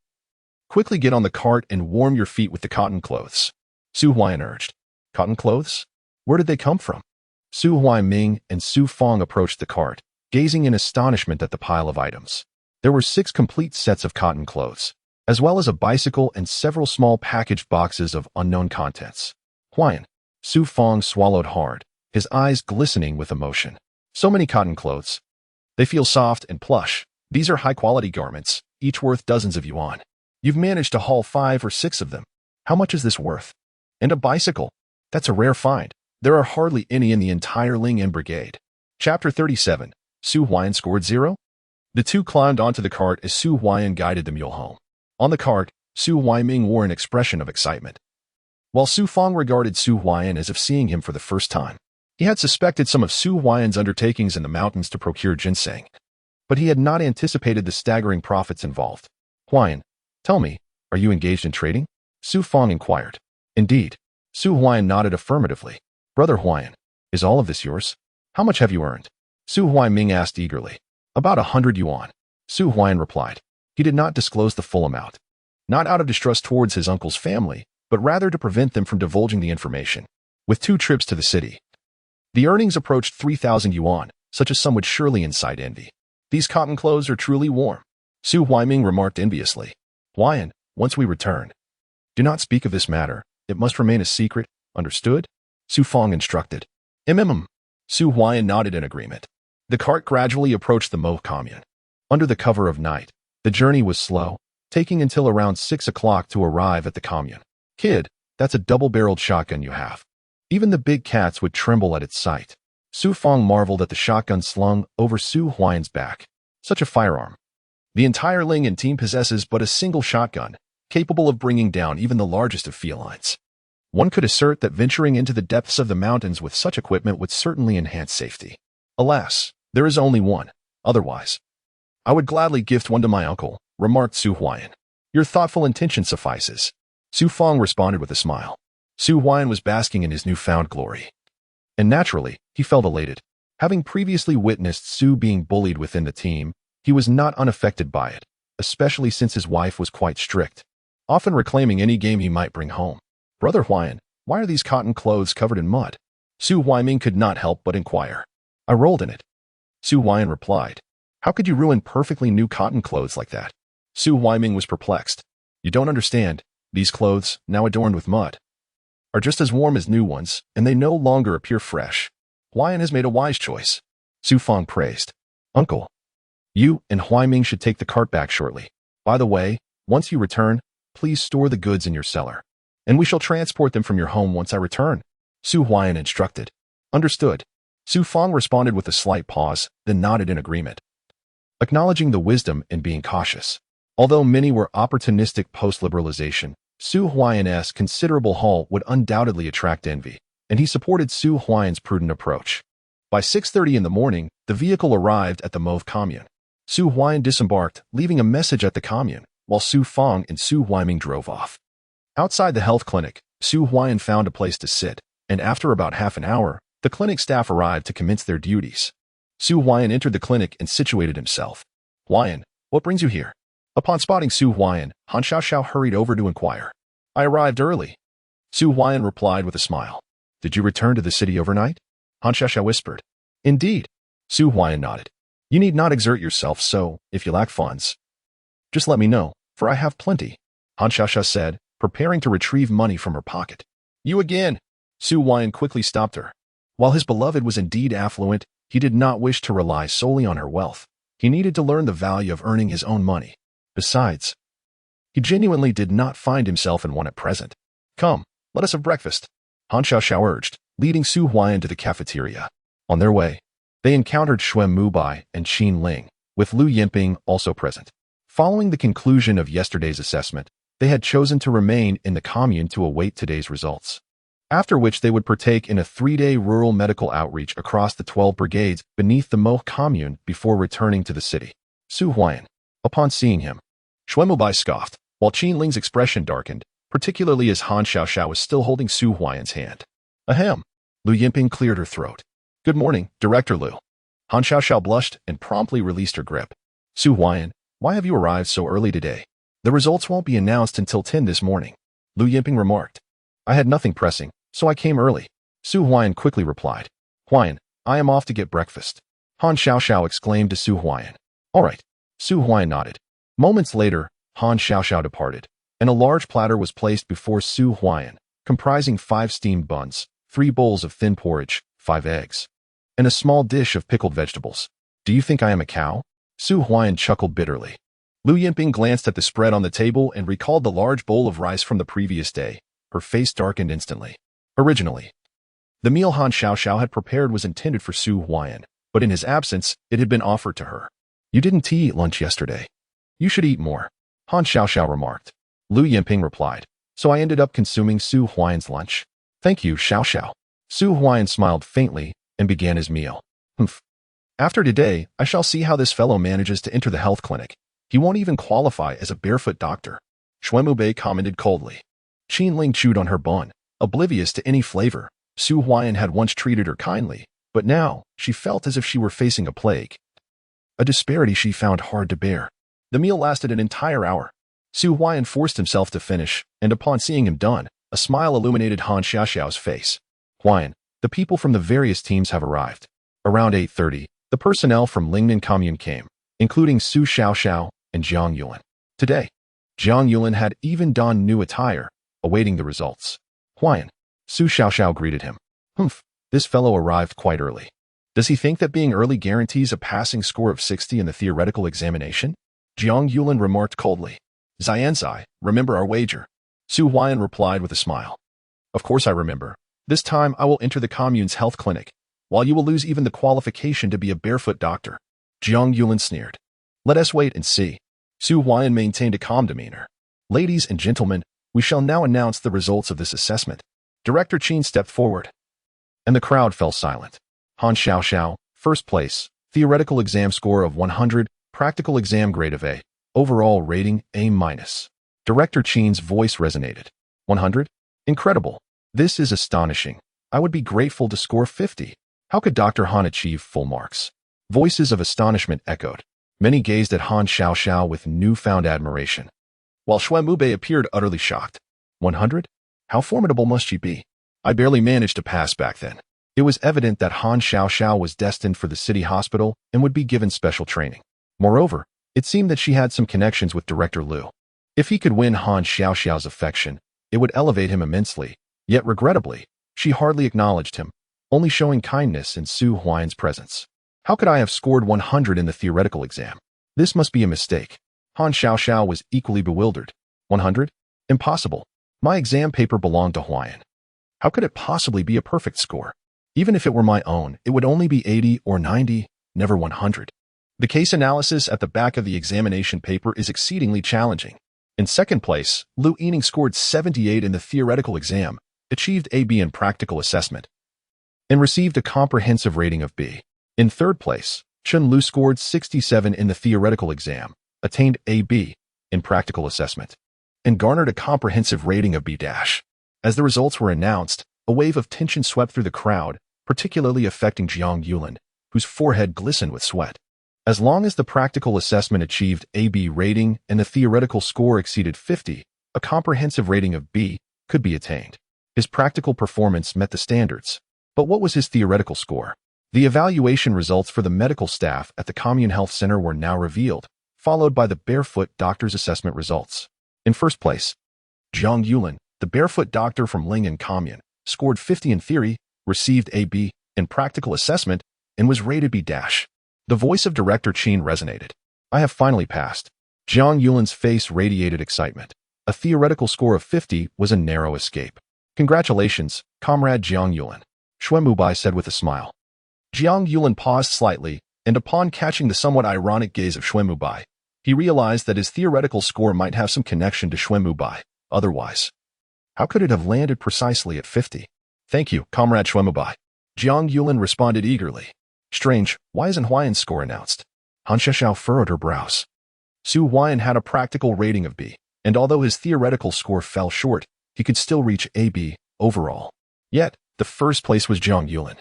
[SPEAKER 1] Quickly get on the cart and warm your feet with the cotton clothes. Su Huai'an urged. Cotton clothes? Where did they come from? Su Huaiming and Su Fong approached the cart, gazing in astonishment at the pile of items. There were 6 complete sets of cotton clothes, as well as a bicycle and several small packaged boxes of unknown contents. Huai'an. Su Fong swallowed hard, his eyes glistening with emotion. So many cotton clothes. They feel soft and plush. These are high-quality garments, each worth dozens of yuan. You've managed to haul 5 or 6 of them. How much is this worth? And a bicycle. That's a rare find. There are hardly any in the entire Ling brigade. Chapter 37. Su Huai'an scored 0? The two climbed onto the cart as Su Huai'an guided the mule home. On the cart, Su Huaiming wore an expression of excitement, while Su Fong regarded Su Huai'an as if seeing him for the first time. He had suspected some of Su Huai'an's undertakings in the mountains to procure jinseng, but he had not anticipated the staggering profits involved. Huai'an, tell me, are you engaged in trading? Su Fong inquired. Indeed. Su Huai'an nodded affirmatively. Brother Huai'an, is all of this yours? How much have you earned? Su Huaiming asked eagerly. About 100 yuan. Su Huai'an replied. He did not disclose the full amount, not out of distrust towards his uncle's family, but rather to prevent them from divulging the information. With 2 trips to the city, the earnings approached 3,000 yuan, such a sum would surely incite envy. These cotton clothes are truly warm. Su Huaiming remarked enviously. Huai'an, once we return, do not speak of this matter. It must remain a secret, understood? Su Fong instructed. Su Huai'an nodded in agreement. The cart gradually approached the Mo commune. Under the cover of night, the journey was slow, taking until around 6 o'clock to arrive at the commune. Kid, that's a double-barreled shotgun you have. Even the big cats would tremble at its sight. Su Fang marveled at the shotgun slung over Su Huai'an's back. Such a firearm. The entire Ling team possesses but a single shotgun, capable of bringing down even the largest of felines. One could assert that venturing into the depths of the mountains with such equipment would certainly enhance safety. Alas, there is only one. Otherwise, I would gladly gift one to my uncle, remarked Su Huai'an. Your thoughtful intention suffices. Su Fang responded with a smile. Su Huai'an was basking in his newfound glory. And naturally, he felt elated. Having previously witnessed Su being bullied within the team, he was not unaffected by it, especially since his wife was quite strict, often reclaiming any game he might bring home. Brother Huai'an, why are these cotton clothes covered in mud? Su Huai'an could not help but inquire. I rolled in it. Su Huai'an replied. How could you ruin perfectly new cotton clothes like that? Su Huai'an was perplexed. You don't understand. These clothes, now adorned with mud, are just as warm as new ones, and they no longer appear fresh. Huai'an has made a wise choice. Su Fang praised. Uncle, you and Huai'an should take the cart back shortly. By the way, once you return, please store the goods in your cellar, and we shall transport them from your home once I return. Su Huai'an instructed. Understood. Su Fang responded with a slight pause, then nodded in agreement, acknowledging the wisdom in being cautious. Although many were opportunistic post-liberalization, Su Huai'an's considerable haul would undoubtedly attract envy, and he supported Su Huai'an's prudent approach. By 6:30 in the morning, the vehicle arrived at the Mauve commune. Su Huai'an disembarked, leaving a message at the commune, while Su Fang and Su Huai'an drove off. Outside the health clinic, Su Huai'an found a place to sit, and after about half an hour, the clinic staff arrived to commence their duties. Su Huai'an entered the clinic and situated himself. Huai'an, what brings you here? Upon spotting Su Huai'an, Han Xiaoxiao hurried over to inquire. I arrived early. Su Huai'an replied with a smile. Did you return to the city overnight? Han Xiaoxiao whispered. Indeed. Su Huai'an nodded. You need not exert yourself, so, if you lack funds, just let me know, for I have plenty, Han Xiaoxiao said, preparing to retrieve money from her pocket. You again! Su Huai'an quickly stopped her. While his beloved was indeed affluent, he did not wish to rely solely on her wealth. He needed to learn the value of earning his own money. Besides, he genuinely did not find himself in one at present. Come, let us have breakfast, Han Xiaoxiao urged, leading Su Huai'an to the cafeteria. On their way, they encountered Xue Mubai and Qin Ling, with Lu Yinping also present. Following the conclusion of yesterday's assessment, they had chosen to remain in the commune to await today's results, after which they would partake in a 3-day rural medical outreach across the 12 brigades beneath the Mo commune before returning to the city. Su Huai'an. Upon seeing him, Xue Mubai scoffed, while Qin Ling's expression darkened, particularly as Han Xiaoxiao was still holding Su Huai'an's hand. Ahem. Lu Yinping cleared her throat. Good morning, Director Lu. Han Xiaoxiao blushed and promptly released her grip. Su Huai'an, why have you arrived so early today? The results won't be announced until 10 this morning, Lu Yinping remarked. I had nothing pressing, so I came early. Su Huai'an quickly replied. Huai'an, I am off to get breakfast, Han Xiaoxiao exclaimed to Su Huai'an. All right. Su Huai'an nodded. Moments later, Han Xiaoxiao departed, and a large platter was placed before Su Huai'an, comprising 5 steamed buns, 3 bowls of thin porridge, 5 eggs, and a small dish of pickled vegetables. Do you think I am a cow? Su Huai'an chuckled bitterly. Lu Yinping glanced at the spread on the table and recalled the large bowl of rice from the previous day. Her face darkened instantly. Originally, the meal Han Xiaoxiao had prepared was intended for Su Huai'an, but in his absence, it had been offered to her. You didn't eat lunch yesterday. You should eat more, Han Xiaoxiao remarked. Lu Yinping replied. So I ended up consuming Su Huai'an's lunch. Thank you, Xiaoxiao. Su Huai'an smiled faintly and began his meal. Humph. After today, I shall see how this fellow manages to enter the health clinic. He won't even qualify as a barefoot doctor, Xue Mubai commented coldly. Qin Ling chewed on her bun, oblivious to any flavor. Su Huai'an had once treated her kindly, but now she felt as if she were facing a plague. A disparity she found hard to bear. The meal lasted an entire hour. Su Huai'an forced himself to finish, and upon seeing him done, a smile illuminated Han Xiaoxiao's face. Huai'an, the people from the various teams have arrived. Around 8:30, the personnel from Lingnan Commune came, including Su Xiaoxiao and Jiang Yuan. Today, Jiang Yuan had even donned new attire, awaiting the results. Huai'an, Su Xiaoxiao greeted him. Humph, this fellow arrived quite early. Does he think that being early guarantees a passing score of 60 in the theoretical examination? Jiang Yuan remarked coldly. Xianzai, remember our wager? Su Huai'an replied with a smile. Of course I remember. This time I will enter the commune's health clinic. while you will lose even the qualification to be a barefoot doctor. Jiang Yulin sneered. Let us wait and see. Su Huai'an maintained a calm demeanor. Ladies and gentlemen, we shall now announce the results of this assessment. Director Qin stepped forward, and the crowd fell silent. Han Xiaoxiao, first place, theoretical exam score of 100, practical exam grade of A, overall rating A-. Director Qin's voice resonated. 100? Incredible. This is astonishing. I would be grateful to score 50. How could Dr. Han achieve full marks? Voices of astonishment echoed. Many gazed at Han Xiaoxiao with newfound admiration, while Xuemubei appeared utterly shocked. 100? How formidable must she be? I barely managed to pass back then. It was evident that Han Xiaoxiao was destined for the city hospital and would be given special training. Moreover, it seemed that she had some connections with Director Liu. If he could win Han Xiaoxiao's affection, it would elevate him immensely. Yet regrettably, she hardly acknowledged him, only showing kindness in Su Huai'an's presence. How could I have scored 100 in the theoretical exam? This must be a mistake. Han Xiaoxiao was equally bewildered. 100? Impossible. My exam paper belonged to Huai'an. How could it possibly be a perfect score? Even if it were my own, it would only be 80 or 90, never 100. The case analysis at the back of the examination paper is exceedingly challenging. In second place, Lu Yining scored 78 in the theoretical exam, achieved AB in practical assessment, and received a comprehensive rating of B. In third place, Chen Lu scored 67 in the theoretical exam, attained AB in practical assessment, and garnered a comprehensive rating of B-. As the results were announced, a wave of tension swept through the crowd, particularly affecting Jiang Yulin, whose forehead glistened with sweat. As long as the practical assessment achieved AB rating and the theoretical score exceeded 50, a comprehensive rating of B could be attained. His practical performance met the standards. But what was his theoretical score? The evaluation results for the medical staff at the Commune Health Center were now revealed, followed by the barefoot doctor's assessment results. In first place, Jiang Yulin, the barefoot doctor from Ling Commune, scored 50 in theory, received AB in practical assessment, and was rated B-. The voice of Director Qin resonated. I have finally passed. Jiang Yulin's face radiated excitement. A theoretical score of 50 was a narrow escape. Congratulations, Comrade Jiang Yulin, Xuemubei said with a smile. Jiang Yulin paused slightly, and upon catching the somewhat ironic gaze of Xuemubei, he realized that his theoretical score might have some connection to Xuemubei. Otherwise, how could it have landed precisely at 50? Thank you, Comrade Xuemubei. Jiang Yulin responded eagerly. Strange, why isn't Huai'an's score announced? Han Xiaoxiao furrowed her brows. Su Huai'an had a practical rating of B, and although his theoretical score fell short, he could still reach AB overall. Yet, the first place was Jiang Yulin,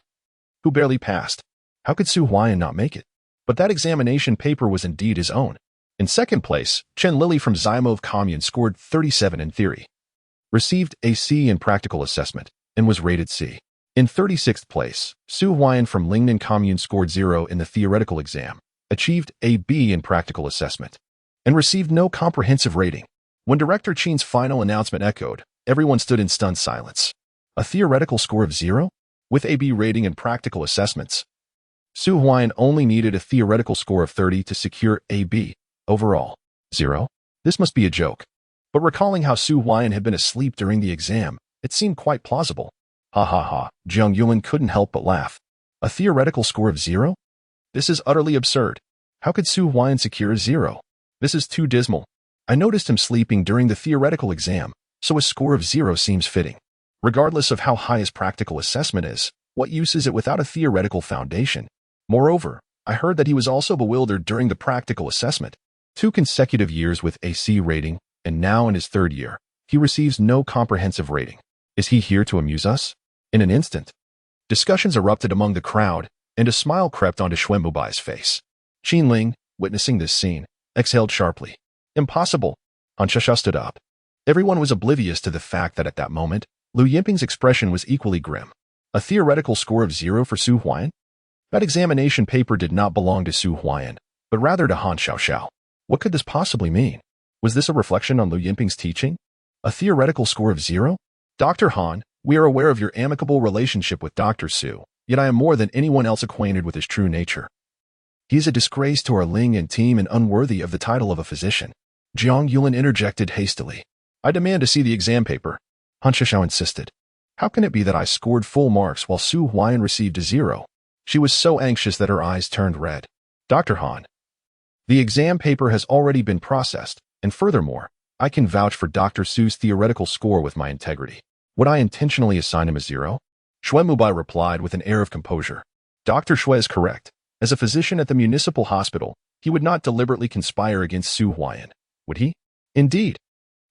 [SPEAKER 1] who barely passed. How could Su Huai'an not make it? But that examination paper was indeed his own. In second place, Chen Lili from Zymov Commune scored 37 in theory, received a C in practical assessment, and was rated C. In 36th place, Su Huai'an from Lingnan Commune scored 0 in the theoretical exam, achieved a B in practical assessment, and received no comprehensive rating. When Director Qin's final announcement echoed, everyone stood in stunned silence. A theoretical score of 0? With a B rating in practical assessments, Su Huai'an only needed a theoretical score of 30 to secure a B overall. 0? This must be a joke. But recalling how Su Huai'an had been asleep during the exam, it seemed quite plausible. Ha ha ha, Jiang Yulin couldn't help but laugh. A theoretical score of 0? This is utterly absurd. How could Su Huai'an secure a 0? This is too dismal. I noticed him sleeping during the theoretical exam, so a score of 0 seems fitting. Regardless of how high his practical assessment is, what use is it without a theoretical foundation? Moreover, I heard that he was also bewildered during the practical assessment. 2 consecutive years with a C rating, and now in his 3rd year, he receives no comprehensive rating. Is he here to amuse us? In an instant, discussions erupted among the crowd, and a smile crept onto Xuemubei's face. Qin Ling, witnessing this scene, exhaled sharply. Impossible. Han Xiaoxiao stood up. Everyone was oblivious to the fact that at that moment, Lu Yinping's expression was equally grim. A theoretical score of 0 for Su Huai'an? That examination paper did not belong to Su Huai'an, but rather to Han Xiaoxiao. What could this possibly mean? Was this a reflection on Lu Yinping's teaching? A theoretical score of 0? Dr. Han, we are aware of your amicable relationship with Dr. Su, yet I am more than anyone else acquainted with his true nature. He is a disgrace to our Ling and team and unworthy of the title of a physician. Jiang Yulin interjected hastily. I demand to see the exam paper. Han Xiaoxiao insisted. How can it be that I scored full marks while Su Huai'an received a 0? She was so anxious that her eyes turned red. Dr. Han, the exam paper has already been processed, and furthermore, I can vouch for Dr. Su's theoretical score with my integrity. Would I intentionally assign him a 0? Shui Mubai replied with an air of composure. Dr. Shui is correct. As a physician at the municipal hospital, he would not deliberately conspire against Su Huai'an, would he? Indeed.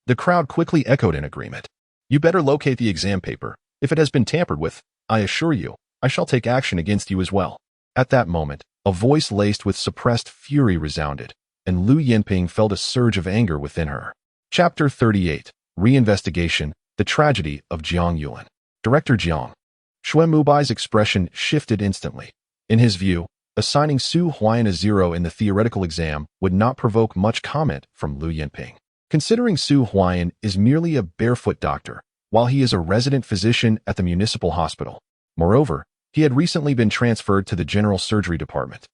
[SPEAKER 1] The crowd quickly echoed in agreement. You better locate the exam paper. If it has been tampered with, I assure you, I shall take action against you as well. At that moment, a voice laced with suppressed fury resounded, and Lu Yinping felt a surge of anger within her. Chapter 38. Reinvestigation, The Tragedy of Jiang Yuan. Director Jiang. Shui Mubai's expression shifted instantly. In his view, assigning Su Huai'an a 0 in the theoretical exam would not provoke much comment from Lu Yinping. Considering Su Huai'an is merely a barefoot doctor, while he is a resident physician at the municipal hospital. Moreover, he had recently been transferred to the general surgery department,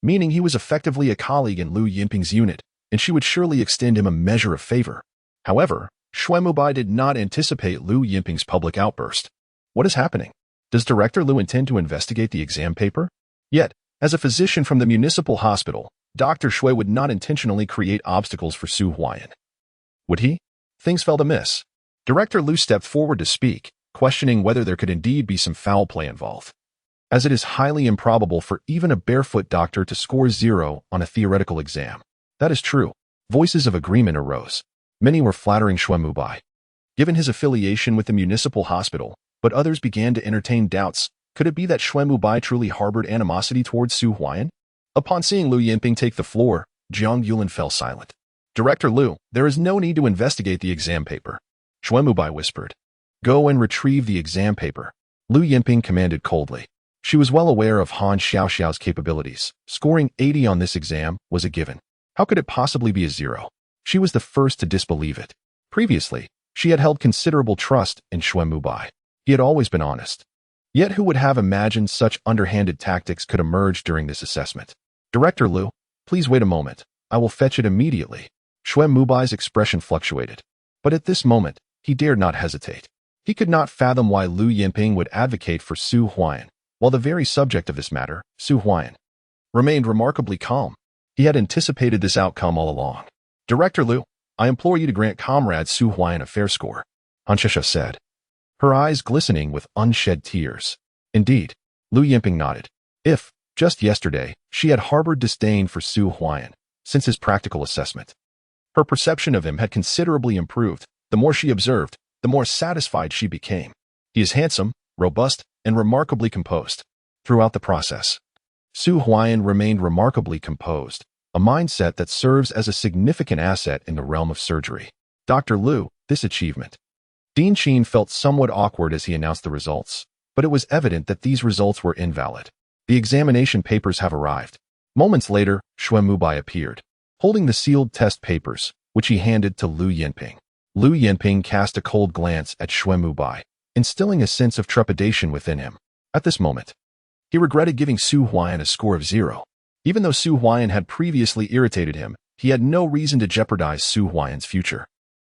[SPEAKER 1] meaning he was effectively a colleague in Lu Yinping's unit, and she would surely extend him a measure of favor. However, Shui Mubai did not anticipate Lu Yinping's public outburst. What is happening? Does Director Lu intend to investigate the exam paper? Yet, as a physician from the municipal hospital, Dr. Shui would not intentionally create obstacles for Su Huai'an. Would he? Things felt amiss. Director Lu stepped forward to speak, questioning whether there could indeed be some foul play involved, as it is highly improbable for even a barefoot doctor to score 0 on a theoretical exam. That is true. Voices of agreement arose. Many were flattering Shui Mubai, given his affiliation with the municipal hospital, but others began to entertain doubts. Could it be that Shui Mubai truly harbored animosity towards Su Huai'an? Upon seeing Lu Yinping take the floor, Jiang Yuan fell silent. Director Lu, there is no need to investigate the exam paper. Shui Mubai whispered. Go and retrieve the exam paper. Lu Yinping commanded coldly. She was well aware of Han Xiaoxiao's capabilities. Scoring 80 on this exam was a given. How could it possibly be a 0? She was the first to disbelieve it. Previously, she had held considerable trust in Shui Mubai. He had always been honest. Yet who would have imagined such underhanded tactics could emerge during this assessment? Director Lu, please wait a moment. I will fetch it immediately. Shui Mubai's expression fluctuated. But at this moment, he dared not hesitate. He could not fathom why Lu Yinping would advocate for Su Huai'an, while the very subject of this matter, Su Huai'an, remained remarkably calm. He had anticipated this outcome all along. Director Lu, I implore you to grant Comrade Su Huai'an a fair score, Han Xiaoxiao said, her eyes glistening with unshed tears. Indeed, Lu Yinping nodded. If, just yesterday, she had harbored disdain for Su Huai'an, since his practical assessment, her perception of him had considerably improved. The more she observed, the more satisfied she became. He is handsome, robust, and remarkably composed. Throughout the process, Su Huai'an remained remarkably composed, a mindset that serves as a significant asset in the realm of surgery. Dr. Lu, this achievement. Dean Qin felt somewhat awkward as he announced the results, but it was evident that these results were invalid. The examination papers have arrived. Moments later, Shui Mubai appeared, holding the sealed test papers, which he handed to Lu Yinping. Lu Yinping cast a cold glance at Shui Mubai, instilling a sense of trepidation within him. At this moment, he regretted giving Su Huai'an a score of 0. Even though Su Huai'an had previously irritated him, he had no reason to jeopardize Su Huai'an's future.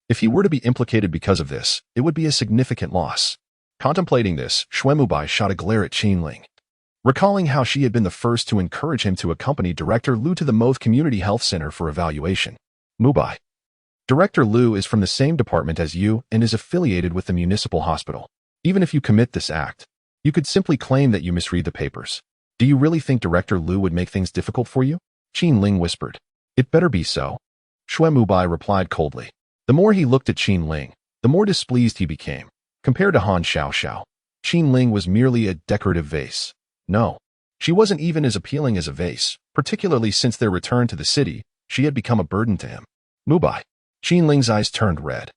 [SPEAKER 1] If he were to be implicated because of this, it would be a significant loss. Contemplating this, Shui Mubai shot a glare at Qin Ling, recalling how she had been the first to encourage him to accompany Director Lu to the Moth Community Health Center for evaluation. Mubai, Director Lu is from the same department as you and is affiliated with the municipal hospital. Even if you commit this act, you could simply claim that you misread the papers. Do you really think Director Lu would make things difficult for you? Qin Ling whispered. It better be so. Shui Mubai replied coldly. The more he looked at Qin Ling, the more displeased he became. Compared to Han Xiaoxiao, Qin Ling was merely a decorative vase. No, she wasn't even as appealing as a vase, particularly since their return to the city, she had become a burden to him. Mubai. Qin Ling's eyes turned red,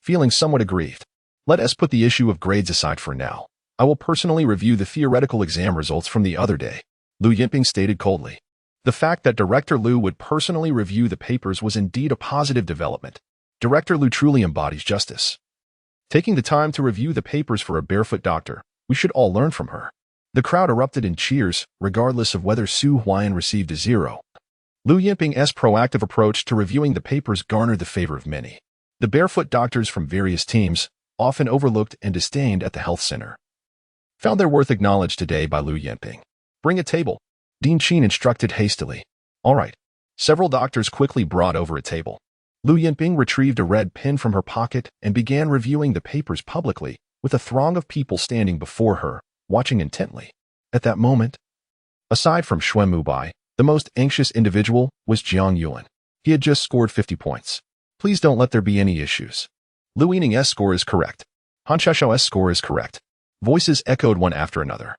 [SPEAKER 1] feeling somewhat aggrieved. Let us put the issue of grades aside for now. I will personally review the theoretical exam results from the other day, Lu Yinping stated coldly. The fact that Director Lu would personally review the papers was indeed a positive development. Director Lu truly embodies justice. Taking the time to review the papers for a barefoot doctor, we should all learn from her. The crowd erupted in cheers, regardless of whether Su Huai'an received a 0. Lu Yinping's proactive approach to reviewing the papers garnered the favor of many. The barefoot doctors from various teams, often overlooked and disdained at the health center, Found their worth acknowledged today by Lu Yinping. Bring a table. Dean Qin instructed hastily. All right. Several doctors quickly brought over a table. Lu Yinping retrieved a red pen from her pocket and began reviewing the papers publicly, with a throng of people standing before her, watching intently. At that moment, aside from Xue Mubai, the most anxious individual was Jiang Yuan. He had just scored 50 points. Please don't let there be any issues. Lu Yinping's score is correct. Han Xiaoxiao's score is correct. Voices echoed one after another.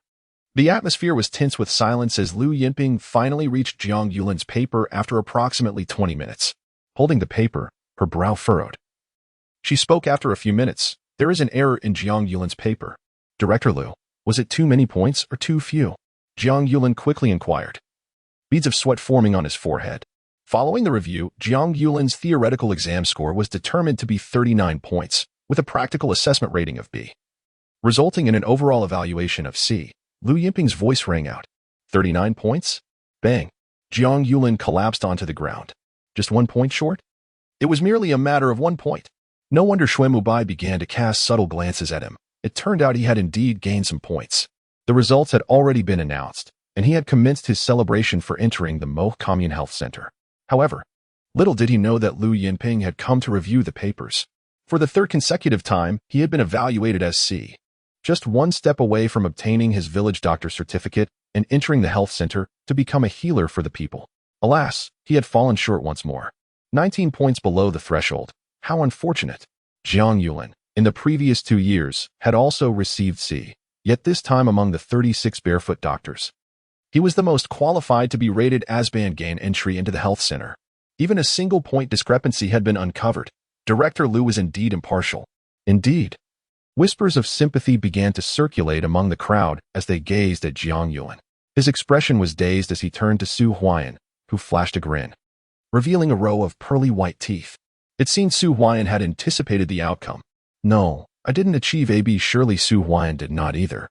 [SPEAKER 1] The atmosphere was tense with silence as Lu Yinping finally reached Jiang Yulan's paper after approximately 20 minutes. Holding the paper, her brow furrowed. She spoke after a few minutes. There is an error in Jiang Yulan's paper. Director Lu, was it too many points or too few? Jiang Yulan quickly inquired. Beads of sweat forming on his forehead. Following the review, Jiang Yulan's theoretical exam score was determined to be 39 points, with a practical assessment rating of B, resulting in an overall evaluation of C. Lu Yinping's voice rang out. 39 points? Bang. Jiang Yulan collapsed onto the ground. Just 1 point short? It was merely a matter of 1 point. No wonder Xue Mubai began to cast subtle glances at him. It turned out he had indeed gained some points. The results had already been announced, and he had commenced his celebration for entering the Mo Commune Health Center. However, little did he know that Lu Yinping had come to review the papers. For the third consecutive time, he had been evaluated as C. Just one step away from obtaining his village doctor certificate and entering the health center to become a healer for the people. Alas, he had fallen short once more. 19 points below the threshold. How unfortunate. Jiang Yulan, in the previous 2 years, had also received C, yet this time among the 36 barefoot doctors. He was the most qualified to be rated as band gain entry into the health center. Even a single point discrepancy had been uncovered. Director Lu was indeed impartial. Indeed. Whispers of sympathy began to circulate among the crowd as they gazed at Jiang Yuan. His expression was dazed as he turned to Su Huai'an, who flashed a grin, revealing a row of pearly white teeth. It seemed Su Huai'an had anticipated the outcome. No, I didn't achieve AB. Surely Su Huai'an did not either.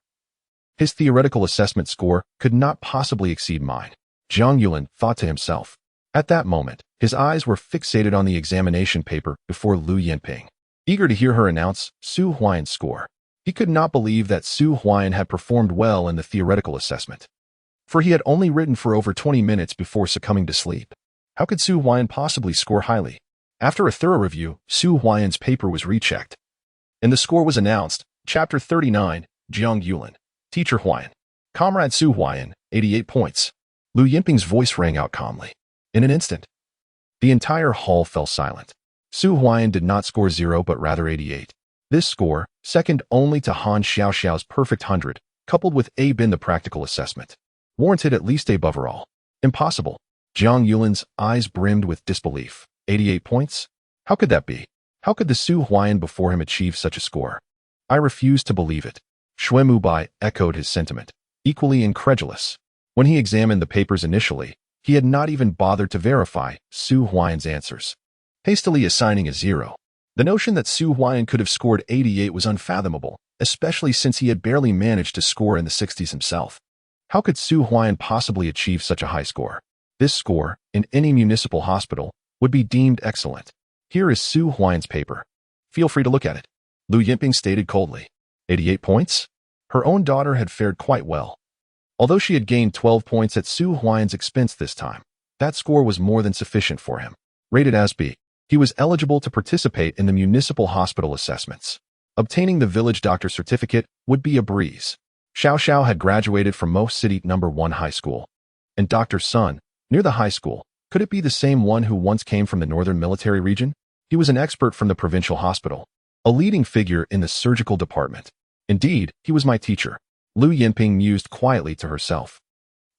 [SPEAKER 1] His theoretical assessment score could not possibly exceed mine. Jiang Yuan thought to himself. At that moment, his eyes were fixated on the examination paper before Lu Yinping, eager to hear her announce Su Huai'an's score. He could not believe that Su Huai'an had performed well in the theoretical assessment, for he had only written for over 20 minutes before succumbing to sleep. How could Su Huai'an possibly score highly? After a thorough review, Su Huai'an's paper was rechecked, and the score was announced. Chapter 39, Jiang Yulan. Teacher Huai'an. Comrade Su Huai'an, 88 points. Lu Yinping's voice rang out calmly. In an instant, the entire hall fell silent. Su Huai'an did not score 0 but rather 88. This score, second only to Han Xiaoxiao's perfect 100, coupled with A bin the practical assessment, warranted at least A above her all. Impossible. Jiang Yulan's eyes brimmed with disbelief. 88 points? How could that be? How could the Su Huai'an before him achieve such a score? I refuse to believe it. Xue Mubai echoed his sentiment, equally incredulous. When he examined the papers initially, he had not even bothered to verify Su Huai'an's answers, hastily assigning a 0. The notion that Su Huai'an could have scored 88 was unfathomable, especially since he had barely managed to score in the 60s himself. How could Su Huai'an possibly achieve such a high score? This score, in any municipal hospital, would be deemed excellent. Here is Su Huai'an's paper. Feel free to look at it. Lu Yinping stated coldly. 88 points? Her own daughter had fared quite well. Although she had gained 12 points at Su Huai'an's expense this time, that score was more than sufficient for him. Rated as B, he was eligible to participate in the municipal hospital assessments. Obtaining the village doctor certificate would be a breeze. Xiao Xiao had graduated from Mo City No. 1 High School. And Dr. Sun, near the high school, could it be the same one who once came from the northern military region? He was an expert from the provincial hospital, a leading figure in the surgical department. Indeed, he was my teacher. Lu Yinping mused quietly to herself.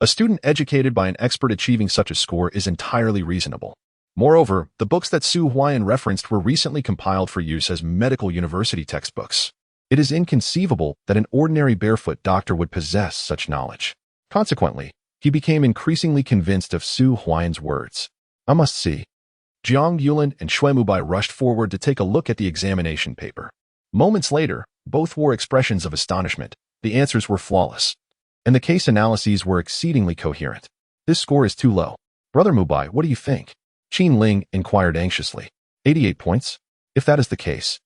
[SPEAKER 1] A student educated by an expert achieving such a score is entirely reasonable. Moreover, the books that Su Huai'an referenced were recently compiled for use as medical university textbooks. It is inconceivable that an ordinary barefoot doctor would possess such knowledge. Consequently, he became increasingly convinced of Su Huai'an's words. I must see. Jiang Yulan and Xue Mubai rushed forward to take a look at the examination paper. Moments later, both wore expressions of astonishment. The answers were flawless, and the case analyses were exceedingly coherent. This score is too low. Brother Mubai, what do you think? Qin Ling inquired anxiously. 88 points? If that is the case,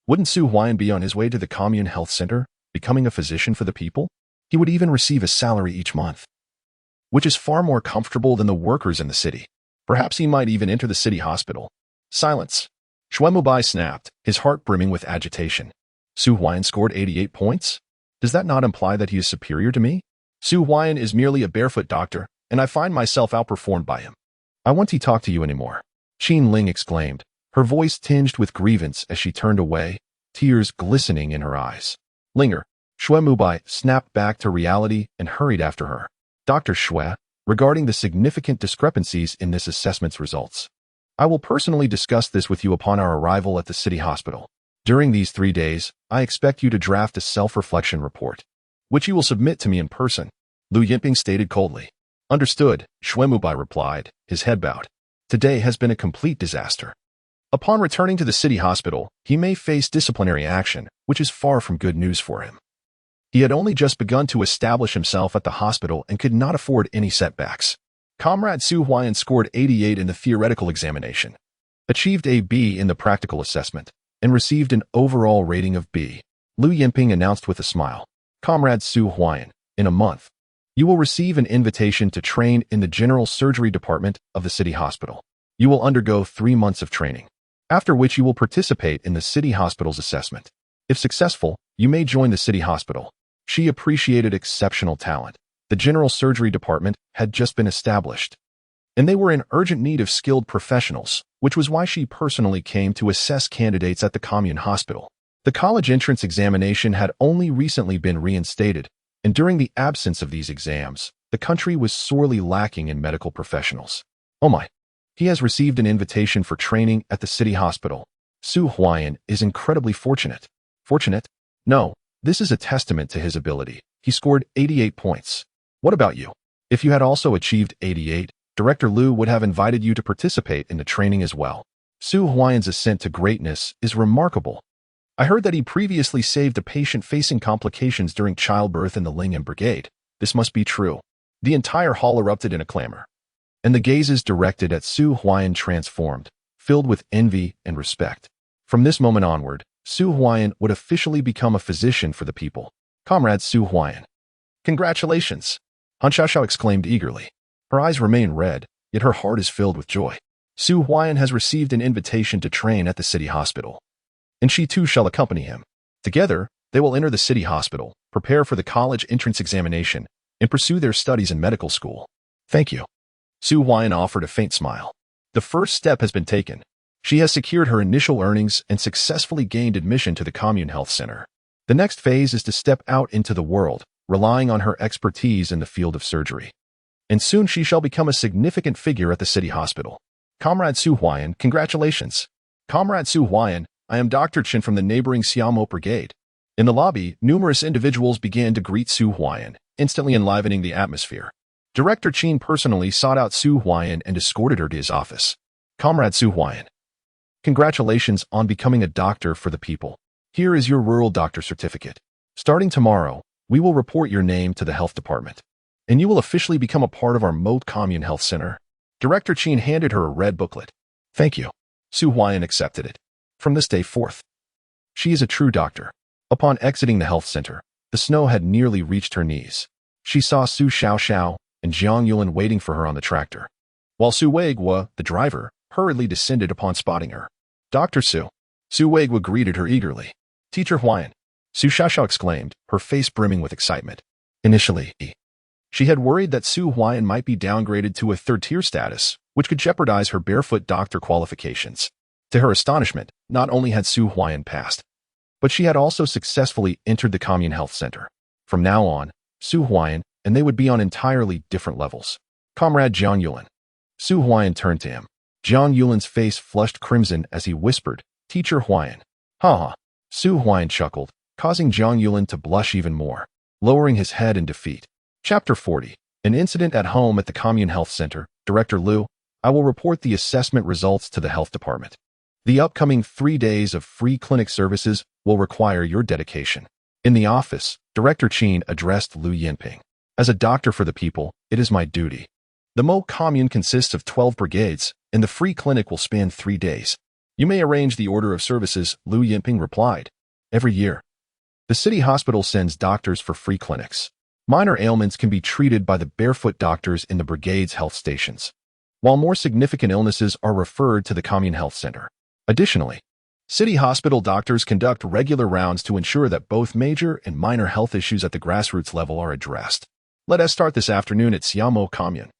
[SPEAKER 1] wouldn't Su Huai'an be on his way to the commune health center? becoming a physician for the people? He would even receive a salary each month, which is far more comfortable than the workers in the city. Perhaps he might even enter the city hospital. Silence. Xuemubai snapped, his heart brimming with agitation. Su Huai'an scored 88 points? Does that not imply that he is superior to me? Su Huai'an is merely a barefoot doctor, and I find myself outperformed by him. I won't talk to you anymore, Qin Ling exclaimed, her voice tinged with grievance as she turned away, tears glistening in her eyes. Linger. Xuemubai snapped back to reality and hurried after her. Dr. Xue, regarding the significant discrepancies in this assessment's results, I will personally discuss this with you upon our arrival at the city hospital. During these 3 days, I expect you to draft a self-reflection report, which you will submit to me in person, Lu Yinping stated coldly. Understood, Xuemubai replied, his head bowed. Today has been a complete disaster. Upon returning to the city hospital, he may face disciplinary action, which is far from good news for him. He had only just begun to establish himself at the hospital and could not afford any setbacks. Comrade Su Huai'an scored 88 in the theoretical examination, achieved a B in the practical assessment, and received an overall rating of B. Lu Yinping announced with a smile. Comrade Su Huai'an, in a month, you will receive an invitation to train in the general surgery department of the city hospital. You will undergo 3 months of training, after which you will participate in the city hospital's assessment. If successful, you may join the city hospital. She appreciated exceptional talent. The general surgery department had just been established, and they were in urgent need of skilled professionals, which was why she personally came to assess candidates at the commune hospital. The college entrance examination had only recently been reinstated, and during the absence of these exams, the country was sorely lacking in medical professionals. Oh my! He has received an invitation for training at the city hospital. Su Huai'an is incredibly fortunate. Fortunate? No, this is a testament to his ability. He scored 88 points. What about you? If you had also achieved 88, Director Lu would have invited you to participate in the training as well. Su Huai'an's ascent to greatness is remarkable. I heard that he previously saved a patient facing complications during childbirth in the Ling Brigade. This must be true. The entire hall erupted in a clamor, and the gazes directed at Su Huai'an transformed, filled with envy and respect. From this moment onward, Su Huai'an would officially become a physician for the people. Comrade Su Huai'an. Congratulations! Han Xiaoxiao exclaimed eagerly. Her eyes remain red, yet her heart is filled with joy. Su Huai'an has received an invitation to train at the city hospital, and she too shall accompany him. Together, they will enter the city hospital, prepare for the college entrance examination, and pursue their studies in medical school. Thank you. Su Huai'an offered a faint smile. The first step has been taken. She has secured her initial earnings and successfully gained admission to the commune health center. The next phase is to step out into the world, relying on her expertise in the field of surgery. And soon she shall become a significant figure at the city hospital. Comrade Su Huai'an, congratulations. Comrade Su Huai'an, I am Dr. Qin from the neighboring Xiaomo Brigade. In the lobby, numerous individuals began to greet Su Huai'an, instantly enlivening the atmosphere. Director Qin personally sought out Su Huai'an and escorted her to his office. Comrade Su Huai'an, congratulations on becoming a doctor for the people. Here is your rural doctor certificate. Starting tomorrow, we will report your name to the health department, and you will officially become a part of our Moat Commune Health Center. Director Qin handed her a red booklet. Thank you. Su Huai'an accepted it. From this day forth, she is a true doctor. Upon exiting the health center, the snow had nearly reached her knees. She saw Su Xiaoxiao and Jiang Yulan waiting for her on the tractor, while Su Weigua, the driver, hurriedly descended upon spotting her. Dr. Su. Su Weigua greeted her eagerly. Teacher Huai'an. Su Xiaoxiao exclaimed, her face brimming with excitement. Initially, she had worried that Su Huai'an might be downgraded to a third-tier status, which could jeopardize her barefoot doctor qualifications. To her astonishment, not only had Su Huai'an passed, but she had also successfully entered the commune health center. From now on, Su Huai'an and they would be on entirely different levels. Comrade Jiang Yulan. Su Huai'an turned to him. Jiang Yulan's face flushed crimson as he whispered, Teacher Huai'an. Ha ha. Su Huai'an chuckled, causing Jiang Yulan to blush even more, lowering his head in defeat. Chapter 40. An incident at home at the Commune Health Center. Director Lu, I will report the assessment results to the health department. The upcoming 3 days of free clinic services will require your dedication. In the office, Director Qin addressed Lu Yinping. As a doctor for the people, it is my duty. The Mo commune consists of 12 brigades, and the free clinic will span 3 days. You may arrange the order of services, Lu Yinping replied. Every year, The city hospital sends doctors for free clinics. Minor ailments can be treated by the barefoot doctors in the brigade's health stations, while more significant illnesses are referred to the commune health center. Additionally, city hospital doctors conduct regular rounds to ensure that both major and minor health issues at the grassroots level are addressed. Let us start this afternoon at Xiamo Commune,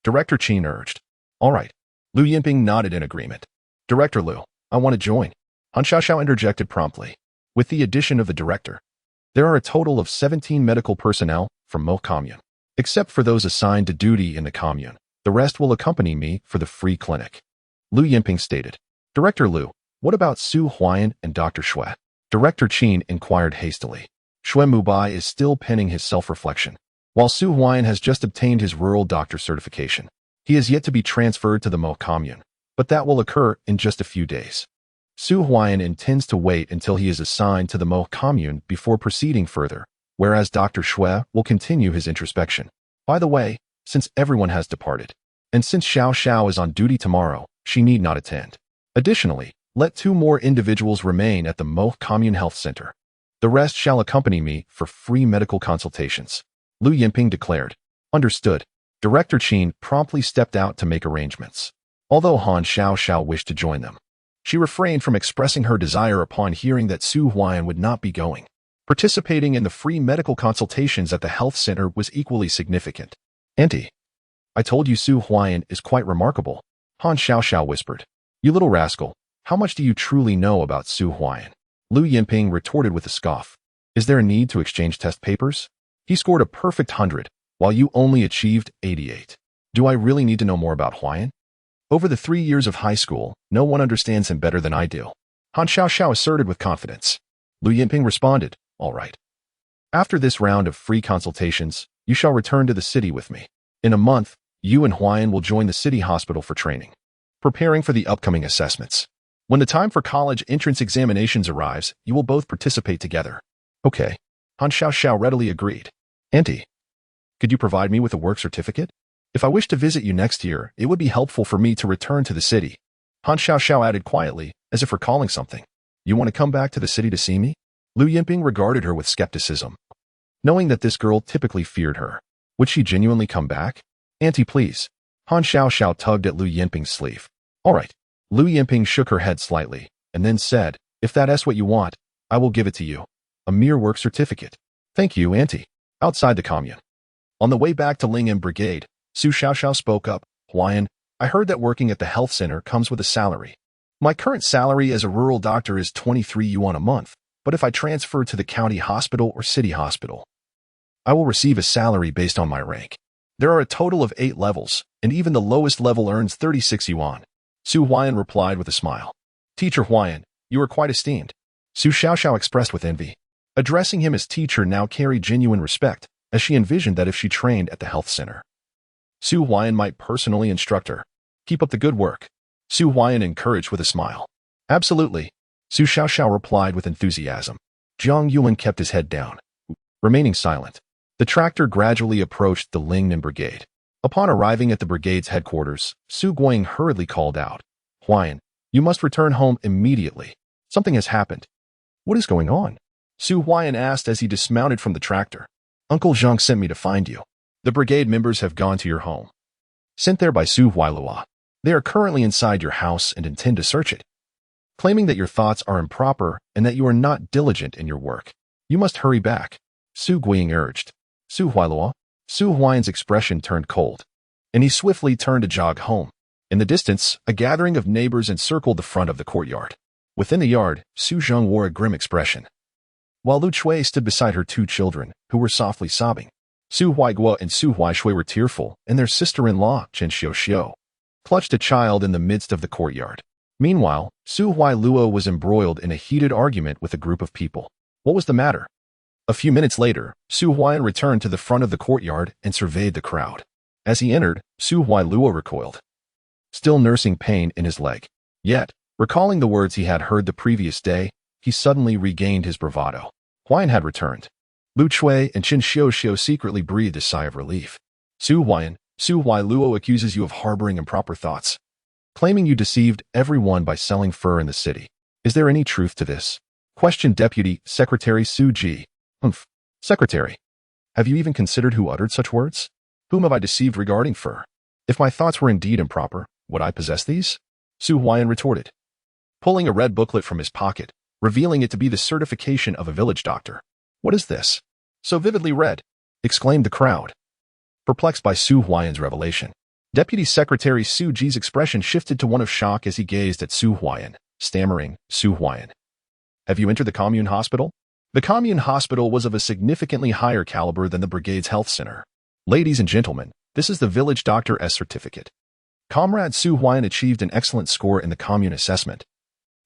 [SPEAKER 1] Director Qin urged. All right. Lu Yinping nodded in agreement. Director Lu, I want to join. Han Xiaoxiao interjected promptly. With the addition of the director, there are a total of 17 medical personnel from Mo Commune. Except for those assigned to duty in the commune, the rest will accompany me for the free clinic. Lu Yinping stated. Director Lu, what about Su Huai'an and Dr. Xue? Director Qin inquired hastily. Xue Mubai is still penning his self-reflection, while Su Huai'an has just obtained his rural doctor certification. He is yet to be transferred to the Mo Commune, but that will occur in just a few days. Su Huai'an intends to wait until he is assigned to the Mo Commune before proceeding further, whereas Dr. Xue will continue his introspection. By the way, since everyone has departed, and since Xiao Xiao is on duty tomorrow, she need not attend. Additionally, let 2 more individuals remain at the Mo Commune Health Center. The rest shall accompany me for free medical consultations. Lu Yinping declared. Understood. Director Qin promptly stepped out to make arrangements. Although Han Xiaoxiao wished to join them, she refrained from expressing her desire upon hearing that Su Huai'an would not be going. Participating in the free medical consultations at the health center was equally significant. Auntie, I told you Su Huai'an is quite remarkable, Han Xiaoxiao whispered. You little rascal, how much do you truly know about Su Huai'an? Lu Yinping retorted with a scoff. Is there a need to exchange test papers? He scored a perfect 100, while you only achieved 88. Do I really need to know more about Huai'an? Over the 3 years of high school, no one understands him better than I do, Han Xiaoxiao asserted with confidence. Lu Yinping responded, all right. After this round of free consultations, you shall return to the city with me. In a month, you and Huai'an will join the city hospital for training, preparing for the upcoming assessments. When the time for college entrance examinations arrives, you will both participate together. Okay. Han Xiaoxiao readily agreed. Auntie, could you provide me with a work certificate? If I wish to visit you next year, it would be helpful for me to return to the city. Han Xiaoxiao added quietly, as if recalling something. You want to come back to the city to see me? Lu Yinping regarded her with skepticism. Knowing that this girl typically feared her, would she genuinely come back? Auntie, please. Han Xiaoxiao tugged at Lu Yinping's sleeve. All right. Lu Yinping shook her head slightly, and then said, if that's what you want, I will give it to you. A mere work certificate. Thank you, Auntie. Outside the commune. On the way back to Ling and Brigade, Su Xiaoxiao spoke up. Huai'an, I heard that working at the health center comes with a salary. My current salary as a rural doctor is 23 yuan a month, but if I transfer to the county hospital or city hospital, I will receive a salary based on my rank. There are a total of 8 levels, and even the lowest level earns 36 yuan. Su Huai'an replied with a smile. Teacher Huai'an, you are quite esteemed. Su Xiaoxiao expressed with envy. Addressing him as teacher now carried genuine respect, as she envisioned that if she trained at the health center, Su Huai'an might personally instruct her. Keep up the good work. Su Huai'an encouraged with a smile. Absolutely. Su Xiaoxiao replied with enthusiasm. Jiang Yuan kept his head down, remaining silent. The tractor gradually approached the Lingnan brigade. Upon arriving at the brigade's headquarters, Su Guang hurriedly called out, Huai'an, you must return home immediately. Something has happened. What is going on? Su Huai'an asked as he dismounted from the tractor. Uncle Zhang sent me to find you. The brigade members have gone to your home. Sent there by Su Huailua. They are currently inside your house and intend to search it. Claiming that your thoughts are improper and that you are not diligent in your work. You must hurry back. Su Guiying urged. Su Huailua. Su Huai'an's expression turned cold, and he swiftly turned to jog home. In the distance, a gathering of neighbors encircled the front of the courtyard. Within the yard, Su Zheng wore a grim expression, while Lu Chui stood beside her 2 children, who were softly sobbing. Su Huaiguo and Su Huaishui were tearful, and their sister-in-law, Chen Xiuxiu, clutched a child in the midst of the courtyard. Meanwhile, Su Huailuo was embroiled in a heated argument with a group of people. What was the matter? A few minutes later, Su Huai'an returned to the front of the courtyard and surveyed the crowd. As he entered, Su Huailuo recoiled, still nursing pain in his leg. Yet, recalling the words he had heard the previous day, he suddenly regained his bravado. Huai'an had returned. Lu Chui and Chen Xiuxiu secretly breathed a sigh of relief. Su Huai'an, Su Huailuo accuses you of harboring improper thoughts, claiming you deceived everyone by selling fur in the city. Is there any truth to this? Questioned Deputy Secretary Su Ji. Humph. Secretary. Have you even considered who uttered such words? Whom have I deceived regarding fur? If my thoughts were indeed improper, would I possess these? Su Huai'an retorted, pulling a red booklet from his pocket, revealing it to be the certification of a village doctor. What is this? So vividly red, exclaimed the crowd, perplexed by Su Huai'an's revelation. Deputy Secretary Su Ji's expression shifted to one of shock as he gazed at Su Huai'an, stammering, Su Huai'an. Have you entered the commune hospital? The commune hospital was of a significantly higher caliber than the brigade's health center. Ladies and gentlemen, this is the village doctor's certificate. Comrade Su Huai'an achieved an excellent score in the commune assessment,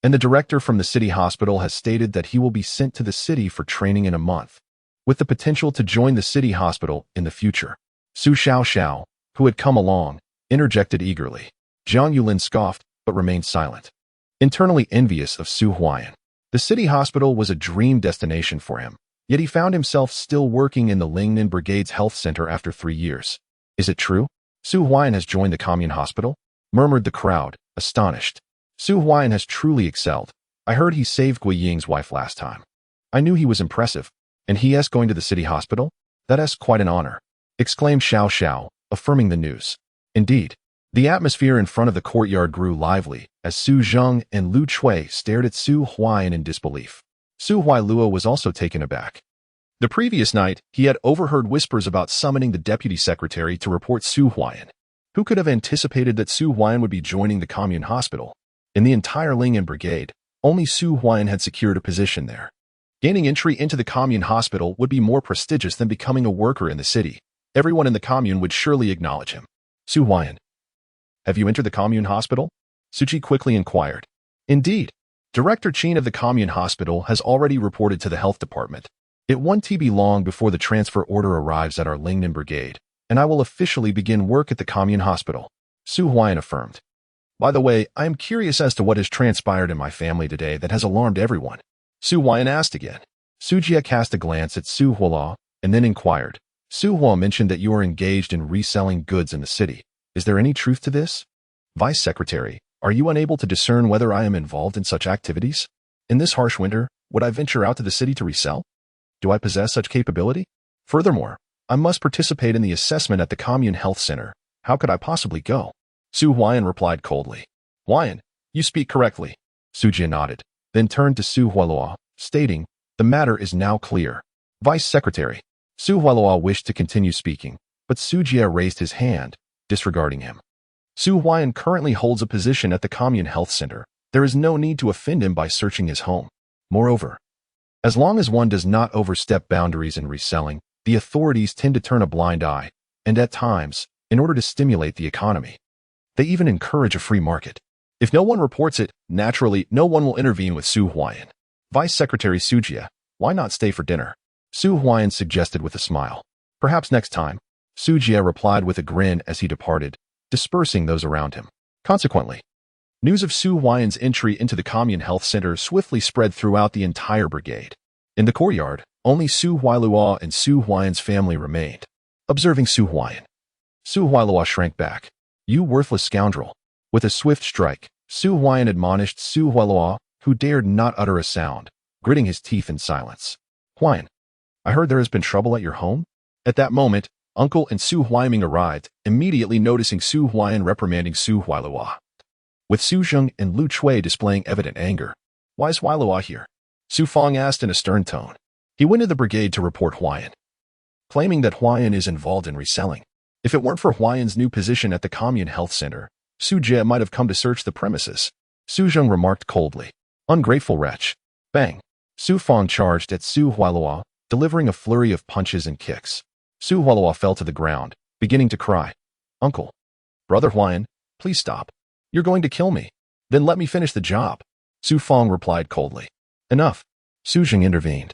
[SPEAKER 1] and the director from the city hospital has stated that he will be sent to the city for training in a month, with the potential to join the city hospital in the future. Su Xiao, who had come along, interjected eagerly. Jiang Yulin scoffed, but remained silent, internally envious of Su Huai'an. The city hospital was a dream destination for him, yet he found himself still working in the Lingnan Brigade's health center after 3 years. Is it true? Su Huai'an has joined the commune hospital? Murmured the crowd, astonished. Su Huai'an has truly excelled. I heard he saved Gui Ying's wife last time. I knew he was impressive. And he is going to the city hospital? That is quite an honor, exclaimed Xiao, affirming the news. Indeed. The atmosphere in front of the courtyard grew lively as Su Zheng and Lu Chui stared at Su Huai'an in disbelief. Su Huailua was also taken aback. The previous night, he had overheard whispers about summoning the deputy secretary to report Su Huai'an. Who could have anticipated that Su Huai'an would be joining the commune hospital? In the entire Lingnan brigade, only Su Huai'an had secured a position there. Gaining entry into the commune hospital would be more prestigious than becoming a worker in the city. Everyone in the commune would surely acknowledge him. Su Huai'an. Have you entered the commune hospital? Su Ji quickly inquired. Indeed. Director Qin of the commune hospital has already reported to the health department. It won't be long before the transfer order arrives at our Lingnan brigade, and I will officially begin work at the commune hospital, Su Huai'an affirmed. By the way, I am curious as to what has transpired in my family today that has alarmed everyone. Su Huai'an asked again. Su Jia cast a glance at Su Huala and then inquired. Su Hua mentioned that you are engaged in reselling goods in the city. Is there any truth to this? Vice Secretary, are you unable to discern whether I am involved in such activities? In this harsh winter, would I venture out to the city to resell? Do I possess such capability? Furthermore, I must participate in the assessment at the commune health center. How could I possibly go? Su Huai'an replied coldly. Huai'an, you speak correctly. Su Jia nodded, then turned to Su Hualua, stating, the matter is now clear. Vice Secretary. Su Hualua wished to continue speaking, but Su Jia raised his hand, disregarding him. Su Huai'an currently holds a position at the commune health center. There is no need to offend him by searching his home. Moreover, as long as one does not overstep boundaries in reselling, the authorities tend to turn a blind eye, and at times, in order to stimulate the economy, they even encourage a free market. If no one reports it, naturally, no one will intervene with Su Huai'an. Vice Secretary Su Jia, why not stay for dinner? Su Huai'an suggested with a smile. Perhaps next time. Su Jia replied with a grin as he departed, dispersing those around him. Consequently, news of Su Huai'an's entry into the commune health center swiftly spread throughout the entire brigade. In the courtyard, only Su Huailua and Su Huai'an's family remained. Observing Su Huai'an, Su Huailua shrank back. You worthless scoundrel. With a swift strike, Su Huai'an admonished Su Huailua, who dared not utter a sound, gritting his teeth in silence. Huai'an, I heard there has been trouble at your home? At that moment, Uncle and Su Huaiming arrived, immediately noticing Su Huai'an reprimanding Su Huailua, with Su Zheng and Lu Chui displaying evident anger. Why is Huailua here? Su Fong asked in a stern tone. He went to the brigade to report Huai'an, claiming that Huai'an is involved in reselling. If it weren't for Huai'an's new position at the commune health center, Su Jie might have come to search the premises. Su Zheng remarked coldly. Ungrateful wretch. Bang. Su Fong charged at Su Huailua, delivering a flurry of punches and kicks. Su Huailua fell to the ground, beginning to cry. Uncle. Brother Huai'an, please stop. You're going to kill me. Then let me finish the job. Su Fong replied coldly. Enough. Su Zheng intervened,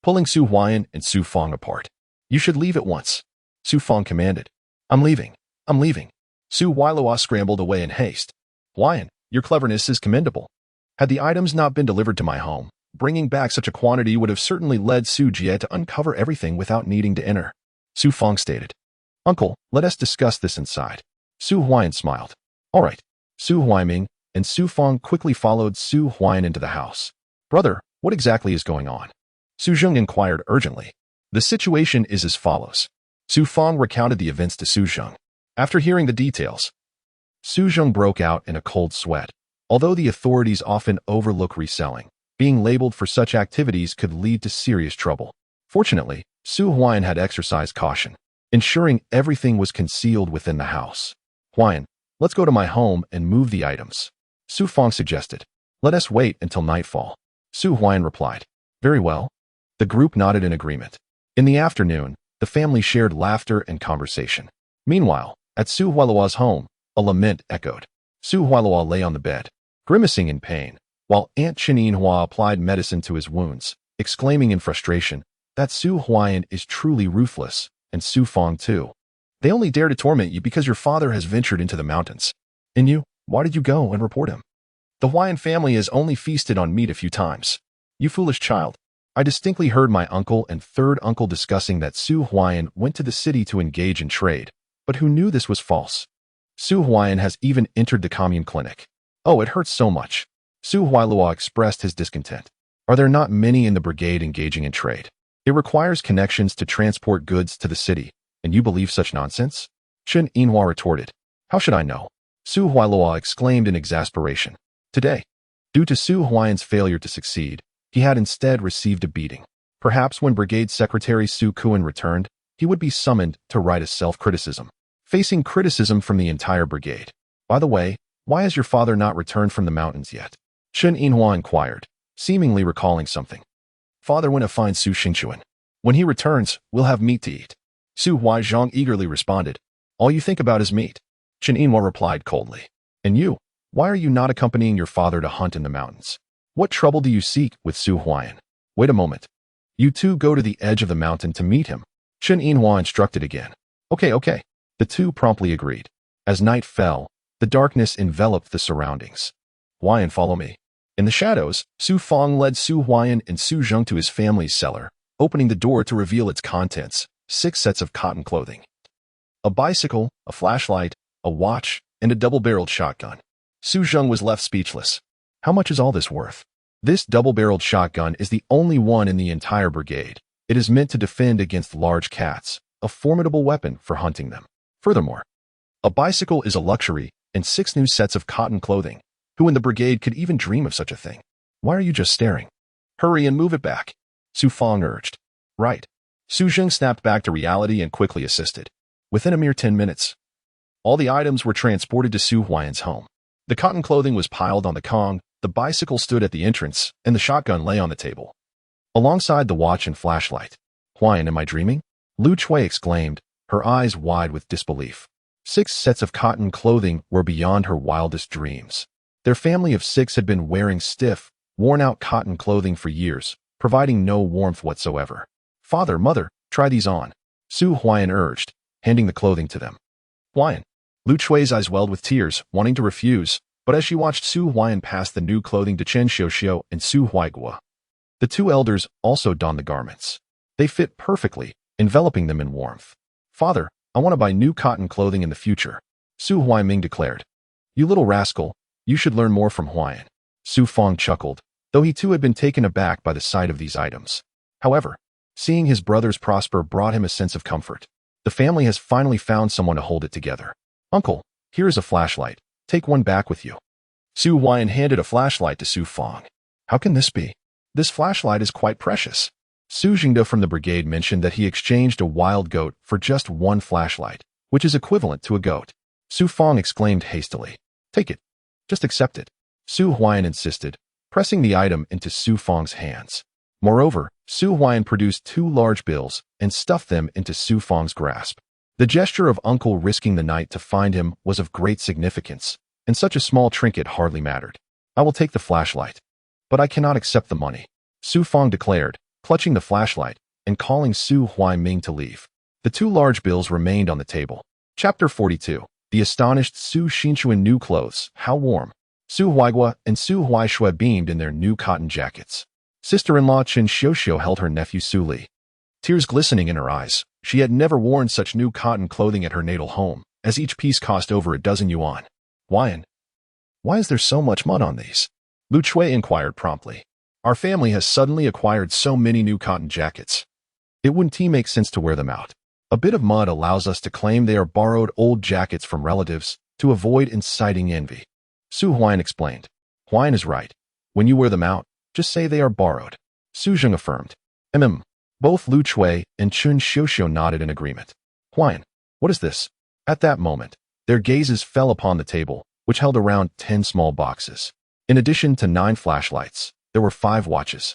[SPEAKER 1] pulling Su Huai'an and Su Fong apart. You should leave at once. Su Fong commanded. I'm leaving. Su Huailua scrambled away in haste. Huai'an, your cleverness is commendable. Had the items not been delivered to my home, bringing back such a quantity would have certainly led Su Jie to uncover everything without needing to enter. Su Fong stated. Uncle, let us discuss this inside. Su Huai'an smiled. All right. Su Huaiming and Su Fong quickly followed Su Huai'an into the house. Brother, What exactly is going on? Su Zheng inquired urgently. The situation is as follows. Su Fang recounted the events to Su Zheng. After hearing the details, Su Zheng broke out in a cold sweat. Although the authorities often overlook reselling, being labeled for such activities could lead to serious trouble. Fortunately, Su Huai'an had exercised caution, ensuring everything was concealed within the house. Huai'an, let's go to my home and move the items. Su Fang suggested. Let us wait until nightfall. Su Huai'an replied. Very well. The group nodded in agreement. In the afternoon, the family shared laughter and conversation. Meanwhile, at Su Huailua's home, a lament echoed. Su Huailua lay on the bed, grimacing in pain, while Aunt Qin Hua applied medicine to his wounds, exclaiming in frustration that Su Huai'an is truly ruthless, and Su Fang too. They only dare to torment you because your father has ventured into the mountains. And you, why did you go and report him? The Huai'an family has only feasted on meat a few times. You foolish child. I distinctly heard my uncle and third uncle discussing that Su Huai'an went to the city to engage in trade, but who knew this was false? Su Huai'an has even entered the commune clinic. Oh, it hurts so much. Su Huailua expressed his discontent. Are there not many in the brigade engaging in trade? It requires connections to transport goods to the city, and you believe such nonsense? Qin Yinhua retorted. How should I know? Su Huailua exclaimed in exasperation. Today, due to Su Huai'an's failure to succeed, he had instead received a beating. Perhaps when Brigade Secretary Su Kuan returned, he would be summoned to write a self-criticism, facing criticism from the entire brigade. By the way, why has your father not returned from the mountains yet? Qin Yinhua inquired, seemingly recalling something. Father went to find Su Xingchuan. When he returns, we'll have meat to eat. Su Huaizhang eagerly responded. All you think about is meat. Qin Yinhua replied coldly. And you, why are you not accompanying your father to hunt in the mountains? What trouble do you seek with Su Huai'an? Wait a moment. You two go to the edge of the mountain to meet him. Qin Yinhua instructed again. Okay. The two promptly agreed. As night fell, the darkness enveloped the surroundings. Huai'an, follow me. In the shadows, Su Fang led Su Huai'an and Su Zheng to his family's cellar, opening the door to reveal its contents, 6 sets of cotton clothing. A bicycle, a flashlight, a watch, and a double-barreled shotgun. Su Zheng was left speechless. How much is all this worth? This double-barreled shotgun is the only one in the entire brigade. It is meant to defend against large cats, a formidable weapon for hunting them. Furthermore, a bicycle is a luxury, and 6 new sets of cotton clothing. Who in the brigade could even dream of such a thing? Why are you just staring? Hurry and move it back. Su Fang urged. Right. Su Zheng snapped back to reality and quickly assisted. Within a mere 10 minutes, all the items were transported to Su Huai'an's home. The cotton clothing was piled on the kong, the bicycle stood at the entrance, and the shotgun lay on the table, alongside the watch and flashlight. Huai'an, am I dreaming? Lu Chui exclaimed, her eyes wide with disbelief. 6 sets of cotton clothing were beyond her wildest dreams. Their family of 6 had been wearing stiff, worn-out cotton clothing for years, providing no warmth whatsoever. Father, mother, try these on. Su Huai'an urged, handing the clothing to them. Huai'an. Lu Chui's eyes welled with tears, wanting to refuse, but as she watched Su Huai'an pass the new clothing to Chen Xiuxiu and Su Huaigua, the 2 elders also donned the garments. They fit perfectly, enveloping them in warmth. Father, I want to buy new cotton clothing in the future, Su Huaiming declared. You little rascal, you should learn more from Huai'an. Su Fang chuckled, though he too had been taken aback by the sight of these items. However, seeing his brothers prosper brought him a sense of comfort. The family has finally found someone to hold it together. Uncle, here is a flashlight. Take one back with you. Su Huai'an handed a flashlight to Su Fang. How can this be? This flashlight is quite precious. Su Jingde from the brigade mentioned that he exchanged a wild goat for just 1 flashlight, which is equivalent to a goat. Su Fang exclaimed hastily. Take it. Just accept it. Su Huai'an insisted, pressing the item into Su Fang's hands. Moreover, Su Huai'an produced 2 large bills and stuffed them into Su Fang's grasp. The gesture of uncle risking the night to find him was of great significance, and such a small trinket hardly mattered. I will take the flashlight. But I cannot accept the money, Su Fang declared, clutching the flashlight and calling Su Huaiming to leave. The 2 large bills remained on the table. Chapter 42. The astonished Su Xingchuan new clothes. How warm. Su Huaigua and Su Huaishui beamed in their new cotton jackets. Sister-in-law Chen Xiuxiu held her nephew Su Li. Tears glistening in her eyes, she had never worn such new cotton clothing at her natal home, as each piece cost over a dozen yuan. Huai'an, why is there so much mud on these? Lu Chui inquired promptly. Our family has suddenly acquired so many new cotton jackets. It wouldn't make sense to wear them out. A bit of mud allows us to claim they are borrowed old jackets from relatives to avoid inciting envy. Su Huai'an explained. Huai'an is right. When you wear them out, just say they are borrowed. Su Zheng affirmed. Both Lu Chui and Chun Xiuxiu nodded in agreement. Huai'an, what is this? At that moment, their gazes fell upon the table, which held around 10 small boxes. In addition to 9 flashlights, there were 5 watches,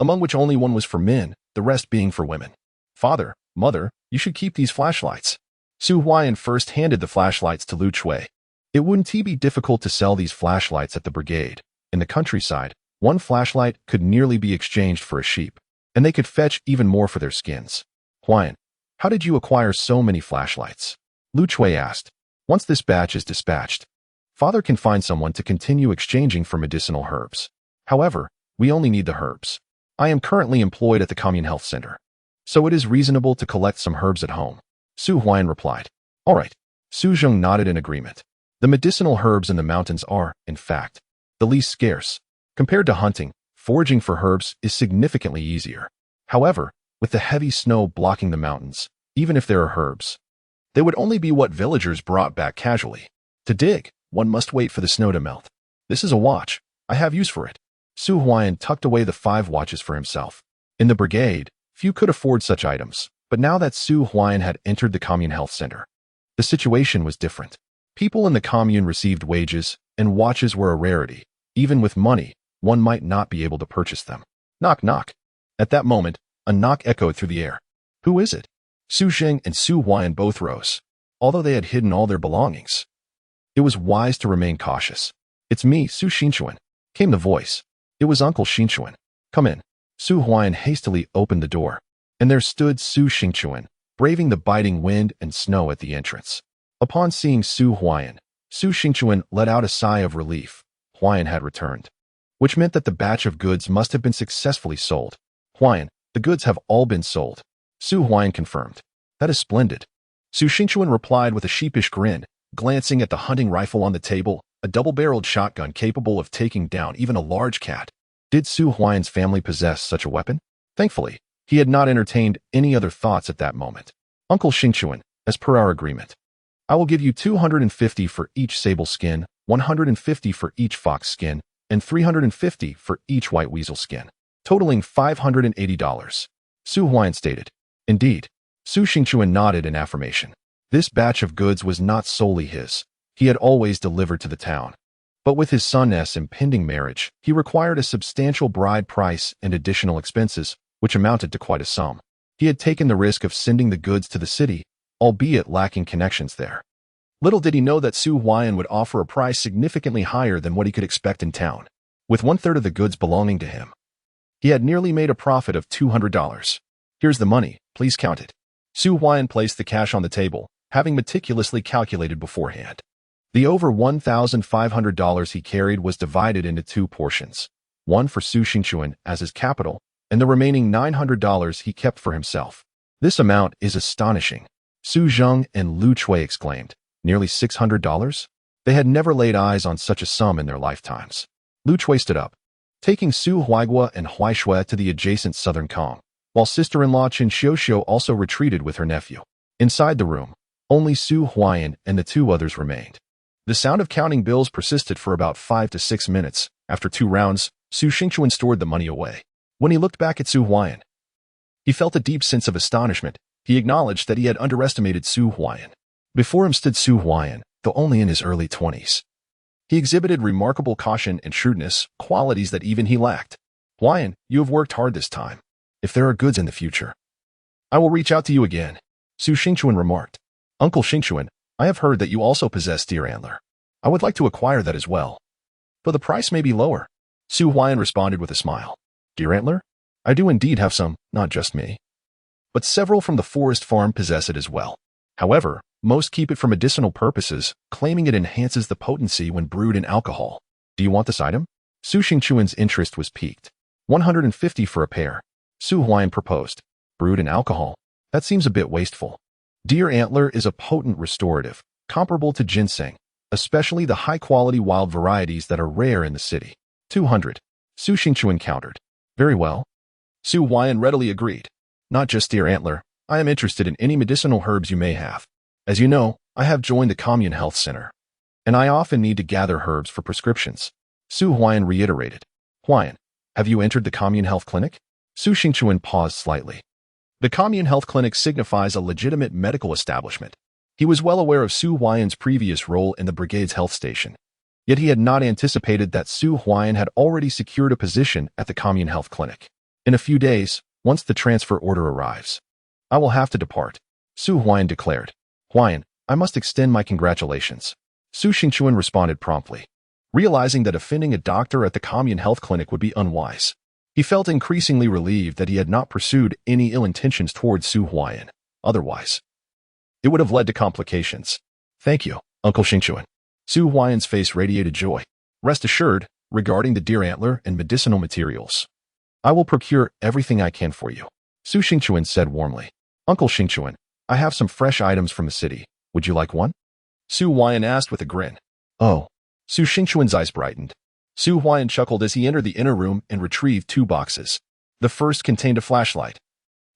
[SPEAKER 1] among which only one was for men, the rest being for women. Father, mother, you should keep these flashlights. Su Huai'an first handed the flashlights to Lu Chui. It wouldn't be difficult to sell these flashlights at the brigade. In the countryside, one flashlight could nearly be exchanged for a sheep, and they could fetch even more for their skins. Huai'an, how did you acquire so many flashlights? Lu Chui asked. Once this batch is dispatched, Father can find someone to continue exchanging for medicinal herbs. However, we only need the herbs. I am currently employed at the Commune Health Center, so it is reasonable to collect some herbs at home. Su Huai'an replied. All right. Su Zheng nodded in agreement. The medicinal herbs in the mountains are, in fact, the least scarce. Compared to hunting, foraging for herbs is significantly easier. However, with the heavy snow blocking the mountains, even if there are herbs, they would only be what villagers brought back casually. To dig, one must wait for the snow to melt. This is a watch. I have use for it. Su Huai'an tucked away the 5 watches for himself. In the brigade, few could afford such items, but now that Su Huai'an had entered the Commune Health Center, the situation was different. People in the commune received wages, and watches were a rarity. Even with money, one might not be able to purchase them. Knock, knock. At that moment, a knock echoed through the air. Who is it? Su Zheng and Su Huai'an both rose, although they had hidden all their belongings. It was wise to remain cautious. It's me, Su Xinchuan, came the voice. It was Uncle Xinchuan. Come in. Su Huai'an hastily opened the door, and there stood Su Xinchuan, braving the biting wind and snow at the entrance. Upon seeing Su Huai'an, Su Xinchuan let out a sigh of relief. Huai'an had returned, which meant that the batch of goods must have been successfully sold. Huai'an, the goods have all been sold. Su Huai'an confirmed. That is splendid. Su Xinchuan replied with a sheepish grin, glancing at the hunting rifle on the table, a double-barreled shotgun capable of taking down even a large cat. Did Su Huai'an's family possess such a weapon? Thankfully, he had not entertained any other thoughts at that moment. Uncle Xinchuan, as per our agreement, I will give you 250 for each sable skin, 150 for each fox skin, and 350 for each white weasel skin, totaling $580. Su Huai'an stated. Indeed. Su Xinchuan nodded in affirmation. This batch of goods was not solely his. He had always delivered to the town. But with his son's impending marriage, he required a substantial bride price and additional expenses, which amounted to quite a sum. He had taken the risk of sending the goods to the city, albeit lacking connections there. Little did he know that Su Huai'an would offer a price significantly higher than what he could expect in town. With 1/3 of the goods belonging to him, he had nearly made a profit of $200. Here's the money, please count it. Su Huai'an placed the cash on the table, having meticulously calculated beforehand. The over $1,500 he carried was divided into 2 portions, one for Su Xinchuan as his capital, and the remaining $900 he kept for himself. This amount is astonishing. Su Zheng and Lu Chui exclaimed. Nearly $600? They had never laid eyes on such a sum in their lifetimes. Lu Chui stood up, taking Su Huaigua and Huaishui to the adjacent southern Kong, while sister-in-law Qin Xiuxiu also retreated with her nephew. Inside the room, only Su Huai'an and the 2 others remained. The sound of counting bills persisted for about 5 to 6 minutes. After 2 rounds, Su Xinchuan stored the money away. When he looked back at Su Huai'an, he felt a deep sense of astonishment. He acknowledged that he had underestimated Su Huai'an. Before him stood Su Huai'an, though only in his early 20s. He exhibited remarkable caution and shrewdness, qualities that even he lacked. Huai'an, you have worked hard this time. If there are goods in the future, I will reach out to you again. Su Xinchuan remarked. Uncle Xinchuan, I have heard that you also possess deer antler. I would like to acquire that as well, but the price may be lower. Su Huai'an responded with a smile. Deer antler? I do indeed have some, not just me, but several from the forest farm possess it as well. However, most keep it for medicinal purposes, claiming it enhances the potency when brewed in alcohol. Do you want this item? Su Xinchuan's interest was piqued. 150 for a pair. Su Huai'an proposed. Brewed in alcohol? That seems a bit wasteful. Deer antler is a potent restorative, comparable to ginseng, especially the high-quality wild varieties that are rare in the city. 200. Su Xinchuan countered. Very well. Su Huai'an readily agreed. Not just deer antler, I am interested in any medicinal herbs you may have. As you know, I have joined the Commune Health Center, and I often need to gather herbs for prescriptions. Su Huai'an reiterated. Huai'an, have you entered the Commune Health Clinic? Su Xingchuan paused slightly. The Commune Health Clinic signifies a legitimate medical establishment. He was well aware of Su Huai'an's previous role in the brigade's health station. Yet he had not anticipated that Su Huai'an had already secured a position at the Commune Health Clinic. In a few days, once the transfer order arrives, I will have to depart, Su Huai'an declared. Huai'an, I must extend my congratulations. Su Xingchuan responded promptly. Realizing that offending a doctor at the Commune Health Clinic would be unwise, he felt increasingly relieved that he had not pursued any ill intentions towards Su Huai'an. Otherwise, it would have led to complications. Thank you, Uncle Xingchuan. Su Huai'an's face radiated joy. Rest assured, regarding the deer antler and medicinal materials, I will procure everything I can for you, Su Xingchuan said warmly. Uncle Xingchuan, I have some fresh items from the city. Would you like one? Su Huai'an asked with a grin. Oh. Su Xingchuan's eyes brightened. Su Huai'an chuckled as he entered the inner room and retrieved 2 boxes. The first contained a flashlight,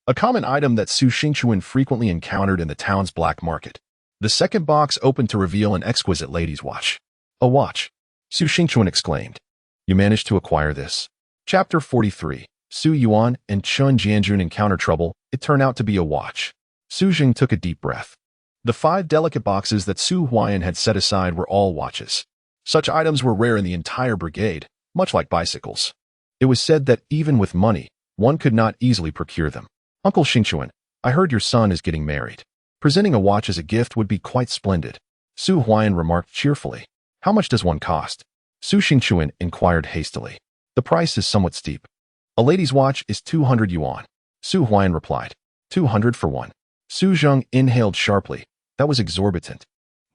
[SPEAKER 1] a common item that Su Xingchuan frequently encountered in the town's black market. The second box opened to reveal an exquisite lady's watch. A watch, Su Xingchuan exclaimed. You managed to acquire this. Chapter 43. Su Yuan and Chun Jianjun encounter trouble. It turned out to be a watch. Su Jing took a deep breath. The 5 delicate boxes that Su Huai'an had set aside were all watches. Such items were rare in the entire brigade, much like bicycles. It was said that even with money, one could not easily procure them. Uncle Xingchuan, I heard your son is getting married. Presenting a watch as a gift would be quite splendid, Su Huai'an remarked cheerfully. How much does one cost? Su Xingchuan inquired hastily. The price is somewhat steep. A lady's watch is 200 yuan. Su Huai'an replied. 200 for one. Su Zheng inhaled sharply. That was exorbitant.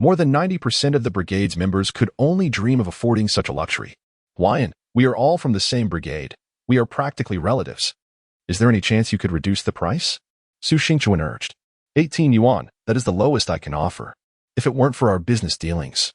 [SPEAKER 1] More than 90% of the brigade's members could only dream of affording such a luxury. Huai'an, we are all from the same brigade. We are practically relatives. Is there any chance you could reduce the price? Su Xingchuan urged. 18 yuan, that is the lowest I can offer. If it weren't for our business dealings,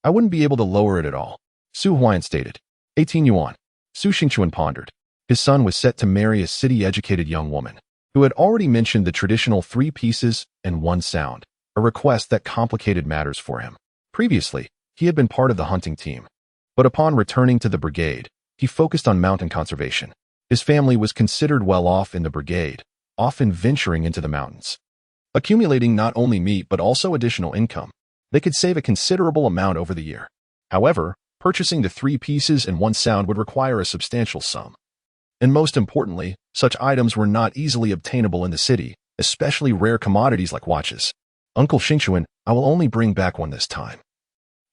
[SPEAKER 1] I wouldn't be able to lower it at all, Su Huai'an stated. 18 yuan. Su Xingchuan pondered. His son was set to marry a city-educated young woman who had already mentioned the traditional 3 pieces and 1 sound, a request that complicated matters for him. Previously, he had been part of the hunting team, but upon returning to the brigade, he focused on mountain conservation. His family was considered well off in the brigade, often venturing into the mountains, accumulating not only meat but also additional income. They could save a considerable amount over the year. However, purchasing the 3 pieces and 1 sound would require a substantial sum. And most importantly, such items were not easily obtainable in the city, especially rare commodities like watches. Uncle Xingchuan, I will only bring back one this time.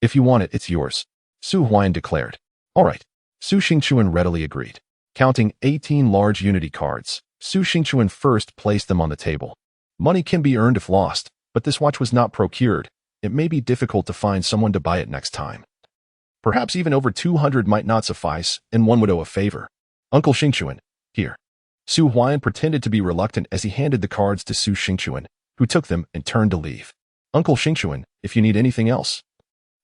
[SPEAKER 1] If you want it, it's yours, Su Huai'an declared. All right. Su Xingchuan readily agreed. Counting 18 large unity cards, Su Xingchuan first placed them on the table. Money can be earned if lost, but this watch was not procured. It may be difficult to find someone to buy it next time. Perhaps even over 200 might not suffice, and one would owe a favor. Uncle Xingchuan, here. Su Huai'an pretended to be reluctant as he handed the cards to Su Xingchuan, who took them and turned to leave. Uncle Xingchuan, if you need anything else,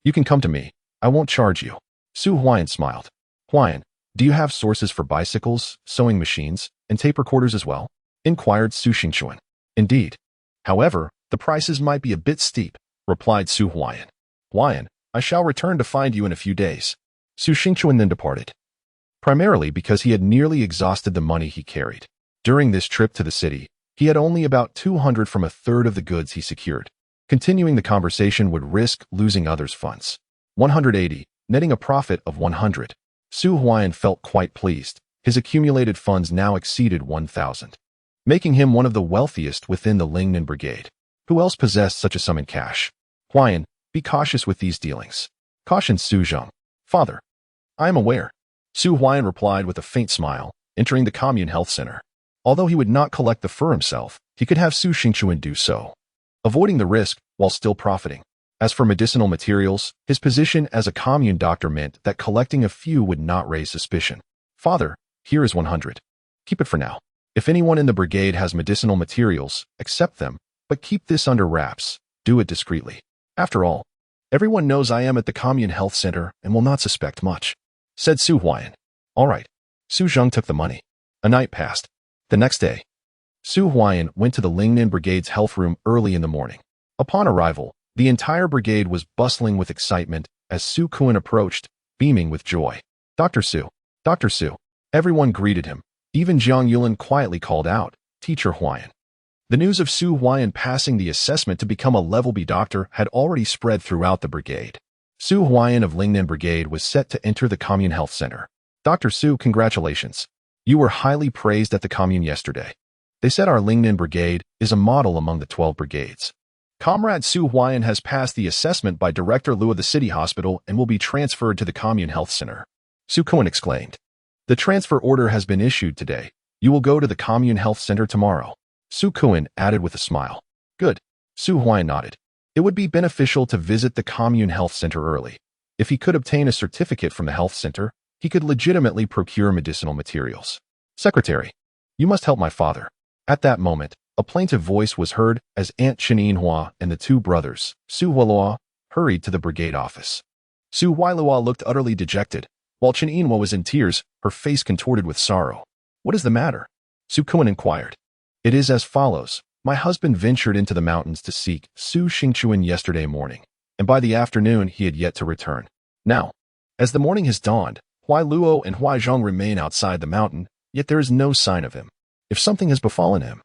[SPEAKER 1] you can come to me. I won't charge you. Su Huai'an smiled. Huai'an, do you have sources for bicycles, sewing machines, and tape recorders as well? Inquired Su Xingchuan. Indeed. However, the prices might be a bit steep, replied Su Huai'an. Huai'an, I shall return to find you in a few days. Su Xingchuan then departed, primarily because he had nearly exhausted the money he carried. During this trip to the city, he had only about 200 from a third of the goods he secured. Continuing the conversation would risk losing others' funds. 180, netting a profit of 100. Su Huai'an felt quite pleased. His accumulated funds now exceeded 1,000, making him one of the wealthiest within the Lingnan Brigade. Who else possessed such a sum in cash? Huai'an, be cautious with these dealings, cautioned Su Zheng. Father, I am aware, Su Huai'an replied with a faint smile, entering the Commune Health Center. Although he would not collect the fur himself, he could have Su Xingchuan do so, avoiding the risk while still profiting. As for medicinal materials, his position as a commune doctor meant that collecting a few would not raise suspicion. Father, here is 100. Keep it for now. If anyone in the brigade has medicinal materials, accept them, but keep this under wraps. Do it discreetly. After all, everyone knows I am at the Commune Health Center and will not suspect much, said Su Huai'an. All right. Su Zheng took the money. A night passed. The next day, Su Huai'an went to the Lingnan Brigade's health room early in the morning. Upon arrival, the entire brigade was bustling with excitement as Su Kun approached, beaming with joy. Dr. Su, Dr. Su. Everyone greeted him. Even Jiang Yulin quietly called out, Teacher Huai'an. The news of Su Huai'an passing the assessment to become a Level B doctor had already spread throughout the brigade. Su Huai'an of Lingnan Brigade was set to enter the Commune Health Center. Dr. Su, congratulations. You were highly praised at the Commune yesterday. They said our Lingnan Brigade is a model among the 12 brigades. Comrade Su Huai'an has passed the assessment by Director Liu of the City Hospital and will be transferred to the Commune Health Center. Su Kun exclaimed. The transfer order has been issued today. You will go to the Commune Health Center tomorrow. Su Kun added with a smile. Good. Su Huai'an nodded. It would be beneficial to visit the Commune Health Center early. If he could obtain a certificate from the health center, he could legitimately procure medicinal materials. Secretary, you must help my father. At that moment, a plaintive voice was heard as Aunt Chen Yinhua and the two brothers, Su Huailua, hurried to the brigade office. Su Huailua looked utterly dejected, while Chen Yinhua was in tears, her face contorted with sorrow. What is the matter? Su Kun inquired. It is as follows. My husband ventured into the mountains to seek Su Xingchuan yesterday morning, and by the afternoon he had yet to return. Now, as the morning has dawned, Huai Luo and Huai Zhong remain outside the mountain, yet there is no sign of him. If something has befallen him,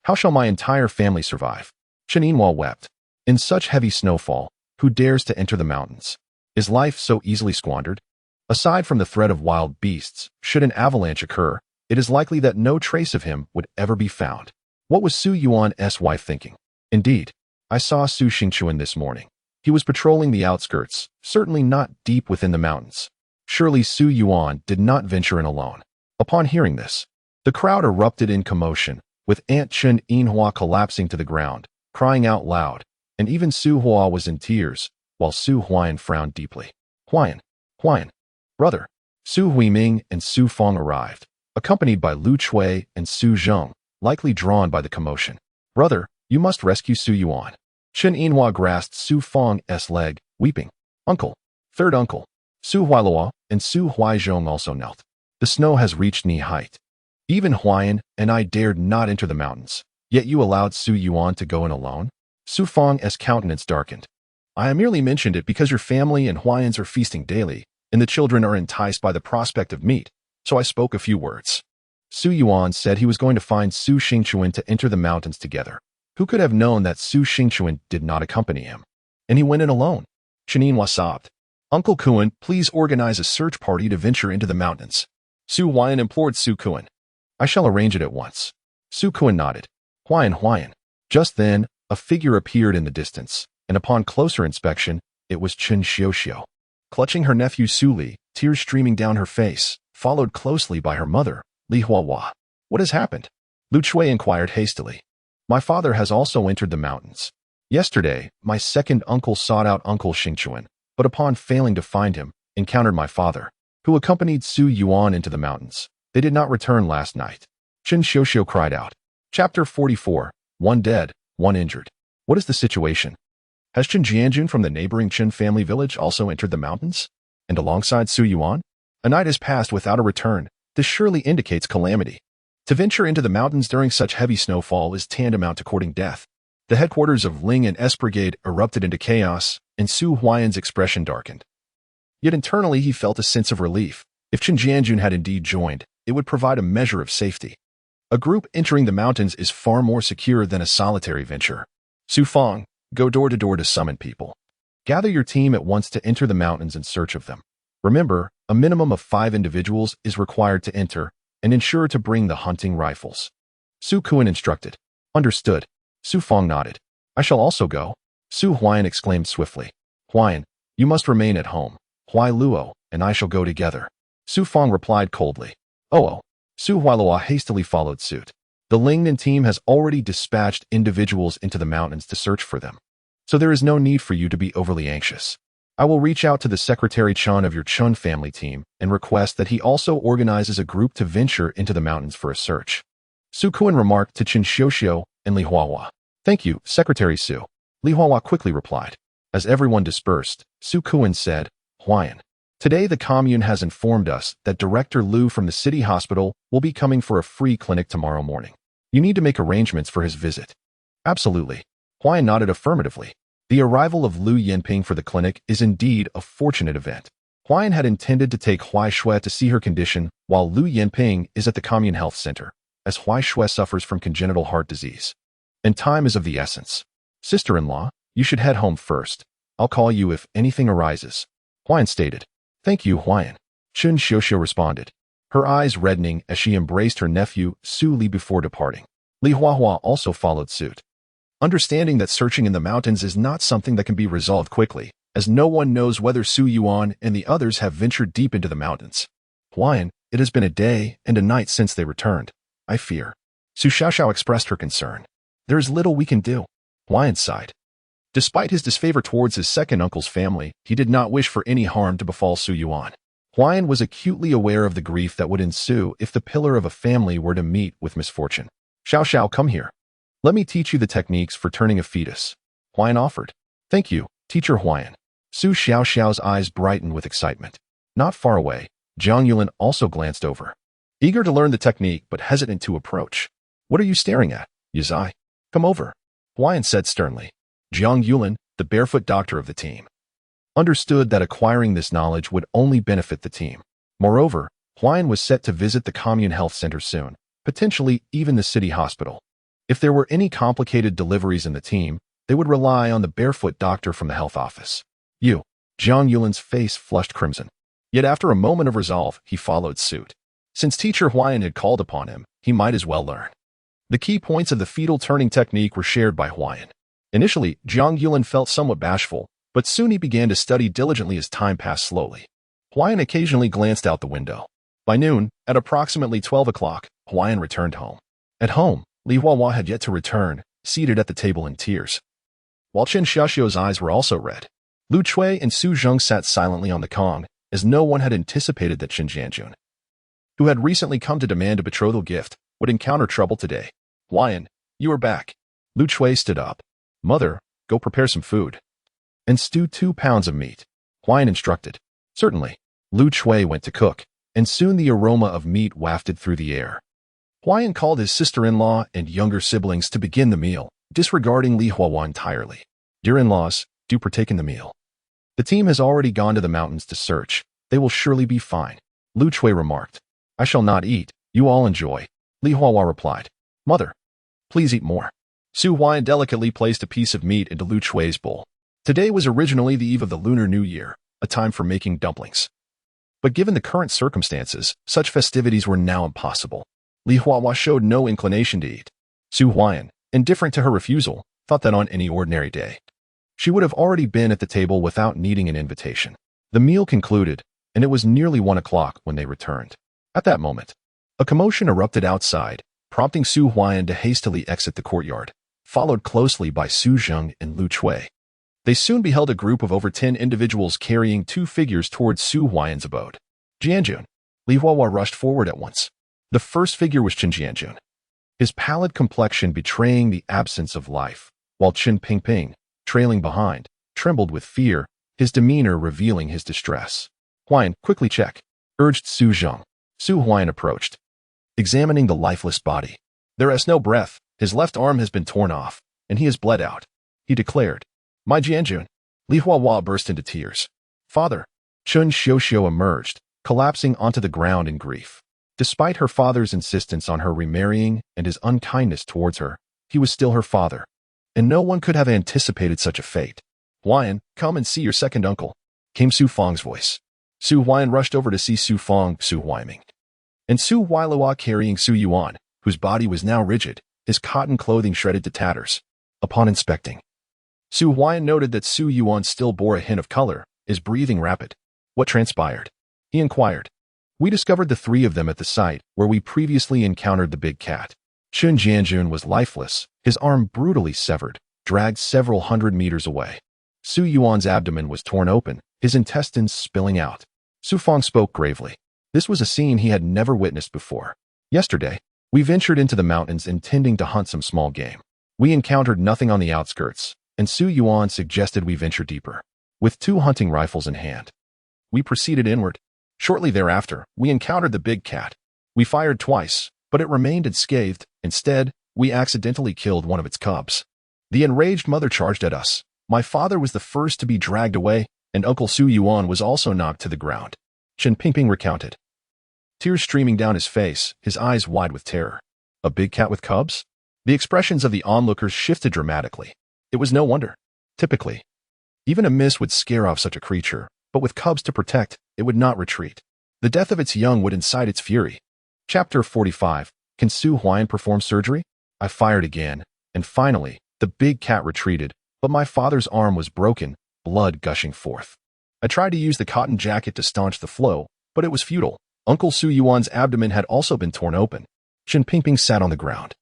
[SPEAKER 1] how shall my entire family survive? Chen Yinhua wept. In such heavy snowfall, who dares to enter the mountains? Is life so easily squandered? Aside from the threat of wild beasts, should an avalanche occur, it is likely that no trace of him would ever be found. What was Su Yuan's wife thinking? Indeed, I saw Su Xingchuan this morning. He was patrolling the outskirts, certainly not deep within the mountains. Surely Su Yuan did not venture in alone. Upon hearing this, the crowd erupted in commotion, with Aunt Chen Yinhua collapsing to the ground, crying out loud, and even Su Hua was in tears, while Su Huai'an frowned deeply. Huai'an, brother. Su Huiming and Su Fong arrived, accompanied by Lu Chui and Su Zheng, likely drawn by the commotion. Brother, you must rescue Su Yuan. Chen Yinhua grasped Su Fong's leg, weeping. Uncle, third uncle. Su Huailua and Su Huaizhong also knelt. The snow has reached knee height. Even Huai'an and I dared not enter the mountains, yet you allowed Su Yuan to go in alone? Su Fong's countenance darkened. I merely mentioned it because your family and Huai'ans are feasting daily, and the children are enticed by the prospect of meat, so I spoke a few words. Su Yuan said he was going to find Su Xingchuan to enter the mountains together. Who could have known that Su Xingchuan did not accompany him? And he went in alone. Chen Yinhua sobbed. Uncle Kun, please organize a search party to venture into the mountains. Su Huai'an implored Su Kun. I shall arrange it at once. Su Kun nodded. Huai'an. Just then, a figure appeared in the distance, and upon closer inspection, it was Chen Xiuxiu. Clutching her nephew Su Li, tears streaming down her face, followed closely by her mother, Li Huahua. What has happened? Lu Chui inquired hastily. My father has also entered the mountains. Yesterday, my second uncle sought out Uncle Xingchuan, but upon failing to find him, encountered my father, who accompanied Su Yuan into the mountains. They did not return last night. Chen Xiuxiu cried out. Chapter 44. One dead, one injured. What is the situation? Has Chen Jianjun from the neighboring Chen family village also entered the mountains? And alongside Su Yuan? A night has passed without a return. This surely indicates calamity. To venture into the mountains during such heavy snowfall is tantamount to courting death. The headquarters of Ling and S Brigade erupted into chaos, and Su Huai'an's expression darkened. Yet internally he felt a sense of relief. If Chen Jianjun had indeed joined, it would provide a measure of safety. A group entering the mountains is far more secure than a solitary venture. Su Fong, go door to door to summon people. Gather your team at once to enter the mountains in search of them. Remember, a minimum of 5 individuals is required to enter, and ensure to bring the hunting rifles. Su Kun instructed. Understood. Su Fong nodded. I shall also go. Su Huai'an exclaimed swiftly. Huai'an, you must remain at home. Huai Luo and I shall go together. Su Fong replied coldly. Oh. Su Huailua hastily followed suit. The Lingnan team has already dispatched individuals into the mountains to search for them, so there is no need for you to be overly anxious. I will reach out to the Secretary Chun of your Chun family team and request that he also organizes a group to venture into the mountains for a search. Su Kun remarked to Chen Xiuxiu and Li Huahua. Thank you, Secretary Su. Li Huahua quickly replied. As everyone dispersed, Su Kun said, Huai'an, Today the commune has informed us that Director Liu from the city hospital will be coming for a free clinic tomorrow morning. You need to make arrangements for his visit. Absolutely. Huai'an nodded affirmatively. The arrival of Liu Yinping for the clinic is indeed a fortunate event. Huai'an had intended to take Huaishui to see her condition while Liu Yinping is at the commune health center, as Huaishui suffers from congenital heart disease. And time is of the essence. Sister-in-law, you should head home first. I'll call you if anything arises. Huai'an stated. Thank you, Huai'an. Qin Xiuxiu responded, her eyes reddening as she embraced her nephew, Su Li, before departing. Li Huahua also followed suit. Understanding that searching in the mountains is not something that can be resolved quickly, as no one knows whether Su Yuan and the others have ventured deep into the mountains. Huai'an, it has been a day and a night since they returned. I fear. Su Xiaoxiao expressed her concern. There is little we can do. Huai'an sighed. Despite his disfavor towards his second uncle's family, he did not wish for any harm to befall Su Yuan. Huai'an was acutely aware of the grief that would ensue if the pillar of a family were to meet with misfortune. Xiaoxiao, come here. Let me teach you the techniques for turning a fetus. Huai'an offered. Thank you, Teacher Huai'an. Su Xiaoxiao's eyes brightened with excitement. Not far away, Jiang Yulin also glanced over. Eager to learn the technique but hesitant to approach. What are you staring at, Yazai? Come over. Huai'an said sternly. Jiang Yulin, the barefoot doctor of the team, understood that acquiring this knowledge would only benefit the team. Moreover, Huai'an was set to visit the commune health center soon, potentially even the city hospital. If there were any complicated deliveries in the team, they would rely on the barefoot doctor from the health office. You. Jiang Yulin's face flushed crimson. Yet after a moment of resolve, he followed suit. Since Teacher Huai'an had called upon him, he might as well learn. The key points of the fetal turning technique were shared by Huai'an. Initially, Jiang Yulin felt somewhat bashful, but soon he began to study diligently as time passed slowly. Huai'an occasionally glanced out the window. By noon, at approximately 12 o'clock, Huai'an returned home. At home, Li Huahua had yet to return, seated at the table in tears. While Qin Xiaoxiu's eyes were also red, Lu Chui and Su Zheng sat silently on the Kong, as no one had anticipated that Qin Jianjun, who had recently come to demand a betrothal gift, would encounter trouble today. Huai'an, you are back. Lu Chui stood up. Mother, go prepare some food. And stew 2 pounds of meat. Huai'an instructed. Certainly. Lu Chui went to cook, and soon the aroma of meat wafted through the air. Huai'an called his sister-in-law and younger siblings to begin the meal, disregarding Li Huahua entirely. Dear in-laws, do partake in the meal. The team has already gone to the mountains to search. They will surely be fine. Lu Chui remarked. I shall not eat. You all enjoy. Li Huahua replied. Mother, please eat more. Su Huai'an delicately placed a piece of meat into Lu Chui's bowl. Today was originally the eve of the Lunar New Year, a time for making dumplings. But given the current circumstances, such festivities were now impossible. Li Huahua showed no inclination to eat. Su Huai'an, indifferent to her refusal, thought that on any ordinary day, she would have already been at the table without needing an invitation. The meal concluded, and it was nearly 1 o'clock when they returned. At that moment, a commotion erupted outside, prompting Su Huai'an to hastily exit the courtyard, followed closely by Su Zheng and Lu Chui. They soon beheld a group of over 10 individuals carrying 2 figures towards Su Huai'an's abode. Jianjun. Li Huahua rushed forward at once. The first figure was Qin Jianjun, his pallid complexion betraying the absence of life, while Qin Pingping, trailing behind, trembled with fear, his demeanor revealing his distress. Huai'an, quickly check, urged Su Zheng. Su Huai'an approached, examining the lifeless body. There is no breath. His left arm has been torn off, and he has bled out, he declared. My Jianjun. Li Huahua burst into tears. Father. Qin Xiuxiu emerged, collapsing onto the ground in grief. Despite her father's insistence on her remarrying and his unkindness towards her, he was still her father, and no one could have anticipated such a fate. Huai'an, come and see your second uncle, came Su Fang's voice. Su Huai'an rushed over to see Su Fang, Su Huaiming, and Su Huailua carrying Su Yuan, whose body was now rigid, his cotton clothing shredded to tatters. Upon inspecting, Su Huai'an noted that Su Yuan still bore a hint of color, his breathing rapid. What transpired? He inquired. We discovered the 3 of them at the site where we previously encountered the big cat. Qin Jianjun was lifeless, his arm brutally severed, dragged several 100 meters away. Su Yuan's abdomen was torn open, his intestines spilling out. Su Fang spoke gravely. This was a scene he had never witnessed before. Yesterday, we ventured into the mountains intending to hunt some small game. We encountered nothing on the outskirts, and Su Yuan suggested we venture deeper, with 2 hunting rifles in hand. We proceeded inward. Shortly thereafter, we encountered the big cat. We fired twice, but it remained unscathed. Instead, we accidentally killed one of its cubs. The enraged mother charged at us. My father was the first to be dragged away, and Uncle Su Yuan was also knocked to the ground. Qin Pingping recounted. Tears streaming down his face, his eyes wide with terror. A big cat with cubs? The expressions of the onlookers shifted dramatically. It was no wonder. Typically, even a miss would scare off such a creature, but with cubs to protect, it would not retreat. The death of its young would incite its fury. Chapter 45. Can Su Huai'an perform surgery? I fired again, and finally, the big cat retreated, but my father's arm was broken, blood gushing forth. I tried to use the cotton jacket to staunch the flow, but it was futile. Uncle Su Yuan's abdomen had also been torn open. Qin Pingping sat on the ground,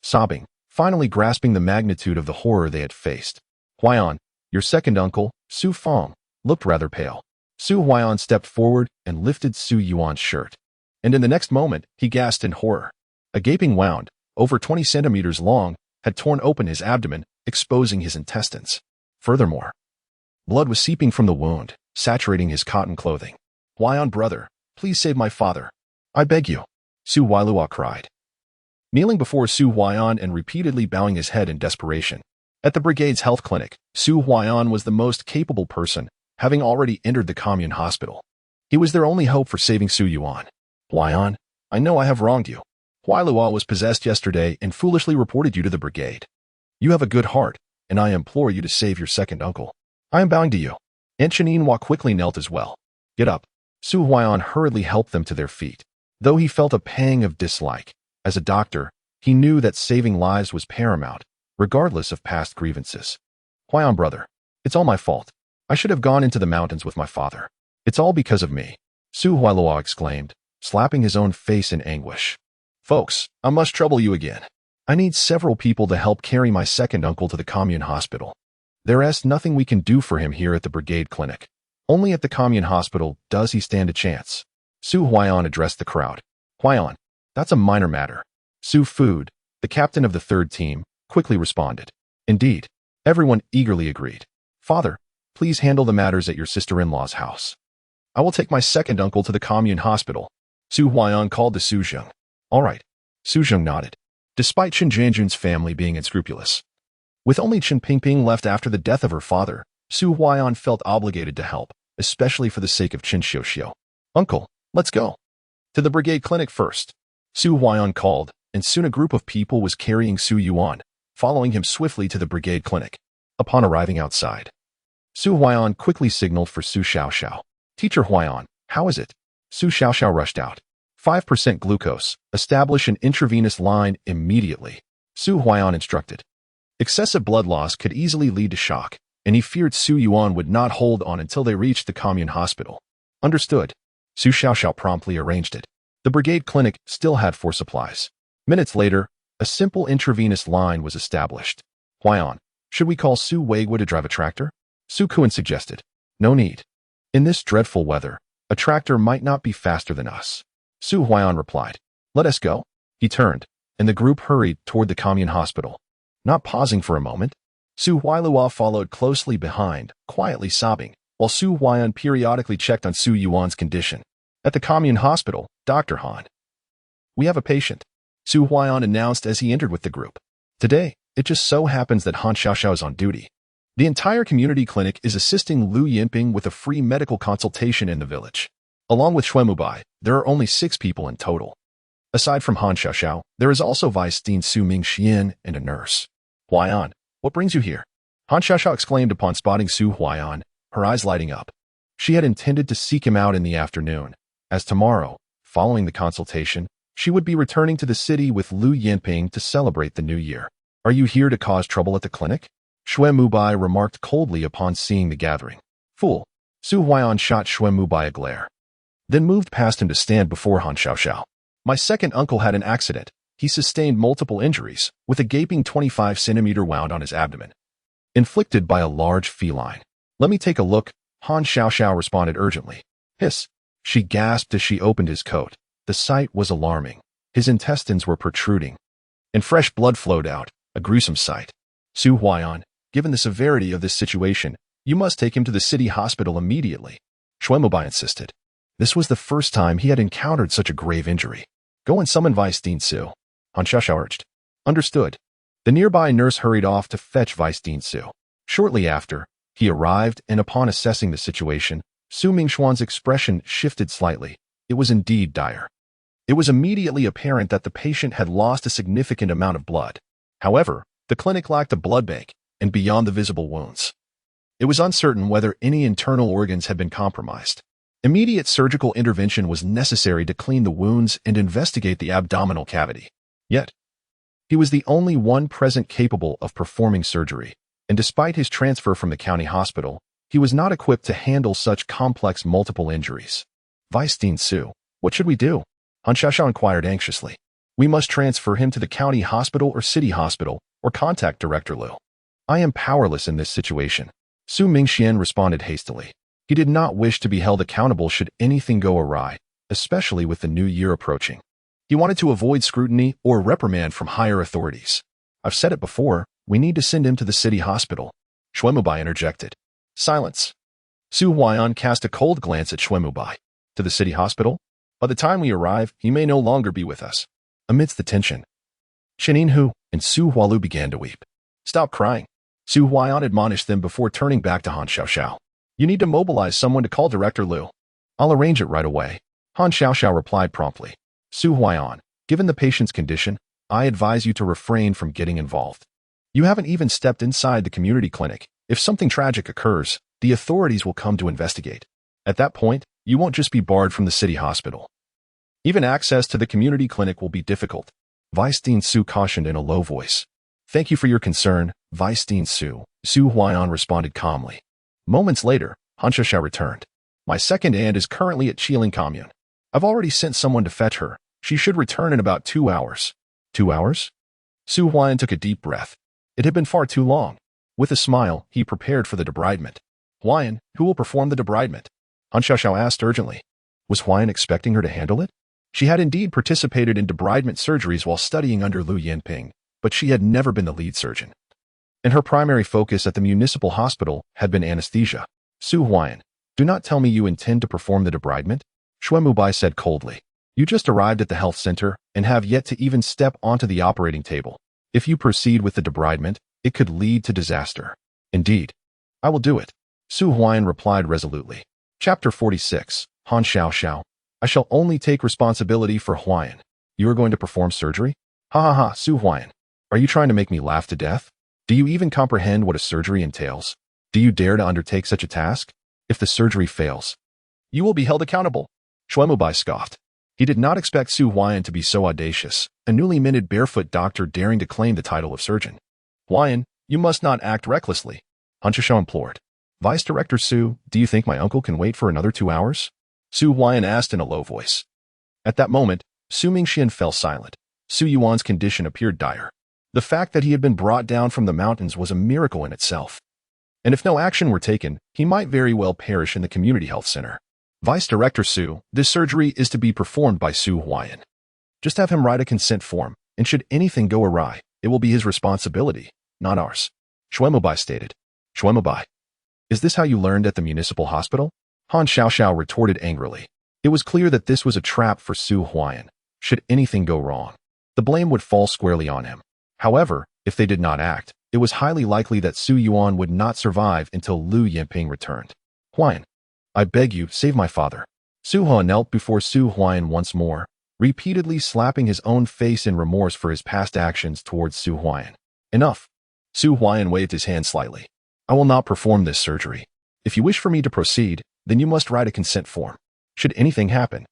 [SPEAKER 1] sobbing, finally grasping the magnitude of the horror they had faced. Huai'an, your second uncle, Su Feng, looked rather pale. Su Huai'an stepped forward and lifted Su Yuan's shirt. And in the next moment, he gasped in horror. A gaping wound, over 20 centimeters long, had torn open his abdomen, exposing his intestines. Furthermore, blood was seeping from the wound, saturating his cotton clothing. Huai'an brother, please save my father. I beg you, Su Huailua cried, kneeling before Su Huai'an and repeatedly bowing his head in desperation. At the brigade's health clinic, Su Huai'an was the most capable person, having already entered the commune hospital. He was their only hope for saving Su Yuan. Huai'an, I know I have wronged you. Huailua was possessed yesterday and foolishly reported you to the brigade. You have a good heart, and I implore you to save your second uncle. I am bowing to you. Aunt Chininhua quickly knelt as well. Get up. Su Huai'an hurriedly helped them to their feet. Though he felt a pang of dislike, as a doctor, he knew that saving lives was paramount, regardless of past grievances. Huai'an brother, it's all my fault. I should have gone into the mountains with my father. It's all because of me, Su Huailua exclaimed, slapping his own face in anguish. Folks, I must trouble you again. I need several people to help carry my second uncle to the commune hospital. There is nothing we can do for him here at the brigade clinic. Only at the commune hospital does he stand a chance. Su Huai'an addressed the crowd. Huai'an, that's a minor matter. Su Food, the captain of the third team, quickly responded. Indeed, everyone eagerly agreed. Father, please handle the matters at your sister-in-law's house. I will take my second uncle to the commune hospital. Su Huai'an called to Su Zheng. All right. Su Zheng nodded, despite Qin Jianjun's family being unscrupulous. With only Qin Pingping left after the death of her father, Su Huai'an felt obligated to help, especially for the sake of Qin Xiuxiu. Uncle, let's go. To the brigade clinic first. Su Huai'an called, and soon a group of people was carrying Su Yuan, following him swiftly to the brigade clinic. Upon arriving outside, Su Huai'an quickly signaled for Su Xiaoxiao. Teacher Huai'an, how is it? Su Xiaoxiao rushed out. 5% glucose. Establish an intravenous line immediately. Su Huai'an instructed. Excessive blood loss could easily lead to shock, and he feared Su Yuan would not hold on until they reached the commune hospital. Understood. Su Xiaoxiao promptly arranged it. The brigade clinic still had 4 supplies. Minutes later, a simple intravenous line was established. Huai'an, should we call Su Weigua to drive a tractor? Su Kuan suggested. No need. In this dreadful weather, a tractor might not be faster than us. Su Huai'an replied. Let us go. He turned, and the group hurried toward the commune hospital. Not pausing for a moment, Su Huailua followed closely behind, quietly sobbing, while Su Huai'an periodically checked on Su Yuan's condition. At the commune hospital, Dr. Han. We have a patient, Su Huai'an announced as he entered with the group. Today, it just so happens that Han Xiaoxiao is on duty. The entire community clinic is assisting Lu Yinping with a free medical consultation in the village. Along with Xuemubai, there are only 6 people in total. Aside from Han Xiaoxiao, there is also Vice Dean Su Ming Xian and a nurse. Huai'an, what brings you here? Han Xiaoxiao exclaimed upon spotting Su Huai'an, her eyes lighting up. She had intended to seek him out in the afternoon, as tomorrow, following the consultation, she would be returning to the city with Lu Yinping to celebrate the new year. Are you here to cause trouble at the clinic? Xuemubai remarked coldly upon seeing the gathering. Fool. Su Huai'an shot Xuemubai a glare, then moved past him to stand before Han Xiaoxiao. My second uncle had an accident. He sustained multiple injuries, with a gaping 25-centimeter wound on his abdomen, inflicted by a large feline. Let me take a look, Han Xiaoxiao responded urgently. Hiss. She gasped as she opened his coat. The sight was alarming. His intestines were protruding, and fresh blood flowed out, a gruesome sight. Su Huai'an, given the severity of this situation, you must take him to the city hospital immediately. Xuemubai insisted. This was the first time he had encountered such a grave injury. Go and summon Vice Dean Su, Han Xiaoxiao urged. Understood. The nearby nurse hurried off to fetch Vice Dean Su. Shortly after, he arrived, and upon assessing the situation, Su Mingxuan's expression shifted slightly. It was indeed dire. It was immediately apparent that the patient had lost a significant amount of blood. However, the clinic lacked a blood bank, and beyond the visible wounds, it was uncertain whether any internal organs had been compromised. Immediate surgical intervention was necessary to clean the wounds and investigate the abdominal cavity. Yet, he was the only one present capable of performing surgery, and despite his transfer from the county hospital, he was not equipped to handle such complex multiple injuries. Vice Dean Su, what should we do? Han Xiaoxiao inquired anxiously. We must transfer him to the county hospital or city hospital, or contact Director Liu. I am powerless in this situation. Su Mingxian responded hastily. He did not wish to be held accountable should anything go awry, especially with the new year approaching. He wanted to avoid scrutiny or reprimand from higher authorities. I've said it before, we need to send him to the city hospital. Xuemubai interjected. Silence. Su Huai'an cast a cold glance at Xuemubai. To the city hospital? By the time we arrive, he may no longer be with us. Amidst the tension, Chen Hu and Su Hualu began to weep. Stop crying. Su Huai'an admonished them before turning back to Han Xiaoxiao. You need to mobilize someone to call Director Liu. I'll arrange it right away. Han Xiaoxiao replied promptly. Su Huai'an, given the patient's condition, I advise you to refrain from getting involved. You haven't even stepped inside the community clinic. If something tragic occurs, the authorities will come to investigate. At that point, you won't just be barred from the city hospital. Even access to the community clinic will be difficult. Vice Dean Su cautioned in a low voice. Thank you for your concern, Vice Dean Su. Su Huai'an responded calmly. Moments later, Han Xiaoxiao returned. My second aunt is currently at Qin Ling commune. I've already sent someone to fetch her. She should return in about 2 hours. 2 hours? Su Huai'an took a deep breath. It had been far too long. With a smile, he prepared for the debridement. Huai'an, who will perform the debridement? Han Xiaoxiao asked urgently. Was Huai'an expecting her to handle it? She had indeed participated in debridement surgeries while studying under Liu Yinping, but she had never been the lead surgeon. And her primary focus at the municipal hospital had been anesthesia. Su Huai'an, do not tell me you intend to perform the debridement? Xuemubai said coldly. You just arrived at the health center and have yet to even step onto the operating table. If you proceed with the debridement, it could lead to disaster. Indeed. I will do it. Su Huai'an replied resolutely. Chapter 46, Han Xiaoxiao. I shall only take responsibility for Huai'an. You are going to perform surgery? Ha ha ha, Su Huai'an. Are you trying to make me laugh to death? Do you even comprehend what a surgery entails? Do you dare to undertake such a task? If the surgery fails, you will be held accountable. Xuemubai scoffed. He did not expect Su Huai'an to be so audacious, a newly minted barefoot doctor daring to claim the title of surgeon. Huai'an, you must not act recklessly. Han Xiaoxiao implored. Vice Director Su, do you think my uncle can wait for another 2 hours? Su Huai'an asked in a low voice. At that moment, Su Mingxian fell silent. Su Yuan's condition appeared dire. The fact that he had been brought down from the mountains was a miracle in itself. And if no action were taken, he might very well perish in the community health center. Vice Director Su, this surgery is to be performed by Su Huai'an. Just have him write a consent form, and should anything go awry, it will be his responsibility, not ours. Xuemubai stated. Xuemubai. Is this how you learned at the municipal hospital? Han Xiaoxiao retorted angrily. It was clear that this was a trap for Su Huai'an. Should anything go wrong, the blame would fall squarely on him. However, if they did not act, it was highly likely that Su Yuan would not survive until Liu Yinping returned. Huai'an, I beg you, save my father. Su Huai'an knelt before Su Huai'an once more, repeatedly slapping his own face in remorse for his past actions towards Su Huai'an. Enough. Su Huai'an waved his hand slightly. I will not perform this surgery. If you wish for me to proceed, then you must write a consent form. Should anything happen,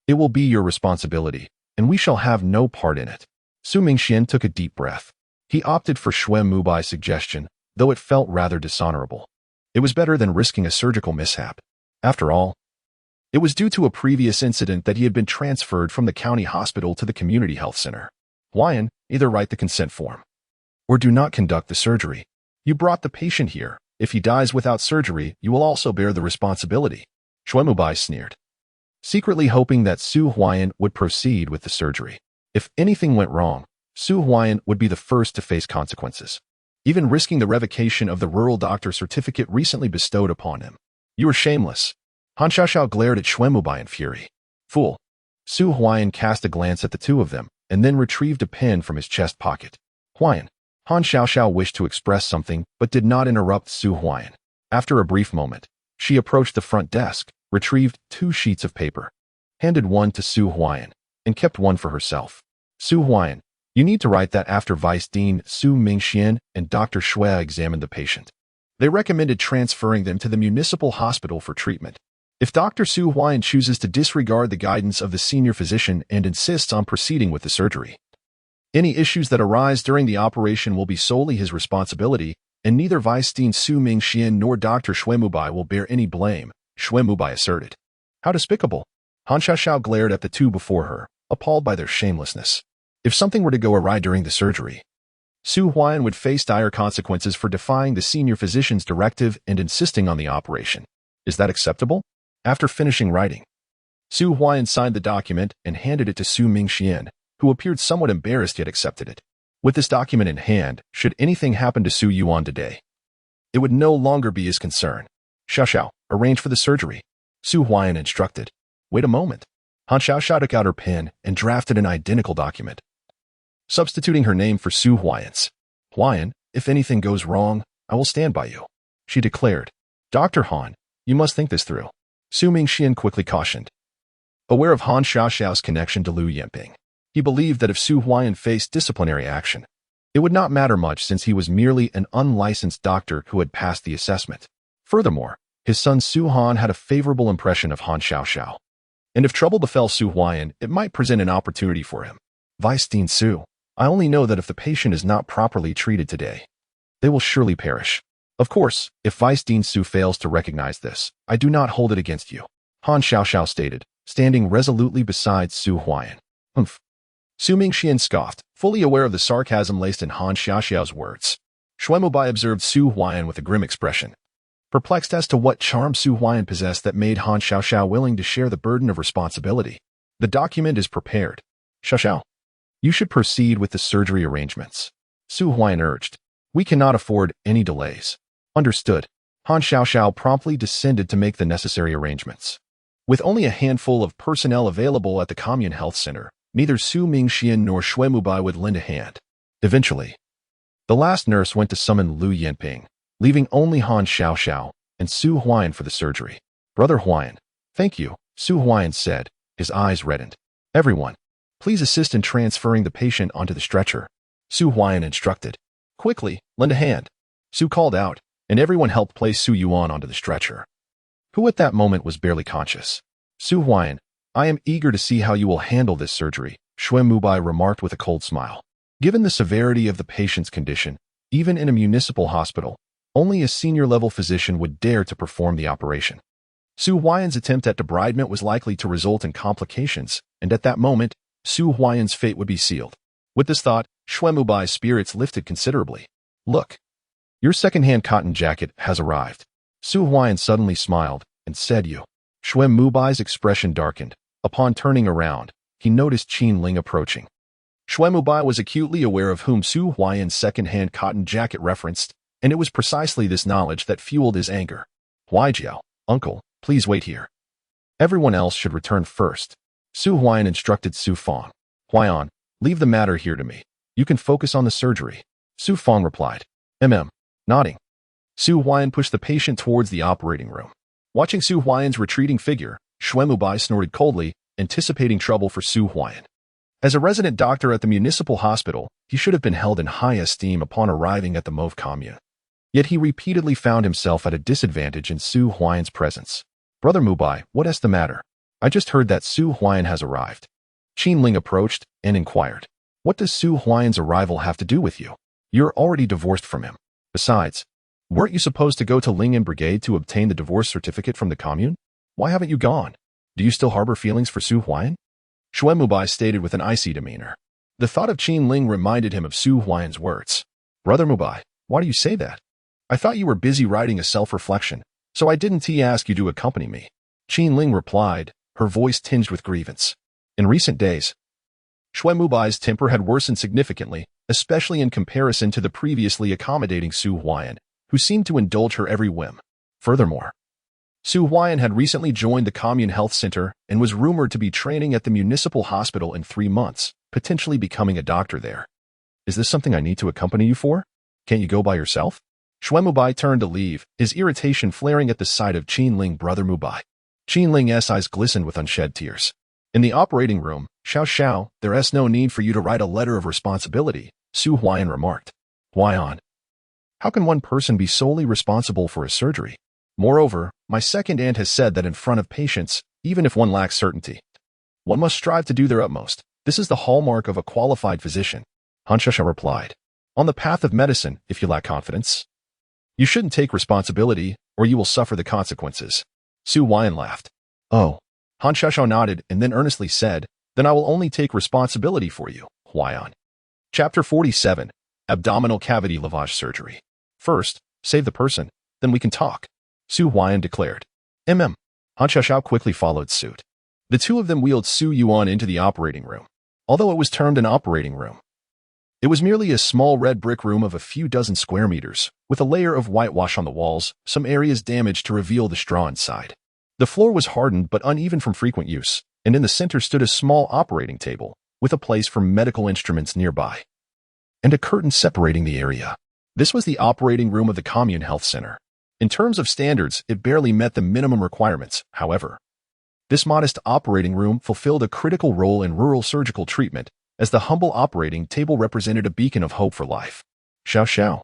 [SPEAKER 1] it will be your responsibility, and we shall have no part in it. Su Mingxian took a deep breath. He opted for Xuemubai's suggestion, though it felt rather dishonorable. It was better than risking a surgical mishap. After all, it was due to a previous incident that he had been transferred from the county hospital to the community health center. Huai'an, either write the consent form, or do not conduct the surgery. You brought the patient here. If he dies without surgery, you will also bear the responsibility. Xuemubai sneered, secretly hoping that Su Huai'an would proceed with the surgery. If anything went wrong, Su Huai'an would be the first to face consequences, even risking the revocation of the rural doctor certificate recently bestowed upon him. You are shameless. Han Xiaoxiao glared at Xuemubai in fury. Fool. Su Huai'an cast a glance at the two of them, and then retrieved a pen from his chest pocket. Huai'an. Han Xiaoxiao wished to express something, but did not interrupt Su Huai'an. After a brief moment, she approached the front desk, retrieved 2 sheets of paper, handed one to Su Huai'an, and kept one for herself. Su Huai'an, you need to write that after Vice Dean Su Mingxian and Dr. Shui examined the patient, they recommended transferring them to the municipal hospital for treatment. If Dr. Su Huai'an chooses to disregard the guidance of the senior physician and insists on proceeding with the surgery, any issues that arise during the operation will be solely his responsibility, and neither Vice Dean Su Mingxian nor Dr. Xuemubai will bear any blame, Xuemubai asserted. How despicable! Han Xiaoxiao glared at the two before her, appalled by their shamelessness. If something were to go awry during the surgery, Su Huai'an would face dire consequences for defying the senior physician's directive and insisting on the operation. Is that acceptable? After finishing writing, Su Huai'an signed the document and handed it to Su Mingxian, who appeared somewhat embarrassed yet accepted it. With this document in hand, should anything happen to Su Yuan today, it would no longer be his concern. Xiaoxiao, arrange for the surgery, Su Huai'an instructed. Wait a moment. Han Xiaoxiao took out her pen and drafted an identical document, substituting her name for Su Huai'an's. Huai'an, if anything goes wrong, I will stand by you, she declared. Dr. Han, you must think this through, Su Mingxian quickly cautioned. Aware of Han Xiaoxiao's connection to Liu Yanping, he believed that if Su Huai'an faced disciplinary action, it would not matter much since he was merely an unlicensed doctor who had passed the assessment. Furthermore, his son Su Han had a favorable impression of Han Xiaoxiao, and if trouble befell Su Huai'an, it might present an opportunity for him. Vice Dean Su, I only know that if the patient is not properly treated today, they will surely perish. Of course, if Vice Dean Su fails to recognize this, I do not hold it against you, Han Xiaoxiao stated, standing resolutely beside Su Huai'an. Humph. Su Mingxian scoffed, fully aware of the sarcasm laced in Han Xiaoxiao's words. Xuemubai observed Su Huai'an with a grim expression, perplexed as to what charm Su Huai'an possessed that made Han Xiaoxiao willing to share the burden of responsibility. The document is prepared. Xiaoxiao, you should proceed with the surgery arrangements, Su Huai'an urged. We cannot afford any delays. Understood. Han Xiaoxiao promptly descended to make the necessary arrangements. With only a handful of personnel available at the Commune Health Center, neither Su Mingxian nor Xuemubai would lend a hand. Eventually, the last nurse went to summon Liu Yanping, leaving only Han Xiaoxiao and Su Huai'an for the surgery. Brother Huai'an, thank you, Su Huai'an said, his eyes reddened. Everyone, please assist in transferring the patient onto the stretcher, Su Huai'an instructed. Quickly, lend a hand, Su called out, and everyone helped place Su Yuan onto the stretcher, who at that moment was barely conscious. Su Huai'an, I am eager to see how you will handle this surgery, Xuemubai remarked with a cold smile. Given the severity of the patient's condition, even in a municipal hospital, only a senior-level physician would dare to perform the operation. Su Huai'an's attempt at debridement was likely to result in complications, and at that moment, Su Huai'an's fate would be sealed. With this thought, Xuemubai's spirits lifted considerably. Look, your second-hand cotton jacket has arrived. Su Huai'an suddenly smiled and said you. Xuemubai's expression darkened. Upon turning around, he noticed Qin Ling approaching. Xuemubai was acutely aware of whom Su Huai'an's second-hand cotton jacket referenced, and it was precisely this knowledge that fueled his anger. Huaijiao, uncle, please wait here. Everyone else should return first, Su Huai'an instructed Su Fang. Huai'an, leave the matter here to me. You can focus on the surgery, Su Fang replied. Nodding. Su Huai'an pushed the patient towards the operating room. Watching Su Huai'an's retreating figure, Xuemubai snorted coldly, anticipating trouble for Su Huai'an. As a resident doctor at the municipal hospital, he should have been held in high esteem upon arriving at the Mauve Commune. Yet he repeatedly found himself at a disadvantage in Su Huai'an's presence. Brother Mubai, what is the matter? I just heard that Su Huai'an has arrived. Qin Ling approached and inquired. What does Su Huai'an's arrival have to do with you? You're already divorced from him. Besides, weren't you supposed to go to Ling'an Brigade to obtain the divorce certificate from the commune? Why haven't you gone? Do you still harbor feelings for Su Huai'an? Xuemubai stated with an icy demeanor. The thought of Qin Ling reminded him of Su Huai'an's words. Brother Mubai, why do you say that? I thought you were busy writing a self-reflection, so I didn't ask you to accompany me. Qin Ling replied, her voice tinged with grievance. In recent days, Xuemubai's temper had worsened significantly, especially in comparison to the previously accommodating Su Huai'an, who seemed to indulge her every whim. Furthermore, Su Huai'an had recently joined the Commune Health Center and was rumored to be training at the municipal hospital in 3 months, potentially becoming a doctor there. Is this something I need to accompany you for? Can't you go by yourself? Shui Mubai turned to leave, his irritation flaring at the sight of Qin Ling brother Mubai. Qin Ling's eyes glistened with unshed tears. In the operating room, Xiao, there's no need for you to write a letter of responsibility, Su Huai'an remarked. Huai'an. How can one person be solely responsible for a surgery? Moreover, my second aunt has said that in front of patients, even if one lacks certainty, one must strive to do their utmost. This is the hallmark of a qualified physician. Han Xiaoxiao replied. On the path of medicine, if you lack confidence, you shouldn't take responsibility, or you will suffer the consequences. Su Huai'an laughed. Oh. Han Xiaoxiao nodded and then earnestly said, then I will only take responsibility for you, Huai'an. Chapter 47. Abdominal Cavity Lavage Surgery. First, save the person, then we can talk, Su Huai'an declared. Han Xiaoxiao quickly followed suit. The two of them wheeled Su Yuan into the operating room. Although it was termed an operating room, it was merely a small red brick room of a few dozen square meters, with a layer of whitewash on the walls, some areas damaged to reveal the straw inside. The floor was hardened but uneven from frequent use, and in the center stood a small operating table, with a place for medical instruments nearby, and a curtain separating the area. This was the operating room of the Commune Health Center. In terms of standards, it barely met the minimum requirements, however. This modest operating room fulfilled a critical role in rural surgical treatment, as the humble operating table represented a beacon of hope for life. Xiao.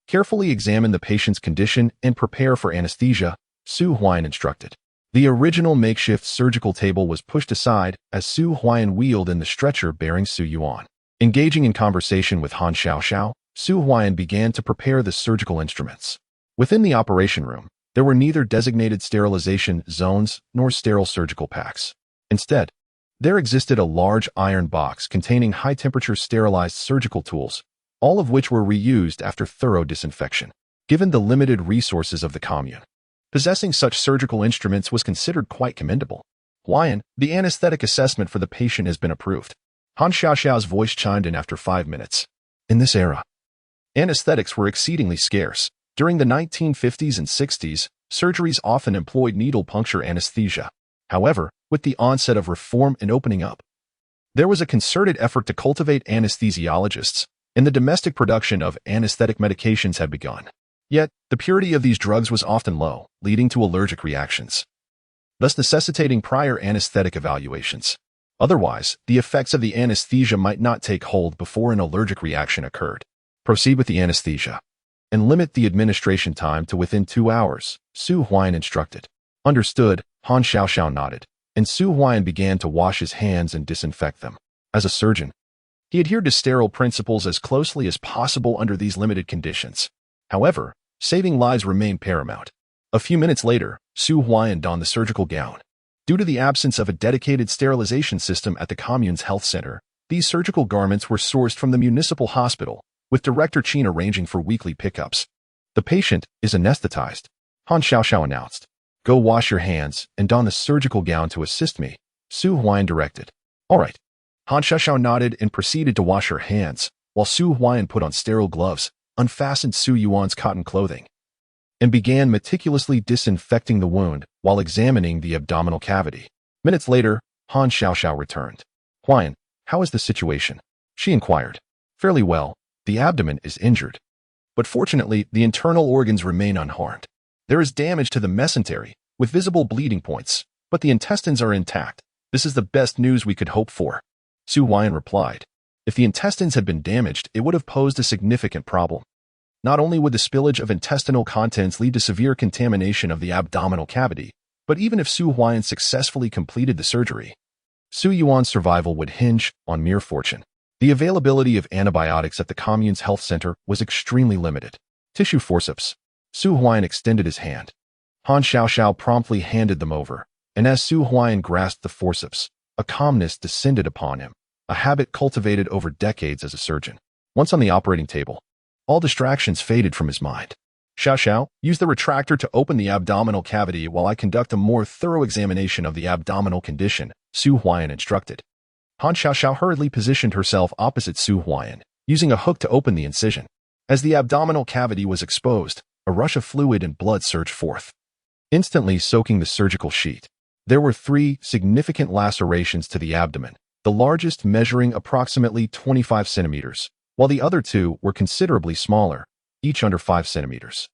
[SPEAKER 1] Carefully examine the patient's condition and prepare for anesthesia, Su Huai'an instructed. The original makeshift surgical table was pushed aside as Su Huai'an wheeled in the stretcher bearing Su Yuan. Engaging in conversation with Han Xiaoxiao, Su Huai'an began to prepare the surgical instruments. Within the operation room, there were neither designated sterilization zones nor sterile surgical packs. Instead, there existed a large iron box containing high-temperature sterilized surgical tools, all of which were reused after thorough disinfection. Given the limited resources of the commune, possessing such surgical instruments was considered quite commendable. Huai'an, the anesthetic assessment for the patient has been approved. Han Xiaoxiao's voice chimed in after 5 minutes. In this era, anesthetics were exceedingly scarce. During the 1950s and 60s, surgeries often employed needle puncture anesthesia. However, with the onset of reform and opening up, there was a concerted effort to cultivate anesthesiologists, and the domestic production of anesthetic medications had begun. Yet, the purity of these drugs was often low, leading to allergic reactions, thus necessitating prior anesthetic evaluations. Otherwise, the effects of the anesthesia might not take hold before an allergic reaction occurred. Proceed with the anesthesia, and limit the administration time to within 2 hours, Su Huai'an instructed. Understood, Han Xiaoxiao nodded, and Su Huai'an began to wash his hands and disinfect them. As a surgeon, he adhered to sterile principles as closely as possible under these limited conditions. However, saving lives remained paramount. A few minutes later, Su Huai'an donned the surgical gown. Due to the absence of a dedicated sterilization system at the commune's health center, these surgical garments were sourced from the municipal hospital, with Director Qin arranging for weekly pickups. The patient is anesthetized, Han Xiaoxiao announced. Go wash your hands and don the surgical gown to assist me, Su Huai'an directed. All right. Han Xiaoxiao nodded and proceeded to wash her hands, while Su Huai'an put on sterile gloves, unfastened Su Yuan's cotton clothing, and began meticulously disinfecting the wound while examining the abdominal cavity. Minutes later, Han Xiaoxiao returned. Huai'an, how is the situation? She inquired. Fairly well. The abdomen is injured, but fortunately, the internal organs remain unharmed. There is damage to the mesentery, with visible bleeding points, but the intestines are intact. This is the best news we could hope for, Su Huai'an replied. If the intestines had been damaged, it would have posed a significant problem. Not only would the spillage of intestinal contents lead to severe contamination of the abdominal cavity, but even if Su Huai'an successfully completed the surgery, Su Yuan's survival would hinge on mere fortune. The availability of antibiotics at the commune's health center was extremely limited. Tissue forceps. Su Huai'an extended his hand. Han Xiaoxiao promptly handed them over, and as Su Huai'an grasped the forceps, a calmness descended upon him, a habit cultivated over decades as a surgeon. Once on the operating table, all distractions faded from his mind. Xiaoxiao, use the retractor to open the abdominal cavity while I conduct a more thorough examination of the abdominal condition, Su Huai'an instructed. Han Xiaoxiao hurriedly positioned herself opposite Su Huai'an, using a hook to open the incision. As the abdominal cavity was exposed, a rush of fluid and blood surged forth. instantly soaking the surgical sheet. There were 3 significant lacerations to the abdomen, the largest measuring approximately 25 centimeters, while the other 2 were considerably smaller, each under 5 centimeters.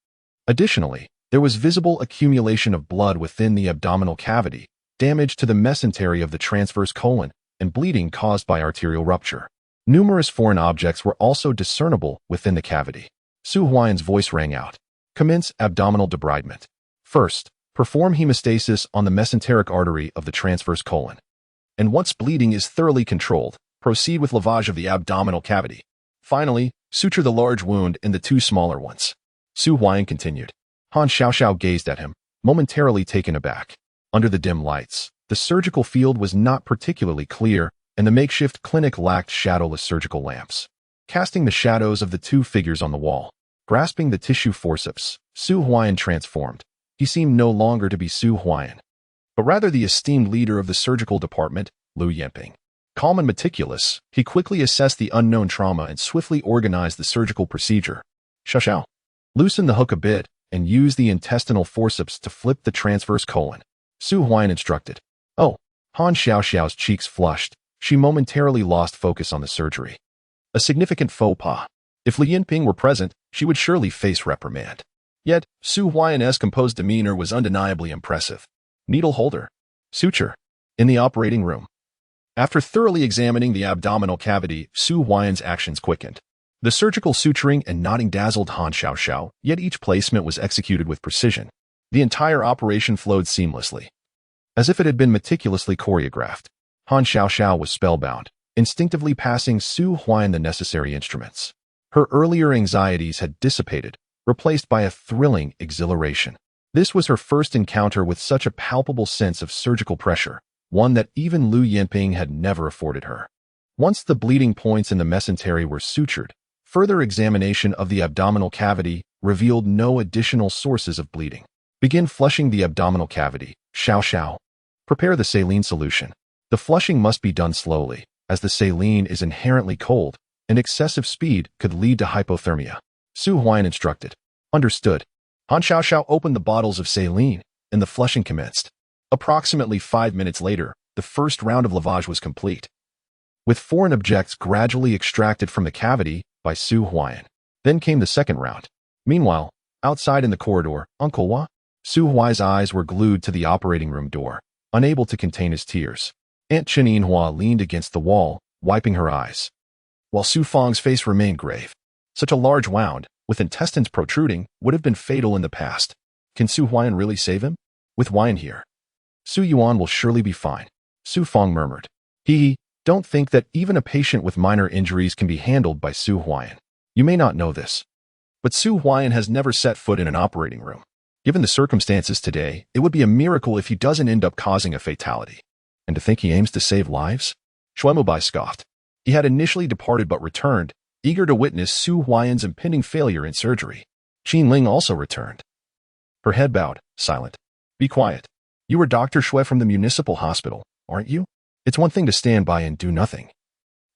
[SPEAKER 1] Additionally, there was visible accumulation of blood within the abdominal cavity, damage to the mesentery of the transverse colon, and bleeding caused by arterial rupture. Numerous foreign objects were also discernible within the cavity. Su Huai'an's voice rang out. Commence abdominal debridement. First, perform hemostasis on the mesenteric artery of the transverse colon. And once bleeding is thoroughly controlled, proceed with lavage of the abdominal cavity. Finally, suture the large wound in the 2 smaller ones. Su Huai'an continued. Han Xiaoxiao gazed at him, momentarily taken aback. Under the dim lights, the surgical field was not particularly clear, and the makeshift clinic lacked shadowless surgical lamps. Casting the shadows of the 2 figures on the wall, grasping the tissue forceps, Su Huai'an transformed. He seemed no longer to be Su Huai'an, but rather the esteemed leader of the surgical department, Lu Yanping. Calm and meticulous, he quickly assessed the unknown trauma and swiftly organized the surgical procedure. Xiao. Loosen the hook a bit and use the intestinal forceps to flip the transverse colon. Su Huai'an instructed. Oh, Han Xiaoxiao's cheeks flushed. She momentarily lost focus on the surgery. A significant faux pas. If Lu Yanping were present, she would surely face reprimand. Yet, Su Huai'an's composed demeanor was undeniably impressive. Needle holder. Suture. In the operating room. After thoroughly examining the abdominal cavity, Su Huai'an's actions quickened. The surgical suturing and knotting dazzled Han Xiaoxiao, yet each placement was executed with precision. The entire operation flowed seamlessly, as if it had been meticulously choreographed. Han Xiaoxiao was spellbound, instinctively passing Su Huai'an the necessary instruments. Her earlier anxieties had dissipated, replaced by a thrilling exhilaration. This was her first encounter with such a palpable sense of surgical pressure, one that even Lu Yanping had never afforded her. Once the bleeding points in the mesentery were sutured, further examination of the abdominal cavity revealed no additional sources of bleeding. Begin flushing the abdominal cavity, Xiao. Prepare the saline solution. The flushing must be done slowly, as the saline is inherently cold, and excessive speed could lead to hypothermia. Su Huai'an instructed. Understood. Han Xiaoxiao opened the bottles of saline, and the flushing commenced. Approximately 5 minutes later, the first round of lavage was complete, with foreign objects gradually extracted from the cavity by Su Huai'an. Then came the second round. Meanwhile, outside in the corridor, Uncle Hua, Su Huai's eyes were glued to the operating room door, unable to contain his tears. Aunt Qin Hua leaned against the wall, wiping her eyes, while Su Fang's face remained grave. Such a large wound, with intestines protruding, would have been fatal in the past. Can Su Huai'an really save him? With Huai'an here, Su Yuan will surely be fine, Su Fang murmured. Don't think that even a patient with minor injuries can be handled by Su Huai'an. You may not know this, but Su Huai'an has never set foot in an operating room. Given the circumstances today, it would be a miracle if he doesn't end up causing a fatality. And to think he aims to save lives? Shuaimubai scoffed. He had initially departed but returned, eager to witness Su Huai'an's impending failure in surgery. Qin Ling also returned. Her head bowed, silent. Be quiet. You are Dr. Shui from the municipal hospital, aren't you? It's one thing to stand by and do nothing.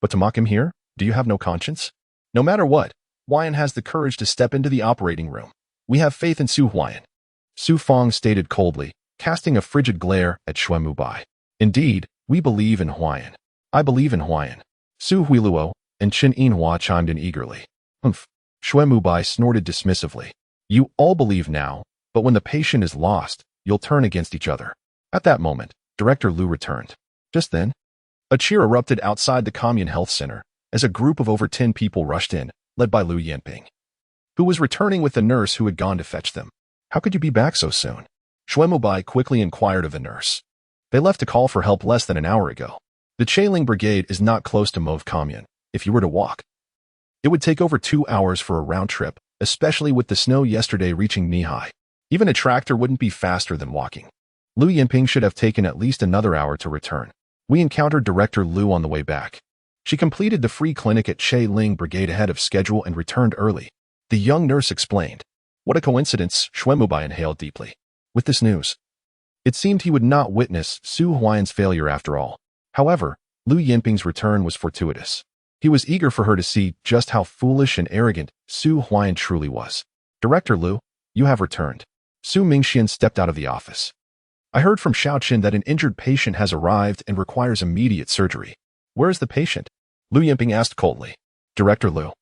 [SPEAKER 1] But to mock him here? Do you have no conscience? No matter what, Huai'an has the courage to step into the operating room. We have faith in Su Huai'an. Su Fang stated coldly, casting a frigid glare at Shuaimubai. Indeed, we believe in Huai'an. I believe in Huai'an. Su Huiluo and Qin Yinhua chimed in eagerly. Humph. Shuaimubai snorted dismissively. You all believe now, but when the patient is lost, you'll turn against each other. At that moment, Director Lu returned. Just then, a cheer erupted outside the Commune Health Center as a group of over 10 people rushed in, led by Lu Yanping, who was returning with the nurse who had gone to fetch them. How could you be back so soon? Shuaimubai quickly inquired of the nurse. They left to call for help less than an hour ago. The Qin Ling Brigade is not close to Mauve Commune. If you were to walk, it would take over 2 hours for a round trip, especially with the snow yesterday reaching knee-high. Even a tractor wouldn't be faster than walking. Lu Yanping should have taken at least another hour to return. We encountered Director Lu on the way back. She completed the free clinic at Qin Ling Brigade ahead of schedule and returned early. The young nurse explained. What a coincidence, Shuaimubai inhaled deeply. With this news, it seemed he would not witness Su Huai'an's failure after all. However, Lu Yanping's return was fortuitous. He was eager for her to see just how foolish and arrogant Su Huai'an truly was. Director Lu, you have returned. Su Mingxian stepped out of the office. I heard from Xiaoqin that an injured patient has arrived and requires immediate surgery. Where is the patient? Lu Yinping asked coldly. Director Lu.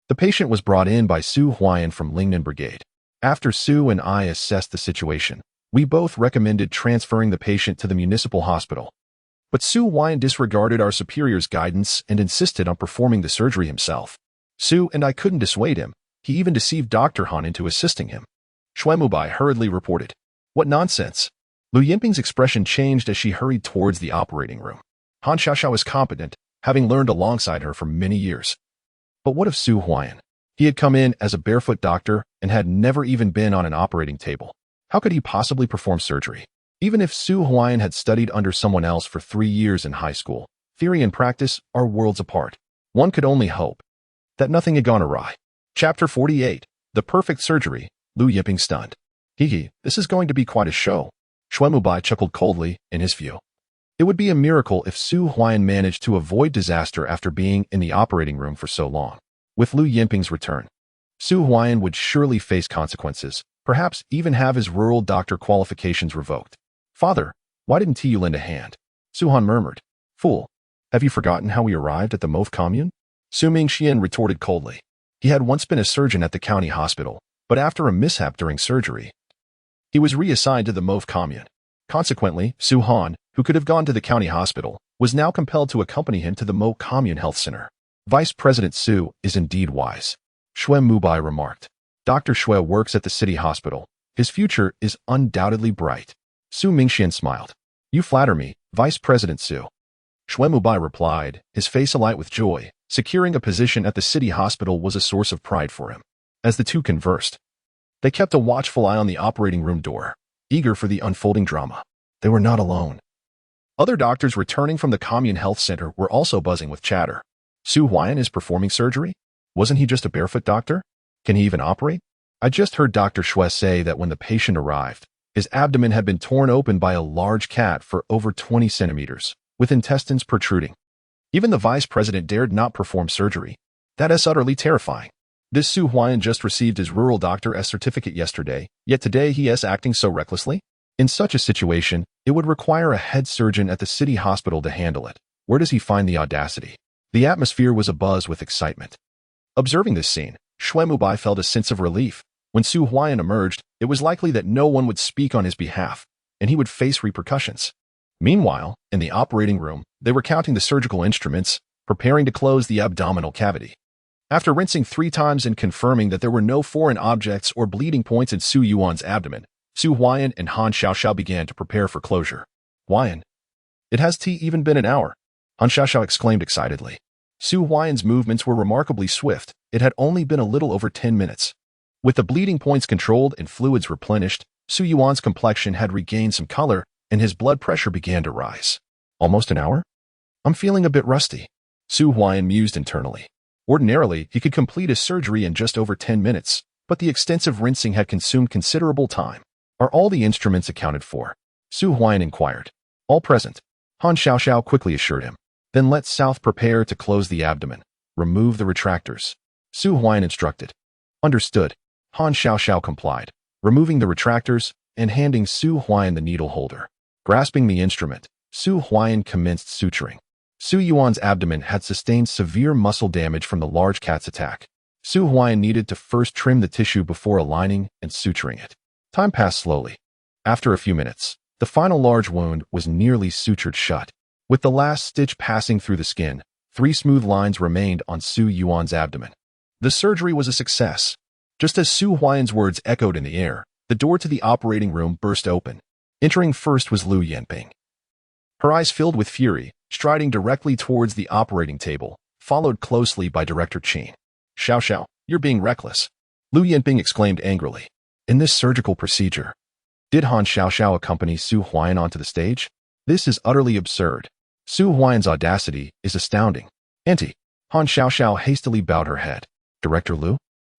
[SPEAKER 1] The patient was brought in by Su Huai'an from Lingnan Brigade. After Su and I assessed the situation, we both recommended transferring the patient to the municipal hospital. But Su Huai'an disregarded our superior's guidance and insisted on performing the surgery himself. Su and I couldn't dissuade him. He even deceived Dr. Han into assisting him. Shuemubai hurriedly reported. What nonsense! Lu Yinping's expression changed as she hurried towards the operating room. Han Xiaoxiao is competent, having learned alongside her for many years. But what of Su Huai'an? He had come in as a barefoot doctor and had never even been on an operating table. How could he possibly perform surgery? Even if Su Huai'an had studied under someone else for 3 years in high school, theory and practice are worlds apart. One could only hope that nothing had gone awry. Chapter 48. The Perfect Surgery. Lu Yinping stunned. Hee, this is going to be quite a show. Shuemubai chuckled coldly, in his view. It would be a miracle if Su Huai'an managed to avoid disaster after being in the operating room for so long. With Lu Yinping's return, Su Huai'an would surely face consequences, perhaps even have his rural doctor qualifications revoked. Father, why didn't you lend a hand? Su Han murmured. Fool, have you forgotten how we arrived at the Mof commune? Su Mingxian retorted coldly. He had once been a surgeon at the county hospital, but after a mishap during surgery, he was reassigned to the Mof commune. Consequently, Su Han, who could have gone to the county hospital, was now compelled to accompany him to the Mo Commune Health Center. Vice President Su is indeed wise. Xue Mubai remarked. Dr. Xue works at the city hospital. His future is undoubtedly bright. Su Mingxian smiled. You flatter me, Vice President Su. Xue Mubai replied, his face alight with joy. Securing a position at the city hospital was a source of pride for him. As the two conversed, they kept a watchful eye on the operating room door, eager for the unfolding drama. They were not alone. Other doctors returning from the Commune Health Center were also buzzing with chatter. Su Huai'an is performing surgery? Wasn't he just a barefoot doctor? Can he even operate? I just heard Dr. Xue say that when the patient arrived, his abdomen had been torn open by a large cat for over 20 centimeters, with intestines protruding. Even the vice president dared not perform surgery. That is utterly terrifying. This Su Huai'an just received his rural doctor S certificate yesterday, yet today he is acting so recklessly? In such a situation, it would require a head surgeon at the city hospital to handle it. Where does he find the audacity? The atmosphere was abuzz with excitement. Observing this scene, Xue Mubai felt a sense of relief. When Su Huai'an emerged, it was likely that no one would speak on his behalf, and he would face repercussions. Meanwhile, in the operating room, they were counting the surgical instruments, preparing to close the abdominal cavity. After rinsing 3 times and confirming that there were no foreign objects or bleeding points in Su Yuan's abdomen, Su Huai'an and Han Xiaoxiao began to prepare for closure. Huai'an. It has even been an hour, Han Xiaoxiao exclaimed excitedly. Su Huai'an's movements were remarkably swift. It had only been a little over 10 minutes. With the bleeding points controlled and fluids replenished, Su Yuan's complexion had regained some color and his blood pressure began to rise. Almost an hour? I'm feeling a bit rusty. Su Huai'an mused internally. Ordinarily, he could complete his surgery in just over 10 minutes, but the extensive rinsing had consumed considerable time. Are all the instruments accounted for? Su Huai'an inquired. All present. Han Xiaoxiao quickly assured him. Then let South prepare to close the abdomen. Remove the retractors. Su Huai'an instructed. Understood. Han Xiaoxiao complied, removing the retractors and handing Su Huai'an the needle holder. Grasping the instrument, Su Huai'an commenced suturing. Su Yuan's abdomen had sustained severe muscle damage from the large cat's attack. Su Huai'an needed to first trim the tissue before aligning and suturing it. Time passed slowly. After a few minutes, the final large wound was nearly sutured shut. With the last stitch passing through the skin, 3 smooth lines remained on Su Yuan's abdomen. The surgery was a success. Just as Su Huai'an's words echoed in the air, the door to the operating room burst open. Entering first was Lu Yinping. Her eyes filled with fury, striding directly towards the operating table, followed closely by Director Qin. Xiaoxiao, you're being reckless. Lu Yinping exclaimed angrily. In this surgical procedure, did Han Xiaoxiao accompany Su Huai'an onto the stage? This is utterly absurd. Su Huai'an's audacity is astounding. Auntie. Han Xiaoxiao hastily bowed her head. Director Lu?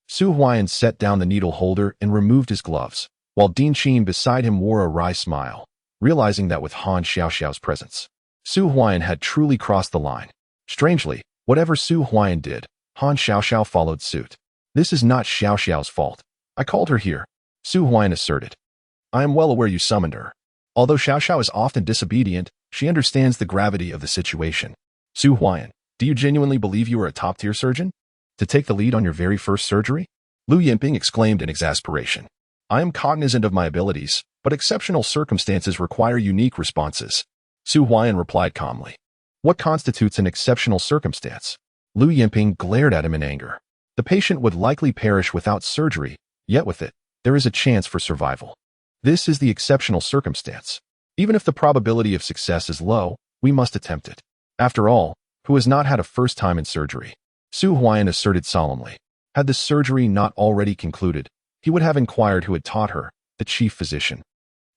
[SPEAKER 1] Su Huai'an set down the needle holder and removed his gloves, while Dean Qin beside him wore a wry smile, realizing that with Han Xiaoxiao's presence, Su Huai'an had truly crossed the line. Strangely, whatever Su Huai'an did, Han Xiaoxiao followed suit. This is not Xiaoxiao's fault. I called her here, Su Huai'an asserted. I am well aware you summoned her. Although Xiao Xiao is often disobedient, she understands the gravity of the situation. Su Huai'an, do you genuinely believe you are a top-tier surgeon? To take the lead on your very first surgery? Lu Yinping exclaimed in exasperation. I am cognizant of my abilities, but exceptional circumstances require unique responses. Su Huai'an replied calmly. What constitutes an exceptional circumstance? Lu Yinping glared at him in anger. The patient would likely perish without surgery, yet with it, there is a chance for survival. This is the exceptional circumstance. Even if the probability of success is low, we must attempt it. After all, who has not had a first time in surgery? Su Huai'an asserted solemnly. Had the surgery not already concluded, he would have inquired who had taught her, the chief physician.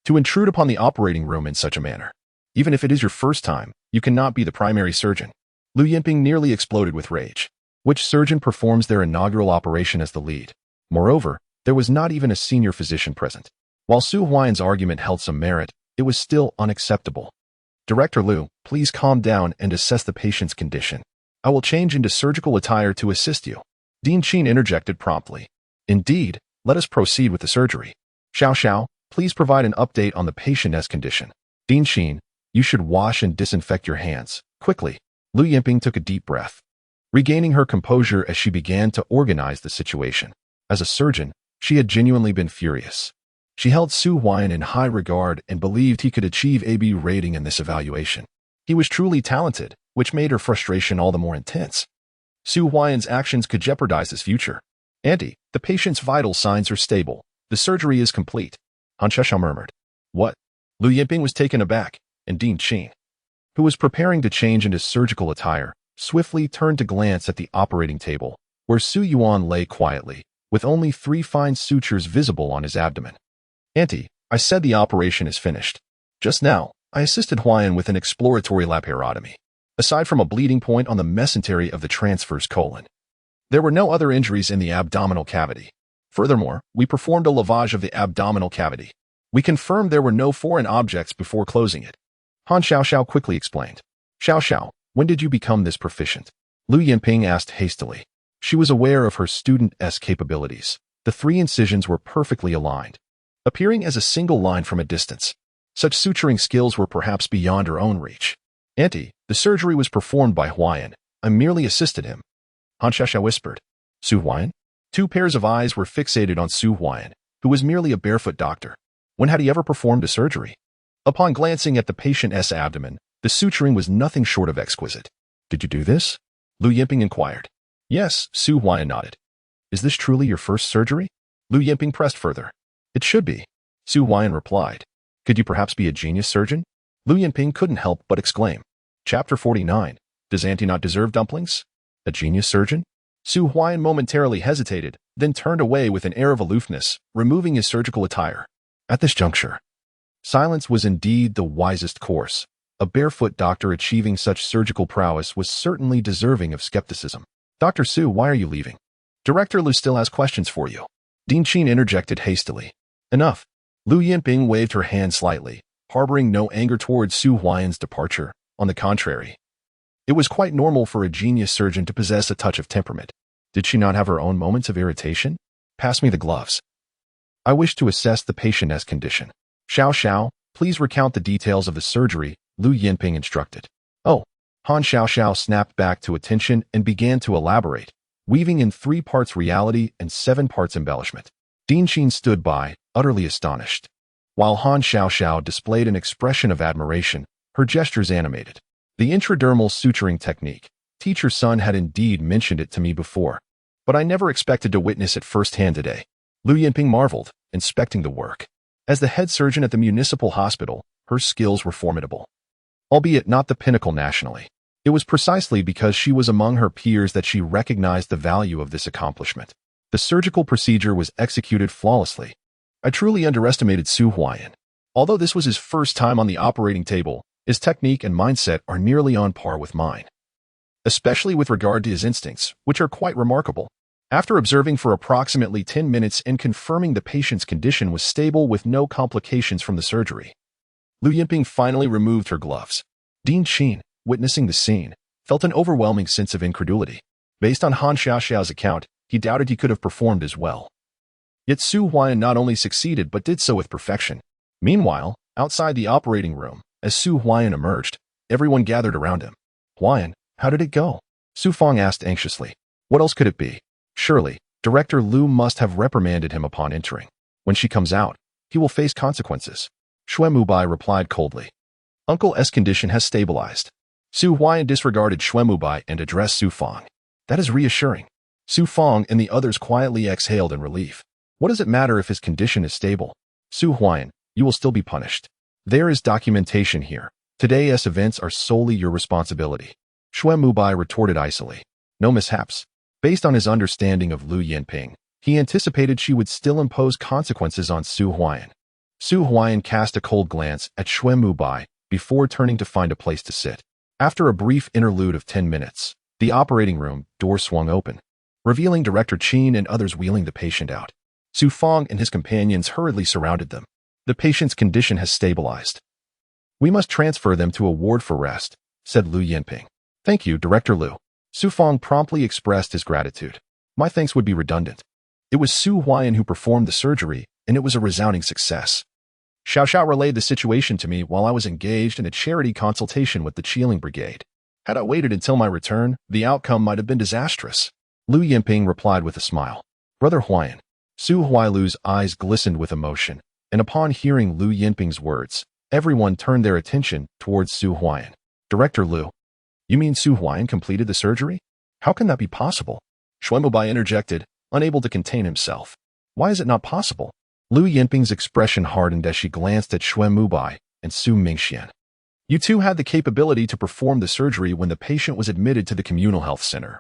[SPEAKER 1] To intrude upon the operating room in such a manner. Even if it is your first time, you cannot be the primary surgeon. Lu Yinping nearly exploded with rage. Which surgeon performs their inaugural operation as the lead? Moreover, there was not even a senior physician present. While Su Huai'an's argument held some merit, it was still unacceptable. Director Lu, please calm down and assess the patient's condition. I will change into surgical attire to assist you. Dean Qin interjected promptly. Indeed, let us proceed with the surgery. Xiao Xiao, please provide an update on the patient's condition. Dean Qin, you should wash and disinfect your hands, quickly. Lu Yinping took a deep breath, regaining her composure as she began to organize the situation. As a surgeon, she had genuinely been furious. She held Su Huai'an in high regard and believed he could achieve AB rating in this evaluation. He was truly talented, which made her frustration all the more intense. Su Huai'an's actions could jeopardize his future. Auntie, the patient's vital signs are stable. The surgery is complete. Han Xiaoxiao murmured. What? Lu Yinping was taken aback, and Dean Qin, who was preparing to change into surgical attire, swiftly turned to glance at the operating table, where Su Yuan lay quietly, with only 3 fine sutures visible on his abdomen. Auntie, I said the operation is finished. Just now, I assisted Huai'an with an exploratory laparotomy. Aside from a bleeding point on the mesentery of the transverse colon, there were no other injuries in the abdominal cavity. Furthermore, we performed a lavage of the abdominal cavity. We confirmed there were no foreign objects before closing it. Han Xiaoxiao quickly explained. Xiao Xiao, when did you become this proficient? Lu Yinping asked hastily. She was aware of her student's capabilities. The 3 incisions were perfectly aligned, appearing as a single line from a distance. Such suturing skills were perhaps beyond her own reach. Auntie, the surgery was performed by Huai'an. I merely assisted him. Han Xiaoxiao whispered. Su Huai'an? 2 pairs of eyes were fixated on Su Huai'an, who was merely a barefoot doctor. When had he ever performed a surgery? Upon glancing at the patient's abdomen, the suturing was nothing short of exquisite. Did you do this? Lu Yinping inquired. Yes, Su Huai'an nodded. Is this truly your first surgery? Lu Yinping pressed further. It should be. Su Huai'an replied. Could you perhaps be a genius surgeon? Lu Yinping couldn't help but exclaim. Chapter 49. Does Auntie not deserve dumplings? A genius surgeon? Su Huai'an momentarily hesitated, then turned away with an air of aloofness, removing his surgical attire. At this juncture, silence was indeed the wisest course. A barefoot doctor achieving such surgical prowess was certainly deserving of skepticism. Dr. Su, why are you leaving? Director Lu still has questions for you. Dean Qin interjected hastily. Enough. Lu Yinping waved her hand slightly, harboring no anger towards Su Huai'an's departure. On the contrary, it was quite normal for a genius surgeon to possess a touch of temperament. Did she not have her own moments of irritation? Pass me the gloves. I wish to assess the patient's condition. Xiao Xiao, please recount the details of the surgery, Lu Yinping instructed. Oh, Han Xiaoxiao snapped back to attention and began to elaborate, weaving in 3 parts reality and 7 parts embellishment. Dean Qin stood by, utterly astonished. While Han Xiaoxiao displayed an expression of admiration, her gestures animated. The intradermal suturing technique. Teacher Sun had indeed mentioned it to me before, but I never expected to witness it firsthand today. Lu Yinping marveled, inspecting the work. As the head surgeon at the municipal hospital, her skills were formidable. Albeit not the pinnacle nationally. It was precisely because she was among her peers that she recognized the value of this accomplishment. The surgical procedure was executed flawlessly. I truly underestimated Su Huai'an. Although this was his first time on the operating table, his technique and mindset are nearly on par with mine, especially with regard to his instincts, which are quite remarkable. After observing for approximately 10 minutes and confirming the patient's condition was stable with no complications from the surgery, Lu Yinping finally removed her gloves. Dean Qin, witnessing the scene, felt an overwhelming sense of incredulity. Based on Han Xiaoxiao's account, he doubted he could have performed as well. Yet Su Huai'an not only succeeded but did so with perfection. Meanwhile, outside the operating room, as Su Huai'an emerged, everyone gathered around him. Huai'an, how did it go? Su Fong asked anxiously. What else could it be? Surely, Director Liu must have reprimanded him upon entering. When she comes out, he will face consequences. Xue Mubai replied coldly. Uncle S' condition has stabilized. Su Huai'an disregarded Xue Mubai and addressed Su Fong. That is reassuring. Su Fong and the others quietly exhaled in relief. What does it matter if his condition is stable? Su Huai'an, you will still be punished. There is documentation here. Today's events are solely your responsibility. Xue Mubai retorted icily. No mishaps. Based on his understanding of Lu Yinping, he anticipated she would still impose consequences on Su Huai'an. Su Huai'an cast a cold glance at Xue Mubai before turning to find a place to sit. After a brief interlude of 10 minutes, the operating room door swung open, revealing Director Qin and others wheeling the patient out. Su Fong and his companions hurriedly surrounded them. The patient's condition has stabilized. We must transfer them to a ward for rest, said Lu Yinping. Thank you, Director Liu. Su Fong promptly expressed his gratitude. My thanks would be redundant. It was Su Huai'an who performed the surgery, and it was a resounding success. Xiao Xiao relayed the situation to me while I was engaged in a charity consultation with the Qin Ling Brigade. Had I waited until my return, the outcome might have been disastrous. Lu Yinping replied with a smile. Brother Huai'an. Su Huailu's eyes glistened with emotion, and upon hearing Lu Yinping's words, everyone turned their attention towards Su Huai'an. Director Liu. You mean Su Huai'an completed the surgery? How can that be possible? Xue Mubai interjected, unable to contain himself. Why is it not possible? Lu Yinping's expression hardened as she glanced at Xue Mubai and Su Mingxian. You two had the capability to perform the surgery when the patient was admitted to the communal health center.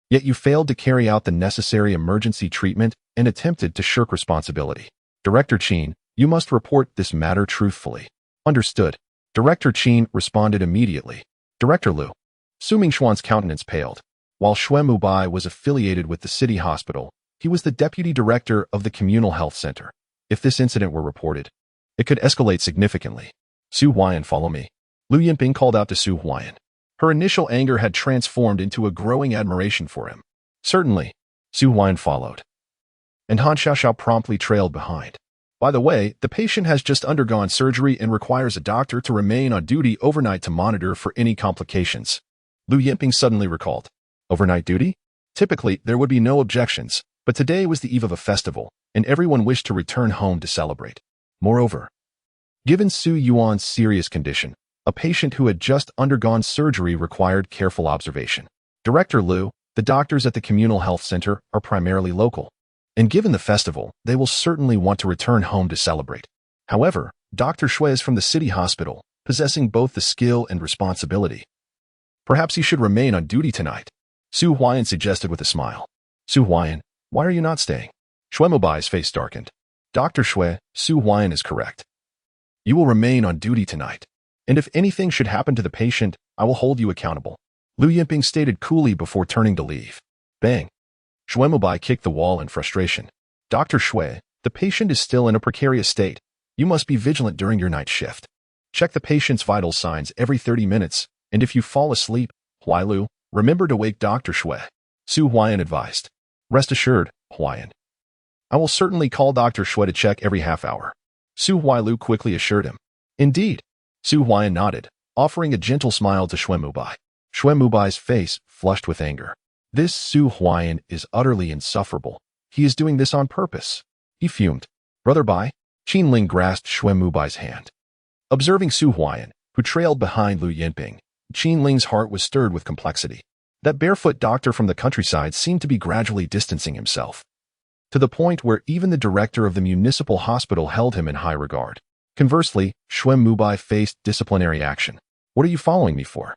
[SPEAKER 1] Yet you failed to carry out the necessary emergency treatment and attempted to shirk responsibility. Director Qin, you must report this matter truthfully. Understood. Director Qin responded immediately. Director Liu. Su Mingxuan's countenance paled. While Xue Mubai was affiliated with the city hospital, he was the deputy director of the communal health center. If this incident were reported, it could escalate significantly. Su Huai'an, follow me. Lu Yinping called out to Su Huai'an. Her initial anger had transformed into a growing admiration for him. Certainly, Su Huai'an followed. And Han Xiaoxiao promptly trailed behind. By the way, the patient has just undergone surgery and requires a doctor to remain on duty overnight to monitor for any complications. Lu Yinping suddenly recalled. Overnight duty? Typically, there would be no objections, but today was the eve of a festival, and everyone wished to return home to celebrate. Moreover, given Su Yuan's serious condition, a patient who had just undergone surgery required careful observation. Director Liu, the doctors at the communal health center are primarily local, and given the festival, they will certainly want to return home to celebrate. However, Dr. Xue is from the city hospital, possessing both the skill and responsibility. Perhaps he should remain on duty tonight, Su Huai'an suggested with a smile. Su Huai'an, why are you not staying? Xue Mubai's face darkened. Dr. Xue, Su Huai'an is correct. You will remain on duty tonight. And if anything should happen to the patient, I will hold you accountable. Lu Yinping stated coolly before turning to leave. Bang. Xue Mubai kicked the wall in frustration. Dr. Xue, the patient is still in a precarious state. You must be vigilant during your night shift. Check the patient's vital signs every 30 minutes, and if you fall asleep, Huailu, remember to wake Dr. Xue. Su Huai'an advised. Rest assured, Huai'an. I will certainly call Dr. Xue to check every half hour. Su Huailu quickly assured him. Indeed. Su Huai'an nodded, offering a gentle smile to Xue Mubai. Xue Mubai's face flushed with anger. This Su Huai'an is utterly insufferable. He is doing this on purpose. He fumed. Brother Bai, Qin Ling grasped Xue Mubai's hand. Observing Su Huai'an, who trailed behind Lu Yinping, Qin Ling's heart was stirred with complexity. That barefoot doctor from the countryside seemed to be gradually distancing himself, to the point where even the director of the municipal hospital held him in high regard. Conversely, Xue Mubai faced disciplinary action. What are you following me for?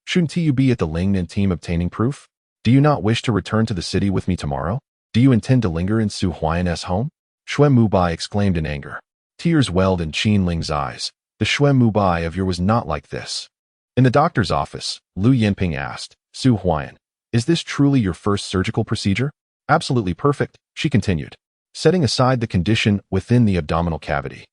[SPEAKER 1] Shouldn't you be at the Lingnan team obtaining proof? Do you not wish to return to the city with me tomorrow? Do you intend to linger in Su Huai'an's home? Xue Mubai exclaimed in anger. Tears welled in Qin Ling's eyes. The Xue Mubai of yours was not like this. In the doctor's office, Lu Yinping asked, Su Huai'an, is this truly your first surgical procedure? Absolutely perfect, she continued, setting aside the condition within the abdominal cavity.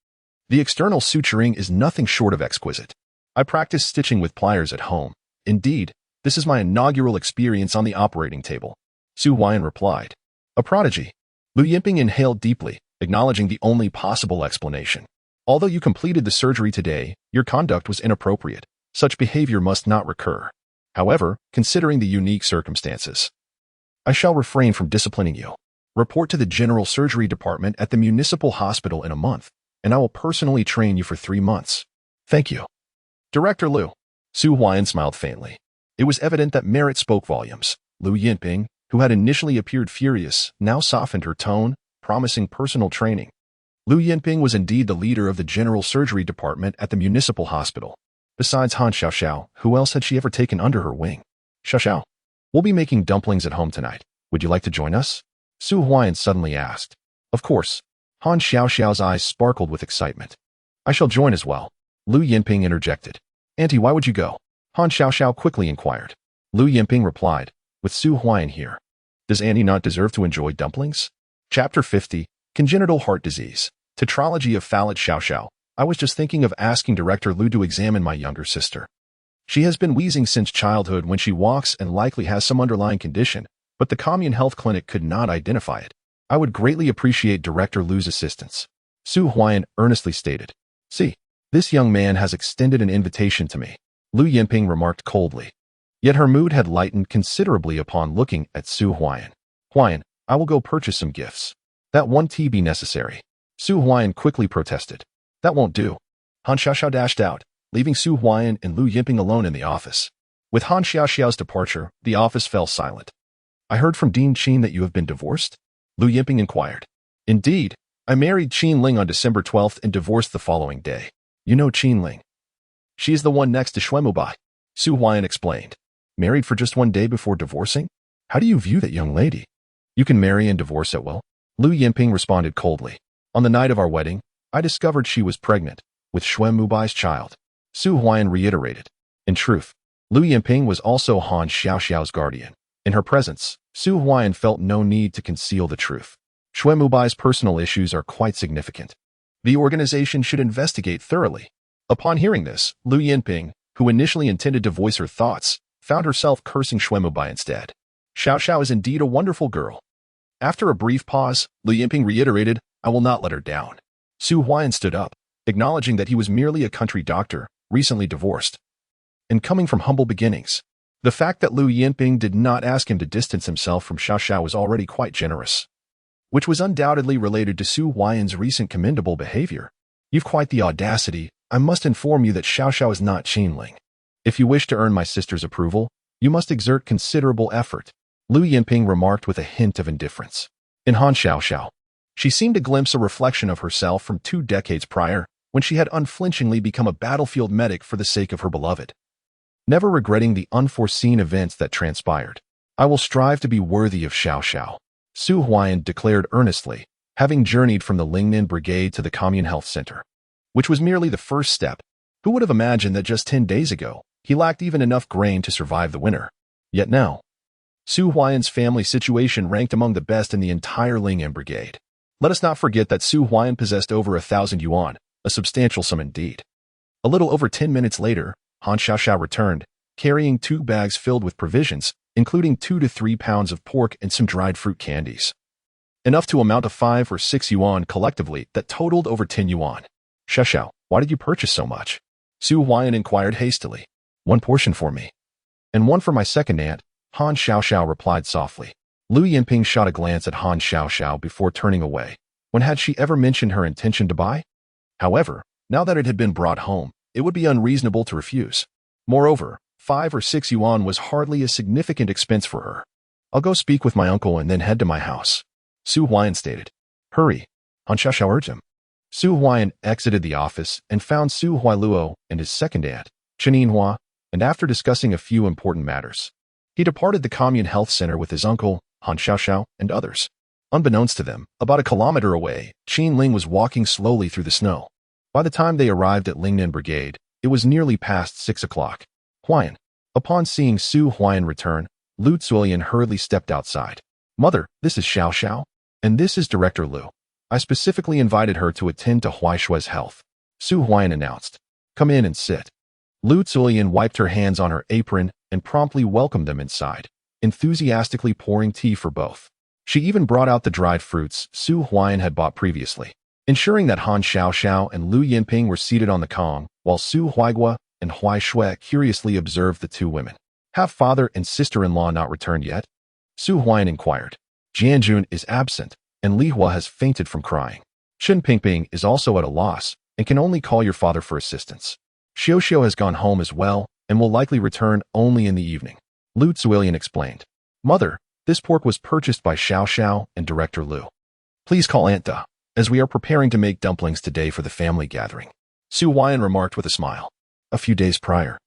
[SPEAKER 1] The external suturing is nothing short of exquisite. I practice stitching with pliers at home. Indeed, this is my inaugural experience on the operating table. Su Huai'an replied. A prodigy. Lu Yinping inhaled deeply, acknowledging the only possible explanation. Although you completed the surgery today, your conduct was inappropriate. Such behavior must not recur. However, considering the unique circumstances, I shall refrain from disciplining you. Report to the General Surgery Department at the Municipal Hospital in a month, and I will personally train you for 3 months. Thank you. Director Liu. Su Huai'an smiled faintly. It was evident that merit spoke volumes. Lu Yinping, who had initially appeared furious, now softened her tone, promising personal training. Lu Yinping was indeed the leader of the General Surgery Department at the Municipal Hospital. Besides Han Xiaoxiao, who else had she ever taken under her wing? Xiaoxiao, we'll be making dumplings at home tonight. Would you like to join us? Su Huai'an suddenly asked. Of course. Han Xiaoxiao's eyes sparkled with excitement. I shall join as well. Lu Yinping interjected. Auntie, why would you go? Han Xiaoxiao quickly inquired. Lu Yinping replied, with Su Huai'an here. Does Auntie not deserve to enjoy dumplings? Chapter 50, Congenital Heart Disease. Tetralogy of Phallat Xiaoxiao. I was just thinking of asking Director Liu to examine my younger sister. She has been wheezing since childhood when she walks and likely has some underlying condition, but the commune health clinic could not identify it. I would greatly appreciate Director Liu's assistance. Su Huai'an earnestly stated. See, this young man has extended an invitation to me. Lu Yinping remarked coldly. Yet her mood had lightened considerably upon looking at Su Huai'an. Huai'an, I will go purchase some gifts. That won't be necessary. Su Huai'an quickly protested. That won't do. Han Xiaoxiao dashed out, leaving Su Huai'an and Lu Yinping alone in the office. With Han Xiaoxiao's departure, the office fell silent. I heard from Dean Qin that you have been divorced? Lu Yinping inquired. Indeed, I married Qin Ling on December 12th and divorced the following day. You know Qin Ling. She is the one next to Xuemubai. Su Huai'an explained. Married for just 1 day before divorcing? How do you view that young lady? You can marry and divorce at will. Lu Yinping responded coldly. On the night of our wedding, I discovered she was pregnant, with Xuemubai's child. Su Huai'an reiterated. In truth, Lu Yinping was also Han Xiaoxiao's guardian. In her presence, Su Huai'an felt no need to conceal the truth. Xuemubai's personal issues are quite significant. The organization should investigate thoroughly. Upon hearing this, Lu Yinping, who initially intended to voice her thoughts, found herself cursing Xuemubai instead. Xiaoxiao is indeed a wonderful girl. After a brief pause, Lu Yinping reiterated, I will not let her down. Su Huai'an stood up, acknowledging that he was merely a country doctor, recently divorced, and coming from humble beginnings. The fact that Lu Yinping did not ask him to distance himself from Xiaoxiao was already quite generous, which was undoubtedly related to Su Huai'an's recent commendable behavior. You've quite the audacity. I must inform you that Xiaoxiao is not Qin Ling. If you wish to earn my sister's approval, you must exert considerable effort. Lu Yinping remarked with a hint of indifference. In Han Xiaoxiao, she seemed to glimpse a reflection of herself from 2 decades prior, when she had unflinchingly become a battlefield medic for the sake of her beloved, never regretting the unforeseen events that transpired. I will strive to be worthy of Xiaoxiao, Su Huai'an declared earnestly, having journeyed from the Lingnan Brigade to the Commune Health Center, which was merely the first step. Who would have imagined that just 10 days ago, he lacked even enough grain to survive the winter? Yet now, Su Huai'an's family situation ranked among the best in the entire Lingnan Brigade. Let us not forget that Su Huai'an possessed over 1,000 yuan, a substantial sum indeed. A little over 10 minutes later, Han Xiaoxiao returned, carrying 2 bags filled with provisions, including 2 to 3 pounds of pork and some dried fruit candies. Enough to amount to 5 or 6 yuan collectively that totaled over 10 yuan. Xiaoxiao, why did you purchase so much? Su Huai'an inquired hastily. 1 portion for me. And 1 for my second aunt, Han Xiaoxiao replied softly. Lu Yinping shot a glance at Han Xiaoxiao before turning away. When had she ever mentioned her intention to buy? However, now that it had been brought home, it would be unreasonable to refuse. Moreover, 5 or 6 yuan was hardly a significant expense for her. I'll go speak with my uncle and then head to my house. Su Huai'an stated. Hurry, Han Xiaoxiao urged him. Su Huai'an exited the office and found Su Huailuo and his second aunt, Chen Hua, and after discussing a few important matters, he departed the Commune Health Center with his uncle, Han Xiaoxiao, and others. Unbeknownst to them, about a kilometer away, Qin Ling was walking slowly through the snow. By the time they arrived at Lingnan Brigade, it was nearly past 6 o'clock. Huai'an. Upon seeing Su Huai'an return, Lu Zuilian hurriedly stepped outside. Mother, this is Xiaoxiao, and this is Director Liu. I specifically invited her to attend to Huaishue's health. Su Huai'an announced. Come in and sit. Lu Zuilian wiped her hands on her apron and promptly welcomed them inside, enthusiastically pouring tea for both. She even brought out the dried fruits Su Huai'an had bought previously. ensuring that Han Xiaoxiao and Lu Yinping were seated on the Kong, while Su Huaigua and Huai Shui curiously observed the two women. Have father and sister-in-law not returned yet? Su Huai'an inquired. Jianjun is absent, and Li Hua has fainted from crying. Chen Pingping is also at a loss and can only call your father for assistance. Xiao has gone home as well and will likely return only in the evening. Lu Zuilian explained. Mother, this pork was purchased by Xiao and Director Lu. Please call Aunt Da, as we are preparing to make dumplings today for the family gathering. Su Huai'an remarked with a smile. A few days prior,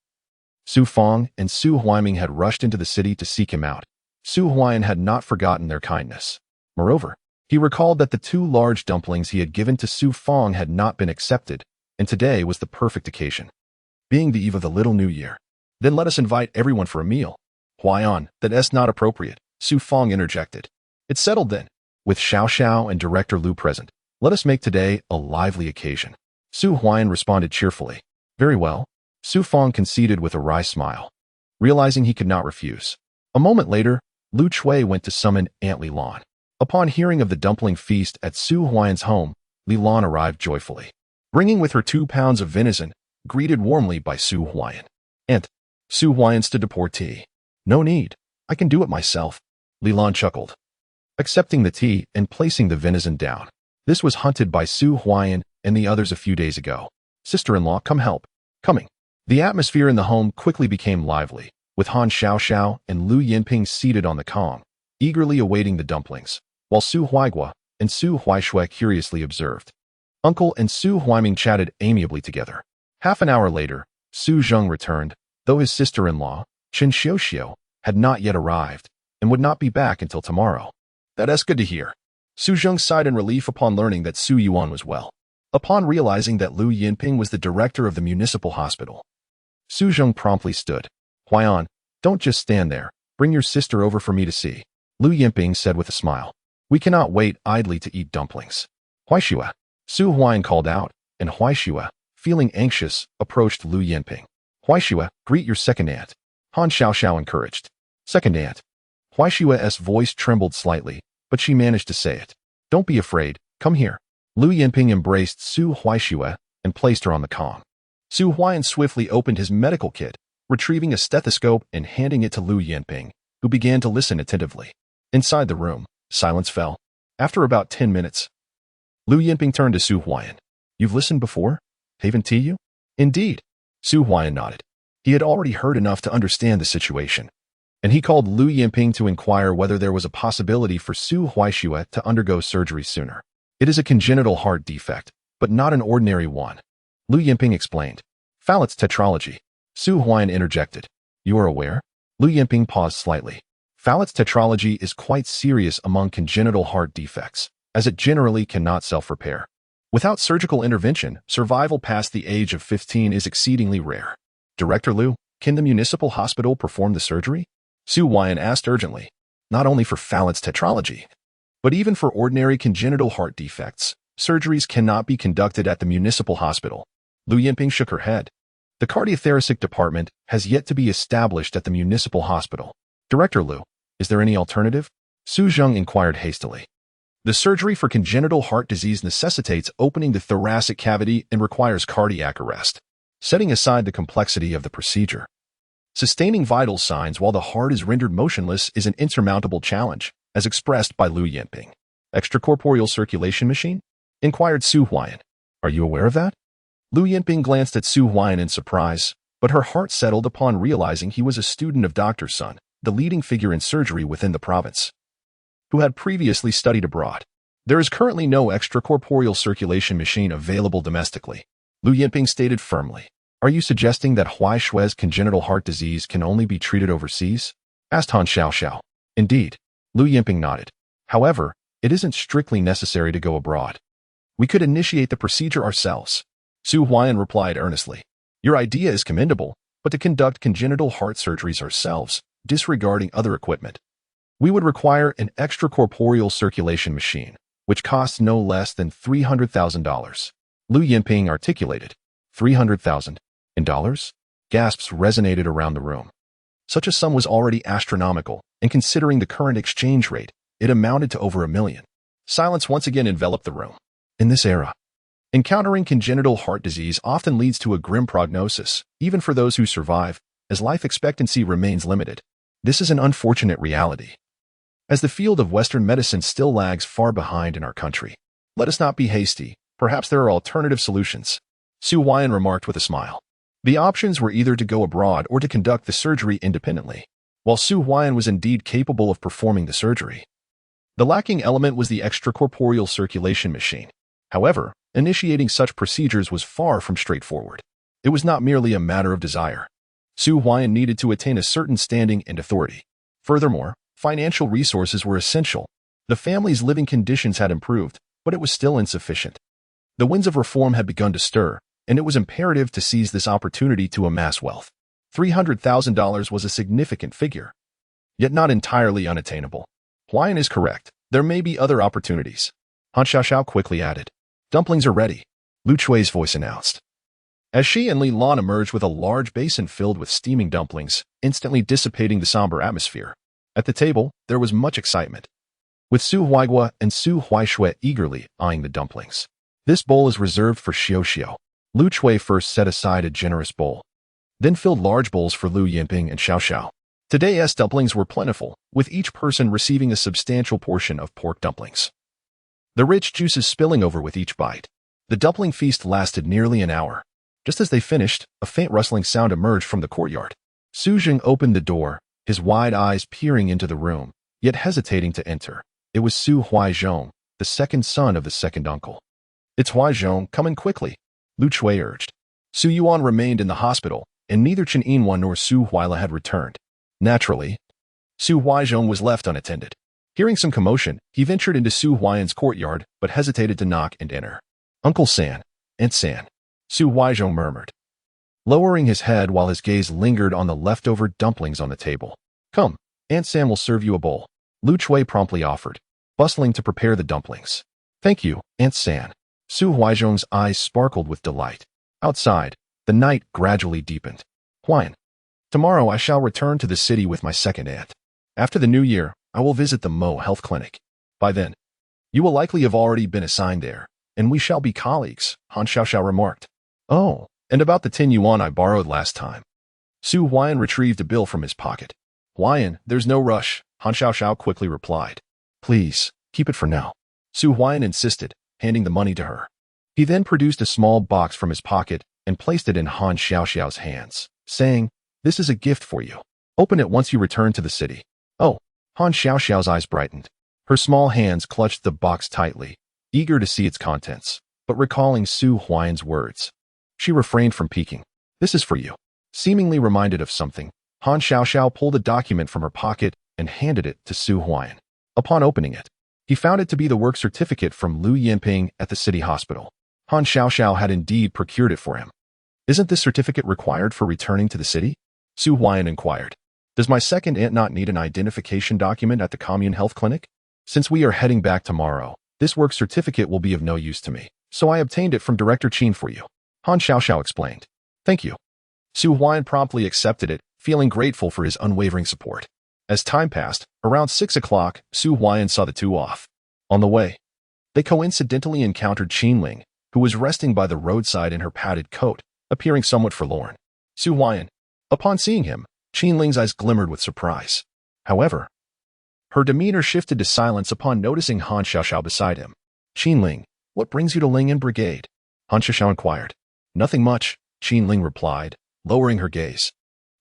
[SPEAKER 1] Su Fong and Su Huaiming had rushed into the city to seek him out. Su Huai'an had not forgotten their kindness. Moreover, he recalled that the 2 large dumplings he had given to Su Fong had not been accepted, and today was the perfect occasion. Being the eve of the little new year. Then let us invite everyone for a meal. Huai'an, that's not appropriate, Su Fong interjected. It's settled then. With Xiao and Director Lu present, let us make today a lively occasion. Su Huai'an responded cheerfully. Very well. Su Fong conceded with a wry smile, realizing he could not refuse. A moment later, Lu Chui went to summon Aunt Li Lan. Upon hearing of the dumpling feast at Su Huai'an's home, Li Lan arrived joyfully, bringing with her 2 pounds of venison, greeted warmly by Su Huai'an. Aunt, Su Huai'an stood to pour tea. No need, I can do it myself. Li Lan chuckled, accepting the tea and placing the venison down. This was hunted by Su Huai'an and the others a few days ago. Sister-in-law, come help. Coming. The atmosphere in the home quickly became lively, with Han Xiaoxiao and Lu Yinping seated on the Kong, eagerly awaiting the dumplings, while Su Huaigua and Su Huaishui curiously observed. Uncle and Su Huaiming chatted amiably together. Half an hour later, Su Zheng returned, though his sister-in-law, Chen Xiuxiu, had not yet arrived and would not be back until tomorrow. That's good to hear. Su Zheng sighed in relief upon learning that Su Yuan was well. Upon realizing that Lu Yinping was the director of the municipal hospital, Su Zheng promptly stood. Huai'an, don't just stand there. Bring your sister over for me to see. Lu Yinping said with a smile. We cannot wait idly to eat dumplings. Huaishua, Su Huai'an called out, and Huaishua, feeling anxious, approached Lu Yinping. Huaishua, greet your second aunt. Han Xiaoxiao encouraged. Second aunt. Huaishua's voice trembled slightly, but she managed to say it. Don't be afraid, come here. Lu Yinping embraced Su Huaishua and placed her on the Kong. Su Huai'an swiftly opened his medical kit, retrieving a stethoscope and handing it to Lu Yinping, who began to listen attentively. Inside the room, silence fell. After about 10 minutes, Lu Yinping turned to Su Huai'an. You've listened before? Haven't you? Indeed. Su Huai'an nodded. He had already heard enough to understand the situation, and he called Lu Yinping to inquire whether there was a possibility for Su Huaishua to undergo surgery sooner. It is a congenital heart defect, but not an ordinary one. Lu Yinping explained. Fallott's tetralogy. Su Huai'an interjected. You are aware? Lu Yinping paused slightly. Fallott's tetralogy is quite serious among congenital heart defects, as it generally cannot self-repair. Without surgical intervention, survival past the age of 15 is exceedingly rare. Director Lu, can the municipal hospital perform the surgery? Su Huai'an asked urgently. Not only for Fallott's tetralogy, but even for ordinary congenital heart defects, surgeries cannot be conducted at the municipal hospital. Lu Yinping shook her head. The cardiothoracic department has yet to be established at the municipal hospital. Director Lu, is there any alternative? Su Zheng inquired hastily. The surgery for congenital heart disease necessitates opening the thoracic cavity and requires cardiac arrest. Setting aside the complexity of the procedure, sustaining vital signs while the heart is rendered motionless is an insurmountable challenge, as expressed by Lu Yinping. Extracorporeal circulation machine? Inquired Su Huai'an. Are you aware of that? Lu Yinping glanced at Su Huai'an in surprise, but her heart settled upon realizing he was a student of Dr. Sun, the leading figure in surgery within the province, who had previously studied abroad. There is currently no extracorporeal circulation machine available domestically, Lu Yinping stated firmly. Are you suggesting that Huaishui's congenital heart disease can only be treated overseas? Asked Han Xiaoxiao. Indeed. Lu Yinping nodded. However, it isn't strictly necessary to go abroad. We could initiate the procedure ourselves. Su Huai'an replied earnestly. Your idea is commendable, but to conduct congenital heart surgeries ourselves, disregarding other equipment, we would require an extracorporeal circulation machine, which costs no less than $300,000. Lu Yinping articulated. $300,000? In dollars? Gasps resonated around the room. Such a sum was already astronomical, and considering the current exchange rate, it amounted to over $1 million. Silence once again enveloped the room. In this era, encountering congenital heart disease often leads to a grim prognosis, even for those who survive, as life expectancy remains limited. This is an unfortunate reality, as the field of Western medicine still lags far behind in our country. Let us not be hasty. Perhaps there are alternative solutions, Su Huai'an remarked with a smile. The options were either to go abroad or to conduct the surgery independently. While Su Huai'an was indeed capable of performing the surgery, the lacking element was the extracorporeal circulation machine. However, initiating such procedures was far from straightforward. It was not merely a matter of desire. Su Huai'an needed to attain a certain standing and authority. Furthermore, financial resources were essential. The family's living conditions had improved, but it was still insufficient. The winds of reform had begun to stir, and it was imperative to seize this opportunity to amass wealth. $300,000 was a significant figure, yet not entirely unattainable. Huai'an is correct. There may be other opportunities. Han Xiaoxiao quickly added. Dumplings are ready, Lu Chui's voice announced, as she and Li Lan emerged with a large basin filled with steaming dumplings, instantly dissipating the somber atmosphere. At the table, there was much excitement, with Su Huaigua and Su Huaishui eagerly eyeing the dumplings. This bowl is reserved for Xiao. Lu Chui first set aside a generous bowl, then filled large bowls for Lu Yinping and Xiao. Today's dumplings were plentiful, with each person receiving a substantial portion of pork dumplings, the rich juices spilling over with each bite. The dumpling feast lasted nearly an hour. Just as they finished, a faint rustling sound emerged from the courtyard. Su Jing opened the door, his wide eyes peering into the room, yet hesitating to enter. It was Su Huaizhong, the second son of the second uncle. It's Huaizhong, come in quickly, Lu Chui urged. Su Yuan remained in the hospital, and neither Qin Yin nor Su Huaila had returned. Naturally, Su Huaizhong was left unattended. Hearing some commotion, he ventured into Su Huai'an's courtyard, but hesitated to knock and enter. Uncle San, Aunt San, Su Huaizhong murmured, lowering his head while his gaze lingered on the leftover dumplings on the table. Come, Aunt San will serve you a bowl, Lu Chui promptly offered, bustling to prepare the dumplings. Thank you, Aunt San. Su Huaizhong's eyes sparkled with delight. Outside, the night gradually deepened. Huai'an, tomorrow I shall return to the city with my second aunt. After the new year, I will visit the Mo Health Clinic. By then, you will likely have already been assigned there, and we shall be colleagues, Han Xiaoxiao remarked. Oh, and about the 10 yuan I borrowed last time. Su Huai'an retrieved a bill from his pocket. Huai'an, there's no rush, Han Xiaoxiao quickly replied. Please, keep it for now, Su Huai'an insisted, handing the money to her. He then produced a small box from his pocket and placed it in Han Xiaoxiao's hands, saying, This is a gift for you. Open it once you return to the city. Oh, Han Xiaoxiao's eyes brightened. Her small hands clutched the box tightly, eager to see its contents, but recalling Su Huai'an's words, she refrained from peeking. This is for you. Seemingly reminded of something, Han Xiaoxiao pulled a document from her pocket and handed it to Su Huai'an. Upon opening it, he found it to be the work certificate from Lu Yinping at the city hospital. Han Xiaoxiao had indeed procured it for him. Isn't this certificate required for returning to the city? Su Huai'an inquired. Does my second aunt not need an identification document at the commune health clinic? Since we are heading back tomorrow, this work certificate will be of no use to me, so I obtained it from Director Qin for you, Han Xiaoxiao explained. Thank you. Su Huai'an promptly accepted it, feeling grateful for his unwavering support. As time passed, around 6 o'clock, Su Huai'an saw the two off. On the way, they coincidentally encountered Qin Ling, who was resting by the roadside in her padded coat, appearing somewhat forlorn. Su Huai'an. Upon seeing him, Qin Ling's eyes glimmered with surprise. However, her demeanor shifted to silence upon noticing Han Xiaoxiao beside him. Qin Ling, what brings you to Lingyan Brigade? Han Xiaoxiao inquired. Nothing much, Qin Ling replied, lowering her gaze.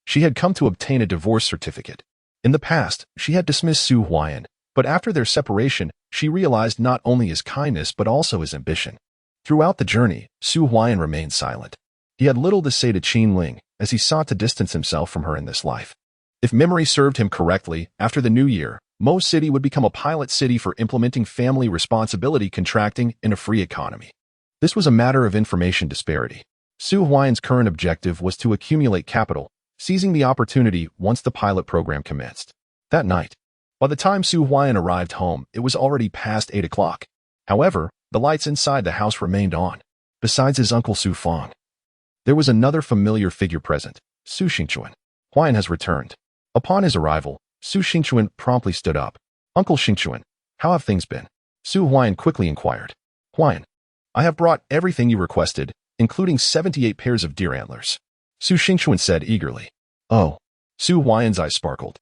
[SPEAKER 1] She had come to obtain a divorce certificate. In the past, she had dismissed Su Huai'an, but after their separation, she realized not only his kindness but also his ambition. Throughout the journey, Su Huai'an remained silent. He had little to say to Qin Ling, as he sought to distance himself from her in this life. If memory served him correctly, after the new year, Mo City would become a pilot city for implementing family responsibility contracting in a free economy. This was a matter of information disparity. Su Huai'an's current objective was to accumulate capital, seizing the opportunity once the pilot program commenced. That night, by the time Su Huai'an arrived home, it was already past 8 o'clock. However, the lights inside the house remained on. Besides his uncle Su Feng, there was another familiar figure present, Su Xingchuan. Huai'an has returned. Upon his arrival, Su Xingchuan promptly stood up. Uncle Xingchuan, how have things been? Su Huai'an quickly inquired. Huai'an, I have brought everything you requested, including 78 pairs of deer antlers. Su Xingchuan said eagerly. Oh. Su Huai'an's eyes sparkled.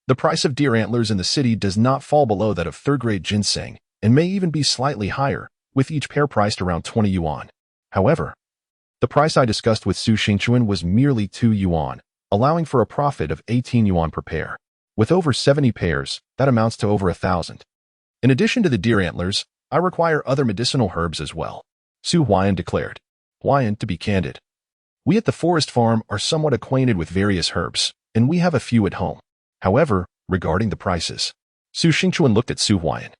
[SPEAKER 1] The price of deer antlers in the city does not fall below that of third-grade jinseng, and may even be slightly higher, with each pair priced around 20 yuan. However, the price I discussed with Su Xingchuan was merely 2 yuan, allowing for a profit of 18 yuan per pair. With over 70 pairs, that amounts to over 1,000. In addition to the deer antlers, I require other medicinal herbs as well, Su Huai'an declared. Huai'an, to be candid, we at the forest farm are somewhat acquainted with various herbs, and we have a few at home. However, regarding the prices, Su Xingchuan looked at Su Huai'an.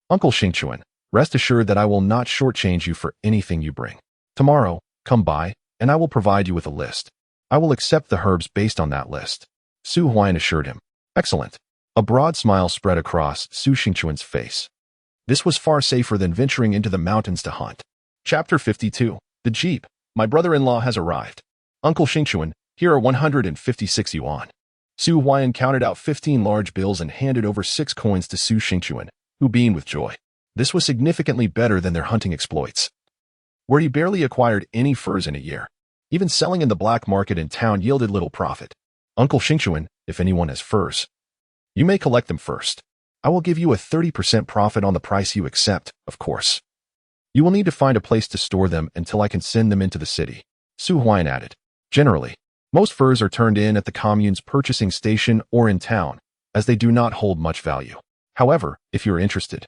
[SPEAKER 1] Uncle Xingchuan, rest assured that I will not shortchange you for anything you bring. Tomorrow, come by, and I will provide you with a list. I will accept the herbs based on that list, Su Huai'an assured him. Excellent. A broad smile spread across Su Xingchuan's face. This was far safer than venturing into the mountains to hunt. Chapter 52. The Jeep. My brother-in-law has arrived. Uncle Xingchuan, here are 156 yuan. Su Huai'an counted out 15 large bills and handed over 6 coins to Su Xingchuan, who beamed with joy. This was significantly better than their hunting exploits, where he barely acquired any furs in a year. Even selling in the black market in town yielded little profit. Uncle Xingchuan, if anyone has furs, you may collect them first. I will give you a 30% profit on the price you accept, of course. You will need to find a place to store them until I can send them into the city, Su Huai'an added. Generally, most furs are turned in at the commune's purchasing station or in town, as they do not hold much value. However, if you are interested,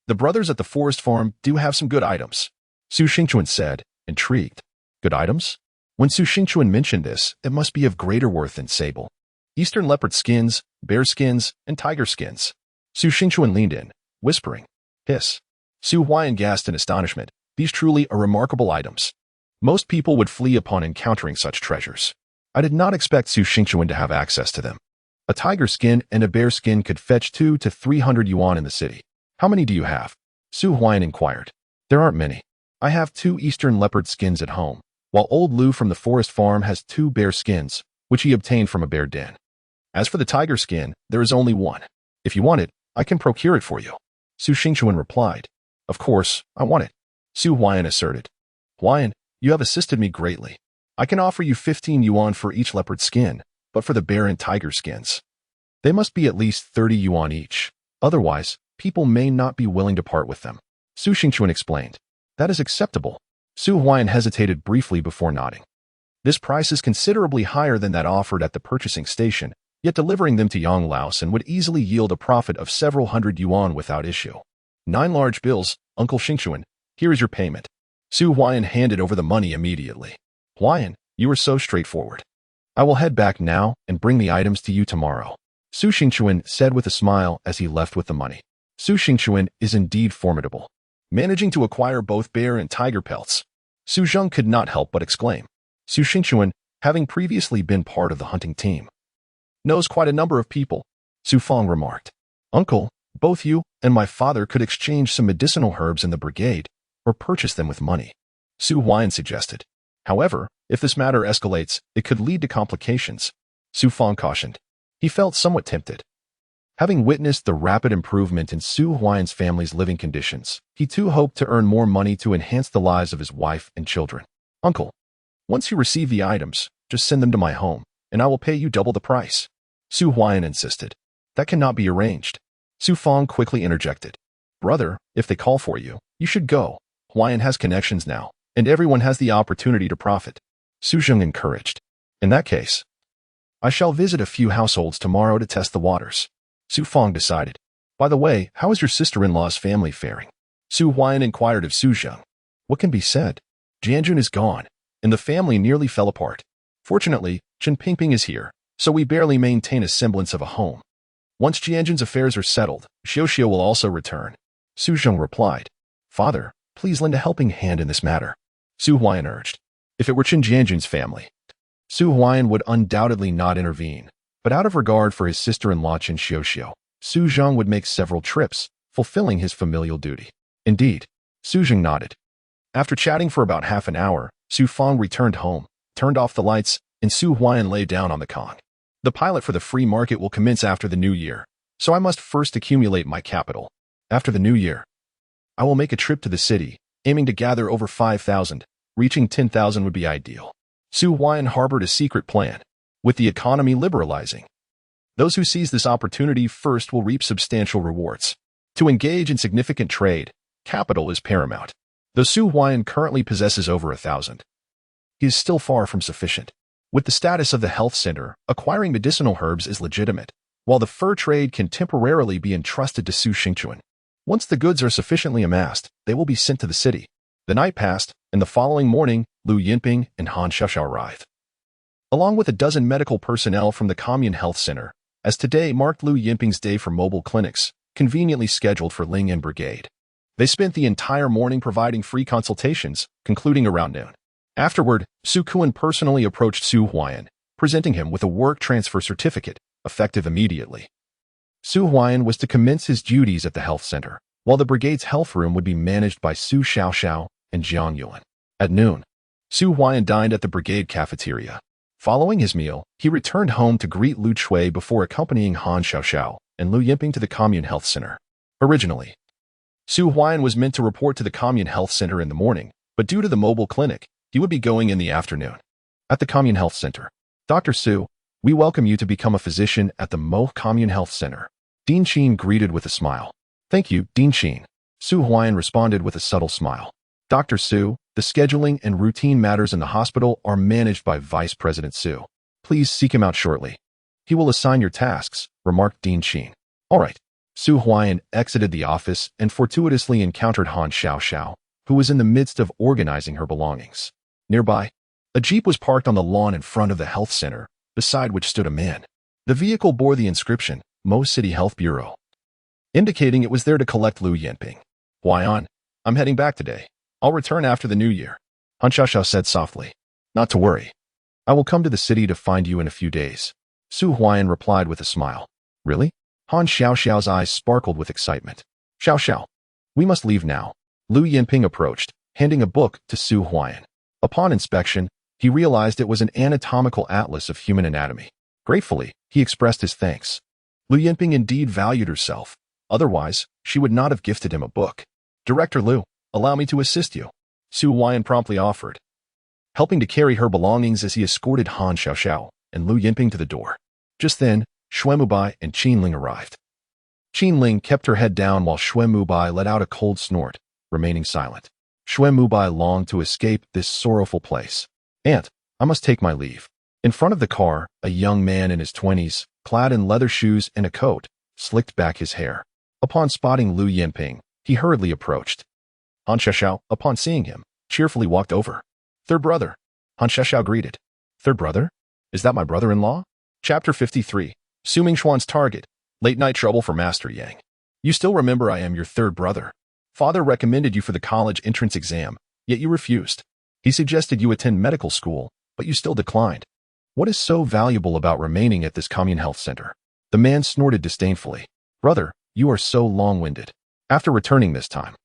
[SPEAKER 1] the brothers at the forest farm do have some good items, Su Xingchuan said, intrigued. Good items? When Su Xingchuan mentioned this, it must be of greater worth than sable. Eastern leopard skins, bear skins, and tiger skins. Su Xingchuan leaned in, whispering. Hiss. Su Huai'an gasped in astonishment. These truly are remarkable items. Most people would flee upon encountering such treasures. I did not expect Su Xingchuan to have access to them. A tiger skin and a bear skin could fetch 200 to 300 yuan in the city. How many do you have? Su Huai'an inquired. There aren't many. I have 2 eastern leopard skins at home, while old Lu from the forest farm has 2 bear skins, which he obtained from a bear den. As for the tiger skin, there is only 1. If you want it, I can procure it for you. Su Xingchuan replied. Of course, I want it, Su Huai'an asserted. Huai'an, you have assisted me greatly. I can offer you 15 yuan for each leopard skin, but for the bear and tiger skins, they must be at least 30 yuan each. Otherwise, people may not be willing to part with them. Su Xingchuan explained. That is acceptable. Su Huai'an hesitated briefly before nodding. This price is considerably higher than that offered at the purchasing station, yet delivering them to Yang Laosan would easily yield a profit of several hundred yuan without issue. 9 large bills, Uncle Xingchuan. Here is your payment. Su Huai'an handed over the money immediately. Huai'an, you are so straightforward. I will head back now and bring the items to you tomorrow, Su Xingchuan said with a smile as he left with the money. Su Xingchuan is indeed formidable, managing to acquire both bear and tiger pelts. Su Zheng could not help but exclaim. Su Xingchuan, having previously been part of the hunting team, knows quite a number of people, Su Feng remarked. Uncle, both you and my father could exchange some medicinal herbs in the brigade, or purchase them with money, Su Huai'an suggested. However, if this matter escalates, it could lead to complications, Su Feng cautioned. He felt somewhat tempted. Having witnessed the rapid improvement in Su Huai'an's family's living conditions, he too hoped to earn more money to enhance the lives of his wife and children. Uncle, once you receive the items, just send them to my home, and I will pay you double the price, Su Huai'an insisted. That cannot be arranged. Su Feng quickly interjected. Brother, if they call for you, you should go. Huai'an has connections now, and everyone has the opportunity to profit, Su Zheng encouraged. In that case, I shall visit a few households tomorrow to test the waters, Su Feng decided. By the way, how is your sister-in-law's family faring? Su Huai'an inquired of Su Zheng. What can be said? Jianjun is gone, and the family nearly fell apart. Fortunately, Chen Pingping is here, so we barely maintain a semblance of a home. Once Jianjun's affairs are settled, Xiaoxiao will also return, Su Zheng replied. Father, please lend a helping hand in this matter, Su Huai'an urged. If it were Chen Jianjun's family, Su Huai'an would undoubtedly not intervene, but out of regard for his sister-in-law Chen Xiaoxiao, Su Zheng would make several trips, fulfilling his familial duty. Indeed, Su Zheng nodded. After chatting for about half an hour, Su Feng returned home, turned off the lights, and Su Huai'an lay down on the Kong. The pilot for the free market will commence after the new year, so I must first accumulate my capital. After the new year, I will make a trip to the city, aiming to gather over 5,000. Reaching 10,000 would be ideal. Su Huai'an harbored a secret plan, with the economy liberalizing. Those who seize this opportunity first will reap substantial rewards. To engage in significant trade, capital is paramount. Though Su Huai'an currently possesses over 1,000, he is still far from sufficient. With the status of the health center, acquiring medicinal herbs is legitimate, while the fur trade can temporarily be entrusted to Su Xingchuan. Once the goods are sufficiently amassed, they will be sent to the city. The night passed, and the following morning, Lu Yinping and Han Xiaoxiao arrived, along with a dozen medical personnel from the Commune Health Center, as today marked Lu Yinping's day for mobile clinics, conveniently scheduled for Ling and Brigade. They spent the entire morning providing free consultations, concluding around noon. Afterward, Su Kuan personally approached Su Huai'an, presenting him with a work transfer certificate, effective immediately. Su Huai'an was to commence his duties at the health center, while the brigade's health room would be managed by Su Xiaoxiao and Jiang Yuan. At noon, Su Huai'an dined at the brigade cafeteria. Following his meal, he returned home to greet Lu Chui before accompanying Han Xiaoxiao and Lu Yinping to the Commune Health Center. Originally, Su Huai'an was meant to report to the Commune Health Center in the morning, but due to the mobile clinic, he would be going in the afternoon. At the Commune Health Center, Dr. Su, we welcome you to become a physician at the Mo Commune Health Center. Dean Qin greeted with a smile. Thank you, Dean Qin. Su Huai'an responded with a subtle smile. Dr. Su, the scheduling and routine matters in the hospital are managed by Vice President Su. Please seek him out shortly. He will assign your tasks, remarked Dean Qin. All right. Su Huai'an exited the office and fortuitously encountered Han Xiaoxiao, who was in the midst of organizing her belongings. Nearby, a jeep was parked on the lawn in front of the health center, beside which stood a man. The vehicle bore the inscription, Mo City Health Bureau, indicating it was there to collect Lu Yinping. Huai'an, I'm heading back today. I'll return after the new year, Han Xiaoxiao said softly. Not to worry. I will come to the city to find you in a few days. Su Huai'an replied with a smile. Really? Han Xiaoxiao's eyes sparkled with excitement. Xiaoxiao, we must leave now. Lu Yinping approached, handing a book to Su Huai'an. Upon inspection, he realized it was an anatomical atlas of human anatomy. Gratefully, he expressed his thanks. Lu Yinping indeed valued herself. Otherwise, she would not have gifted him a book. Director Lu, allow me to assist you. Su Huai'an promptly offered, helping to carry her belongings as he escorted Han Xiaoxiao and Lu Yinping to the door. Just then, Xuemubai and Qin Ling arrived. Qin Ling kept her head down while Xuemubai let out a cold snort, remaining silent. Xuemubai longed to escape this sorrowful place. Aunt, I must take my leave. In front of the car, a young man in his 20s, clad in leather shoes and a coat, slicked back his hair. Upon spotting Lu Yinping, he hurriedly approached. Han Xiaoxiao, upon seeing him, cheerfully walked over. Third brother. Han Xiaoxiao greeted. Third brother? Is that my brother-in-law? Chapter 53. Su Mingxuan's target. Late night trouble for Master Yang. You still remember I am your third brother. Father recommended you for the college entrance exam, yet you refused. He suggested you attend medical school, but you still declined. What is so valuable about remaining at this commune health center? The man snorted disdainfully. Brother, you are so long-winded. After returning this time,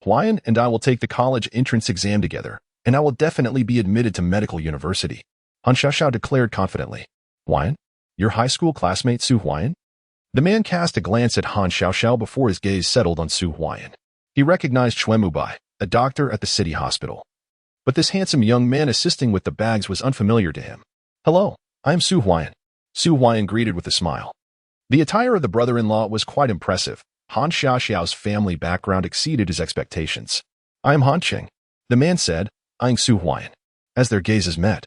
[SPEAKER 1] Huai'an and I will take the college entrance exam together, and I will definitely be admitted to medical university. Han Xiaoxiao declared confidently. Huai'an? Your high school classmate Su Huai'an? The man cast a glance at Han Xiaoxiao before his gaze settled on Su Huai'an. He recognized Xuemubai, a doctor at the city hospital. But this handsome young man assisting with the bags was unfamiliar to him. Hello, I am Su Huai'an. Su Huai'an greeted with a smile. The attire of the brother-in-law was quite impressive. Han Xiaoxiao's family background exceeded his expectations. I am Han Qing, the man said, eyeing Su Huai'an. As their gazes met,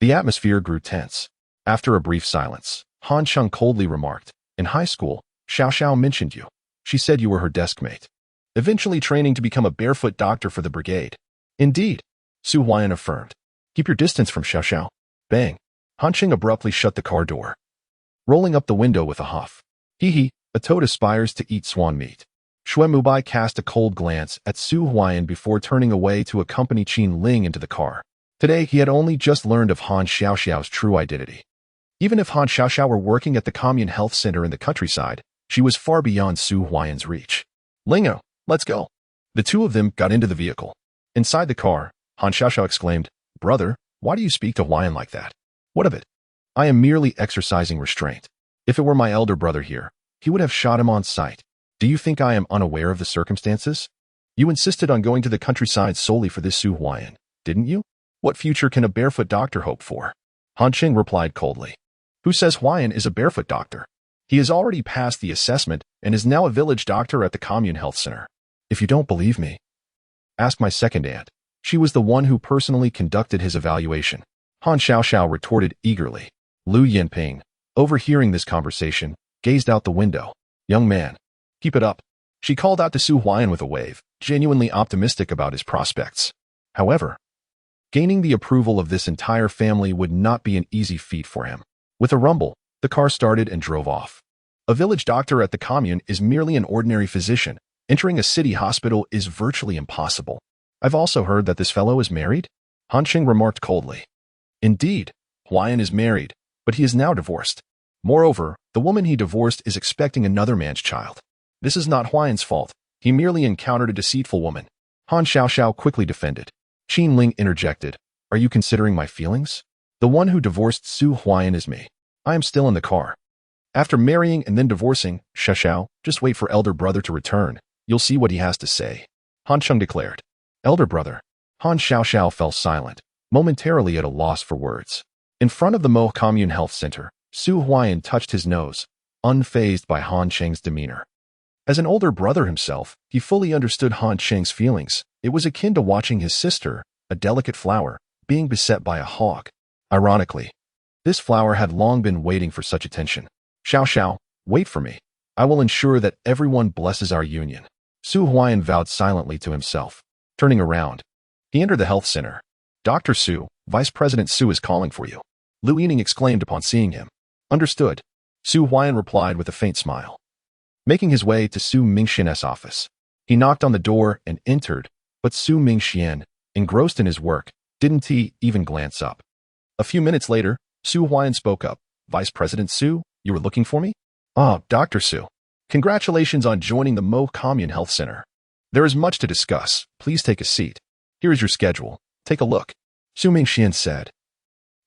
[SPEAKER 1] the atmosphere grew tense. After a brief silence, Han Qing coldly remarked, in high school, Xiaoxiao mentioned you. She said you were her desk mate, eventually training to become a barefoot doctor for the brigade. Indeed, Su Huai'an affirmed. Keep your distance from Xiaoxiao. Bang. Han Qing abruptly shut the car door, rolling up the window with a huff. Hee, a toad aspires to eat swan meat. Xuemubai cast a cold glance at Su Huai'an before turning away to accompany Qin Ling into the car. Today, he had only just learned of Han Xiaoxiao's true identity. Even if Han Xiaoxiao were working at the Commune Health Center in the countryside, she was far beyond Su Huai'an's reach. Lingo, let's go. The two of them got into the vehicle. Inside the car, Han Xiaoxiao exclaimed, Brother, why do you speak to Huai'an like that? What of it? I am merely exercising restraint. If it were my elder brother here, he would have shot him on sight. Do you think I am unaware of the circumstances? You insisted on going to the countryside solely for this Su Huai'an, didn't you? What future can a barefoot doctor hope for? Han Qing replied coldly. Who says Huai'an is a barefoot doctor? He has already passed the assessment and is now a village doctor at the commune health center. If you don't believe me, ask my second aunt. She was the one who personally conducted his evaluation. Han Xiaoxiao retorted eagerly. Lu Yinping, overhearing this conversation, gazed out the window. Young man, keep it up. She called out to Su Huai'an with a wave, genuinely optimistic about his prospects. However, gaining the approval of this entire family would not be an easy feat for him. With a rumble, the car started and drove off. A village doctor at the commune is merely an ordinary physician. Entering a city hospital is virtually impossible. I've also heard that this fellow is married? Han Qing remarked coldly. Indeed, Huai'an is married, but he is now divorced. Moreover, the woman he divorced is expecting another man's child. This is not Huai'an's fault. He merely encountered a deceitful woman. Han Xiaoxiao quickly defended. Qin Ling interjected. Are you considering my feelings? The one who divorced Su Huai'an is me. I am still in the car. After marrying and then divorcing, Xiaoxiao, just wait for elder brother to return. You'll see what he has to say. Han Cheng declared. Elder brother. Han Xiaoxiao fell silent, momentarily at a loss for words. In front of the Mo Commune Health Center, Su Huai'an touched his nose, unfazed by Han Cheng's demeanor. As an older brother himself, he fully understood Han Cheng's feelings. It was akin to watching his sister, a delicate flower, being beset by a hawk. Ironically, this flower had long been waiting for such attention. Xiaoxiao, wait for me. I will ensure that everyone blesses our union. Su Huai'an vowed silently to himself. Turning around, he entered the health center. Dr. Su, Vice President Su is calling for you. Lu Yining exclaimed upon seeing him. Understood. Su Huai'an replied with a faint smile. Making his way to Su Mingxian's office, he knocked on the door and entered, but Su Mingxian, engrossed in his work, didn't even glance up. A few minutes later, Su Huai'an spoke up. Vice President Su, you were looking for me? Ah, Dr. Su. Congratulations on joining the Mo Commune Health Center. There is much to discuss. Please take a seat. Here is your schedule. Take a look. Su Mingxian said,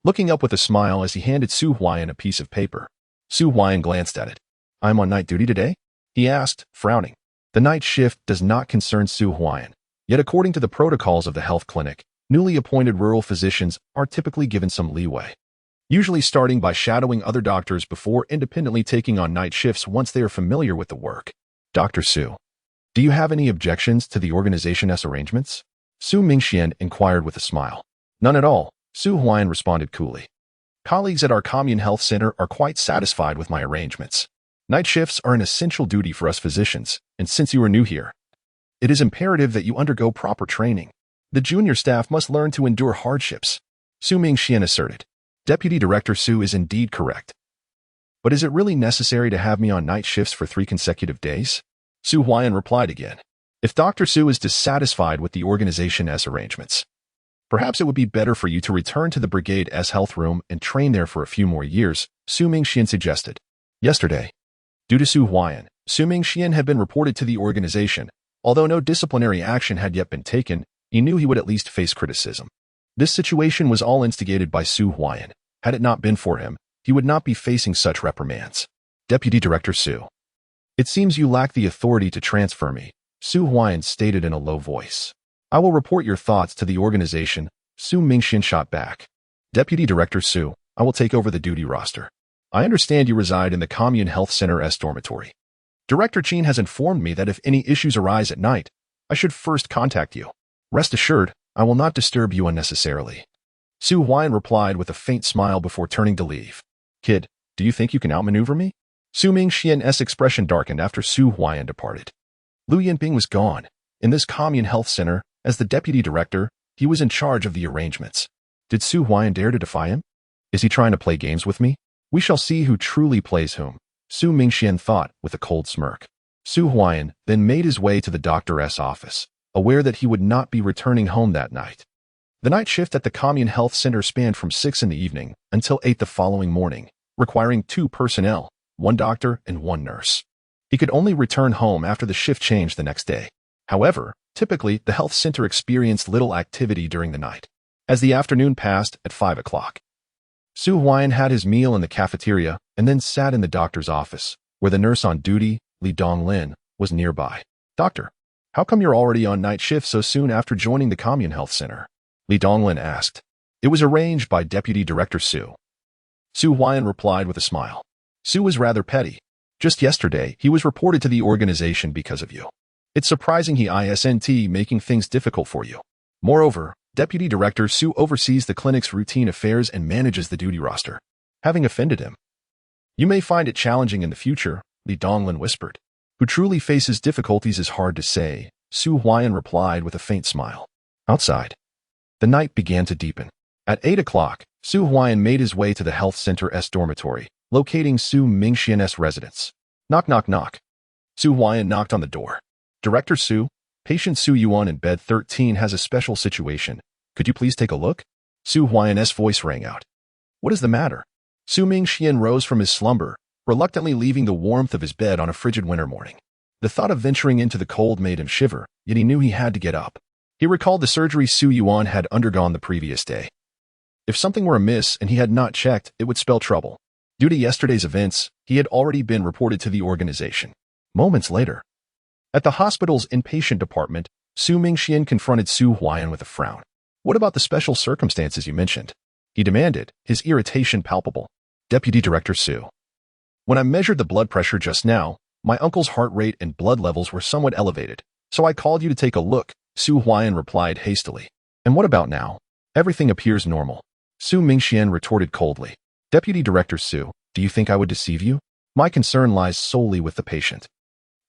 [SPEAKER 1] looking up with a smile as he handed Su Huai'an a piece of paper. Su Huai'an glanced at it. I'm on night duty today? He asked, frowning. The night shift does not concern Su Huai'an. Yet according to the protocols of the health clinic, newly appointed rural physicians are typically given some leeway, usually starting by shadowing other doctors before independently taking on night shifts once they are familiar with the work. Dr. Su, do you have any objections to the organization's arrangements? Su Mingxian inquired with a smile. None at all, Su Huai'an responded coolly. Colleagues at our commune health center are quite satisfied with my arrangements. Night shifts are an essential duty for us physicians, and since you are new here, it is imperative that you undergo proper training. The junior staff must learn to endure hardships. Su Mingxian asserted. Deputy Director Su is indeed correct. But is it really necessary to have me on night shifts for 3 consecutive days? Su Huai'an replied again. If Dr. Su is dissatisfied with the organization's arrangements, perhaps it would be better for you to return to the brigade's health room and train there for a few more years, Su Mingxian suggested. Yesterday, due to Su Huai'an, Su Mingxian had been reported to the organization. Although no disciplinary action had yet been taken, he knew he would at least face criticism. This situation was all instigated by Su Huai'an. Had it not been for him, he would not be facing such reprimands. Deputy Director Su. It seems you lack the authority to transfer me, Su Huai'an stated in a low voice. I will report your thoughts to the organization, Su Mingxian shot back. Deputy Director Su, I will take over the duty roster. I understand you reside in the Commune Health Center's dormitory. Director Qin has informed me that if any issues arise at night, I should first contact you. Rest assured, I will not disturb you unnecessarily. Su Huai'an replied with a faint smile before turning to leave. Kid, do you think you can outmaneuver me? Su Mingxian's expression darkened after Su Huai'an departed. Lu Yinping was gone. In this commune health center, as the deputy director, he was in charge of the arrangements. Did Su Huai'an dare to defy him? Is he trying to play games with me? We shall see who truly plays whom, Su Mingxian thought with a cold smirk. Su Huai'an then made his way to the doctor's office, aware that he would not be returning home that night. The night shift at the commune health center spanned from 6 in the evening until 8 the following morning, requiring 2 personnel, 1 doctor and 1 nurse. He could only return home after the shift changed the next day. However, typically, the health center experienced little activity during the night. As the afternoon passed at 5 o'clock, Su Huai'an had his meal in the cafeteria and then sat in the doctor's office, where the nurse on duty, Li Donglin, was nearby. Doctor, How come you're already on night shift so soon after joining the Commune Health Center? Li Donglin asked. It was arranged by Deputy Director Su. Su Huai'an replied with a smile. Su was rather petty. Just yesterday, he was reported to the organization because of you. It's surprising he isn't making things difficult for you. Moreover, Deputy Director Su oversees the clinic's routine affairs and manages the duty roster. Having offended him, you may find it challenging in the future, Li Donglin whispered. Who truly faces difficulties is hard to say, Su Huai'an replied with a faint smile. Outside, the night began to deepen. At 8 o'clock, Su Huai'an made his way to the health center's dormitory, locating Su Mingxian's residence. Knock, knock, knock. Su Huai'an knocked on the door. Director Su, patient Su Yuan in bed 13 has a special situation. Could you please take a look? Su Huai'an's voice rang out. What is the matter? Su Mingxian rose from his slumber, reluctantly leaving the warmth of his bed on a frigid winter morning. The thought of venturing into the cold made him shiver, yet he knew he had to get up. He recalled the surgery Su Yuan had undergone the previous day. If something were amiss and he had not checked, it would spell trouble. Due to yesterday's events, he had already been reported to the organization. Moments later, at the hospital's inpatient department, Su Mingxian confronted Su Huai'an with a frown. What about the special circumstances you mentioned? He demanded, his irritation palpable. Deputy Director Su. When I measured the blood pressure just now, my uncle's heart rate and blood levels were somewhat elevated, so I called you to take a look, Su Huai'an replied hastily. And what about now? Everything appears normal. Su Mingxian retorted coldly. Deputy Director Su, do you think I would deceive you? My concern lies solely with the patient.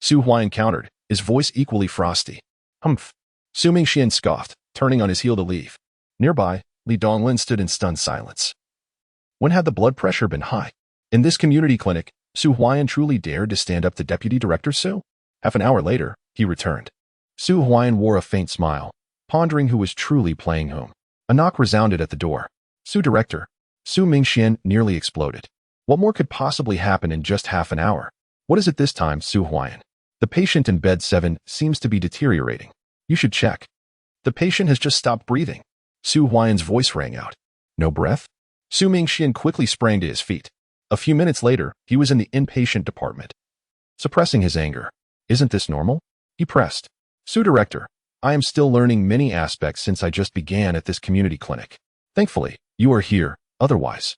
[SPEAKER 1] Su Huai'an countered, his voice equally frosty. Humph. Su Mingxian scoffed, turning on his heel to leave. Nearby, Li Donglin stood in stunned silence. When had the blood pressure been high? In this community clinic, Su Huai'an truly dared to stand up to Deputy Director Su? Half an hour later, he returned. Su Huai'an wore a faint smile, pondering who was truly playing whom. A knock resounded at the door. Su Director. Su Mingxian nearly exploded. What more could possibly happen in just half an hour? What is it this time, Su Huai'an? The patient in bed 7 seems to be deteriorating. You should check. The patient has just stopped breathing. Su Huai'an's voice rang out. No breath? Su Mingxian quickly sprang to his feet. A few minutes later, he was in the inpatient department. Suppressing his anger. Isn't this normal? He pressed. Su Director, I am still learning many aspects since I just began at this community clinic. Thankfully, you are here, otherwise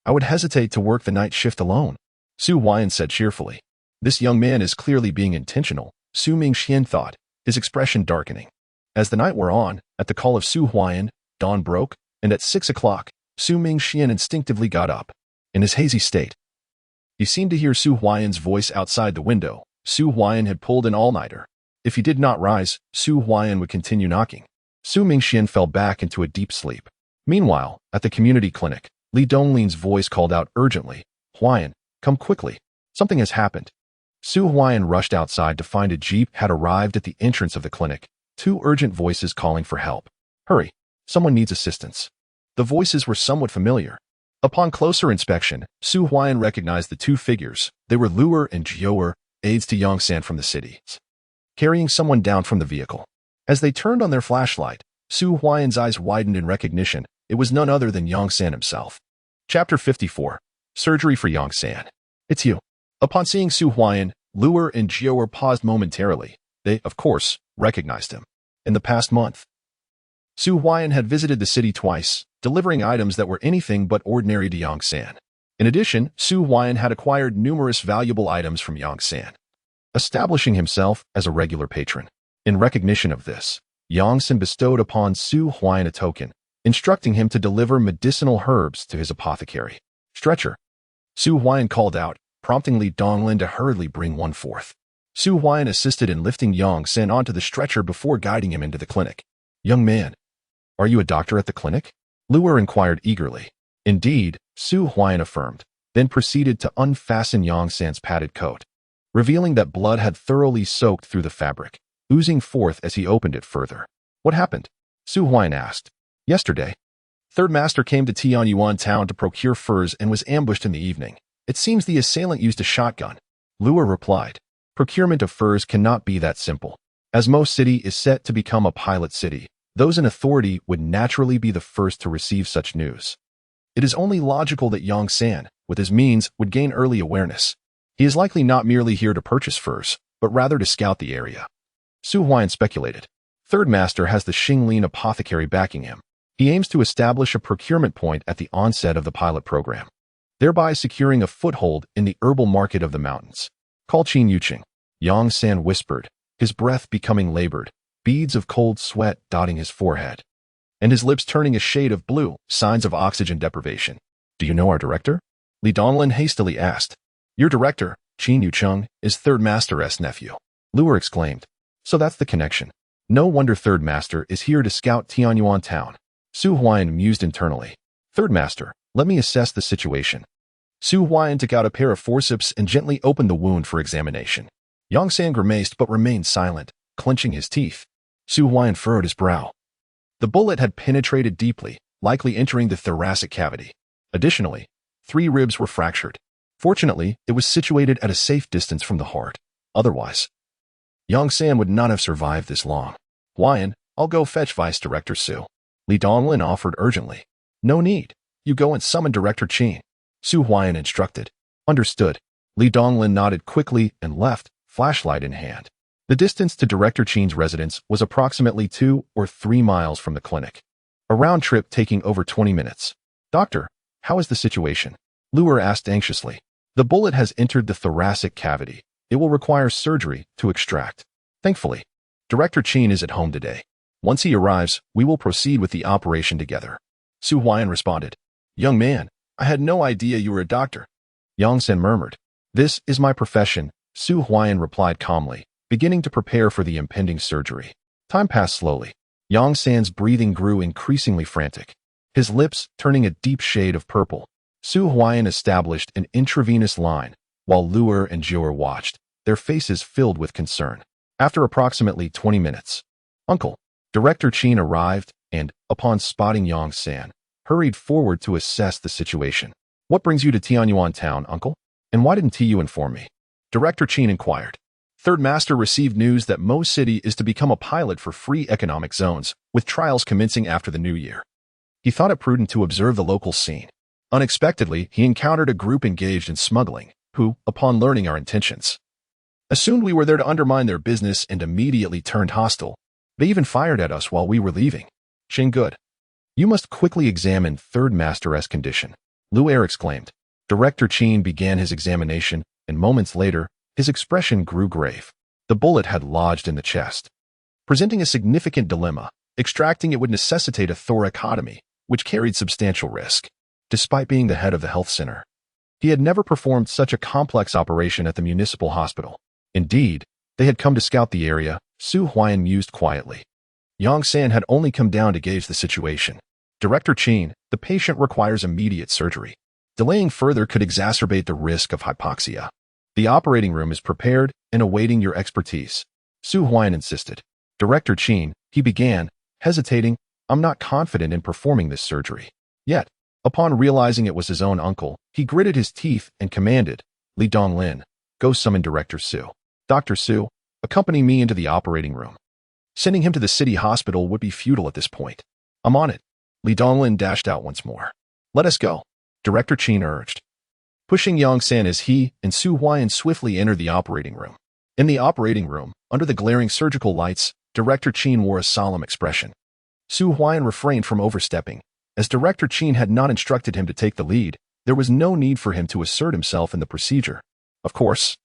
[SPEAKER 1] I would hesitate to work the night shift alone, Su Huai'an said cheerfully. This young man is clearly being intentional, Su Mingxian thought, his expression darkening. As the night wore on, at the call of Su Huai'an, dawn broke, and at 6 o'clock, Su Mingxian instinctively got up. In his hazy state, he seemed to hear Su Huai'an's voice outside the window. Su Huai'an had pulled an all-nighter. If he did not rise, Su Huai'an would continue knocking. Su Mingxian fell back into a deep sleep. Meanwhile, at the community clinic, Li Donglin's voice called out urgently, Huai'an, come quickly. Something has happened. Su Huai'an rushed outside to find a jeep had arrived at the entrance of the clinic. 2 urgent voices calling for help. Hurry, someone needs assistance. The voices were somewhat familiar. Upon closer inspection, Su Huai'an recognized the 2 figures. They were Luer and Jiu'er, aides to Yongsan from the city, carrying someone down from the vehicle. As they turned on their flashlight, Su Huai'an's eyes widened in recognition. It was none other than Yongsan himself. Chapter 54. Surgery for Yongsan. It's you. Upon seeing Su Huai'an, Luer and Jiu'er paused momentarily. They, of course, recognized him. In the past month, Su Huai'an had visited the city twice, delivering items that were anything but ordinary to Yongsan. In addition, Su Huai'an had acquired numerous valuable items from Yongsan, establishing himself as a regular patron. In recognition of this, Yongsan bestowed upon Su Huai'an a token, instructing him to deliver medicinal herbs to his apothecary. Stretcher. Su Huai'an called out, prompting Li Donglin to hurriedly bring one forth. Su Huai'an assisted in lifting Yongsan onto the stretcher before guiding him into the clinic. Young man, are you a doctor at the clinic? Luer inquired eagerly. Indeed, Su Huai'an affirmed, then proceeded to unfasten Yongsan's padded coat, revealing that blood had thoroughly soaked through the fabric, oozing forth as he opened it further. What happened? Su Huai'an asked. Yesterday, Third Master came to Tianyuan town to procure furs and was ambushed in the evening. It seems the assailant used a shotgun. Luer replied. Procurement of furs cannot be that simple. As most city is set to become a pilot city, those in authority would naturally be the first to receive such news. It is only logical that Yongsan, with his means, would gain early awareness. He is likely not merely here to purchase furs, but rather to scout the area. Su Huai'an speculated. Third Master has the Qin Ling apothecary backing him. He aims to establish a procurement point at the onset of the pilot program, thereby securing a foothold in the herbal market of the mountains. Call Qin Yuqing. Yang San whispered, his breath becoming labored, beads of cold sweat dotting his forehead, and his lips turning a shade of blue, signs of oxygen deprivation. Do you know our director? Li Donglin hastily asked. Your director, Qin Yuqing, is Third Master's nephew. Luer exclaimed. So that's the connection. No wonder Third Master is here to scout Tianyuan town. Su Huai'an mused internally. Third Master, let me assess the situation. Su Huai'an took out a pair of forceps and gently opened the wound for examination. Yang San grimaced but remained silent, clenching his teeth. Su Huai'an furrowed his brow. The bullet had penetrated deeply, likely entering the thoracic cavity. Additionally, 3 ribs were fractured. Fortunately, it was situated at a safe distance from the heart. Otherwise, Yang San would not have survived this long. Huai'an, I'll go fetch Vice Director Su. Li Donglin offered urgently. No need. You go and summon Director Qin. Su Huai'an instructed. Understood. Li Donglin nodded quickly and left, flashlight in hand. The distance to Director Qin's residence was approximately 2 or 3 miles from the clinic. A round trip taking over 20 minutes. Doctor, how is the situation? Luer asked anxiously. The bullet has entered the thoracic cavity. It will require surgery to extract. Thankfully, Director Qin is at home today. Once he arrives, we will proceed with the operation together. Su Huai'an responded. Young man, I had no idea you were a doctor. Yang San murmured. This is my profession, Su Huai'an replied calmly, beginning to prepare for the impending surgery. Time passed slowly. Yang San's breathing grew increasingly frantic, his lips turning a deep shade of purple. Su Huai'an established an intravenous line, while Luer and Jior watched, their faces filled with concern. After approximately 20 minutes, Uncle, Director Qin arrived and, upon spotting Yang San, hurried forward to assess the situation. What brings you to Tianyuan town, Uncle? And why didn't you inform me? Director Qin inquired. Third Master received news that Mo City is to become a pilot for free economic zones, with trials commencing after the new year. He thought it prudent to observe the local scene. Unexpectedly, he encountered a group engaged in smuggling, who, upon learning our intentions, assumed we were there to undermine their business and immediately turned hostile. They even fired at us while we were leaving. Qin Good. You must quickly examine Third Master's condition, Luer exclaimed. Director Qin began his examination, and moments later, his expression grew grave. The bullet had lodged in the chest, presenting a significant dilemma. Extracting it would necessitate a thoracotomy, which carried substantial risk. Despite being the head of the health center, he had never performed such a complex operation at the municipal hospital. Indeed, they had come to scout the area, Su Huai'an mused quietly. Yang San had only come down to gauge the situation. Director Qin, the patient requires immediate surgery. Delaying further could exacerbate the risk of hypoxia. The operating room is prepared and awaiting your expertise, Su Huai'an insisted. Director Qin, he began, hesitating, I'm not confident in performing this surgery. Yet, upon realizing it was his own uncle, he gritted his teeth and commanded, Li Donglin, go summon Director Su. Dr. Su, accompany me into the operating room. Sending him to the city hospital would be futile at this point. I'm on it. Li Donglin dashed out once more. Let us go, Director Qin urged. Pushing Yang San as he and Su Huai'an swiftly entered the operating room. In the operating room, under the glaring surgical lights, Director Qin wore a solemn expression. Su Huai'an refrained from overstepping. As Director Qin had not instructed him to take the lead, there was no need for him to assert himself in the procedure. Of course,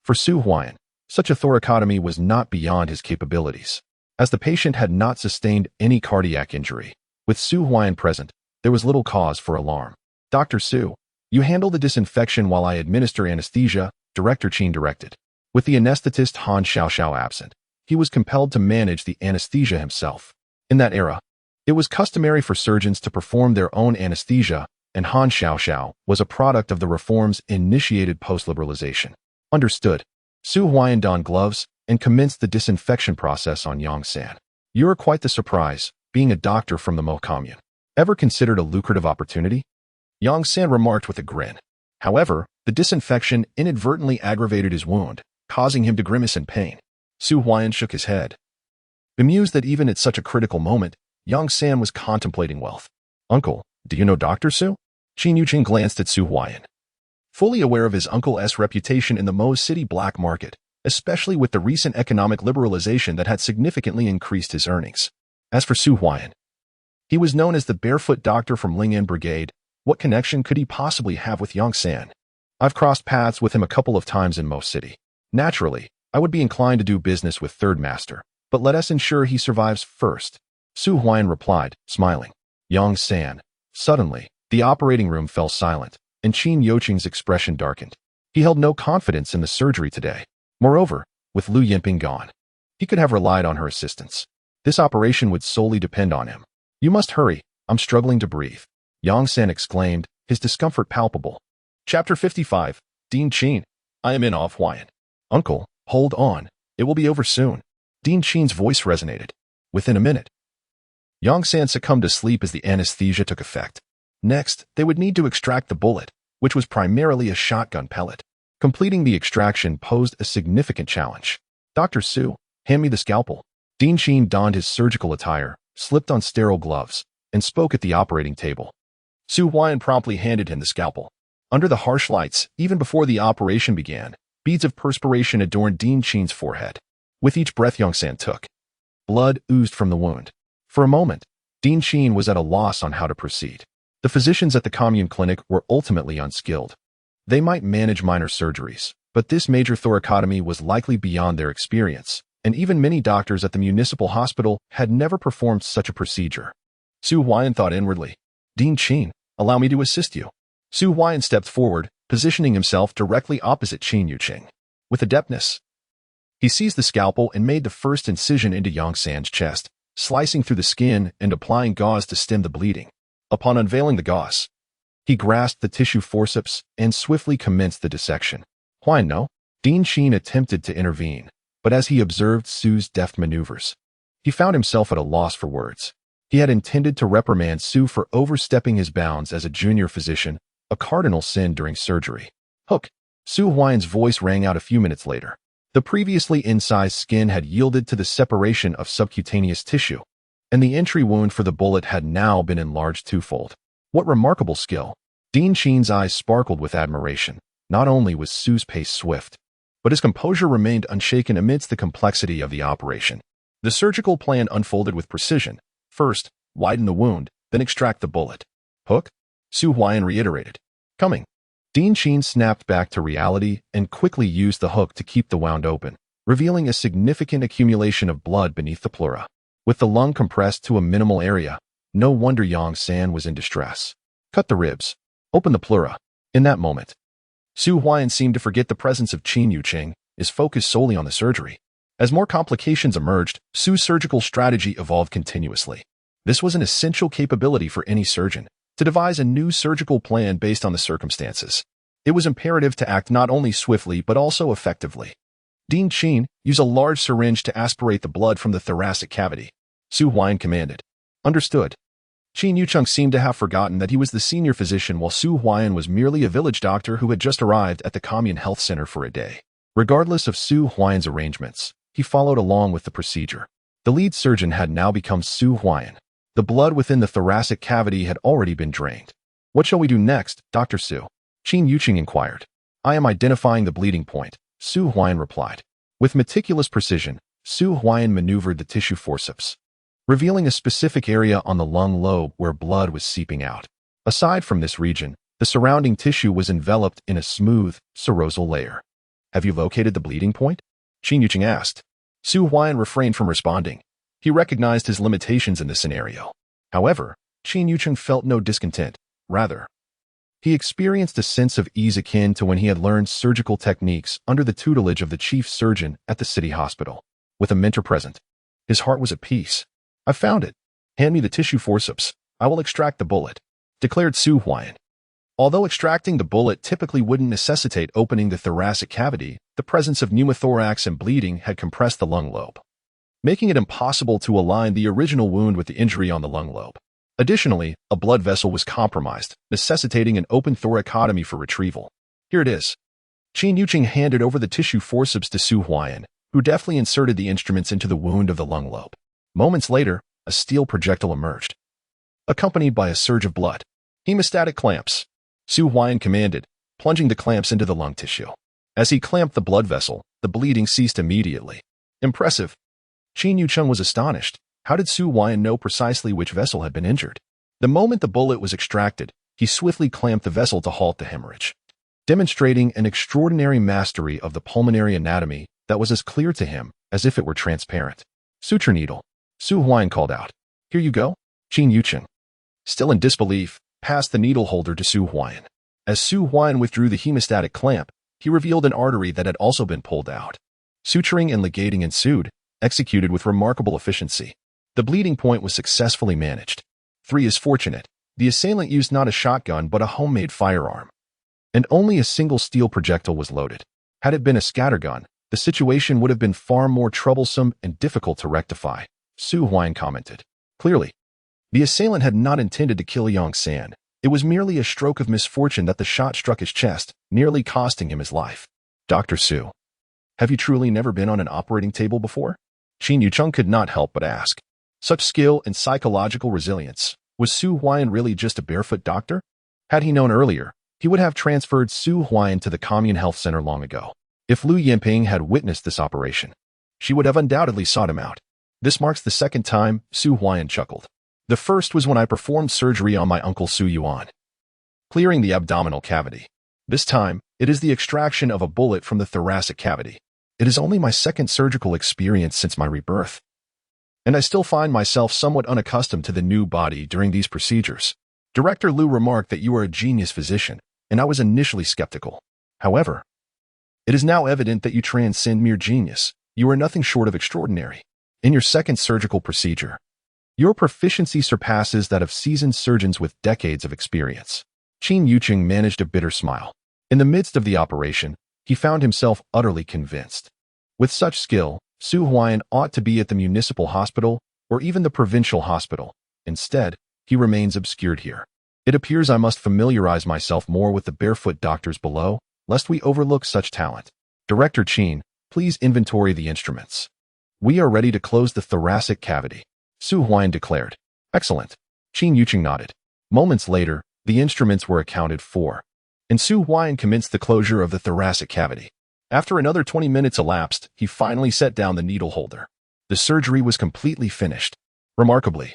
[SPEAKER 1] for Su Huai'an, such a thoracotomy was not beyond his capabilities. As the patient had not sustained any cardiac injury, with Su Huai'an present, there was little cause for alarm. Dr. Su, you handle the disinfection while I administer anesthesia, Director Qin directed. With the anesthetist Han Xiaoxiao absent, he was compelled to manage the anesthesia himself. In that era, it was customary for surgeons to perform their own anesthesia, and Han Xiaoxiao was a product of the reforms initiated post-liberalization. Understood. Su Huai'an donned gloves and commenced the disinfection process on Yang San. You're quite the surprise, being a doctor from the Mo commune. Ever considered a lucrative opportunity? Yang San remarked with a grin. However, the disinfection inadvertently aggravated his wound, causing him to grimace in pain. Su Huai'an shook his head, bemused that even at such a critical moment, Yang San was contemplating wealth. Uncle, do you know Dr. Su? Qin Yuqing glanced at Su Huai'an. Fully aware of his uncle's reputation in the Mo City black market, especially with the recent economic liberalization that had significantly increased his earnings. As for Su Huai'an, he was known as the barefoot doctor from Ling'an Brigade. What connection could he possibly have with Yongsan? I've crossed paths with him a couple of times in Mo City. Naturally, I would be inclined to do business with Third Master, but let us ensure he survives first. Su Huai'an replied, smiling. Yongsan. Suddenly, the operating room fell silent, and Qin Yoqing's expression darkened. He held no confidence in the surgery today. Moreover, with Lu Yinping gone, he could have relied on her assistance. This operation would solely depend on him. You must hurry, I'm struggling to breathe. Yongsan exclaimed, his discomfort palpable. Chapter 55, Dean Qin. I am in awe of Huai'an. Uncle, hold on, it will be over soon. Dean Qin's voice resonated. Within a minute. Yongsan succumbed to sleep as the anesthesia took effect. Next, they would need to extract the bullet, which was primarily a shotgun pellet. Completing the extraction posed a significant challenge. Dr. Su, hand me the scalpel. Dean Qin donned his surgical attire, slipped on sterile gloves, and spoke at the operating table. Su Huai'an promptly handed him the scalpel. Under the harsh lights, even before the operation began, beads of perspiration adorned Dean Qin's forehead. With each breath Yongsan took, blood oozed from the wound. For a moment, Dean Qin was at a loss on how to proceed. The physicians at the commune clinic were ultimately unskilled. They might manage minor surgeries, but this major thoracotomy was likely beyond their experience, and even many doctors at the municipal hospital had never performed such a procedure. Su Huai'an thought inwardly, Dean Qin, allow me to assist you. Su Huai'an stepped forward, positioning himself directly opposite Qin Yuqing. With adeptness, he seized the scalpel and made the first incision into Yongsan's chest, slicing through the skin and applying gauze to stem the bleeding. Upon unveiling the gauze, he grasped the tissue forceps and swiftly commenced the dissection. Huai'an, no? Dean Qin attempted to intervene, but as he observed Su's deft maneuvers, he found himself at a loss for words. He had intended to reprimand Su for overstepping his bounds as a junior physician, a cardinal sin during surgery. Hook! Su Huai'an's voice rang out a few minutes later. The previously incised skin had yielded to the separation of subcutaneous tissue, and the entry wound for the bullet had now been enlarged twofold. What remarkable skill! Dean Qin's eyes sparkled with admiration. Not only was Su's pace swift, but his composure remained unshaken amidst the complexity of the operation. The surgical plan unfolded with precision. First, widen the wound, then extract the bullet. Hook? Su Huai'an reiterated. Coming. Dean Qin snapped back to reality and quickly used the hook to keep the wound open, revealing a significant accumulation of blood beneath the pleura. With the lung compressed to a minimal area, no wonder Yongsan was in distress. Cut the ribs. Open the pleura. In that moment, Su Huai'an seemed to forget the presence of Qin Yuqing, his focus solely on the surgery. As more complications emerged, Su's surgical strategy evolved continuously. This was an essential capability for any surgeon, to devise a new surgical plan based on the circumstances. It was imperative to act not only swiftly but also effectively. Dean Qin, use a large syringe to aspirate the blood from the thoracic cavity. Su Huai'an commanded. Understood. Qin Yuqing seemed to have forgotten that he was the senior physician while Su Huai'an was merely a village doctor who had just arrived at the commune health center for a day. Regardless of Su Huai'an's arrangements, he followed along with the procedure. The lead surgeon had now become Su Huai'an. The blood within the thoracic cavity had already been drained. What shall we do next, Dr. Su? Qin Yuqing inquired. I am identifying the bleeding point, Su Huai'an replied. With meticulous precision, Su Huai'an maneuvered the tissue forceps, revealing a specific area on the lung lobe where blood was seeping out. Aside from this region, the surrounding tissue was enveloped in a smooth, serosal layer. Have you located the bleeding point? Qin Yuqing asked. Su Huai'an refrained from responding. He recognized his limitations in this scenario. However, Qin Yuqing felt no discontent. Rather, he experienced a sense of ease akin to when he had learned surgical techniques under the tutelage of the chief surgeon at the city hospital. With a mentor present, his heart was at peace. I found it. Hand me the tissue forceps. I will extract the bullet, declared Su Huai'an. Although extracting the bullet typically wouldn't necessitate opening the thoracic cavity, the presence of pneumothorax and bleeding had compressed the lung lobe, making it impossible to align the original wound with the injury on the lung lobe. Additionally, a blood vessel was compromised, necessitating an open thoracotomy for retrieval. Here it is. Qin Yuqing handed over the tissue forceps to Su Huai'an, who deftly inserted the instruments into the wound of the lung lobe. Moments later, a steel projectile emerged, accompanied by a surge of blood. Hemostatic clamps, Su Huai'an commanded, plunging the clamps into the lung tissue. As he clamped the blood vessel, the bleeding ceased immediately. Impressive. Qin Yucheng was astonished. How did Su Huai'an know precisely which vessel had been injured? The moment the bullet was extracted, he swiftly clamped the vessel to halt the hemorrhage, demonstrating an extraordinary mastery of the pulmonary anatomy that was as clear to him as if it were transparent. Suture needle. Su Huai'an called out. Here you go. Qin Yucheng, still in disbelief, passed the needle holder to Su Huai'an. As Su Huai'an withdrew the hemostatic clamp, he revealed an artery that had also been pulled out. Suturing and ligating ensued, executed with remarkable efficiency. The bleeding point was successfully managed. 3 is fortunate. The assailant used not a shotgun but a homemade firearm, and only a single steel projectile was loaded. Had it been a scattergun, the situation would have been far more troublesome and difficult to rectify, Su Huai'an commented. Clearly, the assailant had not intended to kill Yang San. It was merely a stroke of misfortune that the shot struck his chest, nearly costing him his life. Dr. Su, have you truly never been on an operating table before? Qin Yucheng could not help but ask. Such skill and psychological resilience. Was Su Huai'an really just a barefoot doctor? Had he known earlier, he would have transferred Su Huai'an to the Commune Health Center long ago. If Lu Yinping had witnessed this operation, she would have undoubtedly sought him out. This marks the second time, Su Huai'an chuckled. The first was when I performed surgery on my uncle Su Yuan, clearing the abdominal cavity. This time, it is the extraction of a bullet from the thoracic cavity. It is only my second surgical experience since my rebirth, and I still find myself somewhat unaccustomed to the new body during these procedures. Director Lu remarked that you are a genius physician, and I was initially skeptical. However, it is now evident that you transcend mere genius. You are nothing short of extraordinary. In your second surgical procedure, your proficiency surpasses that of seasoned surgeons with decades of experience. Qin Yucheng managed a bitter smile. In the midst of the operation, he found himself utterly convinced. With such skill, Su Huai'an ought to be at the municipal hospital or even the provincial hospital. Instead, he remains obscured here. It appears I must familiarize myself more with the barefoot doctors below, lest we overlook such talent. Director Qin, please inventory the instruments. We are ready to close the thoracic cavity, Su Huai'an declared. Excellent. Qin Yucheng nodded. Moments later, the instruments were accounted for, and Su Huai'an commenced the closure of the thoracic cavity. After another 20 minutes elapsed, he finally set down the needle holder. The surgery was completely finished. Remarkably,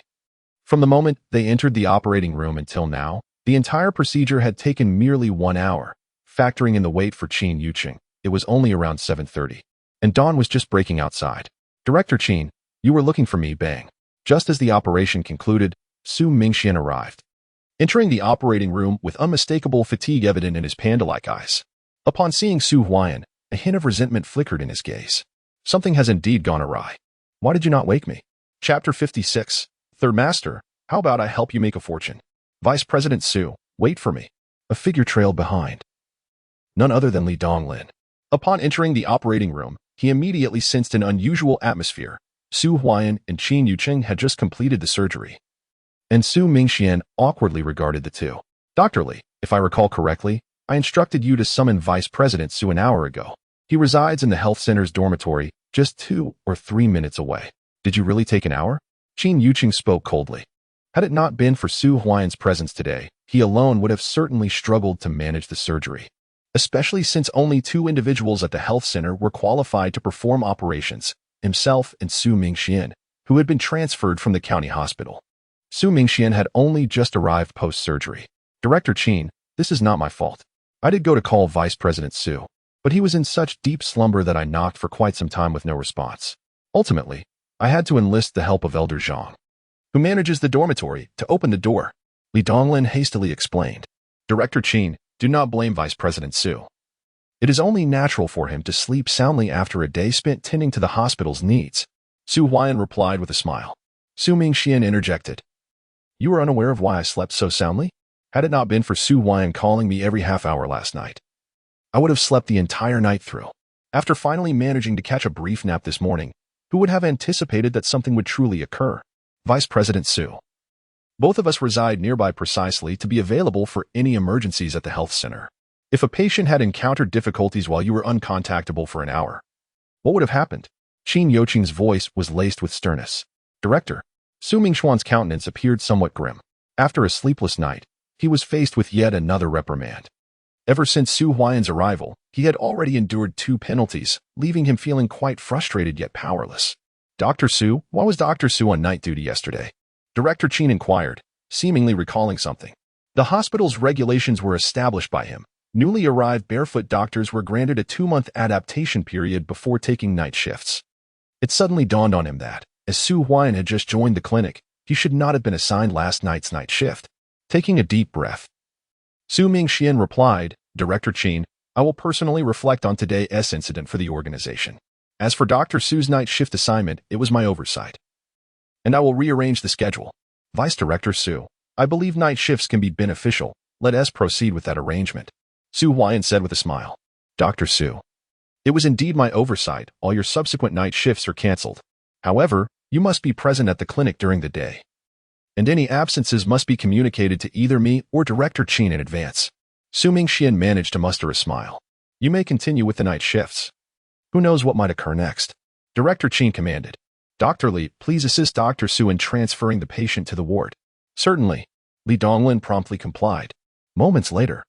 [SPEAKER 1] from the moment they entered the operating room until now, the entire procedure had taken merely 1 hour. Factoring in the wait for Qin Yucheng, it was only around 7:30, and dawn was just breaking outside. Director Qin, you were looking for me, bang. Just as the operation concluded, Su Mingxian arrived, entering the operating room with unmistakable fatigue evident in his panda-like eyes. Upon seeing Su Huai'an, a hint of resentment flickered in his gaze. Something has indeed gone awry. Why did you not wake me? Chapter 56. Third Master, how about I help you make a fortune? Vice President Su, wait for me. A figure trailed behind. None other than Li Donglin. Upon entering the operating room, he immediately sensed an unusual atmosphere. Su Huai'an and Qin Yucheng had just completed the surgery, and Su Mingxian awkwardly regarded the two. Dr. Li, if I recall correctly, I instructed you to summon Vice President Su an hour ago. He resides in the health center's dormitory, just 2 or 3 minutes away. Did you really take an hour? Qin Yucheng spoke coldly. Had it not been for Su Huai'an's presence today, he alone would have certainly struggled to manage the surgery, especially since only 2 individuals at the health center were qualified to perform operations, himself and Su Mingxian, who had been transferred from the county hospital. Su Mingxian had only just arrived post-surgery. Director Qin, this is not my fault. I did go to call Vice President Su, but he was in such deep slumber that I knocked for quite some time with no response. Ultimately, I had to enlist the help of Elder Zhang, who manages the dormitory, to open the door. Li Donglin hastily explained. Director Qin, do not blame Vice President Su. It is only natural for him to sleep soundly after a day spent tending to the hospital's needs. Su Huai'an replied with a smile. Su Mingxian interjected. You are unaware of why I slept so soundly? Had it not been for Su Huai'an calling me every half hour last night, I would have slept the entire night through. After finally managing to catch a brief nap this morning, who would have anticipated that something would truly occur? Vice President Su. Both of us reside nearby precisely to be available for any emergencies at the health center. If a patient had encountered difficulties while you were uncontactable for an hour, what would have happened? Qin Yucheng's voice was laced with sternness. Director, Su Mingxuan's countenance appeared somewhat grim. After a sleepless night, he was faced with yet another reprimand. Ever since Su Huai'an's arrival, he had already endured 2 penalties, leaving him feeling quite frustrated yet powerless. Dr. Su, why was Dr. Su on night duty yesterday? Director Qin inquired, seemingly recalling something. The hospital's regulations were established by him. Newly arrived barefoot doctors were granted a 2-month adaptation period before taking night shifts. It suddenly dawned on him that, as Su Huai'an had just joined the clinic, he should not have been assigned last night's night shift. Taking a deep breath, Su Mingxian replied, Director Qin, I will personally reflect on today's incident for the organization. As for Dr. Su's night shift assignment, it was my oversight. And I will rearrange the schedule. Vice Director Su, I believe night shifts can be beneficial. Let us proceed with that arrangement. Su Huai'an said with a smile. Dr. Su, it was indeed my oversight. All your subsequent night shifts are cancelled. However, you must be present at the clinic during the day. And any absences must be communicated to either me or Director Qin in advance. Su Mingxian managed to muster a smile. You may continue with the night shifts. Who knows what might occur next? Director Qin commanded. Dr. Li, please assist Dr. Su in transferring the patient to the ward. Certainly. Li Donglin promptly complied. Moments later,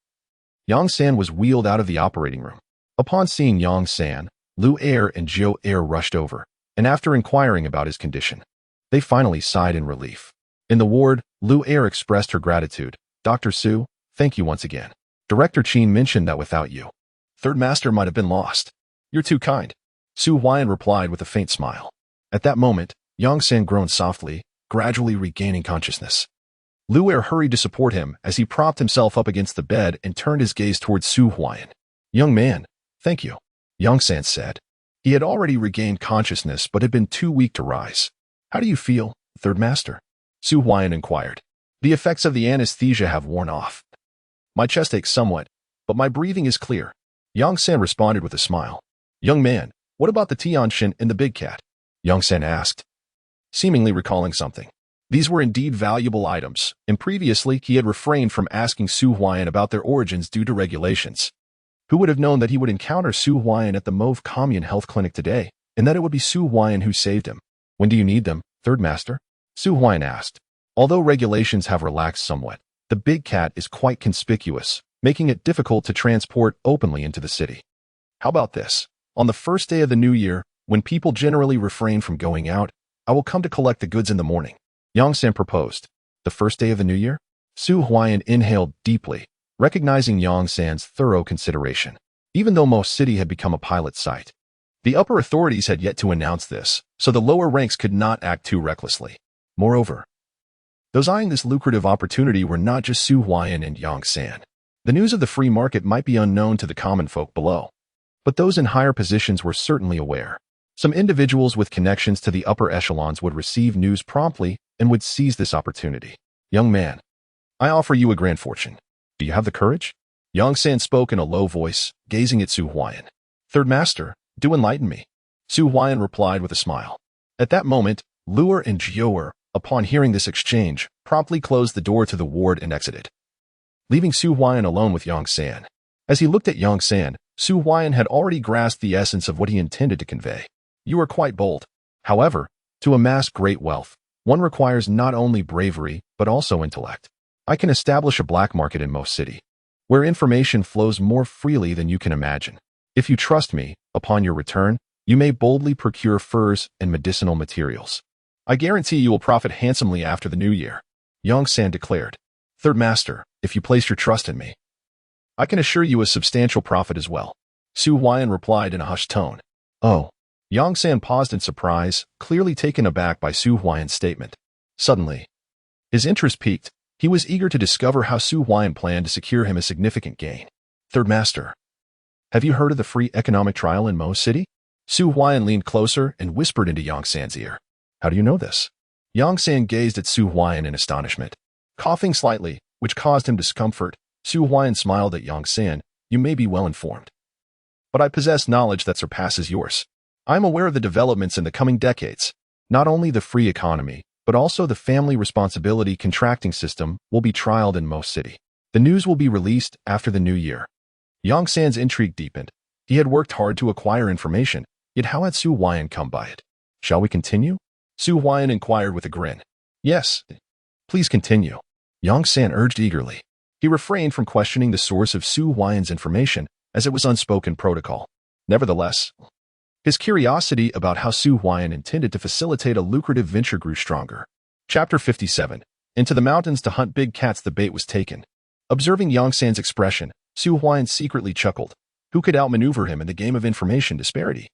[SPEAKER 1] Yang San was wheeled out of the operating room. Upon seeing Yang San, Lu Er and Jiu Er rushed over, and after inquiring about his condition, they finally sighed in relief. In the ward, Lu Er expressed her gratitude. Dr. Su, thank you once again. Director Qin mentioned that without you, Third Master might have been lost. You're too kind. Su Huai'an replied with a faint smile. At that moment, Yang San groaned softly, gradually regaining consciousness. Lu Er hurried to support him as he propped himself up against the bed and turned his gaze towards Su Huai'an. Young man, thank you, Yang San said. He had already regained consciousness but had been too weak to rise. How do you feel, Third Master? Su Huai'an inquired. The effects of the anesthesia have worn off. My chest aches somewhat, but my breathing is clear. Yang San responded with a smile. Young man, what about the Tianshan and the big cat? Yang San asked, seemingly recalling something. These were indeed valuable items, and previously he had refrained from asking Su Huai'an about their origins due to regulations. Who would have known that he would encounter Su Huai'an at the Mauve Commune Health Clinic today, and that it would be Su Huai'an who saved him? When do you need them, Third Master? Su Huai'an asked. Although regulations have relaxed somewhat, the big cat is quite conspicuous, making it difficult to transport openly into the city. How about this? On the first day of the new year, when people generally refrain from going out, I will come to collect the goods in the morning. Yang San proposed. The first day of the new year? Su Huai'an inhaled deeply, recognizing Yang San's thorough consideration. Even though most city had become a pilot site, the upper authorities had yet to announce this, so the lower ranks could not act too recklessly. Moreover, those eyeing this lucrative opportunity were not just Su Huai'an and Yang San. The news of the free market might be unknown to the common folk below, but those in higher positions were certainly aware. Some individuals with connections to the upper echelons would receive news promptly and would seize this opportunity. Young man, I offer you a grand fortune. Do you have the courage? Yang San spoke in a low voice, gazing at Su Huai'an. Third Master, do enlighten me. Su Huai'an replied with a smile. At that moment, Luer and Jiuer, upon hearing this exchange, promptly closed the door to the ward and exited, leaving Su Huai'an alone with Yang San. As he looked at Yang San, Su Huai'an had already grasped the essence of what he intended to convey. You are quite bold. However, to amass great wealth, one requires not only bravery, but also intellect. I can establish a black market in most city, where information flows more freely than you can imagine. If you trust me, upon your return, you may boldly procure furs and medicinal materials. I guarantee you will profit handsomely after the new year. Yang San declared. Third Master, if you place your trust in me, I can assure you a substantial profit as well. Su Huai'an replied in a hushed tone. Oh. Yang San paused in surprise, clearly taken aback by Su Huai'an's statement. Suddenly, his interest piqued. He was eager to discover how Su Huai'an planned to secure him a significant gain. Third Master, have you heard of the free economic trial in Mo City? Su Huai'an leaned closer and whispered into Yang San's ear. How do you know this? Yang San gazed at Su Huai'an in astonishment. Coughing slightly, which caused him discomfort, Su Huai'an smiled at Yang San. You may be well informed, but I possess knowledge that surpasses yours. I am aware of the developments in the coming decades. Not only the free economy, but also the family responsibility contracting system will be trialed in most city. The news will be released after the new year. Yang San's intrigue deepened. He had worked hard to acquire information, yet how had Su Huai'an come by it? Shall we continue? Su Huai'an inquired with a grin. Yes. Please continue. Yang San urged eagerly. He refrained from questioning the source of Su Huai'an's information, as it was unspoken protocol. Nevertheless, his curiosity about how Su Huai'an intended to facilitate a lucrative venture grew stronger. Chapter 57. Into the mountains to hunt big cats. The bait was taken. Observing Yongsan's expression, Su Huai'an secretly chuckled. Who could outmaneuver him in the game of information disparity?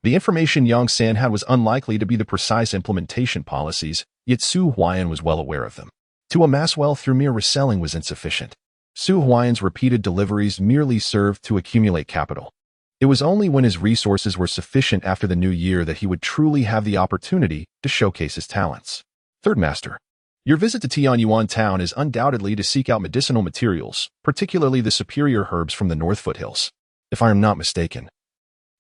[SPEAKER 1] The information Yongsan had was unlikely to be the precise implementation policies, yet Su Huai'an was well aware of them. To amass wealth through mere reselling was insufficient. Su Huai'an's repeated deliveries merely served to accumulate capital. It was only when his resources were sufficient after the new year that he would truly have the opportunity to showcase his talents. Third Master. Your visit to Tianyuan town is undoubtedly to seek out medicinal materials, particularly the superior herbs from the North Foothills. If I am not mistaken,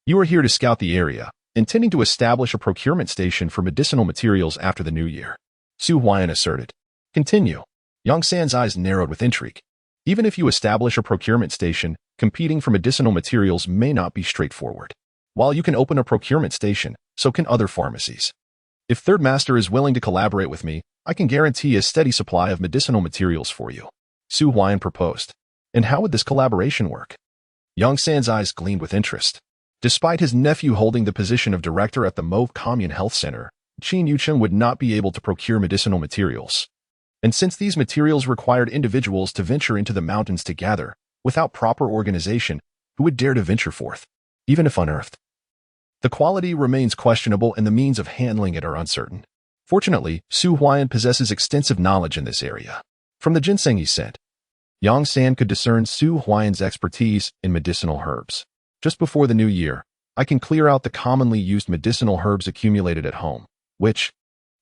[SPEAKER 1] you are here to scout the area, intending to establish a procurement station for medicinal materials after the new year. Su Huai'an asserted. Continue. Yongsan's eyes narrowed with intrigue. Even if you establish a procurement station, competing for medicinal materials may not be straightforward. While you can open a procurement station, so can other pharmacies. If Third Master is willing to collaborate with me, I can guarantee a steady supply of medicinal materials for you. Su Huai'an proposed. And how would this collaboration work? Yongsan's eyes gleamed with interest. Despite his nephew holding the position of director at the Mauve Commune Health Center, Qin Ling would not be able to procure medicinal materials. And since these materials required individuals to venture into the mountains to gather, without proper organization, who would dare to venture forth, even if unearthed? The quality remains questionable and the means of handling it are uncertain. Fortunately, Su Huai'an possesses extensive knowledge in this area. From the jinseng he sent, Yongsan could discern Su Huai'an's expertise in medicinal herbs. Just before the new year, I can clear out the commonly used medicinal herbs accumulated at home, which,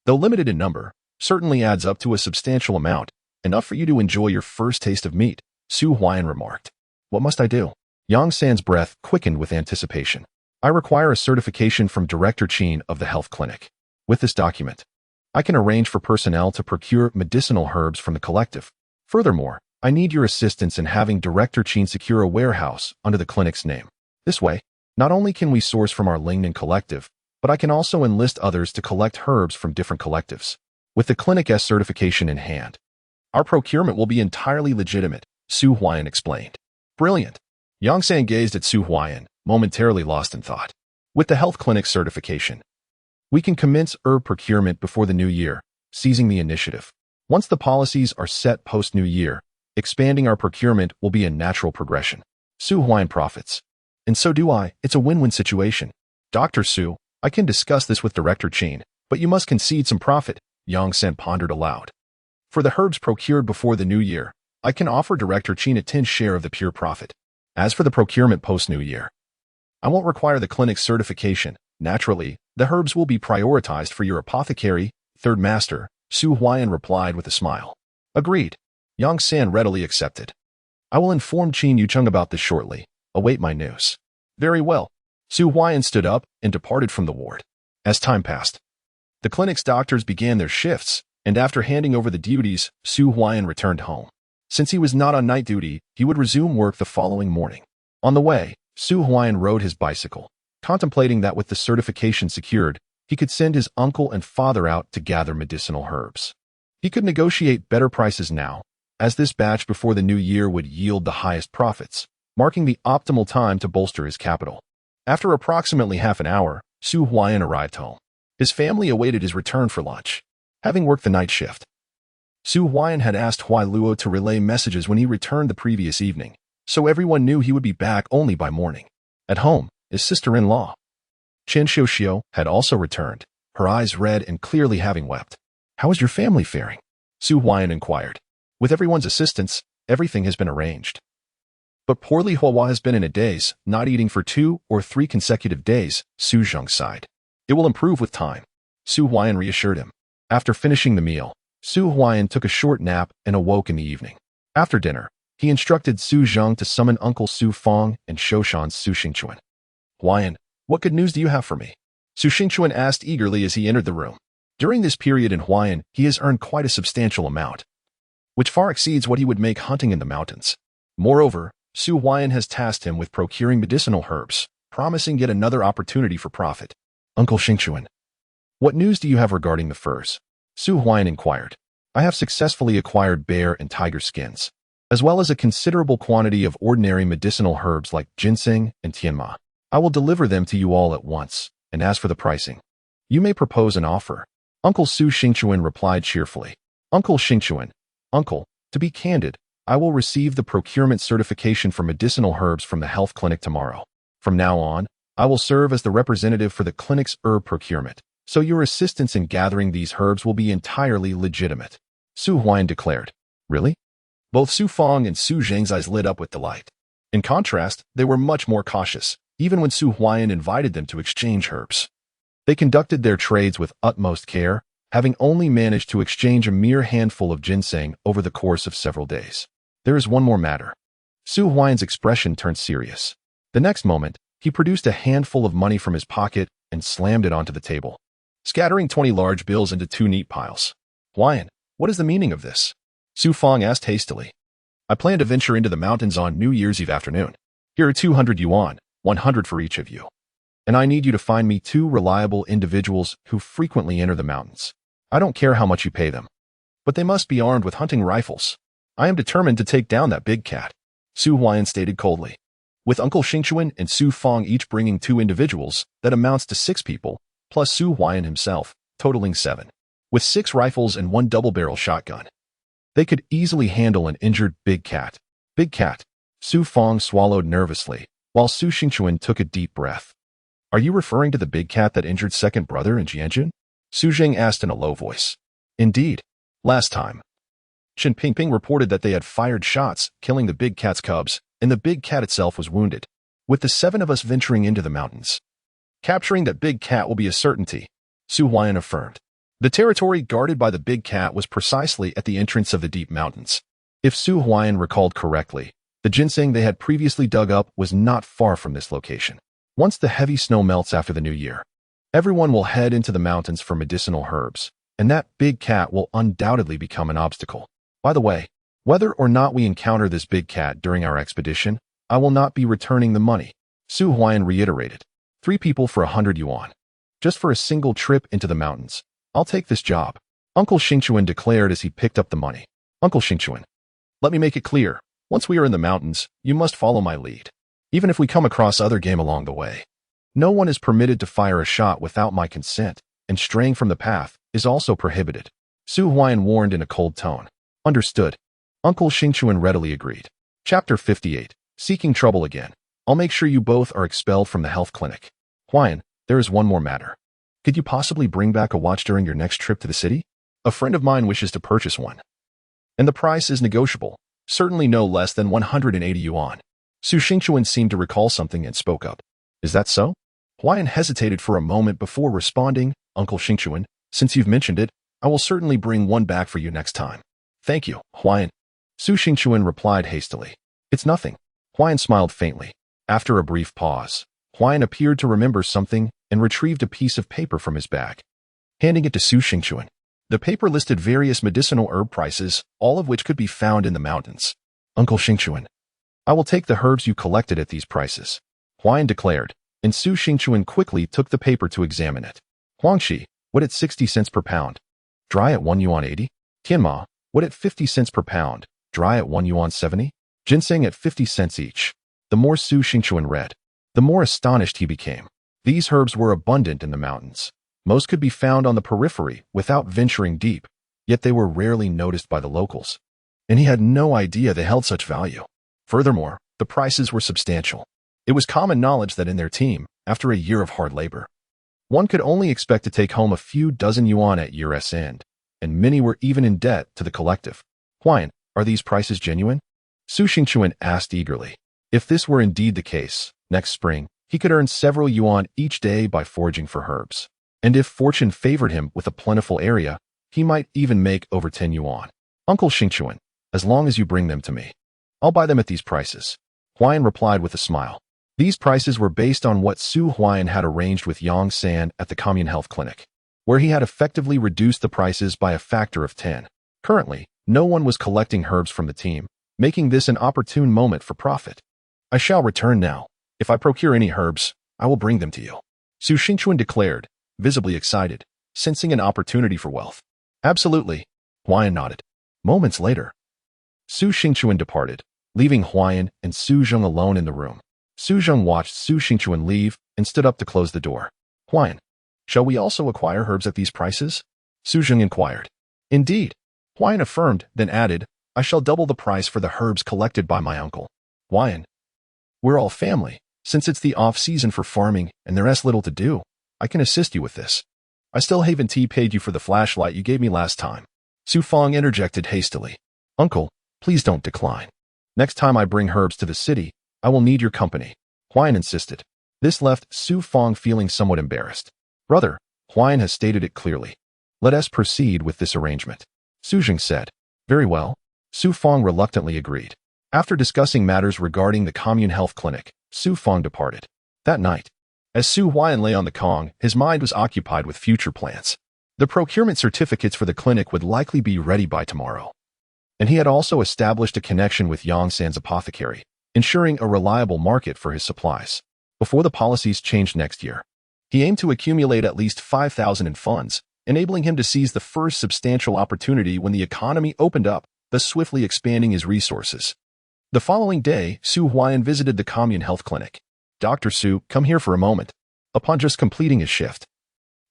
[SPEAKER 1] though limited in number, certainly adds up to a substantial amount, enough for you to enjoy your first taste of meat, Su Huai'an remarked. What must I do? Yongsan's breath quickened with anticipation. I require a certification from Director Qin of the health clinic. With this document, I can arrange for personnel to procure medicinal herbs from the collective. Furthermore, I need your assistance in having Director Qin secure a warehouse under the clinic's name. This way, not only can we source from our Lingnan collective, but I can also enlist others to collect herbs from different collectives. With the Clinic S certification in hand, our procurement will be entirely legitimate, Su Huai'an explained. Brilliant. Yongsan gazed at Su Huai'an, momentarily lost in thought. With the health clinic certification, we can commence herb procurement before the new year, seizing the initiative. Once the policies are set post-new year, expanding our procurement will be a natural progression. Su Huai'an profits. And so do I. It's a win-win situation. Dr. Su, I can discuss this with Director Qin, but you must concede some profit, Yongsan pondered aloud. For the herbs procured before the new year, I can offer Director Qin a 10 share of the pure profit. As for the procurement post-new year, I won't require the clinic's certification. Naturally, the herbs will be prioritized for your apothecary, Third Master, Su Huai'an replied with a smile. Agreed. Yongsan readily accepted. I will inform Qin Ling about this shortly. Await my news. Very well. Su Huai'an stood up and departed from the ward. As time passed, the clinic's doctors began their shifts, and after handing over the duties, Su Huai'an returned home. Since he was not on night duty, he would resume work the following morning. On the way, Su Huai'an rode his bicycle, contemplating that with the certification secured, he could send his uncle and father out to gather medicinal herbs. He could negotiate better prices now, as this batch before the new year would yield the highest profits, marking the optimal time to bolster his capital. After approximately half an hour, Su Huai'an arrived home. His family awaited his return for lunch. Having worked the night shift, Su Huai'an had asked Huailuo to relay messages when he returned the previous evening, so everyone knew he would be back only by morning. At home, his sister-in-law, Chen Xiuxiu, had also returned, her eyes red and clearly having wept. How is your family faring? Su Huai'an inquired. With everyone's assistance, everything has been arranged. But poorly Hua has been in a daze, not eating for 2 or 3 consecutive days, Su Zheng sighed. It will improve with time, Su Huai'an reassured him. After finishing the meal, Su Huai'an took a short nap and awoke in the evening. After dinner, he instructed Su Zheng to summon Uncle Su Feng and Shoshan's Su Xingchuan. Huai'an, what good news do you have for me? Su Xingchuan asked eagerly as he entered the room. During this period in Huai'an, he has earned quite a substantial amount, which far exceeds what he would make hunting in the mountains. Moreover, Su Huai'an has tasked him with procuring medicinal herbs, promising yet another opportunity for profit. Uncle Xingchuan, what news do you have regarding the furs? Su Huai'an inquired. I have successfully acquired bear and tiger skins. as well as a considerable quantity of ordinary medicinal herbs like ginseng and tianma. I will deliver them to you all at once, and as for the pricing, you may propose an offer. Uncle Su Xingchuan replied cheerfully. Uncle Xingchuan, Uncle, to be candid, I will receive the procurement certification for medicinal herbs from the health clinic tomorrow. From now on, I will serve as the representative for the clinic's herb procurement, so your assistance in gathering these herbs will be entirely legitimate. Su Huai'an declared. Really? Both Su Fong and Su Zheng's eyes lit up with delight. In contrast, they were much more cautious, even when Su Huai'an invited them to exchange herbs. They conducted their trades with utmost care, having only managed to exchange a mere handful of ginseng over the course of several days. There is one more matter. Su Huai'an's expression turned serious. The next moment, he produced a handful of money from his pocket and slammed it onto the table, scattering 20 large bills into 2 neat piles. Huai'an, what is the meaning of this? Su Fong asked hastily. I plan to venture into the mountains on New Year's Eve afternoon. Here are 200 yuan, 100 for each of you. And I need you to find me 2 reliable individuals who frequently enter the mountains. I don't care how much you pay them, but they must be armed with hunting rifles. I am determined to take down that big cat, Su Huai'an stated coldly. With Uncle Xingchuan and Su Fong each bringing 2 individuals, that amounts to 6 people, plus Su Huai'an himself, totaling 7. With 6 rifles and 1 double-barrel shotgun, they could easily handle an injured big cat. Big cat. Su Fong swallowed nervously, while Su Xingchuan took a deep breath. Are you referring to the big cat that injured second brother in Jianjun? Su Zheng asked in a low voice. Indeed. Last time, Qin Pingping reported that they had fired shots, killing the big cat's cubs, and the big cat itself was wounded. With the 7 of us venturing into the mountains, capturing that big cat will be a certainty, Su Huai'an affirmed. The territory guarded by the big cat was precisely at the entrance of the deep mountains. If Su Huai'an recalled correctly, the ginseng they had previously dug up was not far from this location. Once the heavy snow melts after the new year, everyone will head into the mountains for medicinal herbs, and that big cat will undoubtedly become an obstacle. By the way, whether or not we encounter this big cat during our expedition, I will not be returning the money, Su Huai'an reiterated. 3 people for 100 yuan. Just for a single trip into the mountains. I'll take this job, Uncle Xingchuan declared as he picked up the money. Uncle Xingchuan, let me make it clear. Once we are in the mountains, you must follow my lead. Even if we come across other game along the way, no one is permitted to fire a shot without my consent, and straying from the path is also prohibited. Su Huai'an warned in a cold tone. Understood. Uncle Xingchuan readily agreed. Chapter 58. Seeking trouble again. I'll make sure you both are expelled from the health clinic. Huai'an, there is one more matter. Could you possibly bring back a watch during your next trip to the city? A friend of mine wishes to purchase one. And the price is negotiable, certainly no less than 180 yuan. Su Xingchuan seemed to recall something and spoke up. Is that so? Huai'an hesitated for a moment before responding. Uncle Xingchuan, since you've mentioned it, I will certainly bring one back for you next time. Thank you, Huai'an. Su Xingchuan replied hastily. It's nothing. Huai'an smiled faintly. After a brief pause, Huai'an appeared to remember something and retrieved a piece of paper from his bag. Handing it to Su Xingchuan, the paper listed various medicinal herb prices, all of which could be found in the mountains. Uncle Xingchuan, I will take the herbs you collected at these prices, Huai'an declared, and Su Xingchuan quickly took the paper to examine it. Huangshi, what at 60 cents per pound? Dry at 1 yuan 80? Tianma, what at 50 cents per pound? Dry at 1 yuan 70? Ginseng at 50 cents each. The more Su Xingchuan read, the more astonished he became. These herbs were abundant in the mountains. Most could be found on the periphery without venturing deep, yet they were rarely noticed by the locals. And he had no idea they held such value. Furthermore, the prices were substantial. It was common knowledge that in their team, after a year of hard labor, one could only expect to take home a few dozen yuan at year's end, and many were even in debt to the collective. Huai'an, are these prices genuine? Su Xingchuan asked eagerly. If this were indeed the case, next spring, he could earn several yuan each day by foraging for herbs. And if fortune favored him with a plentiful area, he might even make over 10 yuan. Uncle Xingchuan, as long as you bring them to me, I'll buy them at these prices. Huai'an replied with a smile. These prices were based on what Su Huai'an had arranged with Yang San at the commune health clinic, where he had effectively reduced the prices by a factor of 10. Currently, no one was collecting herbs from the team, making this an opportune moment for profit. I shall return now. If I procure any herbs, I will bring them to you, Su Xingchuan declared, visibly excited, sensing an opportunity for wealth. Absolutely, Huai'an nodded. Moments later, Su Xingchuan departed, leaving Huai'an and Su Zheng alone in the room. Su Zheng watched Su Xingchuan leave and stood up to close the door. Huai'an, shall we also acquire herbs at these prices? Su Zheng inquired. Indeed. Huai'an affirmed, then added, I shall double the price for the herbs collected by my uncle. Huai'an, we're all family. Since it's the off-season for farming and there's little to do, I can assist you with this. I still haven't paid you for the flashlight you gave me last time. Su Fang interjected hastily. Uncle, please don't decline. Next time I bring herbs to the city, I will need your company. Huai'an insisted. This left Su Fang feeling somewhat embarrassed. Brother, Huai'an has stated it clearly. Let us proceed with this arrangement. Su Zheng said. Very well. Su Fang reluctantly agreed. After discussing matters regarding the commune health clinic, Su Fang departed. That night, as Su Huai'an lay on the Kong, his mind was occupied with future plans. The procurement certificates for the clinic would likely be ready by tomorrow. And he had also established a connection with Yongsan's apothecary, ensuring a reliable market for his supplies. Before the policies changed next year, he aimed to accumulate at least 5,000 in funds, enabling him to seize the first substantial opportunity when the economy opened up, thus swiftly expanding his resources. The following day, Su Huai'an visited the commune health clinic. Dr. Su, come here for a moment. Upon just completing his shift,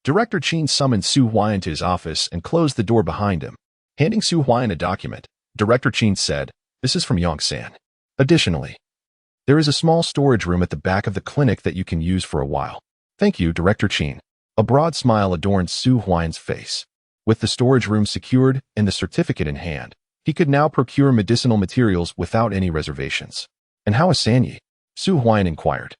[SPEAKER 1] Director Qin summoned Su Huai'an to his office and closed the door behind him. Handing Su Huai'an a document, Director Qin said, This is from Yongsan. Additionally, there is a small storage room at the back of the clinic that you can use for a while. Thank you, Director Qin. A broad smile adorned Su Huai'an's face. With the storage room secured and the certificate in hand, he could now procure medicinal materials without any reservations. And how is Sanyi? Su Huai'an inquired.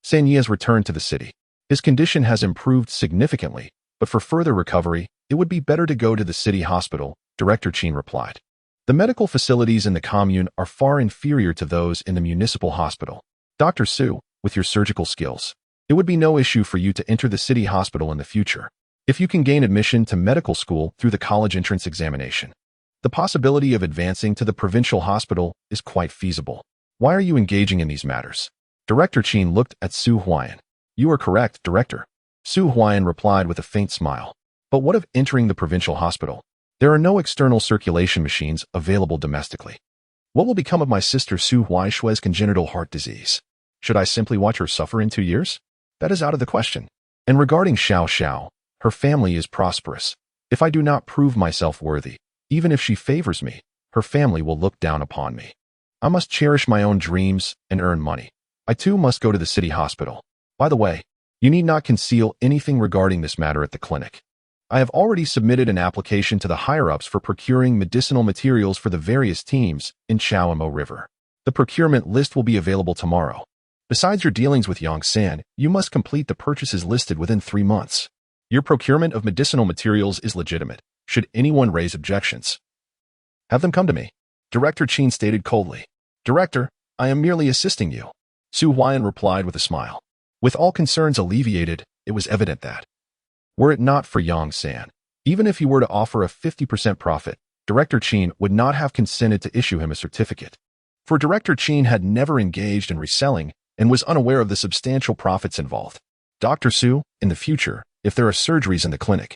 [SPEAKER 1] Sanyi has returned to the city. His condition has improved significantly, but for further recovery, it would be better to go to the city hospital, Director Qin replied. The medical facilities in the commune are far inferior to those in the municipal hospital. Dr. Su, with your surgical skills, it would be no issue for you to enter the city hospital in the future, if you can gain admission to medical school through the college entrance examination. The possibility of advancing to the provincial hospital is quite feasible. Why are you engaging in these matters? Director Qin looked at Su Huai'an. You are correct, Director. Su Huai'an replied with a faint smile. But what of entering the provincial hospital? There are no external circulation machines available domestically. What will become of my sister Su Huaishui's congenital heart disease? Should I simply watch her suffer in 2 years? That is out of the question. And regarding Xiao Xiao, her family is prosperous. If I do not prove myself worthy, even if she favors me, her family will look down upon me. I must cherish my own dreams and earn money. I too must go to the city hospital. By the way, you need not conceal anything regarding this matter at the clinic. I have already submitted an application to the higher-ups for procuring medicinal materials for the various teams in Chaomo River. The procurement list will be available tomorrow. Besides your dealings with Yongsan, you must complete the purchases listed within 3 months. Your procurement of medicinal materials is legitimate. Should anyone raise objections, have them come to me. Director Qin stated coldly. Director, I am merely assisting you. Su Huai'an replied with a smile. With all concerns alleviated, it was evident that, were it not for Yongsan, even if he were to offer a 50% profit, Director Qin would not have consented to issue him a certificate. For Director Qin had never engaged in reselling and was unaware of the substantial profits involved. Dr. Su, in the future, if there are surgeries in the clinic,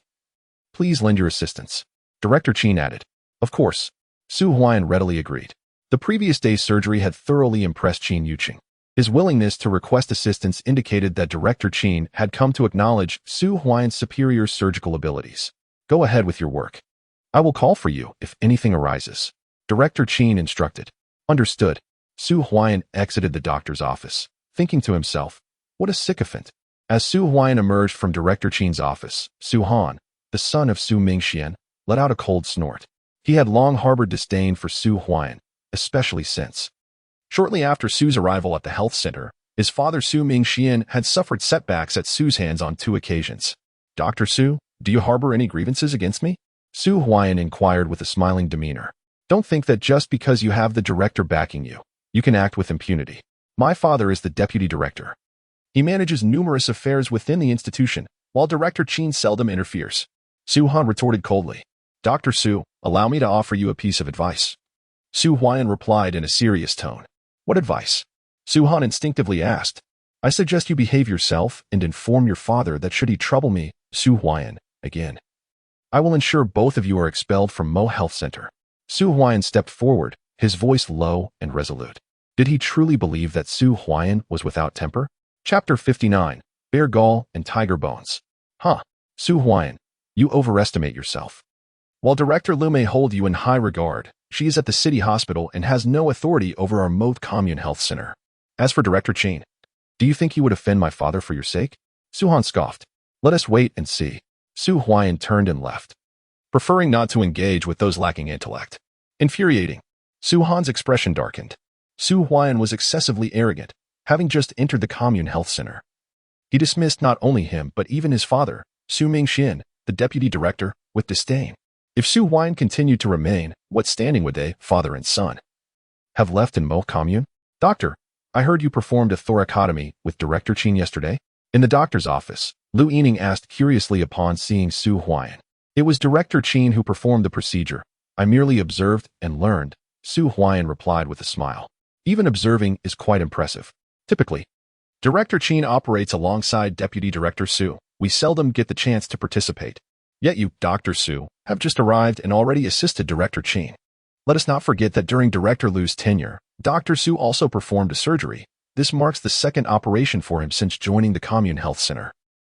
[SPEAKER 1] please lend your assistance. Director Qin added. Of course. Su Huai'an readily agreed. The previous day's surgery had thoroughly impressed Qin Yuqing. His willingness to request assistance indicated that Director Qin had come to acknowledge Su Huai'an's superior surgical abilities. Go ahead with your work. I will call for you if anything arises. Director Qin instructed. Understood. Su Huai'an exited the doctor's office, thinking to himself, what a sycophant. As Su Huai'an emerged from Director Qin's office, Su Han, the son of Su Mingxian, let out a cold snort. He had long harbored disdain for Su Huai'an, especially since, shortly after Su's arrival at the health center, his father Su Mingxian had suffered setbacks at Su's hands on 2 occasions. Dr. Su, do you harbor any grievances against me? Su Huai'an inquired with a smiling demeanor. Don't think that just because you have the director backing you, you can act with impunity. My father is the deputy director. He manages numerous affairs within the institution, while Director Qin seldom interferes. Su Han retorted coldly. Dr. Su, allow me to offer you a piece of advice. Su Huai'an replied in a serious tone. What advice? Su Han instinctively asked. I suggest you behave yourself and inform your father that should he trouble me, Su Huai'an, again, I will ensure both of you are expelled from Mo Health Center. Su Huai'an stepped forward, his voice low and resolute. Did he truly believe that Su Huai'an was without temper? Chapter 59. Bear Gall and Tiger Bones. Su Huai'an, you overestimate yourself. While Director Lu may hold you in high regard, she is at the city hospital and has no authority over our Moth Commune Health Center. As for Director Qin, do you think he would offend my father for your sake? Su Han scoffed. Let us wait and see. Su Huai'an turned and left, preferring not to engage with those lacking intellect. Infuriating. Su Han's expression darkened. Su Huai'an was excessively arrogant, having just entered the Commune Health Center. He dismissed not only him but even his father, Su Mingxian, the deputy director, with disdain. If Su Huai'an continued to remain, what standing would they, father and son, have left in Mo Commune? Doctor, I heard you performed a thoracotomy with Director Qin yesterday? In the doctor's office, Lu Yining asked curiously upon seeing Su Huai'an. It was Director Qin who performed the procedure. I merely observed and learned, Su Huai'an replied with a smile. Even observing is quite impressive. Typically, Director Qin operates alongside Deputy Director Su. We seldom get the chance to participate. Yet you, Dr. Su, have just arrived and already assisted Director Qin. Let us not forget that during Director Lu's tenure, Dr. Su also performed a surgery. This marks the second operation for him since joining the Commune Health Center.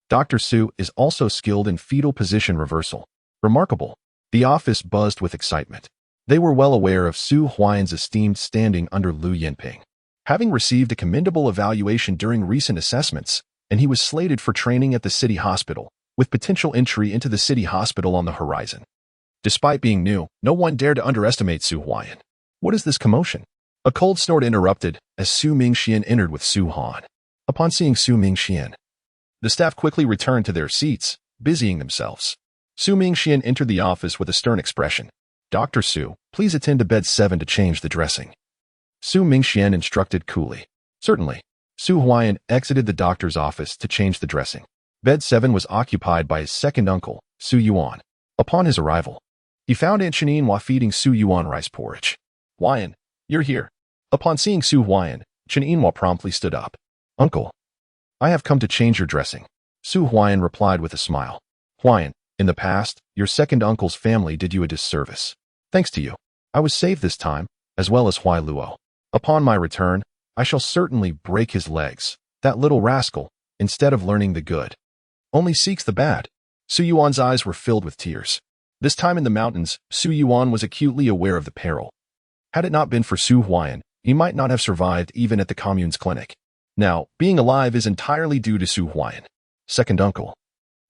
[SPEAKER 1] Dr. Su is also skilled in fetal position reversal. Remarkable. The office buzzed with excitement. They were well aware of Su Huai'an's esteemed standing under Lu Yinping, having received a commendable evaluation during recent assessments, and he was slated for training at the city hospital, with potential entry into the city hospital on the horizon. Despite being new, no one dared to underestimate Su Huai'an. What is this commotion? A cold snort interrupted as Su Mingxian entered with Su Han. Upon seeing Su Mingxian, the staff quickly returned to their seats, busying themselves. Su Mingxian entered the office with a stern expression. Dr. Su, please attend to bed 7 to change the dressing. Su Mingxian instructed coolly. Certainly. Su Huai'an exited the doctor's office to change the dressing. Bed 7 was occupied by his second uncle, Su Yuan. Upon his arrival, he found Aunt Chen feeding Su Yuan rice porridge. Huai'an, you're here. Upon seeing Su Huai'an, Chen promptly stood up. Uncle, I have come to change your dressing. Su Huai'an replied with a smile. Huai'an, in the past, your second uncle's family did you a disservice. Thanks to you, I was saved this time, as well as Huai Luo. Upon my return, I shall certainly break his legs. That little rascal, instead of learning the good, only seeks the bad. Su Yuan's eyes were filled with tears. This time in the mountains, Su Yuan was acutely aware of the peril. Had it not been for Su Huai'an, he might not have survived even at the commune's clinic. Now, being alive is entirely due to Su Huai'an. Second uncle.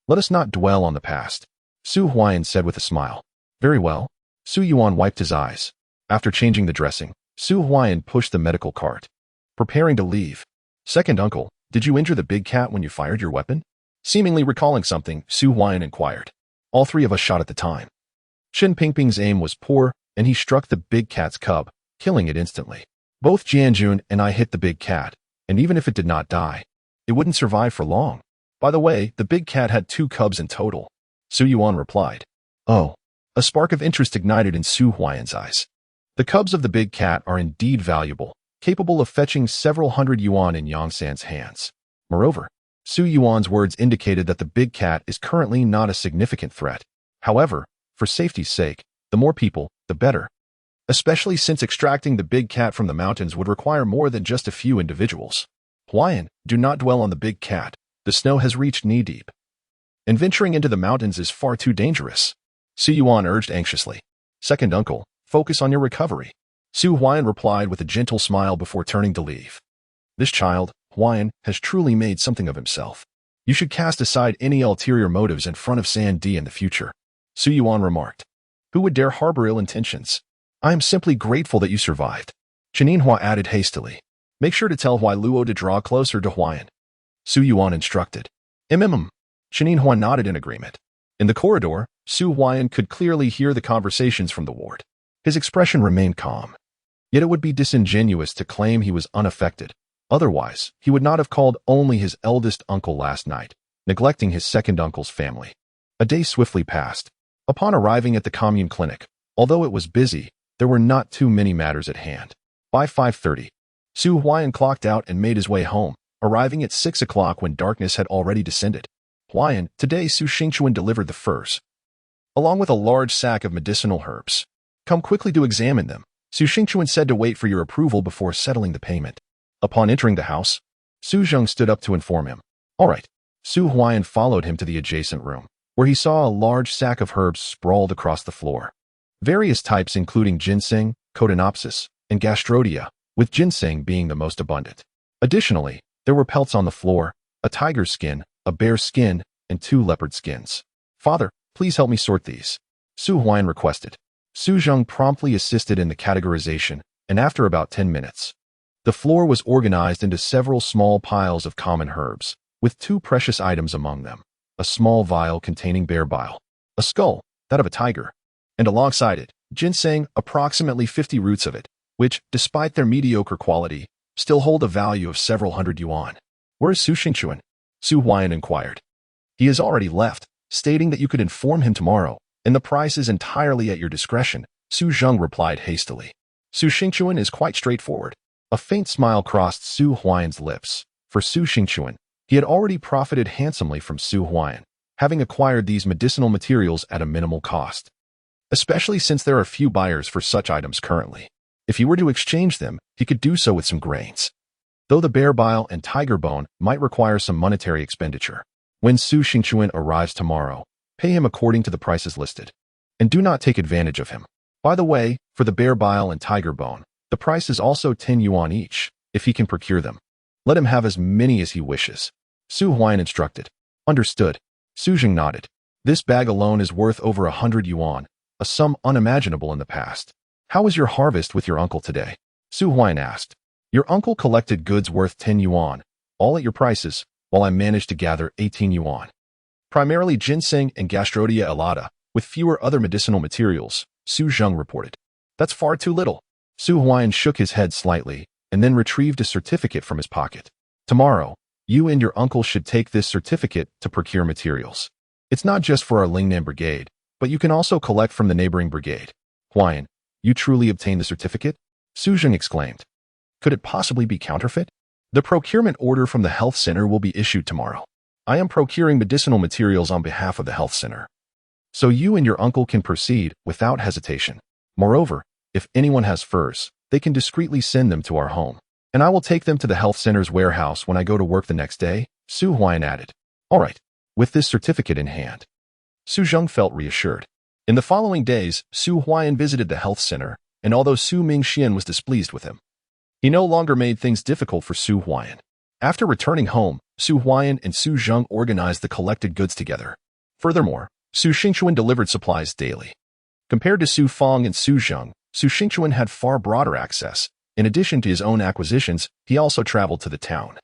[SPEAKER 1] Let us not dwell on the past, Su Huai'an said with a smile. Very well. Su Yuan wiped his eyes. After changing the dressing, Su Huai'an pushed the medical cart, preparing to leave. Second uncle, did you injure the big cat when you fired your weapon? Seemingly recalling something, Su Huai'an inquired. All three of us shot at the time. Chen Pingping's aim was poor, and he struck the big cat's cub, killing it instantly. Both Jianjun and I hit the big cat, and even if it did not die, it wouldn't survive for long. By the way, the big cat had 2 cubs in total. Su Yuan replied. Oh. A spark of interest ignited in Su Huai'an's eyes. The cubs of the big cat are indeed valuable, capable of fetching several hundred yuan in Yongsan's hands. Moreover, Su Yuan's words indicated that the big cat is currently not a significant threat. However, for safety's sake, the more people, the better. Especially since extracting the big cat from the mountains would require more than just a few individuals. Huai'an, do not dwell on the big cat. The snow has reached knee-deep, and venturing into the mountains is far too dangerous. Su Yuan urged anxiously. Second uncle, focus on your recovery. Su Huai'an replied with a gentle smile before turning to leave. This child, Huai'an, has truly made something of himself. You should cast aside any ulterior motives in front of San Di in the future. Su Yuan remarked. Who would dare harbor ill intentions? I am simply grateful that you survived. Chen Hua added hastily. Make sure to tell Huai Luo to draw closer to Huai'an. Su Yuan instructed. Chen Hua nodded in agreement. In the corridor, Su Huai'an could clearly hear the conversations from the ward. His expression remained calm. Yet it would be disingenuous to claim he was unaffected. Otherwise, he would not have called only his eldest uncle last night, neglecting his second uncle's family. A day swiftly passed. Upon arriving at the commune clinic, although it was busy, there were not too many matters at hand. By 5:30, Su Huai'an clocked out and made his way home, arriving at 6 o'clock when darkness had already descended. Huai'an, today Su Xingchuan delivered the furs, along with a large sack of medicinal herbs. Come quickly to examine them. Su Xingchuan said to wait for your approval before settling the payment. Upon entering the house, Su Zheng stood up to inform him. All right. Su Huai'an followed him to the adjacent room, where he saw a large sack of herbs sprawled across the floor. Various types including ginseng, cotinopsis, and gastrodia, with ginseng being the most abundant. Additionally, there were pelts on the floor, a tiger's skin, a bear's skin, and 2 leopard skins. Father, please help me sort these. Su Huai'an requested. Su Zheng promptly assisted in the categorization, and after about 10 minutes, the floor was organized into several small piles of common herbs, with 2 precious items among them, a small vial containing bear bile, a skull, that of a tiger, and alongside it, ginseng, approximately 50 roots of it, which, despite their mediocre quality, still hold a value of several hundred yuan. Where is Su Xingchuan? Su Huai'an inquired. He has already left, stating that you could inform him tomorrow, and the price is entirely at your discretion, Su Zheng replied hastily. Su Xingchuan is quite straightforward. A faint smile crossed Su Huai'an's lips. For Su Xingchuan, he had already profited handsomely from Su Huai'an, having acquired these medicinal materials at a minimal cost. Especially since there are few buyers for such items currently. If he were to exchange them, he could do so with some grains. Though the bear bile and tiger bone might require some monetary expenditure. When Su Xingchuan arrives tomorrow, pay him according to the prices listed. And do not take advantage of him. By the way, for the bear bile and tiger bone, the price is also 10 yuan each, if he can procure them. Let him have as many as he wishes. Su Huai'an instructed. Understood. Su Zheng nodded. This bag alone is worth over 100 yuan, a sum unimaginable in the past. How was your harvest with your uncle today? Su Huai'an asked. Your uncle collected goods worth 10 yuan, all at your prices, while I managed to gather 18 yuan. Primarily ginseng and gastrodia elata, with fewer other medicinal materials, Su Zheng reported. That's far too little. Su Huai'an shook his head slightly, and then retrieved a certificate from his pocket. Tomorrow, you and your uncle should take this certificate to procure materials. It's not just for our Lingnan brigade, but you can also collect from the neighboring brigade. Huai'an, you truly obtained the certificate? Su Zheng exclaimed. Could it possibly be counterfeit? The procurement order from the health center will be issued tomorrow. I am procuring medicinal materials on behalf of the health center. So you and your uncle can proceed without hesitation. Moreover, if anyone has furs, they can discreetly send them to our home. And I will take them to the health center's warehouse when I go to work the next day, Su Huai'an added. All right, with this certificate in hand. Su Zheng felt reassured. In the following days, Su Huai'an visited the health center, and although Su Mingxian was displeased with him, he no longer made things difficult for Su Huai'an. After returning home, Su Huai'an and Su Zheng organized the collected goods together. Furthermore, Su Xingchuan delivered supplies daily. Compared to Su Feng and Su Zheng, Su Xingchuan had far broader access. In addition to his own acquisitions, he also traveled to the town,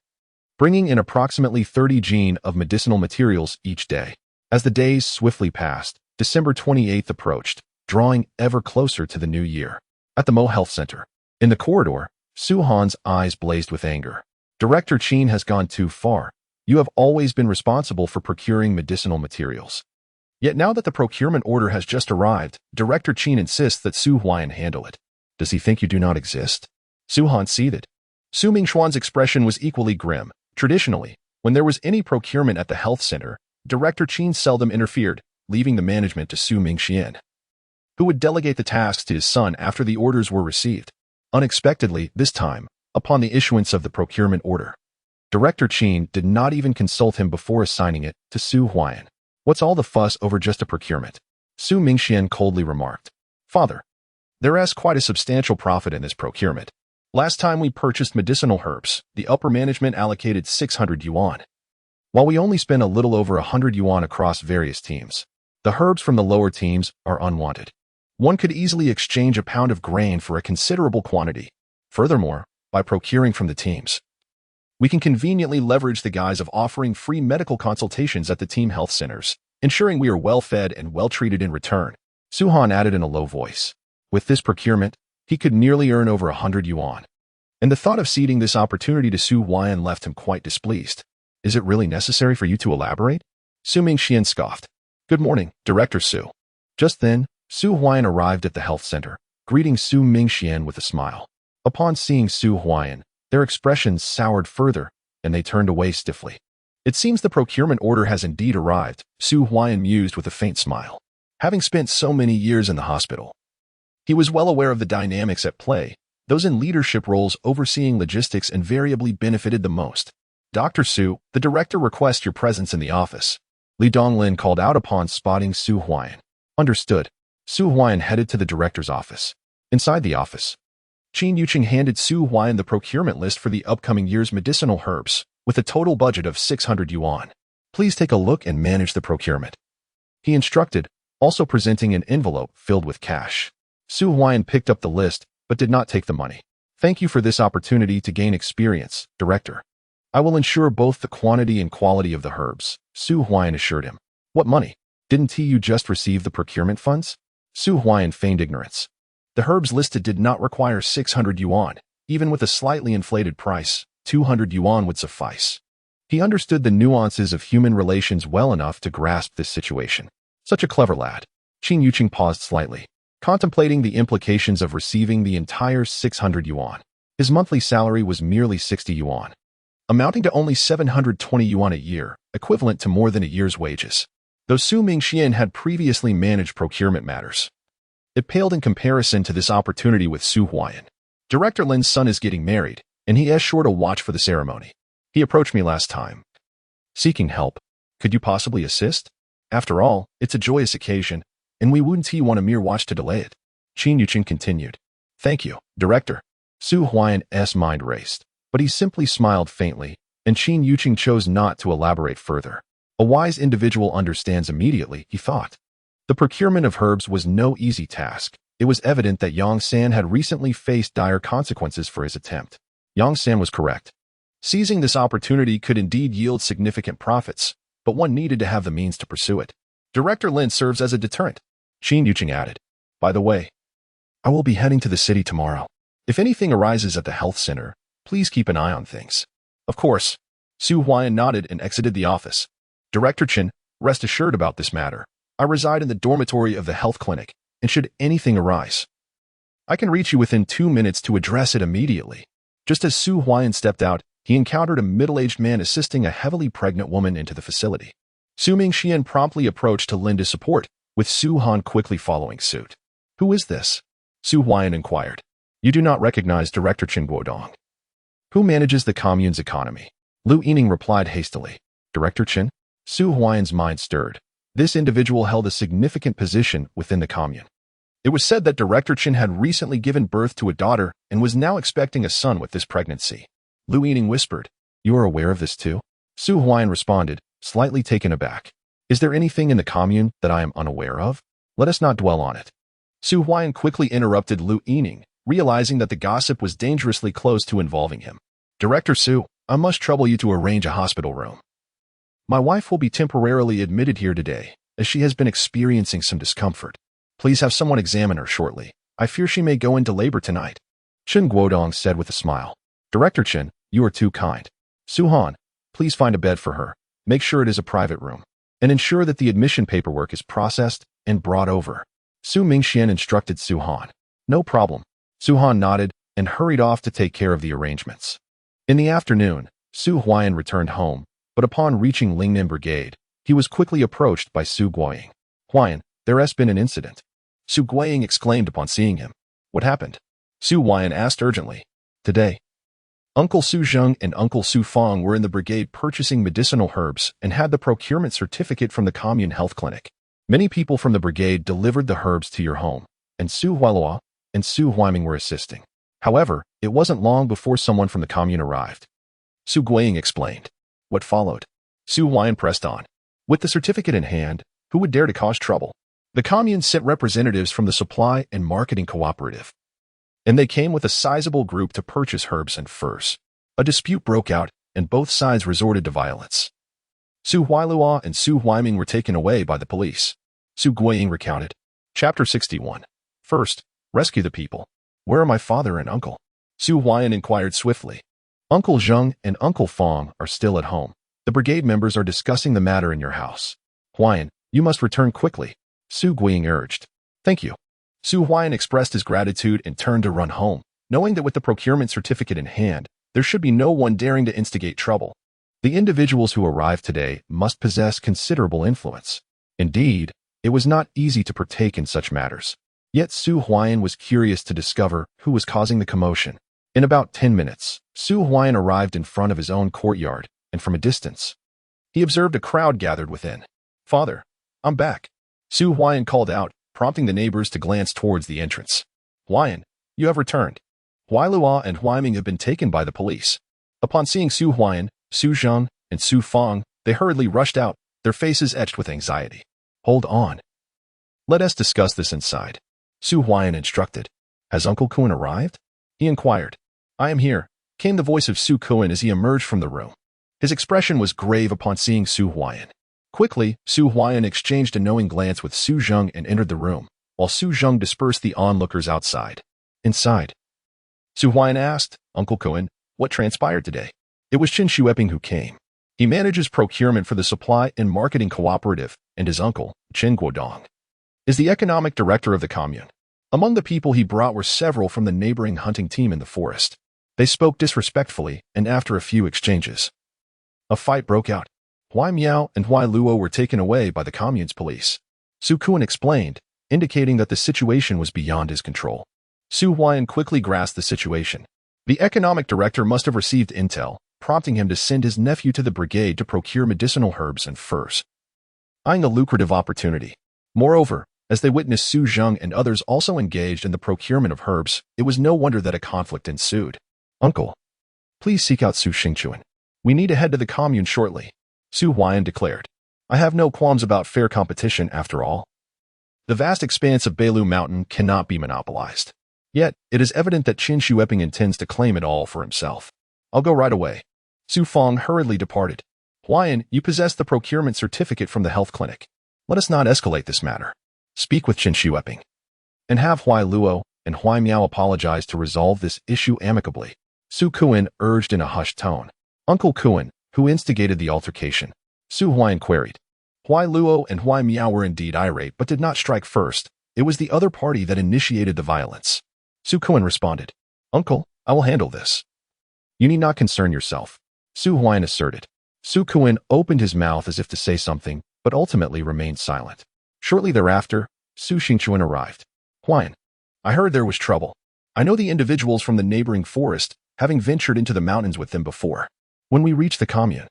[SPEAKER 1] bringing in approximately 30 jin of medicinal materials each day. As the days swiftly passed, December 28th approached, drawing ever closer to the new year. At the Mo Health Center, in the corridor, Su Han's eyes blazed with anger. Director Qin has gone too far. You have always been responsible for procuring medicinal materials. Yet now that the procurement order has just arrived, Director Qin insists that Su Huai'an handle it. Does he think you do not exist? Su Han seethed. Su Mingxuan's expression was equally grim. Traditionally, when there was any procurement at the health center, Director Qin seldom interfered, leaving the management to Su Mingxian, who would delegate the tasks to his son after the orders were received. Unexpectedly, this time, upon the issuance of the procurement order, Director Qin did not even consult him before assigning it to Su Huai'an. What's all the fuss over just a procurement? Su Mingxian coldly remarked. Father, there is quite a substantial profit in this procurement. Last time we purchased medicinal herbs, the upper management allocated 600 yuan. While we only spent a little over 100 yuan across various teams, the herbs from the lower teams are unwanted. One could easily exchange a pound of grain for a considerable quantity. Furthermore, by procuring from the teams, we can conveniently leverage the guise of offering free medical consultations at the team health centers, ensuring we are well fed and well treated in return. Su Han added in a low voice. With this procurement, he could nearly earn over 100 yuan. And the thought of ceding this opportunity to Su Huai'an left him quite displeased. Is it really necessary for you to elaborate? Su Mingxian scoffed. Good morning, Director Su. Just then, Su Huai'an arrived at the health center, greeting Su Mingxian with a smile. Upon seeing Su Huai'an, their expressions soured further, and they turned away stiffly. It seems the procurement order has indeed arrived, Su Huai'an mused with a faint smile. Having spent so many years in the hospital, He was well aware of the dynamics at play. Those in leadership roles overseeing logistics invariably benefited the most. Dr. Su, the director requests your presence in the office. Li Donglin called out upon spotting Su Huai'an. Understood. Su Huai'an headed to the director's office. Inside the office, Qin Yuqing handed Su Huai'an the procurement list for the upcoming year's medicinal herbs, with a total budget of 600 yuan. Please take a look and manage the procurement, he instructed, also presenting an envelope filled with cash. Su Huai'an picked up the list, but did not take the money. Thank you for this opportunity to gain experience, Director. I will ensure both the quantity and quality of the herbs, Su Huai'an assured him. What money? Didn't you just receive the procurement funds? Su Huai'an feigned ignorance. The herbs listed did not require 600 yuan. Even with a slightly inflated price, 200 yuan would suffice. He understood the nuances of human relations well enough to grasp this situation. Such a clever lad. Qin Yuqing paused slightly, contemplating the implications of receiving the entire 600 yuan. His monthly salary was merely 60 yuan, amounting to only 720 yuan a year, equivalent to more than a year's wages. Though Su Mingxian had previously managed procurement matters, it paled in comparison to this opportunity with Su Huai'an. Director Lin's son is getting married, and he assured a watch for the ceremony. He approached me last time, seeking help. Could you possibly assist? After all, it's a joyous occasion, and we wouldn't want a mere watch to delay it. Qin Yuqing continued. Thank you, Director. Su Huai'an's mind raced, but he simply smiled faintly, and Qin Yuqing chose not to elaborate further. A wise individual understands immediately, he thought. The procurement of herbs was no easy task. It was evident that Yang San had recently faced dire consequences for his attempt. Yang San was correct. Seizing this opportunity could indeed yield significant profits, but one needed to have the means to pursue it. Director Lin serves as a deterrent, Qin Yuqing added. By the way, I will be heading to the city tomorrow. If anything arises at the health center, please keep an eye on things. Of course. Su Huai'an nodded and exited the office. Director Qin, rest assured about this matter. I reside in the dormitory of the health clinic, and should anything arise, I can reach you within 2 minutes to address it immediately. Just as Su Huai'an stepped out, he encountered a middle-aged man assisting a heavily pregnant woman into the facility. Su Mingxian promptly approached to lend his support, with Su Han quickly following suit. Who is this? Su Huai'an inquired. You do not recognize Director Qin Guodong. Who manages the commune's economy? Lu Yining replied hastily. Director Qin? Su Huai'an's mind stirred. This individual held a significant position within the commune. It was said that Director Qin had recently given birth to a daughter and was now expecting a son with this pregnancy. Lu Yining whispered, You are aware of this too? Su Huai'an responded, slightly taken aback. Is there anything in the commune that I am unaware of? Let us not dwell on it. Su Huai'an quickly interrupted Lu Yining, realizing that the gossip was dangerously close to involving him. Director Su, I must trouble you to arrange a hospital room. My wife will be temporarily admitted here today, as she has been experiencing some discomfort. Please have someone examine her shortly. I fear she may go into labor tonight. Qin Guodong said with a smile. Director Qin, you are too kind. Su Han, please find a bed for her. Make sure it is a private room, and ensure that the admission paperwork is processed and brought over. Su Mingxian instructed Su Han. No problem. Su Han nodded and hurried off to take care of the arrangements. In the afternoon, Su Huai'an returned home, but upon reaching Lingnan Brigade, he was quickly approached by Su Guoying. Huai'an, there has been an incident. Su Guoying exclaimed upon seeing him. What happened? Su Huai'an asked urgently. Today, Uncle Su Zheng and Uncle Su Fong were in the brigade purchasing medicinal herbs and had the procurement certificate from the commune health clinic. Many people from the brigade delivered the herbs to your home, and Su Huailua and Su Huaiming were assisting. However, it wasn't long before someone from the commune arrived. Su Guoying explained. What followed? Su Huai'an pressed on. With the certificate in hand, who would dare to cause trouble? The commune sent representatives from the supply and marketing cooperative, and they came with a sizable group to purchase herbs and furs. A dispute broke out, and both sides resorted to violence. Su Huailua and Su Huaiming were taken away by the police. Su Guoying recounted. Chapter 61. First, rescue the people. Where are my father and uncle? Su Huai'an inquired swiftly. Uncle Zheng and Uncle Fong are still at home. The brigade members are discussing the matter in your house. Huai'an, you must return quickly, Su Guoying urged. Thank you. Su Huai'an expressed his gratitude and turned to run home, knowing that with the procurement certificate in hand, there should be no one daring to instigate trouble. The individuals who arrived today must possess considerable influence. Indeed, it was not easy to partake in such matters. Yet Su Huai'an was curious to discover who was causing the commotion. In about 10 minutes, Su Huai'an arrived in front of his own courtyard, and from a distance, he observed a crowd gathered within. "Father, I'm back," Su Huai'an called out, prompting the neighbors to glance towards the entrance. "Huai'an, you have returned. Huailua and Huaiming have been taken by the police." Upon seeing Su Huai'an, Su Zheng, and Su Fang, they hurriedly rushed out, their faces etched with anxiety. "Hold on. Let us discuss this inside," Su Huai'an instructed. "Has Uncle Qin arrived?" he inquired. "I am here," came the voice of Su Qin as he emerged from the room. His expression was grave upon seeing Su Huai'an. Quickly, Su Huai'an exchanged a knowing glance with Su Zheng and entered the room, while Su Zheng dispersed the onlookers outside. "Inside," Su Huai'an asked, "Uncle Qin, what transpired today?" It was Qin Shueping who came. He manages procurement for the supply and marketing cooperative, and his uncle, Qin Guodong, is the economic director of the commune. Among the people he brought were several from the neighboring hunting team in the forest. They spoke disrespectfully, and after a few exchanges, a fight broke out. Huai Miao and Huai Luo were taken away by the commune's police. Su Qin explained, indicating that the situation was beyond his control. Su Huai'an quickly grasped the situation. The economic director must have received intel, prompting him to send his nephew to the brigade to procure medicinal herbs and furs, eyeing a lucrative opportunity. Moreover, as they witnessed Su Zheng and others also engaged in the procurement of herbs, it was no wonder that a conflict ensued. "Uncle, please seek out Su Xingchuan. We need to head to the commune shortly," Su Huai'an declared. "I have no qualms about fair competition after all. The vast expanse of Beilu Mountain cannot be monopolized. Yet, it is evident that Qin Shueping intends to claim it all for himself. I'll go right away." Su Fang hurriedly departed. "Huai'an, you possess the procurement certificate from the health clinic. Let us not escalate this matter. Speak with Qin Shueping, and have Huai Luo and Huai Miao apologize to resolve this issue amicably," Su Qin urged in a hushed tone. "Uncle Qin, who instigated the altercation?" Su Huai'an queried. Huai Luo and Huai Miao were indeed irate but did not strike first. It was the other party that initiated the violence. Su Qin responded. "Uncle, I will handle this. You need not concern yourself," Su Huai'an asserted. Su Qin opened his mouth as if to say something, but ultimately remained silent. Shortly thereafter, Su Xingchuan arrived. "Huai'an, I heard there was trouble. I know the individuals from the neighboring forest, having ventured into the mountains with them before. When we reach the commune,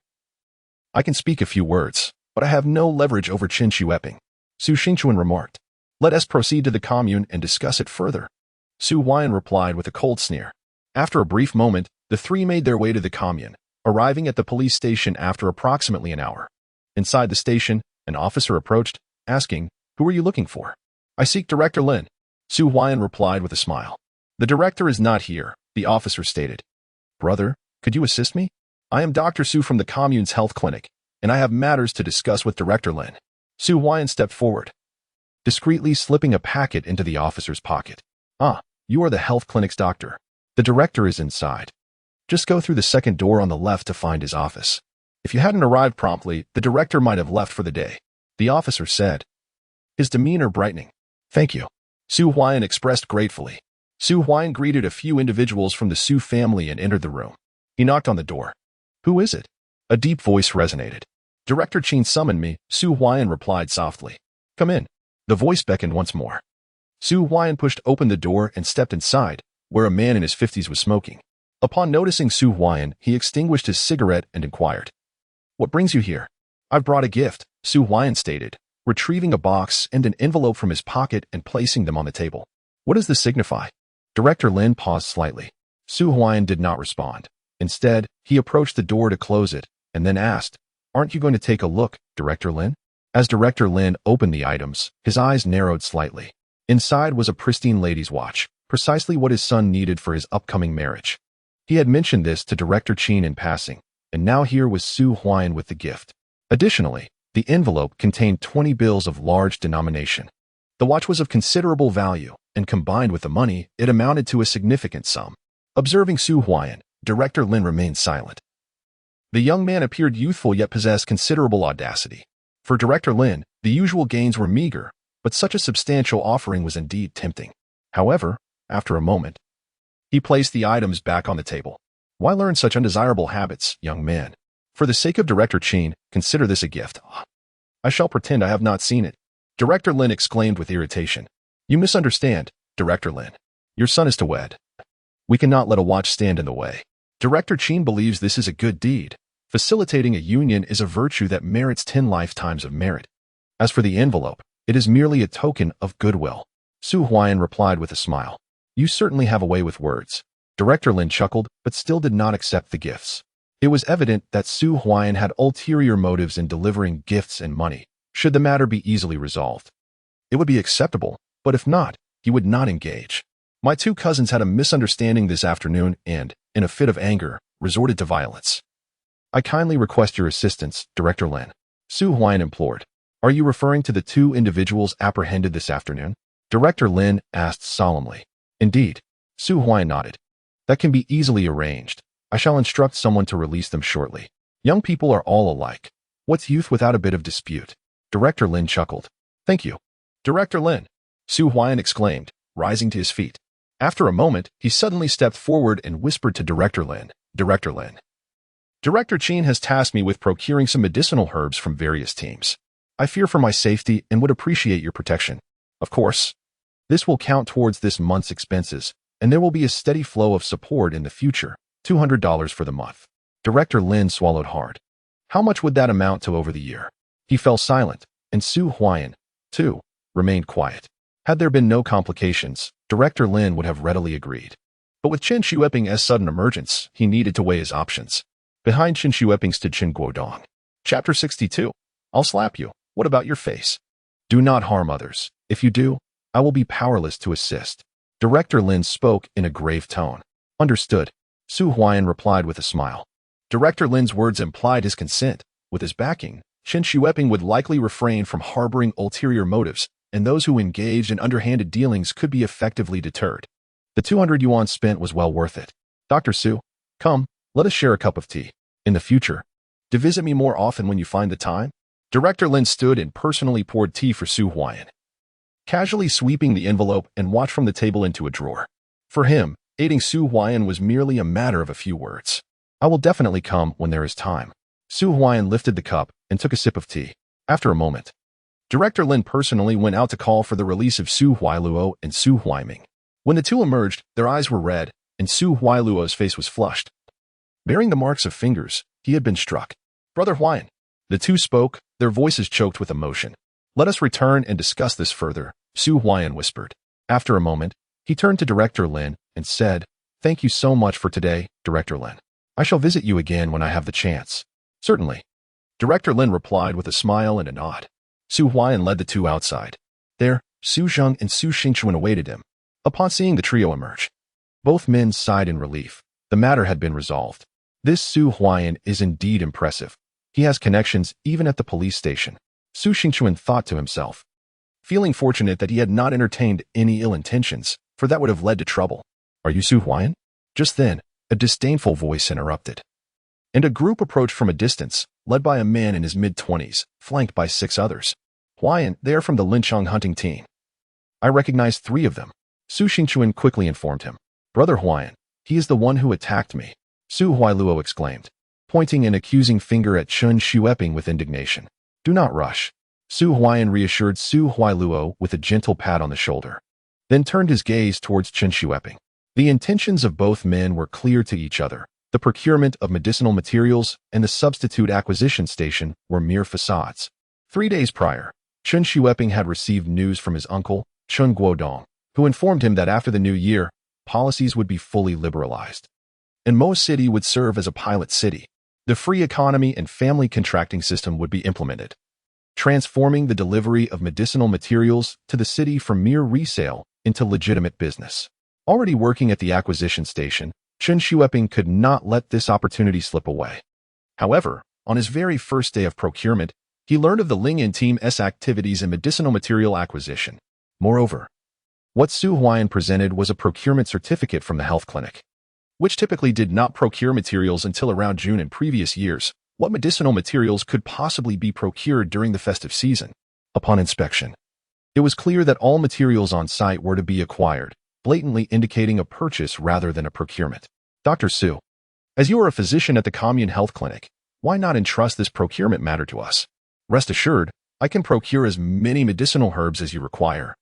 [SPEAKER 1] I can speak a few words, but I have no leverage over Qin Shueping," Su Xingchuan remarked. "Let us proceed to the commune and discuss it further," Su Huai'an replied with a cold sneer. After a brief moment, the three made their way to the commune, arriving at the police station after approximately an hour. Inside the station, an officer approached, asking, "Who are you looking for?" "I seek Director Lin," Su Huai'an replied with a smile. "The director is not here," the officer stated. "Brother, could you assist me? I am Dr. Su from the commune's health clinic, and I have matters to discuss with Director Lin." Su Huai'an stepped forward, discreetly slipping a packet into the officer's pocket. "Ah, you are the health clinic's doctor. The director is inside. Just go through the second door on the left to find his office. If you hadn't arrived promptly, the director might have left for the day," the officer said, his demeanor brightening. "Thank you," Su Huai'an expressed gratefully. Su Huai'an greeted a few individuals from the Su family and entered the room. He knocked on the door. "Who is it?" A deep voice resonated. "Director Qin summoned me," Su Huai'an replied softly. "Come in." The voice beckoned once more. Su Huai'an pushed open the door and stepped inside, where a man in his 50s was smoking. Upon noticing Su Huai'an, he extinguished his cigarette and inquired, "What brings you here?" "I've brought a gift," Su Huai'an stated, retrieving a box and an envelope from his pocket and placing them on the table. "What does this signify?" Director Lin paused slightly. Su Huai'an did not respond. Instead, he approached the door to close it, and then asked, "Aren't you going to take a look, Director Lin?" As Director Lin opened the items, his eyes narrowed slightly. Inside was a pristine lady's watch, precisely what his son needed for his upcoming marriage. He had mentioned this to Director Qin in passing, and now here was Su Huai'an with the gift. Additionally, the envelope contained 20 bills of large denomination. The watch was of considerable value, and combined with the money, it amounted to a significant sum. Observing Su Huai'an, Director Lin remained silent. The young man appeared youthful yet possessed considerable audacity. For Director Lin, the usual gains were meager, but such a substantial offering was indeed tempting. However, after a moment, he placed the items back on the table. "Why learn such undesirable habits, young man? For the sake of Director Qin, consider this a gift." "I shall pretend I have not seen it," Director Lin exclaimed with irritation. You misunderstand, Director Lin. Your son is to wed. We cannot let a watch stand in the way. Director Qin believes this is a good deed. Facilitating a union is a virtue that merits 10 lifetimes of merit. As for the envelope, it is merely a token of goodwill. Su Huai'an replied with a smile. You certainly have a way with words. Director Lin chuckled, but still did not accept the gifts. It was evident that Su Huai'an had ulterior motives in delivering gifts and money, should the matter be easily resolved. It would be acceptable, but if not, he would not engage. My two cousins had a misunderstanding this afternoon and, in a fit of anger, resorted to violence. I kindly request your assistance, Director Lin. Su Huai'an implored. Are you referring to the two individuals apprehended this afternoon? Director Lin asked solemnly. Indeed. Su Huai'an nodded. That can be easily arranged. I shall instruct someone to release them shortly. Young people are all alike. What's youth without a bit of dispute? Director Lin chuckled. Thank you. Director Lin, Su Huai'an exclaimed, rising to his feet. After a moment, he suddenly stepped forward and whispered to Director Lin. Director Lin. Director Qin has tasked me with procuring some medicinal herbs from various teams. I fear for my safety and would appreciate your protection. Of course. This will count towards this month's expenses, and there will be a steady flow of support in the future, $200 for the month. Director Lin swallowed hard. How much would that amount to over the year? He fell silent, and Su Huai'an, too, remained quiet. Had there been no complications, Director Lin would have readily agreed. But with Chen Xueping's sudden emergence, he needed to weigh his options. Behind Chen Xueping stood Chen Guodong. Chapter 62. I'll slap you. What about your face? Do not harm others. If you do, I will be powerless to assist. Director Lin spoke in a grave tone. Understood. Su Huai'an replied with a smile. Director Lin's words implied his consent. With his backing, Chen Xueping would likely refrain from harboring ulterior motives, and those who engaged in underhanded dealings could be effectively deterred. The 200 yuan spent was well worth it. Dr. Su, come, let us share a cup of tea. In the future, to visit me more often when you find the time? Director Lin stood and personally poured tea for Su Huai'an, casually sweeping the envelope and watched from the table into a drawer. For him, aiding Su Huai'an was merely a matter of a few words. I will definitely come when there is time. Su Huai'an lifted the cup and took a sip of tea. After a moment, Director Lin personally went out to call for the release of Su Huailuo and Su Huaiming. When the two emerged, their eyes were red, and Su Huailuo's face was flushed. Bearing the marks of fingers, he had been struck. Brother Huai'an. The two spoke, their voices choked with emotion. Let us return and discuss this further, Su Huai'an whispered. After a moment, he turned to Director Lin and said, Thank you so much for today, Director Lin. I shall visit you again when I have the chance. Certainly. Director Lin replied with a smile and a nod. Su Huai'an led the two outside. There, Su Zheng and Su Xingchuan awaited him. Upon seeing the trio emerge, both men sighed in relief. The matter had been resolved. This Su Huai'an is indeed impressive. He has connections even at the police station. Su Xingchuan thought to himself, feeling fortunate that he had not entertained any ill intentions, for that would have led to trouble. Are you Su Huai'an? Just then, a disdainful voice interrupted, and a group approached from a distance, led by a man in his mid-20s, flanked by 6 others. Huai'an, they are from the Lincheng hunting team. I recognize 3 of them. Su Xingchuan quickly informed him. Brother Huai'an, he is the one who attacked me, Su Huailuo exclaimed, pointing an accusing finger at Chen Xueping with indignation. Do not rush. Su Huai'an reassured Su Huailuo with a gentle pat on the shoulder, then turned his gaze towards Chen Xueping. The intentions of both men were clear to each other. The procurement of medicinal materials and the substitute acquisition station were mere facades. 3 days prior, Chen Xueping had received news from his uncle, Chen Guodong, who informed him that after the new year, policies would be fully liberalized, and Mo City would serve as a pilot city. The free economy and family contracting system would be implemented, transforming the delivery of medicinal materials to the city from mere resale into legitimate business. Already working at the acquisition station, Chen Xueping could not let this opportunity slip away. However, on his very first day of procurement, he learned of the Lingyan team's activities in medicinal material acquisition. Moreover, what Su Huai'an presented was a procurement certificate from the health clinic, which typically did not procure materials until around June in previous years. What medicinal materials could possibly be procured during the festive season? Upon inspection, it was clear that all materials on site were to be acquired, blatantly indicating a purchase rather than a procurement. Dr. Su, as you are a physician at the commune health clinic, why not entrust this procurement matter to us? Rest assured, I can procure as many medicinal herbs as you require.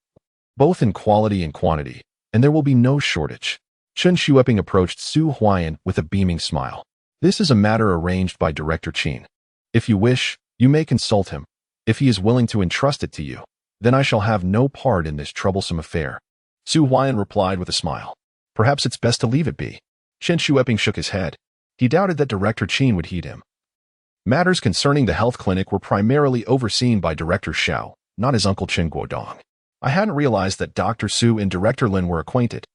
[SPEAKER 1] both in quality and quantity, and there will be no shortage. Chen Xueping approached Su Huai'an with a beaming smile. This is a matter arranged by Director Qin. If you wish, you may consult him. If he is willing to entrust it to you, then I shall have no part in this troublesome affair. Su Huai'an replied with a smile. Perhaps it's best to leave it be. Chen Xueping shook his head. He doubted that Director Qin would heed him. Matters concerning the health clinic were primarily overseen by Director Xiao, not his uncle Chen Guodong. I hadn't realized that Dr. Su and Director Lin were acquainted.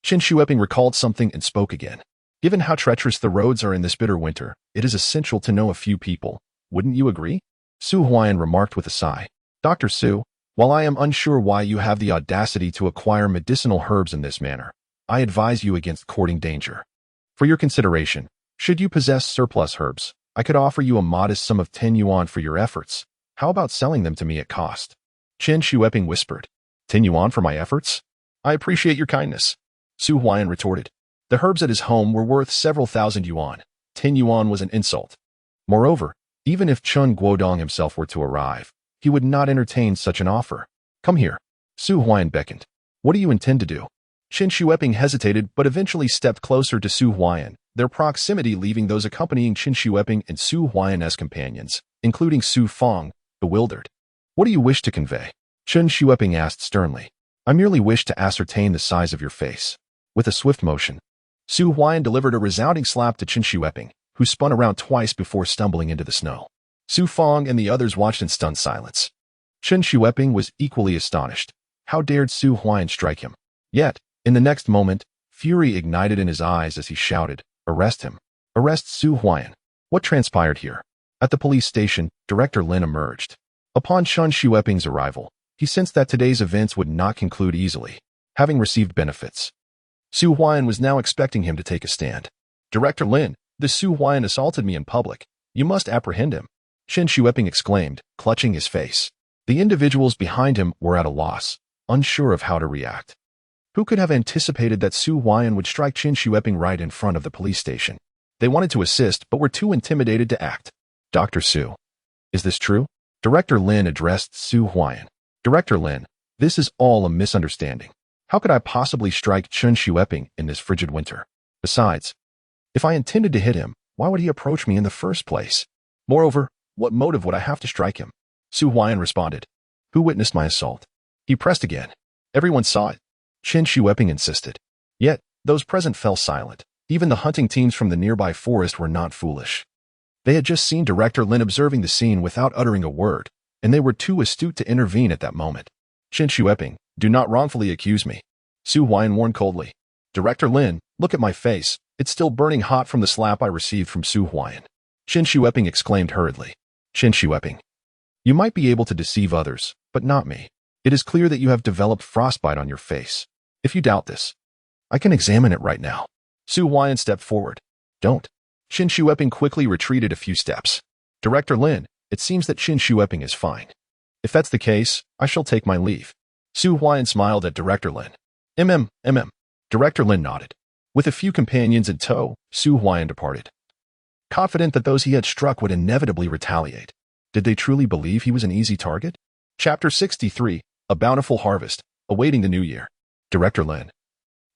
[SPEAKER 1] Chen Xueping recalled something and spoke again. Given how treacherous the roads are in this bitter winter, it is essential to know a few people. Wouldn't you agree? Su Huai'an remarked with a sigh. Dr. Su, while I am unsure why you have the audacity to acquire medicinal herbs in this manner, I advise you against courting danger. For your consideration, should you possess surplus herbs, I could offer you a modest sum of 10 yuan for your efforts. How about selling them to me at cost? Chen Xueping whispered. 10 yuan for my efforts? I appreciate your kindness. Su Huai'an retorted. The herbs at his home were worth several thousand yuan. 10 yuan was an insult. Moreover, even if Chen Guodong himself were to arrive, he would not entertain such an offer. Come here. Su Huai'an beckoned. What do you intend to do? Chen Xueping hesitated but eventually stepped closer to Su Huai'an, their proximity leaving those accompanying Chen Xueping and Su Huai'an as companions, including Su Feng, bewildered. What do you wish to convey? Chen Xueping asked sternly. I merely wish to ascertain the size of your face. With a swift motion, Su Huai'an delivered a resounding slap to Chen Xueping, who spun around twice before stumbling into the snow. Su Feng and the others watched in stunned silence. Chen Xueping was equally astonished. How dared Su Huai'an strike him? Yet, in the next moment, fury ignited in his eyes as he shouted, Arrest him. Arrest Su Huai'an. What transpired here? At the police station, Director Lin emerged. Upon Chen Xueping's arrival, he sensed that today's events would not conclude easily. Having received benefits, Su Huai'an was now expecting him to take a stand. Director Lin, this Su Huai'an assaulted me in public. You must apprehend him. Chen Xueping exclaimed, clutching his face. The individuals behind him were at a loss, unsure of how to react. Who could have anticipated that Su Huai'an would strike Chen Xueping right in front of the police station? They wanted to assist, but were too intimidated to act. Dr. Su. Is this true? Director Lin addressed Su Huai'an. Director Lin, this is all a misunderstanding. How could I possibly strike Chen Xueping in this frigid winter? Besides, if I intended to hit him, why would he approach me in the first place? Moreover, what motive would I have to strike him? Su Huai'an responded. Who witnessed my assault? He pressed again. Everyone saw it. Chen Xueping insisted. Yet, those present fell silent. Even the hunting teams from the nearby forest were not foolish. They had just seen Director Lin observing the scene without uttering a word, and they were too astute to intervene at that moment. Chen Xueping, do not wrongfully accuse me. Su Huai'an warned coldly. Director Lin, look at my face. It's still burning hot from the slap I received from Su Huai'an. Chen Xueping exclaimed hurriedly. Chen Xueping, you might be able to deceive others, but not me. It is clear that you have developed frostbite on your face. If you doubt this, I can examine it right now. Su Huai'an stepped forward. Don't. Chen Xueping quickly retreated a few steps. Director Lin, it seems that Chen Xueping is fine. If that's the case, I shall take my leave. Su Huai'an smiled at Director Lin. Director Lin nodded. With a few companions in tow, Su Huai'an departed. Confident that those he had struck would inevitably retaliate. Did they truly believe he was an easy target? Chapter 63, A Bountiful Harvest, Awaiting the New Year. Director Lin.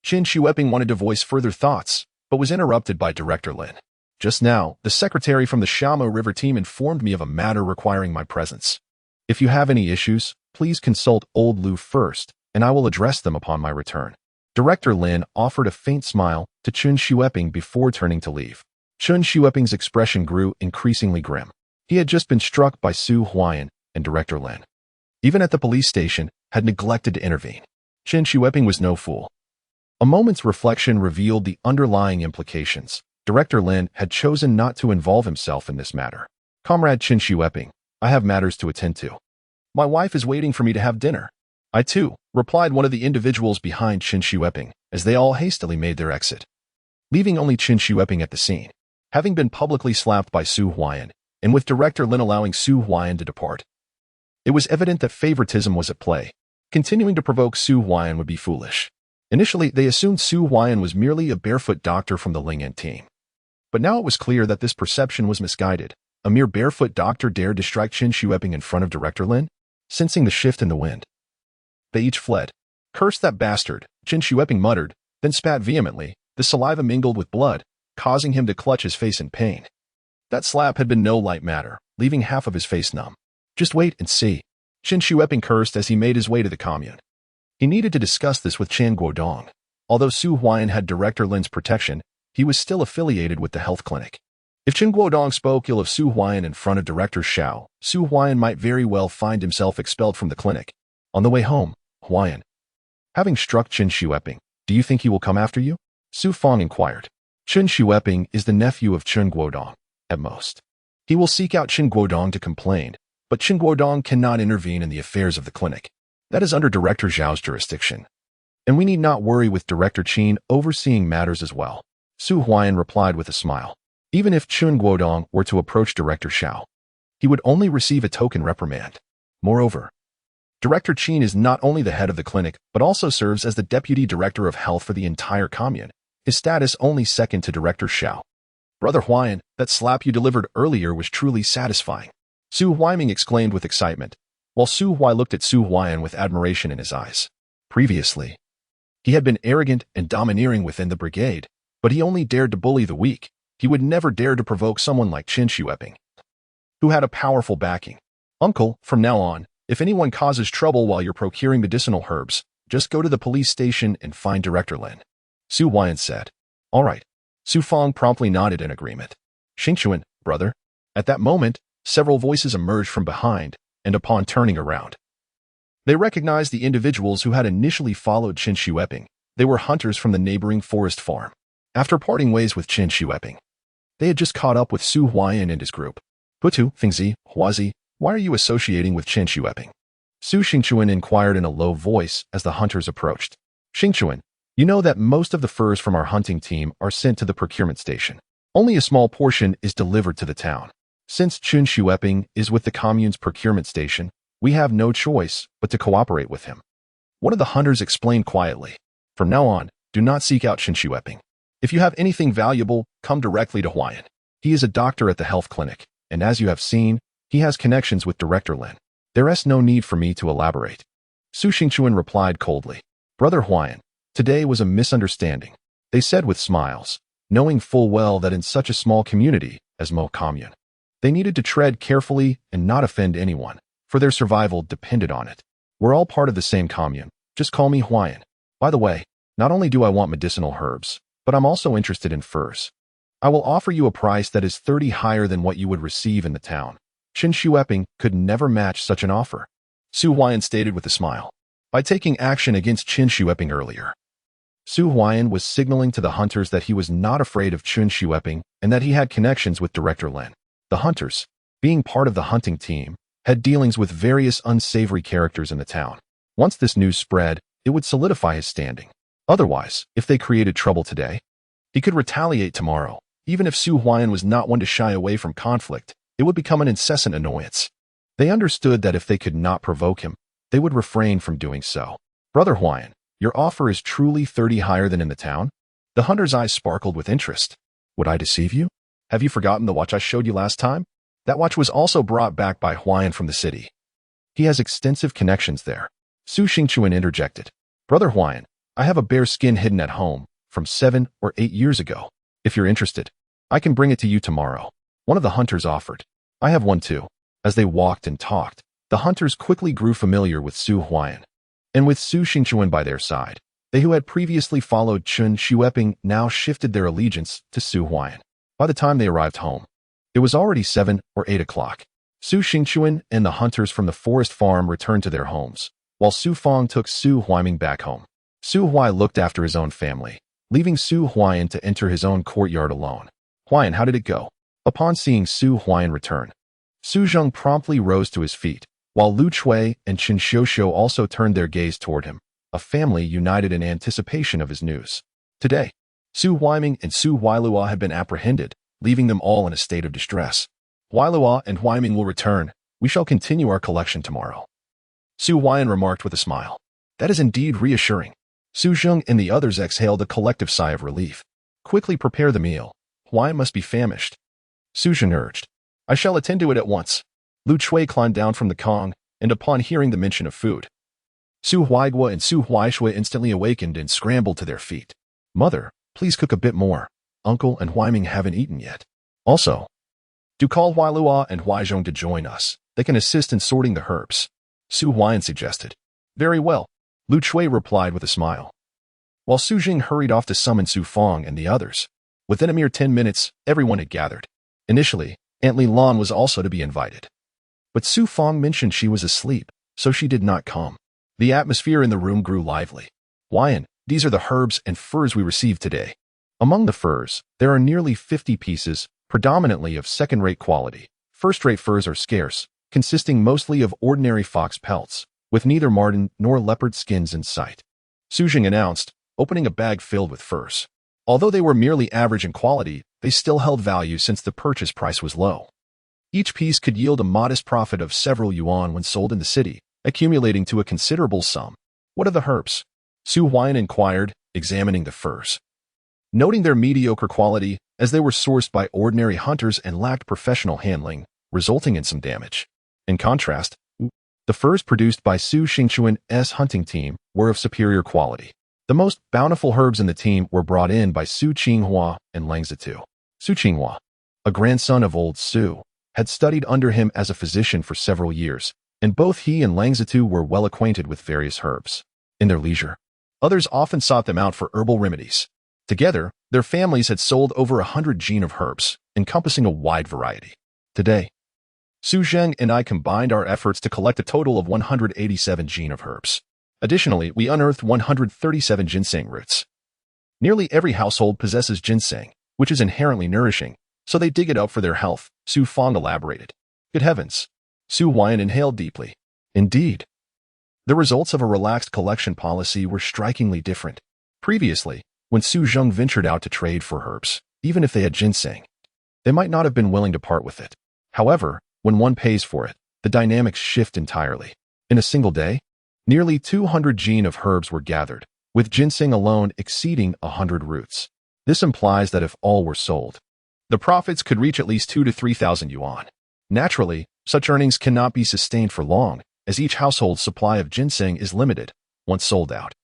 [SPEAKER 1] Chen Xueping wanted to voice further thoughts, but was interrupted by Director Lin. Just now, the secretary from the Xiaomo River team informed me of a matter requiring my presence. If you have any issues, please consult Old Lu first, and I will address them upon my return. Director Lin offered a faint smile to Chen Xueping before turning to leave. Chen Xueping's expression grew increasingly grim. He had just been struck by Su Huai'an and Director Lin. Even at the police station, had neglected to intervene. Chen Xueping was no fool. A moment's reflection revealed the underlying implications. Director Lin had chosen not to involve himself in this matter. Comrade Chen Xueping, I have matters to attend to. My wife is waiting for me to have dinner. I too, replied one of the individuals behind Chen Xueping, as they all hastily made their exit, leaving only Chen Xueping at the scene. Having been publicly slapped by Su Huai'an, and with Director Lin allowing Su Huai'an to depart, it was evident that favoritism was at play. Continuing to provoke Su Huai'an would be foolish. Initially, they assumed Su Huai'an was merely a barefoot doctor from the Lingyan team. But now it was clear that this perception was misguided. A mere barefoot doctor dared to strike Chen Xueping in front of Director Lin? Sensing the shift in the wind, they each fled. Curse that bastard, Qin Shueping muttered, then spat vehemently. The saliva mingled with blood, causing him to clutch his face in pain. That slap had been no light matter, leaving half of his face numb. Just wait and see. Qin Shueping cursed as he made his way to the commune. He needed to discuss this with Chen Guodong. Although Su Huai'an had Director Lin's protection, he was still affiliated with the health clinic. If Chen Guodong spoke ill of Su Huai'an in front of Director Xiao, Su Huai'an might very well find himself expelled from the clinic. On the way home, Huai'an, having struck Qin Shueping, do you think he will come after you? Su Fong inquired. Qin Shueping is the nephew of Chen Guodong, at most. He will seek out Chen Guodong to complain, but Chen Guodong cannot intervene in the affairs of the clinic. That is under Director Zhao's jurisdiction. And we need not worry with Director Qin overseeing matters as well. Su Huai'an replied with a smile. Even if Chen Guodong were to approach Director Xiao, he would only receive a token reprimand. Moreover, Director Qin is not only the head of the clinic, but also serves as the Deputy Director of Health for the entire commune, his status only second to Director Xiao. Brother Huai'an, that slap you delivered earlier was truly satisfying. Su Huai'an exclaimed with excitement, while Su Huai looked at Su Huai'an with admiration in his eyes. Previously, he had been arrogant and domineering within the brigade, but he only dared to bully the weak. He would never dare to provoke someone like Qin Shueping, who had a powerful backing. Uncle, from now on, if anyone causes trouble while you're procuring medicinal herbs, just go to the police station and find Director Lin. Su Huai'an said. All right. Su Fong promptly nodded in agreement. Xingchuan, brother. At that moment, several voices emerged from behind, and upon turning around, they recognized the individuals who had initially followed Qin Shueping. They were hunters from the neighboring forest farm. After parting ways with Qin Shueping, they had just caught up with Su Huai'an and his group. Putu, Fingzi, Huazi, why are you associating with Qin Shueping? Su Xingchuan inquired in a low voice as the hunters approached. Xingchuan, you know that most of the furs from our hunting team are sent to the procurement station. Only a small portion is delivered to the town. Since Qin Shueping is with the commune's procurement station, we have no choice but to cooperate with him. One of the hunters explained quietly. From now on, do not seek out Qin Shueping. If you have anything valuable, come directly to Huai'an. He is a doctor at the health clinic, and as you have seen, he has connections with Director Lin. There is no need for me to elaborate. Su Xingchuan replied coldly. Brother Huai'an, today was a misunderstanding, they said with smiles, knowing full well that in such a small community as Mo Commune, they needed to tread carefully and not offend anyone, for their survival depended on it. We're all part of the same commune. Just call me Huai'an. By the way, not only do I want medicinal herbs, but I'm also interested in furs. I will offer you a price that is 30 higher than what you would receive in the town. Qin Shueping could never match such an offer. Su Huai'an stated with a smile. By taking action against Qin Shueping earlier, Su Huai'an was signaling to the hunters that he was not afraid of Qin Shueping and that he had connections with Director Lin. The hunters, being part of the hunting team, had dealings with various unsavory characters in the town. Once this news spread, it would solidify his standing. Otherwise, if they created trouble today, he could retaliate tomorrow. Even if Su Huai'an was not one to shy away from conflict, it would become an incessant annoyance. They understood that if they could not provoke him, they would refrain from doing so. Brother Huai'an, your offer is truly 30 higher than in the town? The hunter's eyes sparkled with interest. Would I deceive you? Have you forgotten the watch I showed you last time? That watch was also brought back by Huai'an from the city. He has extensive connections there. Su Xingchuan interjected. Brother Huai'an, I have a bear skin hidden at home from 7 or 8 years ago. If you're interested, I can bring it to you tomorrow. One of the hunters offered. I have one too. As they walked and talked, the hunters quickly grew familiar with Su Huai'an. And with Su Xingchuan by their side, they who had previously followed Qin Shueping now shifted their allegiance to Su Huai'an. By the time they arrived home, it was already 7 or 8 o'clock. Su Xingchuan and the hunters from the forest farm returned to their homes, while Su Fong took Su Huai'an back home. Su Huai looked after his own family, leaving Su Huai'an to enter his own courtyard alone. Huai'an, how did it go? Upon seeing Su Huai'an return, Su Zheng promptly rose to his feet, while Lu Chui and Qin Xiuxiu also turned their gaze toward him, a family united in anticipation of his news. Today, Su Huaiming and Su Huailua had been apprehended, leaving them all in a state of distress. Huailua and Huaiming will return. We shall continue our collection tomorrow. Su Huai'an remarked with a smile. That is indeed reassuring. Su Zheng and the others exhaled a collective sigh of relief. Quickly prepare the meal. Huai'an must be famished. Su Zheng urged. I shall attend to it at once. Lu Chui climbed down from the Kong, and upon hearing the mention of food, Su Huaigua and Su Huaishui instantly awakened and scrambled to their feet. Mother, please cook a bit more. Uncle and Huaiming haven't eaten yet. Also, do call Huailua and Huaizhong to join us. They can assist in sorting the herbs. Su Huai'an suggested. Very well, Lu Chui replied with a smile. While Su Jing hurried off to summon Su Fong and the others. Within a mere 10 minutes, everyone had gathered. Initially, Aunt Li Lan was also to be invited. But Su Fong mentioned she was asleep, so she did not come. The atmosphere in the room grew lively. Huai'an, these are the herbs and furs we received today. Among the furs, there are nearly 50 pieces, predominantly of second-rate quality. First-rate furs are scarce, consisting mostly of ordinary fox pelts, with neither marten nor leopard skins in sight. Su Jing announced, opening a bag filled with furs. Although they were merely average in quality, they still held value since the purchase price was low. Each piece could yield a modest profit of several yuan when sold in the city, accumulating to a considerable sum. What are the herbs? Su Huai'an inquired, examining the furs. Noting their mediocre quality, as they were sourced by ordinary hunters and lacked professional handling, resulting in some damage. In contrast, the furs produced by Su Xingchuan's hunting team were of superior quality. The most bountiful herbs in the team were brought in by Su Qinghua and Lang Zitu. Su Qinghua, a grandson of old Su, had studied under him as a physician for several years, and both he and Lang Zitu were well acquainted with various herbs. In their leisure, others often sought them out for herbal remedies. Together, their families had sold over 100 jin of herbs, encompassing a wide variety. Today, Su Zheng and I combined our efforts to collect a total of 187 jin of herbs. Additionally, we unearthed 137 ginseng roots. Nearly every household possesses ginseng, which is inherently nourishing, so they dig it up for their health, Su Fong elaborated. Good heavens! Su Huai'an inhaled deeply. Indeed. The results of a relaxed collection policy were strikingly different. Previously, when Su Zheng ventured out to trade for herbs, even if they had ginseng, they might not have been willing to part with it. However, when one pays for it, the dynamics shift entirely. In a single day, nearly 200 jin of herbs were gathered, with ginseng alone exceeding 100 roots. This implies that if all were sold, the profits could reach at least 2,000 to 3,000 yuan. Naturally, such earnings cannot be sustained for long, as each household's supply of ginseng is limited, once sold out.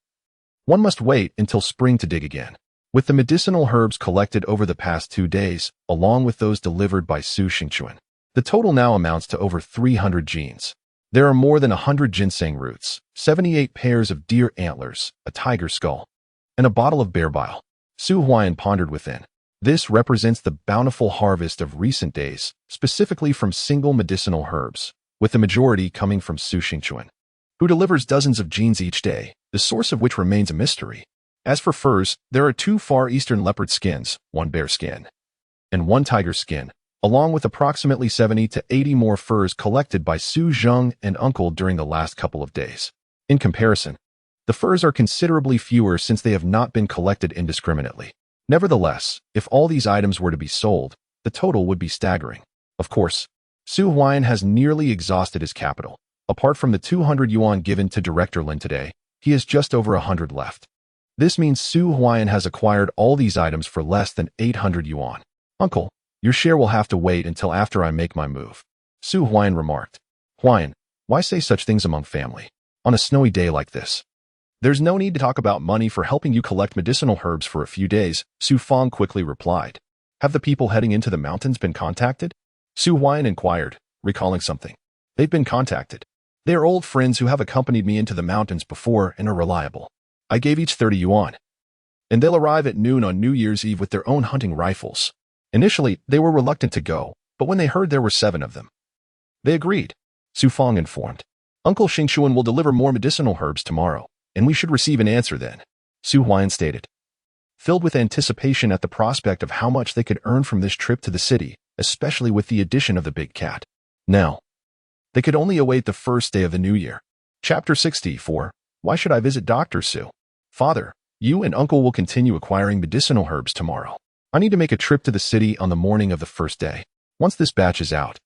[SPEAKER 1] One must wait until spring to dig again. With the medicinal herbs collected over the past 2 days, along with those delivered by Su Xingchuan, the total now amounts to over 300 jins. There are more than 100 ginseng roots, 78 pairs of deer antlers, a tiger skull, and a bottle of bear bile. Su Huai'an pondered within. This represents the bountiful harvest of recent days, specifically from single medicinal herbs, with the majority coming from Su Xingchuan, who delivers dozens of jins each day, the source of which remains a mystery. As for furs, there are 2 Far Eastern leopard skins, 1 bear skin, and 1 tiger skin, along with approximately 70 to 80 more furs collected by Su Zheng and Uncle during the last couple of days. In comparison, the furs are considerably fewer since they have not been collected indiscriminately. Nevertheless, if all these items were to be sold, the total would be staggering. Of course, Su Huai'an has nearly exhausted his capital. Apart from the 200 yuan given to Director Lin today, he has just over 100 left. This means Su Huai'an has acquired all these items for less than 800 yuan. Uncle, your share will have to wait until after I make my move. Su Huai'an remarked. Huai'an, why say such things among family? On a snowy day like this. There's no need to talk about money for helping you collect medicinal herbs for a few days, Su Fong quickly replied. Have the people heading into the mountains been contacted? Su Huai'an inquired, recalling something. They've been contacted. They are old friends who have accompanied me into the mountains before and are reliable. I gave each 30 yuan. And they'll arrive at noon on New Year's Eve with their own hunting rifles. Initially, they were reluctant to go, but when they heard there were 7 of them, they agreed. Su Fong informed. Uncle Xingchuan will deliver more medicinal herbs tomorrow, and we should receive an answer then, Su Huai'an stated. Filled with anticipation at the prospect of how much they could earn from this trip to the city, especially with the addition of the big cat. Now, they could only await the first day of the new year. Chapter 64. Why should I visit Dr. Su? Father, you and Uncle will continue acquiring medicinal herbs tomorrow. I need to make a trip to the city on the morning of the first day. Once this batch is out,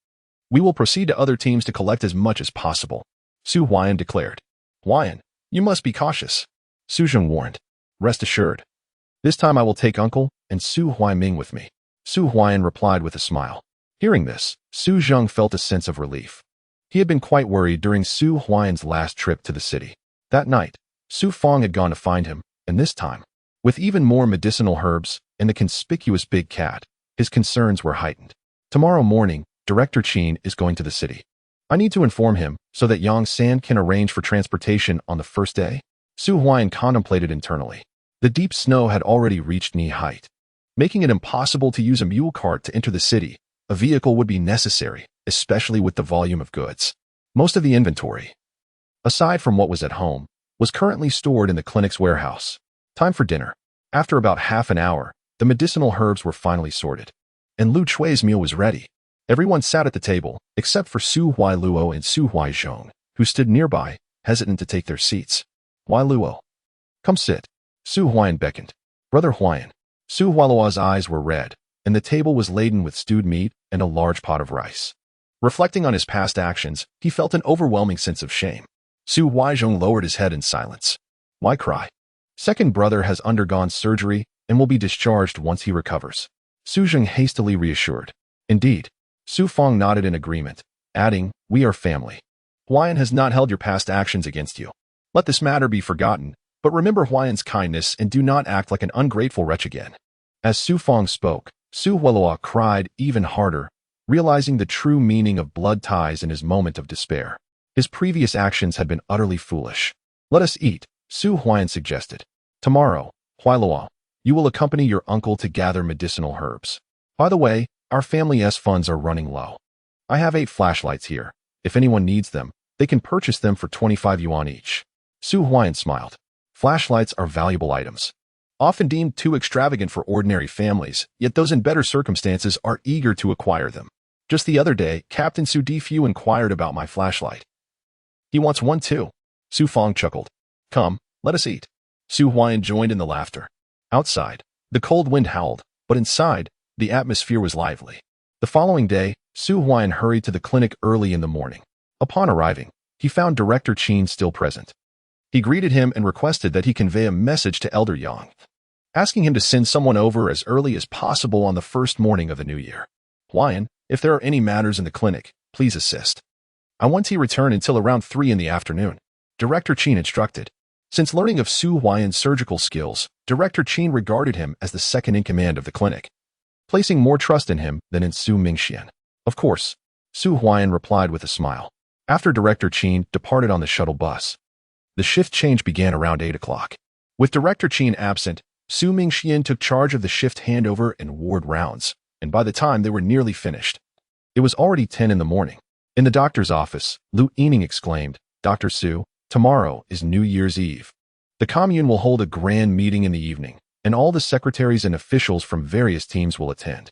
[SPEAKER 1] we will proceed to other teams to collect as much as possible, Su Huai'an declared. Huai'an, you must be cautious, Su Zheng warned. Rest assured. This time I will take Uncle and Su Huaiming with me, Su Huai'an replied with a smile. Hearing this, Su Zheng felt a sense of relief. He had been quite worried during Su Huai'an's last trip to the city. That night, Su Fong had gone to find him, and this time, with even more medicinal herbs and the conspicuous big cat, his concerns were heightened. Tomorrow morning, Director Qin is going to the city. I need to inform him so that Yang San can arrange for transportation on the first day. Su Huai'an contemplated internally. The deep snow had already reached knee height, making it impossible to use a mule cart to enter the city. A vehicle would be necessary, especially with the volume of goods. Most of the inventory, aside from what was at home, was currently stored in the clinic's warehouse. Time for dinner. After about half an hour, the medicinal herbs were finally sorted, and Lu Chui's meal was ready. Everyone sat at the table, except for Su Huailuo and Su Huaizhong, who stood nearby, hesitant to take their seats. Huailuo, come sit. Su Huai'an beckoned. Brother Huai'an. Su Huailuo's eyes were red, and the table was laden with stewed meat and a large pot of rice. Reflecting on his past actions, he felt an overwhelming sense of shame. Su Huaizhong lowered his head in silence. Why cry? Second brother has undergone surgery and will be discharged once he recovers. Su Zheng hastily reassured. Indeed. Su Fong nodded in agreement, adding, we are family. Huai'an has not held your past actions against you. Let this matter be forgotten, but remember Huai'an's kindness and do not act like an ungrateful wretch again. As Su Fong spoke, Su Huailuo cried even harder, realizing the true meaning of blood ties in his moment of despair. His previous actions had been utterly foolish. Let us eat, Su Huai'an suggested. Tomorrow, Huailuo, you will accompany your uncle to gather medicinal herbs. By the way, our family's funds are running low. I have 8 flashlights here. If anyone needs them, they can purchase them for 25 yuan each. Su Huai'an smiled. Flashlights are valuable items, often deemed too extravagant for ordinary families, yet those in better circumstances are eager to acquire them. Just the other day, Captain Su Difu inquired about my flashlight. He wants one too. Su Fong chuckled. Come, let us eat. Su Huai'an joined in the laughter. Outside, the cold wind howled, but inside, the atmosphere was lively. The following day, Su Huai'an hurried to the clinic early in the morning. Upon arriving, he found Director Qin still present. He greeted him and requested that he convey a message to Elder Yang, asking him to send someone over as early as possible on the first morning of the new year. Huai'an, if there are any matters in the clinic, please assist. I want he return until around 3 in the afternoon. Director Qin instructed. Since learning of Su Huai'an's surgical skills, Director Qin regarded him as the second in command of the clinic, placing more trust in him than in Su Mingxian. Of course, Su Huai'an replied with a smile. After Director Qin departed on the shuttle bus, the shift change began around 8 o'clock. With Director Qin absent, Su Mingxian took charge of the shift handover and ward rounds, and by the time they were nearly finished, it was already 10 in the morning. In the doctor's office, Lu Yining exclaimed, Dr. Su, tomorrow is New Year's Eve. The commune will hold a grand meeting in the evening, and all the secretaries and officials from various teams will attend.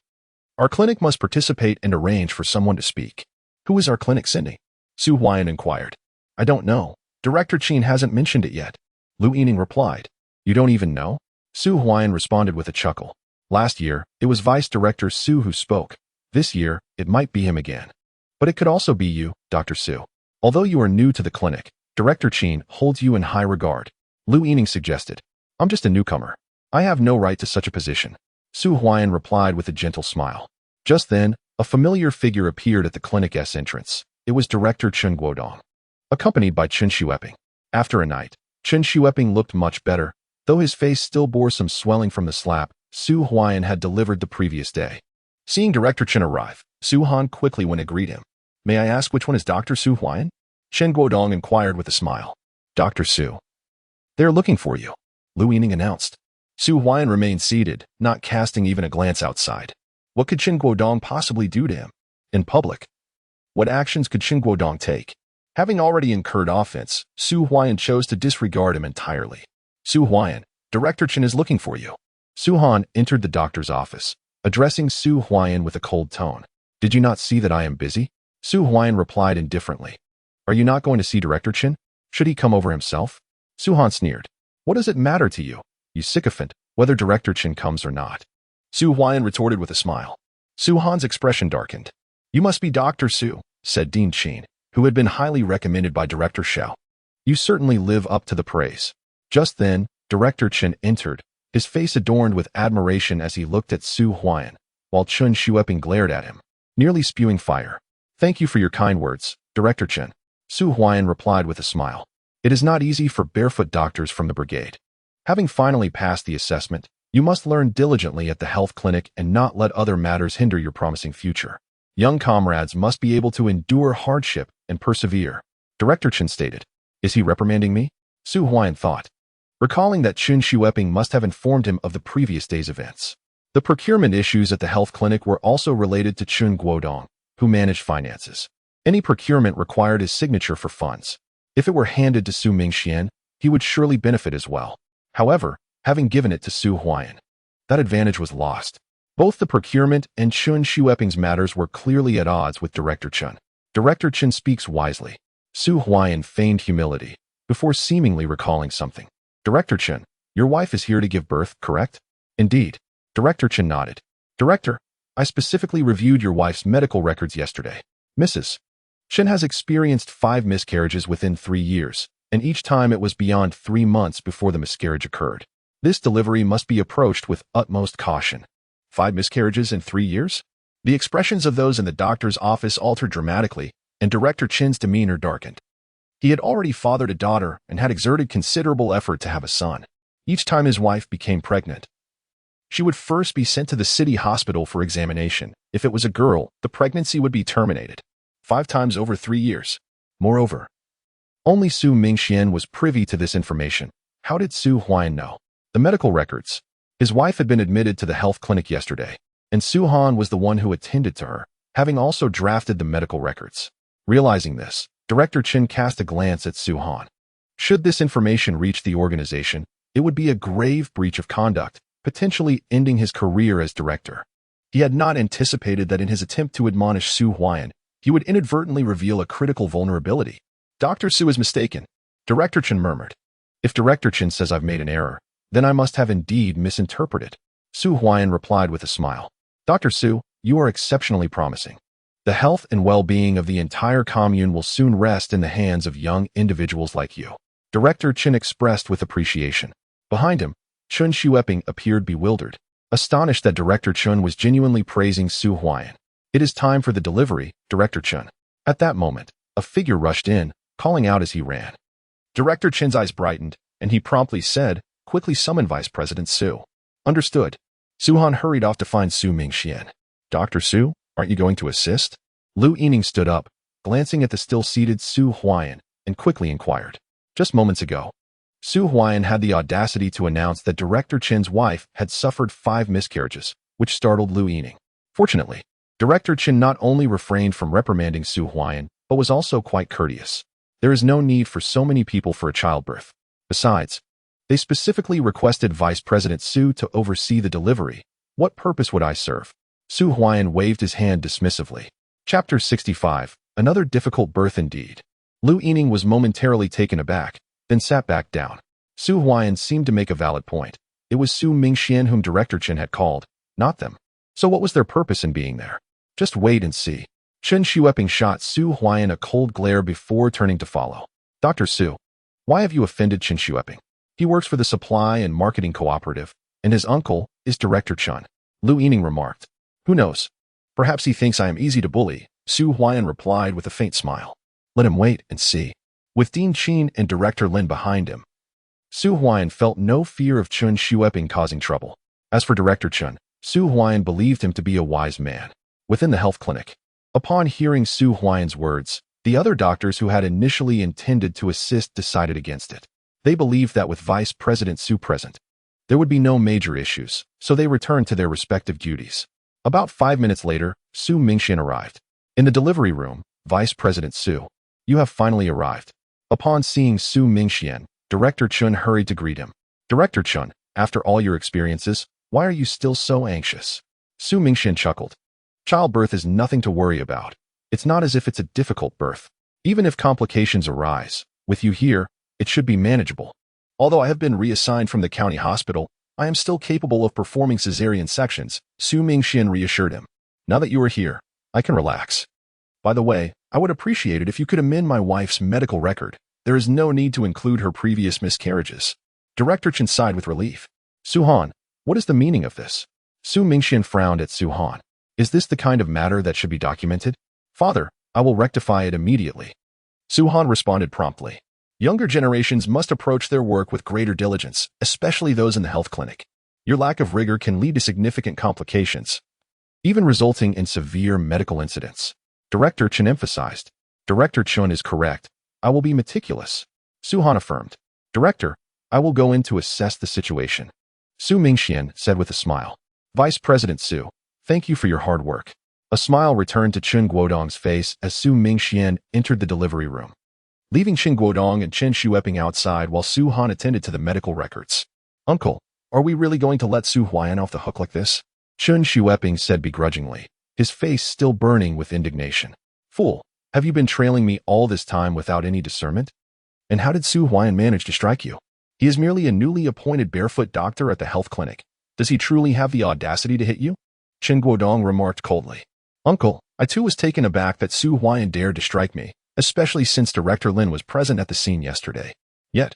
[SPEAKER 1] Our clinic must participate and arrange for someone to speak. Who is our clinic sending? Su Huai'an inquired. I don't know. Director Qin hasn't mentioned it yet. Lu Yining replied. You don't even know? Su Huai'an responded with a chuckle. Last year, it was Vice Director Su who spoke. This year, it might be him again. But it could also be you, Dr. Su. Although you are new to the clinic, Director Qin holds you in high regard. Lu Yining suggested. I'm just a newcomer. I have no right to such a position. Su Huai'an replied with a gentle smile. Just then, a familiar figure appeared at the clinic's entrance. It was Director Chen Guodong, accompanied by Chen Xueping. After a night, Chen Xueping looked much better, though his face still bore some swelling from the slap Su Huai'an had delivered the previous day. Seeing Director Chen arrive, Su Han quickly went to greet him. May I ask which one is Dr. Su Huai'an? Chen Guodong inquired with a smile. Dr. Su. They are looking for you, Lu Yining announced. Su Huai'an remained seated, not casting even a glance outside. What could Chen Guodong possibly do to him? In public? What actions could Chen Guodong take? Having already incurred offense, Su Huai'an chose to disregard him entirely. Su Huai'an, Director Chen is looking for you. Su Han entered the doctor's office, addressing Su Huai'an with a cold tone. Did you not see that I am busy? Su Huai'an replied indifferently. Are you not going to see Director Chen? Should he come over himself? Su Han sneered. What does it matter to you, you sycophant, whether Director Chen comes or not? Su Huai'an retorted with a smile. Su Han's expression darkened. You must be Dr. Su, said Dean Qin, who had been highly recommended by Director Xiao. You certainly live up to the praise. Just then, Director Chen entered, his face adorned with admiration as he looked at Su Huai'an, while Chen Xueping glared at him, nearly spewing fire. Thank you for your kind words, Director Chen. Su Huai'an replied with a smile. It is not easy for barefoot doctors from the brigade. Having finally passed the assessment, you must learn diligently at the health clinic and not let other matters hinder your promising future. Young comrades must be able to endure hardship and persevere. Director Qin stated. Is he reprimanding me? Su Huai'an thought, recalling that Qin Shueping must have informed him of the previous day's events. The procurement issues at the health clinic were also related to Qin Guodong, who managed finances. Any procurement required his signature for funds. If it were handed to Su Mingxian, he would surely benefit as well. However, having given it to Su Huai'an, that advantage was lost. Both the procurement and Qin Shueping's matters were clearly at odds with Director Qin. Director Qin speaks wisely. Su Huai'an feigned humility, before seemingly recalling something. Director Qin, your wife is here to give birth, correct? Indeed. Director Qin nodded. Director, I specifically reviewed your wife's medical records yesterday. Mrs. Qin has experienced 5 miscarriages within 3 years, and each time it was beyond 3 months before the miscarriage occurred. This delivery must be approached with utmost caution. 5 miscarriages in 3 years? The expressions of those in the doctor's office altered dramatically, and Director Qin's demeanor darkened. He had already fathered a daughter and had exerted considerable effort to have a son. Each time his wife became pregnant, she would first be sent to the city hospital for examination. If it was a girl, the pregnancy would be terminated. 5 times over 3 years. Moreover, only Su Mingxian was privy to this information. How did Su Huai'an know? The medical records. His wife had been admitted to the health clinic yesterday, and Su Han was the one who attended to her, having also drafted the medical records. Realizing this, Director Qin cast a glance at Su Han. Should this information reach the organization, it would be a grave breach of conduct, potentially ending his career as director. He had not anticipated that in his attempt to admonish Su Huai'an, he would inadvertently reveal a critical vulnerability. Dr. Su is mistaken, Director Qin murmured. If Director Qin says I've made an error, then I must have indeed misinterpreted. Su Huai'an replied with a smile. Dr. Su, you are exceptionally promising. The health and well-being of the entire commune will soon rest in the hands of young individuals like you. Director Qin expressed with appreciation. Behind him, Qin Shueping appeared bewildered, astonished that Director Qin was genuinely praising Su Huai'an. It is time for the delivery, Director Qin. At that moment, a figure rushed in, calling out as he ran. Director Qin's eyes brightened, and he promptly said, quickly summon Vice President Su. Understood. Su Han hurried off to find Su Mingxian. Dr. Su, aren't you going to assist? Lu Yining stood up, glancing at the still-seated Su Huai'an, and quickly inquired. Just moments ago, Su Huai'an had the audacity to announce that Director Qin's wife had suffered 5 miscarriages, which startled Lu Yining. Fortunately, Director Qin not only refrained from reprimanding Su Huai'an, but was also quite courteous. There is no need for so many people for a childbirth. Besides, they specifically requested Vice President Su to oversee the delivery. What purpose would I serve? Su Huai'an waved his hand dismissively. Chapter 65. Another difficult birth indeed. Lu Yining was momentarily taken aback, then sat back down. Su Huai'an seemed to make a valid point. It was Su Mingxian whom Director Qin had called, not them. So what was their purpose in being there? Just wait and see. Qin Shueping shot Su Huai'an a cold glare before turning to follow. Dr. Su, why have you offended Qin Shueping? He works for the Supply and Marketing Cooperative, and his uncle is Director Qin. Lu Yining remarked. Who knows? Perhaps he thinks I am easy to bully, Su Huai'an replied with a faint smile. Let him wait and see. With Dean Qin and Director Lin behind him, Su Huai'an felt no fear of Qin Shueping causing trouble. As for Director Qin, Su Huai'an believed him to be a wise man. Within the health clinic, upon hearing Su Huai'an's words, the other doctors who had initially intended to assist decided against it. They believed that with Vice President Su present, there would be no major issues, so they returned to their respective duties. About 5 minutes later, Su Mingxian arrived. In the delivery room, Vice President Su, you have finally arrived. Upon seeing Su Mingxian, Director Qin hurried to greet him. Director Qin, after all your experiences, why are you still so anxious? Su Mingxian chuckled. Childbirth is nothing to worry about. It's not as if it's a difficult birth. Even if complications arise, with you here, it should be manageable. Although I have been reassigned from the county hospital, I am still capable of performing cesarean sections, Su Mingxian reassured him. Now that you are here, I can relax. By the way, I would appreciate it if you could amend my wife's medical record. There is no need to include her previous miscarriages. Director Qin sighed with relief. Su Han, what is the meaning of this? Su Mingxian frowned at Su Han. Is this the kind of matter that should be documented? Father, I will rectify it immediately. Su Han responded promptly. Younger generations must approach their work with greater diligence, especially those in the health clinic. Your lack of rigor can lead to significant complications, even resulting in severe medical incidents. Director Qin emphasized. Director Chun is correct. I will be meticulous. Su Han affirmed. Director, I will go in to assess the situation. Su Mingxian said with a smile. Vice President Su, thank you for your hard work. A smile returned to Chen Guodong's face as Su Mingxian entered the delivery room, leaving Chen Guodong and Chen Xueping outside while Su Han attended to the medical records. Uncle, are we really going to let Su Huai'an off the hook like this? Chen Xueping said begrudgingly, his face still burning with indignation. Fool, have you been trailing me all this time without any discernment? And how did Su Huai'an manage to strike you? He is merely a newly appointed barefoot doctor at the health clinic. Does he truly have the audacity to hit you? Chen Guodong remarked coldly. Uncle, I too was taken aback that Su Huai'an dared to strike me, especially since Director Lin was present at the scene yesterday. Yet,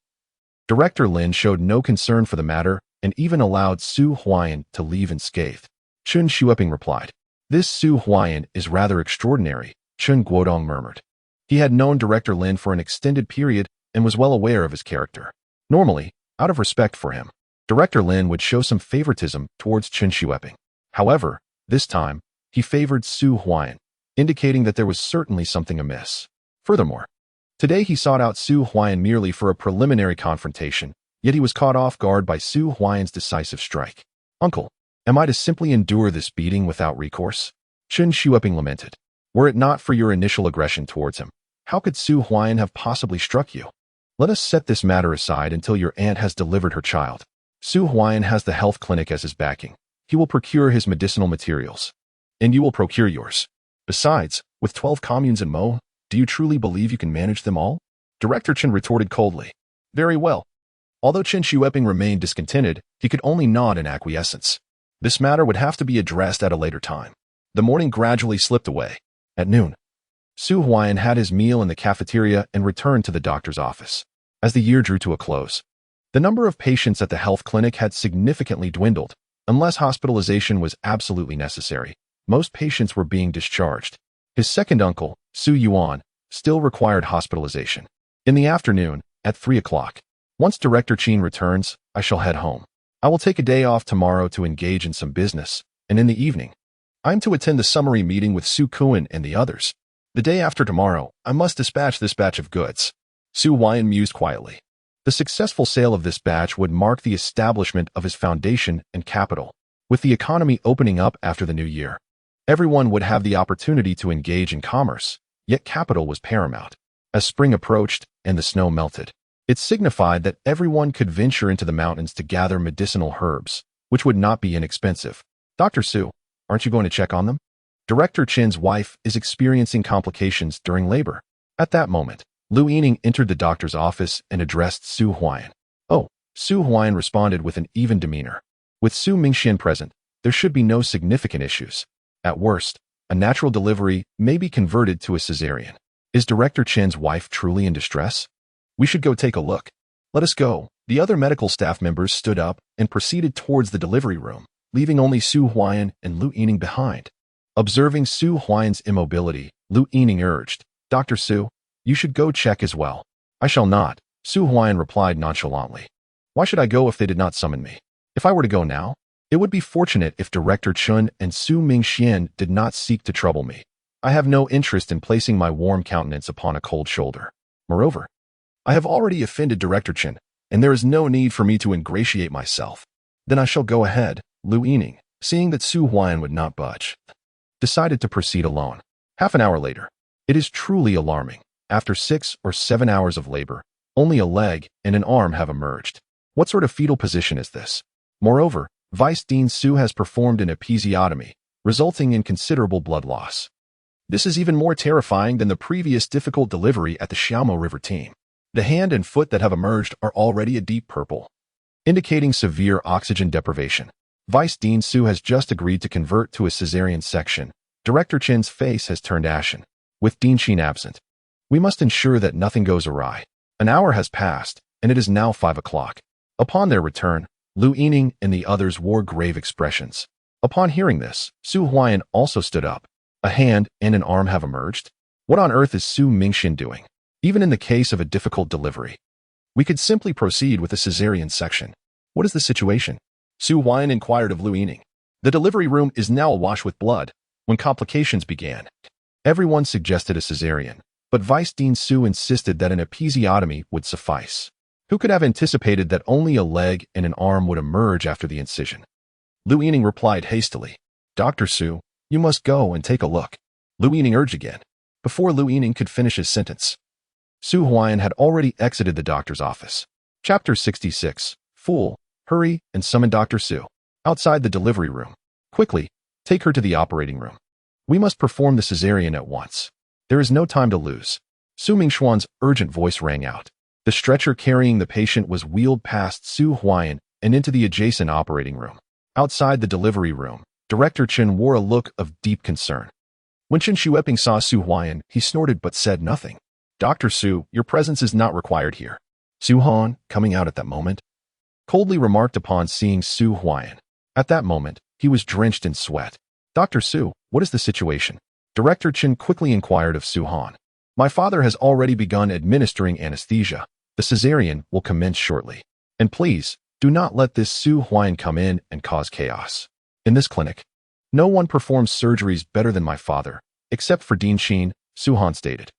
[SPEAKER 1] Director Lin showed no concern for the matter and even allowed Su Huai'an to leave unscathed. Chen Xueping replied. This Su Huai'an is rather extraordinary, Chen Guodong murmured. He had known Director Lin for an extended period and was well aware of his character. Normally, out of respect for him, Director Lin would show some favoritism towards Chen Xueping. However, this time, he favored Su Huai'an, indicating that there was certainly something amiss. Furthermore, today he sought out Su Huai'an merely for a preliminary confrontation, yet he was caught off guard by Su Huai'an's decisive strike. Uncle, am I to simply endure this beating without recourse? Chen Xueping lamented. Were it not for your initial aggression towards him, how could Su Huai'an have possibly struck you? Let us set this matter aside until your aunt has delivered her child. Su Huai'an has the health clinic as his backing. He will procure his medicinal materials, and you will procure yours. Besides, with 12 communes in Mo, do you truly believe you can manage them all? Director Chen retorted coldly. Very well. Although Chen Xueping remained discontented, he could only nod in acquiescence. This matter would have to be addressed at a later time. The morning gradually slipped away. At noon, Su Huai'an had his meal in the cafeteria and returned to the doctor's office. As the year drew to a close, the number of patients at the health clinic had significantly dwindled. Unless hospitalization was absolutely necessary, most patients were being discharged. His second uncle, Su Yuan, still required hospitalization. In the afternoon, at 3 o'clock, once Director Qin returns, I shall head home. I will take a day off tomorrow to engage in some business, and in the evening, I am to attend the summary meeting with Su Kuan and the others. The day after tomorrow, I must dispatch this batch of goods. Su Huai'an mused quietly. The successful sale of this batch would mark the establishment of his foundation and capital. With the economy opening up after the new year, everyone would have the opportunity to engage in commerce, yet capital was paramount. As spring approached and the snow melted, it signified that everyone could venture into the mountains to gather medicinal herbs, which would not be inexpensive. Dr. Su, aren't you going to check on them? Director Chin's wife is experiencing complications during labor. At that moment, Lu Yining entered the doctor's office and addressed Su Huai'an. Oh, Su Huai'an responded with an even demeanor. With Su Mingxian present, there should be no significant issues. At worst, a natural delivery may be converted to a cesarean. Is Director Chin's wife truly in distress? We should go take a look. Let us go. The other medical staff members stood up and proceeded towards the delivery room, leaving only Su Huai'an and Lu Yining behind. Observing Su Huai'an's immobility, Lu Yining urged, Dr. Su, you should go check as well. I shall not, Su Huai'an replied nonchalantly. Why should I go if they did not summon me? If I were to go now, it would be fortunate if Director Chun and Su Mingxian did not seek to trouble me. I have no interest in placing my warm countenance upon a cold shoulder. Moreover, I have already offended Director Chen, and there is no need for me to ingratiate myself. Then I shall go ahead. Lu Yining, seeing that Su Huai'an would not budge, decided to proceed alone. Half an hour later, it is truly alarming. After 6 or 7 hours of labor, only a leg and an arm have emerged. What sort of fetal position is this? Moreover, Vice Dean Su has performed an episiotomy, resulting in considerable blood loss. This is even more terrifying than the previous difficult delivery at the Xiaomo River team. The hand and foot that have emerged are already a deep purple, indicating severe oxygen deprivation. Vice Dean Su has just agreed to convert to a cesarean section. Director Chin's face has turned ashen. With Dean Qin absent, we must ensure that nothing goes awry. An hour has passed, and it is now 5 o'clock. Upon their return, Lu Yining and the others wore grave expressions. Upon hearing this, Su Huai'an also stood up. A hand and an arm have emerged? What on earth is Su Mingxian doing? Even in the case of a difficult delivery, we could simply proceed with a cesarean section. What is the situation? Su Huai'an inquired of Lu Yining. The delivery room is now awash with blood. When complications began, everyone suggested a cesarean, but Vice Dean Su insisted that an episiotomy would suffice. Who could have anticipated that only a leg and an arm would emerge after the incision? Lu Yining replied hastily. Dr. Su, you must go and take a look. Lu Yining urged again. Before Lu Yining could finish his sentence, Su Huai'an had already exited the doctor's office. Chapter 66. Fool, hurry and summon Dr. Su. Outside the delivery room. Quickly, take her to the operating room. We must perform the cesarean at once. There is no time to lose. Su Mingxuan's urgent voice rang out. The stretcher carrying the patient was wheeled past Su Huai'an and into the adjacent operating room. Outside the delivery room, Director Qin wore a look of deep concern. When Qin Shueping saw Su Huai'an, he snorted but said nothing. Dr. Su, your presence is not required here. Su Han, coming out at that moment, coldly remarked upon seeing Su Huai'an. At that moment, he was drenched in sweat. Dr. Su, what is the situation? Director Qin quickly inquired of Su Han. My father has already begun administering anesthesia. The cesarean will commence shortly. And please, do not let this Su Huai'an come in and cause chaos. In this clinic, no one performs surgeries better than my father, except for Dean Qin, Su Han stated,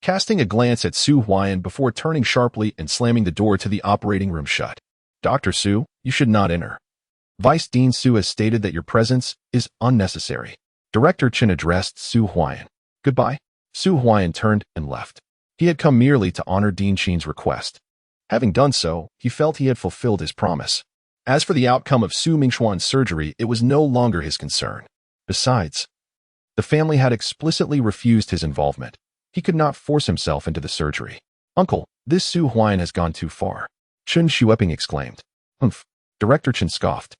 [SPEAKER 1] casting a glance at Su Huai'an before turning sharply and slamming the door to the operating room shut. Dr. Su, you should not enter. Vice Dean Su has stated that your presence is unnecessary. Director Qin addressed Su Huai'an. Goodbye. Su Huai'an turned and left. He had come merely to honor Dean Qin's request. Having done so, he felt he had fulfilled his promise. As for the outcome of Su Mingxuan's surgery, it was no longer his concern. Besides, the family had explicitly refused his involvement. He could not force himself into the surgery. Uncle, this Su Huai'an has gone too far. Qin Shueping exclaimed. Humph. Director Qin scoffed.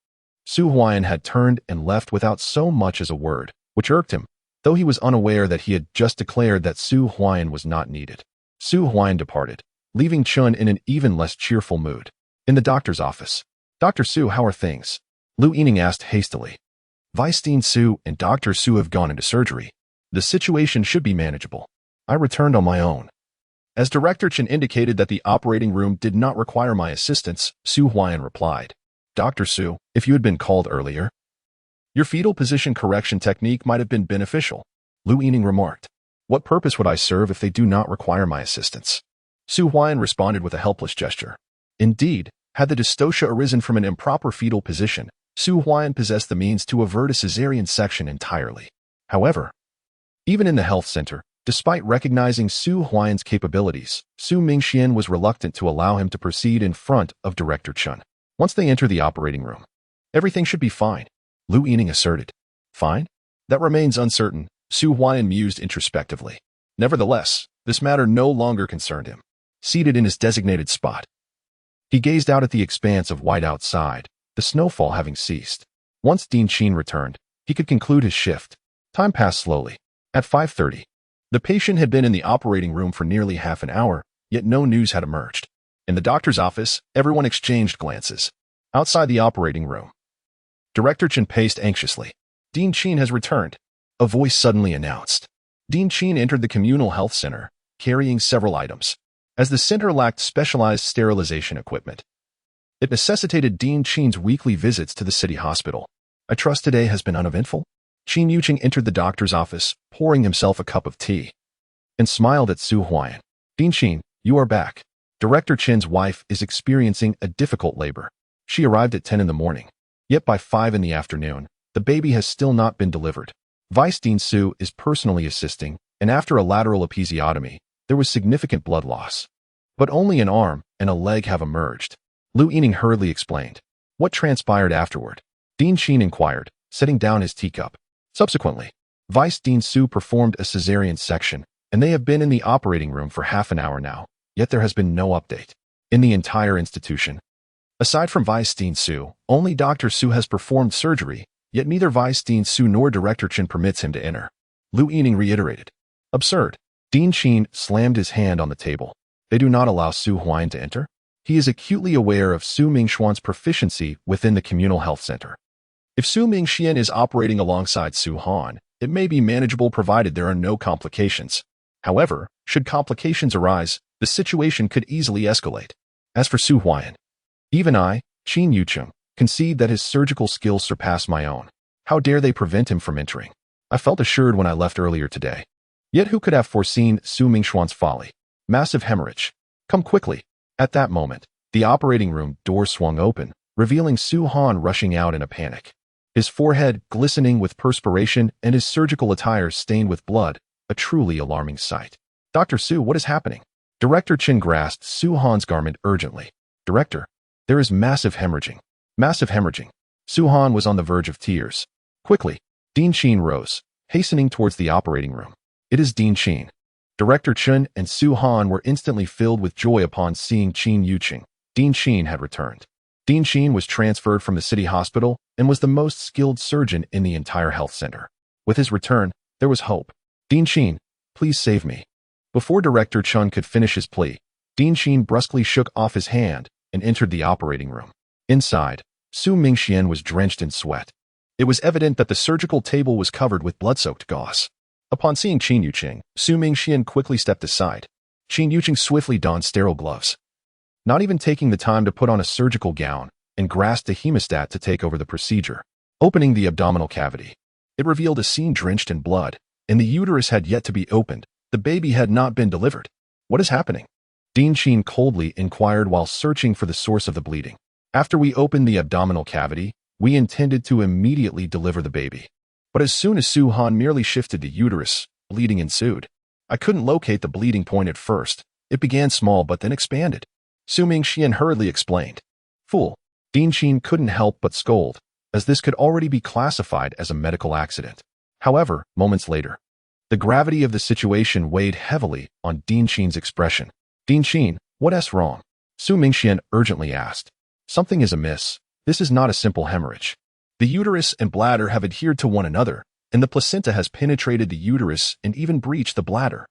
[SPEAKER 1] Su Huai'an had turned and left without so much as a word, which irked him, though he was unaware that he had just declared that Su Huai'an was not needed. Su Huai'an departed, leaving Qin in an even less cheerful mood. In the doctor's office. Dr. Su, how are things? Lu Yining asked hastily. Vice Dean Su and Dr. Su have gone into surgery. The situation should be manageable. I returned on my own. As Director Qin indicated that the operating room did not require my assistance, Su Huai'an replied. Dr. Su, if you had been called earlier, your fetal position correction technique might have been beneficial. Lu Yining remarked. What purpose would I serve if they do not require my assistance? Su Huai'an responded with a helpless gesture. Indeed, had the dystocia arisen from an improper fetal position, Su Huai'an possessed the means to avert a cesarean section entirely. However, even in the health center, despite recognizing Su Huai'an's capabilities, Su Mingxian was reluctant to allow him to proceed in front of Director Qin. Once they enter the operating room, everything should be fine, Lu Yining asserted. Fine? That remains uncertain, Su Huai'an mused introspectively. Nevertheless, this matter no longer concerned him. Seated in his designated spot, he gazed out at the expanse of white outside, the snowfall having ceased. Once Dean Qin returned, he could conclude his shift. Time passed slowly. At 5:30, the patient had been in the operating room for nearly half an hour, yet no news had emerged. In the doctor's office, everyone exchanged glances. Outside the operating room, Director Qin paced anxiously. Dean Qin has returned, a voice suddenly announced. Dean Qin entered the communal health center, carrying several items. As the center lacked specialized sterilization equipment, it necessitated Dean Qin's weekly visits to the city hospital. I trust today has been uneventful? Qin Yuqing entered the doctor's office, pouring himself a cup of tea, and smiled at Su Huai'an. Dean Qin, you are back. Director Qin's wife is experiencing a difficult labor. She arrived at 10 in the morning. Yet by 5 in the afternoon, the baby has still not been delivered. Vice Dean Su is personally assisting, and after a lateral episiotomy, there was significant blood loss. But only an arm and a leg have emerged. Lu Yining hurriedly explained. What transpired afterward? Dean Qin inquired, setting down his teacup. Subsequently, Vice Dean Su performed a cesarean section, and they have been in the operating room for half an hour now, yet there has been no update. In the entire institution, aside from Vice Dean Su, only Dr. Su has performed surgery, yet neither Vice Dean Su nor Director Qin permits him to enter. Lu Yining reiterated. Absurd. Dean Qin slammed his hand on the table. They do not allow Su Huai'an to enter? He is acutely aware of Su Mingxuan's proficiency within the communal health center. If Su Mingxian is operating alongside Su Han, it may be manageable provided there are no complications. However, Should complications arise, the situation could easily escalate. As for Su Huai'an, even I, Qin Yucheng, concede that his surgical skills surpass my own. How dare they prevent him from entering? I felt assured when I left earlier today. Yet who could have foreseen Su Mingxuan's folly? Massive hemorrhage. Come quickly. At that moment, the operating room door swung open, revealing Su Han rushing out in a panic. His forehead glistening with perspiration and his surgical attire stained with blood, a truly alarming sight. Dr. Su, what is happening? Director Qin grasped Su Han's garment urgently. Director, there is massive hemorrhaging. Massive hemorrhaging. Su Han was on the verge of tears. Quickly, Dean Qin rose, hastening towards the operating room. It is Dean Qin. Director Qin and Su Han were instantly filled with joy upon seeing Qin Yucheng. Dean Qin had returned. Dean Qin was transferred from the city hospital and was the most skilled surgeon in the entire health center. With his return, there was hope. Dean Qin, please save me. Before Director Chun could finish his plea, Dean Qin brusquely shook off his hand and entered the operating room. Inside, Su Mingxian was drenched in sweat. It was evident that the surgical table was covered with blood-soaked gauze. Upon seeing Qin Yucheng, Su Mingxian quickly stepped aside. Qin Yucheng swiftly donned sterile gloves, not even taking the time to put on a surgical gown, and grasped a hemostat to take over the procedure. Opening the abdominal cavity, it revealed a scene drenched in blood, and the uterus had yet to be opened. The baby had not been delivered. What is happening? Dean Qin coldly inquired while searching for the source of the bleeding. After we opened the abdominal cavity, we intended to immediately deliver the baby. But as soon as Su Han merely shifted the uterus, bleeding ensued. I couldn't locate the bleeding point at first. It began small but then expanded. Su Mingxian hurriedly explained. Fool. Dean Qin couldn't help but scold, as this could already be classified as a medical accident. However, moments later, the gravity of the situation weighed heavily on Dean Qin's expression. Dean Qin, what's wrong? Su Mingxian urgently asked. Something is amiss. This is not a simple hemorrhage. The uterus and bladder have adhered to one another, and the placenta has penetrated the uterus and even breached the bladder.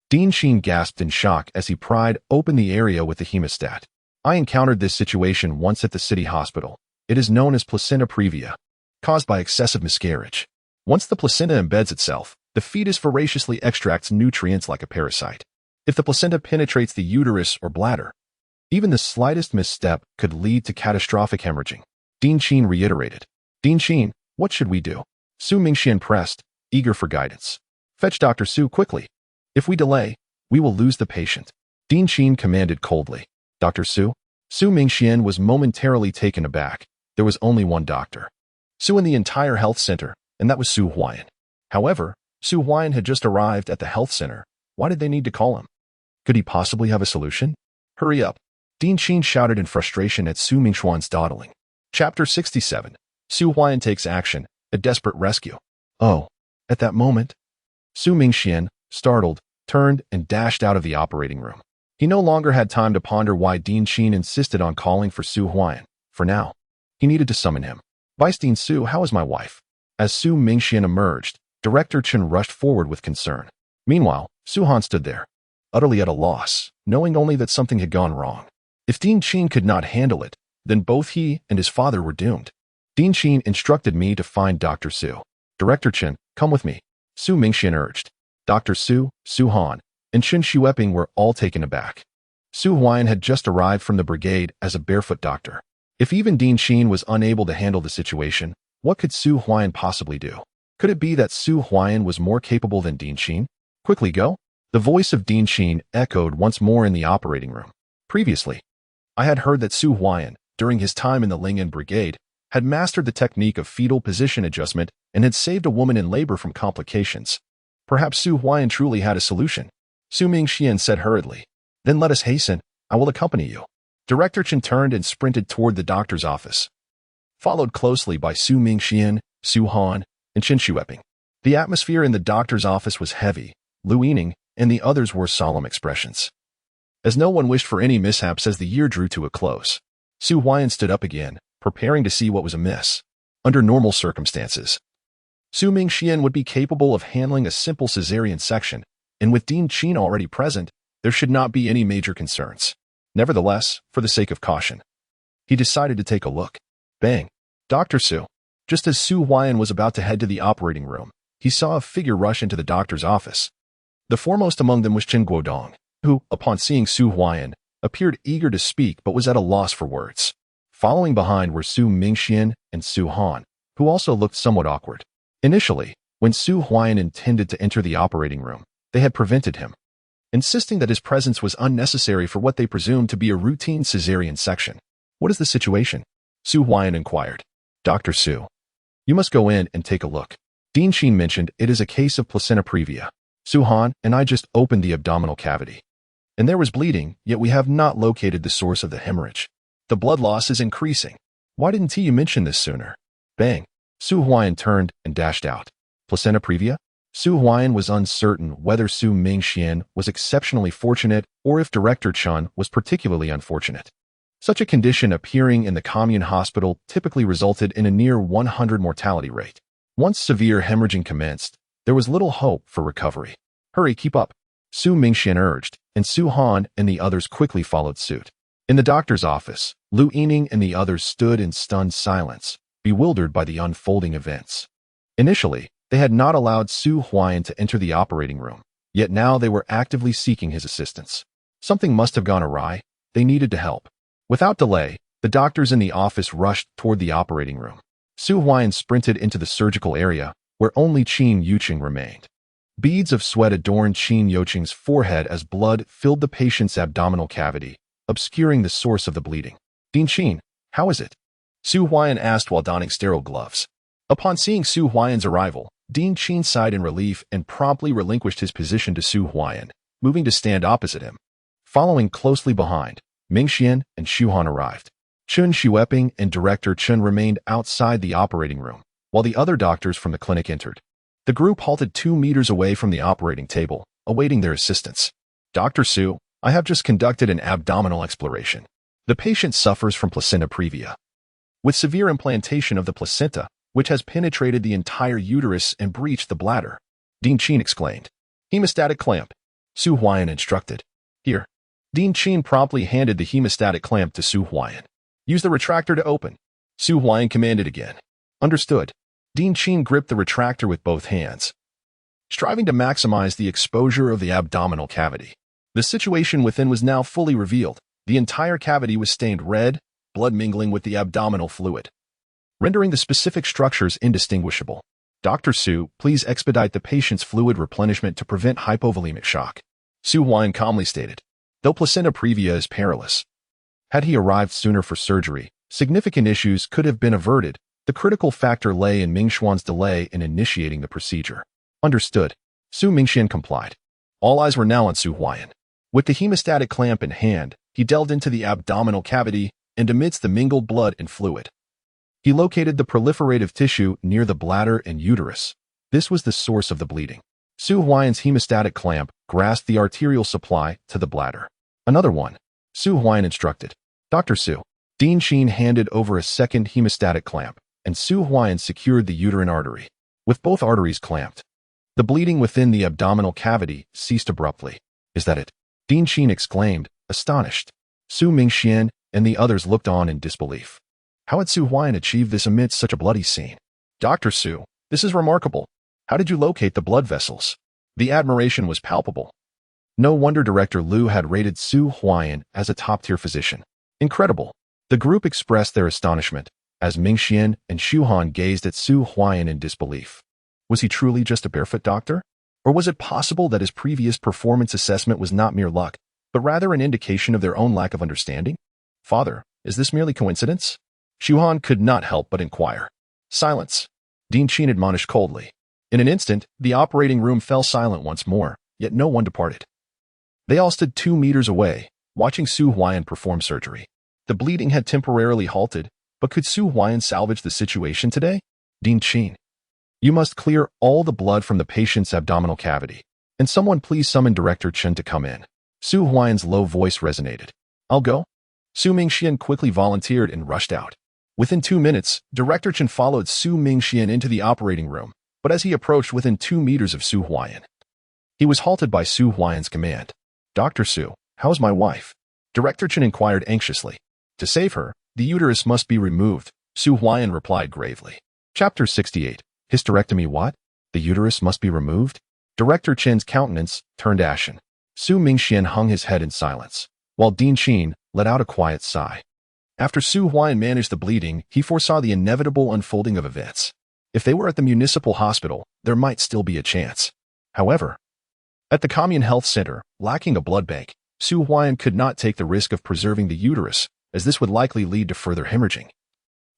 [SPEAKER 1] Dean Qin gasped in shock as he pried open the area with the hemostat. I encountered this situation once at the city hospital. It is known as placenta previa, caused by excessive miscarriage. Once the placenta embeds itself, the fetus voraciously extracts nutrients like a parasite. If the placenta penetrates the uterus or bladder, even the slightest misstep could lead to catastrophic hemorrhaging. Dean Qin reiterated. Dean Qin, what should we do? Su Mingxian pressed, eager for guidance. Fetch Dr. Su quickly. If we delay, we will lose the patient. Dean Qin commanded coldly. Dr. Su? Su Mingxian was momentarily taken aback. There was only one doctor. Su in the entire health center, and that was Su Huai'an. However, Su Huai'an had just arrived at the health center. Why did they need to call him? Could he possibly have a solution? Hurry up. Dean Qin shouted in frustration at Su Mingxuan's dawdling. Chapter 67. Su Huai'an takes action, a desperate rescue. Oh, at that moment, Su Mingxian, startled, turned and dashed out of the operating room. He no longer had time to ponder why Dean Qin insisted on calling for Su Huai'an. For now, he needed to summon him. Vice Dean Su, how is my wife? As Su Mingxian emerged, Director Qin rushed forward with concern. Meanwhile, Su Han stood there, utterly at a loss, knowing only that something had gone wrong. If Dean Qin could not handle it, then both he and his father were doomed. Dean Qin instructed me to find Dr. Su. Director Qin, come with me. Su Mingxian urged. Dr. Su, Su Han, and Qin Shueping were all taken aback. Su Huai'an had just arrived from the brigade as a barefoot doctor. If even Dean Qin was unable to handle the situation, what could Su Huai'an possibly do? Could it be that Su Huai'an was more capable than Dean Qin? Quickly go. The voice of Dean Qin echoed once more in the operating room. Previously, I had heard that Su Huai'an, during his time in the Ling'an brigade, had mastered the technique of fetal position adjustment and had saved a woman in labor from complications. Perhaps Su Huai'an truly had a solution. Su Mingxian said hurriedly. Then let us hasten. I will accompany you. Director Qin turned and sprinted toward the doctor's office, followed closely by Su Mingxian, Su Han, and Qin Shueping. The atmosphere in the doctor's office was heavy. Lu Yining and the others wore solemn expressions, as no one wished for any mishaps as the year drew to a close. Su Huai'an stood up again, preparing to see what was amiss. Under normal circumstances, Su Mingxian would be capable of handling a simple cesarean section, and with Dean Qin already present, there should not be any major concerns. Nevertheless, for the sake of caution, he decided to take a look. Bang! Dr. Su. Just as Su Huai'an was about to head to the operating room, he saw a figure rush into the doctor's office. The foremost among them was Qin Guodong, who, upon seeing Su Huai'an, appeared eager to speak but was at a loss for words. Following behind were Su Mingxian and Su Han, who also looked somewhat awkward. Initially, when Su Huai'an intended to enter the operating room, they had prevented him, insisting that his presence was unnecessary for what they presumed to be a routine cesarean section. "What is the situation?" Su Huai'an inquired. "Dr. Su, you must go in and take a look. Dean Qin mentioned it is a case of placenta previa. Su Han and I just opened the abdominal cavity, and there was bleeding, yet we have not located the source of the hemorrhage. The blood loss is increasing. Why didn't you mention this sooner?" Bang! Su Huai'an turned and dashed out. Placenta previa? Su Huai'an was uncertain whether Su Mingxian was exceptionally fortunate or if Director Chun was particularly unfortunate. Such a condition appearing in the commune hospital typically resulted in a near 100 mortality rate. Once severe hemorrhaging commenced, there was little hope for recovery. "Hurry, keep up," Su Mingxian urged, and Su Han and the others quickly followed suit. In the doctor's office, Lu Yining and the others stood in stunned silence, bewildered by the unfolding events. Initially, they had not allowed Su Huai'an to enter the operating room, yet now they were actively seeking his assistance. Something must have gone awry. They needed to help. Without delay, the doctors in the office rushed toward the operating room. Su Huai'an sprinted into the surgical area, where only Qin Yuqing remained. Beads of sweat adorned Qin Yuqing's forehead as blood filled the patient's abdominal cavity, obscuring the source of the bleeding. "Dean Qin, how is it?" Su Huai'an asked while donning sterile gloves. Upon seeing Su Huai'an's arrival, Dean Qin sighed in relief and promptly relinquished his position to Su Huai'an, moving to stand opposite him. Following closely behind, Mingxian and Xu Han arrived. Chun Xueping and Director Chun remained outside the operating room, while the other doctors from the clinic entered. The group halted 2 meters away from the operating table, awaiting their assistance. "Dr. Su, I have just conducted an abdominal exploration. The patient suffers from placenta previa, with severe implantation of the placenta, which has penetrated the entire uterus and breached the bladder," Dean Qin explained. "Hemostatic clamp," Su Huai'an instructed. "Here." Dean Qin promptly handed the hemostatic clamp to Su Huai'an. "Use the retractor to open," Su Huai'an commanded again. "Understood." Dean Qin gripped the retractor with both hands, striving to maximize the exposure of the abdominal cavity. The situation within was now fully revealed. The entire cavity was stained red, blood mingling with the abdominal fluid, rendering the specific structures indistinguishable. "Dr. Su, please expedite the patient's fluid replenishment to prevent hypovolemic shock," Su Huai'an calmly stated. Though placenta previa is perilous, had he arrived sooner for surgery, significant issues could have been averted. The critical factor lay in Mingxuan's delay in initiating the procedure. "Understood." Su Mingxian complied. All eyes were now on Su Huai'an. With the hemostatic clamp in hand, he delved into the abdominal cavity and amidst the mingled blood and fluid, he located the proliferative tissue near the bladder and uterus. This was the source of the bleeding. Su Huai'an's hemostatic clamp grasped the arterial supply to the bladder. "Another one," Su Huai'an instructed. "Dr. Su." Dean Qin handed over a second hemostatic clamp, and Su Huai'an secured the uterine artery. With both arteries clamped, the bleeding within the abdominal cavity ceased abruptly. "Is that it?" Dean Qin exclaimed, astonished. Su Mingxian and the others looked on in disbelief. How had Su Huai'an achieved this amidst such a bloody scene? "Dr. Su, this is remarkable. How did you locate the blood vessels?" The admiration was palpable. No wonder Director Lu had rated Su Huai'an as a top-tier physician. "Incredible." The group expressed their astonishment as Mingxian and Xu Han gazed at Su Huai'an in disbelief. Was he truly just a barefoot doctor? Or was it possible that his previous performance assessment was not mere luck, but rather an indication of their own lack of understanding? "Father, is this merely coincidence?" Xu Han could not help but inquire. "Silence," Dean Qin admonished coldly. In an instant, the operating room fell silent once more, yet no one departed. They all stood 2 meters away, watching Su Huai'an perform surgery. The bleeding had temporarily halted, but could Su Huai'an salvage the situation today? "Dean Qin, you must clear all the blood from the patient's abdominal cavity, and someone please summon Director Chen to come in." Su Huai'an's low voice resonated. "I'll go." Su Mingxian quickly volunteered and rushed out. Within 2 minutes, Director Chen followed Su Mingxian into the operating room, but as he approached within 2 meters of Su Huai'an, he was halted by Su Huai'an's command. "Dr. Su, how is my wife?" Director Chen inquired anxiously. "To save her, the uterus must be removed," Su Huai'an replied gravely. Chapter 68. Hysterectomy what? The uterus must be removed? Director Qin's countenance turned ashen. Su Mingxian hung his head in silence, while Dean Qin let out a quiet sigh. After Su Huai'an managed the bleeding, he foresaw the inevitable unfolding of events. If they were at the municipal hospital, there might still be a chance. However, at the commune health center, lacking a blood bank, Su Huai'an could not take the risk of preserving the uterus, as this would likely lead to further hemorrhaging,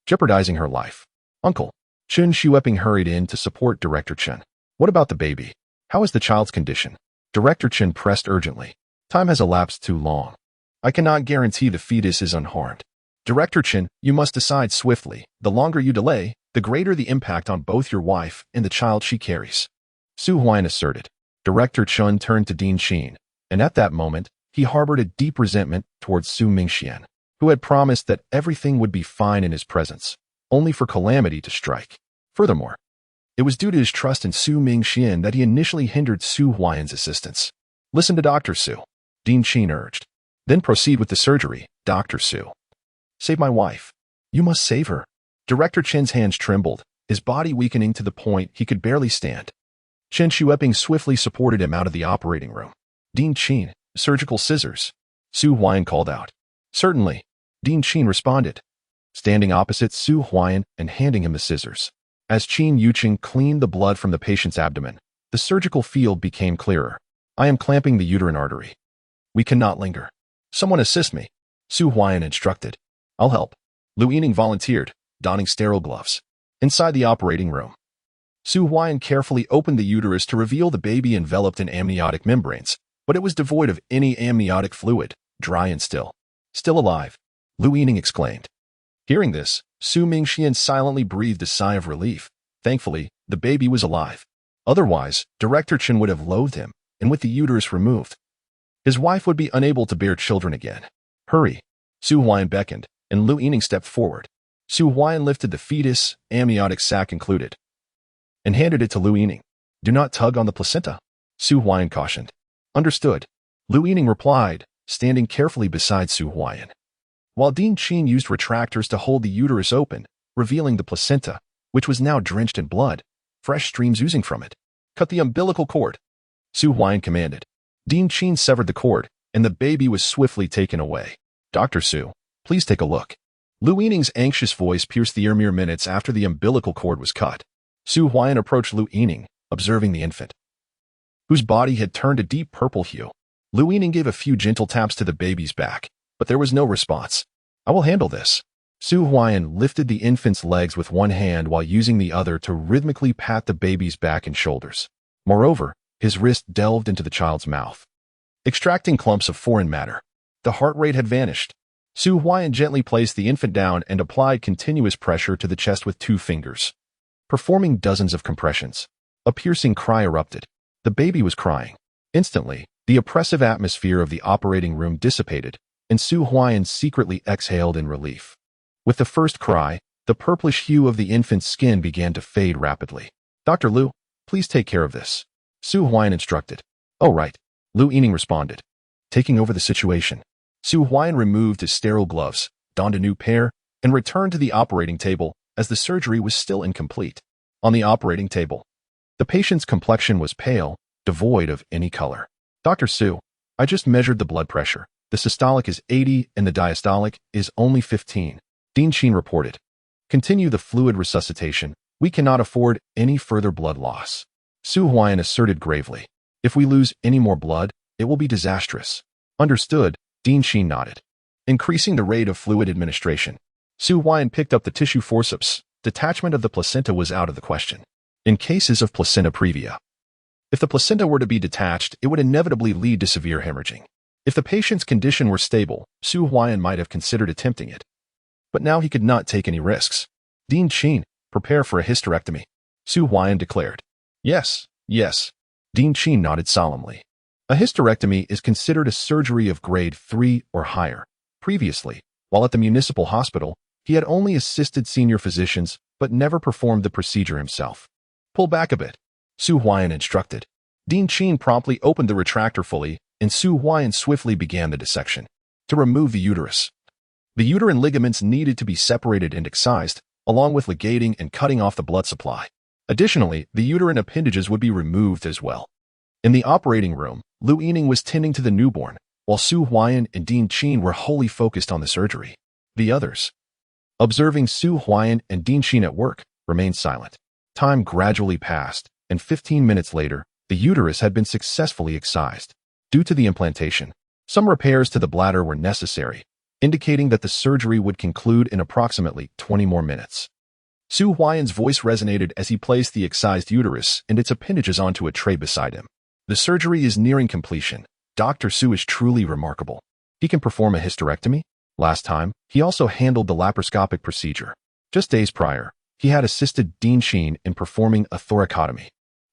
[SPEAKER 1] jeopardizing her life. Uncle Chun Shueping hurried in to support Director Chen. What about the baby? How is the child's condition? Director Chen pressed urgently. Time has elapsed too long. I cannot guarantee the fetus is unharmed. Director Chen, you must decide swiftly. The longer you delay, the greater the impact on both your wife and the child she carries. Su Huai'an asserted. Director Chen turned to Dean Qin, and at that moment, he harbored a deep resentment towards Su Mingxian, who had promised that everything would be fine in his presence, only for calamity to strike. Furthermore, it was due to his trust in Su Mingxian that he initially hindered Su Huai'an's assistance. Listen to Dr. Su, Dean Qin urged. Then proceed with the surgery, Dr. Su. Save my wife. You must save her. Director Qin's hands trembled, his body weakening to the point he could barely stand. Chen Shueping swiftly supported him out of the operating room. Dean Qin, surgical scissors. Su Huai'an called out. Certainly. Dean Qin responded, standing opposite Su Huai'an and handing him the scissors. As Qin Yuqing cleaned the blood from the patient's abdomen, the surgical field became clearer. I am clamping the uterine artery. We cannot linger. Someone assist me, Su Huai'an instructed. I'll help. Lu Yining volunteered, donning sterile gloves. Inside the operating room, Su Huai'an carefully opened the uterus to reveal the baby enveloped in amniotic membranes, but it was devoid of any amniotic fluid, dry and still. Still alive, Lu Yining exclaimed. Hearing this, Su Mingxian silently breathed a sigh of relief. Thankfully, the baby was alive. Otherwise, Director Chen would have loathed him, and with the uterus removed, his wife would be unable to bear children again. Hurry, Su Huai'an beckoned, and Lu Yining stepped forward. Su Huai'an lifted the fetus, amniotic sac included, and handed it to Lu Yining. Do not tug on the placenta, Su Huai'an cautioned. Understood, Lu Yining replied, standing carefully beside Su Huai'an, while Dean Qin used retractors to hold the uterus open, revealing the placenta, which was now drenched in blood, fresh streams oozing from it. Cut the umbilical cord, Su Huai'an commanded. Dean Qin severed the cord, and the baby was swiftly taken away. Dr. Su, please take a look. Lu Yining's anxious voice pierced the ear mere minutes after the umbilical cord was cut. Su Huai'an approached Lu Yining, observing the infant, whose body had turned a deep purple hue. Lu Yining gave a few gentle taps to the baby's back, but there was no response. I will handle this. Su Huai'an lifted the infant's legs with one hand while using the other to rhythmically pat the baby's back and shoulders. Moreover, his wrist delved into the child's mouth, extracting clumps of foreign matter. The heart rate had vanished. Su Huai'an gently placed the infant down and applied continuous pressure to the chest with 2 fingers, performing dozens of compressions. A piercing cry erupted. The baby was crying. Instantly, the oppressive atmosphere of the operating room dissipated, and Su Huai'an secretly exhaled in relief. With the first cry, the purplish hue of the infant's skin began to fade rapidly. Dr. Lu, please take care of this, Su Huai'an instructed. Oh, right, Lu Yining responded, taking over the situation. Su Huai'an removed his sterile gloves, donned a new pair, and returned to the operating table as the surgery was still incomplete. On the operating table, the patient's complexion was pale, devoid of any color. Dr. Su, I just measured the blood pressure. The systolic is 80 and the diastolic is only 15. Dean Qin reported. Continue the fluid resuscitation. We cannot afford any further blood loss, Su Huai'an asserted gravely. If we lose any more blood, it will be disastrous. Understood, Dean Qin nodded. Increasing the rate of fluid administration. Su Huai'an picked up the tissue forceps. Detachment of the placenta was out of the question. In cases of placenta previa, if the placenta were to be detached, it would inevitably lead to severe hemorrhaging. If the patient's condition were stable, Su Huai'an might have considered attempting it. But now he could not take any risks. Dean Qin, prepare for a hysterectomy, Su Huai'an declared. Yes, yes. Dean Qin nodded solemnly. A hysterectomy is considered a surgery of grade 3 or higher. Previously, while at the municipal hospital, he had only assisted senior physicians but never performed the procedure himself. Pull back a bit, Su Huai'an instructed. Dean Qin promptly opened the retractor fully, and Su Huai'an swiftly began the dissection. To remove the uterus, the uterine ligaments needed to be separated and excised, along with ligating and cutting off the blood supply. Additionally, the uterine appendages would be removed as well. In the operating room, Lu Yining was tending to the newborn, while Su Huai'an and Dean Qin were wholly focused on the surgery. The others, observing Su Huai'an and Dean Qin at work, remained silent. Time gradually passed, and 15 minutes later, the uterus had been successfully excised. Due to the implantation, some repairs to the bladder were necessary, indicating that the surgery would conclude in approximately 20 more minutes. Su Huai'an's voice resonated as he placed the excised uterus and its appendages onto a tray beside him. The surgery is nearing completion. Dr. Su is truly remarkable. He can perform a hysterectomy. Last time, he also handled the laparoscopic procedure. Just days prior, he had assisted Dean Qin in performing a thoracotomy.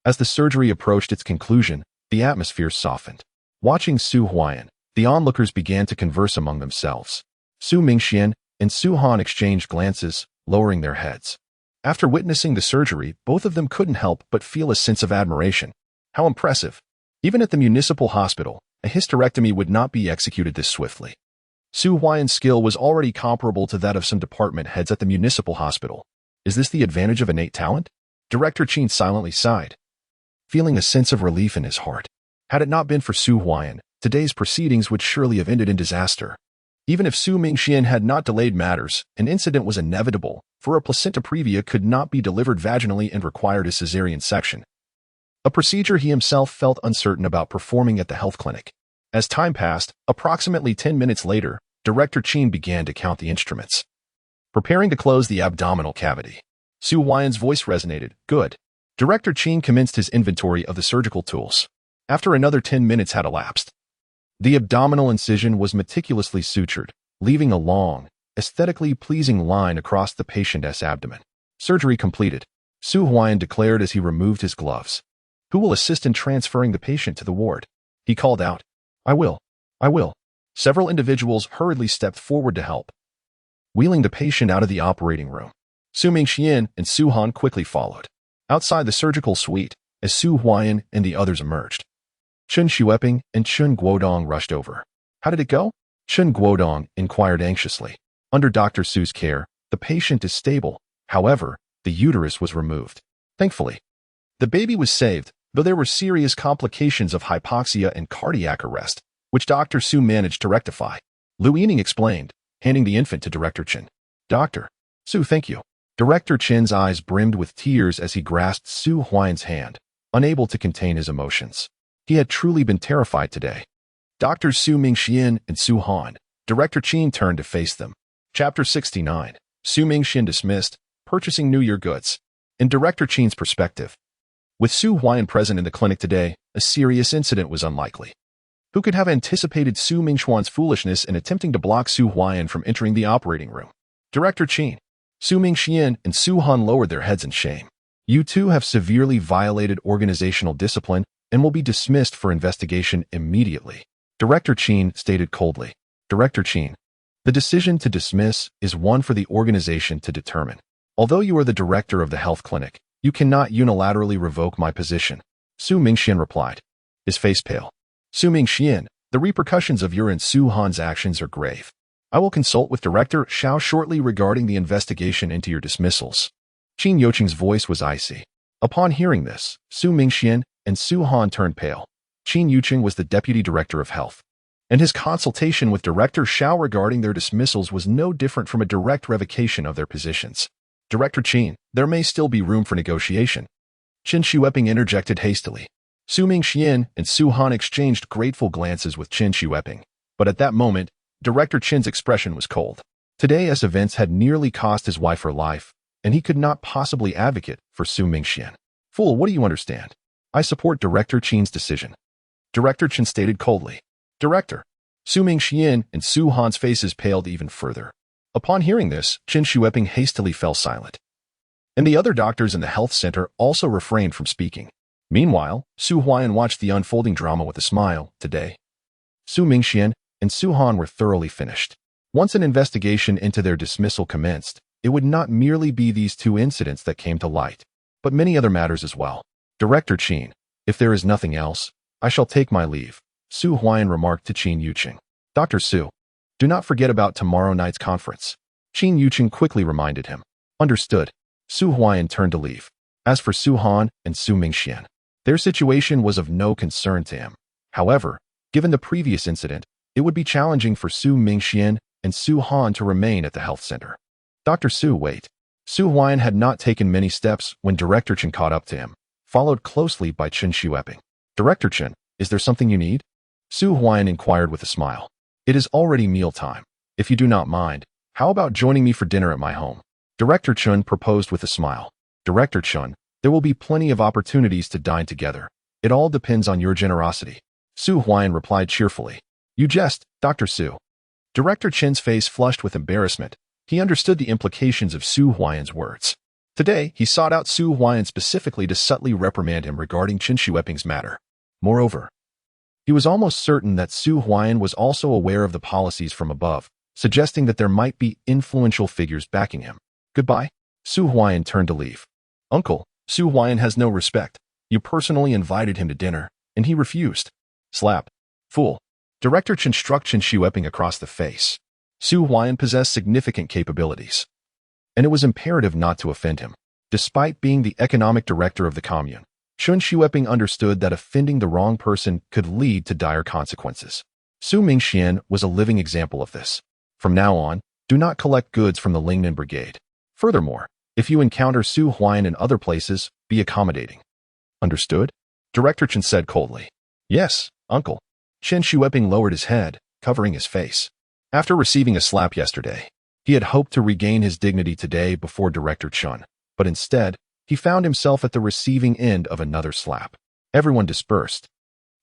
[SPEAKER 1] As the surgery approached its conclusion, the atmosphere softened. Watching Su Huai'an, the onlookers began to converse among themselves. Su Mingxian and Su Han exchanged glances, lowering their heads. After witnessing the surgery, both of them couldn't help but feel a sense of admiration. How impressive! Even at the municipal hospital, a hysterectomy would not be executed this swiftly. Su Huai'an's skill was already comparable to that of some department heads at the municipal hospital. Is this the advantage of innate talent? Director Qin silently sighed, feeling a sense of relief in his heart. Had it not been for Su Huai'an, today's proceedings would surely have ended in disaster. Even if Su Mingxian had not delayed matters, an incident was inevitable, for a placenta previa could not be delivered vaginally and required a cesarean section. A procedure he himself felt uncertain about performing at the health clinic. As time passed, approximately 10 minutes later, Director Qin began to count the instruments, preparing to close the abdominal cavity. Su Huai'an's voice resonated. Good. Director Qin commenced his inventory of the surgical tools. After another 10 minutes had elapsed, the abdominal incision was meticulously sutured, leaving a long, aesthetically pleasing line across the patient's abdomen. Surgery completed, Su Huai'an declared as he removed his gloves. Who will assist in transferring the patient to the ward? He called out. I will. Several individuals hurriedly stepped forward to help, wheeling the patient out of the operating room. Su Mingxian and Su Han quickly followed. Outside the surgical suite, as Su Huai'an and the others emerged, Chen Xueping and Chen Guodong rushed over. How did it go? Chen Guodong inquired anxiously. Under Dr. Su's care, the patient is stable. However, the uterus was removed. Thankfully, the baby was saved, though there were serious complications of hypoxia and cardiac arrest, which Dr. Su managed to rectify. Lu Yining explained, handing the infant to Director Qin. Dr. Su, thank you. Director Qin's eyes brimmed with tears as he grasped Su Huai'an's hand, unable to contain his emotions. He had truly been terrified today. Dr. Su Mingxian and Su Han. Director Qin turned to face them. Chapter 69. Su Mingxian dismissed, purchasing New Year goods. In Director Qin's perspective, with Su Huai'an present in the clinic today, a serious incident was unlikely. Who could have anticipated Su Mingxian's foolishness in attempting to block Su Huai'an from entering the operating room? Director Qin, Su Mingxian and Su Han lowered their heads in shame. You two have severely violated organizational discipline and will be dismissed for investigation immediately. Director Qin stated coldly. Director Qin, the decision to dismiss is one for the organization to determine. Although you are the director of the health clinic, you cannot unilaterally revoke my position. Su Mingxian replied, his face pale. Su Mingxian, the repercussions of your and Su Han's actions are grave. I will consult with Director Xiao shortly regarding the investigation into your dismissals. Qin Youqing's voice was icy. Upon hearing this, Su Mingxian and Su Han turned pale. Qin Youqing was the deputy director of health, and his consultation with Director Xiao regarding their dismissals was no different from a direct revocation of their positions. Director Qin, there may still be room for negotiation. Chen Xueping interjected hastily. Su Mingxian and Su Han exchanged grateful glances with Chen Xueping, but at that moment, Director Qin's expression was cold. Today's events had nearly cost his wife her life, and he could not possibly advocate for Su Mingxian. Fool, what do you understand? I support Director Qin's decision. Director Qin stated coldly. Director. Su Mingxian and Su Han's faces paled even further. Upon hearing this, Chen Xueping hastily fell silent, and the other doctors in the health center also refrained from speaking. Meanwhile, Su Huai'an watched the unfolding drama with a smile. Today, Su Mingxian and Su Han were thoroughly finished. Once an investigation into their dismissal commenced, it would not merely be these two incidents that came to light, but many other matters as well. Director Qin, if there is nothing else, I shall take my leave, Su Huai'an remarked to Qin Youqing. Dr. Su, do not forget about tomorrow night's conference. Qin Youqing quickly reminded him. Understood. Su Huai'an turned to leave. As for Su Han and Su Mingxian, Their situation was of no concern to him. However, given the previous incident, it would be challenging for Su Mingxian and Su Han to remain at the health center. Dr. Su, wait. Su Huai'an had not taken many steps when Director Qin caught up to him, followed closely by Qin Shueping. Director Qin, is there something you need? Su Huai'an inquired with a smile. It is already mealtime. If you do not mind, how about joining me for dinner at my home? Director Qin proposed with a smile. Director Qin, there will be plenty of opportunities to dine together. It all depends on your generosity. Su Huai'an replied cheerfully. You jest, Dr. Su. Director Qin's face flushed with embarrassment. He understood the implications of Su Huai'an's words. Today, he sought out Su Huai'an specifically to subtly reprimand him regarding Qin Shueping's matter. Moreover, he was almost certain that Su Huai'an was also aware of the policies from above, suggesting that there might be influential figures backing him. Goodbye. Su Huai'an turned to leave. Uncle, Su Huai'an has no respect. You personally invited him to dinner, and he refused. Slap. Fool. Director Qin struck Qin Shueping across the face. Su Huai'an possessed significant capabilities, and it was imperative not to offend him. Despite being the economic director of the commune, Qin Shueping understood that offending the wrong person could lead to dire consequences. Su Mingxian was a living example of this. From now on, do not collect goods from the Lingnan Brigade. Furthermore, if you encounter Su Huai'an in other places, be accommodating. Understood? Director Qin said coldly. Yes, uncle. Qin Shueping lowered his head, covering his face. After receiving a slap yesterday, he had hoped to regain his dignity today before Director Qin, but instead, he found himself at the receiving end of another slap. Everyone dispersed.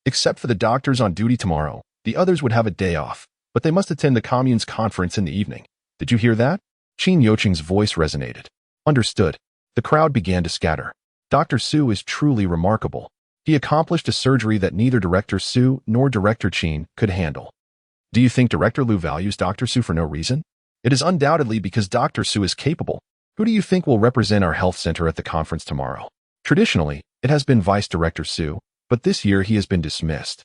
[SPEAKER 1] Except for the doctors on duty tomorrow, the others would have a day off, but they must attend the commune's conference in the evening. Did you hear that? Qin Yoqing's voice resonated. Understood. The crowd began to scatter. Dr. Su is truly remarkable. He accomplished a surgery that neither Director Su nor Director Qin could handle. Do you think Director Lu values Dr. Su for no reason? It is undoubtedly because Dr. Su is capable. Who do you think will represent our health center at the conference tomorrow? Traditionally, it has been Vice Director Su, but this year he has been dismissed.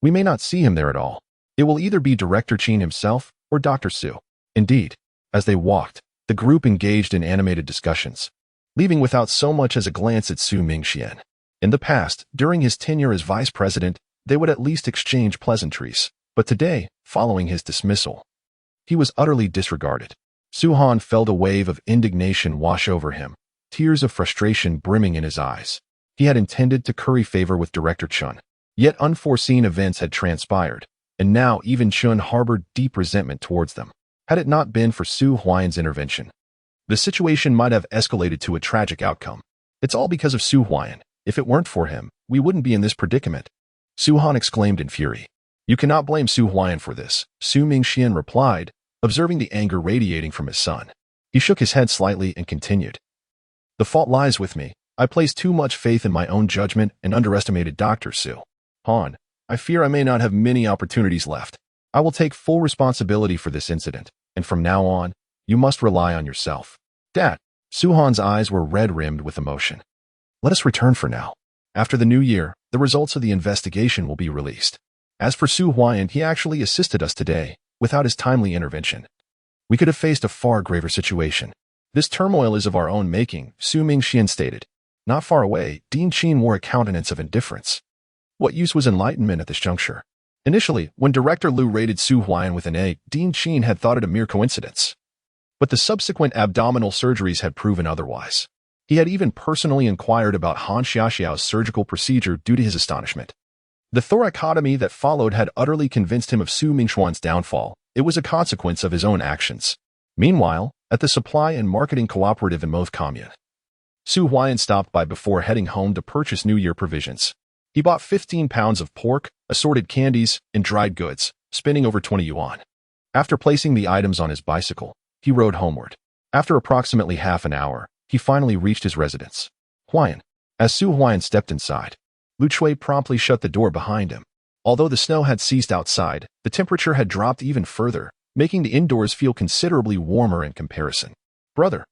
[SPEAKER 1] We may not see him there at all. It will either be Director Qin himself or Dr. Su. Indeed, as they walked, the group engaged in animated discussions, leaving without so much as a glance at Su Mingxian. In the past, during his tenure as vice president, they would at least exchange pleasantries, but today, following his dismissal, he was utterly disregarded. Su Han felt a wave of indignation wash over him, tears of frustration brimming in his eyes. He had intended to curry favor with Director Qin, yet unforeseen events had transpired, and now even Qin harbored deep resentment towards them. Had it not been for Su Huai'an's intervention, the situation might have escalated to a tragic outcome. It's all because of Su Huai'an. If it weren't for him, we wouldn't be in this predicament. Su Han exclaimed in fury. You cannot blame Su Huai'an for this, Su Mingxian replied, observing the anger radiating from his son. He shook his head slightly and continued. The fault lies with me. I placed too much faith in my own judgment and underestimated Dr. Su. Han, I fear I may not have many opportunities left. I will take full responsibility for this incident, and from now on, you must rely on yourself. Dad. Su Han's eyes were red-rimmed with emotion. Let us return for now. After the new year, the results of the investigation will be released. As for Su Huai'an, he actually assisted us today. Without his timely intervention, we could have faced a far graver situation. This turmoil is of our own making, Su Mingxian stated. Not far away, Dean Qin wore a countenance of indifference. What use was enlightenment at this juncture? Initially, when Director Lu rated Su Huai'an with an A, Dean Qin had thought it a mere coincidence. But the subsequent abdominal surgeries had proven otherwise. He had even personally inquired about Han Xiaoxiao's surgical procedure due to his astonishment. The thoracotomy that followed had utterly convinced him of Su Mingxian's downfall. It was a consequence of his own actions. Meanwhile, at the supply and marketing cooperative in Moth Commune, Su Huai'an stopped by before heading home to purchase New Year provisions. He bought 15 pounds of pork, assorted candies, and dried goods, spending over 20 yuan. After placing the items on his bicycle, he rode homeward. After approximately half an hour, he finally reached his residence. Huai'an. As Su Huai'an stepped inside, Lu Chui promptly shut the door behind him. Although the snow had ceased outside, the temperature had dropped even further, making the indoors feel considerably warmer in comparison. Brother.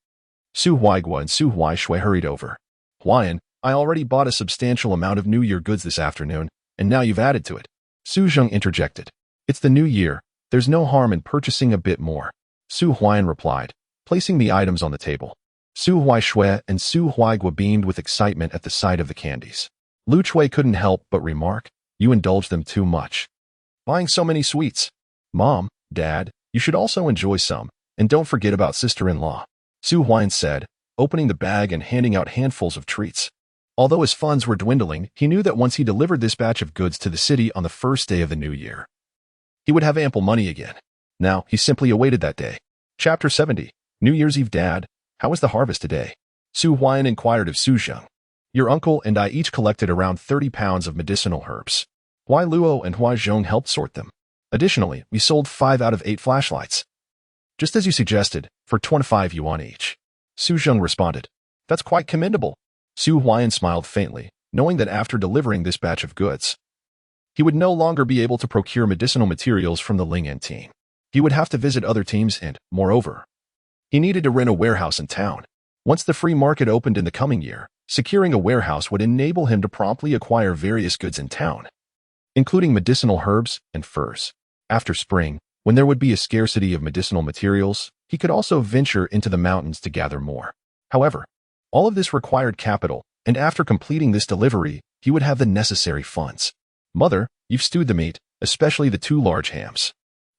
[SPEAKER 1] Su Huaigua and Su Huaishui hurried over. Huai'an, I already bought a substantial amount of New Year goods this afternoon, and now you've added to it. Su Zheng interjected. It's the new year. There's no harm in purchasing a bit more. Su Huai'an replied, placing the items on the table. Su Huaishui and Su Huaigua beamed with excitement at the sight of the candies. Lu Chui couldn't help but remark, "You indulge them too much. Buying so many sweets. Mom, Dad, you should also enjoy some, and don't forget about sister-in-law," Su Huai'an said, opening the bag and handing out handfuls of treats. Although his funds were dwindling, he knew that once he delivered this batch of goods to the city on the first day of the new year, he would have ample money again. Now, he simply awaited that day. Chapter 70. New Year's Eve. Dad, how was the harvest today? Su Huai'an inquired of Su Zheng. Your uncle and I each collected around 30 pounds of medicinal herbs. Huai Luo and Huai Zhong helped sort them. Additionally, we sold 5 out of 8 flashlights, just as you suggested, for 25 yuan each. Su Zheng responded. That's quite commendable. Su Huai'an smiled faintly, knowing that after delivering this batch of goods, he would no longer be able to procure medicinal materials from the Ling'an team. He would have to visit other teams and, moreover, he needed to rent a warehouse in town. Once the free market opened in the coming year, securing a warehouse would enable him to promptly acquire various goods in town, including medicinal herbs and furs. After spring, when there would be a scarcity of medicinal materials, he could also venture into the mountains to gather more. However, all of this required capital, and after completing this delivery, he would have the necessary funds. Mother, you've stewed the meat, especially the 2 large hams.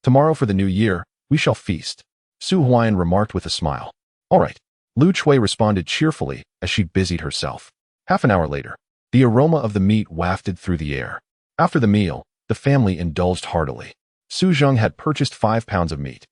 [SPEAKER 1] Tomorrow for the new year, we shall feast, Su Huai'an remarked with a smile. All right, Lu Chui responded cheerfully as she busied herself. Half an hour later, the aroma of the meat wafted through the air. After the meal, the family indulged heartily. Su Zheng had purchased 5 pounds of meat,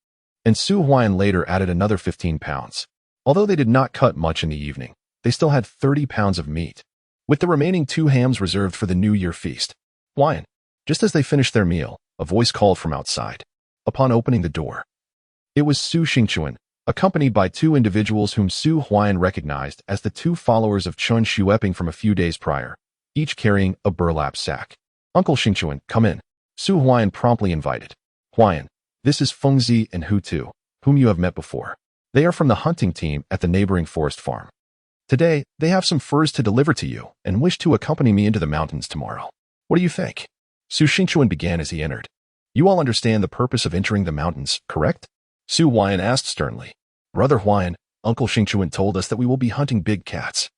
[SPEAKER 1] and Su Huai'an later added another 15 pounds. Although they did not cut much in the evening, they still had 30 pounds of meat, with the remaining 2 hams reserved for the New Year feast. Huai'an. Just as they finished their meal, a voice called from outside. Upon opening the door, it was Su Xingchuan, accompanied by 2 individuals whom Su Huai'an recognized as the 2 followers of Chun Xueping from a few days prior, each carrying a burlap sack. Uncle Xingchuan, come in, Su Huai'an promptly invited. Huai'an, this is Feng Zi and Hu Tu, whom you have met before. They are from the hunting team at the neighboring forest farm. Today, they have some furs to deliver to you and wish to accompany me into the mountains tomorrow. What do you think? Su Xingchuan began as he entered. You all understand the purpose of entering the mountains, correct? Su Huai'an asked sternly. Brother Huai'an, Uncle Xingchuan told us that we will be hunting big cats.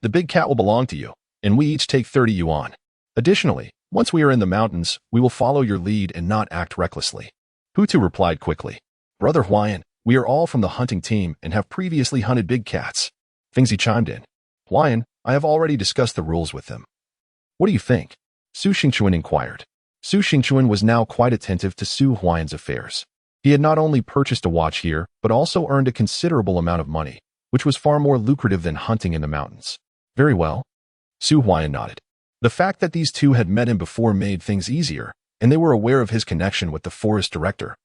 [SPEAKER 1] The big cat will belong to you, and we each take 30 yuan. Additionally, once we are in the mountains, we will follow your lead and not act recklessly. Hu Tu replied quickly. Brother Huai'an, we are all from the hunting team and have previously hunted big cats. Feng Zi chimed in. Huai'an, I have already discussed the rules with them. What do you think? Su Xingchuan inquired. Su Xingchuan was now quite attentive to Su Huai'an's affairs. He had not only purchased a watch here, but also earned a considerable amount of money, which was far more lucrative than hunting in the mountains. Very well. Su Huai'an nodded. The fact that these 2 had met him before made things easier, and they were aware of his connection with the forest director,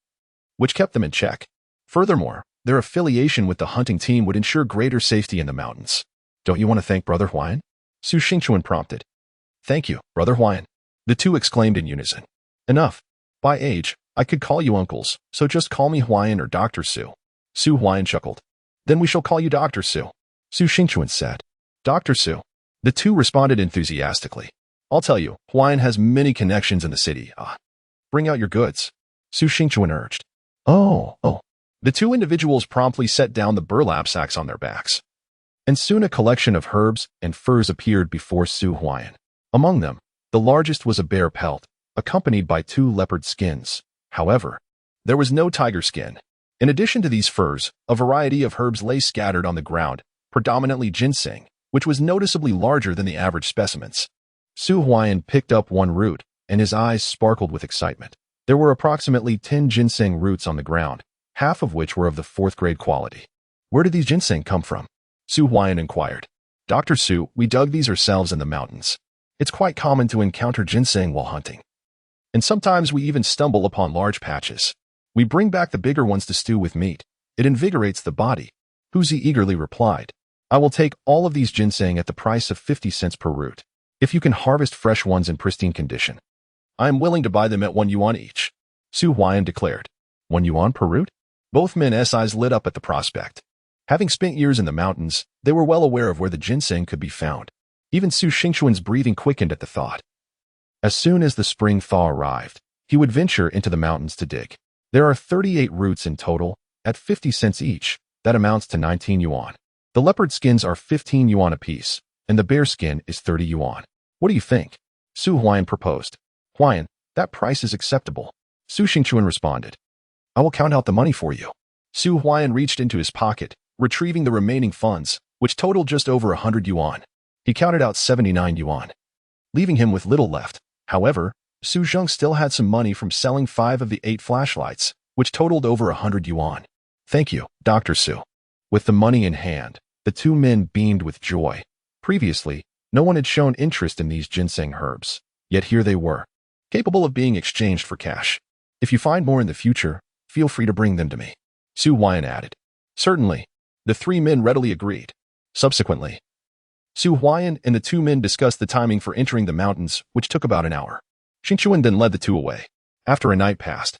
[SPEAKER 1] which kept them in check. Furthermore, their affiliation with the hunting team would ensure greater safety in the mountains. Don't you want to thank Brother Huai'an? Su Xingchuan prompted. Thank you, Brother Huai'an. The 2 exclaimed in unison. Enough. By age, I could call you uncles, so just call me Huai'an or Dr. Su. Su Huai'an chuckled. Then we shall call you Dr. Su. Su Xingchuan said. Dr. Su. The 2 responded enthusiastically. I'll tell you, Huai'an has many connections in the city. Bring out your goods. Su Xingchuan urged. Oh. The 2 individuals promptly set down the burlap sacks on their backs. And soon a collection of herbs and furs appeared before Su Huai'an. Among them, the largest was a bear pelt, accompanied by 2 leopard skins. However, there was no tiger skin. In addition to these furs, a variety of herbs lay scattered on the ground, predominantly ginseng, which was noticeably larger than the average specimens. Su Huai'an picked up one root, and his eyes sparkled with excitement. There were approximately 10 ginseng roots on the ground, half of which were of the 4th grade quality. Where did these ginseng come from? Su Huai'an inquired. Dr. Su, we dug these ourselves in the mountains. It's quite common to encounter ginseng while hunting. And sometimes we even stumble upon large patches. We bring back the bigger ones to stew with meat. It invigorates the body. Hu Zi eagerly replied. I will take all of these ginseng at the price of 50 cents per root. If you can harvest fresh ones in pristine condition, I am willing to buy them at 1 yuan each. Su Huai'an declared. 1 yuan per root? Both men's eyes lit up at the prospect. Having spent years in the mountains, they were well aware of where the ginseng could be found. Even Su Xingchuan's breathing quickened at the thought. As soon as the spring thaw arrived, he would venture into the mountains to dig. There are 38 roots in total, at 50 cents each. That amounts to 19 yuan. The leopard skins are 15 yuan apiece, and the bear skin is 30 yuan. What do you think? Su Huai'an proposed. Huai'an, that price is acceptable. Su Xingchuan responded. I will count out the money for you. Su Huai'an reached into his pocket, retrieving the remaining funds, which totaled just over 100 yuan. He counted out 79 yuan, leaving him with little left. However, Su Zheng still had some money from selling 5 of the 8 flashlights, which totaled over 100 yuan. Thank you, Dr. Su. With the money in hand, the two men beamed with joy. Previously, no one had shown interest in these ginseng herbs, yet here they were, capable of being exchanged for cash. If you find more in the future, feel free to bring them to me. Su Huai'an added. Certainly, the 3 men readily agreed. Subsequently, Su Huai'an and the 2 men discussed the timing for entering the mountains, which took about an hour. Xingchuan then led the 2 away. After a night passed,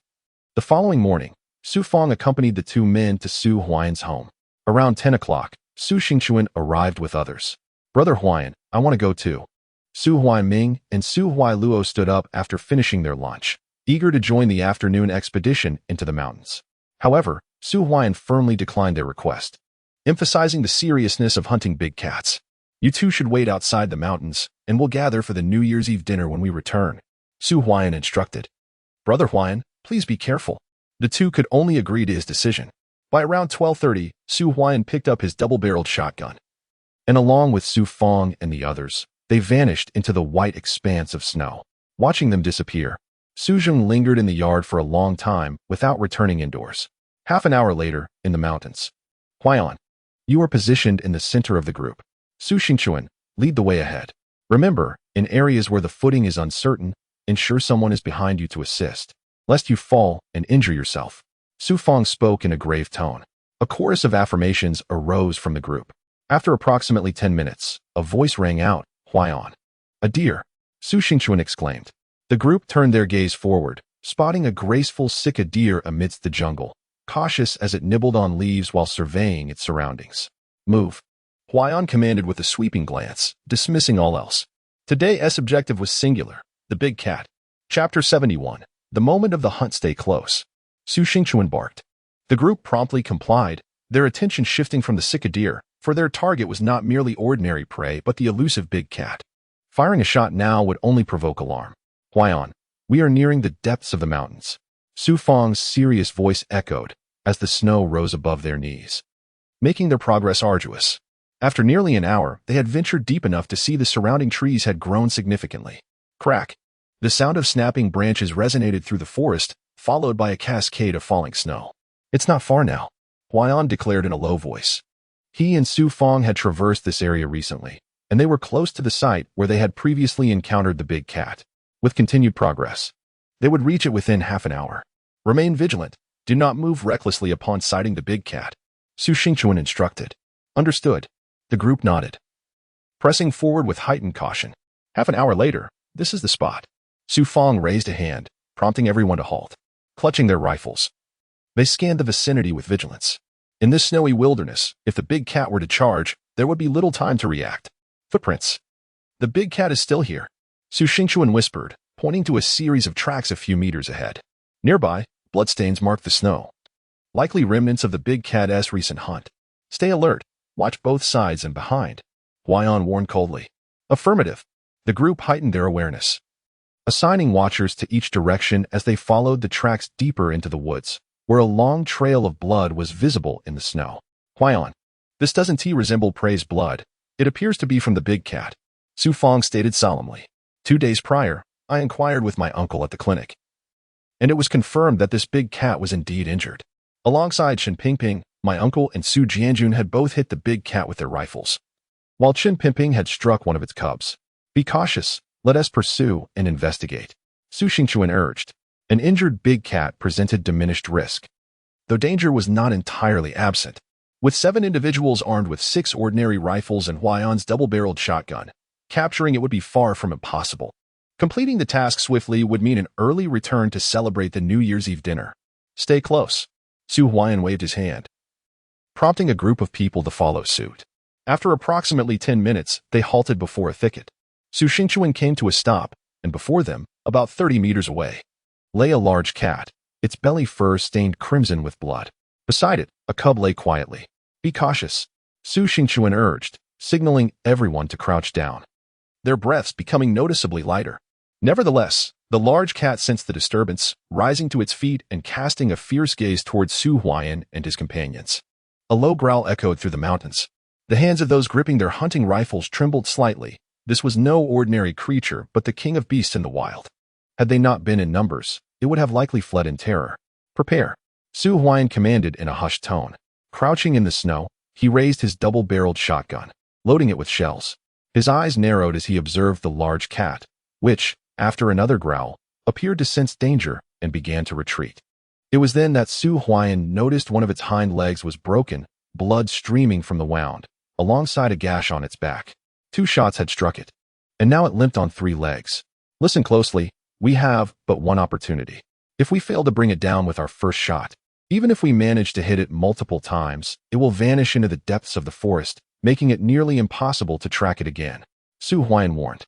[SPEAKER 1] the following morning, Su Fong accompanied the 2 men to Su Huai'an's home. Around 10 o'clock, Su Xingchuan arrived with others. Brother Huai'an, I want to go too. Su Huaiming and Su Huailuo stood up after finishing their lunch, eager to join the afternoon expedition into the mountains. However, Su Huai'an firmly declined their request, emphasizing the seriousness of hunting big cats. You two should wait outside the mountains, and we'll gather for the New Year's Eve dinner when we return, Su Huai'an instructed. Brother Huai'an, please be careful. The 2 could only agree to his decision. By around 12:30, Su Huai'an picked up his double-barreled shotgun, and along with Su Fong and the others, they vanished into the white expanse of snow. Watching them disappear, Su Zheng lingered in the yard for a long time without returning indoors. Half an hour later, in the mountains. Huai'an, you are positioned in the center of the group. Su Xingchuan, lead the way ahead. Remember, in areas where the footing is uncertain, ensure someone is behind you to assist, lest you fall and injure yourself. Su Fong spoke in a grave tone. A chorus of affirmations arose from the group. After approximately 10 minutes, a voice rang out, Huai'an. A deer, Su Xingchuan exclaimed. The group turned their gaze forward, spotting a graceful Sika deer amidst the jungle, cautious as it nibbled on leaves while surveying its surroundings. Move, Huai'an commanded with a sweeping glance, dismissing all else. Today's objective was singular, the big cat. Chapter 71. The moment of the hunt, stay close. Su Xingchuan barked. The group promptly complied, their attention shifting from the Sika deer, for their target was not merely ordinary prey but the elusive big cat. Firing a shot now would only provoke alarm. Huai'an, we are nearing the depths of the mountains. Su Fong's serious voice echoed as the snow rose above their knees, making their progress arduous. After nearly an hour, they had ventured deep enough to see the surrounding trees had grown significantly. Crack! The sound of snapping branches resonated through the forest, followed by a cascade of falling snow. It's not far now, Huai'an declared in a low voice. He and Su Fong had traversed this area recently, and they were close to the site where they had previously encountered the big cat. With continued progress, they would reach it within half an hour. Remain vigilant. Do not move recklessly upon sighting the big cat, Su Xingchuan instructed. Understood. The group nodded, pressing forward with heightened caution. Half an hour later, this is the spot. Su Fong raised a hand, prompting everyone to halt. Clutching their rifles, they scanned the vicinity with vigilance. In this snowy wilderness, if the big cat were to charge, there would be little time to react. Footprints. The big cat is still here, Su Xingchuan whispered, pointing to a series of tracks a few meters ahead. Nearby, bloodstains marked the snow, likely remnants of the big cat's recent hunt. Stay alert. Watch both sides and behind, Huai'an warned coldly. Affirmative. The group heightened their awareness, assigning watchers to each direction as they followed the tracks deeper into the woods, where a long trail of blood was visible in the snow. Huai'an, this doesn't resemble prey's blood. It appears to be from the big cat, Su Fong stated solemnly. 2 days prior, I inquired with my uncle at the clinic, and it was confirmed that this big cat was indeed injured. Alongside Chen Pingping, my uncle and Su Jianjun had both hit the big cat with their rifles, while Chen Pingping had struck one of its cubs. Be cautious. Let us pursue and investigate, Su Xingchuan urged. An injured big cat presented diminished risk, though danger was not entirely absent. With 7 individuals armed with 6 ordinary rifles and Huai'an's double-barreled shotgun, capturing it would be far from impossible. Completing the task swiftly would mean an early return to celebrate the New Year's Eve dinner. Stay close. Su Huai'an waved his hand, prompting a group of people to follow suit. After approximately 10 minutes, they halted before a thicket. Su Xingchuan came to a stop, and before them, about 30 meters away, lay a large cat, its belly fur stained crimson with blood. Beside it, a cub lay quietly. Be cautious, Su Xingchuan urged, signaling everyone to crouch down. their breaths becoming noticeably lighter. Nevertheless, the large cat sensed the disturbance, rising to its feet and casting a fierce gaze towards Su Huai'an and his companions. A low growl echoed through the mountains. The hands of those gripping their hunting rifles trembled slightly. This was no ordinary creature, but the king of beasts in the wild. Had they not been in numbers, it would have likely fled in terror. Prepare, Su Huai'an commanded in a hushed tone. Crouching in the snow, he raised his double-barreled shotgun, loading it with shells. His eyes narrowed as he observed the large cat, which, after another growl, appeared to sense danger and began to retreat. It was then that Su Huai'an noticed one of its hind legs was broken, blood streaming from the wound, alongside a gash on its back. 2 shots had struck it, and now it limped on 3 legs. Listen closely, we have but one opportunity. If we fail to bring it down with our first shot, even if we manage to hit it multiple times, it will vanish into the depths of the forest, making it nearly impossible to track it again. Su Huai'an warned.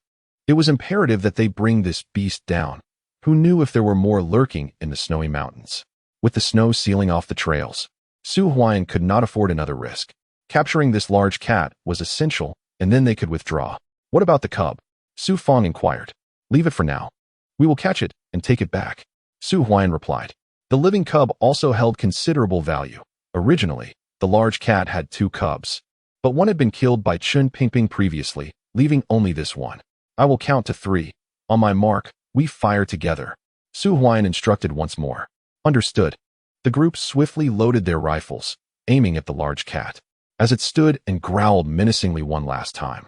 [SPEAKER 1] It was imperative that they bring this beast down. Who knew if there were more lurking in the snowy mountains? With the snow sealing off the trails, Su Huai'an could not afford another risk. Capturing this large cat was essential, and then they could withdraw. What about the cub? Su Fong inquired. Leave it for now. We will catch it and take it back. Su Huai'an replied. The living cub also held considerable value. Originally, the large cat had 2 cubs, but one had been killed by Qin Ling previously, leaving only this one. I will count to 3. On my mark, we fire together. Su Huai'an instructed once more. Understood. The group swiftly loaded their rifles, aiming at the large cat. As it stood and growled menacingly one last time,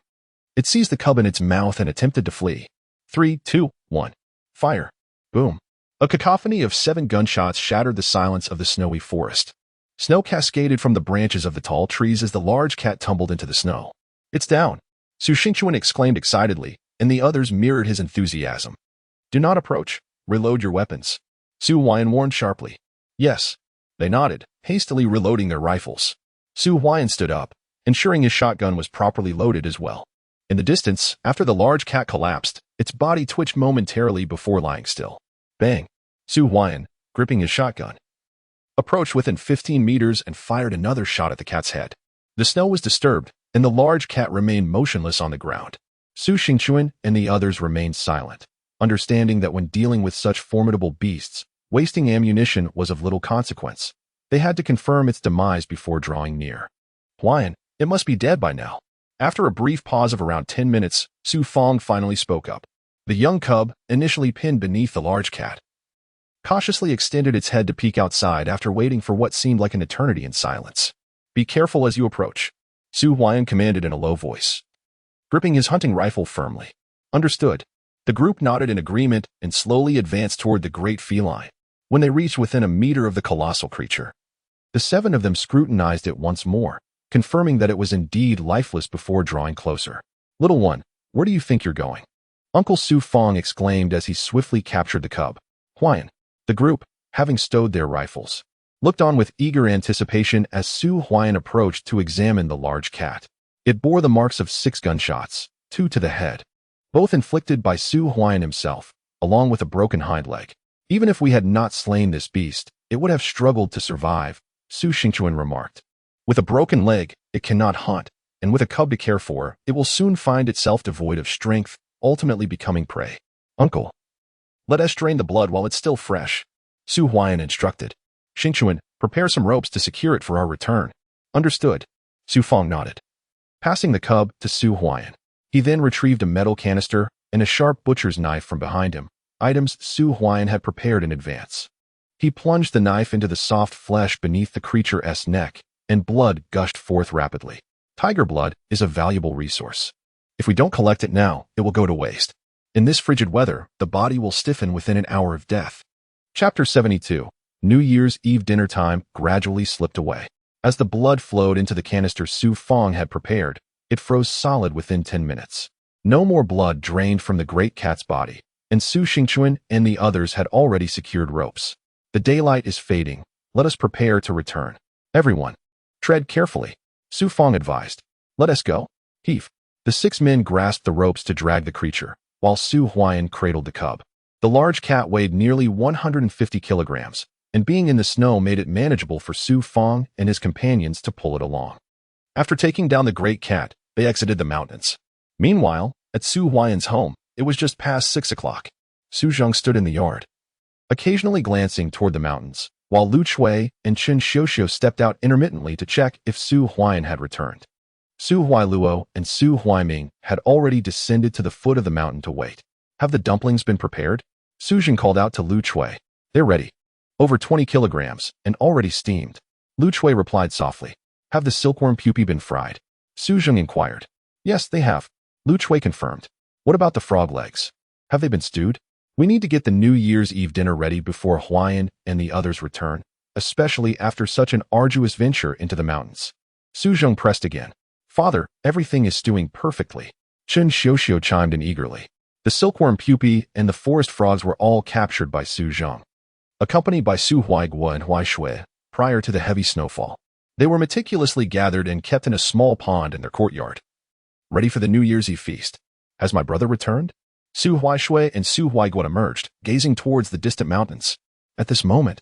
[SPEAKER 1] it seized the cub in its mouth and attempted to flee. 3, 2, 1. Fire. Boom. A cacophony of 7 gunshots shattered the silence of the snowy forest. Snow cascaded from the branches of the tall trees as the large cat tumbled into the snow. It's down, Su Xingchuan exclaimed excitedly, and the others mirrored his enthusiasm. Do not approach. Reload your weapons. Su Huai'an warned sharply. Yes. They nodded, hastily reloading their rifles. Su Huai'an stood up, ensuring his shotgun was properly loaded as well. In the distance, after the large cat collapsed, its body twitched momentarily before lying still. Bang! Su Huai'an, gripping his shotgun, approached within 15 meters and fired another shot at the cat's head. The snow was disturbed, and the large cat remained motionless on the ground. Su Xingchuan and the others remained silent, understanding that when dealing with such formidable beasts, wasting ammunition was of little consequence. They had to confirm its demise before drawing near. Huai'an, it must be dead by now. After a brief pause of around 10 minutes, Su Fong finally spoke up. The young cub, initially pinned beneath the large cat, cautiously extended its head to peek outside after waiting for what seemed like an eternity in silence. Be careful as you approach, Su Huai'an commanded in a low voice, gripping his hunting rifle firmly. Understood. The group nodded in agreement and slowly advanced toward the great feline. When they reached within a meter of the colossal creature, the 7 of them scrutinized it once more, confirming that it was indeed lifeless before drawing closer. Little one, where do you think you're going? Uncle Su Fong exclaimed as he swiftly captured the cub. Huai'an. The group, having stowed their rifles, looked on with eager anticipation as Su Huai'an approached to examine the large cat. It bore the marks of 6 gunshots, 2 to the head, both inflicted by Su Huai'an himself, along with a broken hind leg. Even if we had not slain this beast, it would have struggled to survive, Su Xingchuan remarked. With a broken leg, it cannot hunt, and with a cub to care for, it will soon find itself devoid of strength, ultimately becoming prey. Uncle, let us drain the blood while it's still fresh, Su Huai'an instructed. Xingchuan, prepare some ropes to secure it for our return. Understood. Su Fong nodded. Passing the cub to Su Huai'an, he then retrieved a metal canister and a sharp butcher's knife from behind him, items Su Huai'an had prepared in advance. He plunged the knife into the soft flesh beneath the creature's neck, and blood gushed forth rapidly. Tiger blood is a valuable resource. If we don't collect it now, it will go to waste. In this frigid weather, the body will stiffen within an hour of death. Chapter 72. New Year's Eve dinner time gradually slipped away. As the blood flowed into the canister Su Fong had prepared, it froze solid within 10 minutes. No more blood drained from the great cat's body, and Su Xingchuan and the others had already secured ropes. The daylight is fading. Let us prepare to return. Everyone, tread carefully, Su Fong advised. Let us go. Heave. The 6 men grasped the ropes to drag the creature, while Su Huai'an cradled the cub. The large cat weighed nearly 150 kilograms, and being in the snow made it manageable for Su Fong and his companions to pull it along. After taking down the great cat, they exited the mountains. Meanwhile, At Su Huai'an's home, it was just past 6 o'clock. Su Zheng stood in the yard, occasionally glancing toward the mountains, while Lu Chui and Chen Xiuxiu stepped out intermittently to check if Su Huai'an had returned. Su Huailuo and Su Huaiming had already descended to the foot of the mountain to wait. Have the dumplings been prepared? Su Zheng called out to Lu Chui. They're ready. Over 20 kilograms, and already steamed. Lu Chui replied softly. Have the silkworm pupae been fried? Su Zheng inquired. Yes, they have. Lu Chui confirmed. What about the frog legs? Have they been stewed? We need to get the New Year's Eve dinner ready before Huai'an and the others return, especially after such an arduous venture into the mountains. Su Zheng pressed again. Father, everything is stewing perfectly. Chen Xiuxiu chimed in eagerly. The silkworm pupae and the forest frogs were all captured by Su Zheng, accompanied by Su Huaiguo and Huaishui, prior to the heavy snowfall. They were meticulously gathered and kept in a small pond in their courtyard. Ready for the New Year's Eve feast. Has my brother returned? Su Huaishui and Su Huaiguo emerged, gazing towards the distant mountains. At this moment,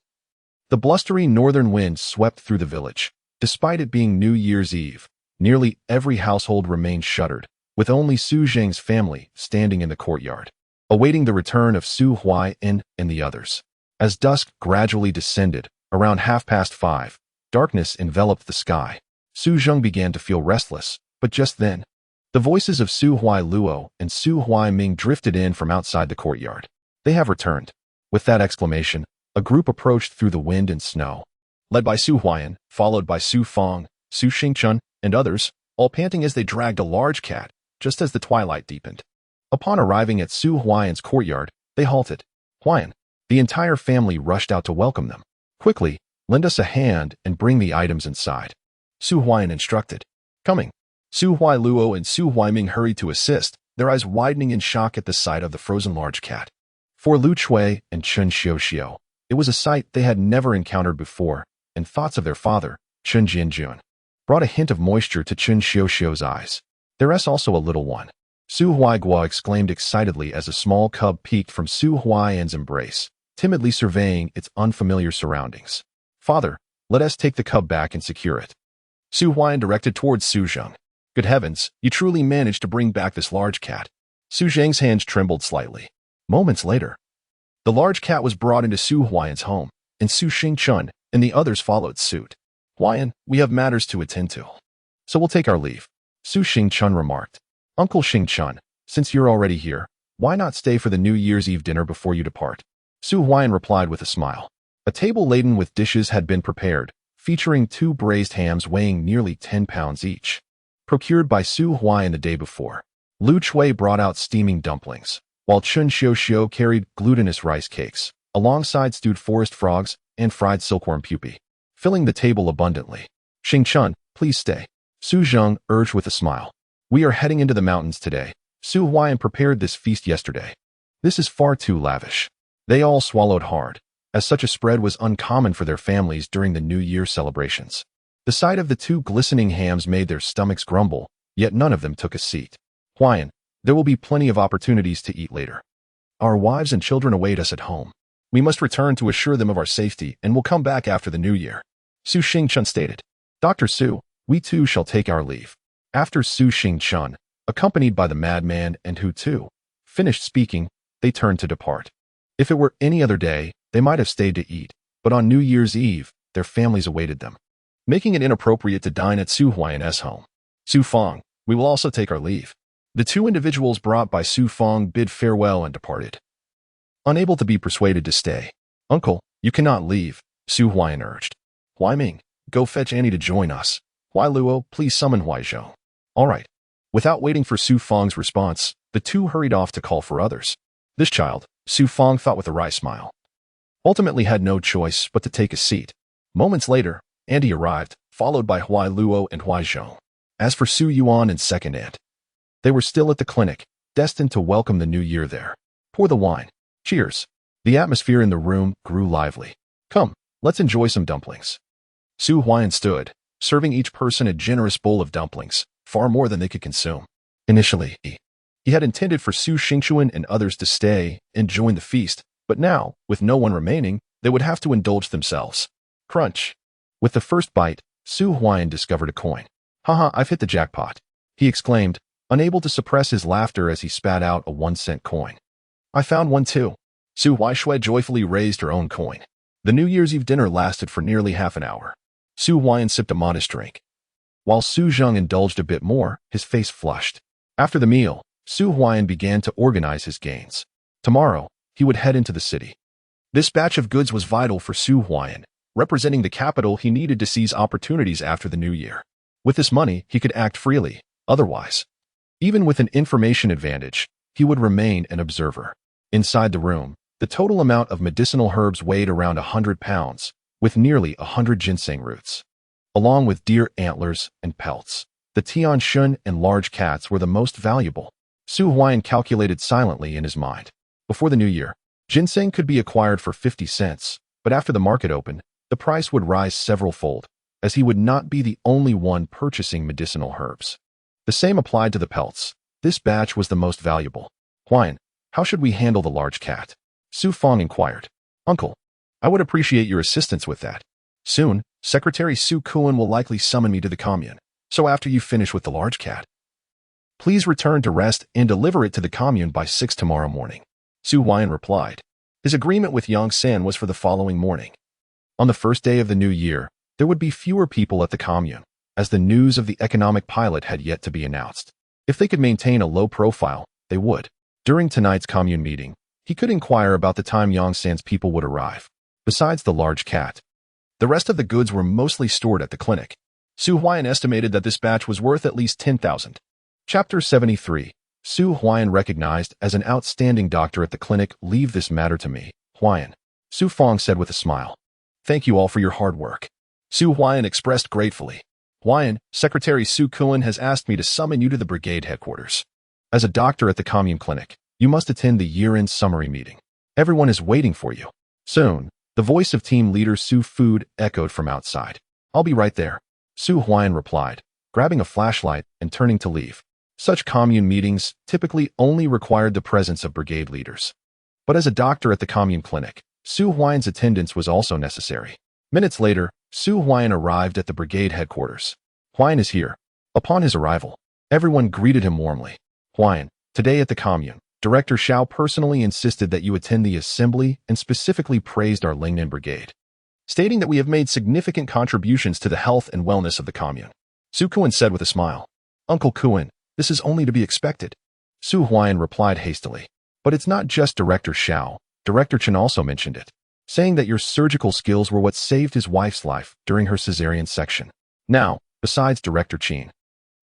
[SPEAKER 1] the blustery northern wind swept through the village. Despite it being New Year's Eve, nearly every household remained shuttered, with only Su Zheng's family standing in the courtyard, awaiting the return of Su Huai'an and the others. As dusk gradually descended, around 5:30, darkness enveloped the sky. Su Zheng began to feel restless, but just then, the voices of Su Huailuo and Su Huaiming drifted in from outside the courtyard. They have returned. With that exclamation, a group approached through the wind and snow, led by Su Huai'an, followed by Su Feng, Su Xingchun, and others, all panting as they dragged a large cat, just as the twilight deepened. Upon arriving at Su Huai'an's courtyard, they halted. Huai'an, the entire family rushed out to welcome them. Quickly, lend us a hand and bring the items inside. Su Huai'an instructed. Coming. Su Huailuo and Su Huaiming hurried to assist, their eyes widening in shock at the sight of the frozen large cat. For Lu Chui and Chen Xiuxiu, it was a sight they had never encountered before, and thoughts of their father, Chen Jianjun, brought a hint of moisture to Chen Xiuxiu's eyes. There is also a little one. Su Huaiguo exclaimed excitedly as a small cub peeked from Su Huai'an's embrace, timidly surveying its unfamiliar surroundings. Father, let us take the cub back and secure it. Su Huai'an directed towards Su Zheng. Good heavens, you truly managed to bring back this large cat. Su Zheng's hands trembled slightly. Moments later, the large cat was brought into Su Huai'an's home, and Su Xingchun and the others followed suit. Huai'an, we have matters to attend to, so we'll take our leave. Su Xingchun remarked. Uncle Xingchun, since you're already here, why not stay for the New Year's Eve dinner before you depart? Su Huai'an replied with a smile. A table laden with dishes had been prepared, featuring 2 braised hams weighing nearly 10 pounds each, procured by Su Huai'an the day before. Lu Chui brought out steaming dumplings, while Chen Xiuxiu carried glutinous rice cakes, alongside stewed forest frogs and fried silkworm pupae, filling the table abundantly. Xingchun, please stay. Su Zheng urged with a smile. We are heading into the mountains today. Su Huai'an prepared this feast yesterday. This is far too lavish. They all swallowed hard, as such a spread was uncommon for their families during the New Year celebrations. The sight of the 2 glistening hams made their stomachs grumble, yet none of them took a seat. Huai'an, there will be plenty of opportunities to eat later. Our wives and children await us at home. We must return to assure them of our safety and will come back after the New Year. Su Xingchun stated. Dr. Su, we too shall take our leave. After Su Xingchun, accompanied by the madman and Hu Tu, finished speaking, they turned to depart. If it were any other day, they might have stayed to eat, but on New Year's Eve, their families awaited them, making it inappropriate to dine at Su Huai'an's home. Su Feng, we will also take our leave. The 2 individuals brought by Su Feng bid farewell and departed, unable to be persuaded to stay. Uncle, you cannot leave, Su Huai'an urged. Huaiming, go fetch Annie to join us. Huailuo, please summon Huaizhou. All right. Without waiting for Su Feng's response, the 2 hurried off to call for others. This child, Su Feng thought with a wry smile, ultimately had no choice but to take a seat. Moments later, Andy arrived, followed by Huailuo and Huaizhou. As for Su Yuan and second aunt, they were still at the clinic, destined to welcome the new year there. Pour the wine. Cheers. The atmosphere in the room grew lively. Come, let's enjoy some dumplings. Su Huai'an stood, serving each person a generous bowl of dumplings, far more than they could consume. Initially, he had intended for Su Xingchun and others to stay and join the feast, but now, with no one remaining, they would have to indulge themselves. Crunch. With the first bite, Su Huai'an discovered a coin. Haha, I've hit the jackpot, he exclaimed, unable to suppress his laughter as he spat out a 1-cent coin. I found one too. Su Huaishui joyfully raised her own coin. The New Year's Eve dinner lasted for nearly half an hour. Su Huai'an sipped a modest drink. While Su Zheng indulged a bit more, his face flushed. After the meal, Su Huai'an began to organize his gains. Tomorrow, he would head into the city. This batch of goods was vital for Su Huai'an, representing the capital he needed to seize opportunities after the new year. With this money, he could act freely. Otherwise, even with an information advantage, he would remain an observer. Inside the room, the total amount of medicinal herbs weighed around 100 pounds, with nearly 100 ginseng roots. Along with deer antlers and pelts, the Tian Shun and large cats were the most valuable. Su Huai'an calculated silently in his mind. Before the new year, ginseng could be acquired for 50 cents, but after the market opened, the price would rise several-fold, as he would not be the only one purchasing medicinal herbs. The same applied to the pelts. This batch was the most valuable. Huai'an, how should we handle the large cat? Su Feng inquired. Uncle, I would appreciate your assistance with that. Soon, Secretary Su Kuan will likely summon me to the commune, so after you finish with the large cat, please return to rest and deliver it to the commune by 6 tomorrow morning. Su Huai'an replied. His agreement with Yang San was for the following morning. On the first day of the new year, there would be fewer people at the commune, as the news of the economic pilot had yet to be announced. If they could maintain a low profile, they would. During tonight's commune meeting, he could inquire about the time Yang San's people would arrive. Besides the large cat, the rest of the goods were mostly stored at the clinic. Su Huai'an estimated that this batch was worth at least 10,000. Chapter 73. Su Huai'an recognized as an outstanding doctor at the clinic. Leave this matter to me, Huai'an, Su Feng said with a smile. Thank you all for your hard work. Su Huai'an expressed gratefully. Huai'an, Secretary Su Kuan has asked me to summon you to the brigade headquarters. As a doctor at the commune clinic, you must attend the year-end summary meeting. Everyone is waiting for you. Soon, the voice of team leader Su Food echoed from outside. I'll be right there, Su Huai'an replied, grabbing a flashlight and turning to leave. Such commune meetings typically only required the presence of brigade leaders. But as a doctor at the commune clinic, Su Huai'an's attendance was also necessary. Minutes later, Su Huai'an arrived at the brigade headquarters. Huai'an is here. Upon his arrival, everyone greeted him warmly. Huai'an, today at the commune, Director Xiao personally insisted that you attend the assembly and specifically praised our Lingnan brigade, stating that we have made significant contributions to the health and wellness of the commune. Su Kuan said with a smile. Uncle Kuan, this is only to be expected. Su Huai'an replied hastily. But it's not just Director Xiao. Director Qin also mentioned it, saying that your surgical skills were what saved his wife's life during her cesarean section. Now, besides Director Qin,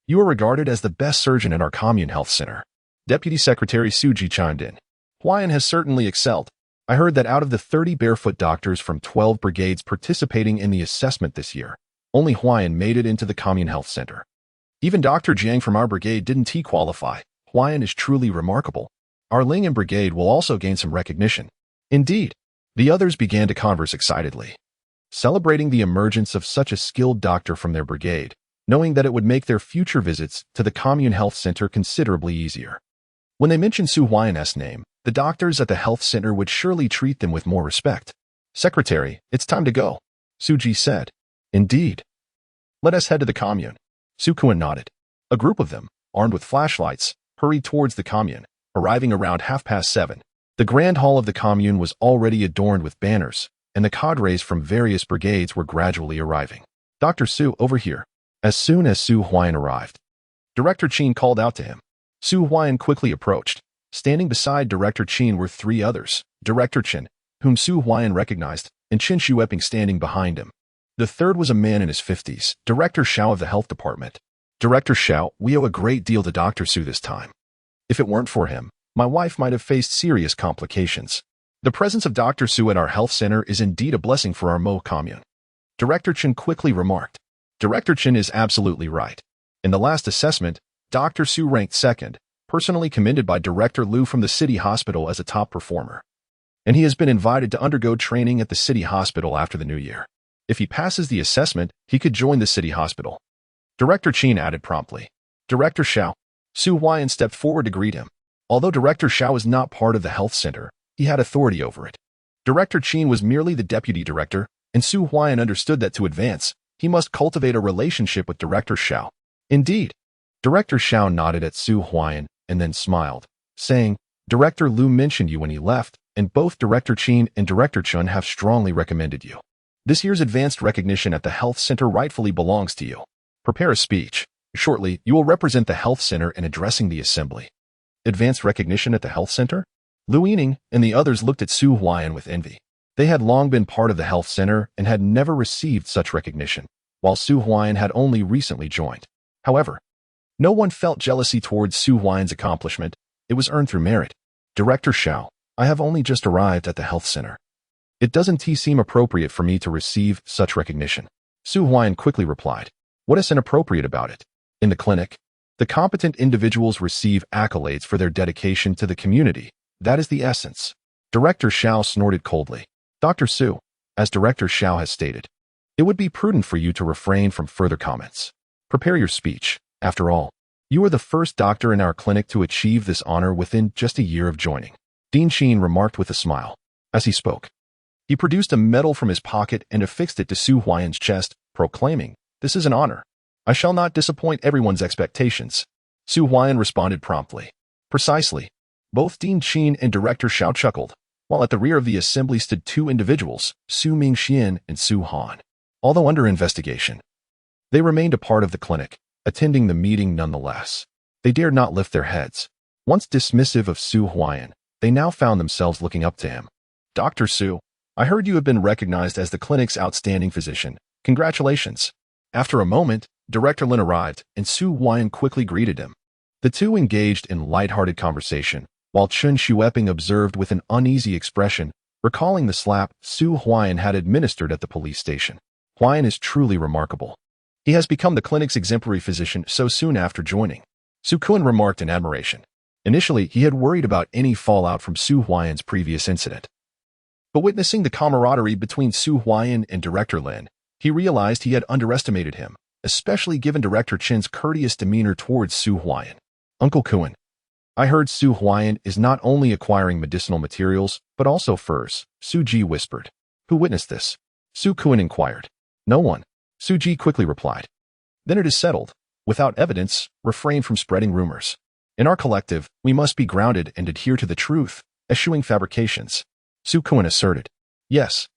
[SPEAKER 1] you are regarded as the best surgeon at our commune health center. Deputy Secretary Suji chimed in. Huai'an has certainly excelled. I heard that out of the 30 barefoot doctors from 12 brigades participating in the assessment this year, only Huai'an made it into the commune health center. Even Dr. Jiang from our brigade didn't qualify. Huai'an is truly remarkable. Our Lingnan brigade will also gain some recognition. Indeed, the others began to converse excitedly, celebrating the emergence of such a skilled doctor from their brigade, knowing that it would make their future visits to the commune health center considerably easier. When they mentioned Su Huai'an's name, the doctors at the health center would surely treat them with more respect. Secretary, it's time to go, Suji said. Indeed. Let us head to the commune. Su Kuan nodded. A group of them, armed with flashlights, hurried towards the commune, arriving around 7:30. The grand hall of the commune was already adorned with banners, and the cadres from various brigades were gradually arriving. Dr. Su, over here. As soon as Su Huai'an arrived, Director Qin called out to him. Su Huai'an quickly approached. Standing beside Director Qin were 3 others, Director Qin, whom Su Huai'an recognized, and Qin Shueping standing behind him. The third was a man in his 50s, Director Xiao of the health department. Director Xiao, we owe a great deal to Dr. Su this time. If it weren't for him, my wife might have faced serious complications. The presence of Dr. Su at our health center is indeed a blessing for our Mo commune. Director Qin quickly remarked. Director Qin is absolutely right. In the last assessment, Dr. Su ranked second, personally commended by Director Liu from the city hospital as a top performer. And he has been invited to undergo training at the city hospital after the new year. If he passes the assessment, he could join the city hospital. Director Qin added promptly. Director Xiao. Su Huai'an stepped forward to greet him. Although Director Xiao was not part of the health center, he had authority over it. Director Qin was merely the deputy director, and Su Huai'an understood that to advance, he must cultivate a relationship with Director Xiao. Indeed, Director Xiao nodded at Su Huai'an and then smiled, saying, Director Liu mentioned you when he left, and both Director Qin and Director Chun have strongly recommended you. This year's advanced recognition at the health center rightfully belongs to you. Prepare a speech. Shortly, you will represent the health center in addressing the assembly. Advanced recognition at the health center? Liu Yining and the others looked at Su Huai'an with envy. They had long been part of the health center and had never received such recognition, while Su Huai'an had only recently joined. However, no one felt jealousy towards Su Huai'an's accomplishment. It was earned through merit. Director Xiao, I have only just arrived at the health center. It doesn't seem appropriate for me to receive such recognition. Su Huai'an quickly replied. What is inappropriate about it? In the clinic, the competent individuals receive accolades for their dedication to the community. That is the essence. Director Xiao snorted coldly. Dr. Su, as Director Xiao has stated, it would be prudent for you to refrain from further comments. Prepare your speech. After all, you are the first doctor in our clinic to achieve this honor within just a year of joining. Dean Qin remarked with a smile. As he spoke, he produced a medal from his pocket and affixed it to Su Huai'an's chest, proclaiming, This is an honor. I shall not disappoint everyone's expectations. Su Huai'an responded promptly. Precisely. Both Dean Qin and Director Xiao chuckled, while at the rear of the assembly stood two individuals, Su Mingxian and Su Han. Although under investigation, they remained a part of the clinic, attending the meeting nonetheless. They dared not lift their heads. Once dismissive of Su Huai'an, they now found themselves looking up to him. Dr. Su, I heard you have been recognized as the clinic's outstanding physician. Congratulations. After a moment, Director Lin arrived, and Su Huai'an quickly greeted him. The two engaged in light-hearted conversation, while Chun Xueping observed with an uneasy expression, recalling the slap Su Huai'an had administered at the police station. Huai'an is truly remarkable. He has become the clinic's exemplary physician so soon after joining. Su Kun remarked in admiration. Initially, he had worried about any fallout from Su Huai'an's previous incident. But witnessing the camaraderie between Su Huai'an and Director Lin, he realized he had underestimated him, especially given Director Chin's courteous demeanor towards Su Huai'an. Uncle Kun, I heard Su Huai'an is not only acquiring medicinal materials, but also furs, Su Ji whispered. Who witnessed this? Su Kun inquired. No one. Su Ji quickly replied. Then it is settled. Without evidence, refrain from spreading rumors. In our collective, we must be grounded and adhere to the truth, eschewing fabrications. Su Kun asserted. Yes.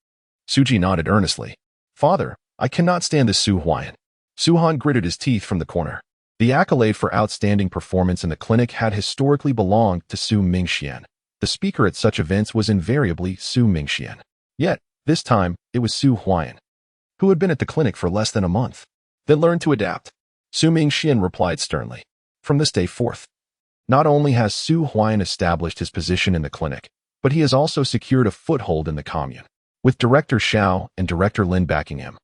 [SPEAKER 1] Su Ji nodded earnestly. Father, I cannot stand this Su Huai'an. Su Han gritted his teeth from the corner. The accolade for outstanding performance in the clinic had historically belonged to Su Mingxian. The speaker at such events was invariably Su Mingxian. Yet, this time, it was Su Huai'an, who had been at the clinic for less than a month. Then learned to adapt. Su Mingxian replied sternly. From this day forth, not only has Su Huai'an established his position in the clinic, but he has also secured a foothold in the commune, with Director Xiao and Director Lin backing him.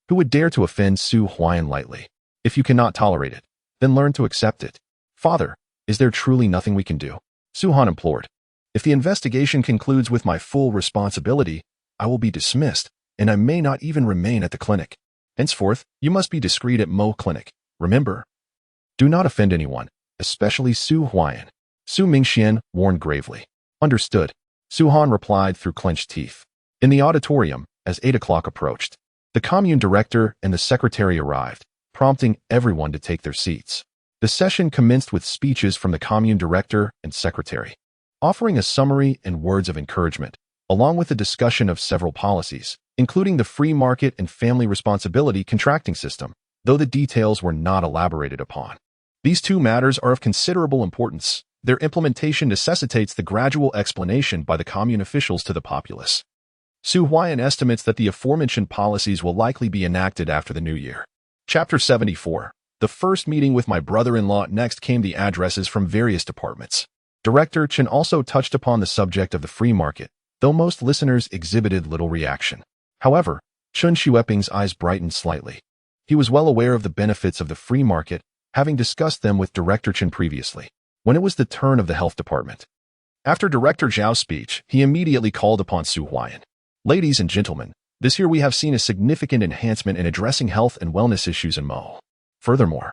[SPEAKER 1] Who would dare to offend Su Huai'an lightly? If you cannot tolerate it, then learn to accept it. Father, is there truly nothing we can do? Su Han implored. If the investigation concludes with my full responsibility, I will be dismissed, and I may not even remain at the clinic. Henceforth, you must be discreet at Mo Clinic. Remember, do not offend anyone, especially Su Huai'an. Su Mingxian warned gravely. Understood. Su Han replied through clenched teeth. In the auditorium, as 8 o'clock approached, the commune director and the secretary arrived, prompting everyone to take their seats. The session commenced with speeches from the commune director and secretary, offering a summary and words of encouragement, along with a discussion of several policies, including the free market and family responsibility contracting system, though the details were not elaborated upon. These two matters are of considerable importance. Their implementation necessitates the gradual explanation by the commune officials to the populace. Su Huai'an estimates that the aforementioned policies will likely be enacted after the new year. Chapter 74. The first meeting with my brother-in-law. Next came the addresses from various departments. Director Chen also touched upon the subject of the free market, though most listeners exhibited little reaction. However, Chun Xueping's eyes brightened slightly. He was well aware of the benefits of the free market, having discussed them with Director Chen previously, when it was the turn of the health department. After Director Zhao's speech, he immediately called upon Su Huai'an. Ladies and gentlemen, this year we have seen a significant enhancement in addressing health and wellness issues in Mo. Furthermore,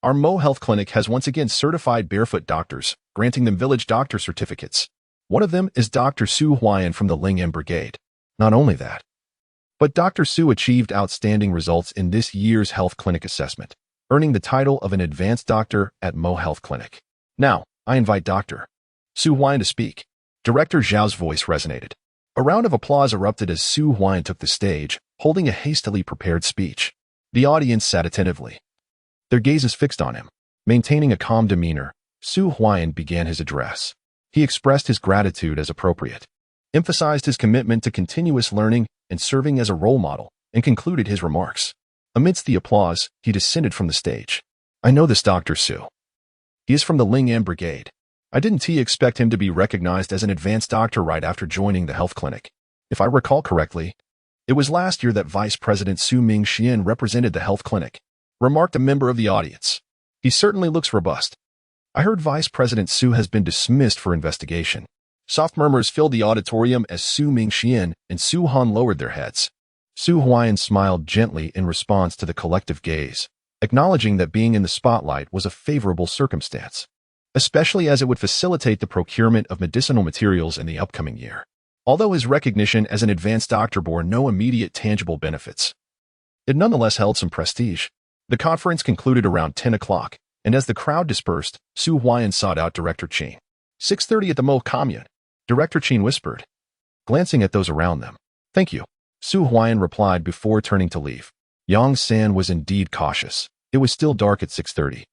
[SPEAKER 1] our Mo Health Clinic has once again certified barefoot doctors, granting them village doctor certificates. One of them is Dr. Su Huai'an from the Ling M Brigade. Not only that, but Dr. Su achieved outstanding results in this year's health clinic assessment. earning the title of an advanced doctor at Mo Health Clinic. Now, I invite Dr. Su Huai'an to speak. Director Zhao's voice resonated. A round of applause erupted as Su Huai'an took the stage, holding a hastily prepared speech. The audience sat attentively, their gazes fixed on him. Maintaining a calm demeanor, Su Huai'an began his address. He expressed his gratitude as appropriate, emphasized his commitment to continuous learning and serving as a role model, and concluded his remarks. Amidst the applause, he descended from the stage. I know this Dr. Su. He is from the Ling'an Brigade. I didn't expect him to be recognized as an advanced doctor right after joining the health clinic. If I recall correctly, it was last year that Vice President Su Mingxian represented the health clinic, remarked a member of the audience. He certainly looks robust. I heard Vice President Su has been dismissed for investigation. Soft murmurs filled the auditorium as Su Mingxian and Su Han lowered their heads. Su Huai'an smiled gently in response to the collective gaze, acknowledging that being in the spotlight was a favorable circumstance, especially as it would facilitate the procurement of medicinal materials in the upcoming year. Although his recognition as an advanced doctor bore no immediate tangible benefits, it nonetheless held some prestige. The conference concluded around 10 o'clock, and as the crowd dispersed, Su Huai'an sought out Director Qin. 6:30 at the Mo Commune, Director Qin whispered, glancing at those around them. Thank you, Su Huai'an replied before turning to leave. Yang San was indeed cautious. It was still dark at 6:30,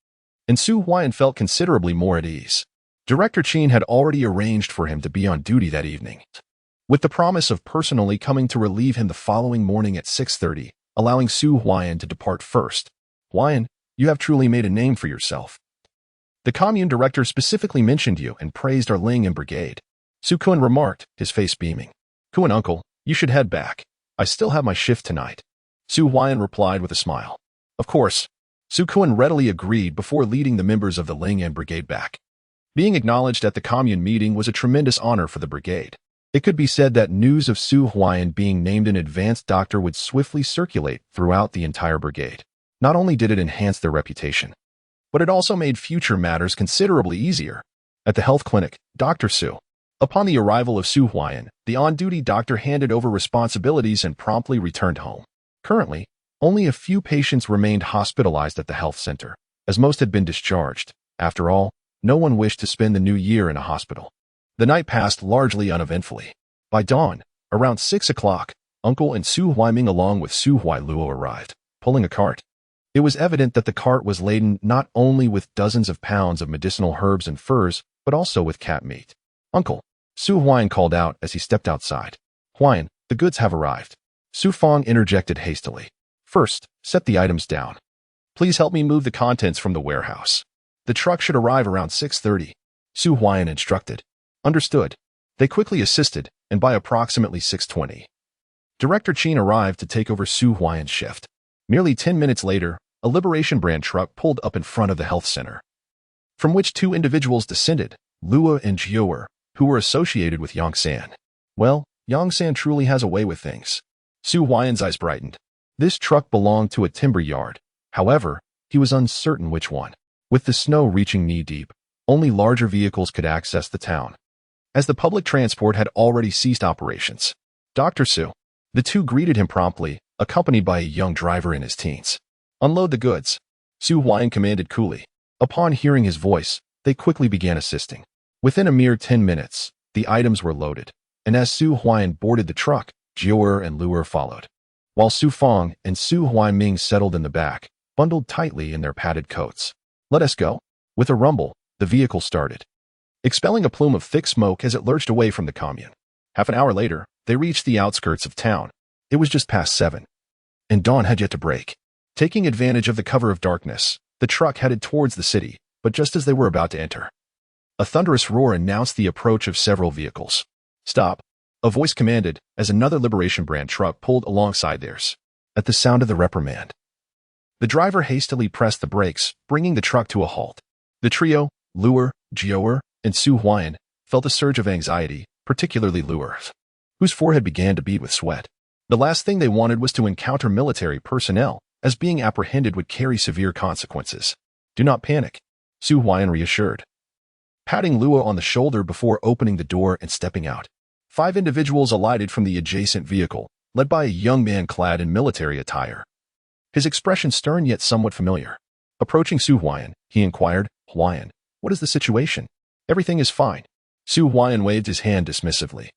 [SPEAKER 1] and Su Huai'an felt considerably more at ease. Director Qin had already arranged for him to be on duty that evening, with the promise of personally coming to relieve him the following morning at 6:30, allowing Su Huai'an to depart first. Huai'an, you have truly made a name for yourself. The commune director specifically mentioned you and praised our Ling'an Brigade. Su Kun remarked, his face beaming. Kun uncle, you should head back. I still have my shift tonight. Su Huai'an replied with a smile. Of course. Su Kun readily agreed before leading the members of the Ling'an Brigade back. Being acknowledged at the commune meeting was a tremendous honor for the brigade. It could be said that news of Su Huai'an being named an advanced doctor would swiftly circulate throughout the entire brigade. Not only did it enhance their reputation, but it also made future matters considerably easier. At the health clinic, Dr. Su. Upon the arrival of Su Huai'an, the on-duty doctor handed over responsibilities and promptly returned home. Currently, only a few patients remained hospitalized at the health center, as most had been discharged. After all, no one wished to spend the new year in a hospital. The night passed largely uneventfully. By dawn, around 6 o'clock, Uncle and Su Huaiming along with Su Huailuo arrived, pulling a cart. It was evident that the cart was laden not only with dozens of pounds of medicinal herbs and furs, but also with cat meat. Uncle, Su Huai'an called out as he stepped outside. Huai'an, the goods have arrived. Su Fong interjected hastily. First, set the items down. Please help me move the contents from the warehouse. The truck should arrive around 6:30. Su Huai'an instructed. Understood. They quickly assisted, and by approximately 6:20, Director Qin arrived to take over Su Huai'an's shift. Nearly 10 minutes later, a Liberation brand truck pulled up in front of the health center, from which two individuals descended, Luo and Jiu'er, who were associated with Yang San. Well, Yang San truly has a way with things. Su Huai'an's eyes brightened. This truck belonged to a timber yard. However, he was uncertain which one. With the snow reaching knee-deep, only larger vehicles could access the town, as the public transport had already ceased operations. Dr. Su. The two greeted him promptly, accompanied by a young driver in his teens. Unload the goods, Su Huai'an commanded coolly. Upon hearing his voice, they quickly began assisting. Within a mere 10 minutes, the items were loaded, and as Su Huai'an boarded the truck, Jiu'er and Lu'er followed, while Su Fong and Su Huaiming settled in the back, bundled tightly in their padded coats. Let us go. With a rumble, the vehicle started, expelling a plume of thick smoke as it lurched away from the commune. Half an hour later, they reached the outskirts of town. It was just past 7, and dawn had yet to break. Taking advantage of the cover of darkness, the truck headed towards the city, but just as they were about to enter, a thunderous roar announced the approach of several vehicles. Stop, a voice commanded as another Liberation brand truck pulled alongside theirs. At the sound of the reprimand, the driver hastily pressed the brakes, bringing the truck to a halt. The trio, Lu'er, Jiu'er, and Su Huai'an, felt a surge of anxiety, particularly Lu'er, whose forehead began to bead with sweat. The last thing they wanted was to encounter military personnel, as being apprehended would carry severe consequences. Do not panic, Su Huai'an reassured, patting Luo on the shoulder before opening the door and stepping out. 5 individuals alighted from the adjacent vehicle, led by a young man clad in military attire, his expression stern yet somewhat familiar. Approaching Su Huai'an, he inquired, "Huai'an, what is the situation?" "Everything is fine." Su Huai'an waved his hand dismissively,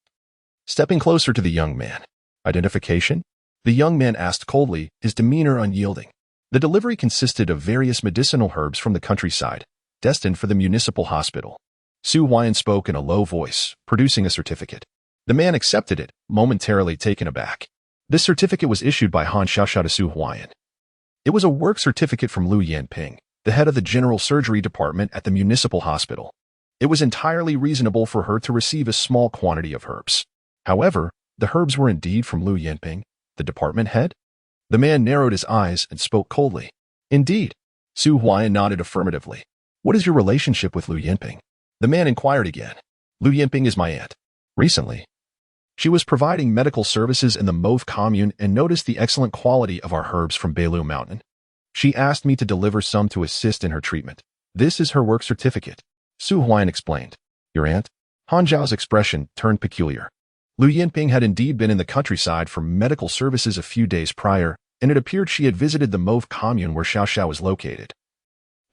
[SPEAKER 1] stepping closer to the young man. "Identification?" The young man asked coldly, his demeanor unyielding. The delivery consisted of various medicinal herbs from the countryside, destined for the municipal hospital. Su Huai'an spoke in a low voice, producing a certificate. The man accepted it, momentarily taken aback. This certificate was issued by Han Xiaoxiao to Su Huai'an. It was a work certificate from Lu Yanping, the head of the general surgery department at the municipal hospital. It was entirely reasonable for her to receive a small quantity of herbs. However, the herbs were indeed from Lu Yanping, the department head? The man narrowed his eyes and spoke coldly. "Indeed." Su Huai'an nodded affirmatively. "What is your relationship with Lu Yanping?" The man inquired again. "Lu Yanping is my aunt. Recently, she was providing medical services in the Mauve commune and noticed the excellent quality of our herbs from Beilu Mountain. She asked me to deliver some to assist in her treatment. This is her work certificate." Su Huai'an explained. "Your aunt?" Han Zhao's expression turned peculiar. Lu Yanping had indeed been in the countryside for medical services a few days prior, and it appeared she had visited the Mauve commune where Xiaoxiao was located.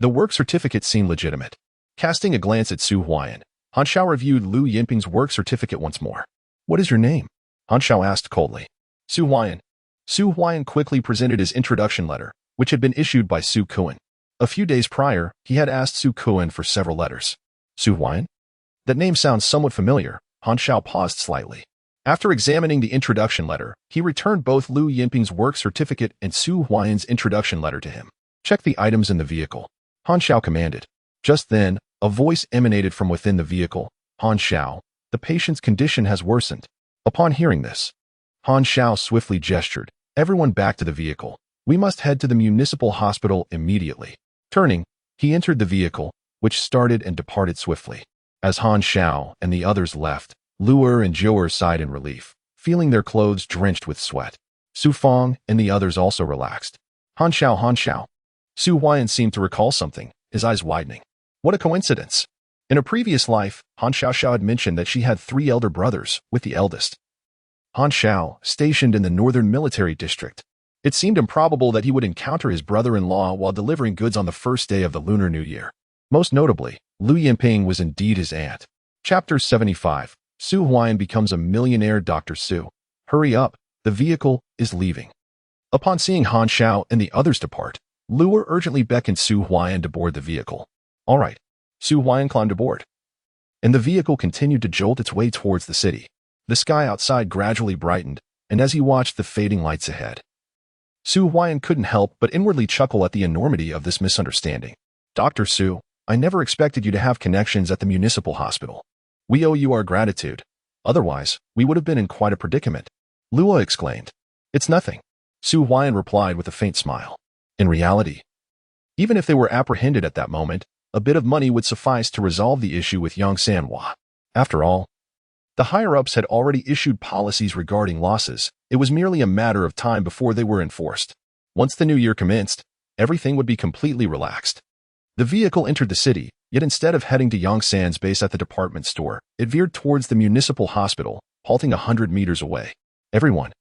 [SPEAKER 1] The work certificate seemed legitimate. Casting a glance at Su Huai'an, Han Xiao reviewed Lu Yanping's work certificate once more. "What is your name?" Han Xiao asked coldly. "Su Huai'an." Su Huai'an quickly presented his introduction letter, which had been issued by Su Kuan. A few days prior, he had asked Su Kuan for several letters. Su Huai'an? That name sounds somewhat familiar. Han Xiao paused slightly. After examining the introduction letter, he returned both Lu Yanping's work certificate and Su Huai'an's introduction letter to him. "Check the items in the vehicle," Han Xiao commanded. Just then, a voice emanated from within the vehicle. "Han Xiao, the patient's condition has worsened." Upon hearing this, Han Xiao swiftly gestured, "Everyone back to the vehicle. We must head to the municipal hospital immediately." Turning, he entered the vehicle, which started and departed swiftly. As Han Xiao and the others left, Lu'er and Zhou'er sighed in relief, feeling their clothes drenched with sweat. Su Feng and the others also relaxed. Han Xiao, Han Xiao." Su Huai'an seemed to recall something, his eyes widening. What a coincidence. In a previous life, Han Xiaoxiao had mentioned that she had 3 elder brothers, with the eldest, Han Xiao, stationed in the northern military district. It seemed improbable that he would encounter his brother-in-law while delivering goods on the first day of the Lunar New Year. Most notably, Lu Yanping was indeed his aunt. Chapter 75. Su Huai'an becomes a millionaire. Dr. Su. Hurry up, the vehicle is leaving. Upon seeing Han Xiao and the others depart, Lu'er urgently beckoned Su Huai'an to board the vehicle. All right. Su Huai'an climbed aboard, and the vehicle continued to jolt its way towards the city. The sky outside gradually brightened, and as he watched the fading lights ahead, Su Huai'an couldn't help but inwardly chuckle at the enormity of this misunderstanding. "Dr. Su, I never expected you to have connections at the municipal hospital. We owe you our gratitude. Otherwise, we would have been in quite a predicament." Lu'er exclaimed. "It's nothing," Su Huai'an replied with a faint smile. In reality, even if they were apprehended at that moment, a bit of money would suffice to resolve the issue with Yang Sanhua. After all, the higher-ups had already issued policies regarding losses. It was merely a matter of time before they were enforced. Once the new year commenced, everything would be completely relaxed. The vehicle entered the city, yet instead of heading to Yang San's base at the department store, it veered towards the municipal hospital, halting 100 meters away. "Everyone,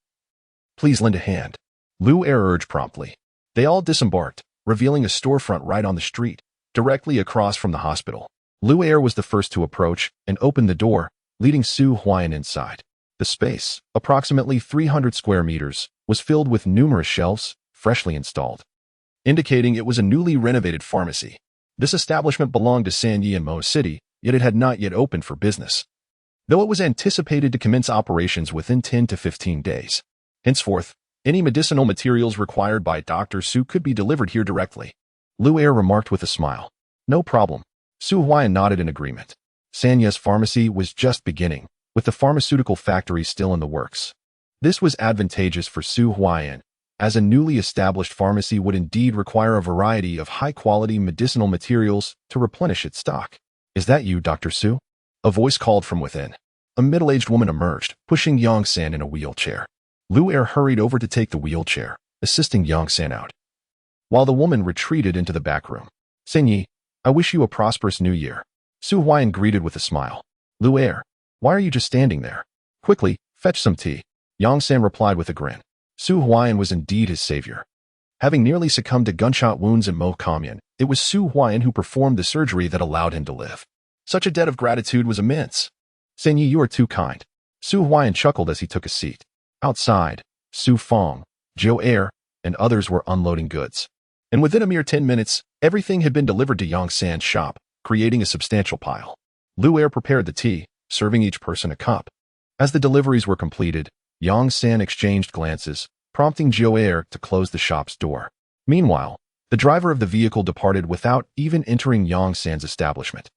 [SPEAKER 1] please lend a hand," Lu'er urged promptly. They all disembarked, revealing a storefront right on the street, directly across from the hospital. Lu'er was the first to approach and opened the door, leading Su Huai'an inside. The space, approximately 300 square meters, was filled with numerous shelves, freshly installed, indicating it was a newly renovated pharmacy. This establishment belonged to Sanyi and Mo City, yet it had not yet opened for business, though it was anticipated to commence operations within 10 to 15 days. Henceforth, any medicinal materials required by Dr. Su could be delivered here directly. Lu'er remarked with a smile. "No problem." Su Huai'an nodded in agreement. Sanya's pharmacy was just beginning, with the pharmaceutical factory still in the works. This was advantageous for Su Huai'an, as a newly established pharmacy would indeed require a variety of high-quality medicinal materials to replenish its stock. "Is that you, Dr. Su?" A voice called from within. A middle-aged woman emerged, pushing Yang San in a wheelchair. Lu'er hurried over to take the wheelchair, assisting Yang San out, while the woman retreated into the back room. "Sanyi, I wish you a prosperous new year," Su Huai'an greeted with a smile. "Lu'er, why are you just standing there? Quickly, fetch some tea," Yang San replied with a grin. Su Huai'an was indeed his savior. Having nearly succumbed to gunshot wounds in Mo Commune, it was Su Huai'an who performed the surgery that allowed him to live. Such a debt of gratitude was immense. Sanyi, you are too kind. Su Huai'an chuckled as he took a seat. Outside, Su Feng, Zhou Er, and others were unloading goods. And within a mere 10 minutes, everything had been delivered to Yang San's shop, creating a substantial pile. Lu Er prepared the tea, serving each person a cup. As the deliveries were completed, Yang San exchanged glances, prompting Zhou Er to close the shop's door. Meanwhile, the driver of the vehicle departed without even entering Yang San's establishment.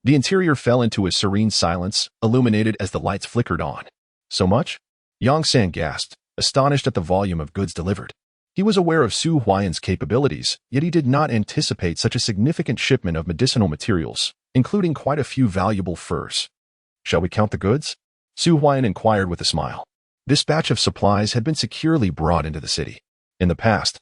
[SPEAKER 1] The interior fell into a serene silence, illuminated as the lights flickered on. So much? Yang San gasped, astonished at the volume of goods delivered. He was aware of Su Huai'an's capabilities, yet he did not anticipate such a significant shipment of medicinal materials, including quite a few valuable furs. Shall we count the goods? Su Huai'an inquired with a smile. This batch of supplies had been securely brought into the city. In the past,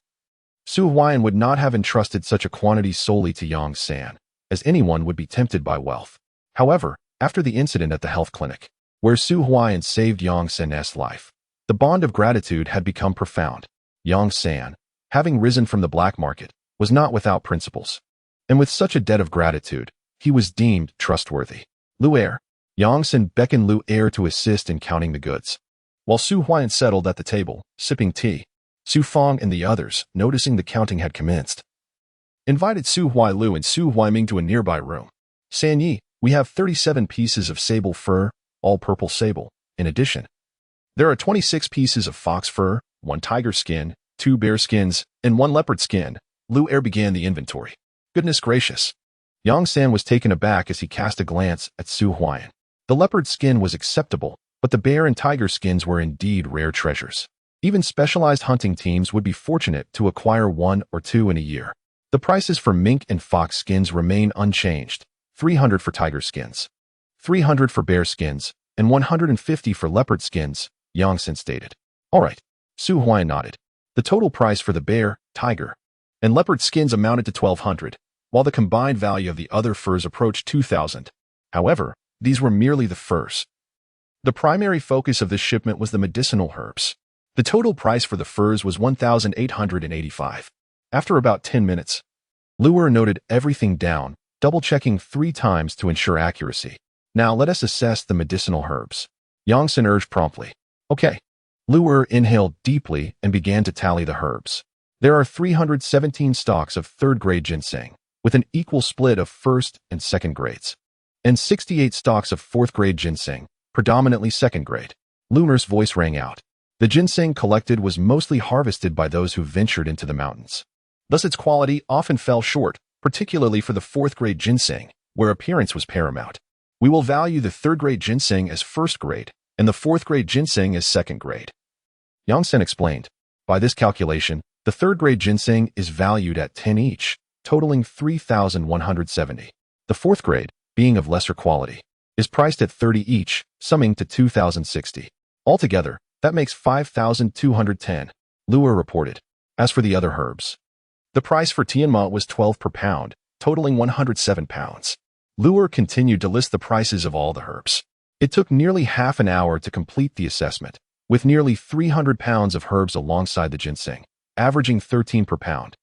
[SPEAKER 1] Su Huai'an would not have entrusted such a quantity solely to Yang San, as anyone would be tempted by wealth. However, after the incident at the health clinic, where Su Huai'an saved Yang San's life, the bond of gratitude had become profound. Yang San, having risen from the black market, was not without principles. And with such a debt of gratitude, he was deemed trustworthy. Lu Er. Yang San beckoned Lu Er to assist in counting the goods. While Su Huai'an settled at the table, sipping tea, Su Feng and the others, noticing the counting had commenced, invited Su Huailu and Su Huaiming to a nearby room. Sanyi, we have 37 pieces of sable fur, all purple sable. In addition, there are 26 pieces of fox fur, 1 tiger skin, 2 bear skins, and 1 leopard skin. Lu Er began the inventory. Goodness gracious. Yang San was taken aback as he cast a glance at Su Huai'an. The leopard skin was acceptable, but the bear and tiger skins were indeed rare treasures. Even specialized hunting teams would be fortunate to acquire 1 or 2 in a year. The prices for mink and fox skins remain unchanged, 300 for tiger skins, 300 for bear skins, and 150 for leopard skins, Yang San stated. All right. Su Huai'an nodded. The total price for the bear, tiger, and leopard skins amounted to 1,200, while the combined value of the other furs approached 2,000. However, these were merely the furs. The primary focus of this shipment was the medicinal herbs. The total price for the furs was 1,885. After about 10 minutes, Lu Er noted everything down, double-checking 3 times to ensure accuracy. Now let us assess the medicinal herbs. Yang San urged promptly. Okay. Lu Er inhaled deeply and began to tally the herbs. There are 317 stalks of 3rd-grade ginseng, with an equal split of 1st and 2nd grades, and 68 stalks of 4th-grade ginseng, predominantly 2nd grade. Lu Er's voice rang out. The ginseng collected was mostly harvested by those who ventured into the mountains. Thus its quality often fell short, particularly for the 4th-grade ginseng, where appearance was paramount. We will value the 3rd-grade ginseng as 1st grade, and the 4th-grade ginseng as 2nd grade. Yang San explained. By this calculation, the 3rd-grade ginseng is valued at 10 each, totaling 3,170. The 4th grade, being of lesser quality, is priced at 30 each, summing to 2,060. Altogether, that makes 5,210, Lu Er reported. As for the other herbs, the price for Tianma was 12 per pound, totaling 107 pounds. Lu Er continued to list the prices of all the herbs. It took nearly half an hour to complete the assessment, with nearly 300 pounds of herbs alongside the ginseng, averaging 13 per pound.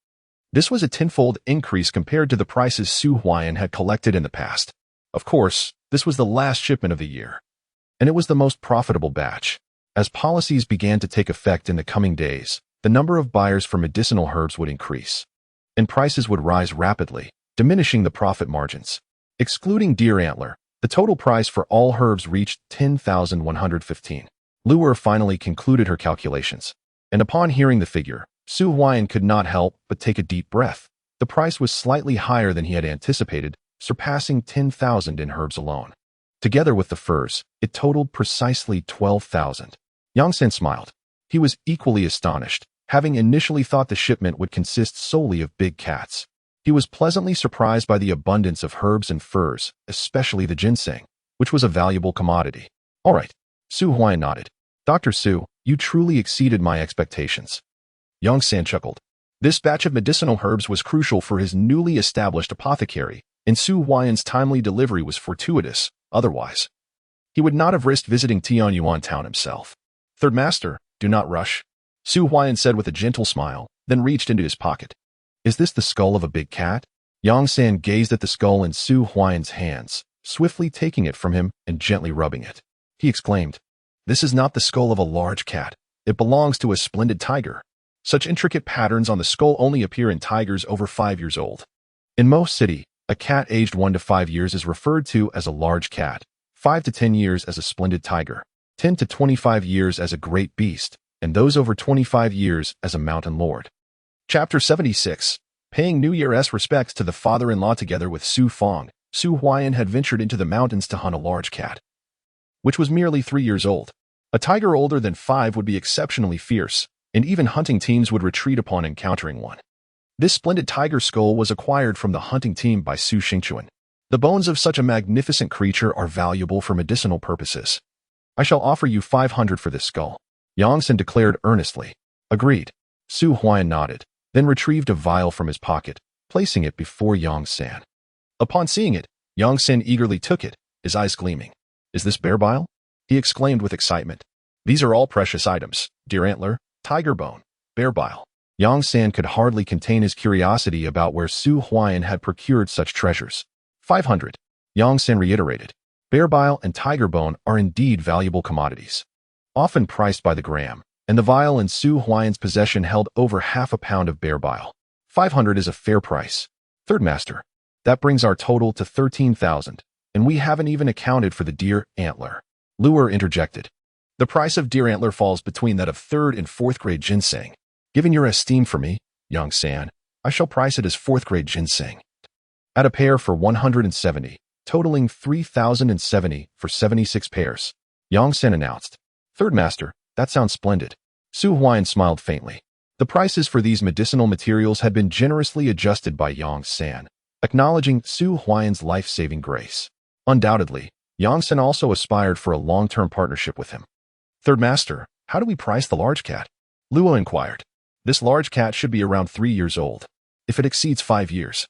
[SPEAKER 1] This was a tenfold increase compared to the prices Su Huai'an had collected in the past. Of course, this was the last shipment of the year, and it was the most profitable batch. As policies began to take effect in the coming days, the number of buyers for medicinal herbs would increase, and prices would rise rapidly, diminishing the profit margins. Excluding deer antler, the total price for all herbs reached 10,115. Lu Er finally concluded her calculations, and upon hearing the figure, Su Huai'an could not help but take a deep breath. The price was slightly higher than he had anticipated, surpassing 10,000 in herbs alone. Together with the furs, it totaled precisely 12,000. Yang San smiled. He was equally astonished, having initially thought the shipment would consist solely of big cats. He was pleasantly surprised by the abundance of herbs and furs, especially the ginseng, which was a valuable commodity. All right. Su Huai'an nodded. Dr. Su, you truly exceeded my expectations. Yang San chuckled. This batch of medicinal herbs was crucial for his newly established apothecary, and Su Huai'an's timely delivery was fortuitous. Otherwise, he would not have risked visiting Tianyuan town himself. Third Master, do not rush. Su Huai'an said with a gentle smile, then reached into his pocket. Is this the skull of a big cat? Yang San gazed at the skull in Su Huai'an's hands, swiftly taking it from him and gently rubbing it. He exclaimed, "This is not the skull of a large cat. It belongs to a splendid tiger. Such intricate patterns on the skull only appear in tigers over 5 years old. In most cities, a cat aged 1 to 5 years is referred to as a large cat, 5 to 10 years as a splendid tiger, 10 to 25 years as a great beast, and those over 25 years as a mountain lord." Chapter 76. Paying New Year's respects to the father-in-law. Together with Su Fong, Su Huai'an had ventured into the mountains to hunt a large cat, which was merely 3 years old. A tiger older than 5 would be exceptionally fierce, and even hunting teams would retreat upon encountering one. This splendid tiger skull was acquired from the hunting team by Su Xingchuan. The bones of such a magnificent creature are valuable for medicinal purposes. "I shall offer you 500 for this skull," Yang San declared earnestly. "Agreed." Su Huai'an nodded, then retrieved a vial from his pocket, placing it before Yang San. Upon seeing it, Yang San eagerly took it, his eyes gleaming. "Is this bear bile?" he exclaimed with excitement. "These are all precious items: deer antler, tiger bone, bear bile." Yang San could hardly contain his curiosity about where Su Huai'an had procured such treasures. 500, Yang San reiterated. Bear bile and tiger bone are indeed valuable commodities, often priced by the gram, and the vial in Su Huai'an's possession held over half a pound of bear bile. 500 is a fair price. Third Master, that brings our total to 13,000, and we haven't even accounted for the deer antler. Luer interjected. The price of deer antler falls between that of 3rd and 4th grade jinseng. Given your esteem for me, Yang San, I shall price it as 4th grade jinseng. At a pair for 170, totaling 3,070 for 76 pairs. Yang San announced. Third Master, that sounds splendid. Su Huai'an smiled faintly. The prices for these medicinal materials had been generously adjusted by Yang San, acknowledging Su Huai'an's life-saving grace. Undoubtedly, Yang San also aspired for a long-term partnership with him. Third Master, how do we price the large cat? Luo inquired. This large cat should be around 3 years old. If it exceeds 5 years,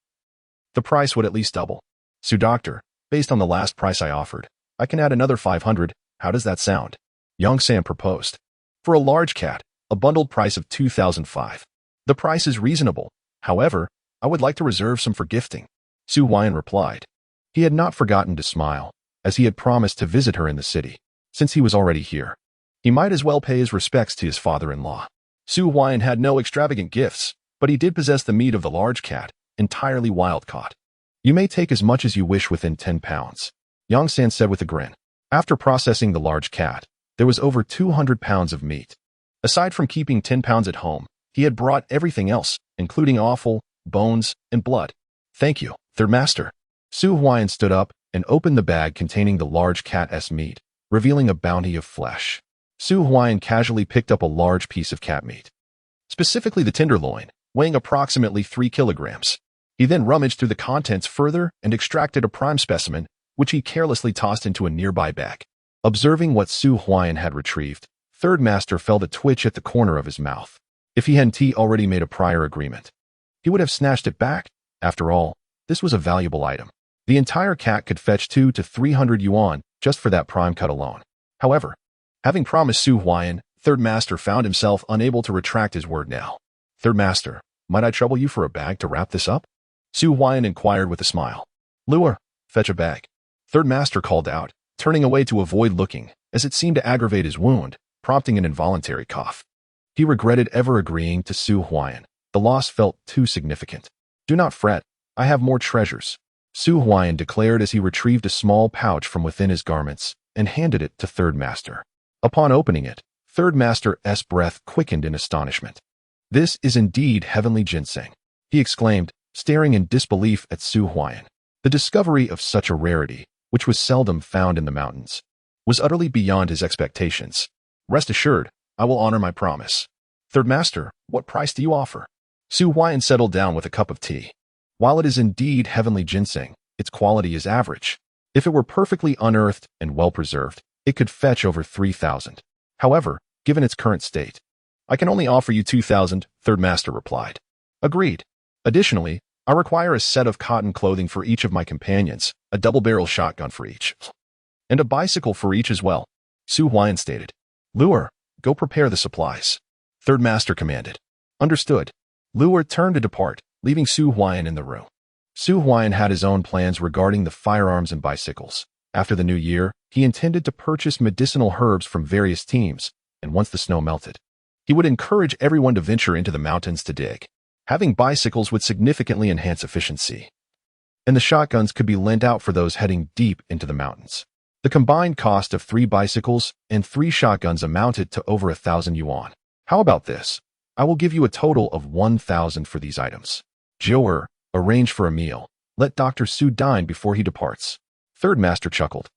[SPEAKER 1] the price would at least double. Su Doctor, based on the last price I offered, I can add another 500. How does that sound? Yang San proposed. For a large cat, a bundled price of 2,005. The price is reasonable. However, I would like to reserve some for gifting. Su Huai'an replied. He had not forgotten to smile, as he had promised to visit her in the city. Since he was already here, he might as well pay his respects to his father-in-law. Su Huai'an had no extravagant gifts, but he did possess the meat of the large cat, entirely wild-caught. You may take as much as you wish within 10 pounds, Yang San said with a grin. After processing the large cat, there was over 200 pounds of meat. Aside from keeping 10 pounds at home, he had brought everything else, including offal, bones, and blood. Thank you, Third Master. Su Huai'an stood up and opened the bag containing the large cat's meat, revealing a bounty of flesh. Su Huai'an casually picked up a large piece of cat meat, specifically the tenderloin, weighing approximately 3 kilograms. He then rummaged through the contents further and extracted a prime specimen, which he carelessly tossed into a nearby bag. Observing what Su Huai'an had retrieved, Third Master felt a twitch at the corner of his mouth. If he hadn't already made a prior agreement, he would have snatched it back. After all, this was a valuable item. The entire cat could fetch 200 to 300 yuan just for that prime cut alone. However, having promised Su Huai'an, Third Master found himself unable to retract his word now. Third Master, might I trouble you for a bag to wrap this up? Su Huai'an inquired with a smile. Luer, fetch a bag. Third Master called out, turning away to avoid looking, as it seemed to aggravate his wound, prompting an involuntary cough. He regretted ever agreeing to Su Huai'an. The loss felt too significant. Do not fret, I have more treasures, Su Huai'an declared as he retrieved a small pouch from within his garments and handed it to Third Master. Upon opening it, Third Master's breath quickened in astonishment. This is indeed heavenly ginseng, he exclaimed, staring in disbelief at Su Huai'an. The discovery of such a rarity, which was seldom found in the mountains, was utterly beyond his expectations. Rest assured, I will honor my promise. Third Master, what price do you offer? Su Huai'an settled down with a cup of tea. While it is indeed heavenly ginseng, its quality is average. If it were perfectly unearthed and well-preserved, it could fetch over 3,000. However, given its current state, I can only offer you 2,000, Third Master replied. Agreed. Additionally, I require a set of cotton clothing for each of my companions, a double-barrel shotgun for each, and a bicycle for each as well, Su Huai'an stated. Luer, go prepare the supplies. Third Master commanded. Understood. Luo turned to depart, leaving Su Huai'an in the room. Su Huai'an had his own plans regarding the firearms and bicycles. After the new year, he intended to purchase medicinal herbs from various teams, and once the snow melted, he would encourage everyone to venture into the mountains to dig. Having bicycles would significantly enhance efficiency, and the shotguns could be lent out for those heading deep into the mountains. The combined cost of 3 bicycles and 3 shotguns amounted to over 1,000 yuan. How about this? I will give you a total of 1,000 for these items. Jiu'er, arrange for a meal. Let Dr. Su dine before he departs. Third Master chuckled.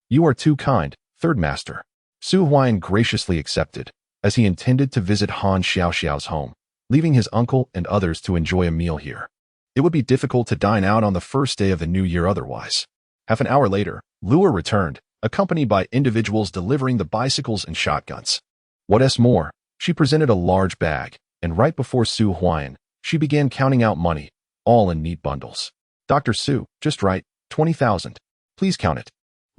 [SPEAKER 1] You are too kind, Third Master. Su Huai'an graciously accepted, as he intended to visit Han Xiaoxiao's home, leaving his uncle and others to enjoy a meal here. It would be difficult to dine out on the first day of the new year otherwise. Half an hour later, Luo returned, accompanied by individuals delivering the bicycles and shotguns. What's more, she presented a large bag, and right before Su Huai'an, she began counting out money, all in neat bundles. Dr. Su, just right, 20,000. Please count it.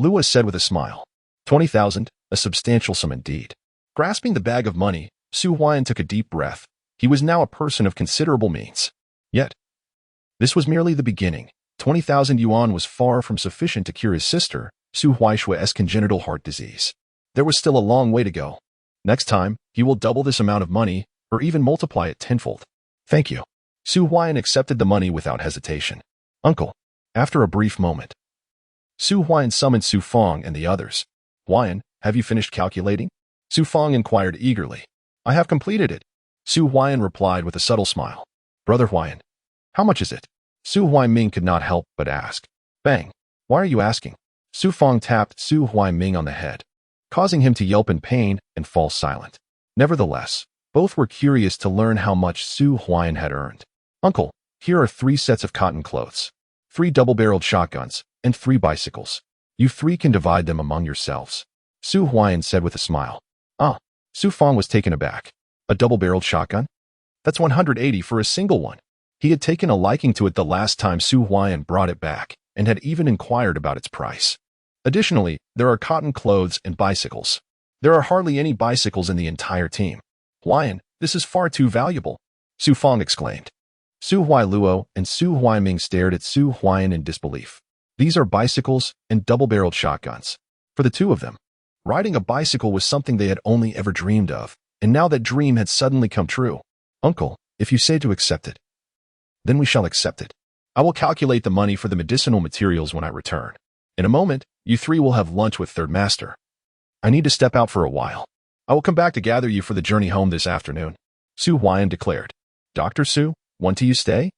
[SPEAKER 1] Luo said with a smile. 20,000, a substantial sum indeed. Grasping the bag of money, Su Huai'an took a deep breath. He was now a person of considerable means. Yet, this was merely the beginning. 20,000 yuan was far from sufficient to cure his sister, Su Huaishua's congenital heart disease. There was still a long way to go. Next time, he will double this amount of money, or even multiply it tenfold. Thank you. Su Huai'an accepted the money without hesitation. Uncle. After a brief moment, Su Huai'an summoned Su Feng and the others. Huai'an, have you finished calculating? Su Feng inquired eagerly. I have completed it. Su Huai'an replied with a subtle smile. Brother Huai'an, how much is it? Su Huaiming could not help but ask. Bang. Why are you asking? Su Feng tapped Su Huaiming on the head, causing him to yelp in pain and fall silent. Nevertheless, both were curious to learn how much Su Huai'an had earned. Uncle, here are 3 sets of cotton clothes, 3 double-barreled shotguns, and 3 bicycles. You 3 can divide them among yourselves. Su Huai'an said with a smile. Ah. Su Feng was taken aback. A double-barreled shotgun? That's 180 for a single one. He had taken a liking to it the last time Su Huai'an brought it back, and had even inquired about its price. Additionally, there are cotton clothes and bicycles. There are hardly any bicycles in the entire team. Huai'an, this is far too valuable, Su Feng exclaimed. Su Huailuo and Su Huaiming stared at Su Huai'an in disbelief. These are bicycles and double-barreled shotguns. For the 2 of them, riding a bicycle was something they had only ever dreamed of, and now that dream had suddenly come true. Uncle, if you say to accept it, then we shall accept it. I will calculate the money for the medicinal materials when I return. In a moment, you 3 will have lunch with Third Master. I need to step out for a while. I will come back to gather you for the journey home this afternoon, Su Huai'an declared. Dr. Su, want you stay?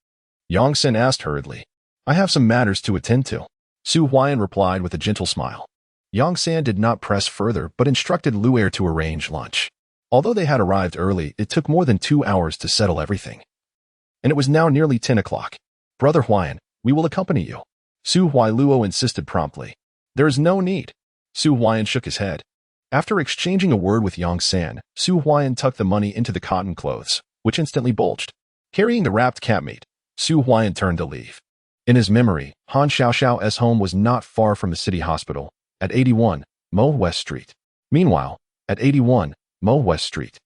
[SPEAKER 1] Yang Sen asked hurriedly. I have some matters to attend to. Su Huai'an replied with a gentle smile. Yang San did not press further but instructed Luo to arrange lunch. Although they had arrived early, it took more than 2 hours to settle everything. And it was now nearly 10 o'clock. Brother Huai'an, we will accompany you. Su Huailuo insisted promptly. There is no need. Su Huai'an shook his head. After exchanging a word with Yang San, Su Huai'an tucked the money into the cotton clothes, which instantly bulged. Carrying the wrapped cat meat, Su Huai'an turned to leave. In his memory, Han Xiaoxiao's home was not far from the city hospital, at 81 Mo West Street. Meanwhile, at 81 Mo West Street,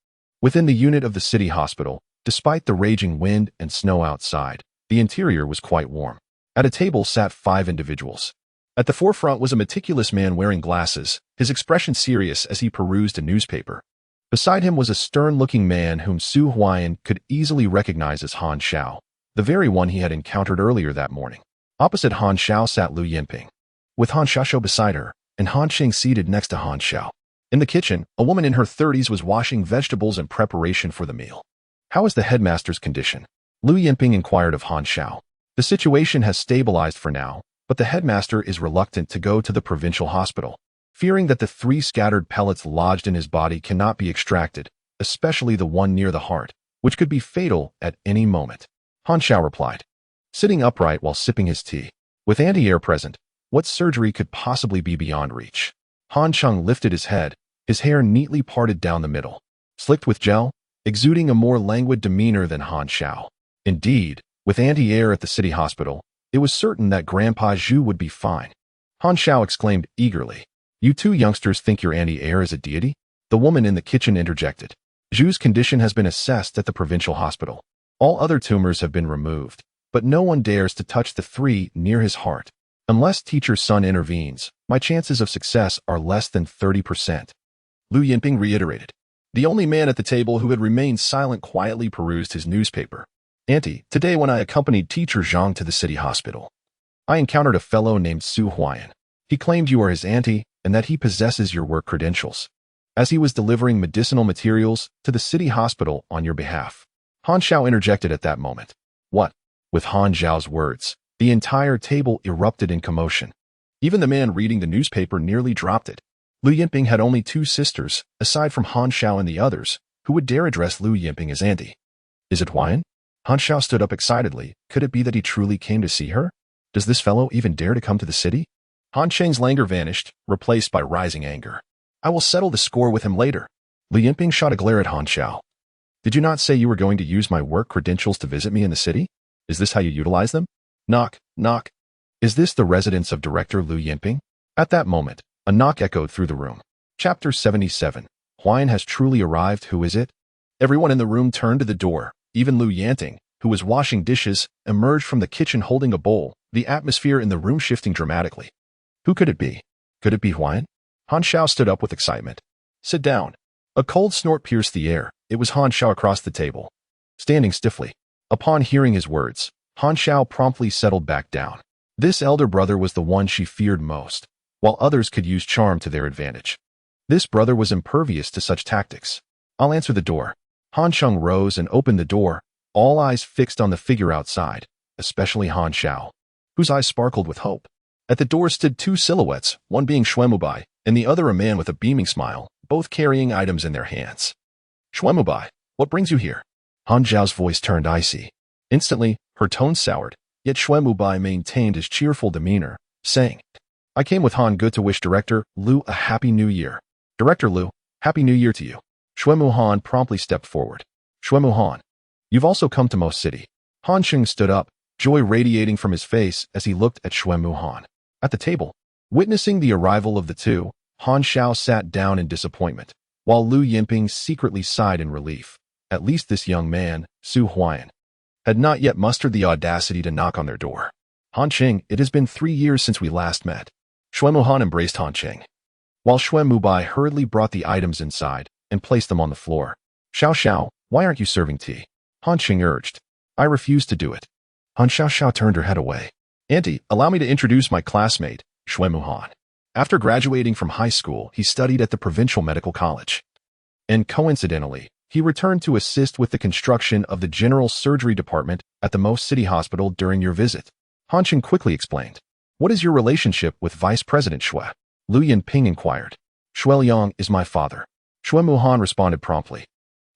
[SPEAKER 1] within the unit of the city hospital, despite the raging wind and snow outside, the interior was quite warm. At a table sat 5 individuals. At the forefront was a meticulous man wearing glasses, his expression serious as he perused a newspaper. Beside him was a stern-looking man whom Su Huai'an could easily recognize as Han Xiao, the very one he had encountered earlier that morning. Opposite Han Xiao sat Lu Yinping, with Han Xiaoxiao beside her, and Han Qing seated next to Han Xiao. In the kitchen, a woman in her 30s was washing vegetables in preparation for the meal. How is the headmaster's condition? Lu Yinping inquired of Han Xiao. The situation has stabilized for now, but the headmaster is reluctant to go to the provincial hospital, fearing that the 3 scattered pellets lodged in his body cannot be extracted, especially the one near the heart, which could be fatal at any moment. Han Xiao replied, sitting upright while sipping his tea. With anti-air present, what surgery could possibly be beyond reach? Han Cheng lifted his head, his hair neatly parted down the middle, slicked with gel, exuding a more languid demeanor than Han Xiao. Indeed, with anti-air at the city hospital, it was certain that Grandpa Zhu would be fine. Han Xiao exclaimed eagerly, You 2 youngsters think your anti-air is a deity? The woman in the kitchen interjected. Zhu's condition has been assessed at the provincial hospital. All other tumors have been removed, but no one dares to touch the 3 near his heart. Unless teacher's son intervenes, my chances of success are less than 30%. Lu Yinping reiterated. The only man at the table who had remained silent quietly perused his newspaper. Auntie, today when I accompanied teacher Zhang to the city hospital, I encountered a fellow named Su Huai'an. He claimed you are his auntie and that he possesses your work credentials, as he was delivering medicinal materials to the city hospital on your behalf. Han Xiao interjected at that moment. What? With Han Zhao's words, the entire table erupted in commotion. Even the man reading the newspaper nearly dropped it. Lu Yinping had only 2 sisters, aside from Han Xiao and the others, who would dare address Lu Yinping as auntie. Is it Huai'an? Han Xiao stood up excitedly. Could it be that he truly came to see her? Does this fellow even dare to come to the city? Han Cheng's languor vanished, replaced by rising anger. I will settle the score with him later. Lu Yinping shot a glare at Han Xiao. Did you not say you were going to use my work credentials to visit me in the city? Is this how you utilize them? Knock, knock. Is this the residence of Director Lu Yinping? At that moment, a knock echoed through the room. Chapter 77. Huai'an has truly arrived. Who is it? Everyone in the room turned to the door. Even Lu Yanting, who was washing dishes, emerged from the kitchen holding a bowl, the atmosphere in the room shifting dramatically. Who could it be? Could it be Huai'an? Han Xiao stood up with excitement. Sit down. A cold snort pierced the air. It was Han Xiao across the table, standing stiffly. Upon hearing his words, Han Xiao promptly settled back down. This elder brother was the one she feared most, while others could use charm to their advantage. This brother was impervious to such tactics. I'll answer the door. Han Cheng rose and opened the door, all eyes fixed on the figure outside, especially Han Xiao, whose eyes sparkled with hope. At the door stood 2 silhouettes, one being Xuemubai, and the other a man with a beaming smile, both carrying items in their hands. Xuemubai, what brings you here? Han Zhao's voice turned icy. Instantly, her tone soured, yet Xuemubai maintained his cheerful demeanor, saying, I came with Han Ge to wish Director Lu a happy new year. Director Lu, happy new year to you. Xuemu Han promptly stepped forward. Xuemu Han, you've also come to Mo City. Han Cheng stood up, joy radiating from his face as he looked at Xuemu Han. At the table, witnessing the arrival of the 2, Han Xiao sat down in disappointment, while Lu Yinping secretly sighed in relief. At least this young man, Su Huai'an, had not yet mustered the audacity to knock on their door. Han Cheng, it has been 3 years since we last met. Xuemu Han embraced Han Cheng, while Xuemubai hurriedly brought the items inside and placed them on the floor. Xiao Xiao, why aren't you serving tea? Han Cheng urged. I refuse to do it. Han Xiao turned her head away. Auntie, allow me to introduce my classmate, Xuemu Han. After graduating from high school, he studied at the Provincial Medical College. And coincidentally, he returned to assist with the construction of the General Surgery Department at the Mo City Hospital during your visit. Han Cheng quickly explained. What is your relationship with Vice President Xue? Lu Yinping inquired. Xue Liang is my father. Xuemu Han responded promptly.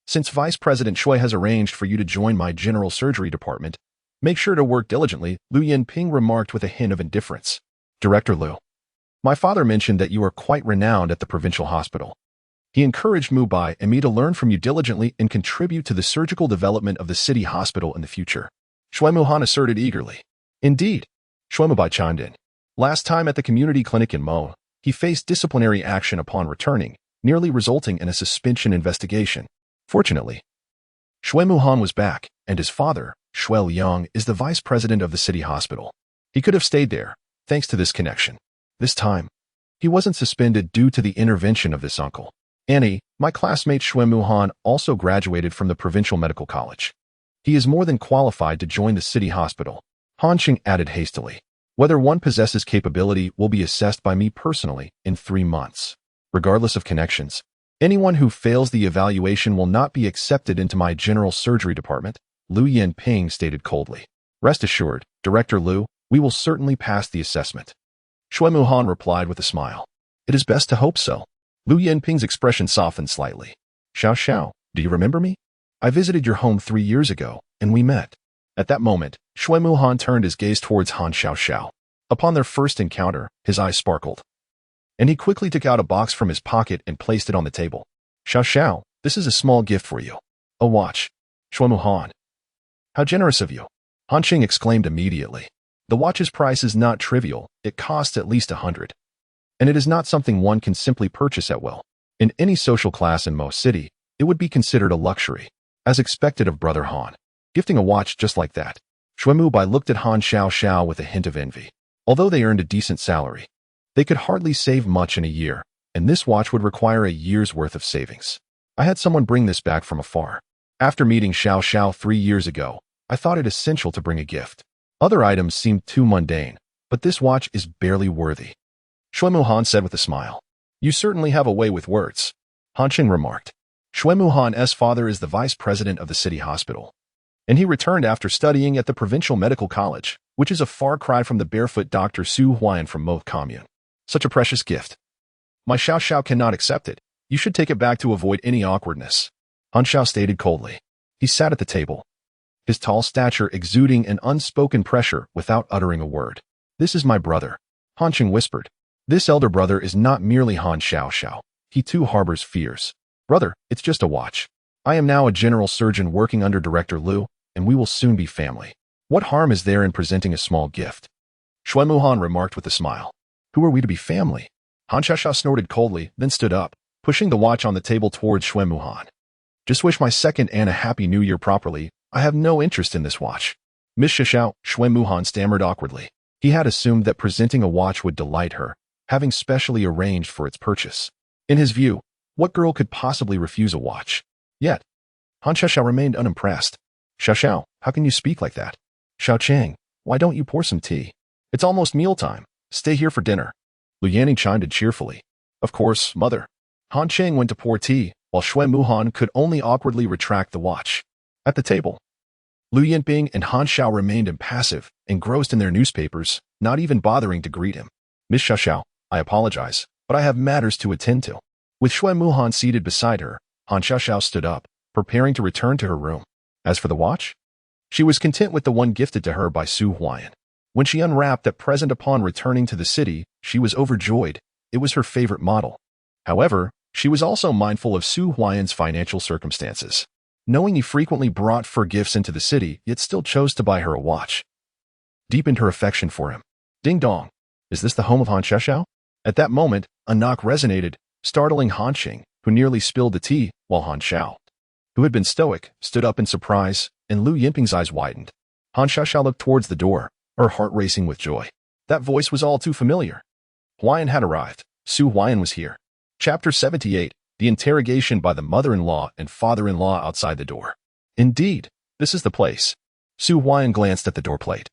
[SPEAKER 1] Since Vice President Xue has arranged for you to join my General Surgery Department, make sure to work diligently, Lu Yinping remarked with a hint of indifference. Director Lu, my father mentioned that you are quite renowned at the provincial hospital. He encouraged Mubai and me to learn from you diligently and contribute to the surgical development of the city hospital in the future. Xuemu Han asserted eagerly. Indeed, Xuemubai chimed in. Last time at the community clinic in Mo, he faced disciplinary action upon returning, nearly resulting in a suspension investigation. Fortunately, Xuemu Han was back, and his father, Xue Liang, is the vice president of the city hospital. He could have stayed there, thanks to this connection. This time, he wasn't suspended due to the intervention of this uncle. Annie, my classmate Xuemu Han also graduated from the Provincial Medical College. He is more than qualified to join the city hospital. Han Cheng added hastily. Whether one possesses capability will be assessed by me personally in 3 months. Regardless of connections, anyone who fails the evaluation will not be accepted into my general surgery department, Lu Yinping stated coldly. Rest assured, Director Lu, we will certainly pass the assessment. Xuemu Han replied with a smile. It is best to hope so. Lu Yinping's expression softened slightly. Xiao, do you remember me? I visited your home 3 years ago, and we met. At that moment, Xuemu Han turned his gaze towards Han Xiao. Upon their first encounter, his eyes sparkled, and he quickly took out a box from his pocket and placed it on the table. Xiao, this is a small gift for you. A watch. Xuemu Han. How generous of you. Han Cheng exclaimed immediately. The watch's price is not trivial, it costs at least 100. And it is not something one can simply purchase at will. In any social class in Mo City, it would be considered a luxury, as expected of Brother Han. Gifting a watch just like that. Shui Bai looked at Han Xiao with a hint of envy. Although they earned a decent salary, they could hardly save much in a year, and this watch would require a year's worth of savings. I had someone bring this back from afar. After meeting Xiao 3 years ago, I thought it essential to bring a gift. Other items seemed too mundane, but this watch is barely worthy. Shui Han said with a smile. You certainly have a way with words. Han Qing remarked. Shui Han's father is the vice president of the city hospital, and he returned after studying at the provincial medical college, which is a far cry from the barefoot Dr. Su Huai'an from Mo Commune. Such a precious gift. My Xiao cannot accept it. You should take it back to avoid any awkwardness. Han Xiao stated coldly. He sat at the table, his tall stature exuding an unspoken pressure without uttering a word. This is my brother, Han Qing whispered. This elder brother is not merely Han Xiao. He too harbors fears. Brother, it's just a watch. I am now a general surgeon working under Director Liu, and we will soon be family. What harm is there in presenting a small gift? Shui Han remarked with a smile. Who are we to be family? Han Xiao snorted coldly, then stood up, pushing the watch on the table towards Shui Han. Just wish my second aunt a happy new year properly. I have no interest in this watch. Miss Xiao, Shui Han stammered awkwardly. He had assumed that presenting a watch would delight her, having specially arranged for its purchase. In his view, what girl could possibly refuse a watch? Yet, Han Xiao remained unimpressed. Xiao, how can you speak like that? Xiao Chang, why don't you pour some tea? It's almost mealtime. Stay here for dinner. Lu Yanning chimed in cheerfully. Of course, mother. Han Chang went to pour tea, while Shui Han could only awkwardly retract the watch. At the table, Lu Yinping and Han Xiao remained impassive, engrossed in their newspapers, not even bothering to greet him. Miss Xiao, I apologize, but I have matters to attend to. With Shui Han seated beside her, Han Xiao stood up, preparing to return to her room. As for the watch, she was content with the one gifted to her by Su Huai'an. When she unwrapped that present upon returning to the city, she was overjoyed. It was her favorite model. However, she was also mindful of Su Huai'an's financial circumstances. Knowing he frequently brought fur gifts into the city, yet still chose to buy her a watch, deepened her affection for him. Ding dong. Is this the home of Han Xiao? At that moment, a knock resonated, startling Han Qing, who nearly spilled the tea, while Han Xiao, who had been stoic, stood up in surprise, and Lu Yinping's eyes widened. Han Xiao looked towards the door, her heart racing with joy. That voice was all too familiar. Huai'an had arrived. Su Huai'an was here. Chapter 78, The Interrogation by the Mother-in-Law and Father-in-Law Outside the Door. Indeed, this is the place. Su Huai'an glanced at the door plate.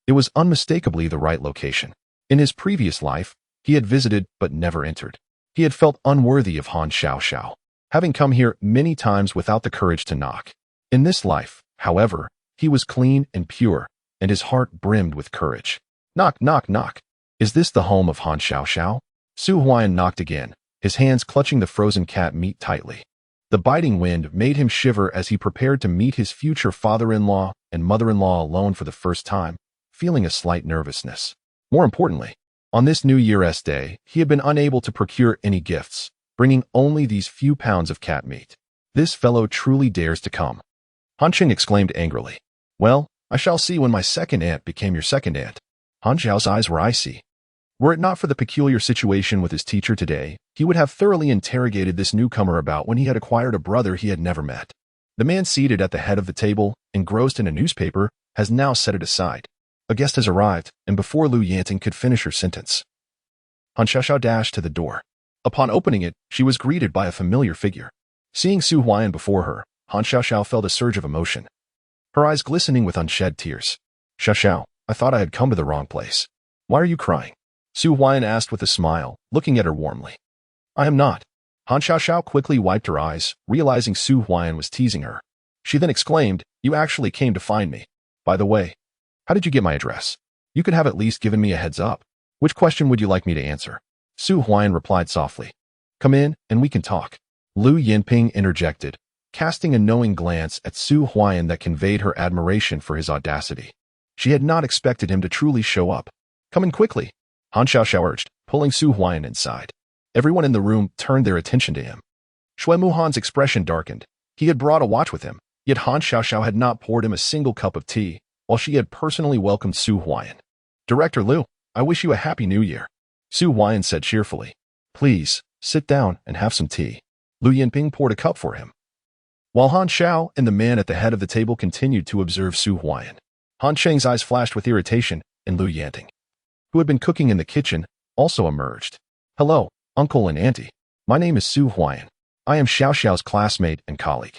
[SPEAKER 1] It was unmistakably the right location. In his previous life, he had visited but never entered. He had felt unworthy of Han Xiao, having come here many times without the courage to knock. In this life, however, he was clean and pure, and his heart brimmed with courage. Knock, knock, knock. Is this the home of Han Xiao? Su Huai'an knocked again, his hands clutching the frozen cat meat tightly. The biting wind made him shiver as he prepared to meet his future father-in-law and mother-in-law alone for the first time, feeling a slight nervousness. More importantly, on this New Year's Day, he had been unable to procure any gifts, bringing only these few pounds of cat meat. This fellow truly dares to come. Han Qing exclaimed angrily. Well, I shall see when my second aunt became your second aunt. Han Xiao's eyes were icy. Were it not for the peculiar situation with his teacher today, he would have thoroughly interrogated this newcomer about when he had acquired a brother he had never met. The man seated at the head of the table, engrossed in a newspaper, has now set it aside. A guest has arrived, and before Lu Yanting could finish her sentence, Han Xiao dashed to the door. Upon opening it, she was greeted by a familiar figure. Seeing Su Huai'an before her, Han Xiao felt a surge of emotion, her eyes glistening with unshed tears. Xiao, I thought I had come to the wrong place. Why are you crying? Su Huai'an asked with a smile, looking at her warmly. I am not. Han Xiao quickly wiped her eyes, realizing Su Huai'an was teasing her. She then exclaimed, You actually came to find me. By the way, how did you get my address? You could have at least given me a heads up. Which question would you like me to answer? Su Huai'an replied softly. Come in, and we can talk. Lu Yinping interjected, casting a knowing glance at Su Huai'an that conveyed her admiration for his audacity. She had not expected him to truly show up. Come in quickly, Han Xiao urged, pulling Su Huai'an inside. Everyone in the room turned their attention to him. Shui Han's expression darkened. He had brought a watch with him, yet Han Xiao had not poured him a single cup of tea, while she had personally welcomed Su Huai'an. Director Liu, I wish you a happy new year. Su Huai'an said cheerfully. Please, sit down and have some tea. Lu Yinping poured a cup for him. while Han Xiao and the man at the head of the table continued to observe Su Huai'an. Han Cheng's eyes flashed with irritation, and Lu Yanting, who had been cooking in the kitchen, also emerged. "Hello, uncle and auntie. My name is Su Huai'an. I am Xiao Xiao's classmate and colleague.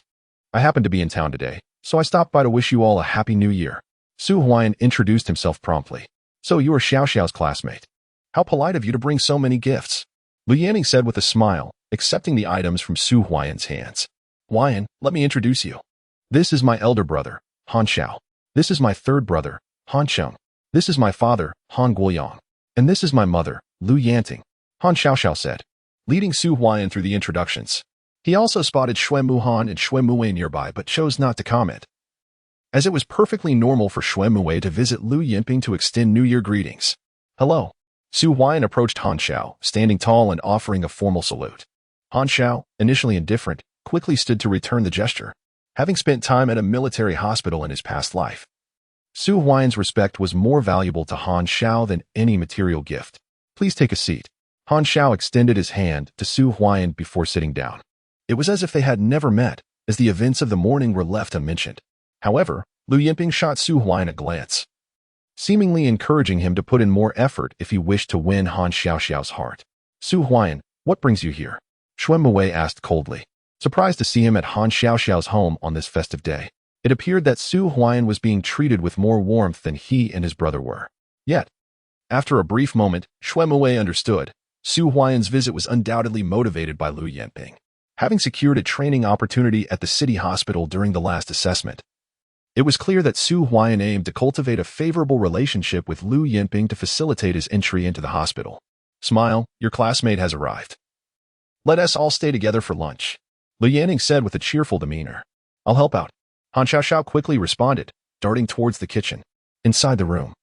[SPEAKER 1] I happen to be in town today, so I stopped by to wish you all a happy new year." Su Huai'an introduced himself promptly. "So you are Xiao Xiao's classmate. How polite of you to bring so many gifts," Lu Yanting said with a smile, accepting the items from Su Huai'an's hands. "Huai'an, let me introduce you. This is my elder brother, Han Xiao. This is my third brother, Han Cheng. This is my father, Han Guoyang. And this is my mother, Lu Yanting," Han Xiao said, leading Su Huai'an through the introductions. He also spotted Xue Muhan and Xue Muwei nearby but chose not to comment, as it was perfectly normal for Xue Muwei to visit Lu Yinping to extend New Year greetings. "Hello." Su Huai'an approached Han Xiao, standing tall and offering a formal salute. Han Xiao, initially indifferent, quickly stood to return the gesture, having spent time at a military hospital in his past life. Su Huai'an's respect was more valuable to Han Xiao than any material gift. "Please take a seat." Han Xiao extended his hand to Su Huai'an before sitting down. It was as if they had never met, as the events of the morning were left unmentioned. However, Lu Yinping shot Su Huai'an a glance, seemingly encouraging him to put in more effort if he wished to win Han Xiao's heart. "Su Huai'an, what brings you here?" Xue Muwei asked coldly, surprised to see him at Han Xiao's home on this festive day. It appeared that Su Huai'an was being treated with more warmth than he and his brother were. Yet, after a brief moment, Xue Muwei understood. Su Huai'an's visit was undoubtedly motivated by Lu Yinping, having secured a training opportunity at the city hospital during the last assessment. It was clear that Su Huai'an aimed to cultivate a favorable relationship with Lu Yinping to facilitate his entry into the hospital. "Smile, your classmate has arrived. Let us all stay together for lunch," Lu Yanting said with a cheerful demeanor. "I'll help out," Han Xiao quickly responded, darting towards the kitchen. Inside the room,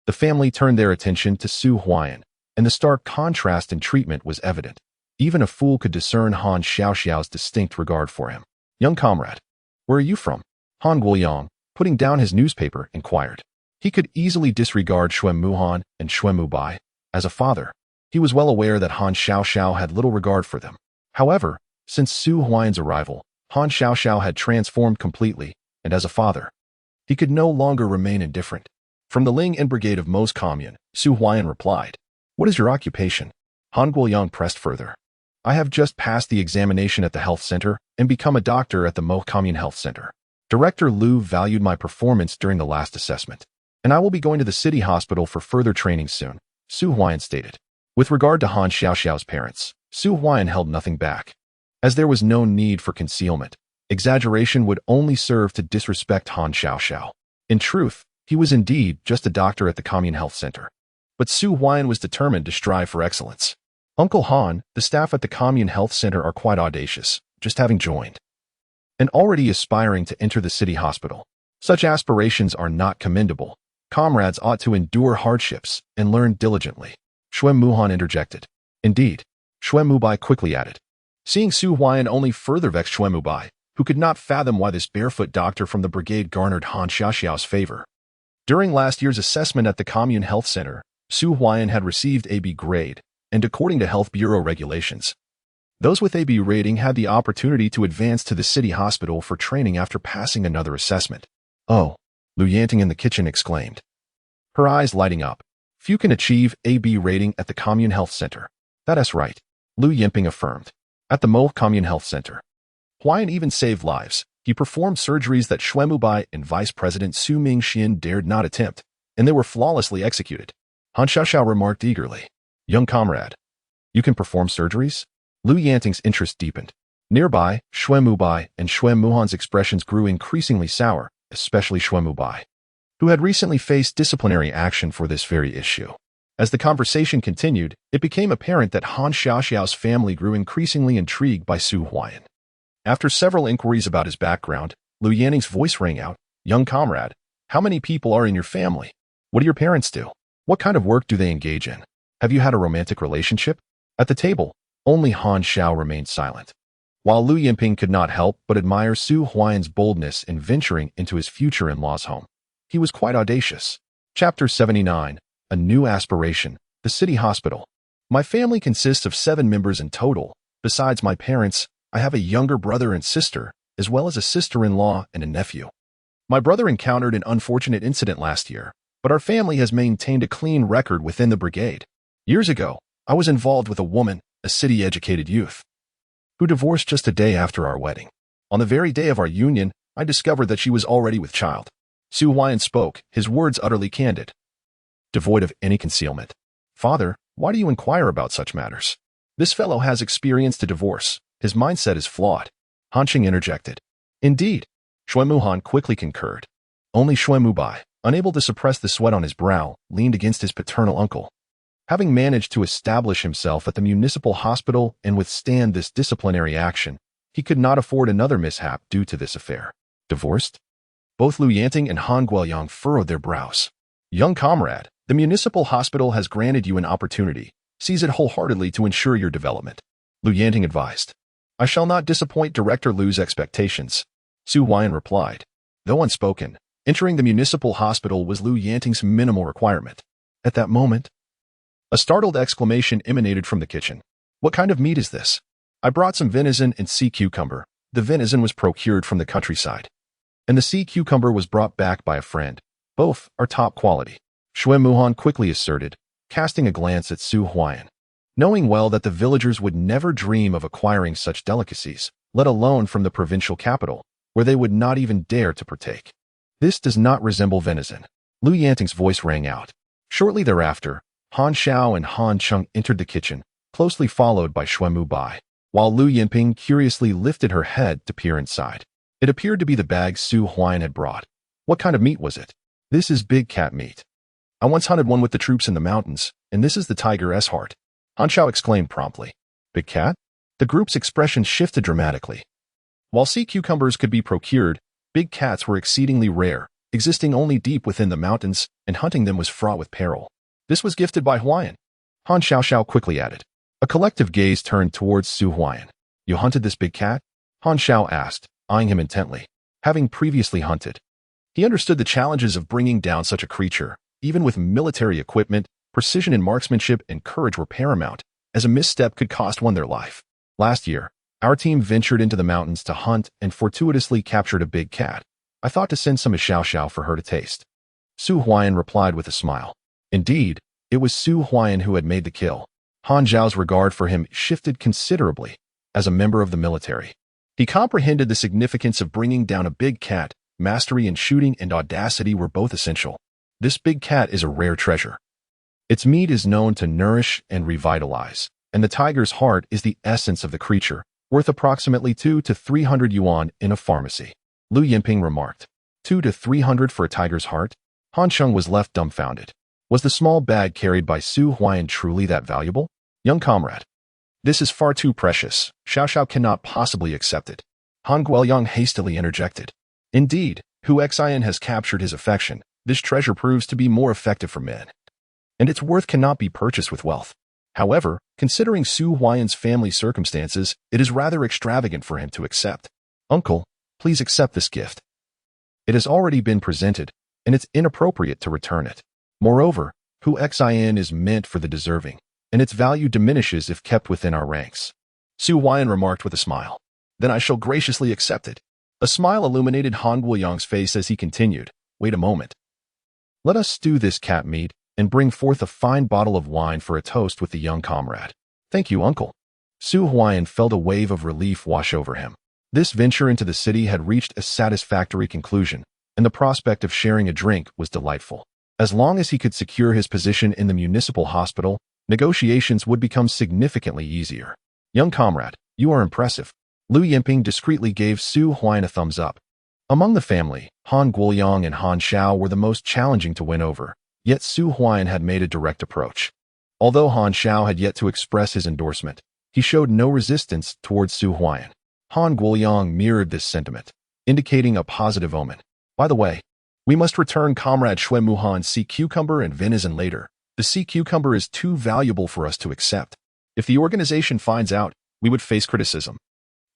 [SPEAKER 1] the family turned their attention to Su Huai'an, and the stark contrast in treatment was evident. Even a fool could discern Han Xiao's distinct regard for him. "Young comrade, where are you from?" Han Guoyang, putting down his newspaper, inquired. He could easily disregard Xue Muhan and Xue Mubai. As a father, he was well aware that Han Xiao had little regard for them. However, since Su Huai'an's arrival, Han Xiao had transformed completely, and as a father, he could no longer remain indifferent. From the Ling and Brigade of Most Commune, Su Huai'an replied. "What is your occupation?" Han Guoyang pressed further. "I have just passed the examination at the health center and become a doctor at the Most Commune Health Center. Director Lu valued my performance during the last assessment, and I will be going to the city hospital for further training soon," Su Huai'an stated. With regard to Han Xiao's parents, Su Huai'an held nothing back. As there was no need for concealment, exaggeration would only serve to disrespect Han Xiao. In truth, he was indeed just a doctor at the Commune Health Center. But Su Huai'an was determined to strive for excellence. "Uncle Han, the staff at the Commune Health Center are quite audacious, just having joined and already aspiring to enter the city hospital. Such aspirations are not commendable. Comrades ought to endure hardships and learn diligently," Xue Muhan interjected. "Indeed," Xue Mubai quickly added. Seeing Su Huai'an only further vexed Xue Mubai, who could not fathom why this barefoot doctor from the brigade garnered Han Xiao's favor. During last year's assessment at the Commune Health Center, Su Huai'an had received AB grade, and according to Health Bureau regulations, those with AB rating had the opportunity to advance to the city hospital for training after passing another assessment. "Oh," Lu Yanting in the kitchen exclaimed, her eyes lighting up. "Few can achieve AB rating at the Commune Health Center." "That is right," Lu Yinping affirmed. At the Mo Commune Health Center, Huai'an even saved lives. He performed surgeries that Xue Mubai and Vice President Su Mingxian dared not attempt, and they were flawlessly executed. Han Xiao remarked eagerly. "Young comrade, you can perform surgeries?" Lu Yanting's interest deepened. Nearby, Xue Mubai and Xue Muhan's expressions grew increasingly sour, especially Xue Mubai, who had recently faced disciplinary action for this very issue. As the conversation continued, it became apparent that Han Xiao's family grew increasingly intrigued by Su Huai'an. After several inquiries about his background, Lu Yanting's voice rang out. "Young comrade, how many people are in your family? What do your parents do? What kind of work do they engage in? Have you had a romantic relationship?" At the table, only Han Xiao remained silent, while Lu Yinping could not help but admire Su Huai'an's boldness in venturing into his future in-law's home. He was quite audacious. Chapter 79. A New Aspiration. The City Hospital. "My family consists of 7 members in total. Besides my parents, I have a younger brother and sister, as well as a sister-in-law and a nephew. My brother encountered an unfortunate incident last year, but our family has maintained a clean record within the brigade. Years ago, I was involved with a woman, a city-educated youth, who divorced just a day after our wedding. On the very day of our union, I discovered that she was already with child. Su Huai'an spoke, his words utterly candid, devoid of any concealment. Father, why do you inquire about such matters? This fellow has experienced a divorce. His mindset is flawed. Han Qing interjected. Indeed. Xuemuhan quickly concurred. Only Xuemubai, unable to suppress the sweat on his brow, leaned against his paternal uncle. Having managed to establish himself at the municipal hospital and withstand this disciplinary action, he could not afford another mishap due to this affair. Divorced? Both Lu Yanting and Han Guoyang furrowed their brows. Young comrade, the municipal hospital has granted you an opportunity. Seize it wholeheartedly to ensure your development. Lu Yanting advised. I shall not disappoint Director Lu's expectations. Su Huai'an replied. Though unspoken, entering the municipal hospital was Lu Yanting's minimal requirement. At that moment, a startled exclamation emanated from the kitchen. What kind of meat is this? I brought some venison and sea cucumber. The venison was procured from the countryside, and the sea cucumber was brought back by a friend. Both are top quality. Xuemuhan quickly asserted, casting a glance at Su Huai'an. Knowing well that the villagers would never dream of acquiring such delicacies, let alone from the provincial capital, where they would not even dare to partake. This does not resemble venison. Lu Yanting's voice rang out. Shortly thereafter, Han Xiao and Han Cheng entered the kitchen, closely followed by Xuemu Bai, while Lu Yinping curiously lifted her head to peer inside. It appeared to be the bag Su Huai'an had brought. What kind of meat was it? This is big cat meat. I once hunted one with the troops in the mountains, and this is the tiger's heart. Han Xiao exclaimed promptly. Big cat? The group's expression shifted dramatically. While sea cucumbers could be procured, big cats were exceedingly rare, existing only deep within the mountains, and hunting them was fraught with peril. This was gifted by Huai'an. Han Xiao quickly added. A collective gaze turned towards Su Huai'an. You hunted this big cat? Han Xiao asked, eyeing him intently. Having previously hunted, he understood the challenges of bringing down such a creature. Even with military equipment, precision in marksmanship and courage were paramount, as a misstep could cost one their life. Last year, our team ventured into the mountains to hunt and fortuitously captured a big cat. I thought to send some to Xiao Xiao for her to taste. Su Huai'an replied with a smile. Indeed, it was Su Huai'an who had made the kill. Han Zhao's regard for him shifted considerably. As a member of the military, he comprehended the significance of bringing down a big cat. Mastery in shooting and audacity were both essential. This big cat is a rare treasure. Its meat is known to nourish and revitalize, and the tiger's heart is the essence of the creature, worth approximately 200 to 300 yuan in a pharmacy. Lu Yinping remarked. 200 to 300 for a tiger's heart? Han Cheng was left dumbfounded. Was the small bag carried by Su Huai'an truly that valuable? Young comrade, this is far too precious. Xiao Xiao cannot possibly accept it. Han Guoyang hastily interjected. Indeed, Huai'an has captured his affection. This treasure proves to be more effective for men, and its worth cannot be purchased with wealth. However, considering Su Huai'an's family circumstances, it is rather extravagant for him to accept. Uncle, please accept this gift. It has already been presented, and it's inappropriate to return it. Moreover, Huai'an is meant for the deserving, and its value diminishes if kept within our ranks. Su Huai'an remarked with a smile. Then I shall graciously accept it. A smile illuminated Han Guoyang's face as he continued. Wait a moment. Let us stew this cat meat and bring forth a fine bottle of wine for a toast with the young comrade. Thank you, uncle. Su Huai'an felt a wave of relief wash over him. This venture into the city had reached a satisfactory conclusion, and the prospect of sharing a drink was delightful. As long as he could secure his position in the municipal hospital, negotiations would become significantly easier. Young comrade, you are impressive. Lu Yinping discreetly gave Su Huai'an a thumbs up. Among the family, Han Guoyang and Han Xiao were the most challenging to win over, yet Su Huai'an had made a direct approach. Although Han Xiao had yet to express his endorsement, he showed no resistance towards Su Huai'an. Han Guoyang mirrored this sentiment, indicating a positive omen. By the way, we must return Comrade Xuemuhan's sea cucumber and venison later. The sea cucumber is too valuable for us to accept. If the organization finds out, we would face criticism.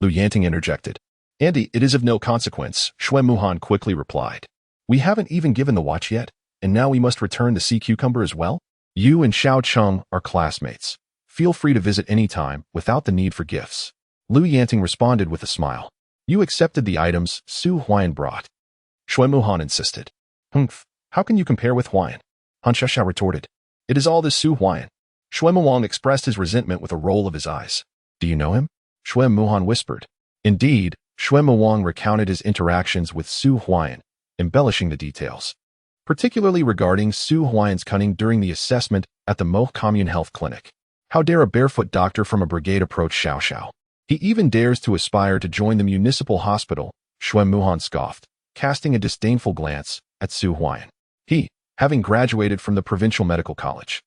[SPEAKER 1] Lu Yanting interjected. Andy, it is of no consequence, Xuemuhan quickly replied. We haven't even given the watch yet, and now we must return the sea cucumber as well? You and Xiao Cheng are classmates. Feel free to visit any time without the need for gifts. Lu Yanting responded with a smile. You accepted the items Su Huai'an brought. Xuanmuhan insisted. Humph, how can you compare with Huai'an? Han Xiaoxiao retorted. It is all this Su Huai'an. Xuanmuang expressed his resentment with a roll of his eyes. Do you know him? Xuanmuhan whispered. Indeed, Xuanmuang recounted his interactions with Su Huai'an, embellishing the details, particularly regarding Su Huai'an's cunning during the assessment at the Mo Commune Health Clinic. How dare a barefoot doctor from a brigade approach Xiaoxiao? He even dares to aspire to join the municipal hospital, Xuanmuhan scoffed, casting a disdainful glance at Su Huai'an. He, having graduated from the provincial medical college,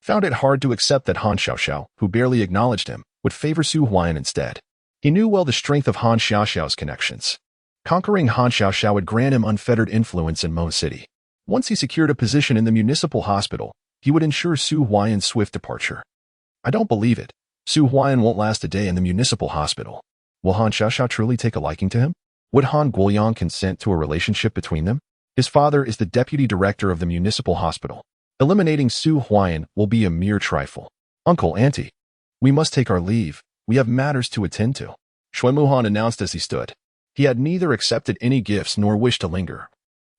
[SPEAKER 1] found it hard to accept that Han Xiaoxiao, who barely acknowledged him, would favor Su Huai'an instead. He knew well the strength of Han Xiaoxiao's connections. Conquering Han Xiaoxiao would grant him unfettered influence in Mo City. Once he secured a position in the municipal hospital, he would ensure Su Huai'an's swift departure. I don't believe it. Su Huai'an won't last a day in the municipal hospital. Will Han Xiaoxiao truly take a liking to him? Would Han Guoyang consent to a relationship between them? His father is the deputy director of the municipal hospital. Eliminating Su Huai'an will be a mere trifle. Uncle, Auntie, we must take our leave. We have matters to attend to, Xuanmuhan announced as he stood. He had neither accepted any gifts nor wished to linger,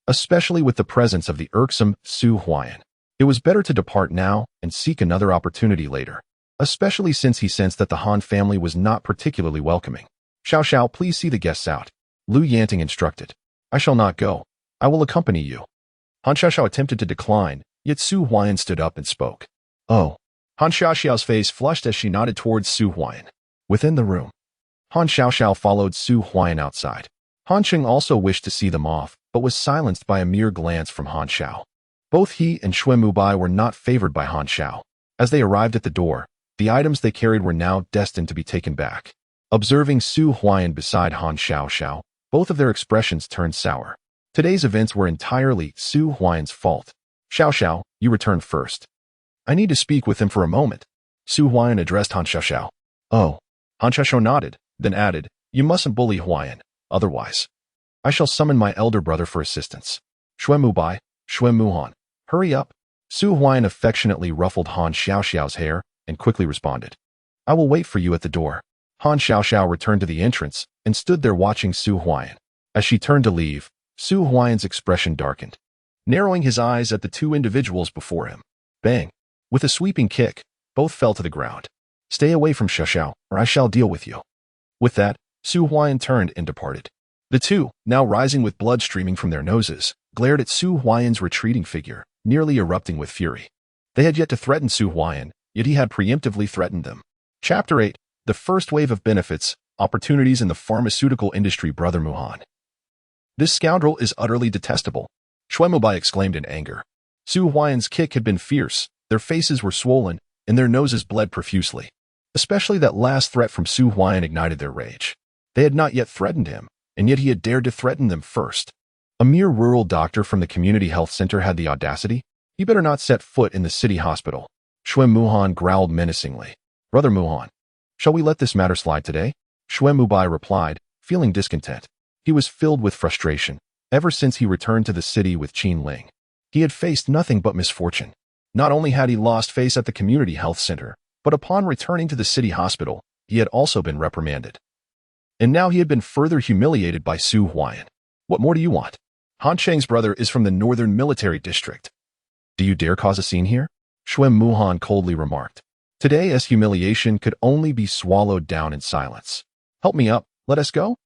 [SPEAKER 1] especially with the presence of the irksome Su Huai'an. It was better to depart now and seek another opportunity later, especially since he sensed that the Han family was not particularly welcoming. Xiaoxiao, please see the guests out, Lu Yanting instructed. I shall not go. I will accompany you. Han Xiaoxiao attempted to decline, yet Su Huai'an stood up and spoke. Oh. Han Xiaoxiao's face flushed as she nodded towards Su Huai'an. Within the room, Han Xiaoxiao followed Su Huai'an outside. Han Qing also wished to see them off, but was silenced by a mere glance from Han Xiao. Both he and Xuan Mubai were not favored by Han Xiao. As they arrived at the door, the items they carried were now destined to be taken back. Observing Su Huai'an beside Han Xiaoxiao, both of their expressions turned sour. Today's events were entirely Su Huai'an's fault. Xiaoxiao, you returned first. I need to speak with him for a moment. Su Huai'an addressed Han Xiaoxiao. Oh. Han Xiaoxiao nodded, then added, you mustn't bully Huai'an, otherwise I shall summon my elder brother for assistance. Xuanmubai, Xuanmuhan, hurry up. Su Huai'an affectionately ruffled Han Xiaoxiao's hair and quickly responded. I will wait for you at the door. Han Xiaoxiao returned to the entrance and stood there watching Su Huai'an. As she turned to leave, Su Huai'an's expression darkened, narrowing his eyes at the two individuals before him. Bang! With a sweeping kick, both fell to the ground. Stay away from Xiaoxiao, or I shall deal with you. With that, Su Huai'an turned and departed. The two, now rising with blood streaming from their noses, glared at Su Huai'an's retreating figure, nearly erupting with fury. They had yet to threaten Su Huai'an, yet he had preemptively threatened them. Chapter 8, The First Wave of Benefits, Opportunities in the Pharmaceutical Industry. Brother Muhan. This scoundrel is utterly detestable, Xuanmubai exclaimed in anger. Su Huai'an's kick had been fierce, their faces were swollen, and their noses bled profusely. Especially that last threat from Su Huai'an ignited their rage. They had not yet threatened him, and yet he had dared to threaten them first. A mere rural doctor from the community health center had the audacity? He better not set foot in the city hospital. Xuanmuhan growled menacingly. Brother Muhan, shall we let this matter slide today? Xuanmubai replied, feeling discontent. He was filled with frustration. Ever since he returned to the city with Qin Ling, he had faced nothing but misfortune. Not only had he lost face at the community health center, but upon returning to the city hospital, he had also been reprimanded. And now he had been further humiliated by Su Huai'an. What more do you want? Han Cheng's brother is from the northern military district. Do you dare cause a scene here? Xuanmuhan coldly remarked. Today, as humiliation could only be swallowed down in silence. Help me up, let us go?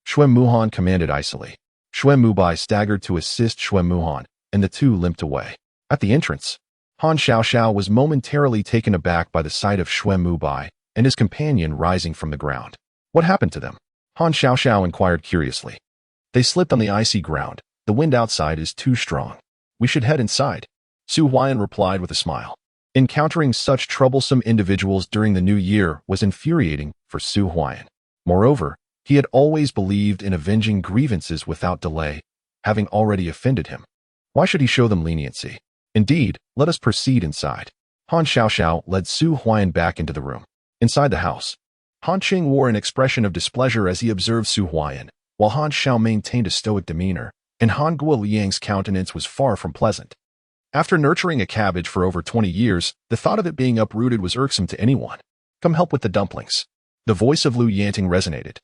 [SPEAKER 1] Xuanmuhan commanded icily. Xuanmubai staggered to assist Xuanmuhan, and the two limped away. At the entrance, Han Xiaoxiao was momentarily taken aback by the sight of Xuanmubai and his companion rising from the ground. What happened to them? Han Xiaoxiao inquired curiously. They slipped on the icy ground. The wind outside is too strong. We should head inside. Su Huai'an replied with a smile. Encountering such troublesome individuals during the new year was infuriating for Su Huai'an. Moreover, he had always believed in avenging grievances without delay, having already offended him. Why should he show them leniency? Indeed, let us proceed inside. Han Xiaoxiao led Su Huai'an back into the room. Inside the house, Han Qing wore an expression of displeasure as he observed Su Huai'an, while Han Xiao maintained a stoic demeanor, and Han Guoliang's countenance was far from pleasant. After nurturing a cabbage for over 20 years, the thought of it being uprooted was irksome to anyone. Come help with the dumplings. The voice of Lu Yanting resonated.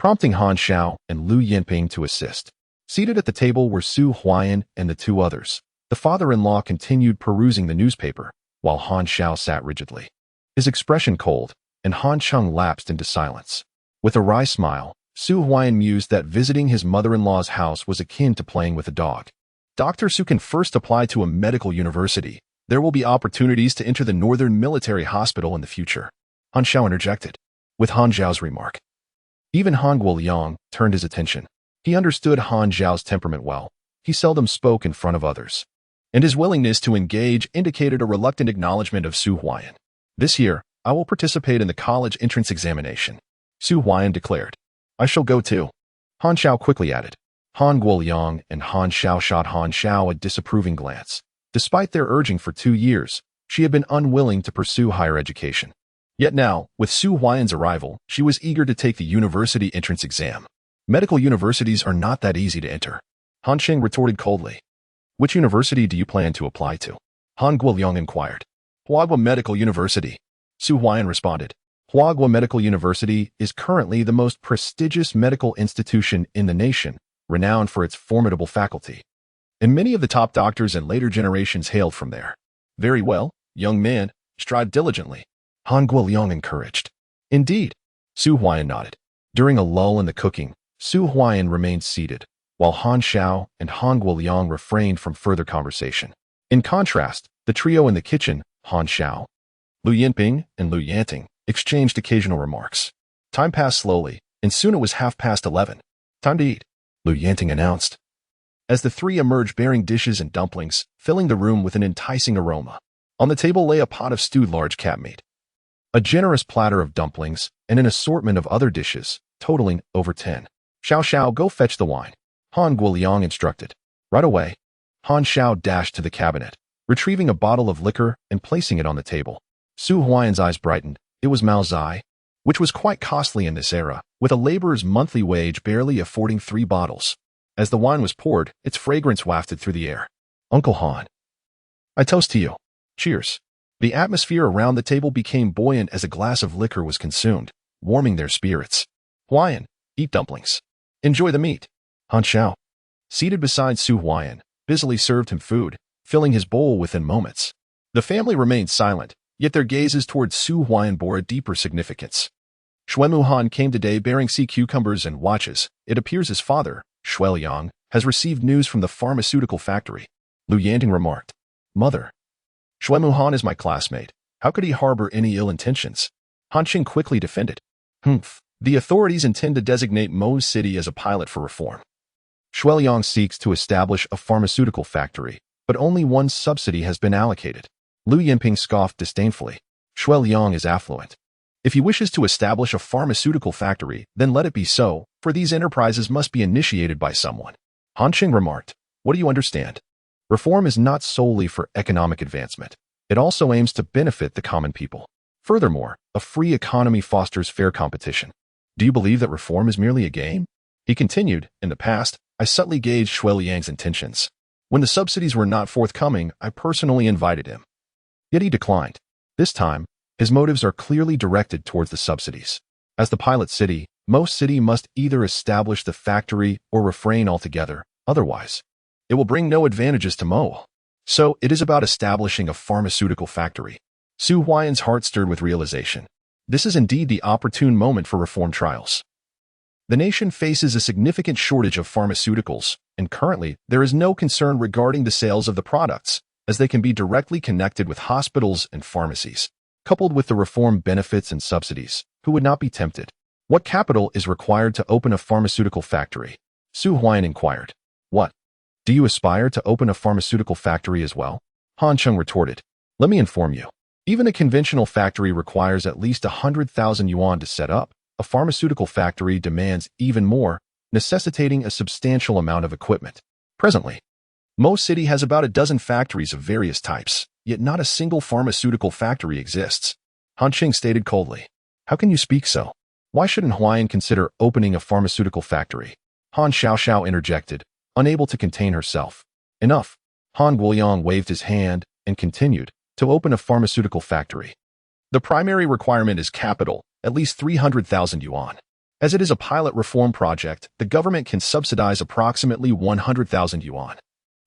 [SPEAKER 1] prompting Han Xiao and Lu Yinping to assist. Seated at the table were Su Huai'an and the two others. The father-in-law continued perusing the newspaper, while Han Xiao sat rigidly, his expression cold, and Han Cheng lapsed into silence. With a wry smile, Su Huai'an mused that visiting his mother-in-law's house was akin to playing with a dog. Doctors who can first apply to a medical university, there will be opportunities to enter the Northern Military Hospital in the future. Han Xiao interjected, with Han Zhao's remark. Even Han Guoliang turned his attention. He understood Han Zhao's temperament well. He seldom spoke in front of others, and his willingness to engage indicated a reluctant acknowledgement of Su Huai'an. This year, I will participate in the college entrance examination, Su Huai'an declared. I shall go too, Han Xiao quickly added. Han Guoliang and Han Xiao shot Han Xiao a disapproving glance. Despite their urging for 2 years, she had been unwilling to pursue higher education. Yet now, with Su Huai'an's arrival, she was eager to take the university entrance exam. Medical universities are not that easy to enter, Han Qing retorted coldly. Which university do you plan to apply to? Han Guoliang inquired. Huai'an Medical University, Su Huai'an responded. Huai'an Medical University is currently the most prestigious medical institution in the nation, renowned for its formidable faculty. And many of the top doctors and later generations hailed from there. Very well, young man, strive diligently, Han Guoliang encouraged. Indeed, Su Huai'an nodded. During a lull in the cooking, Su Huai'an remained seated, while Han Xiao and Han Guoliang refrained from further conversation. In contrast, the trio in the kitchen, Han Xiao, Lu Yinping, and Lu Yanting, exchanged occasional remarks. Time passed slowly, and soon it was 11:30. Time to eat, Lu Yanting announced, as the three emerged bearing dishes and dumplings, filling the room with an enticing aroma. On the table lay a pot of stewed large cat meat, a generous platter of dumplings, and an assortment of other dishes, totaling over 10. Xiao Xiao, go fetch the wine, Han Guoliang instructed. Right away, Han Xiao dashed to the cabinet, retrieving a bottle of liquor and placing it on the table. Su Huai'an's eyes brightened. It was Mao Zai, which was quite costly in this era, with a laborer's monthly wage barely affording 3 bottles. As the wine was poured, its fragrance wafted through the air. Uncle Han, I toast to you. Cheers. The atmosphere around the table became buoyant as a glass of liquor was consumed, warming their spirits. Huai'an, eat dumplings. Enjoy the meat. Han Xiao, seated beside Su Huai'an, busily served him food, filling his bowl within moments. The family remained silent, yet their gazes toward Su Huai'an bore a deeper significance. Xuemu Han came today bearing sea cucumbers and watches. It appears his father, Shui Liang, has received news from the pharmaceutical factory, Lu Yanting remarked. Mother, Xuemu Han is my classmate. How could he harbor any ill intentions? Han Qing quickly defended. The authorities intend to designate Mo City as a pilot for reform. Shui Liang seeks to establish a pharmaceutical factory, but only one subsidy has been allocated. Lu Yinping scoffed disdainfully. Shui Liang is affluent. If he wishes to establish a pharmaceutical factory, then let it be so, for these enterprises must be initiated by someone. Han Qing remarked. What do you understand? Reform is not solely for economic advancement. It also aims to benefit the common people. Furthermore, a free economy fosters fair competition. Do you believe that reform is merely a game? He continued. In the past, I subtly gauged Shui Liang's intentions. When the subsidies were not forthcoming, I personally invited him. Yet he declined. This time, his motives are clearly directed towards the subsidies. As the pilot city, Mo City must either establish the factory or refrain altogether, otherwise, it will bring no advantages to Mo. So, it is about establishing a pharmaceutical factory. Su Huai'an's heart stirred with realization. This is indeed the opportune moment for reform trials. The nation faces a significant shortage of pharmaceuticals, and currently, there is no concern regarding the sales of the products, as they can be directly connected with hospitals and pharmacies. Coupled with the reform benefits and subsidies, who would not be tempted? What capital is required to open a pharmaceutical factory? Su Huai'an inquired. What? Do you aspire to open a pharmaceutical factory as well? Han Cheng retorted. Let me inform you. Even a conventional factory requires at least 100,000 yuan to set up. A pharmaceutical factory demands even more, necessitating a substantial amount of equipment. Presently, Mo City has about a dozen factories of various types, yet not a single pharmaceutical factory exists. Han Qing stated coldly. How can you speak so? Why shouldn't Huai'an consider opening a pharmaceutical factory? Han Xiao interjected, unable to contain herself. Enough. Han Guoliang waved his hand and continued, to open a pharmaceutical factory. The primary requirement is capital, at least 300,000 yuan. As it is a pilot reform project, the government can subsidize approximately 100,000 yuan,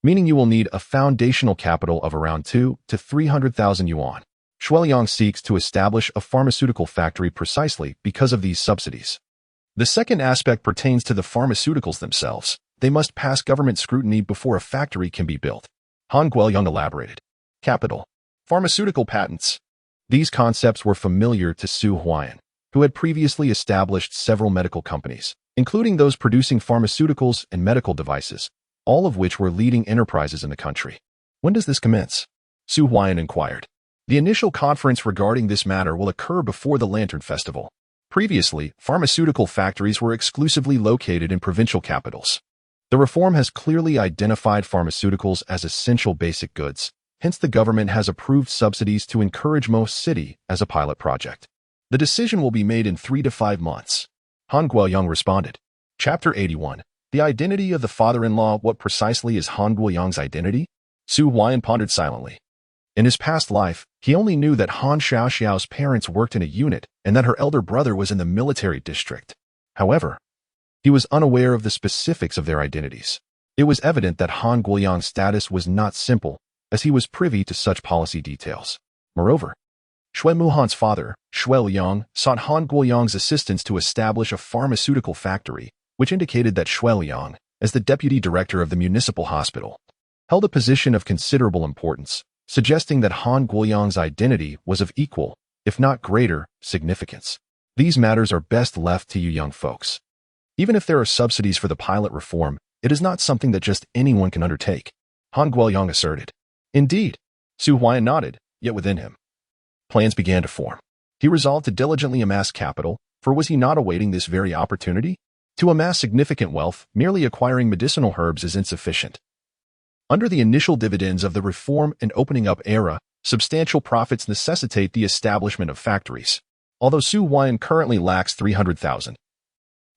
[SPEAKER 1] meaning you will need a foundational capital of around 2 to 300,000 yuan. Shuailiang seeks to establish a pharmaceutical factory precisely because of these subsidies. The second aspect pertains to the pharmaceuticals themselves. They must pass government scrutiny before a factory can be built. Han Guoyang elaborated. Capital. Pharmaceutical patents. These concepts were familiar to Su Huai'an, who had previously established several medical companies, including those producing pharmaceuticals and medical devices, all of which were leading enterprises in the country. When does this commence? Su Huai'an inquired. The initial conference regarding this matter will occur before the Lantern Festival. Previously, pharmaceutical factories were exclusively located in provincial capitals. The reform has clearly identified pharmaceuticals as essential basic goods, hence the government has approved subsidies to encourage most city as a pilot project. The decision will be made in 3 to 5 months. Han Guoyang responded. Chapter 81. The identity of the father-in-law. What precisely is Han Guoyang's identity? Su Huai'an pondered silently. In his past life, he only knew that Han Xiaoxiao's parents worked in a unit and that her elder brother was in the military district. However, he was unaware of the specifics of their identities. It was evident that Han Guoyang's status was not simple, as he was privy to such policy details. Moreover, Shui Muhan's father, Shui Liang, sought Han Guoyang's assistance to establish a pharmaceutical factory, which indicated that Shui Liang, as the deputy director of the municipal hospital, held a position of considerable importance, suggesting that Han Guoyang's identity was of equal, if not greater, significance. These matters are best left to you young folks. Even if there are subsidies for the pilot reform, it is not something that just anyone can undertake, Han Guoyang asserted. Indeed, Su Huai'an nodded, yet within him, plans began to form. He resolved to diligently amass capital, for was he not awaiting this very opportunity? To amass significant wealth, merely acquiring medicinal herbs is insufficient. Under the initial dividends of the reform and opening up era, substantial profits necessitate the establishment of factories. Although Su Huai'an currently lacks 300,000,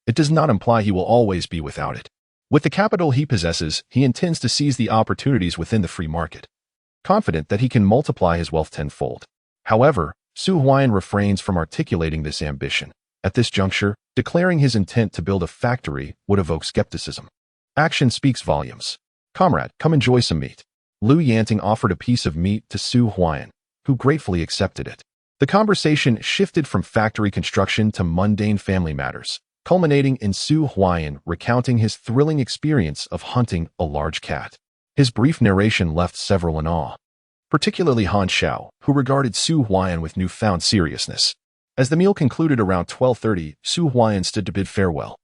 [SPEAKER 1] it does not imply he will always be without it. With the capital he possesses, he intends to seize the opportunities within the free market, confident that he can multiply his wealth tenfold. However, Su Huai'an refrains from articulating this ambition. At this juncture, declaring his intent to build a factory would evoke skepticism. Action speaks volumes. Comrade, come enjoy some meat. Lu Yanting offered a piece of meat to Su Huai'an, who gratefully accepted it. The conversation shifted from factory construction to mundane family matters, culminating in Su Huai'an recounting his thrilling experience of hunting a large cat. His brief narration left several in awe, particularly Han Xiao, who regarded Su Huai'an with newfound seriousness. As the meal concluded around 12:30, Su Huai'an stood to bid farewell.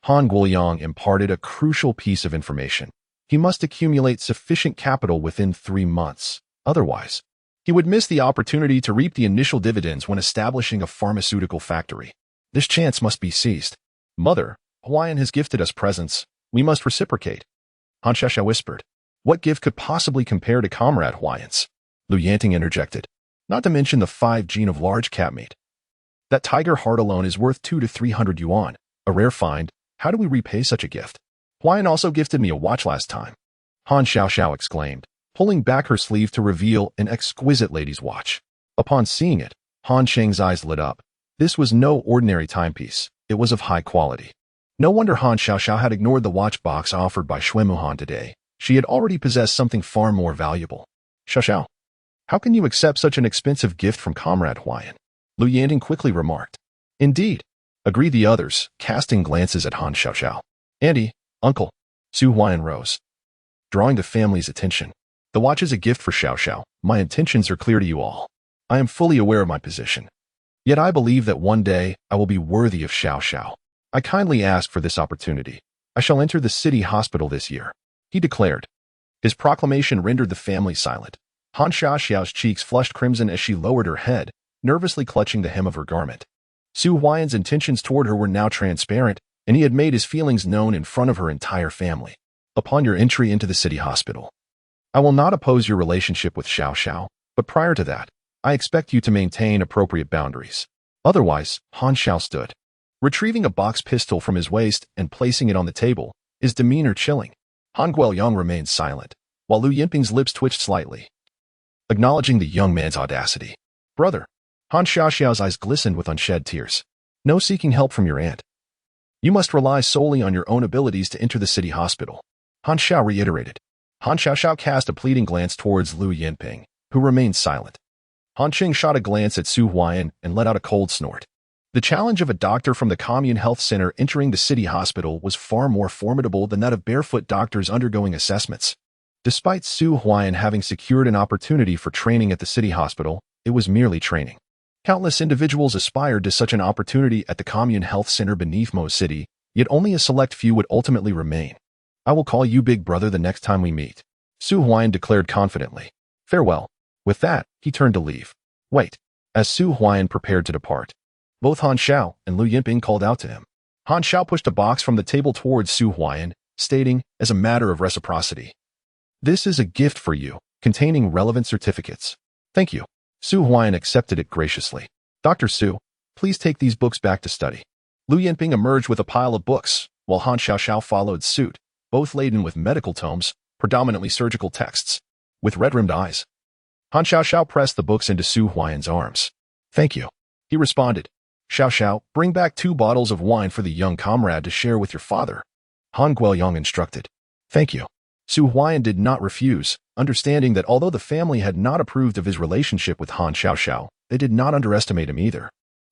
[SPEAKER 1] Han Guoyang imparted a crucial piece of information. He must accumulate sufficient capital within 3 months. Otherwise, he would miss the opportunity to reap the initial dividends when establishing a pharmaceutical factory. This chance must be seized. Mother, Huai'an has gifted us presents. We must reciprocate. Han Xiaoxiao whispered. What gift could possibly compare to Comrade Huai'an's? Lu Yanting interjected. Not to mention the 5 gene of large cat meat. That tiger heart alone is worth 2 to 300 yuan. A rare find. How do we repay such a gift? Huai'an also gifted me a watch last time. Han Xiaoxiao exclaimed, pulling back her sleeve to reveal an exquisite lady's watch. Upon seeing it, Han Sheng's eyes lit up. This was no ordinary timepiece. It was of high quality. No wonder Han Xiaoxiao had ignored the watch box offered by Shui Muhan today. She had already possessed something far more valuable. Xiaoxiao, how can you accept such an expensive gift from Comrade Huai'an? Lu Yanting quickly remarked. Indeed, agreed the others, casting glances at Han Xiaoxiao. Auntie, Uncle. Su Huai'an rose, drawing the family's attention. The watch is a gift for Xiaoxiao. My intentions are clear to you all. I am fully aware of my position. Yet I believe that one day I will be worthy of Xiaoxiao. I kindly ask for this opportunity. I shall enter the city hospital this year, he declared. His proclamation rendered the family silent. Han Xiaoxiao's cheeks flushed crimson as she lowered her head, nervously clutching the hem of her garment. Su Huai'an's intentions toward her were now transparent, and he had made his feelings known in front of her entire family. Upon your entry into the city hospital, I will not oppose your relationship with Xiaoxiao, but prior to that, I expect you to maintain appropriate boundaries. Otherwise, Han Xiao stood, retrieving a box pistol from his waist and placing it on the table, his demeanor chilling. Han Guoyang remained silent, while Lu Yinping's lips twitched slightly, acknowledging the young man's audacity. Brother, Han Xiaoxiao's eyes glistened with unshed tears. No seeking help from your aunt. You must rely solely on your own abilities to enter the city hospital. Han Xiao reiterated. Han Xiao cast a pleading glance towards Lu Yinping, who remained silent. Han Qing shot a glance at Su Huai'an and let out a cold snort. The challenge of a doctor from the commune health center entering the city hospital was far more formidable than that of barefoot doctors undergoing assessments. Despite Su Huai'an having secured an opportunity for training at the city hospital, it was merely training. Countless individuals aspired to such an opportunity at the commune health center beneath Mo City, yet only a select few would ultimately remain. I will call you big brother the next time we meet, Su Huai'an declared confidently. Farewell. With that, he turned to leave. Wait. As Su Huai'an prepared to depart, both Han Xiao and Lu Yinping called out to him. Han Xiao pushed a box from the table towards Su Huai'an, stating, as a matter of reciprocity, "This is a gift for you, containing relevant certificates." Thank you. Su Huai'an accepted it graciously. Dr. Su, please take these books back to study. Lu Yinping emerged with a pile of books, while Han Xiao followed suit, both laden with medical tomes, predominantly surgical texts, with red-rimmed eyes. Han Xiao pressed the books into Su Huai'an's arms. Thank you. He responded. Xiao, bring back 2 bottles of wine for the young comrade to share with your father. Han Guoyong instructed. Thank you. Su Huai'an did not refuse, understanding that although the family had not approved of his relationship with Han Xiao, they did not underestimate him either.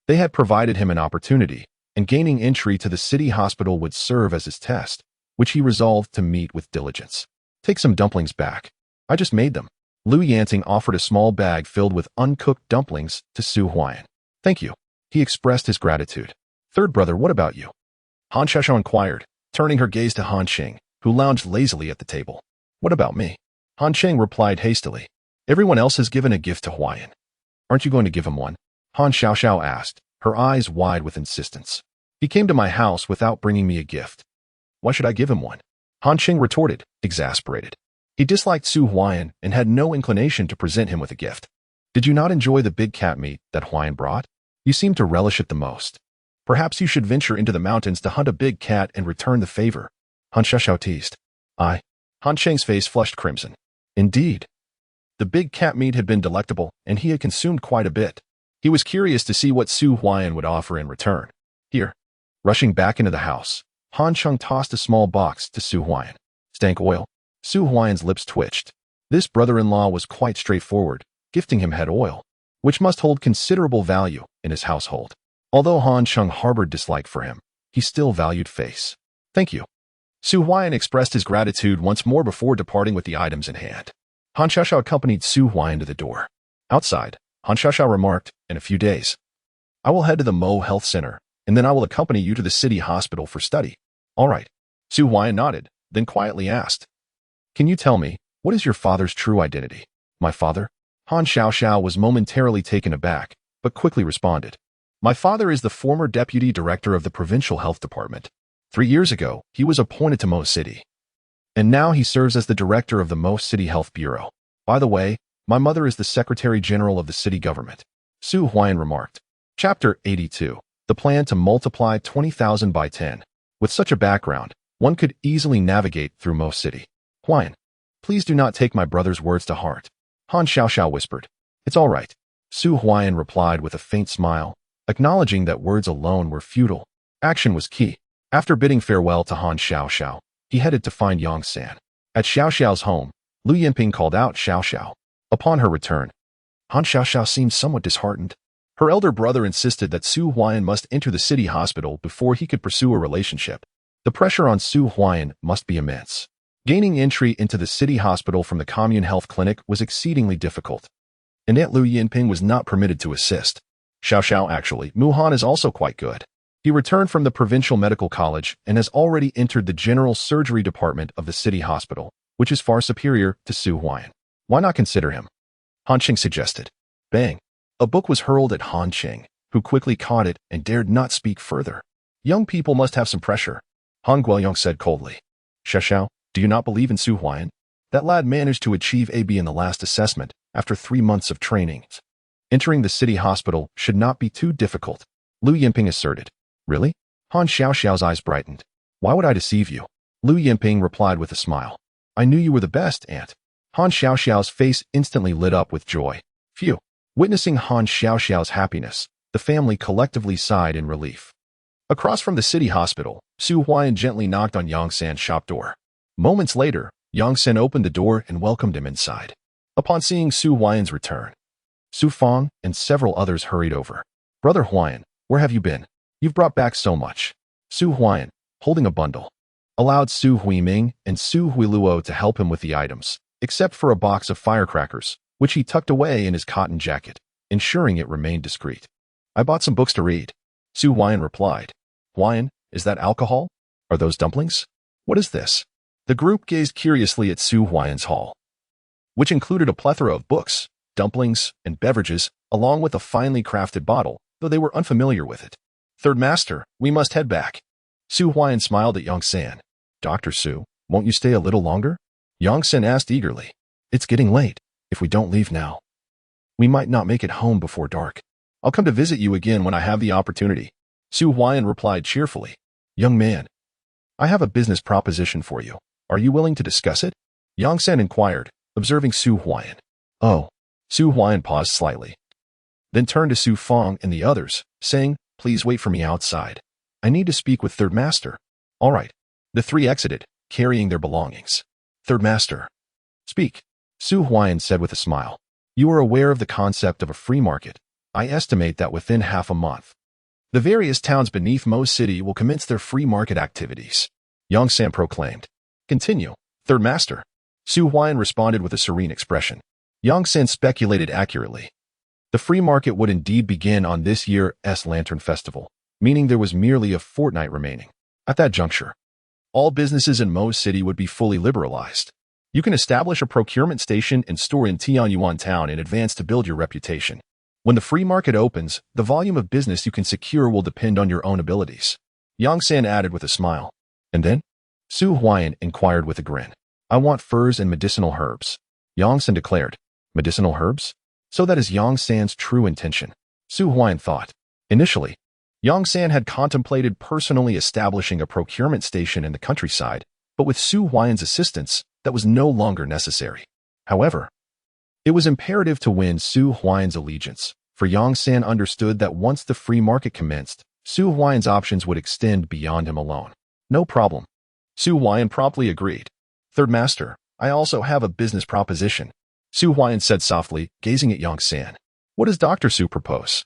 [SPEAKER 1] They had provided him an opportunity, and gaining entry to the city hospital would serve as his test, which he resolved to meet with diligence. Take some dumplings back. I just made them. Lu Yanting offered a small bag filled with uncooked dumplings to Su Huai'an. Thank you. He expressed his gratitude. Third brother, what about you? Han Xiao inquired, turning her gaze to Han Qing, who lounged lazily at the table. What about me? Han Qing replied hastily. Everyone else has given a gift to Huai'an. Aren't you going to give him one? Han Xiao asked, her eyes wide with insistence. He came to my house without bringing me a gift. Why should I give him one? Han Qing retorted, exasperated. He disliked Su Huai'an and had no inclination to present him with a gift. Did you not enjoy the big cat meat that Huai'an brought? You seem to relish it the most. Perhaps you should venture into the mountains to hunt a big cat and return the favor. Han Xiao teased. Han Qing's face flushed crimson. Indeed. The big cat meat had been delectable, and he had consumed quite a bit. He was curious to see what Su Huai'an would offer in return. Here. Rushing back into the house, Han Qing tossed a small box to Su Huai'an. Stank oil. Su Huai'an's lips twitched. This brother-in-law was quite straightforward, gifting him head oil, which must hold considerable value in his household. Although Han Qing harbored dislike for him, he still valued face. Thank you. Su Huai'an expressed his gratitude once more before departing with the items in hand. Han Xiao accompanied Su Huai'an to the door. Outside, Han Xiao remarked, in a few days, I will head to the Mo Health Center, and then I will accompany you to the city hospital for study. All right. Su Huai'an nodded, then quietly asked, Can you tell me, what is your father's true identity? My father? Han Xiao was momentarily taken aback, but quickly responded. My father is the former deputy director of the provincial health department. 3 years ago, he was appointed to Mo City. And now he serves as the director of the Mo City Health Bureau. By the way, my mother is the secretary general of the city government. Su Huai'an remarked. Chapter 82. The plan to multiply 20,000 by 10. With such a background, one could easily navigate through Mo City. Huai'an, please do not take my brother's words to heart. Han Xiao whispered. It's all right. Su Huai'an replied with a faint smile, acknowledging that words alone were futile. Action was key. After bidding farewell to Han Xiao, he headed to find Yang San. At Xiao's home, Lu Yinping called out Xiao. Upon her return, Han Xiao seemed somewhat disheartened. Her elder brother insisted that Su Huai'an must enter the city hospital before he could pursue a relationship. The pressure on Su Huai'an must be immense. Gaining entry into the city hospital from the commune health clinic was exceedingly difficult. And Aunt Lu Yinping was not permitted to assist. Xiao actually, Muhan is also quite good. He returned from the provincial medical college and has already entered the general surgery department of the city hospital, which is far superior to Su Huai'an. Why not consider him? Han Qing suggested. Bang. A book was hurled at Han Qing, who quickly caught it and dared not speak further. Young people must have some pressure. Han Guoyong said coldly. Xiao, do you not believe in Su Huai'an? That lad managed to achieve AB in the last assessment after 3 months of training. Entering the city hospital should not be too difficult, Lu Yinping asserted. Really? Han Xiao's eyes brightened. Why would I deceive you? Lu Yinping replied with a smile. I knew you were the best, Aunt. Han Xiao's face instantly lit up with joy. Phew. Witnessing Han Xiao's happiness, the family collectively sighed in relief. Across from the city hospital, Su Huai'an gently knocked on Yang San's shop door. Moments later, Yang San opened the door and welcomed him inside. Upon seeing Su Huai'an's return, Su Fang and several others hurried over. "Brother Huai'an, where have you been? You've brought back so much." Su Huai'an, holding a bundle, allowed Su Huiming and Su Huiluo to help him with the items, except for a box of firecrackers, which he tucked away in his cotton jacket, ensuring it remained discreet. "I bought some books to read," Su Huai'an replied. "Huai'an, is that alcohol? Are those dumplings? What is this?" The group gazed curiously at Su Huai'an's haul, which included a plethora of books, dumplings, and beverages, along with a finely crafted bottle, though they were unfamiliar with it. "Third Master, we must head back." Su Huai'an smiled at Yang San. "Dr. Su, won't you stay a little longer?" Yang San asked eagerly. "It's getting late. If we don't leave now, we might not make it home before dark. I'll come to visit you again when I have the opportunity." Su Huai'an replied cheerfully. "Young man, I have a business proposition for you. Are you willing to discuss it?" Yang San inquired, observing Su Huai'an. "Oh." Su Huai'an paused slightly, then turned to Su Fang and the others, saying, "Please wait for me outside. I need to speak with Third Master." "All right." The three exited, carrying their belongings. "Third Master, speak," Su Huai'an said with a smile. "You are aware of the concept of a free market. I estimate that within half a month, the various towns beneath Mo City will commence their free market activities," Yang San proclaimed. "Continue, Third Master." Su Huai'an responded with a serene expression. Yang San speculated accurately. The free market would indeed begin on this year's Lantern Festival, meaning there was merely a fortnight remaining. At that juncture, all businesses in Mo City would be fully liberalized. You can establish a procurement station and store in Tianyuan Town in advance to build your reputation. When the free market opens, the volume of business you can secure will depend on your own abilities. Yang San added with a smile. "And then?" Su Huai'an inquired with a grin. "I want furs and medicinal herbs," Yang San declared. "Medicinal herbs?" So that is Yang San's true intention, Su Huai'an thought. Initially, Yang San had contemplated personally establishing a procurement station in the countryside, but with Su Huai'an's assistance, that was no longer necessary. However, it was imperative to win Su Huai'an's allegiance, for Yang San understood that once the free market commenced, Su Huai'an's options would extend beyond him alone. "No problem." Su Huai'an promptly agreed. "Third Master, I also have a business proposition," Su Huai'an said softly, gazing at Yang San. "What does Dr. Su propose?"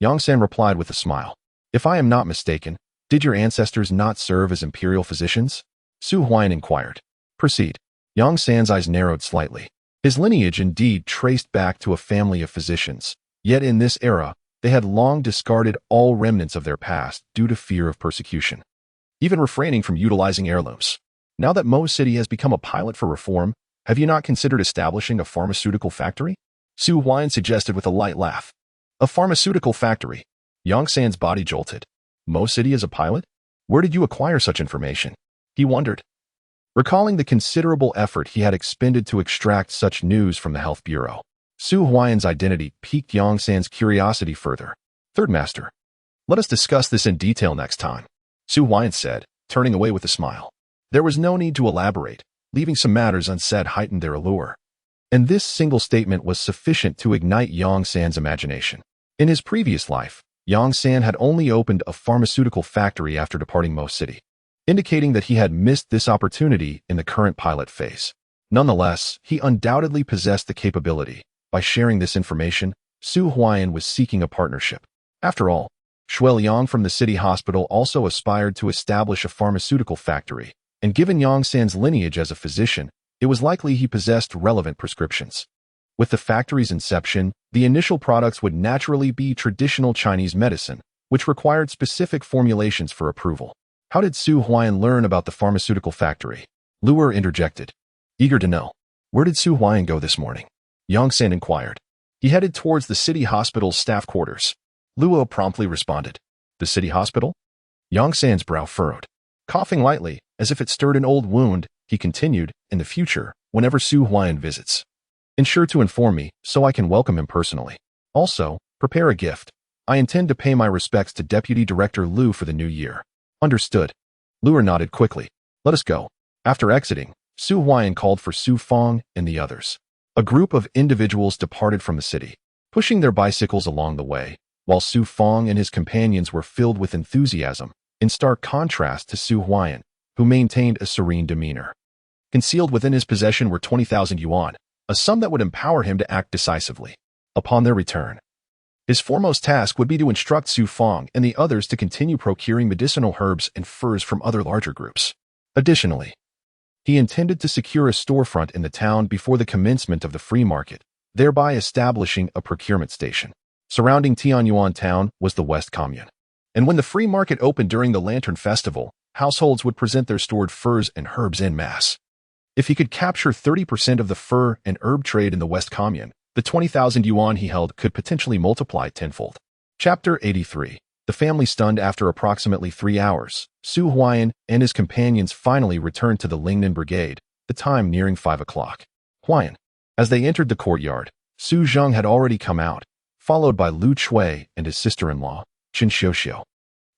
[SPEAKER 1] Yang San replied with a smile. "If I am not mistaken, did your ancestors not serve as imperial physicians?" Su Huai'an inquired. "Proceed." Yang San's eyes narrowed slightly. His lineage indeed traced back to a family of physicians, yet in this era, they had long discarded all remnants of their past due to fear of persecution, even refraining from utilizing heirlooms. Now that Mo City has become a pilot for reform, have you not considered establishing a pharmaceutical factory? Su Huai'an suggested with a light laugh. A pharmaceutical factory? Yang San's body jolted. Mo City as a pilot? Where did you acquire such information? He wondered, recalling the considerable effort he had expended to extract such news from the Health Bureau. Su Huai'an's identity piqued Yang San's curiosity further. "Third Master, let us discuss this in detail next time," Su Huai'an said, turning away with a smile. There was no need to elaborate, leaving some matters unsaid heightened their allure. And this single statement was sufficient to ignite Yang San's imagination. In his previous life, Yang San had only opened a pharmaceutical factory after departing Mo City, indicating that he had missed this opportunity in the current pilot phase. Nonetheless, he undoubtedly possessed the capability. By sharing this information, Su Huai'an was seeking a partnership. After all, Shui Yang from the city hospital also aspired to establish a pharmaceutical factory, and given Yang San's lineage as a physician, it was likely he possessed relevant prescriptions. With the factory's inception, the initial products would naturally be traditional Chinese medicine, which required specific formulations for approval. How did Su Huai'an learn about the pharmaceutical factory? Luer interjected, eager to know. Where did Su Huai'an go this morning? Yang San inquired. He headed towards the city hospital's staff quarters. Luo promptly responded. The city hospital? Yang San's brow furrowed. Coughing lightly, as if it stirred an old wound, he continued, in the future, whenever Su Huai'an visits, ensure to inform me so I can welcome him personally. Also, prepare a gift. I intend to pay my respects to Deputy Director Lu for the new year. Understood. Luer nodded quickly. Let us go. After exiting, Su Huai'an called for Su Fang and the others. A group of individuals departed from the city, pushing their bicycles along the way, while Su Fang and his companions were filled with enthusiasm, in stark contrast to Su Huai'an, who maintained a serene demeanor. Concealed within his possession were 20,000 yuan, a sum that would empower him to act decisively. Upon their return, his foremost task would be to instruct Su Fang and the others to continue procuring medicinal herbs and furs from other larger groups. Additionally, he intended to secure a storefront in the town before the commencement of the free market, thereby establishing a procurement station. Surrounding Tianyuan town was the West Commune. And when the free market opened during the Lantern Festival, households would present their stored furs and herbs en masse. If he could capture 30% of the fur and herb trade in the West Commune, the 20,000 yuan he held could potentially multiply tenfold. Chapter 83. The family stunned after approximately 3 hours. Su Huai'an and his companions finally returned to the Lingnan Brigade, the time nearing 5 o'clock. Huai'an. As they entered the courtyard, Su Zheng had already come out, followed by Lu Chui and his sister-in-law, Qin Xiuxiu,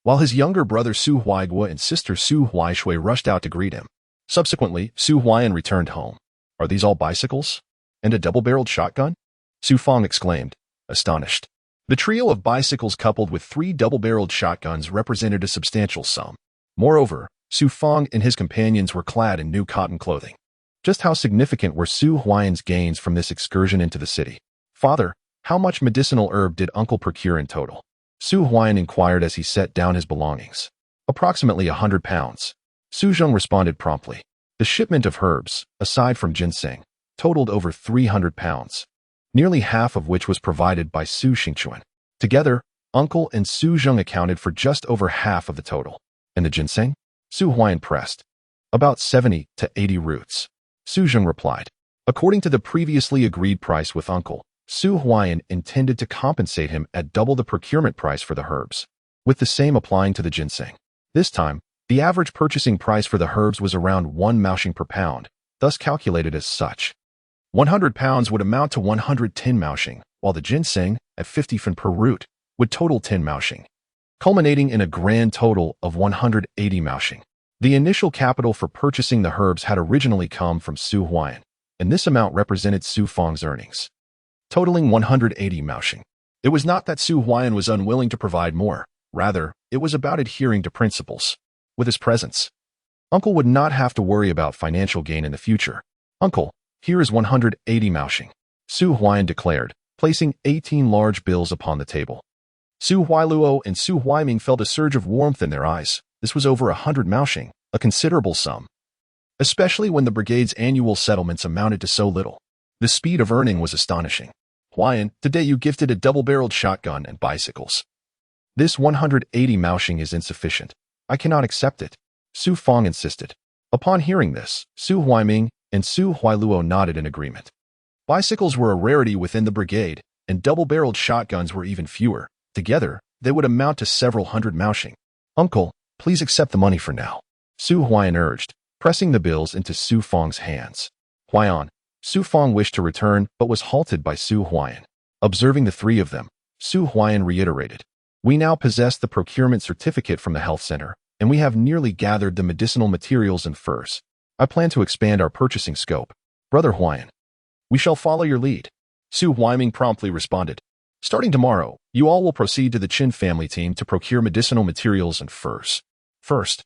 [SPEAKER 1] while his younger brother Su Huaiguo and sister Su Huaishui rushed out to greet him. Subsequently, Su Huai'an returned home. "Are these all bicycles? And a double-barreled shotgun?" Su Fang exclaimed, astonished. The trio of bicycles coupled with 3 double-barreled shotguns represented a substantial sum. Moreover, Su Fang and his companions were clad in new cotton clothing. Just how significant were Su Huai'an's gains from this excursion into the city? "Father, how much medicinal herb did uncle procure in total?" Su Huai'an inquired as he set down his belongings. "Approximately 100 pounds. Su Zheng responded promptly. The shipment of herbs, aside from jinseng, totaled over 300 pounds, nearly half of which was provided by Su Xingchuan. Together, uncle and Su Zheng accounted for just over half of the total. "And the ginseng?" Su Huai'an pressed. "About 70 to 80 roots." Su Zheng replied. According to the previously agreed price with uncle, Su Huai'an intended to compensate him at double the procurement price for the herbs, with the same applying to the ginseng. This time, the average purchasing price for the herbs was around 1 maoxing per pound, thus calculated as such. 100 pounds would amount to 110 maoxing, while the ginseng, at 50 fen per root, would total 10 maoxing, culminating in a grand total of 180 maoxing. The initial capital for purchasing the herbs had originally come from Su Huai'an, and this amount represented Su Fang's earnings, totaling 180 maoxing. It was not that Su Huai'an was unwilling to provide more, rather, it was about adhering to principles. With his presence, uncle would not have to worry about financial gain in the future. "Uncle, here is 180 maoxing," Su Huai'an declared, placing 18 large bills upon the table. Su Huailuo and Su Huaiming felt a surge of warmth in their eyes. This was over 100 maoxing, a considerable sum, especially when the brigade's annual settlements amounted to so little. The speed of earning was astonishing. "Huai'an, today you gifted a double-barreled shotgun and bicycles. This 180 maoxing is insufficient. I cannot accept it," Su Fang insisted. Upon hearing this, Su Huaiming and Su Huailuo nodded in agreement. Bicycles were a rarity within the brigade, and double-barreled shotguns were even fewer. Together, they would amount to several hundred maoxing. "Uncle, please accept the money for now," Su Huai'an urged, pressing the bills into Su Fang's hands. "Huai'an." Su Fang wished to return, but was halted by Su Huai'an. Observing the 3 of them, Su Huai'an reiterated, "We now possess the procurement certificate from the health center, and we have nearly gathered the medicinal materials and furs. I plan to expand our purchasing scope. Brother Huai'an, we shall follow your lead." Su Huaiming promptly responded. "Starting tomorrow, you all will proceed to the Qin family team to procure medicinal materials and furs. First,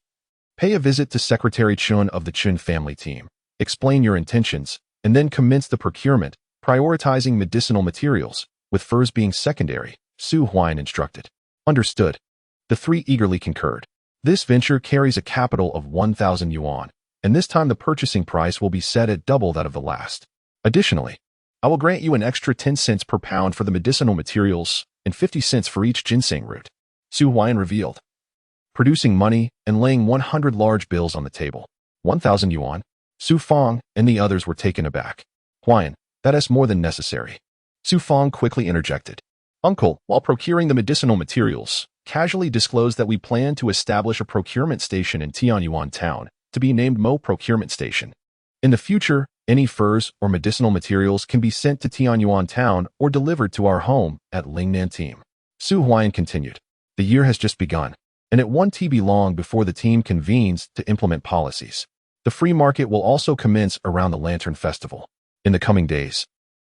[SPEAKER 1] pay a visit to Secretary Qin of the Qin family team, explain your intentions, and then commence the procurement, prioritizing medicinal materials, with furs being secondary," Su Huai'an instructed. "Understood." The 3 eagerly concurred. This venture carries a capital of 1,000 yuan, and this time the purchasing price will be set at double that of the last. Additionally, I will grant you an extra 10 cents per pound for the medicinal materials and 50 cents for each ginseng root, Su Huai'an revealed, producing money and laying 100 large bills on the table. 1,000 yuan. Su Fang and the others were taken aback. "Huai'an, that is more than necessary." Su Fang quickly interjected. "Uncle, while procuring the medicinal materials, casually disclosed that we plan to establish a procurement station in Tianyuan town, to be named Mo Procurement Station. In the future, any furs or medicinal materials can be sent to Tianyuan town or delivered to our home at Lingnan team." Su Huai'an continued. "The year has just begun, and it won't be long before the team convenes to implement policies. The free market will also commence around the Lantern Festival. In the coming days,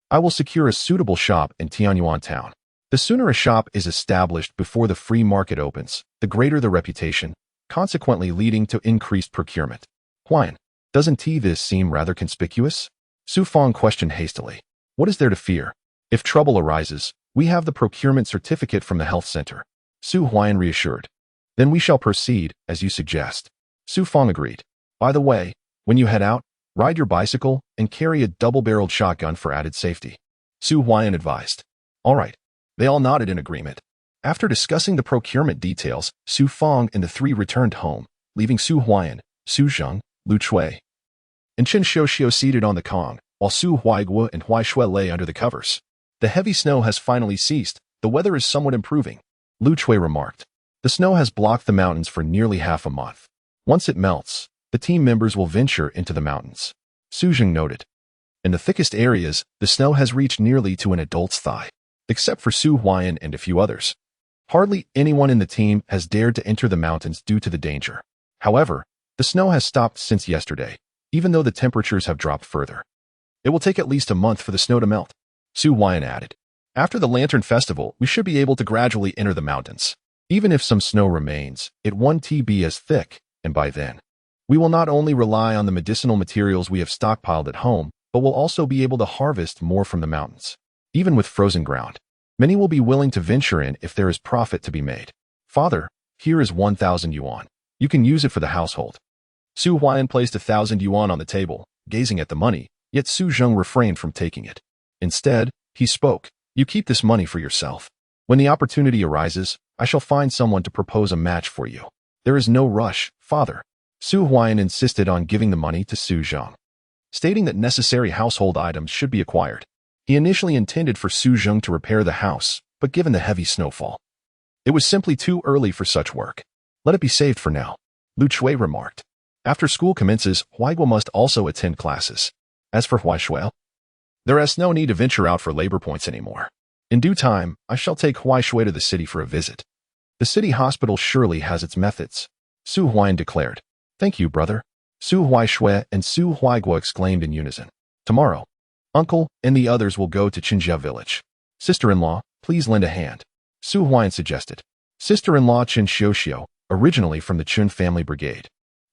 [SPEAKER 1] I will secure a suitable shop in Tianyuan town. The sooner a shop is established before the free market opens, the greater the reputation, consequently leading to increased procurement. Huai'an, doesn't this seem rather conspicuous? Su Fang questioned hastily. What is there to fear? If trouble arises, we have the procurement certificate from the health center. Su Huai'an reassured. Then we shall proceed, as you suggest. Su Fang agreed. By the way, when you head out, ride your bicycle and carry a double-barreled shotgun for added safety. Su Huai'an advised. All right. They all nodded in agreement. After discussing the procurement details, Su Fang and the three returned home, leaving Su Huai'an, Su Zheng, Lu Chui, and Qin Xiuxiu seated on the Kong, while Su Huaiguo and Huaishui lay under the covers. The heavy snow has finally ceased. The weather is somewhat improving, Lu Chui remarked. The snow has blocked the mountains for nearly half a month. Once it melts, the team members will venture into the mountains. Su Zheng noted. In the thickest areas, the snow has reached nearly to an adult's thigh, except for Su Huai'an and a few others. Hardly anyone in the team has dared to enter the mountains due to the danger. However, the snow has stopped since yesterday, even though the temperatures have dropped further. It will take at least a month for the snow to melt, Su Huai'an added. After the Lantern Festival, we should be able to gradually enter the mountains. Even if some snow remains, it won't be as thick, and by then, we will not only rely on the medicinal materials we have stockpiled at home, but will also be able to harvest more from the mountains. Even with frozen ground, many will be willing to venture in if there is profit to be made. Father, here is 1,000 yuan. You can use it for the household. Su Huai'an placed 1,000 yuan on the table, gazing at the money, yet Su Zheng refrained from taking it. Instead, he spoke. You keep this money for yourself. When the opportunity arises, I shall find someone to propose a match for you. There is no rush, father. Su Huai'an insisted on giving the money to Su Zheng, stating that necessary household items should be acquired. He initially intended for Su Zheng to repair the house, but given the heavy snowfall, it was simply too early for such work. Let it be saved for now, Lu Chui remarked. After school commences, Huaiguo must also attend classes. As for Huaishui, there is no need to venture out for labor points anymore. In due time, I shall take Huaishui to the city for a visit. The city hospital surely has its methods, Su Huai'an declared. Thank you, brother. Su Huaishui and Su Huaiguo exclaimed in unison. Tomorrow, Uncle and the others will go to Qinjia village. Sister-in-law, please lend a hand, Su Huai'an suggested. Sister-in-law Qin Xiuxiu, originally from the Qin family brigade,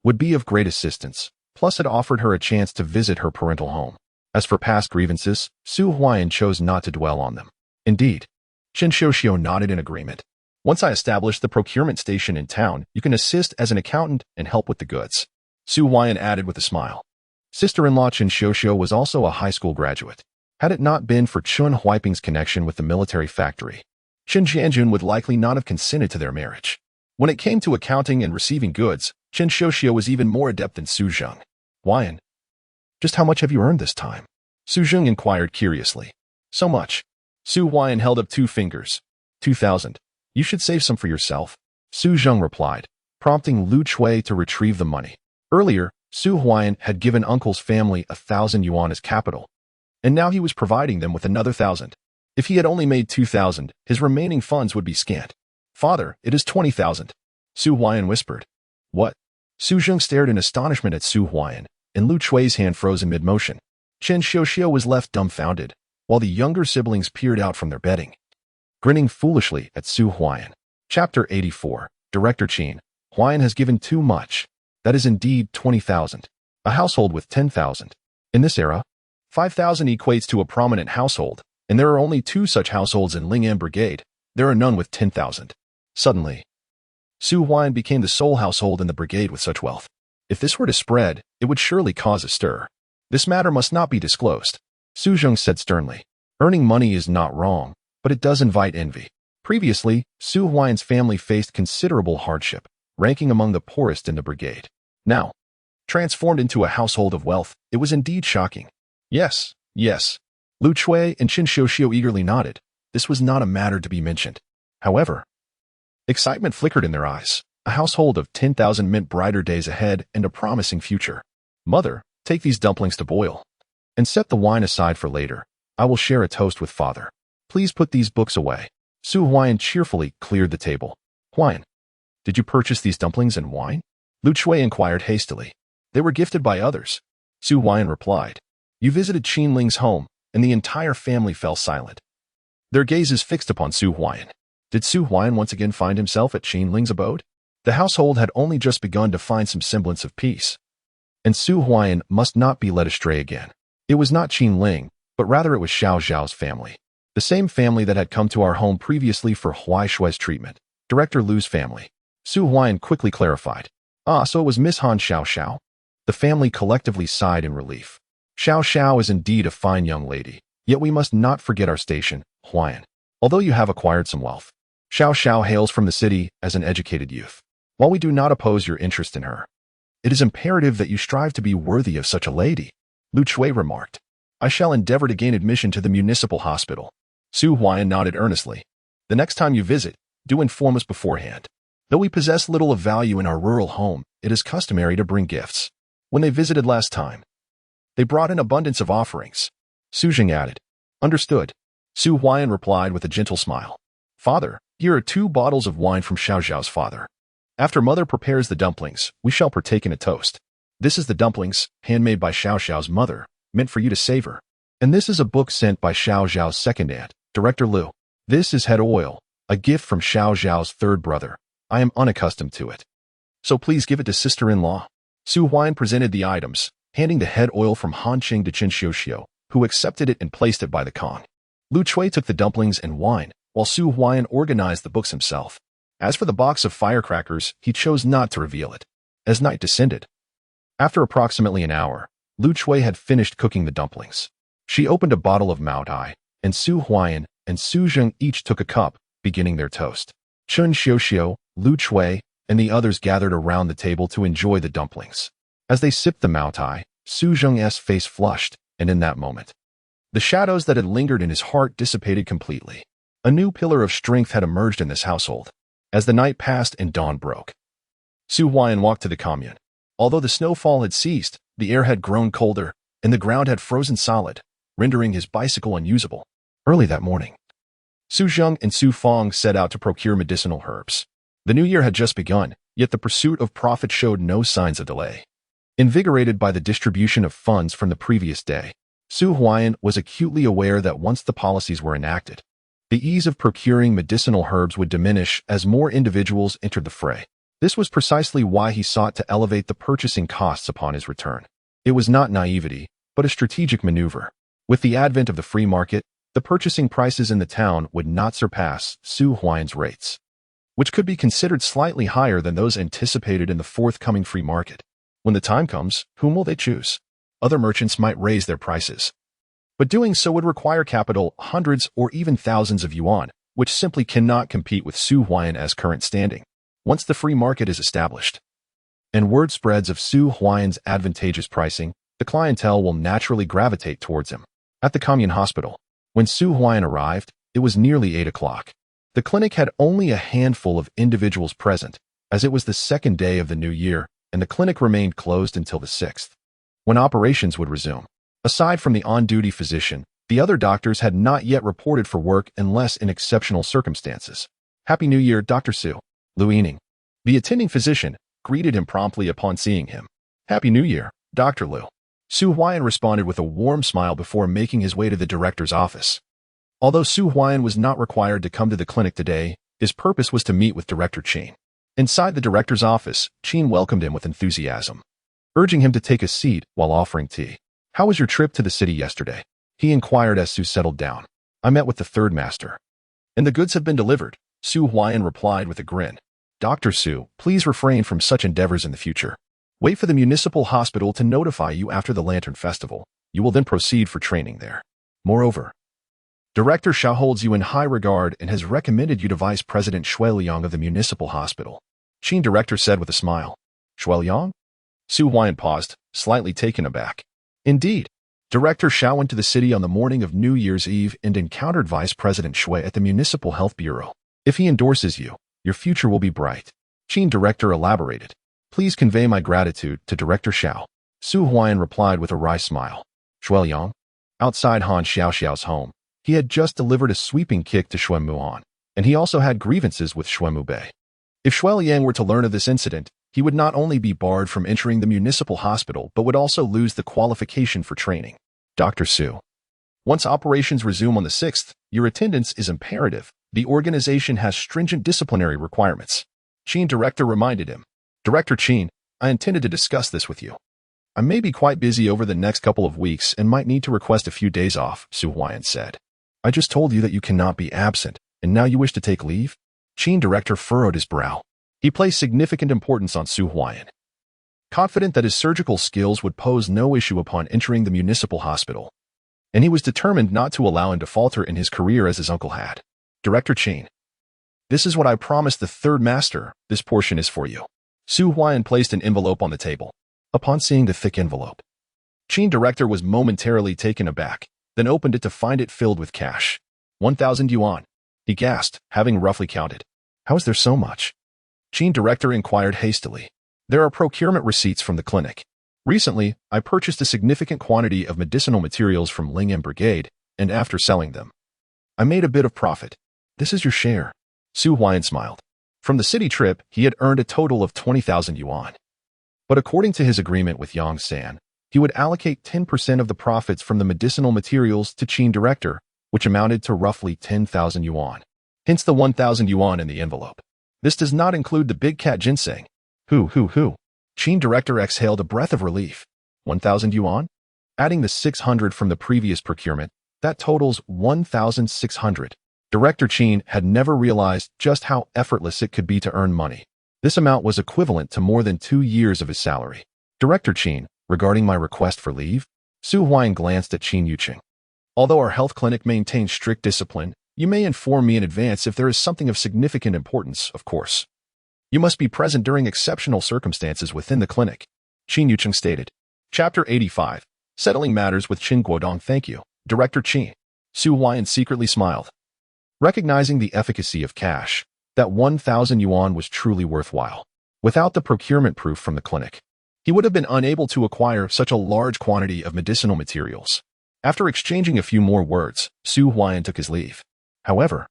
[SPEAKER 1] would be of great assistance, plus it offered her a chance to visit her parental home. As for past grievances, Su Huai'an chose not to dwell on them. Indeed, Qin Xiuxiu nodded in agreement. Once I establish the procurement station in town, you can assist as an accountant and help with the goods, Su Huai'an added with a smile. Sister-in-law Qin Xiuxiu was also a high school graduate. Had it not been for Chun Huiping's connection with the military factory, Qin Jianjun would likely not have consented to their marriage. When it came to accounting and receiving goods, Qin Xiuxiu was even more adept than Su Zheng. Huai'an, just how much have you earned this time? Su Zheng inquired curiously. So much. Su Huai'an held up 2 fingers. 2,000. You should save some for yourself, Su Zheng replied, prompting Lu Chui to retrieve the money. Earlier, Su Huai'an had given uncle's family 1,000 yuan as capital, and now he was providing them with another 1,000. If he had only made 2,000, his remaining funds would be scant. Father, it is 20,000, Su Huai'an whispered. What? Su Zheng stared in astonishment at Su Huai'an, and Lu Chui's hand froze in mid-motion. Qin Xiuxiu was left dumbfounded, while the younger siblings peered out from their bedding, grinning foolishly at Su Huai'an. Chapter 84. Director Qin. Huai'an has given too much. That is indeed 20,000. A household with 10,000. In this era, 5,000 equates to a prominent household, and there are only 2 such households in Ling'an Brigade. There are none with 10,000. Suddenly, Su Huai'an became the sole household in the brigade with such wealth. If this were to spread, it would surely cause a stir. This matter must not be disclosed, Su Zheng said sternly. Earning money is not wrong, but it does invite envy. Previously, Su Huai'an's family faced considerable hardship, ranking among the poorest in the brigade. Now, transformed into a household of wealth, it was indeed shocking. Yes, yes. Lu Chui and Qin Xiuxiu eagerly nodded. This was not a matter to be mentioned. However, excitement flickered in their eyes. A household of 10,000 meant brighter days ahead and a promising future. Mother, take these dumplings to boil, and set the wine aside for later. I will share a toast with father. Please put these books away. Su Huai'an cheerfully cleared the table. Huai'an, did you purchase these dumplings and wine? Lu Chui inquired hastily. They were gifted by others, Su Huai'an replied. You visited Qin Ling's home, and the entire family fell silent. Their gazes fixed upon Su Huai'an. Did Su Huai'an once again find himself at Qin Ling's abode? The household had only just begun to find some semblance of peace. And Su Huai'an must not be led astray again. It was not Qin Ling, but rather it was Xiao Zhao's family. The same family that had come to our home previously for Huai Shui's treatment. Director Lu's family. Su Huai'an quickly clarified. Ah, so it was Miss Han Xiao Xiao? The family collectively sighed in relief. Xiao Xiao is indeed a fine young lady, yet we must not forget our station, Huai'an. Although you have acquired some wealth, Xiao Xiao hails from the city as an educated youth. While we do not oppose your interest in her, it is imperative that you strive to be worthy of such a lady, Lu Chui remarked. I shall endeavor to gain admission to the municipal hospital. Su Huai'an nodded earnestly. The next time you visit, do inform us beforehand. Though we possess little of value in our rural home, it is customary to bring gifts. When they visited last time, they brought an abundance of offerings. Su Jing added. Understood. Su Huai'an replied with a gentle smile. Father, here are 2 bottles of wine from Xiao Zhao's father. After mother prepares the dumplings, we shall partake in a toast. This is the dumplings, handmade by Xiao Zhao's mother, meant for you to savor. And this is a book sent by Xiao Zhao's second aunt, Director Lu. This is head oil, a gift from Xiao Zhao's third brother. I am unaccustomed to it. So please give it to sister-in-law. Su Huai'an presented the items, handing the head oil from Han Qing to Qin Xiuxiu, who accepted it and placed it by the Kong. Lu Chui took the dumplings and wine, while Su Huai'an organized the books himself. As for the box of firecrackers, he chose not to reveal it. As night descended, after approximately an hour, Lu Chui had finished cooking the dumplings. She opened a bottle of Mao Tai, and Su Huai'an and Su Jing each took a cup, beginning their toast. Qin Xiuxiu, Lu Chui, and the others gathered around the table to enjoy the dumplings. As they sipped the Mao Tai, Su Jing's face flushed, and in that moment, the shadows that had lingered in his heart dissipated completely. A new pillar of strength had emerged in this household. As the night passed and dawn broke, Su Huai'an walked to the commune. Although the snowfall had ceased, the air had grown colder, and the ground had frozen solid, rendering his bicycle unusable. Early that morning, Su Zheng and Su Fong set out to procure medicinal herbs. The new year had just begun, yet the pursuit of profit showed no signs of delay. Invigorated by the distribution of funds from the previous day, Su Huai'an was acutely aware that once the policies were enacted, the ease of procuring medicinal herbs would diminish as more individuals entered the fray. This was precisely why he sought to elevate the purchasing costs upon his return. It was not naivety, but a strategic maneuver. With the advent of the free market, the purchasing prices in the town would not surpass Su Huai'an's rates, which could be considered slightly higher than those anticipated in the forthcoming free market. When the time comes, whom will they choose? Other merchants might raise their prices, but doing so would require capital, hundreds or even thousands of yuan, which simply cannot compete with Su Huai'an as current standing. Once the free market is established, and word spreads of Su Huai'an's advantageous pricing, the clientele will naturally gravitate towards him. At the commune hospital, when Su Huai'an arrived, it was nearly 8 o'clock. The clinic had only a handful of individuals present, as it was the second day of the new year, and the clinic remained closed until the 6th, when operations would resume. Aside from the on-duty physician, the other doctors had not yet reported for work unless in exceptional circumstances. Happy New Year, Dr. Su. Lu Yining, the attending physician, greeted him promptly upon seeing him. Happy New Year, Dr. Lu. Su Huai'an responded with a warm smile before making his way to the director's office. Although Su Huai'an was not required to come to the clinic today, his purpose was to meet with Director Qin. Inside the director's office, Qin welcomed him with enthusiasm, urging him to take a seat while offering tea. How was your trip to the city yesterday? He inquired as Su settled down. I met with the third master, and the goods have been delivered, Su Huai'an replied with a grin. Dr. Su, please refrain from such endeavors in the future. Wait for the municipal hospital to notify you after the Lantern Festival. You will then proceed for training there. Moreover, Director Xiao holds you in high regard and has recommended you to Vice President Shuai'an of the municipal hospital. Qin Director said with a smile. Shuai'an? Su Huai'an paused, slightly taken aback. Indeed. Director Xiao went to the city on the morning of New Year's Eve and encountered Vice President Shui at the Municipal Health Bureau. If he endorses you, your future will be bright. Qin Director elaborated. Please convey my gratitude to Director Xiao. Su Huai'an replied with a wry smile. Shuai'an? Outside Han Xiaoxiao's home, he had just delivered a sweeping kick to Shui Muan, and he also had grievances with Shui Mubei. If Shuai'an were to learn of this incident, he would not only be barred from entering the municipal hospital but would also lose the qualification for training. Dr. Su. Once operations resume on the 6th, your attendance is imperative. The organization has stringent disciplinary requirements. Qin Director reminded him. Director Qin, I intended to discuss this with you. I may be quite busy over the next couple of weeks and might need to request a few days off, Huai'an said. I just told you that you cannot be absent, and now you wish to take leave? Qin Director furrowed his brow. He placed significant importance on Huai'an. Confident that his surgical skills would pose no issue upon entering the municipal hospital, and he was determined not to allow him to falter in his career as his uncle had. Director Qin, this is what I promised the third master. This portion is for you. Huai'an placed an envelope on the table. Upon seeing the thick envelope, Qin Director was momentarily taken aback, then opened it to find it filled with cash. 1,000 yuan. He gasped, having roughly counted. How is there so much? Qin Director inquired hastily. There are procurement receipts from the clinic. Recently, I purchased a significant quantity of medicinal materials from Ling and Brigade, and after selling them, I made a bit of profit. This is your share. Huai'an smiled. From the city trip, he had earned a total of 20,000 yuan. But according to his agreement with Yang San, he would allocate 10% of the profits from the medicinal materials to Qin Director, which amounted to roughly 10,000 yuan. Hence the 1,000 yuan in the envelope. This does not include the big cat ginseng. Qin Director exhaled a breath of relief. 1,000 yuan? Adding the 600 from the previous procurement, that totals 1,600. Director Qin had never realized just how effortless it could be to earn money. This amount was equivalent to more than 2 years of his salary. Director Qin, regarding my request for leave, Huai'an glanced at Qin Yuqing. Although our health clinic maintains strict discipline, you may inform me in advance if there is something of significant importance, of course. You must be present during exceptional circumstances within the clinic, Qin Yuqing stated. Chapter 85. Settling Matters with Qin Guodong. Thank you, Director Qin. Huai'an secretly smiled. Recognizing the efficacy of cash, that 1,000 yuan was truly worthwhile. Without the procurement proof from the clinic, he would have been unable to acquire such a large quantity of medicinal materials. After exchanging a few more words, Huai'an took his leave. However,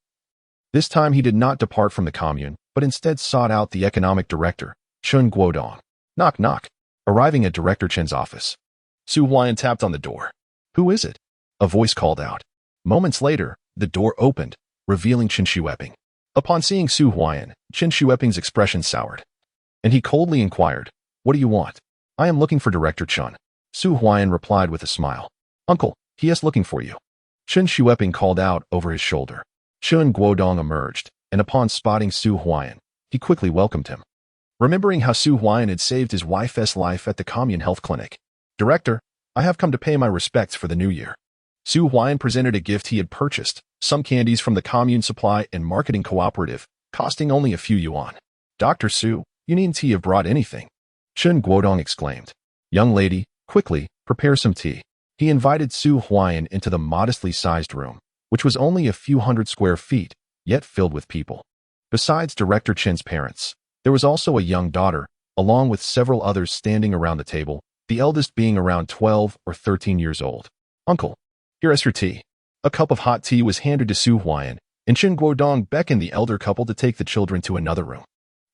[SPEAKER 1] this time he did not depart from the commune, but instead sought out the economic director, Qin Guodong. Knock, knock. Arriving at Director Qin's office, Huai'an tapped on the door. Who is it? A voice called out. Moments later, the door opened, revealing Qin Shueping. Upon seeing Huai'an, Qin Shueping's expression soured, and he coldly inquired, What do you want? I am looking for Director Qin. Huai'an replied with a smile. Uncle, he is looking for you. Qin Shueping called out over his shoulder. Qin Guodong emerged, and upon spotting Huai'an, he quickly welcomed him. Remembering how Huai'an had saved his wife's life at the commune health clinic, Director, I have come to pay my respects for the new year. Huai'an presented a gift he had purchased, some candies from the commune supply and marketing cooperative, costing only a few yuan. Dr. Su, you needn't have brought anything. Qin Guodong exclaimed. Young lady, quickly, prepare some tea. He invited Huai'an into the modestly sized room, which was only a few hundred square feet, yet filled with people. Besides Director Qin's parents, there was also a young daughter, along with several others standing around the table, the eldest being around 12 or 13 years old. Uncle, here is your tea. A cup of hot tea was handed to Huai'an, and Qin Guodong beckoned the elder couple to take the children to another room.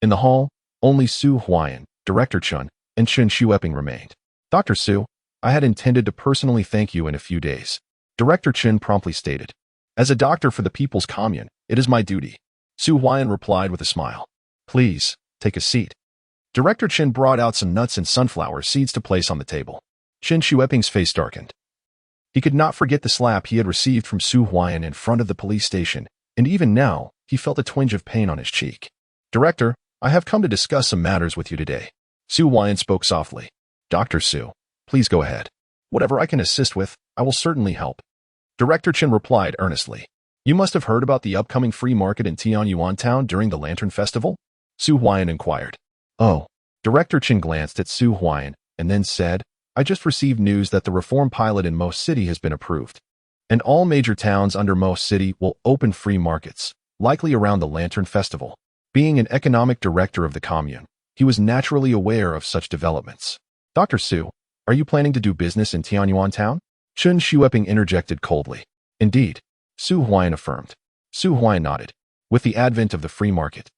[SPEAKER 1] In the hall, only Huai'an, Director Qin, and Qin Shueping remained. Dr. Su, I had intended to personally thank you in a few days, Director Qin promptly stated. As a doctor for the People's Commune, it is my duty. Huai'an replied with a smile. Please, take a seat. Director Qin brought out some nuts and sunflower seeds to place on the table. Qin Shueping's face darkened. He could not forget the slap he had received from Huai'an in front of the police station, and even now, he felt a twinge of pain on his cheek. Director, I have come to discuss some matters with you today. Huai'an spoke softly. Dr. Su, please go ahead. Whatever I can assist with, I will certainly help. Director Qin replied earnestly. You must have heard about the upcoming free market in Tianyuan Town during the Lantern Festival? Huai'an inquired. Oh. Director Qin glanced at Huai'an and then said, I just received news that the reform pilot in Most City has been approved, and all major towns under Most City will open free markets, likely around the Lantern Festival. Being an economic director of the commune, he was naturally aware of such developments. Dr. Su, are you planning to do business in Tianyuan Town? Qin Shueping interjected coldly. Indeed, Huai'an affirmed. Huai'an nodded. With the advent of the free market,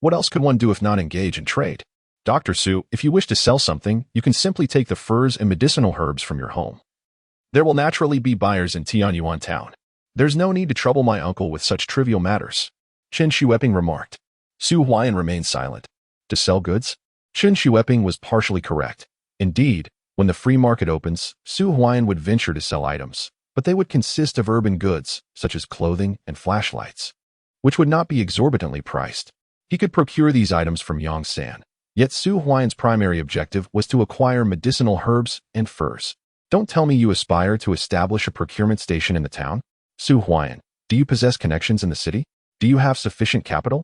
[SPEAKER 1] what else could one do if not engage in trade? Dr. Su, if you wish to sell something, you can simply take the furs and medicinal herbs from your home. There will naturally be buyers in Tianyuan Town. There's no need to trouble my uncle with such trivial matters, Qin Shueping remarked. Su Huai'an remained silent. To sell goods? Qin Ling was partially correct. Indeed, when the free market opens, Su Huai'an would venture to sell items, but they would consist of urban goods, such as clothing and flashlights, which would not be exorbitantly priced. He could procure these items from Yongsan. Yet Su Huai'an's primary objective was to acquire medicinal herbs and furs. Don't tell me you aspire to establish a procurement station in the town? Su Huai'an, do you possess connections in the city? Do you have sufficient capital?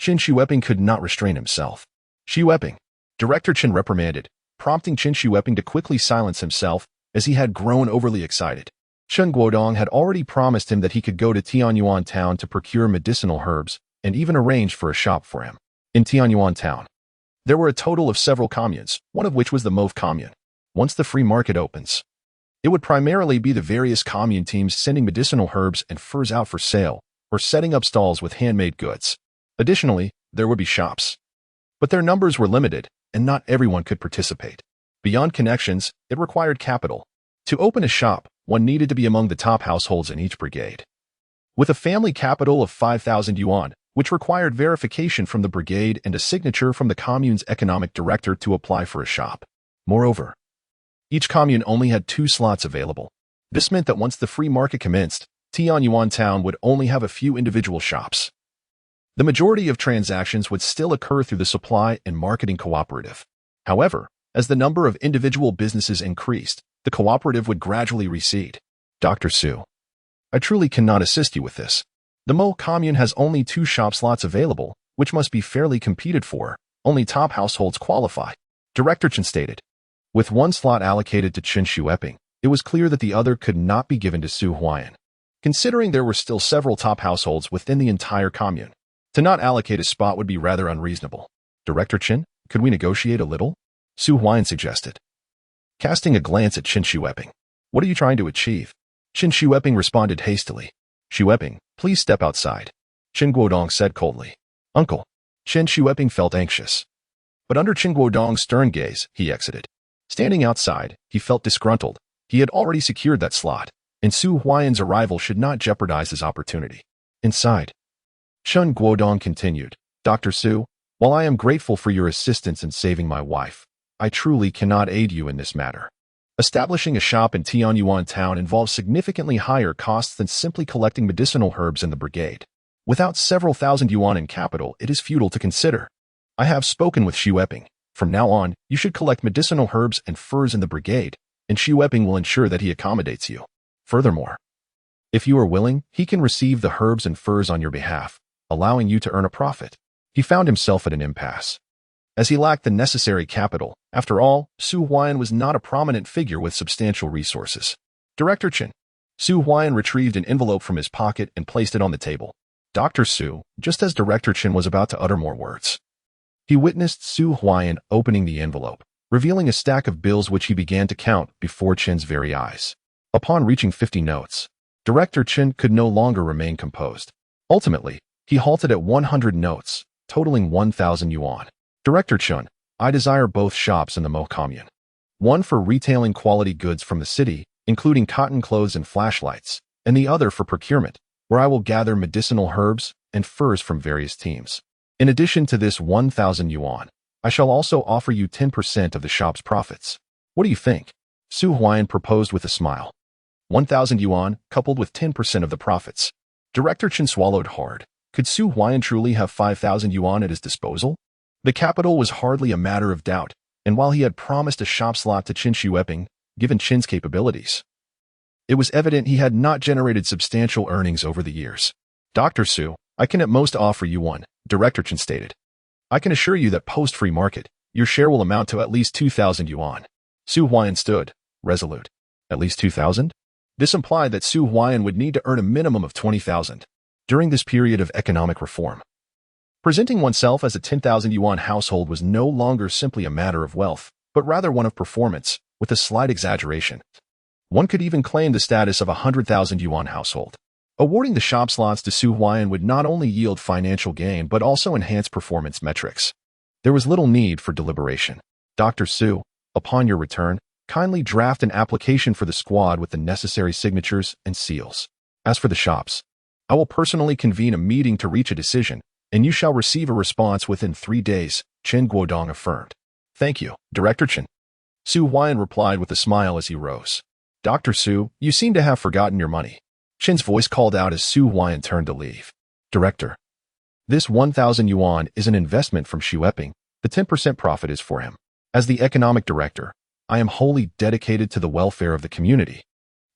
[SPEAKER 1] Qin Ling could not restrain himself. Ling, Director Qin reprimanded, prompting Qin Ling to quickly silence himself as he had grown overly excited. Chen Guodong had already promised him that he could go to Tianyuan town to procure medicinal herbs and even arranged for a shop for him. In Tianyuan town, there were a total of several communes, one of which was the Mauve commune. Once the free market opens, it would primarily be the various commune teams sending medicinal herbs and furs out for sale or setting up stalls with handmade goods. Additionally, there would be shops. But their numbers were limited, and not everyone could participate. Beyond connections, it required capital. To open a shop, one needed to be among the top households in each brigade. With a family capital of 5,000 yuan, which required verification from the brigade and a signature from the commune's economic director to apply for a shop. Moreover, each commune only had 2 slots available. This meant that once the free market commenced, Tianyuan town would only have a few individual shops. The majority of transactions would still occur through the supply and marketing cooperative. However, as the number of individual businesses increased, the cooperative would gradually recede. Dr. Su, I truly cannot assist you with this. The Mo commune has only 2 shop slots available, which must be fairly competed for. Only top households qualify. Director Chen stated. With 1 slot allocated to Qin Ling, it was clear that the other could not be given to Su Huai'an. Considering there were still several top households within the entire commune, to not allocate a spot would be rather unreasonable. Director Qin, could we negotiate a little? Su Huai'an suggested. Casting a glance at Qin Ling, what are you trying to achieve? Qin Ling responded hastily. Ling, please step outside. Qin Guodong said coldly. Uncle. Qin Ling felt anxious. But under Qin Guodong's stern gaze, he exited. Standing outside, he felt disgruntled. He had already secured that slot, and Su Huai'an's arrival should not jeopardize his opportunity. Inside, Chen Guodong continued, Dr. Su, while I am grateful for your assistance in saving my wife, I truly cannot aid you in this matter. Establishing a shop in Tianyuan town involves significantly higher costs than simply collecting medicinal herbs in the brigade. Without several thousand yuan in capital, it is futile to consider. I have spoken with Ling. From now on, you should collect medicinal herbs and furs in the brigade, and Ling will ensure that he accommodates you. Furthermore, if you are willing, he can receive the herbs and furs on your behalf, allowing you to earn a profit. He found himself at an impasse. As he lacked the necessary capital, after all, Su Huai'an was not a prominent figure with substantial resources. Director Qin. Su Huai'an retrieved an envelope from his pocket and placed it on the table. Dr. Su, just as Director Qin was about to utter more words, he witnessed Su Huai'an opening the envelope, revealing a stack of bills which he began to count before Qin's very eyes. Upon reaching 50 notes, Director Qin could no longer remain composed. Ultimately, he halted at 100 notes, totaling 1,000 yuan. Director Chen, I desire both shops in the Mo commune. One for retailing quality goods from the city, including cotton clothes and flashlights, and the other for procurement, where I will gather medicinal herbs and furs from various teams. In addition to this 1,000 yuan, I shall also offer you 10% of the shop's profits. What do you think? Su Huai'an proposed with a smile. 1,000 yuan, coupled with 10% of the profits. Director Chen swallowed hard. Could Su Huai'an truly have 5,000 yuan at his disposal? The capital was hardly a matter of doubt, and while he had promised a shop slot to Qin Ling, given Qin's capabilities, it was evident he had not generated substantial earnings over the years. Dr. Su, I can at most offer you one, Director Qin stated. I can assure you that post-free market, your share will amount to at least 2,000 yuan. Su Huai'an stood, resolute. At least 2,000? This implied that Su Huai'an would need to earn a minimum of 20,000 during this period of economic reform. Presenting oneself as a 10,000 yuan household was no longer simply a matter of wealth, but rather one of performance, with a slight exaggeration. One could even claim the status of a 100,000 yuan household. Awarding the shop slots to Su Huai'an would not only yield financial gain but also enhance performance metrics. There was little need for deliberation. Dr. Su, upon your return, kindly draft an application for the squad with the necessary signatures and seals. As for the shops, I will personally convene a meeting to reach a decision, and you shall receive a response within 3 days, Qin Guodong affirmed. Thank you, Director Qin. Su Huai'an replied with a smile as he rose. Dr. Su, you seem to have forgotten your money. Qin's voice called out as Su Huai'an turned to leave. Director. This 1,000 yuan is an investment from Xu Wepping. The 10% profit is for him. As the economic director, I am wholly dedicated to the welfare of the community.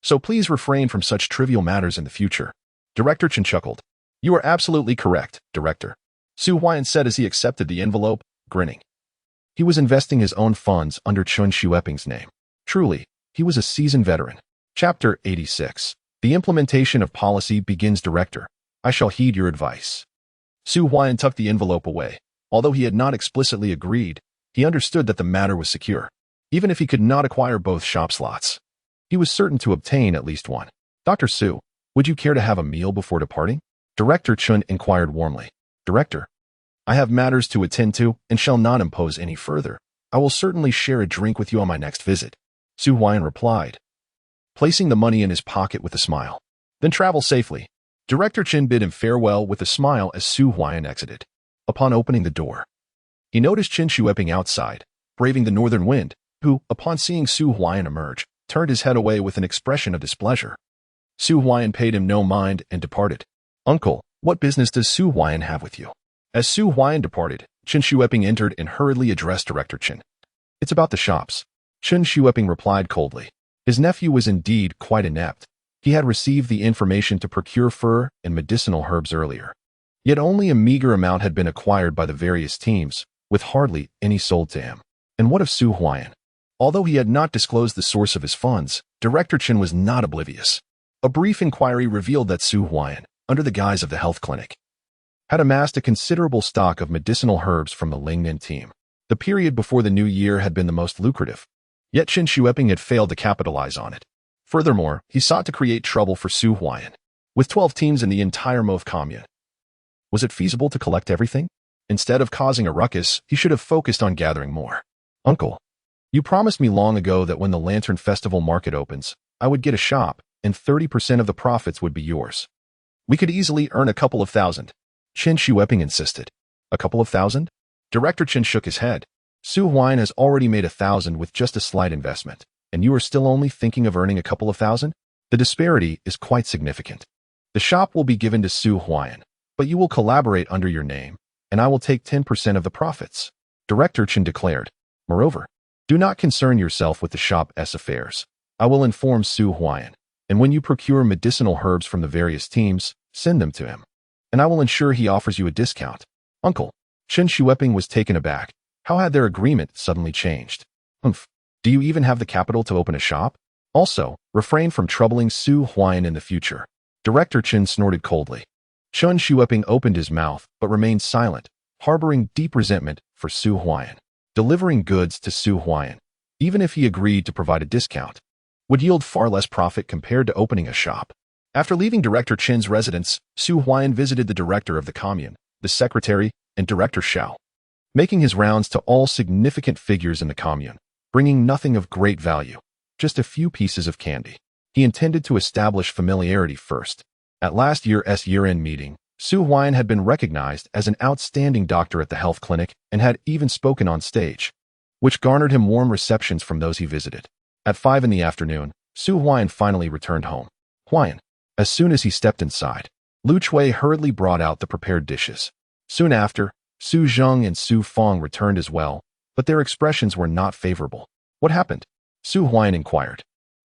[SPEAKER 1] So please refrain from such trivial matters in the future. Director Qin chuckled. You are absolutely correct, Director. Su Huai'an said as he accepted the envelope, grinning. He was investing his own funds under Qin Xu Wepping's name. Truly, he was a seasoned veteran. Chapter 86. The implementation of policy begins. Director. I shall heed your advice. Su Huai'an tucked the envelope away. Although he had not explicitly agreed, he understood that the matter was secure. Even if he could not acquire both shop slots, he was certain to obtain at least one. Dr. Su, would you care to have a meal before departing? Director Qin inquired warmly. Director, I have matters to attend to and shall not impose any further. I will certainly share a drink with you on my next visit. Su Huai'an replied, placing the money in his pocket with a smile. Then travel safely. Director Qin bid him farewell with a smile as Su Huai'an exited. Upon opening the door, he noticed Qin Xu Wepping outside, braving the northern wind, who, upon seeing Su Huai'an emerge, turned his head away with an expression of displeasure. Su Huai'an paid him no mind and departed. Uncle, what business does Su Huai'an have with you? As Su Huai'an departed, Qin Xu Wepping entered and hurriedly addressed Director Qin. It's about the shops. Qin Xu Wepping replied coldly. His nephew was indeed quite inept. He had received the information to procure fur and medicinal herbs earlier. Yet only a meager amount had been acquired by the various teams, with hardly any sold to him. And what of Su Huai'an? Although he had not disclosed the source of his funds, Director Qin was not oblivious. A brief inquiry revealed that Su Huai'an, under the guise of the health clinic, had amassed a considerable stock of medicinal herbs from the Lingnan team. The period before the new year had been the most lucrative, yet Qin Xu Wepping had failed to capitalize on it. Furthermore, he sought to create trouble for Su Huai'an. With 12 teams in the entire Move commune, was it feasible to collect everything? Instead of causing a ruckus, he should have focused on gathering more. Uncle, you promised me long ago that when the Lantern Festival market opens, I would get a shop, and 30% of the profits would be yours. We could easily earn a couple of thousand. Qin Xu Wepping insisted. A couple of thousand? Director Qin shook his head. Su Huai'an has already made 1,000 with just a slight investment, and you are still only thinking of earning a couple of thousand? The disparity is quite significant. The shop will be given to Su Huai'an, but you will collaborate under your name, and I will take 10% of the profits. Director Qin declared. Moreover, do not concern yourself with the shop's affairs. I will inform Su Huai'an, and when you procure medicinal herbs from the various teams, send them to him, and I will ensure he offers you a discount. Uncle, Qin Xu Wepping was taken aback. How had their agreement suddenly changed? Humph. Do you even have the capital to open a shop? Also, refrain from troubling Su Huai'an in the future. Director Qin snorted coldly. Qin Xu Wepping opened his mouth but remained silent, harboring deep resentment for Su Huai'an. Delivering goods to Su Huai'an, even if he agreed to provide a discount, would yield far less profit compared to opening a shop. After leaving Director Qin's residence, Su Huai'an visited the director of the commune, the secretary, and Director Xiao, making his rounds to all significant figures in the commune, bringing nothing of great value, just a few pieces of candy. He intended to establish familiarity first. At last year's year-end meeting, Su Huai'an had been recognized as an outstanding doctor at the health clinic and had even spoken on stage, which garnered him warm receptions from those he visited. At 5 in the afternoon, Su Huai'an finally returned home. Huai'an. As soon as he stepped inside, Lu Chui hurriedly brought out the prepared dishes. Soon after, Su Zheng and Su Feng returned as well, but their expressions were not favorable. What happened? Su Huai'an inquired.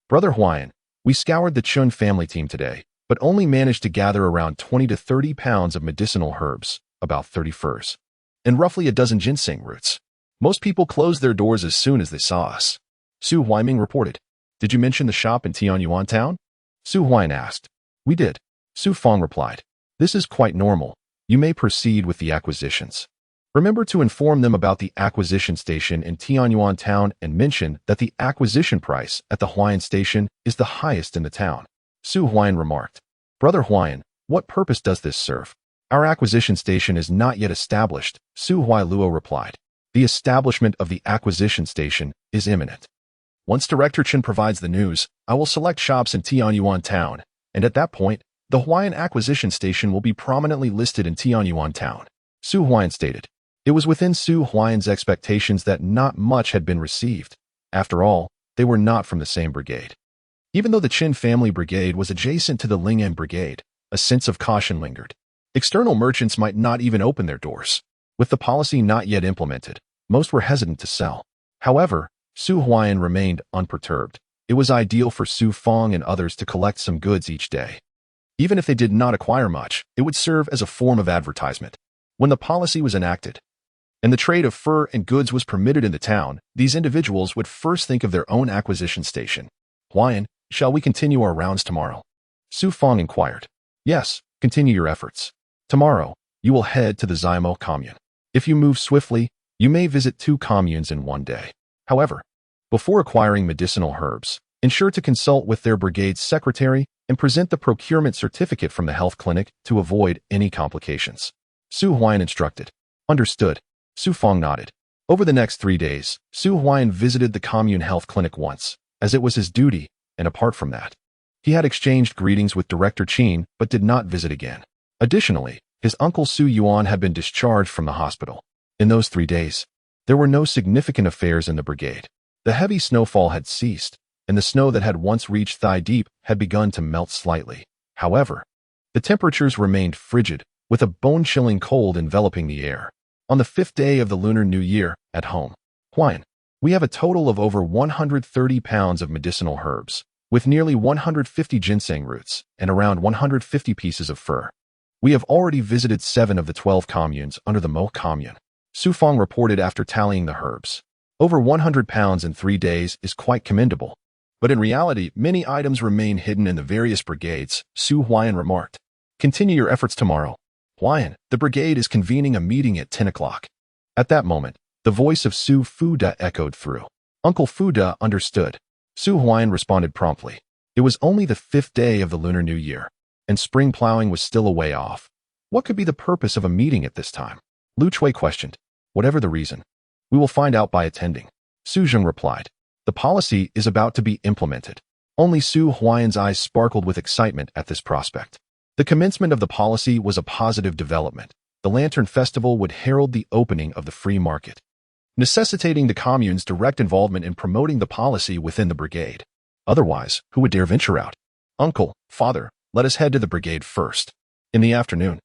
[SPEAKER 1] Brother Huai'an, we scoured the Chun family team today, but only managed to gather around 20 to 30 pounds of medicinal herbs, about 30 furs, and roughly a dozen ginseng roots. Most people closed their doors as soon as they saw us. Su Huaiming reported. Did you mention the shop in Tianyuan town? Su Huai'an asked. We did. Su Feng replied. This is quite normal. You may proceed with the acquisitions. Remember to inform them about the acquisition station in Tianyuan town and mention that the acquisition price at the Huai'an station is the highest in the town. Su Huai'an remarked. Brother Huai'an, what purpose does this serve? Our acquisition station is not yet established, Su Huailuo replied. The establishment of the acquisition station is imminent. Once Director Qin provides the news, I will select shops in Tianyuan town, and at that point, the Huai'an acquisition station will be prominently listed in Tianyuan town. Su Huai'an stated. It was within Su Huai'an's expectations that not much had been received. After all, they were not from the same brigade. Even though the Qin family brigade was adjacent to the Ling brigade, a sense of caution lingered. External merchants might not even open their doors. With the policy not yet implemented, most were hesitant to sell. However, Su Huai'an remained unperturbed. It was ideal for Su Fong and others to collect some goods each day. Even if they did not acquire much, it would serve as a form of advertisement. When the policy was enacted, and the trade of fur and goods was permitted in the town, these individuals would first think of their own acquisition station. Huai'an, shall we continue our rounds tomorrow? Su Fong inquired. Yes, continue your efforts. Tomorrow, you will head to the Xiamo commune. If you move swiftly, you may visit 2 communes in one day. However, before acquiring medicinal herbs, ensure to consult with their brigade's secretary and present the procurement certificate from the health clinic to avoid any complications. Su Huai'an instructed. Understood. Su Fong nodded. Over the next 3 days, Su Huai'an visited the commune health clinic once, as it was his duty, and apart from that, he had exchanged greetings with Director Qin but did not visit again. Additionally, his uncle Su Yuan had been discharged from the hospital. In those 3 days, there were no significant affairs in the brigade. The heavy snowfall had ceased, and the snow that had once reached thigh-deep had begun to melt slightly. However, the temperatures remained frigid, with a bone-chilling cold enveloping the air. On the 5th day of the Lunar New Year, at home, Huai'an, we have a total of over 130 pounds of medicinal herbs, with nearly 150 ginseng roots and around 150 pieces of fur. We have already visited 7 of the 12 communes under the Mo commune. Su Fong reported after tallying the herbs. Over 100 pounds in 3 days is quite commendable. But in reality, many items remain hidden in the various brigades, Su Huai'an remarked. Continue your efforts tomorrow. Huai'an, the brigade is convening a meeting at 10 o'clock. At that moment, the voice of Su Fuda echoed through. Uncle Fuda understood. Su Huai'an responded promptly. It was only the 5th day of the Lunar New Year, and spring plowing was still a way off. What could be the purpose of a meeting at this time? Lu Chui questioned. Whatever the reason, we will find out by attending. Su Zheng replied. The policy is about to be implemented. Only Su Huai'an's eyes sparkled with excitement at this prospect. The commencement of the policy was a positive development. The Lantern Festival would herald the opening of the free market, necessitating the commune's direct involvement in promoting the policy within the brigade. Otherwise, who would dare venture out? Uncle, father, let us head to the brigade first. In the afternoon,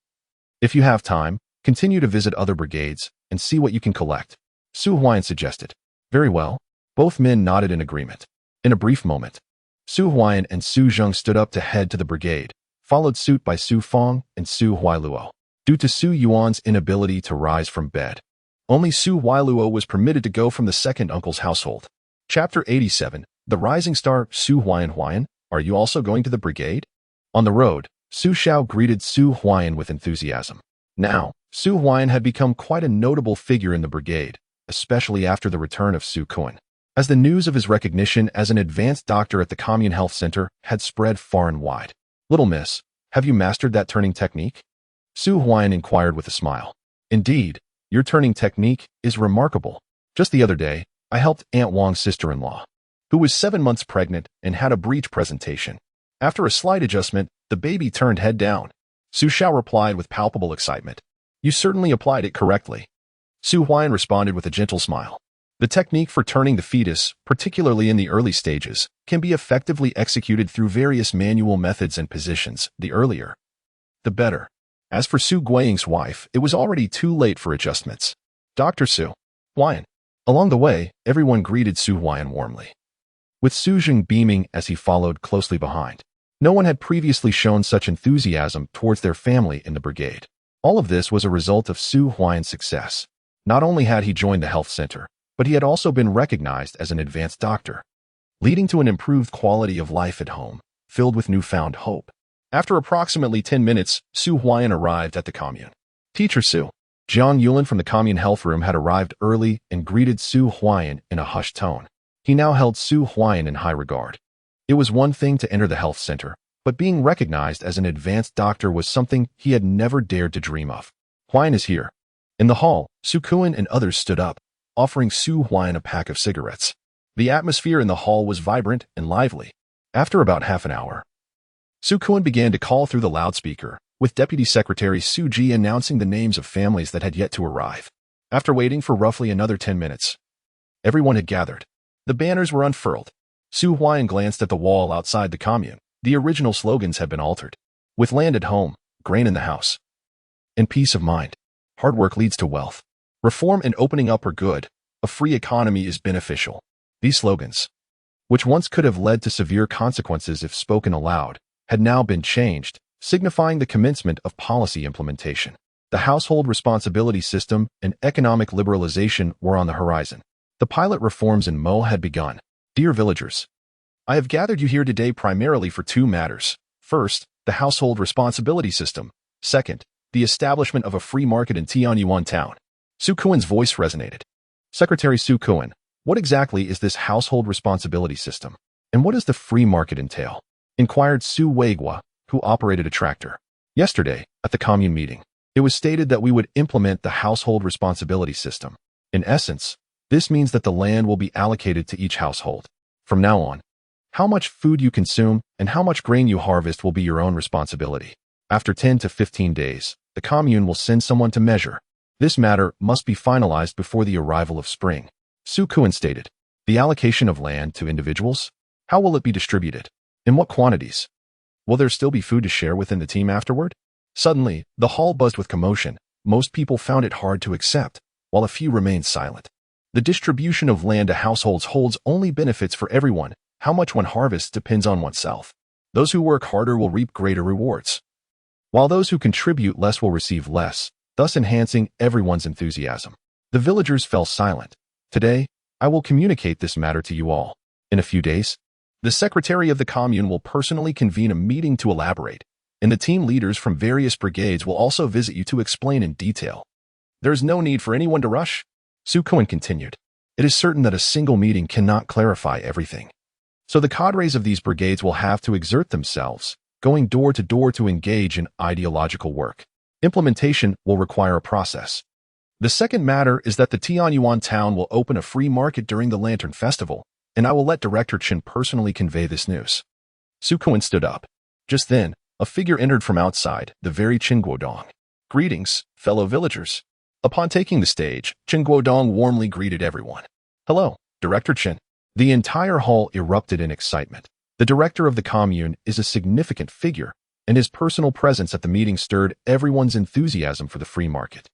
[SPEAKER 1] if you have time, continue to visit other brigades and see what you can collect. Su Huai'an suggested. Very well. Both men nodded in agreement. In a brief moment, Su Huai'an and Su Zheng stood up to head to the brigade, followed suit by Su Fong and Su Huailuo. Due to Su Yuan's inability to rise from bed, only Su Huailuo was permitted to go from the second uncle's household. Chapter 87, The Rising Star. Su Huai'an. Huai'an, are you also going to the brigade? On the road, Su Xiao greeted Su Huai'an with enthusiasm. Now, Su Huai'an had become quite a notable figure in the brigade, especially after the return of Su Kun, as the news of his recognition as an advanced doctor at the Commune Health Center had spread far and wide. Little miss, have you mastered that turning technique? Su Huai'an inquired with a smile. Indeed, your turning technique is remarkable. Just the other day, I helped Aunt Wang's sister-in-law, who was 7 months pregnant and had a breech presentation. After a slight adjustment, the baby turned head down. Su Xiao replied with palpable excitement. You certainly applied it correctly. Su Huai'an responded with a gentle smile. The technique for turning the fetus, particularly in the early stages, can be effectively executed through various manual methods and positions. The earlier, the better. As for Su Guiying's wife, it was already too late for adjustments. Dr. Su Huai'an. Along the way, everyone greeted Su Huai'an warmly, with Su Zheng beaming as he followed closely behind. No one had previously shown such enthusiasm towards their family in the brigade. All of this was a result of Su Huai'an's success. Not only had he joined the health center, but he had also been recognized as an advanced doctor, leading to an improved quality of life at home, filled with newfound hope. After approximately 10 minutes, Su Huai'an arrived at the commune. Teacher Su, Jiang Yulin from the commune health room had arrived early and greeted Su Huai'an in a hushed tone. He now held Su Huai'an in high regard. It was one thing to enter the health center, but being recognized as an advanced doctor was something he had never dared to dream of. Huai'an is here. In the hall, Su Kun and others stood up, offering Su Huai'an a pack of cigarettes. The atmosphere in the hall was vibrant and lively. After about half an hour, Su Kun began to call through the loudspeaker, with Deputy Secretary Su Ji announcing the names of families that had yet to arrive. After waiting for roughly another 10 minutes, everyone had gathered. The banners were unfurled. Su Huai'an glanced at the wall outside the commune. The original slogans had been altered. With land at home, grain in the house, and peace of mind. Hard work leads to wealth. Reform and opening up are good. A free economy is beneficial. These slogans, which once could have led to severe consequences if spoken aloud, had now been changed, signifying the commencement of policy implementation. The household responsibility system and economic liberalization were on the horizon. The pilot reforms in Mo had begun. Dear villagers, I have gathered you here today primarily for two matters. First, the household responsibility system. Second, the establishment of a free market in Tianyuan town. Su Kuan's voice resonated. Secretary Su Kuan, what exactly is this household responsibility system? And what does the free market entail? Inquired Su Weigua, who operated a tractor. Yesterday, at the commune meeting, it was stated that we would implement the household responsibility system. In essence, this means that the land will be allocated to each household. From now on, how much food you consume and how much grain you harvest will be your own responsibility. After 10 to 15 days, the commune will send someone to measure. This matter must be finalized before the arrival of spring. Su Kuan stated. The allocation of land to individuals? How will it be distributed? In what quantities? Will there still be food to share within the team afterward? Suddenly, the hall buzzed with commotion. Most people found it hard to accept, while a few remained silent. The distribution of land to households holds only benefits for everyone. How much one harvests depends on oneself. Those who work harder will reap greater rewards, while those who contribute less will receive less, thus enhancing everyone's enthusiasm. The villagers fell silent. Today, I will communicate this matter to you all. In a few days, the secretary of the commune will personally convene a meeting to elaborate, and the team leaders from various brigades will also visit you to explain in detail. There is no need for anyone to rush. Su Kuan continued. It is certain that a single meeting cannot clarify everything. So the cadres of these brigades will have to exert themselves, going door to door to engage in ideological work. Implementation will require a process. The second matter is that the Tianyuan town will open a free market during the Lantern Festival, and I will let Director Qin personally convey this news. Su Kuan stood up. Just then, a figure entered from outside, the very Qin Guodong. Greetings, fellow villagers. Upon taking the stage, Qin Guodong warmly greeted everyone. Hello, Director Qin. The entire hall erupted in excitement. The director of the commune is a significant figure, and his personal presence at the meeting stirred everyone's enthusiasm for the free market.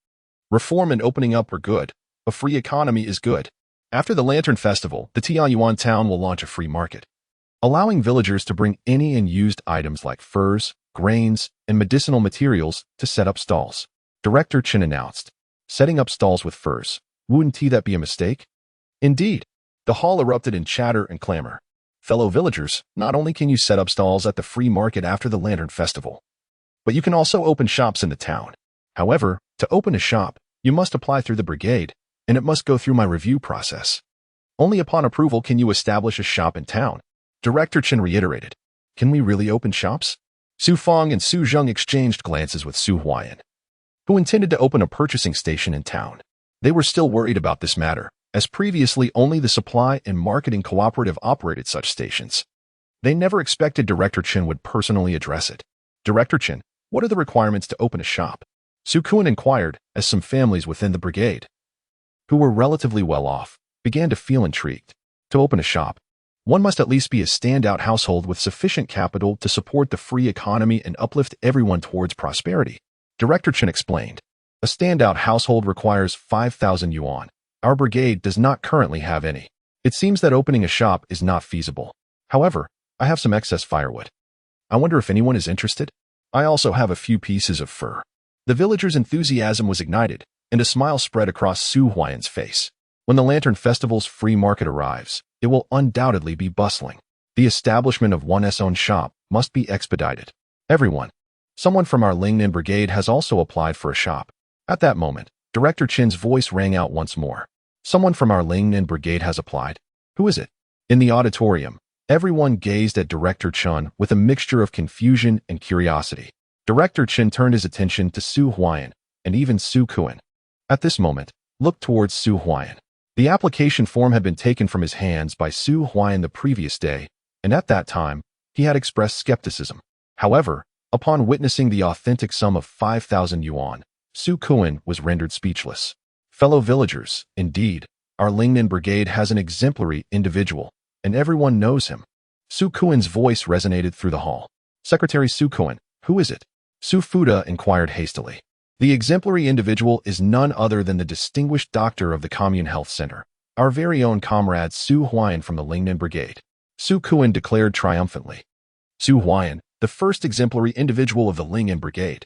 [SPEAKER 1] Reform and opening up were good. A free economy is good. After the Lantern Festival, the Tianyuan town will launch a free market, allowing villagers to bring any unused items like furs, grains, and medicinal materials to set up stalls. Director Qin announced. Setting up stalls with furs. Wouldn't that be a mistake? Indeed. The hall erupted in chatter and clamor. Fellow villagers, not only can you set up stalls at the free market after the Lantern Festival, but you can also open shops in the town. However, to open a shop, you must apply through the brigade, and it must go through my review process. Only upon approval can you establish a shop in town. Director Qin reiterated. Can we really open shops? Su Feng and Su Zheng exchanged glances with Su Huai'an, who intended to open a purchasing station in town. They were still worried about this matter, as previously only the supply and marketing cooperative operated such stations. They never expected Director Qin would personally address it. Director Qin, what are the requirements to open a shop? Su Kuan inquired, as some families within the brigade, who were relatively well off, began to feel intrigued. To open a shop, one must at least be a standout household with sufficient capital to support the free economy and uplift everyone towards prosperity. Director Qin explained. A standout household requires 5,000 yuan. Our brigade does not currently have any. It seems that opening a shop is not feasible. However, I have some excess firewood. I wonder if anyone is interested? I also have a few pieces of fur. The villagers' enthusiasm was ignited, and a smile spread across Su Huai'an's face. When the Lantern Festival's free market arrives, it will undoubtedly be bustling. The establishment of one's own shop must be expedited. Everyone. Someone from our Lingnan brigade has also applied for a shop. At that moment, Director Qin's voice rang out once more. Someone from our Lingnan brigade has applied. Who is it? In the auditorium, everyone gazed at Director Qin with a mixture of confusion and curiosity. Director Qin turned his attention to Su Huai'an and even Su Kuan. At this moment, looked towards Su Huai'an. The application form had been taken from his hands by Su Huai'an the previous day, and at that time, he had expressed skepticism. However, Upon witnessing the authentic sum of 5,000 yuan, Su Kuan was rendered speechless. Fellow villagers, indeed, our Lingnan brigade has an exemplary individual, and everyone knows him. Su Kuan's voice resonated through the hall. Secretary Su Kuan, who is it? Su Fuda inquired hastily. The exemplary individual is none other than the distinguished doctor of the Commune Health Center, our very own comrade Su Huai'an from the Lingnan brigade. Su Kuan declared triumphantly. Su Huai'an, the first exemplary individual of the Lingnan brigade.